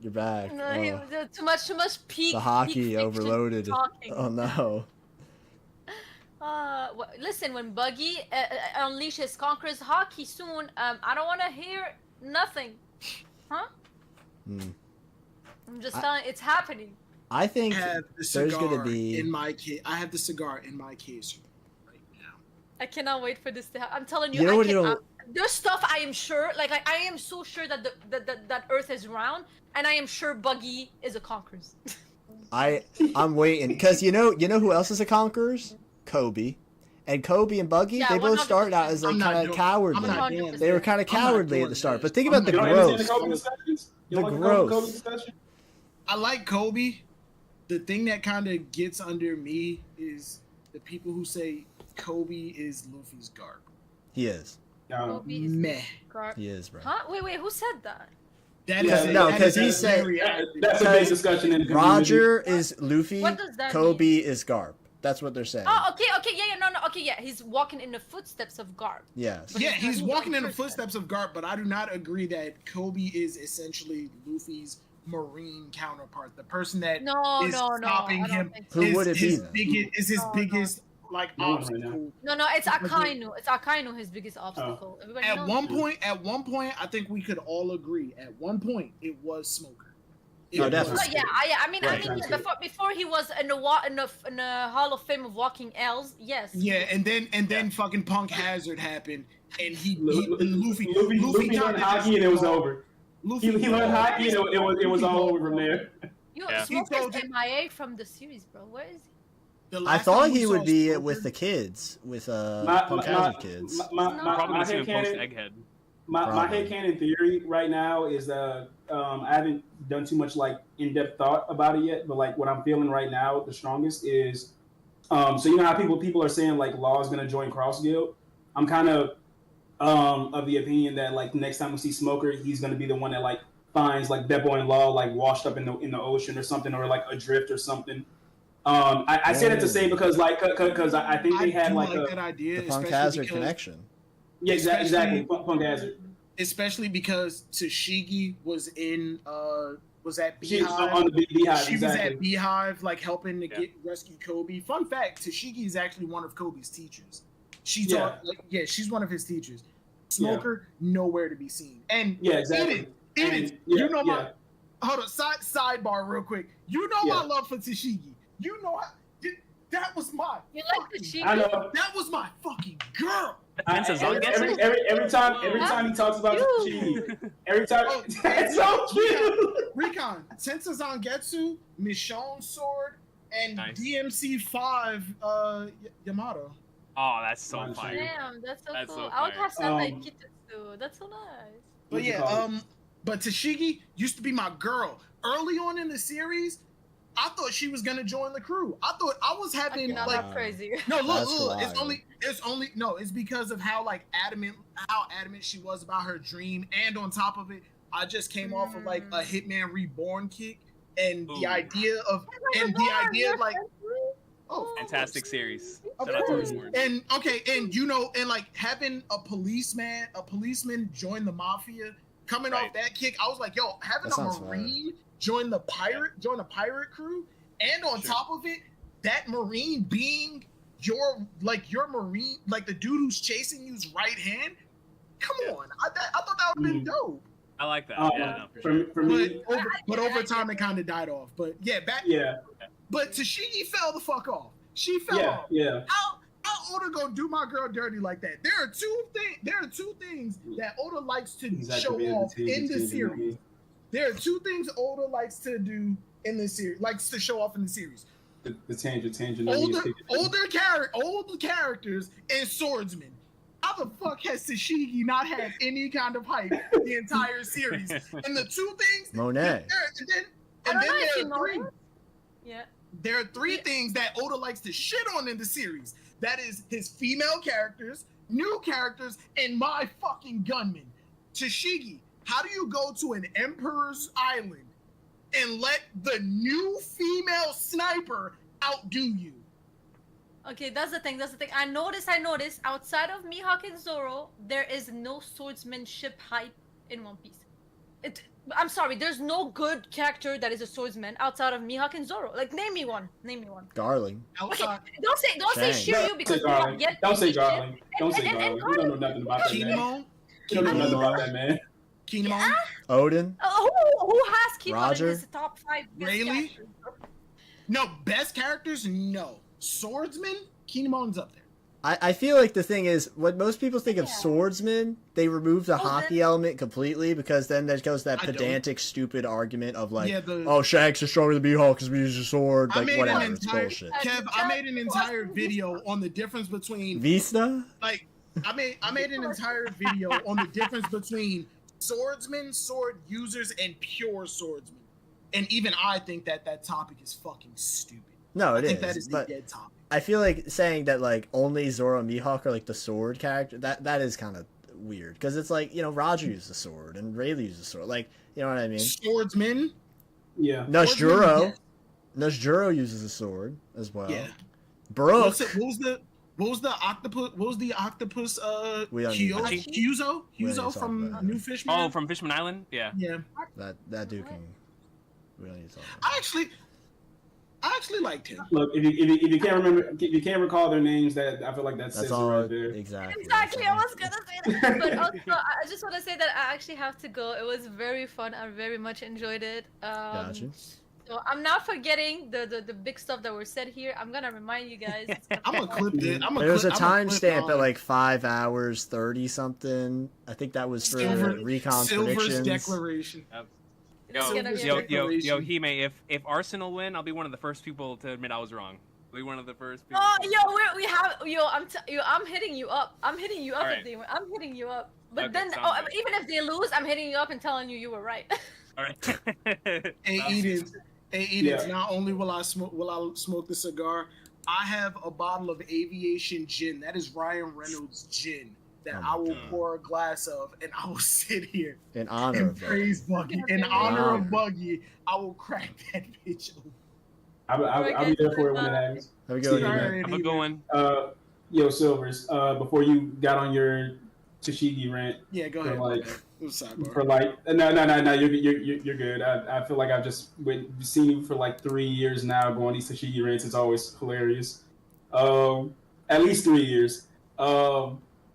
A: You're back.
M: No,
A: Oh.
M: too much peak.
A: The hockey
M: peak fiction
A: overloaded.
M: talking.
A: Oh no.
M: Listen, when Buggy unleashes Conqueror's hockey soon, I don't want to hear nothing. Huh? I'm just telling, it's happening.
A: I think
R: I have the
A: there's
R: cigar
A: gonna be.
R: in my case. I have the cigar in my case right now.
M: I cannot wait for this to happen. I'm telling you,
A: You know what it'll-
M: there's stuff I am sure, like I am so sure that that Earth is round, and I am sure Buggy is a Conquerors.
A: I'm waiting because you know who else is a conquerors? Kobe. And Kobe and Buggy,
M: Yeah,
A: they both
M: 100%.
A: started out as like
R: I'm not
A: kind of
R: doing-
A: cowardly.
R: I'm not doing
A: They were
R: this.
A: kind of
R: I'm not
A: cowardly
R: doing
A: at the start.
R: this.
A: But think about the
Q: You don't understand
A: growth.
Q: the Kobe discussions? You
A: The
Q: don't like Kobe
A: growth.
Q: discussion?
R: I like Kobe. The thing that kind of gets under me is the people who say Kobe is Luffy's garb.
A: He is.
M: Kobe is
R: Meh.
M: Gar-
A: He is, bro.
M: Huh? Wait, who said that?
R: That
A: Yeah,
R: is
A: no,
R: that
A: 'cause
R: is
A: he
R: a
A: said-
R: very
Q: That's a big discussion in the community.
A: Roger is Luffy.
M: What does that
A: Kobe is Garp. That's what they're saying.
M: Oh, okay, yeah, no, okay, yeah, he's walking in the footsteps of Garp.
A: Yes.
R: Yeah, he's walking in the footsteps of Garp, but I do not agree that Kobe is essentially Luffy's Marine counterpart. The person that
M: No,
R: is
M: no,
R: stopping
M: I don't
R: him
M: think
A: so. Who
R: is
A: would it be
R: his
A: then?
R: biggest like
Q: No one right
R: obstacle.
M: No, it's Akainu. It's Akainu, his biggest obstacle. Everybody
R: At
M: knows
R: one point, I think we could all agree. At one point, it was Smoker. It
A: No,
R: was
A: definitely.
M: But yeah, I mean, before he was in the Hall of Fame of Walking L's, yes.
R: Yeah, and then fucking Punk Hazard happened, and Luffy
Q: Luffy learned hockey and it was over.
R: Luffy
Q: He learned hockey and it was all over from there.
M: You
R: Yeah.
M: Smoker's MIA from the series, bro. Where is he?
A: I thought he would be with the kids, with Punk Hazard kids.
Q: My headcanon theory right now is I haven't done too much like in-depth thought about it yet, but like what I'm feeling right now the strongest is so you know how people are saying like Law is gonna join Cross Guild. I'm kind of the opinion that like next time we see Smoker, he's gonna be the one that like finds like Beppo and Law like washed up in the ocean or something, or like adrift or something. I say that to say because I think they had like
R: that idea,
A: the Punk
R: especially
A: Hazard
R: because-
A: connection.
Q: Yeah, exactly. Punk Hazard.
R: Especially because Tashigi was in was at
Q: She was
R: Beehive.
Q: on the Beehive,
R: She was
Q: exactly.
R: at Beehive, like helping to rescue Kobe. Fun fact: Tashigi is actually one of Kobe's teachers. She taught, she's one of his teachers. Smoker nowhere to be seen. And
Q: exactly.
R: Eden, you know my hold on. Sidebar, real quick. You know my love for Tashigi. You know that was my.
M: You like Tashigi?
Q: I know.
R: That was my fucking girl.
Q: Every time he talks about Tashigi, every time it's so cute.
R: Recon, Tensa Zangetsu, Michonne's sword, and DMC5 Yamato.
T: Oh, that's so fire.
M: Damn, that's so cool.
T: so
M: I would have said
Q: Um,
M: like Kitetsu. That's so nice.
R: But yeah, but Tashigi used to be my girl. Early on in the series, I thought she was gonna join the crew. I thought I was having
M: Not
R: like
M: that crazy.
R: no, look,
A: That's
R: it's because of how adamant she was about her dream, and on top of it, I just came off of like a Hitman Reborn kick, and the idea of like Oh,
T: Fantastic series.
R: Of
T: Shout out to
R: course.
T: Rewards.
R: And okay, and you know, and like having a policeman join the mafia, coming off that kick, I was like, yo, having
A: That
R: a
A: sounds
R: marine join the pirate crew, and on top of it, that marine being your marine, like the dude who's chasing you's right hand. Come on, I thought that would have been dope.
T: I like that. Yeah, no, for sure.
Q: For me,
R: But over time it kind of died off. But yeah, But Tashigi fell the fuck off. She fell off.
Q: Yeah.
R: How Oda gonna do my girl dirty like that? There are two things that Oda likes to show off in the series. There are two things Oda likes to do in the series, likes to show off in the series.
Q: The tangent.
R: Older characters and swordsmen. How the fuck has Tashigi not had any kind of hype the entire series? And the two things,
A: Monet.
R: There are three things that Oda likes to shit on in the series. That is his female characters, new characters, and my fucking gunman. Tashigi, how do you go to an emperor's island and let the new female sniper outdo you?
M: Okay, that's the thing. I noticed. Outside of Mihawk and Zoro, there is no swordsmanship hype in One Piece. I'm sorry. There's no good character that is a swordsman outside of Mihawk and Zoro. Like, name me one.
A: Garling.
M: Okay, don't say Shiryu because we don't get.
Q: Don't say Garling. Don't say Garling. We don't know nothing about that man. We don't know nothing about that man.
R: Kinemon.
A: Odin.
M: Who has Kinemon
A: Roger?
M: in his top 5 best
R: Rayleigh?
M: characters?
R: No, best characters? No. Swordsman? Kinemon's up there.
A: I feel like the thing is, what most people think of swordsman, they remove the hockey element completely, because then there goes that pedantic, stupid argument of like, oh, Shanks is stronger than Mihawk because we use a sword. Like, whatever, it's bullshit.
R: Kev, I made an entire video on the difference between
A: Vista?
R: Like, I made an entire video on the difference between swordsmen, sword users, and pure swordsmen. And even I think that topic is fucking stupid.
A: No,
R: I
A: it
R: think
A: is,
R: that is the
A: but
R: dead topic.
A: I feel like saying that like only Zoro and Mihawk are like the sword character, that is kind of weird, because it's like, you know, Roger used a sword and Rayleigh used a sword, like, you know what I mean?
R: Swordsman.
Q: Yeah.
A: Nojuro uses a sword as well.
R: Yeah.
A: Brook.
R: What was the octopus?
A: We don't need
R: Huzo from New Fishman.
T: Oh, from Fishman Island. Yeah.
R: Yeah.
A: That dude can. We don't need to talk about.
R: I actually liked him.
Q: Look, if you can't remember, if you can't recall their names, that I feel like that's
A: all
Q: right there.
A: Exactly.
M: I was gonna say that, but also I just want to say that I actually have to go. It was very fun. I very much enjoyed it.
A: Gotcha.
M: So I'm not forgetting the big stuff that were said here. I'm gonna remind you guys.
R: I'm gonna clip it.
A: There's a timestamp at like 5 hours 30 something. I think that was for recon
R: Silver's
A: predictions.
R: declaration.
T: Yo, Hime, if Arsenal win, I'll be one of the first people to admit I was wrong. I'll be one of the first people.
M: Oh, I'm hitting you up. I'm hitting you up
T: All
M: if they win. I'm hitting you up. But
T: Okay,
M: then,
T: sounds good.
M: even if they lose, I'm hitting you up and telling you were right.
T: All right.
R: Hey, Edith. Not only will I smoke the cigar, I have a bottle of aviation gin. That is Ryan Reynolds gin that I will pour a glass of, and I will sit here
A: in honor
R: and
A: of
R: praise Buggy. In honor of Buggy, I will crack that bitch open.
Q: I'll be there for it when it happens.
A: Have a good one.
T: Have a good one.
Q: Yo, Silvers. Before you got on your Tashigi rant.
R: Yeah, go ahead.
Q: No, you're good. I feel like I've just seen you for like 3 years now. Going these Tashigi rants, it's always hilarious. At least 3 years.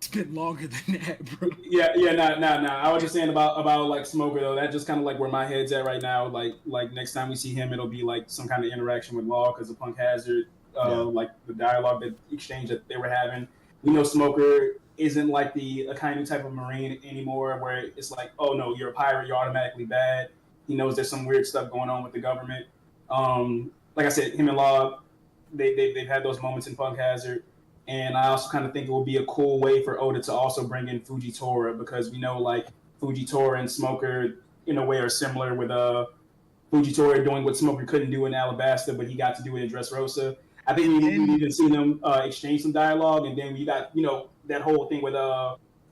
R: It's been longer than that, bro.
Q: Yeah. I was just saying about like Smoker though. That's just kind of like where my head's at right now. Like next time we see him, it'll be like some kind of interaction with Law because of Punk Hazard. Like the dialogue, the exchange that they were having. We know Smoker isn't like the Akainu type of Marine anymore, where it's like, oh no, you're a pirate, you're automatically bad. He knows there's some weird stuff going on with the government. Like I said, him and Law, they've had those moments in Punk Hazard. And I also kind of think it would be a cool way for Oda to also bring in Fujitora, because we know like Fujitora and Smoker in a way are similar, with Fujitora doing what Smoker couldn't do in Alabasta, but he got to do it in Dressrosa. I think we even seen them exchange some dialogue, and then we got, you know, that whole thing with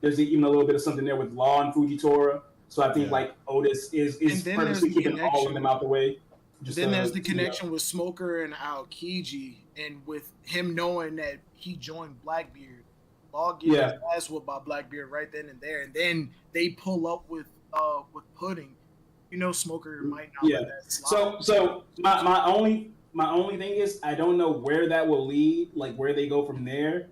Q: there's even a little bit of something there with Law and Fujitora. So I think like Oda is purposely keeping all of them out the way.
R: Then there's the connection with Smoker and Aokiji, and with him knowing that he joined Blackbeard. Law gets his ass whooped by Blackbeard right then and there, and then they pull up with Pudding. You know, Smoker might not let that slide.
Q: So my only thing is I don't know where that will lead, like where they go from there,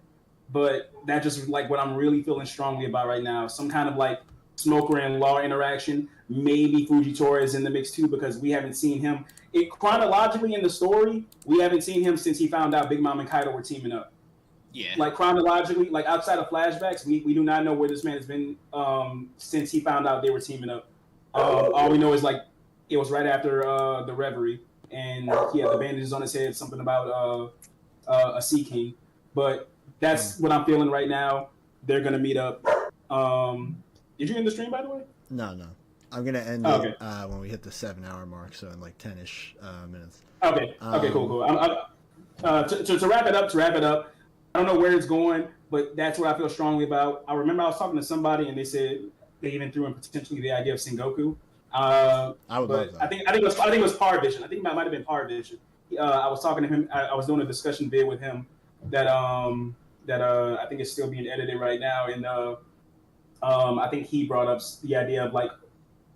Q: but that just like what I'm really feeling strongly about right now. Some kind of like Smoker and Law interaction. Maybe Fujitora is in the mix too, because we haven't seen him. Chronologically in the story, we haven't seen him since he found out Big Mom and Kaido were teaming up.
R: Yeah.
Q: Like chronologically, like outside of flashbacks, we do not know where this man has been since he found out they were teaming up. All we know is like it was right after the Reverie, and he had the bandages on his head, something about a Sea King. But that's what I'm feeling right now. They're gonna meet up. Did you end the stream, by the way?
A: No. I'm gonna end it when we hit the 7-hour mark, so in like 10-ish minutes.
Q: Okay. Cool. To wrap it up. I don't know where it's going, but that's what I feel strongly about. I remember I was talking to somebody, and they said they even threw in potentially the idea of Sengoku. I would love that. I think it was Par Vision. I think it might have been Par Vision. I was talking to him. I was doing a discussion vid with him that I think is still being edited right now, and I think he brought up the idea of like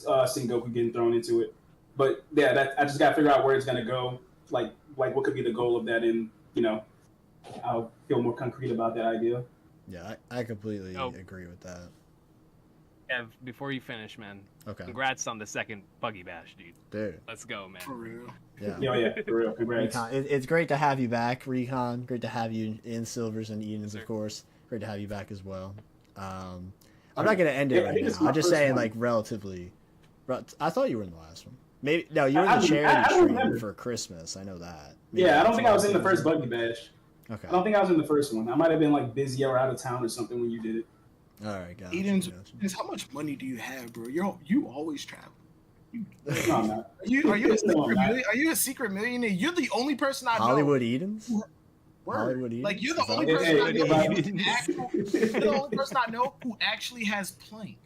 Q: Sengoku getting thrown into it. But yeah, I just got to figure out where it's gonna go. Like what could be the goal of that, and I'll feel more concrete about that idea.
A: Yeah, I completely agree with that.
T: Ev, before you finish, man.
A: Okay.
T: Congrats on the second Buggy Bash, dude.
A: Dude.
T: Let's go, man.
R: For real.
A: Yeah.
Q: For real. Congrats.
A: Recon, it's great to have you back, Recon. Great to have you in Silvers and Edens, of course. Great to have you back as well. I'm not gonna end it right now. I'm just saying, like, relatively. I thought you were in the last one. Maybe no, you were in the charity stream for Christmas. I know that. Maybe
Q: I don't think I was in the first Buggy Bash.
A: Okay.
Q: I don't think I was in the first one. I might have been like busy or out of town or something when you did it.
A: All right, guys.
R: Edens, how much money do you have, bro? You always travel.
Q: No, I'm not.
R: Are you a secret millionaire? You're the only person I know.
A: Hollywood Edens?
R: Hollywood Edens? Like, you're the only person I know. You're the only person I know who actually has plank.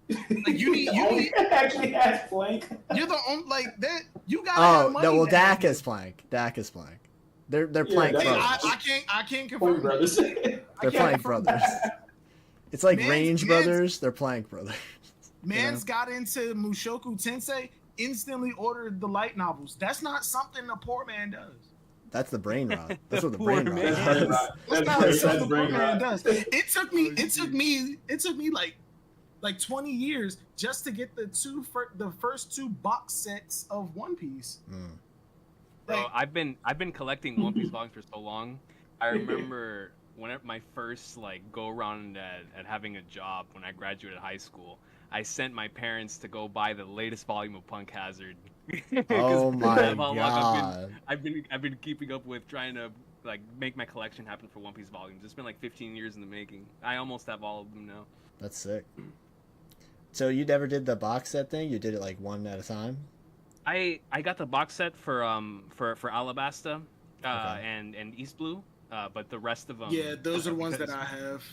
R: Like you
Q: actually has plank.
R: You're the only that you gotta have money.
A: No, well, Dak has plank. They're plank brothers.
R: I can't confirm
Q: brothers.
A: They're plank brothers. It's like Range brothers. They're plank brothers.
R: Man's got into Mushoku Tensei, instantly ordered the light novels. That's not something a poor man does.
A: That's the brain rot. That's what the brain rot is.
R: That's not something a poor man does. It took me like 20 years just to get the first two box sets of One Piece.
T: Bro, I've been collecting One Piece volumes for so long. I remember my first go around at having a job when I graduated high school. I sent my parents to go buy the latest volume of Punk Hazard.
A: Oh my god!
T: I've been keeping up with trying to make my collection happen for One Piece volumes. It's been 15 years in the making. I almost have all of them now.
A: That's sick. So you never did the box set thing? You did it one at a time?
T: I got the box set for Alabasta and East Blue, but the rest of them.
R: Yeah, those are the ones that I have.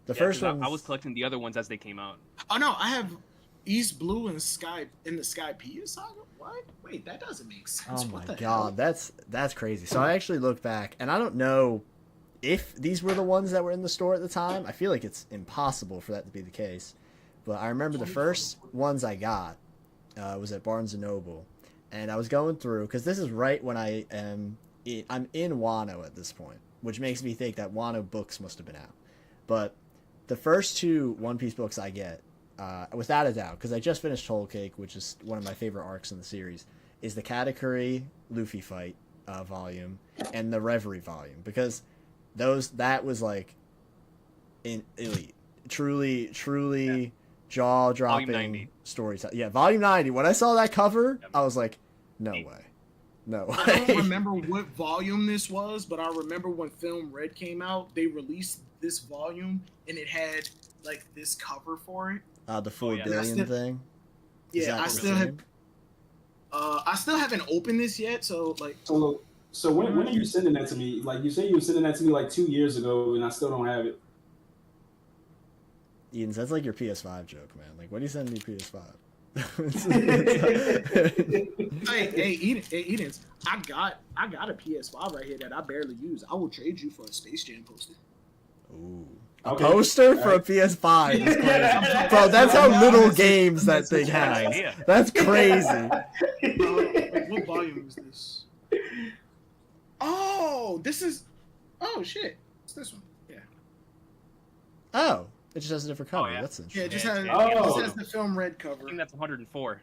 A: The first one
T: I was collecting the other ones as they came out.
R: Oh no, I have East Blue and Sky in the Sky P saga. What? Wait, that doesn't make sense.
A: Oh my god, that's crazy. So I actually looked back, and I don't know if these were the ones that were in the store at the time. I feel like it's impossible for that to be the case. But I remember the first ones I got was at Barnes & Noble. And I was going through, because this is right when I'm in Wano at this point, which makes me think that Wano books must have been out. But the first two One Piece books I get, without a doubt, because I just finished Whole Cake, which is one of my favorite arcs in the series, is the Katakuri Luffy fight volume and the Reverie volume. Because that was in elite. Truly jaw-dropping storytelling. Yeah, Volume 90. When I saw that cover, I was like, no way. No way.
R: I don't remember what volume this was, but I remember when Film Red came out, they released this volume, and it had, this cover for it.
A: The 4 billion thing?
R: Yeah, I still haven't opened this yet, so,
Q: So when are you sending that to me? You say you were sending that to me 2 years ago, and I still don't have it.
A: Edens, that's your PS5 joke, man. When do you send me PS5?
R: Hey, Edens, I got a PS5 right here that I barely use. I will trade you for a Space Jam poster.
A: Ooh.
R: Okay.
A: A poster for a PS5 is crazy. Bro, that's how little games that thing has. That's crazy.
R: What volume is this? Oh, this is. Oh shit, it's this one. Yeah.
A: Oh, it just has a different cover. That's
R: Yeah,
A: interesting.
R: it just has the film red cover.
T: I think that's 104.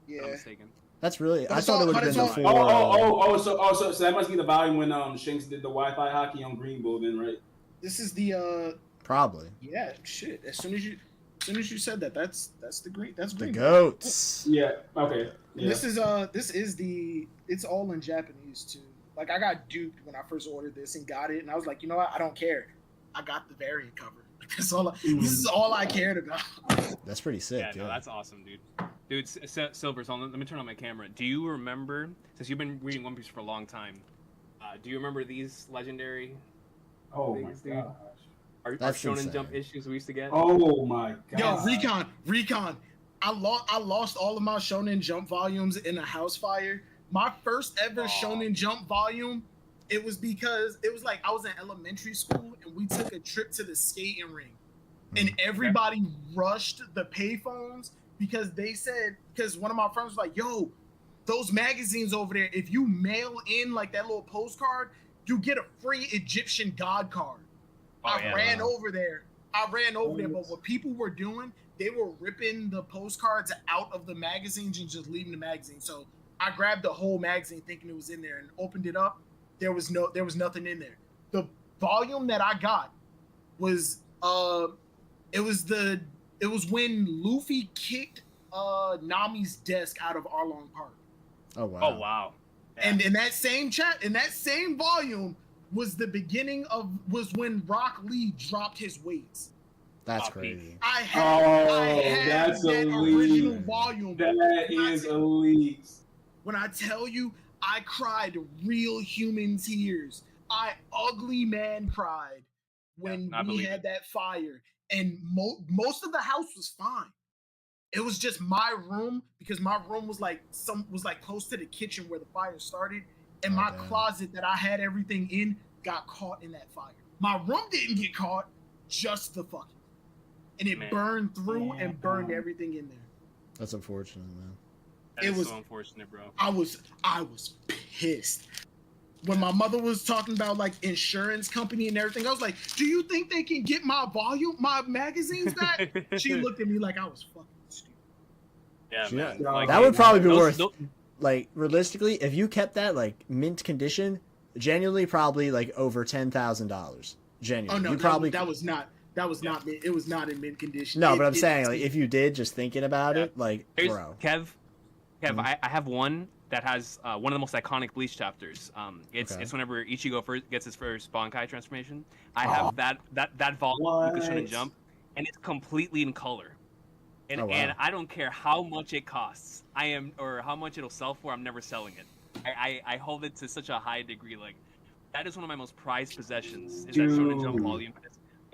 R: Yeah.
T: If I'm mistaken.
A: That's really.
R: But
A: I
R: it's
A: thought
R: all-
A: it would
R: but
A: have been
R: it's
A: the
R: all-
A: four.
Q: So that must be the volume when Shanks did the Wi-Fi hockey on Green Bull, then, right?
R: This is the
A: Probably.
R: Yeah, shit. As soon as you said that, that's the green. That's
A: The
R: green.
A: goats.
Q: Yeah. Okay.
R: And this is the. It's all in Japanese too. Like I got duped when I first ordered this and got it, and I was like, you know what? I don't care. I got the variant cover. That's all. This is all I cared about.
A: That's pretty sick.
T: Yeah, no, that's awesome, dude. Dude, Silver, so let me turn on my camera. Do you remember, since you've been reading One Piece for a long time, do you remember these legendary things, dude? Our Shonen
A: insane.
T: Jump issues we used to get?
Q: Oh my god.
R: Yo, Recon. I lost all of my Shonen Jump volumes in a house fire. My first ever Shonen Jump volume, it was because it was like I was in elementary school and we took a trip to the skating rink, and everybody rushed the payphones because one of my friends was like, "Yo, those magazines over there, if you mail in like that little postcard, you get a free Egyptian god card." I ran over there, but what people were doing, they were ripping the postcards out of the magazines and just leaving the magazine. So I grabbed the whole magazine thinking it was in there and opened it up. There was nothing in there. The volume that I got was it was when Luffy kicked Nami's desk out of Arlong Park.
A: Oh wow.
T: Oh wow.
R: And in that same volume was the beginning was when Rock Lee dropped his weights.
A: That's crazy.
R: I had
Q: that's
R: that
Q: elite.
R: original volume.
Q: That is elite.
R: When I tell you, I cried real human tears. I ugly man cried when we had that fire, and most of the house was fine. It was just my room, because my room was like close to the kitchen where the fire started, and my closet that I had everything in got caught in that fire. My room didn't get caught, just the fucking, and it burned through and burned everything in there.
A: That's unfortunate, man.
T: That is so unfortunate, bro.
R: I was pissed when my mother was talking about like insurance company and everything. I was like, "Do you think they can get my magazines back?" She looked at me like I was fucking stupid.
T: Yeah,
A: Yeah,
T: man. Like,
A: that would probably be
T: those-
A: worth. Like realistically, if you kept that like mint condition, genuinely probably like over $10,000. Genuinely,
R: Oh no,
A: you probably
R: that was not mint. It was not in mint condition.
A: no, but I'm saying like if you did, just thinking about it, like
T: Here's-
A: bro.
T: Kev, I have one that has one of the most iconic Bleach chapters. It's whenever Ichigo first gets his first Bankai transformation. I have that volume you can Shonen Jump, and it's completely in color. And,
A: Oh, wow.
T: and I don't care how much it costs. Or how much it'll sell for. I'm never selling it. I hold it to such a high degree. Like that is one of my most prized possessions. Is that Shonen Jump volume.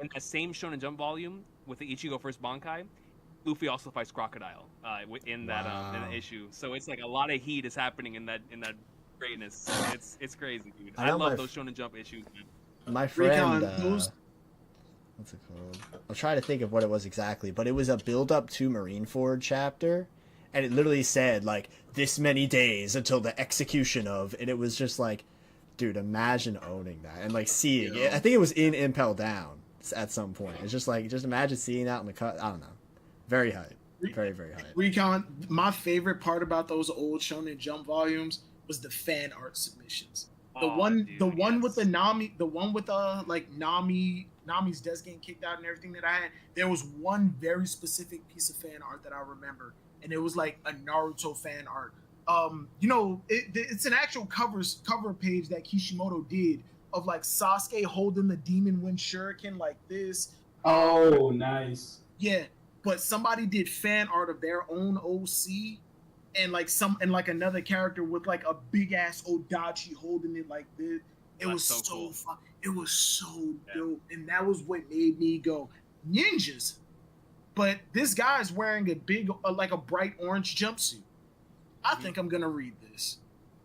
T: In that same Shonen Jump volume with the Ichigo first Bankai, Luffy also fights Crocodile in that issue. So it's like a lot of heat is happening in that greatness. It's crazy, dude.
A: I
T: I
A: know
T: love
A: my
T: those Shonen Jump issues, man.
A: My friend, what's it called? I'll try to think of what it was exactly, but it was a build-up to Marineford chapter, and it literally said like this many days until the execution of, and it was just like, dude, imagine owning that and like seeing it. I think it was in Impel Down at some point. It's just like, just imagine seeing that in the cut. I don't know, very hype, very very hype.
R: Recon, my favorite part about those old Shonen Jump volumes was the fan art submissions. The one with the Nami, the one with like Nami's desk getting kicked out and everything that I had. There was one very specific piece of fan art that I remember, and it was like a Naruto fan art. It's an actual cover page that Kishimoto did of like Sasuke holding the Demon Wind Shuriken like this.
Q: Oh, nice.
R: Yeah, but somebody did fan art of their own OC, and like another character with like a big ass Odachi holding it like this. It was so
T: cool.
R: fun. It was so dope, and that was what made me go ninjas. but this guy's wearing a big, like a bright orange jumpsuit. I think I'm gonna read this.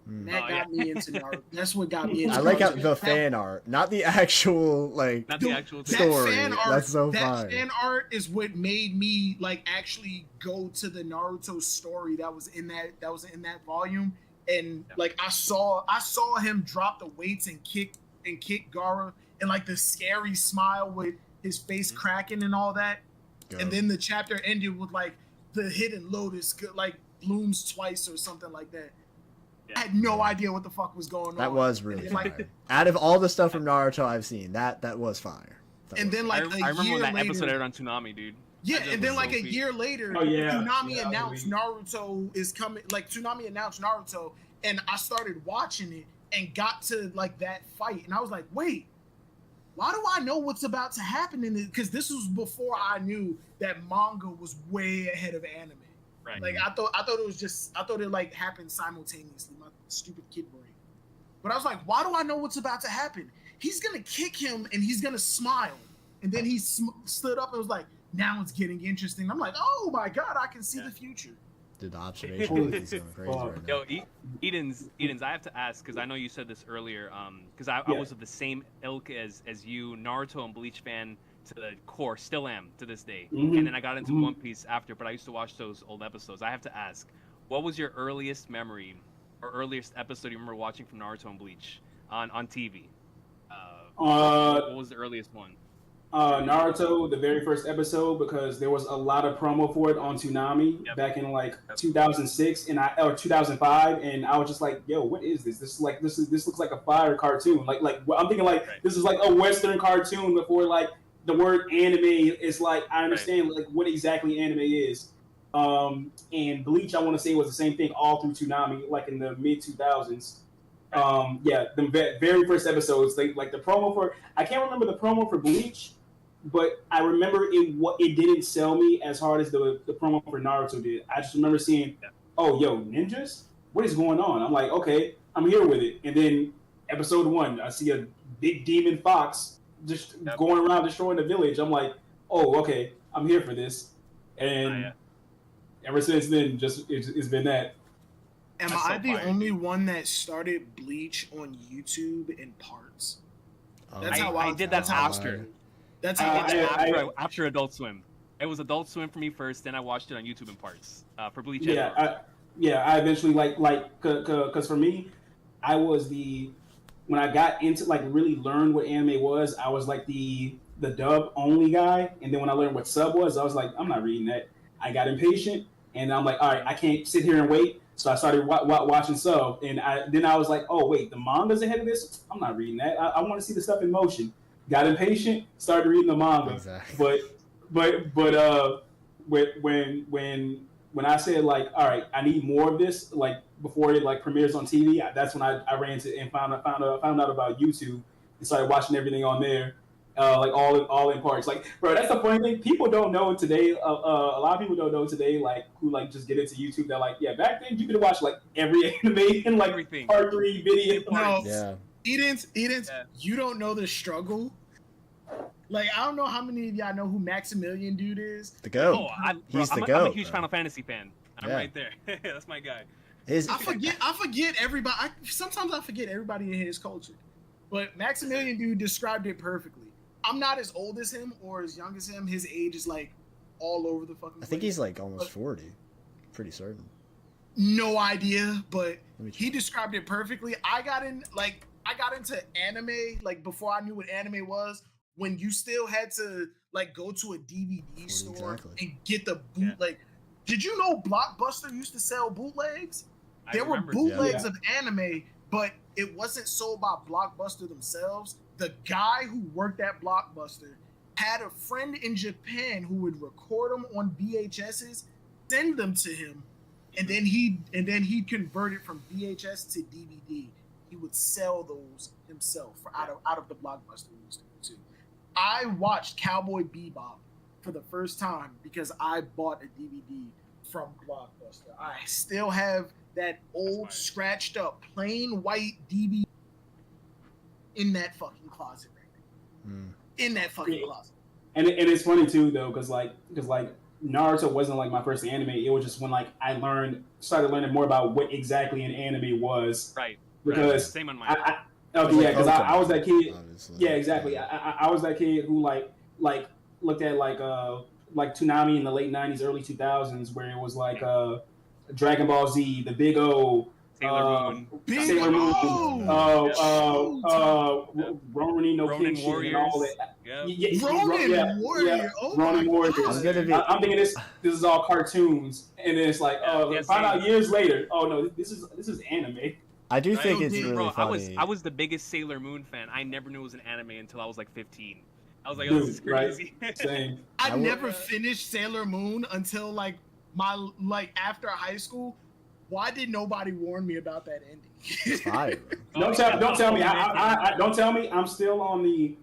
R: And that got me into Naruto. That's what got me into
A: I like how
R: Naruto.
A: the fan art, not the actual like
T: Not the actual
A: story.
R: That fan art,
A: That's so
R: that
A: fire.
R: fan art is what made me like actually go to the Naruto story that was in that volume. And like I saw him drop the weights and kick Gaara, and like the scary smile with his face cracking and all that. And then the chapter ended with like the hidden lotus like blooms twice or something like that. I had no idea what the fuck was going on.
A: That was really
R: And, like,
A: fire. Out of all the stuff from Naruto I've seen, that was fire.
R: And then like
T: I remember when that
R: later,
T: episode aired on Toonami, dude.
R: Yeah,
T: That
R: and then
T: was
R: like
T: so
R: a
T: sweet.
R: year later,
Q: Oh, yeah.
R: Toonami
Q: Yeah,
R: announced Naruto is coming. Like Toonami announced Naruto, and I started watching it and got to like that fight, and I was like, wait, why do I know what's about to happen in it? Because this was before I knew that manga was way ahead of anime.
T: Right.
R: Like I thought it like happened simultaneously. My stupid kid brain. But I was like, why do I know what's about to happen? He's gonna kick him and he's gonna smile, and then he stood up and was like, now it's getting interesting. I'm like, oh my god, I can see the future.
A: Dude, the observation is going crazy right now.
T: Yo, Edens, I have to ask because I know you said this earlier. Because I was of the same ilk as you, Naruto and Bleach fan to the core, still am to this day. And then I got into One Piece after, but I used to watch those old episodes. I have to ask, what was your earliest memory or earliest episode you remember watching from Naruto and Bleach on TV? What was the earliest one?
Q: Naruto, the very first episode, because there was a lot of promo for it on Toonami back in like 2006 or 2005, and I was just like, "Yo, what is this? This looks like a fire cartoon." Like I'm thinking like this is like a Western cartoon before like the word anime is like I understand like what exactly anime is. And Bleach, I want to say was the same thing all through Toonami, like in the mid 2000s. The very first episodes, like the promo for I can't remember the promo for Bleach. But I remember it didn't sell me as hard as the promo for Naruto did. I just remember seeing, oh, yo, ninjas? What is going on? I'm like, okay, I'm here with it. And then episode 1, I see a big demon fox just going around destroying the village. I'm like, oh, okay, I'm here for this. And ever since then, it's been that.
R: Am I the only one that started Bleach on YouTube in parts? That's how
T: I did that after.
R: That's
T: I
R: how
T: did that after Adult Swim. It was Adult Swim for me first, then I watched it on YouTube in parts for Bleach.
Q: I eventually because for me, I was when I got into like really learned what anime was, I was like the dub only guy, and then when I learned what sub was, I was like, I'm not reading that. I got impatient, and I'm like, all right, I can't sit here and wait. So I started watching sub, and then I was like, oh wait, the manga's ahead of this. I'm not reading that. I want to see the stuff in motion. Got impatient, started reading the manga. Exactly. But when I said like, all right, I need more of this, like before it like premieres on TV, that's when I ran to and found out about YouTube and started watching everything on there, like all in parts. Like, bro, that's the funny thing. People don't know today. A lot of people don't know today, like who like just get into YouTube. They're like, yeah, back then you could watch like every anime and like everything. Part 3 video.
R: No, Edens, you don't know the struggle. Like, I don't know how many of y'all know who Maximilian dude is.
A: The GOAT.
T: Oh,
A: He's the
T: I'm
A: GOAT.
T: a huge Final Fantasy fan. I'm right there. That's my guy.
R: I forget everybody. Sometimes I forget everybody in his culture. But Maximilian dude described it perfectly. I'm not as old as him or as young as him. His age is like all over the fucking place.
A: I think he's like almost 40. Pretty certain.
R: No idea, but he described it perfectly. I got into anime like before I knew what anime was, when you still had to like go to a DVD store and get the boot. Like, did you know Blockbuster used to sell bootlegs? There were bootlegs of anime, but it wasn't sold by Blockbuster themselves. The guy who worked at Blockbuster had a friend in Japan who would record them on VHSs, send them to him, and then he'd convert it from VHS to DVD. He would sell those himself out of the Blockbuster we used to go to. I watched Cowboy Bebop for the first time because I bought a DVD from Blockbuster. I still have that old scratched up plain white DVD in that fucking closet right now. In that fucking closet.
Q: And it's funny too though, because Naruto wasn't like my first anime. It was just when like I started learning more about what exactly an anime was.
T: Right.
Q: Because
T: Same on my.
Q: Okay, yeah, because I was
A: Pokemon,
Q: that kid.
A: obviously.
Q: Yeah, exactly. I was that kid who like looked at like Toonami in the late '90s, early 2000s, where it was like Dragon Ball Z, the Big O,
T: Sailor
Q: Moon, Ronin no
T: Ronin
Q: Kenshin,
T: Warriors.
Q: and all that.
T: Yep.
R: Ronin Warrior. Oh
Q: Ronin
R: my
Q: Warriors.
R: God.
Q: I'm thinking this is all cartoons, and then it's like, find out years later. Oh no, this is anime.
A: I do think it's really
T: Bro,
A: funny.
T: I was the biggest Sailor Moon fan. I never knew it was an anime until I was like 15. I was like,
Q: Dude,
T: oh, this is crazy.
Q: Right? Same.
R: I never finished Sailor Moon until like after high school. Why did nobody warn me about that ending?
Q: Don't tell me. Don't tell me. I'm still on the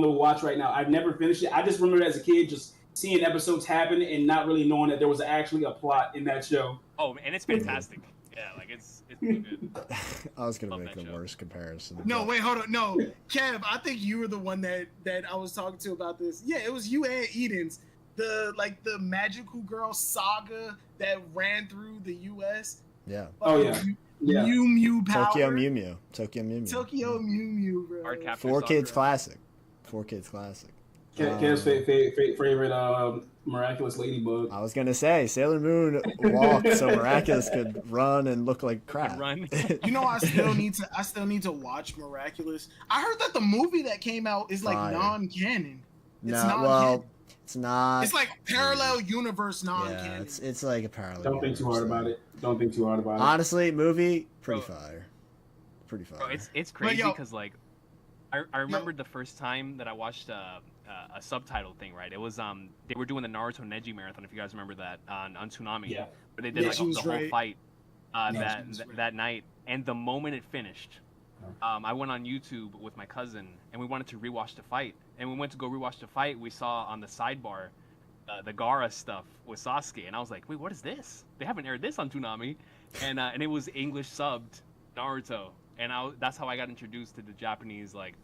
Q: watch right now. I've never finished it. I just remember as a kid just seeing episodes happen and not really knowing that there was actually a plot in that show.
T: Oh, and it's fantastic. Yeah, like it's really good.
A: I was gonna make the worst comparison.
R: No, wait, hold on. No, Kev, I think you were the one that I was talking to about this. Yeah, it was you and Eden's. The magical girl saga that ran through the U.S.
A: Yeah.
Q: Oh yeah.
R: Mew Mew power.
A: Tokyo Mew Mew,
R: Tokyo Mew Mew, bro.
A: 4Kids classic. 4Kids classic.
Q: Kev's favorite miraculous ladybug.
A: I was gonna say Sailor Moon walked so Miraculous could run and look like crap.
R: You know, I still need to watch Miraculous. I heard that the movie that came out is like non-canon.
A: It's not.
R: It's like parallel universe non-canon.
A: Yeah, it's like a parallel.
Q: Don't think too hard about it.
A: Honestly, movie pretty fire. Pretty fire.
T: Bro, it's crazy because like I remembered the first time that I watched a subtitle thing. Right, it was they were doing the Naruto Neji marathon. If you guys remember that on Toonami.
Q: Yeah.
T: Where they did like the whole fight that night, and the moment it finished, I went on YouTube with my cousin, and we wanted to rewatch the fight. And we went to go rewatch the fight. We saw on the sidebar the Gaara stuff with Sasuke, and I was like, "Wait, what is this? They haven't aired this on Toonami," and it was English subbed Naruto, and that's how I got introduced to the Japanese, like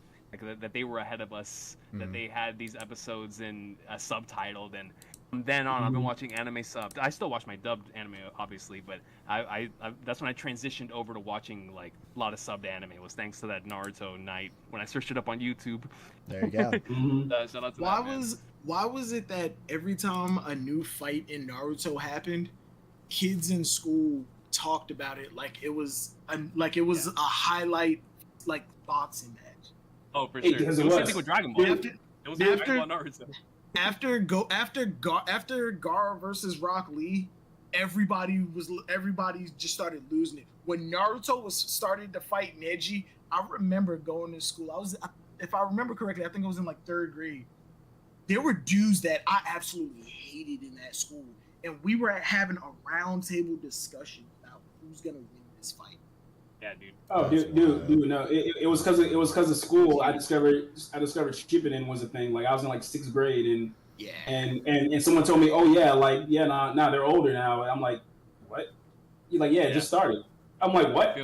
T: that they were ahead of us, that they had these episodes in subtitled, and from then on, I've been watching anime subbed. I still watch my dubbed anime, obviously, but I that's when I transitioned over to watching like a lot of subbed anime. It was thanks to that Naruto night when I searched it up on YouTube.
A: There you go.
T: Shout out to
R: Why was it that every time a new fight in Naruto happened, kids in school talked about it like it was a highlight, like boxing match?
T: Oh, for sure. It was the same thing with Dragon Ball. It was Dragon Ball Naruto.
R: After Gaara versus Rock Lee, everybody just started losing it. When Naruto was starting to fight Neji, I remember going to school. If I remember correctly, I think I was in like 3rd grade. There were dudes that I absolutely hated in that school, and we were having a roundtable discussion about who's gonna win this fight.
T: Yeah, dude.
Q: Oh, dude, no, it was because of school. I discovered Shippuden was a thing. Like I was in like 6th grade, and someone told me, nah, they're older now. And I'm like, what? You're like, it just started. I'm like, what?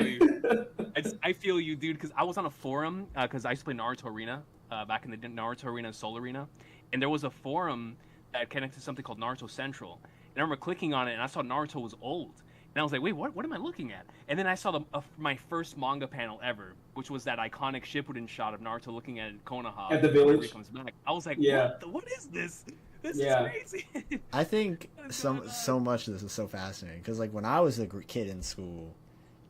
T: I feel you, dude, because I was on a forum because I used to play Naruto Arena back in the Naruto Arena and Soul Arena, and there was a forum that connected to something called Naruto Central, and I remember clicking on it, and I saw Naruto was old. And I was like, wait, what am I looking at? And then I saw my first manga panel ever, which was that iconic Shippuden shot of Naruto looking at Konoha
Q: at the village.
T: He comes back. I was like, what is this? This is crazy.
A: I think so much of this is so fascinating because like when I was a kid in school,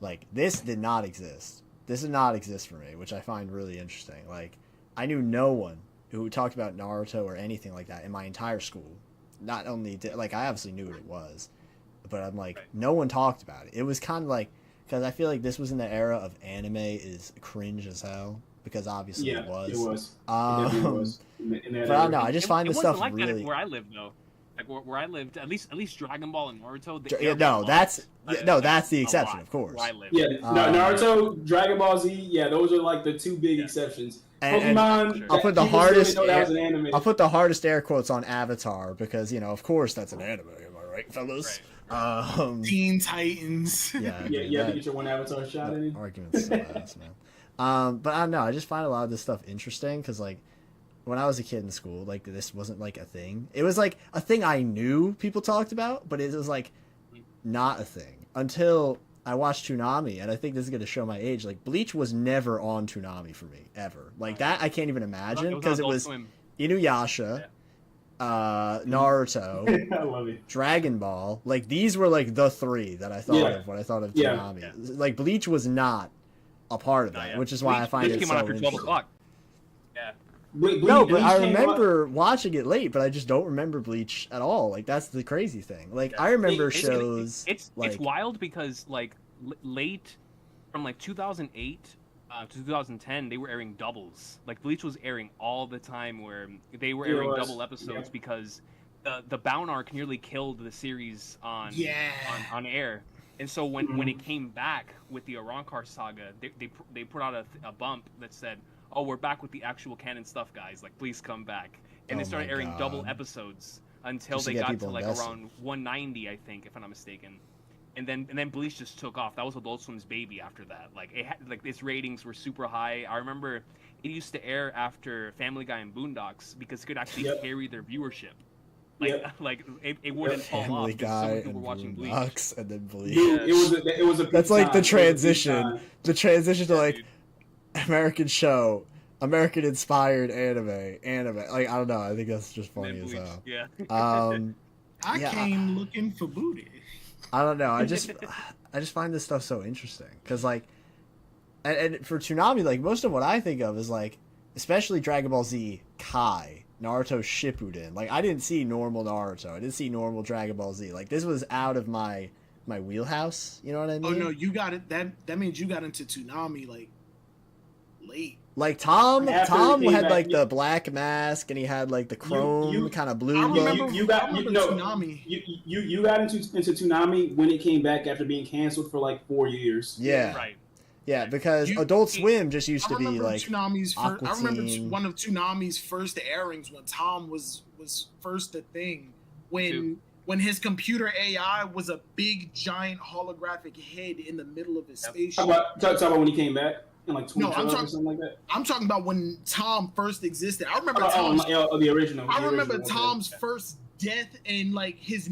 A: like this did not exist. This did not exist for me, which I find really interesting. Like I knew no one who talked about Naruto or anything like that in my entire school. Not only like I obviously knew what it was, but I'm like, no one talked about it. It was kind of like, because I feel like this was in the era of anime is cringe as hell, because obviously it was.
Q: It was. It definitely was.
A: But I don't know, I just find this stuff
T: like
A: really...
T: That where I live, though. Like, where I lived, at least Dragon Ball and Naruto...
A: that's the exception, of course.
T: Where I live.
Q: Yeah, Naruto, Dragon Ball Z, those are like the 2 big exceptions. Pokemon,
A: I'll put the hardest air quotes on Avatar, because, of course that's an anime, am I right, fellas?
R: Teen Titans.
Q: Yeah, you have to get your one Avatar shot in.
A: Argument's so ass, man. But I don't know. I just find a lot of this stuff interesting because, like, when I was a kid in school, like this wasn't like a thing. It was like a thing I knew people talked about, but it was like not a thing until I watched Toonami, and I think this is gonna show my age. Like Bleach was never on Toonami for me ever. Like that, I can't even imagine because it was Inuyasha, Naruto,
Q: I love it.
A: Dragon Ball. Like these were like the three that I thought of when I thought of Toonami. Like Bleach was not a part of that, which is why I find
T: Bleach
A: it
T: came
A: so
T: out after 12
A: interesting.
T: o'clock. Yeah.
A: No, but I remember watching it late, but I just don't remember Bleach at all. Like that's the crazy thing. Like I remember shows.
T: It's wild because like late from like 2008 to 2010, they were airing doubles. Like Bleach was airing all the time, where they were airing double episodes because the Bound arc nearly killed the series on air. And so when it came back with the Arrancar saga, they put out a bump that said, "Oh, we're back with the actual canon stuff, guys. Like, please come back." And they started airing double episodes until they got to like around 190, I think, if I'm not mistaken. And then Bleach just took off. That was Adult Swim's baby after that. Like it had, like its ratings were super high. I remember it used to air after Family Guy and Boondocks because it could actually carry their viewership. Like it wouldn't fall
A: Family
T: off.
A: Guy
T: People were watching Bleach.
A: Boondocks and then Bleach.
Q: It was a
A: That's like the
Q: time.
A: transition. The transition to like American show, American inspired anime. Like I don't know. I think that's just funny as hell.
T: Yeah.
R: I came looking for booty.
A: I don't know. I just find this stuff so interesting because like, and for Toonami, like most of what I think of is like, especially Dragon Ball Z Kai, Naruto Shippuden. Like I didn't see normal Naruto. I didn't see normal Dragon Ball Z. Like this was out of my wheelhouse. You know what I mean?
R: Oh no, you got it. That means you got into Toonami like late.
A: Like Tom
Q: After
A: had like the black mask and he had like the chrome kind of blue look.
Q: You got
R: Toonami.
Q: You got into Toonami when it came back after being canceled for like 4 years.
A: Yeah.
T: Right.
A: Yeah, because Adult Swim just used to be like
R: Toonami's first, I remember
A: Aqua
R: one of Toonami's first airings when Tom was first a thing. When his computer AI was a big giant holographic head in the middle of his spaceship.
Q: Talk about when he came back in like 2012 or something like that.
R: I'm talking about when Tom first existed. I remember
Q: the original.
R: I remember Tom's first death and like his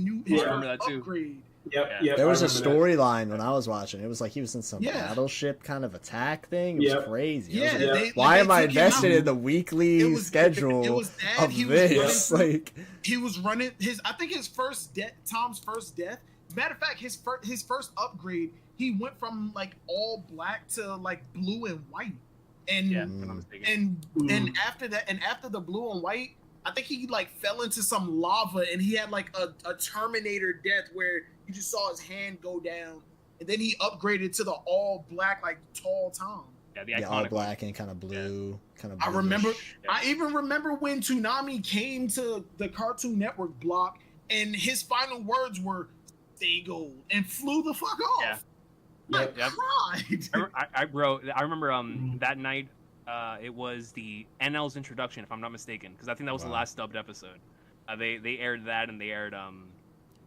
R: upgrade.
Q: Yep.
A: There was a storyline when I was watching. It was like he was in some battleship kind of attack thing. It was crazy.
R: Yeah.
A: I was like, why am I invested in the weekly schedule of this? Like
R: he was running his. I think his first death. Tom's first death. Matter of fact, his first upgrade. He went from like all black to like blue and white. And and after that, and after the blue and white, I think he like fell into some lava and he had like a Terminator death where you just saw his hand go down, and then he upgraded to the all black, like tall Tom.
T: Yeah, the
A: all black and kind of blue, kind of.
R: I remember. I even remember when Toonami came to the Cartoon Network block, and his final words were "Stay gold" and flew the fuck off. I cried.
T: I remember that night. It was the NL's introduction, if I'm not mistaken, because I think that was the last dubbed episode. They aired that, and they aired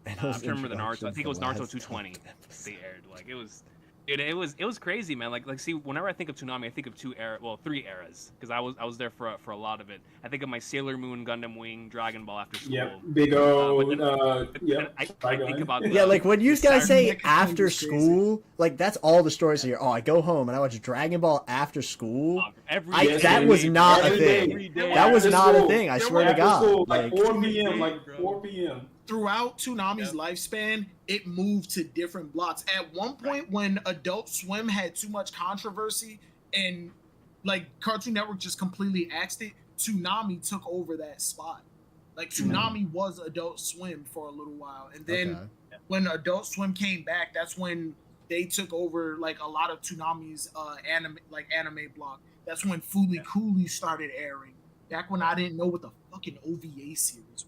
T: I can't remember the Naruto. I think it was Naruto 220. They aired like it was. Dude, it was crazy, man. Like see, whenever I think of Toonami, I think of three eras, because I was there for a lot of it. I think of my Sailor Moon, Gundam Wing, Dragon Ball after school.
Q: Yeah, big old.
T: I think about
A: like when you guys say after school, like that's all the stories here. Oh, I go home and I watch Dragon Ball after school. That was not a thing. That was not a thing. I swear to God.
Q: Like 4 p.m. Like 4 p.m.
R: Throughout Toonami's lifespan, it moved to different blocks. At one point, when Adult Swim had too much controversy and like Cartoon Network just completely axed it, Toonami took over that spot. Like Toonami was Adult Swim for a little while, and then when Adult Swim came back, that's when they took over like a lot of Toonami's anime block. That's when Fooly Cooly started airing. Back when I didn't know what the fucking OVA series was.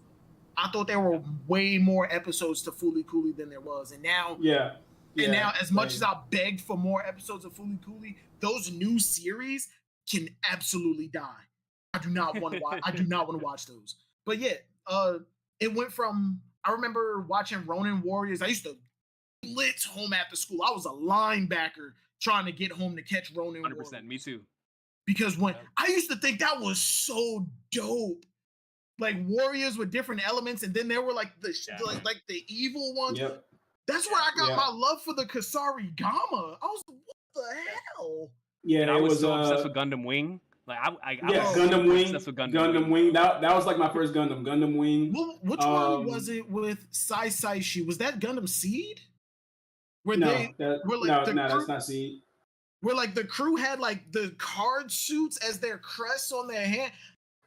R: I thought there were way more episodes to Fooly Cooly than there was, and now now as much as I begged for more episodes of Fooly Cooly, those new series can absolutely die. I do not want to watch. I do not want to watch those. But yeah, it went from. I remember watching Ronin Warriors. I used to blitz home after school. I was a linebacker trying to get home to catch Ronin.
T: 100%. Me too.
R: because when I used to think that was so dope, like warriors with different elements, and then there were like like the evil ones.
Q: Yep.
R: That's where I got
Q: Yeah.
R: my love for the Kasari Gama. I was like, what the hell?
Q: Yeah,
T: And I
Q: it
T: was
Q: was
T: so obsessed with Gundam Wing. Like I
Q: yeah,
T: was
Q: Gundam
T: super
Q: Wing.
T: obsessed with
Q: Gundam Wing. That was like my first Gundam. Gundam Wing.
R: Well, which one was it with Sai Saishi? Was that Gundam Seed? Where
Q: No,
R: they were like
Q: no,
R: the
Q: no,
R: crew,
Q: that's not Seed.
R: where like the crew had like the card suits as their crests on their hand.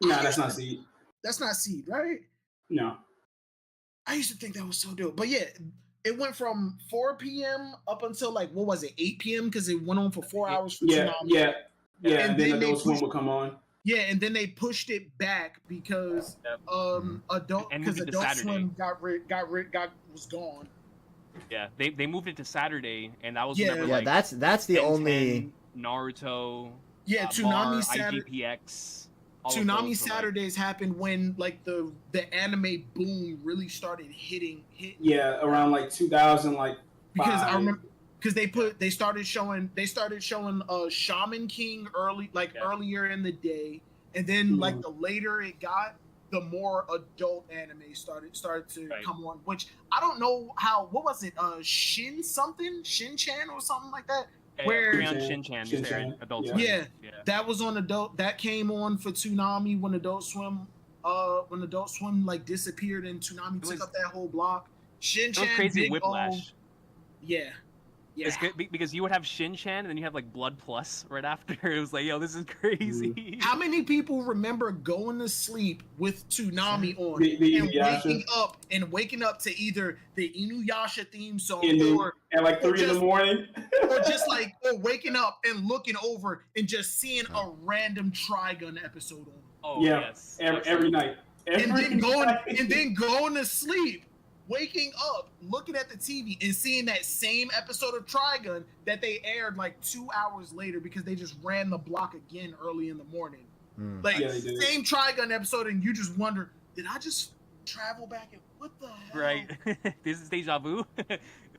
Q: No, that's not Seed.
R: That's not Seed, right?
Q: No.
R: I used to think that was so dope. But yeah, it went from 4 p.m. up until like, what was it, 8 p.m. because it went on for 4 hours for
Q: Yeah,
R: Tsunami.
Q: yeah, yeah.
R: And
Q: And then
R: they
Q: Adult Swim
R: pushed-
Q: would come on.
R: Yeah, and then they pushed it back because Adult
T: And moved it to
R: Adult
T: Saturday.
R: Swim was gone.
T: Yeah, they moved it to Saturday, and that was
R: Yeah.
T: whenever,
A: Yeah,
T: like,
A: that's the
T: Ben
A: only.
T: 10, Naruto.
R: Yeah, Tsunami
T: Bar,
R: Saturday.
T: IGPX. all of
R: Tsunami
T: those were, like-
R: Saturdays happened when like the anime boom really started hitting.
Q: Yeah, around like 2000, like
R: Because I
Q: 5.
R: remember because they started showing Shaman King earlier in the day, and then like the later it got, the more adult anime started to come on. Which I don't know what was it, Shin Chan or something like that. Where
T: Shin-chan, you said, Adult Swim.
R: Yeah, that was on Adult. That came on for Toonami when Adult Swim like disappeared and Toonami took up that whole block. Shin-chan,
T: It was crazy
R: Big O,
T: Whiplash.
R: Yeah.
T: It's good because you would have Shin-chan and then you have like Blood Plus right after. It was like, yo, this is crazy.
R: How many people remember going to sleep with Toonami on
Q: The
R: and
Q: Inuyasha.
R: waking up to either the Inuyasha theme song or
Q: at like 3 in the morning,
R: or waking up and looking over and just seeing a random Trigun episode on?
T: Oh
Q: yeah,
T: yes,
Q: every night,
R: and then going to sleep, waking up, looking at the TV and seeing that same episode of Trigun that they aired like 2 hours later because they just ran the block again early in the morning. Like
Q: Yeah, they did.
R: same Trigun episode, and you just wonder, did I just travel back and what the hell?
T: Right. This is deja vu.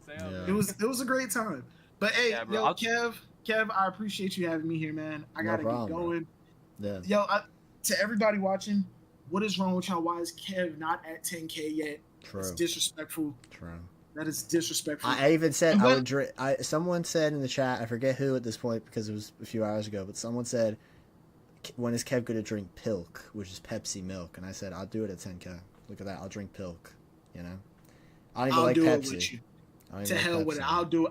R: It was a great time. But hey,
T: Yeah, bro,
R: yo,
T: I'll-
R: Kev, I appreciate you having me here, man. I
A: No
R: gotta
A: problem,
R: get
A: bro.
R: going.
A: Yeah.
R: Yo, to everybody watching, what is wrong with y'all? Why is Kev not at 10K yet?
A: True.
R: It's disrespectful.
A: True.
R: That is disrespectful.
A: I even said
R: And
A: I
R: what-
A: would drink. Someone said in the chat, I forget who at this point because it was a few hours ago, but someone said, "When is Kev going to drink Pilk, which is Pepsi milk?" And I said, "I'll do it at 10K. Look at that. I'll drink Pilk. You know, I don't even
R: I'll
A: like
R: do
A: Pepsi.
R: it with you.
A: I don't
R: To
A: even like
R: hell with it.
A: Pepsi.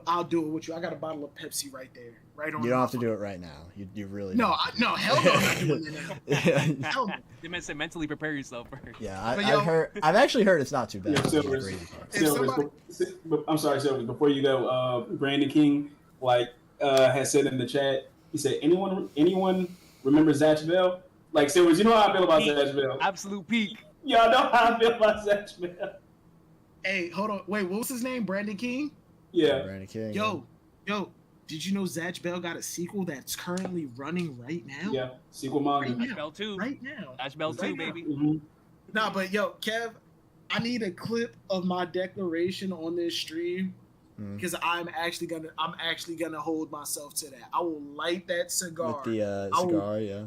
R: I'll do it with you. I got a bottle of Pepsi right there, right on.
A: You don't have to do it right now. You really
R: No,
A: don't.
R: hell no, I'm not doing it now. Hell no.
T: They meant to mentally prepare yourself first.
A: Yeah,
R: But yo-
A: I've actually heard it's not too bad.
Q: Yeah,
A: It's the
Q: Silvers.
A: gravy part.
Q: Silvers, I'm sorry, Silvers. Before you go, Brandon King has said in the chat. He said, "Anyone remember Zatch Bell?" Like Silvers, you know how I feel about
T: Peak.
Q: Zatch Bell.
T: Absolute peak.
Q: Y'all know how I feel about Zatch Bell.
R: Hey, hold on. Wait, what was his name? Brandon King?
Q: Yeah.
A: Brandon King.
R: Yo, did you know Zatch Bell got a sequel that's currently running right now?
Q: Yeah, sequel manga.
R: Right
T: Dash Bell 2.
R: Right now.
T: Dash Bell 2, baby.
Q: Mhm.
R: Nah, but yo, Kev, I need a clip of my declaration on this stream because I'm actually gonna hold myself to that. I will light that cigar.
A: With the
R: I will-
A: cigar, yeah.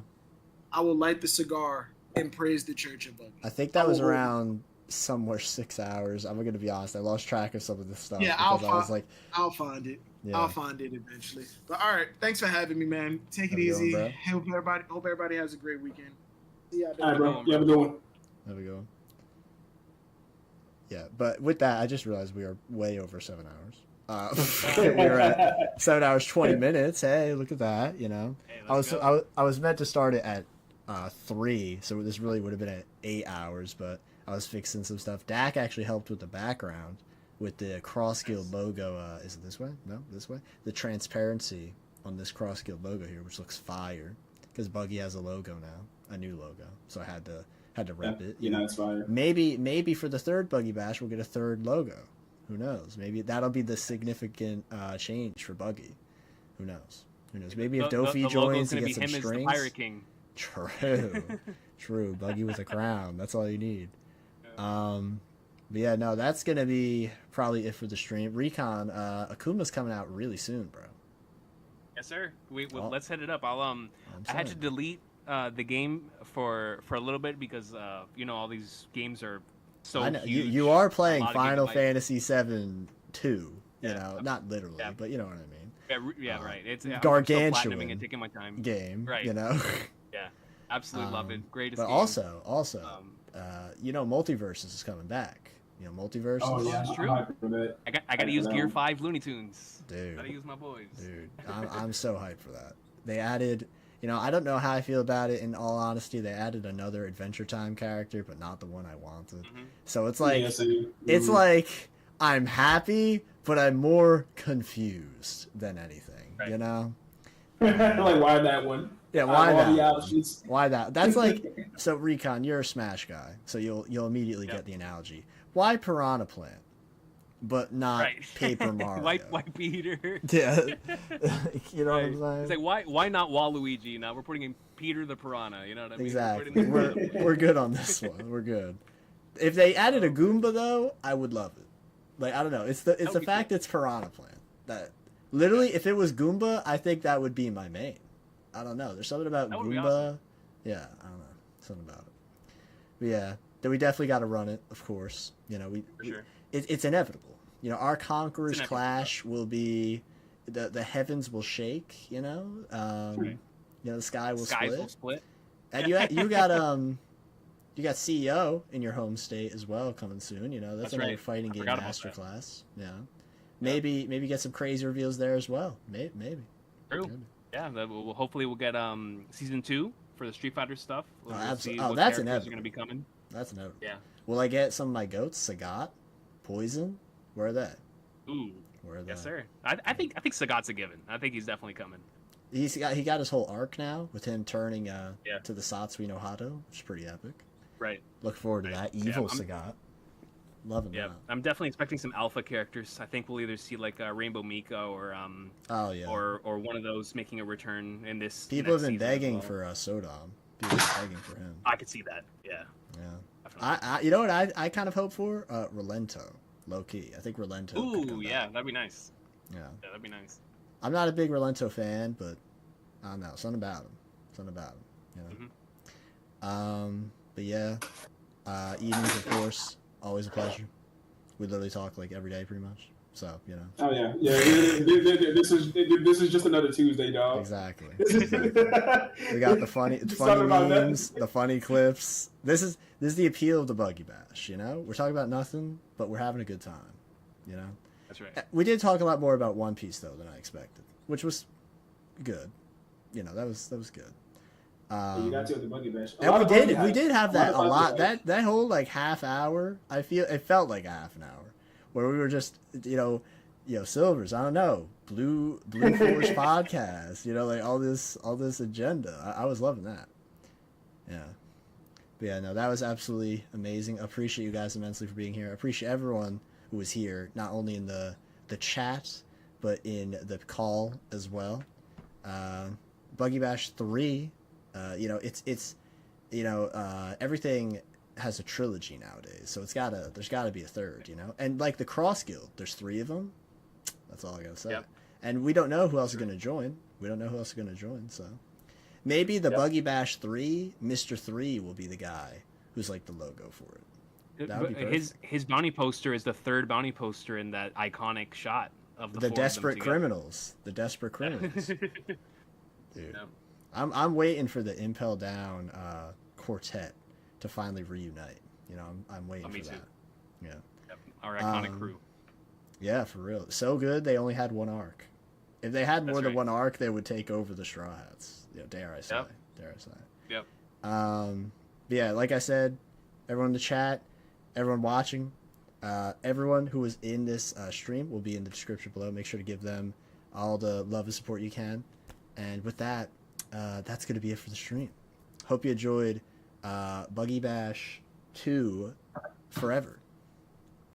R: I will light the cigar and praise the Church of Buggy.
A: I think that was
R: will-
A: around somewhere 6 hours. I'm gonna be honest. I lost track of some of this stuff.
R: Yeah,
A: because I was like,
R: I'll find it.
A: Yeah.
R: I'll find it eventually. But all right, thanks for having me, man. Take it
A: Have a good one,
R: easy.
A: bro.
R: Hope everybody has a great weekend. See y'all.
Q: All right, bro. You have a good one.
A: there we go. Yeah, but with that, I just realized we are way over 7 hours. We're at 7 hours 20 minutes. Hey, look at that. You know, I was meant to start it at 3, so this really would have been at 8 hours, but I was fixing some stuff. Dak actually helped with the background with the Cross Guild logo. Is it this way? No, this way. The transparency on this Cross Guild logo here, which looks fire, because Buggy has a logo now, a new logo. So I had to rep it.
Q: You know, it's fire.
A: Maybe for the third Buggy Bash we'll get a third logo. Who knows? Maybe that'll be the significant change for Buggy. Who knows? Who knows? Maybe if Dofi
T: the
A: joins,
T: logo's
A: he
T: gonna
A: gets
T: be
A: some
T: him as the
A: strings.
T: Pirate King.
A: True, true. Buggy with a crown. That's all you need. But yeah, no, that's gonna be probably it for the stream. Recon, Akuma's coming out really soon, bro.
T: Yes, sir.
A: Oh.
T: Let's head it up. I had to delete the game for a little bit because all these games are so
A: I know
T: huge.
A: you are
T: A
A: playing
T: lot of
A: Final
T: gigabytes.
A: Fantasy 7 2. You know, not literally, but you know what I mean.
T: Yeah, right. It's I'm
A: gargantuan
T: still platinuming and taking my time.
A: game.
T: Right.
A: You know.
T: Yeah. Absolutely love it. Greatest
A: But
T: game.
A: also, Multiverses is coming back. You know, Multiverses.
Q: Oh yeah,
T: That's true. I got to use Gear 5 Looney Tunes.
A: Dude.
T: Gotta use my boys.
A: Dude, I'm so hyped for that. They added, I don't know how I feel about it. In all honesty, they added another Adventure Time character, but not the one I wanted. So it's like, it's like I'm happy, but I'm more confused than anything. You know.
Q: Like, why that one?
A: Yeah, why
Q: all the
A: that?
Q: options.
A: Why that? That's like, so Recon, you're a Smash guy, so you'll immediately get the analogy. Why Piranha Plant, but not Paper Mario?
T: Why Peter?
A: Yeah, you know what I'm saying.
T: It's like why not Waluigi? Now we're putting in Peter the Piranha. You know what I mean?
A: Exactly. We're good on this one. We're good. If they added a Goomba though, I would love it. Like, I don't know. It's the fact it's Piranha Plant that literally, if it was Goomba, I think that would be my main. I don't know. There's something about Goomba.
T: Awesome.
A: Yeah, I don't know. Something about it. But yeah, then we definitely got to run it, of course. It's inevitable. Our Conqueror's Clash will be, the heavens will shake. The sky will split. And you got you got CEO in your home state as well coming soon. That's another
T: right.
A: fighting game masterclass. Yeah, maybe get some crazy reveals there as well. Maybe.
T: True. Yeah, hopefully we'll get season 2 for the Street Fighter stuff. We'll see what
A: that's
T: characters
A: inevitable.
T: are going to be coming.
A: That's inevitable.
T: Yeah.
A: Will I get some of my goats? Sagat, Poison, where are they?
T: Ooh.
A: Where are they?
T: Yes, sir. I think Sagat's a given. I think he's definitely coming.
A: He got his whole arc now with him turning to the Satsui no Hado, which is pretty epic.
T: Right.
A: Look forward to that evil Sagat. Loving that.
T: I'm definitely expecting some alpha characters. I think we'll either see like Rainbow Miko or or one of those making a return in this.
A: People have been begging for Sodom. People have been begging for him.
T: I could see that. Yeah.
A: I you know what I kind of hope for? Relento, low key. I think Relento.
T: Ooh, yeah, that'd be nice.
A: Yeah,
T: that'd be nice.
A: I'm not a big Relento fan, but I don't know, something about him. But yeah, evenings of course, always a pleasure. We literally talk like every day, pretty much. So
Q: Oh yeah. This is just another Tuesday, dog.
A: Exactly. We got the funny memes, the funny clips. This is the appeal of the Buggy Bash. We're talking about nothing, but we're having a good time.
T: That's right.
A: We did talk a lot more about One Piece though than I expected, which was good. That was good.
Q: You got to at the Buggy Bash.
A: And we did have that a lot. That whole like half hour. It felt like a half an hour where we were just Silvers. I don't know, Blue Force podcast. Like all this agenda. I was loving that. Yeah. But yeah, no, that was absolutely amazing. Appreciate you guys immensely for being here. I appreciate everyone who was here, not only in the chat, but in the call as well. Buggy Bash 3, it's everything has a trilogy nowadays, so there's gotta be a third, and like the Cross Guild, there's 3 of them. That's all I gotta say. Yep. And we don't know who else is gonna join. So maybe the Buggy Bash 3, Mr. 3 will be the guy who's like the logo for it. That would be perfect.
T: His bounty poster is the 3rd bounty poster in that iconic shot of the 4
A: desperate
T: of them
A: criminals. The desperate criminals. Dude,
T: yeah.
A: I'm waiting for the Impel Down quartet to finally reunite. I'm waiting for that. Yeah.
T: Yep. Our iconic crew.
A: Yeah, for real. So good they only had 1 arc. If they had more than
T: right.
A: 1 arc, they would take over the Straw Hats. Dare I say.
T: Yep.
A: But yeah, like I said, everyone in the chat, everyone watching, everyone who was in this stream will be in the description below. Make sure to give them all the love and support you can. And with that, that's going to be it for the stream. Hope you enjoyed Buggy Bash 2 Forever.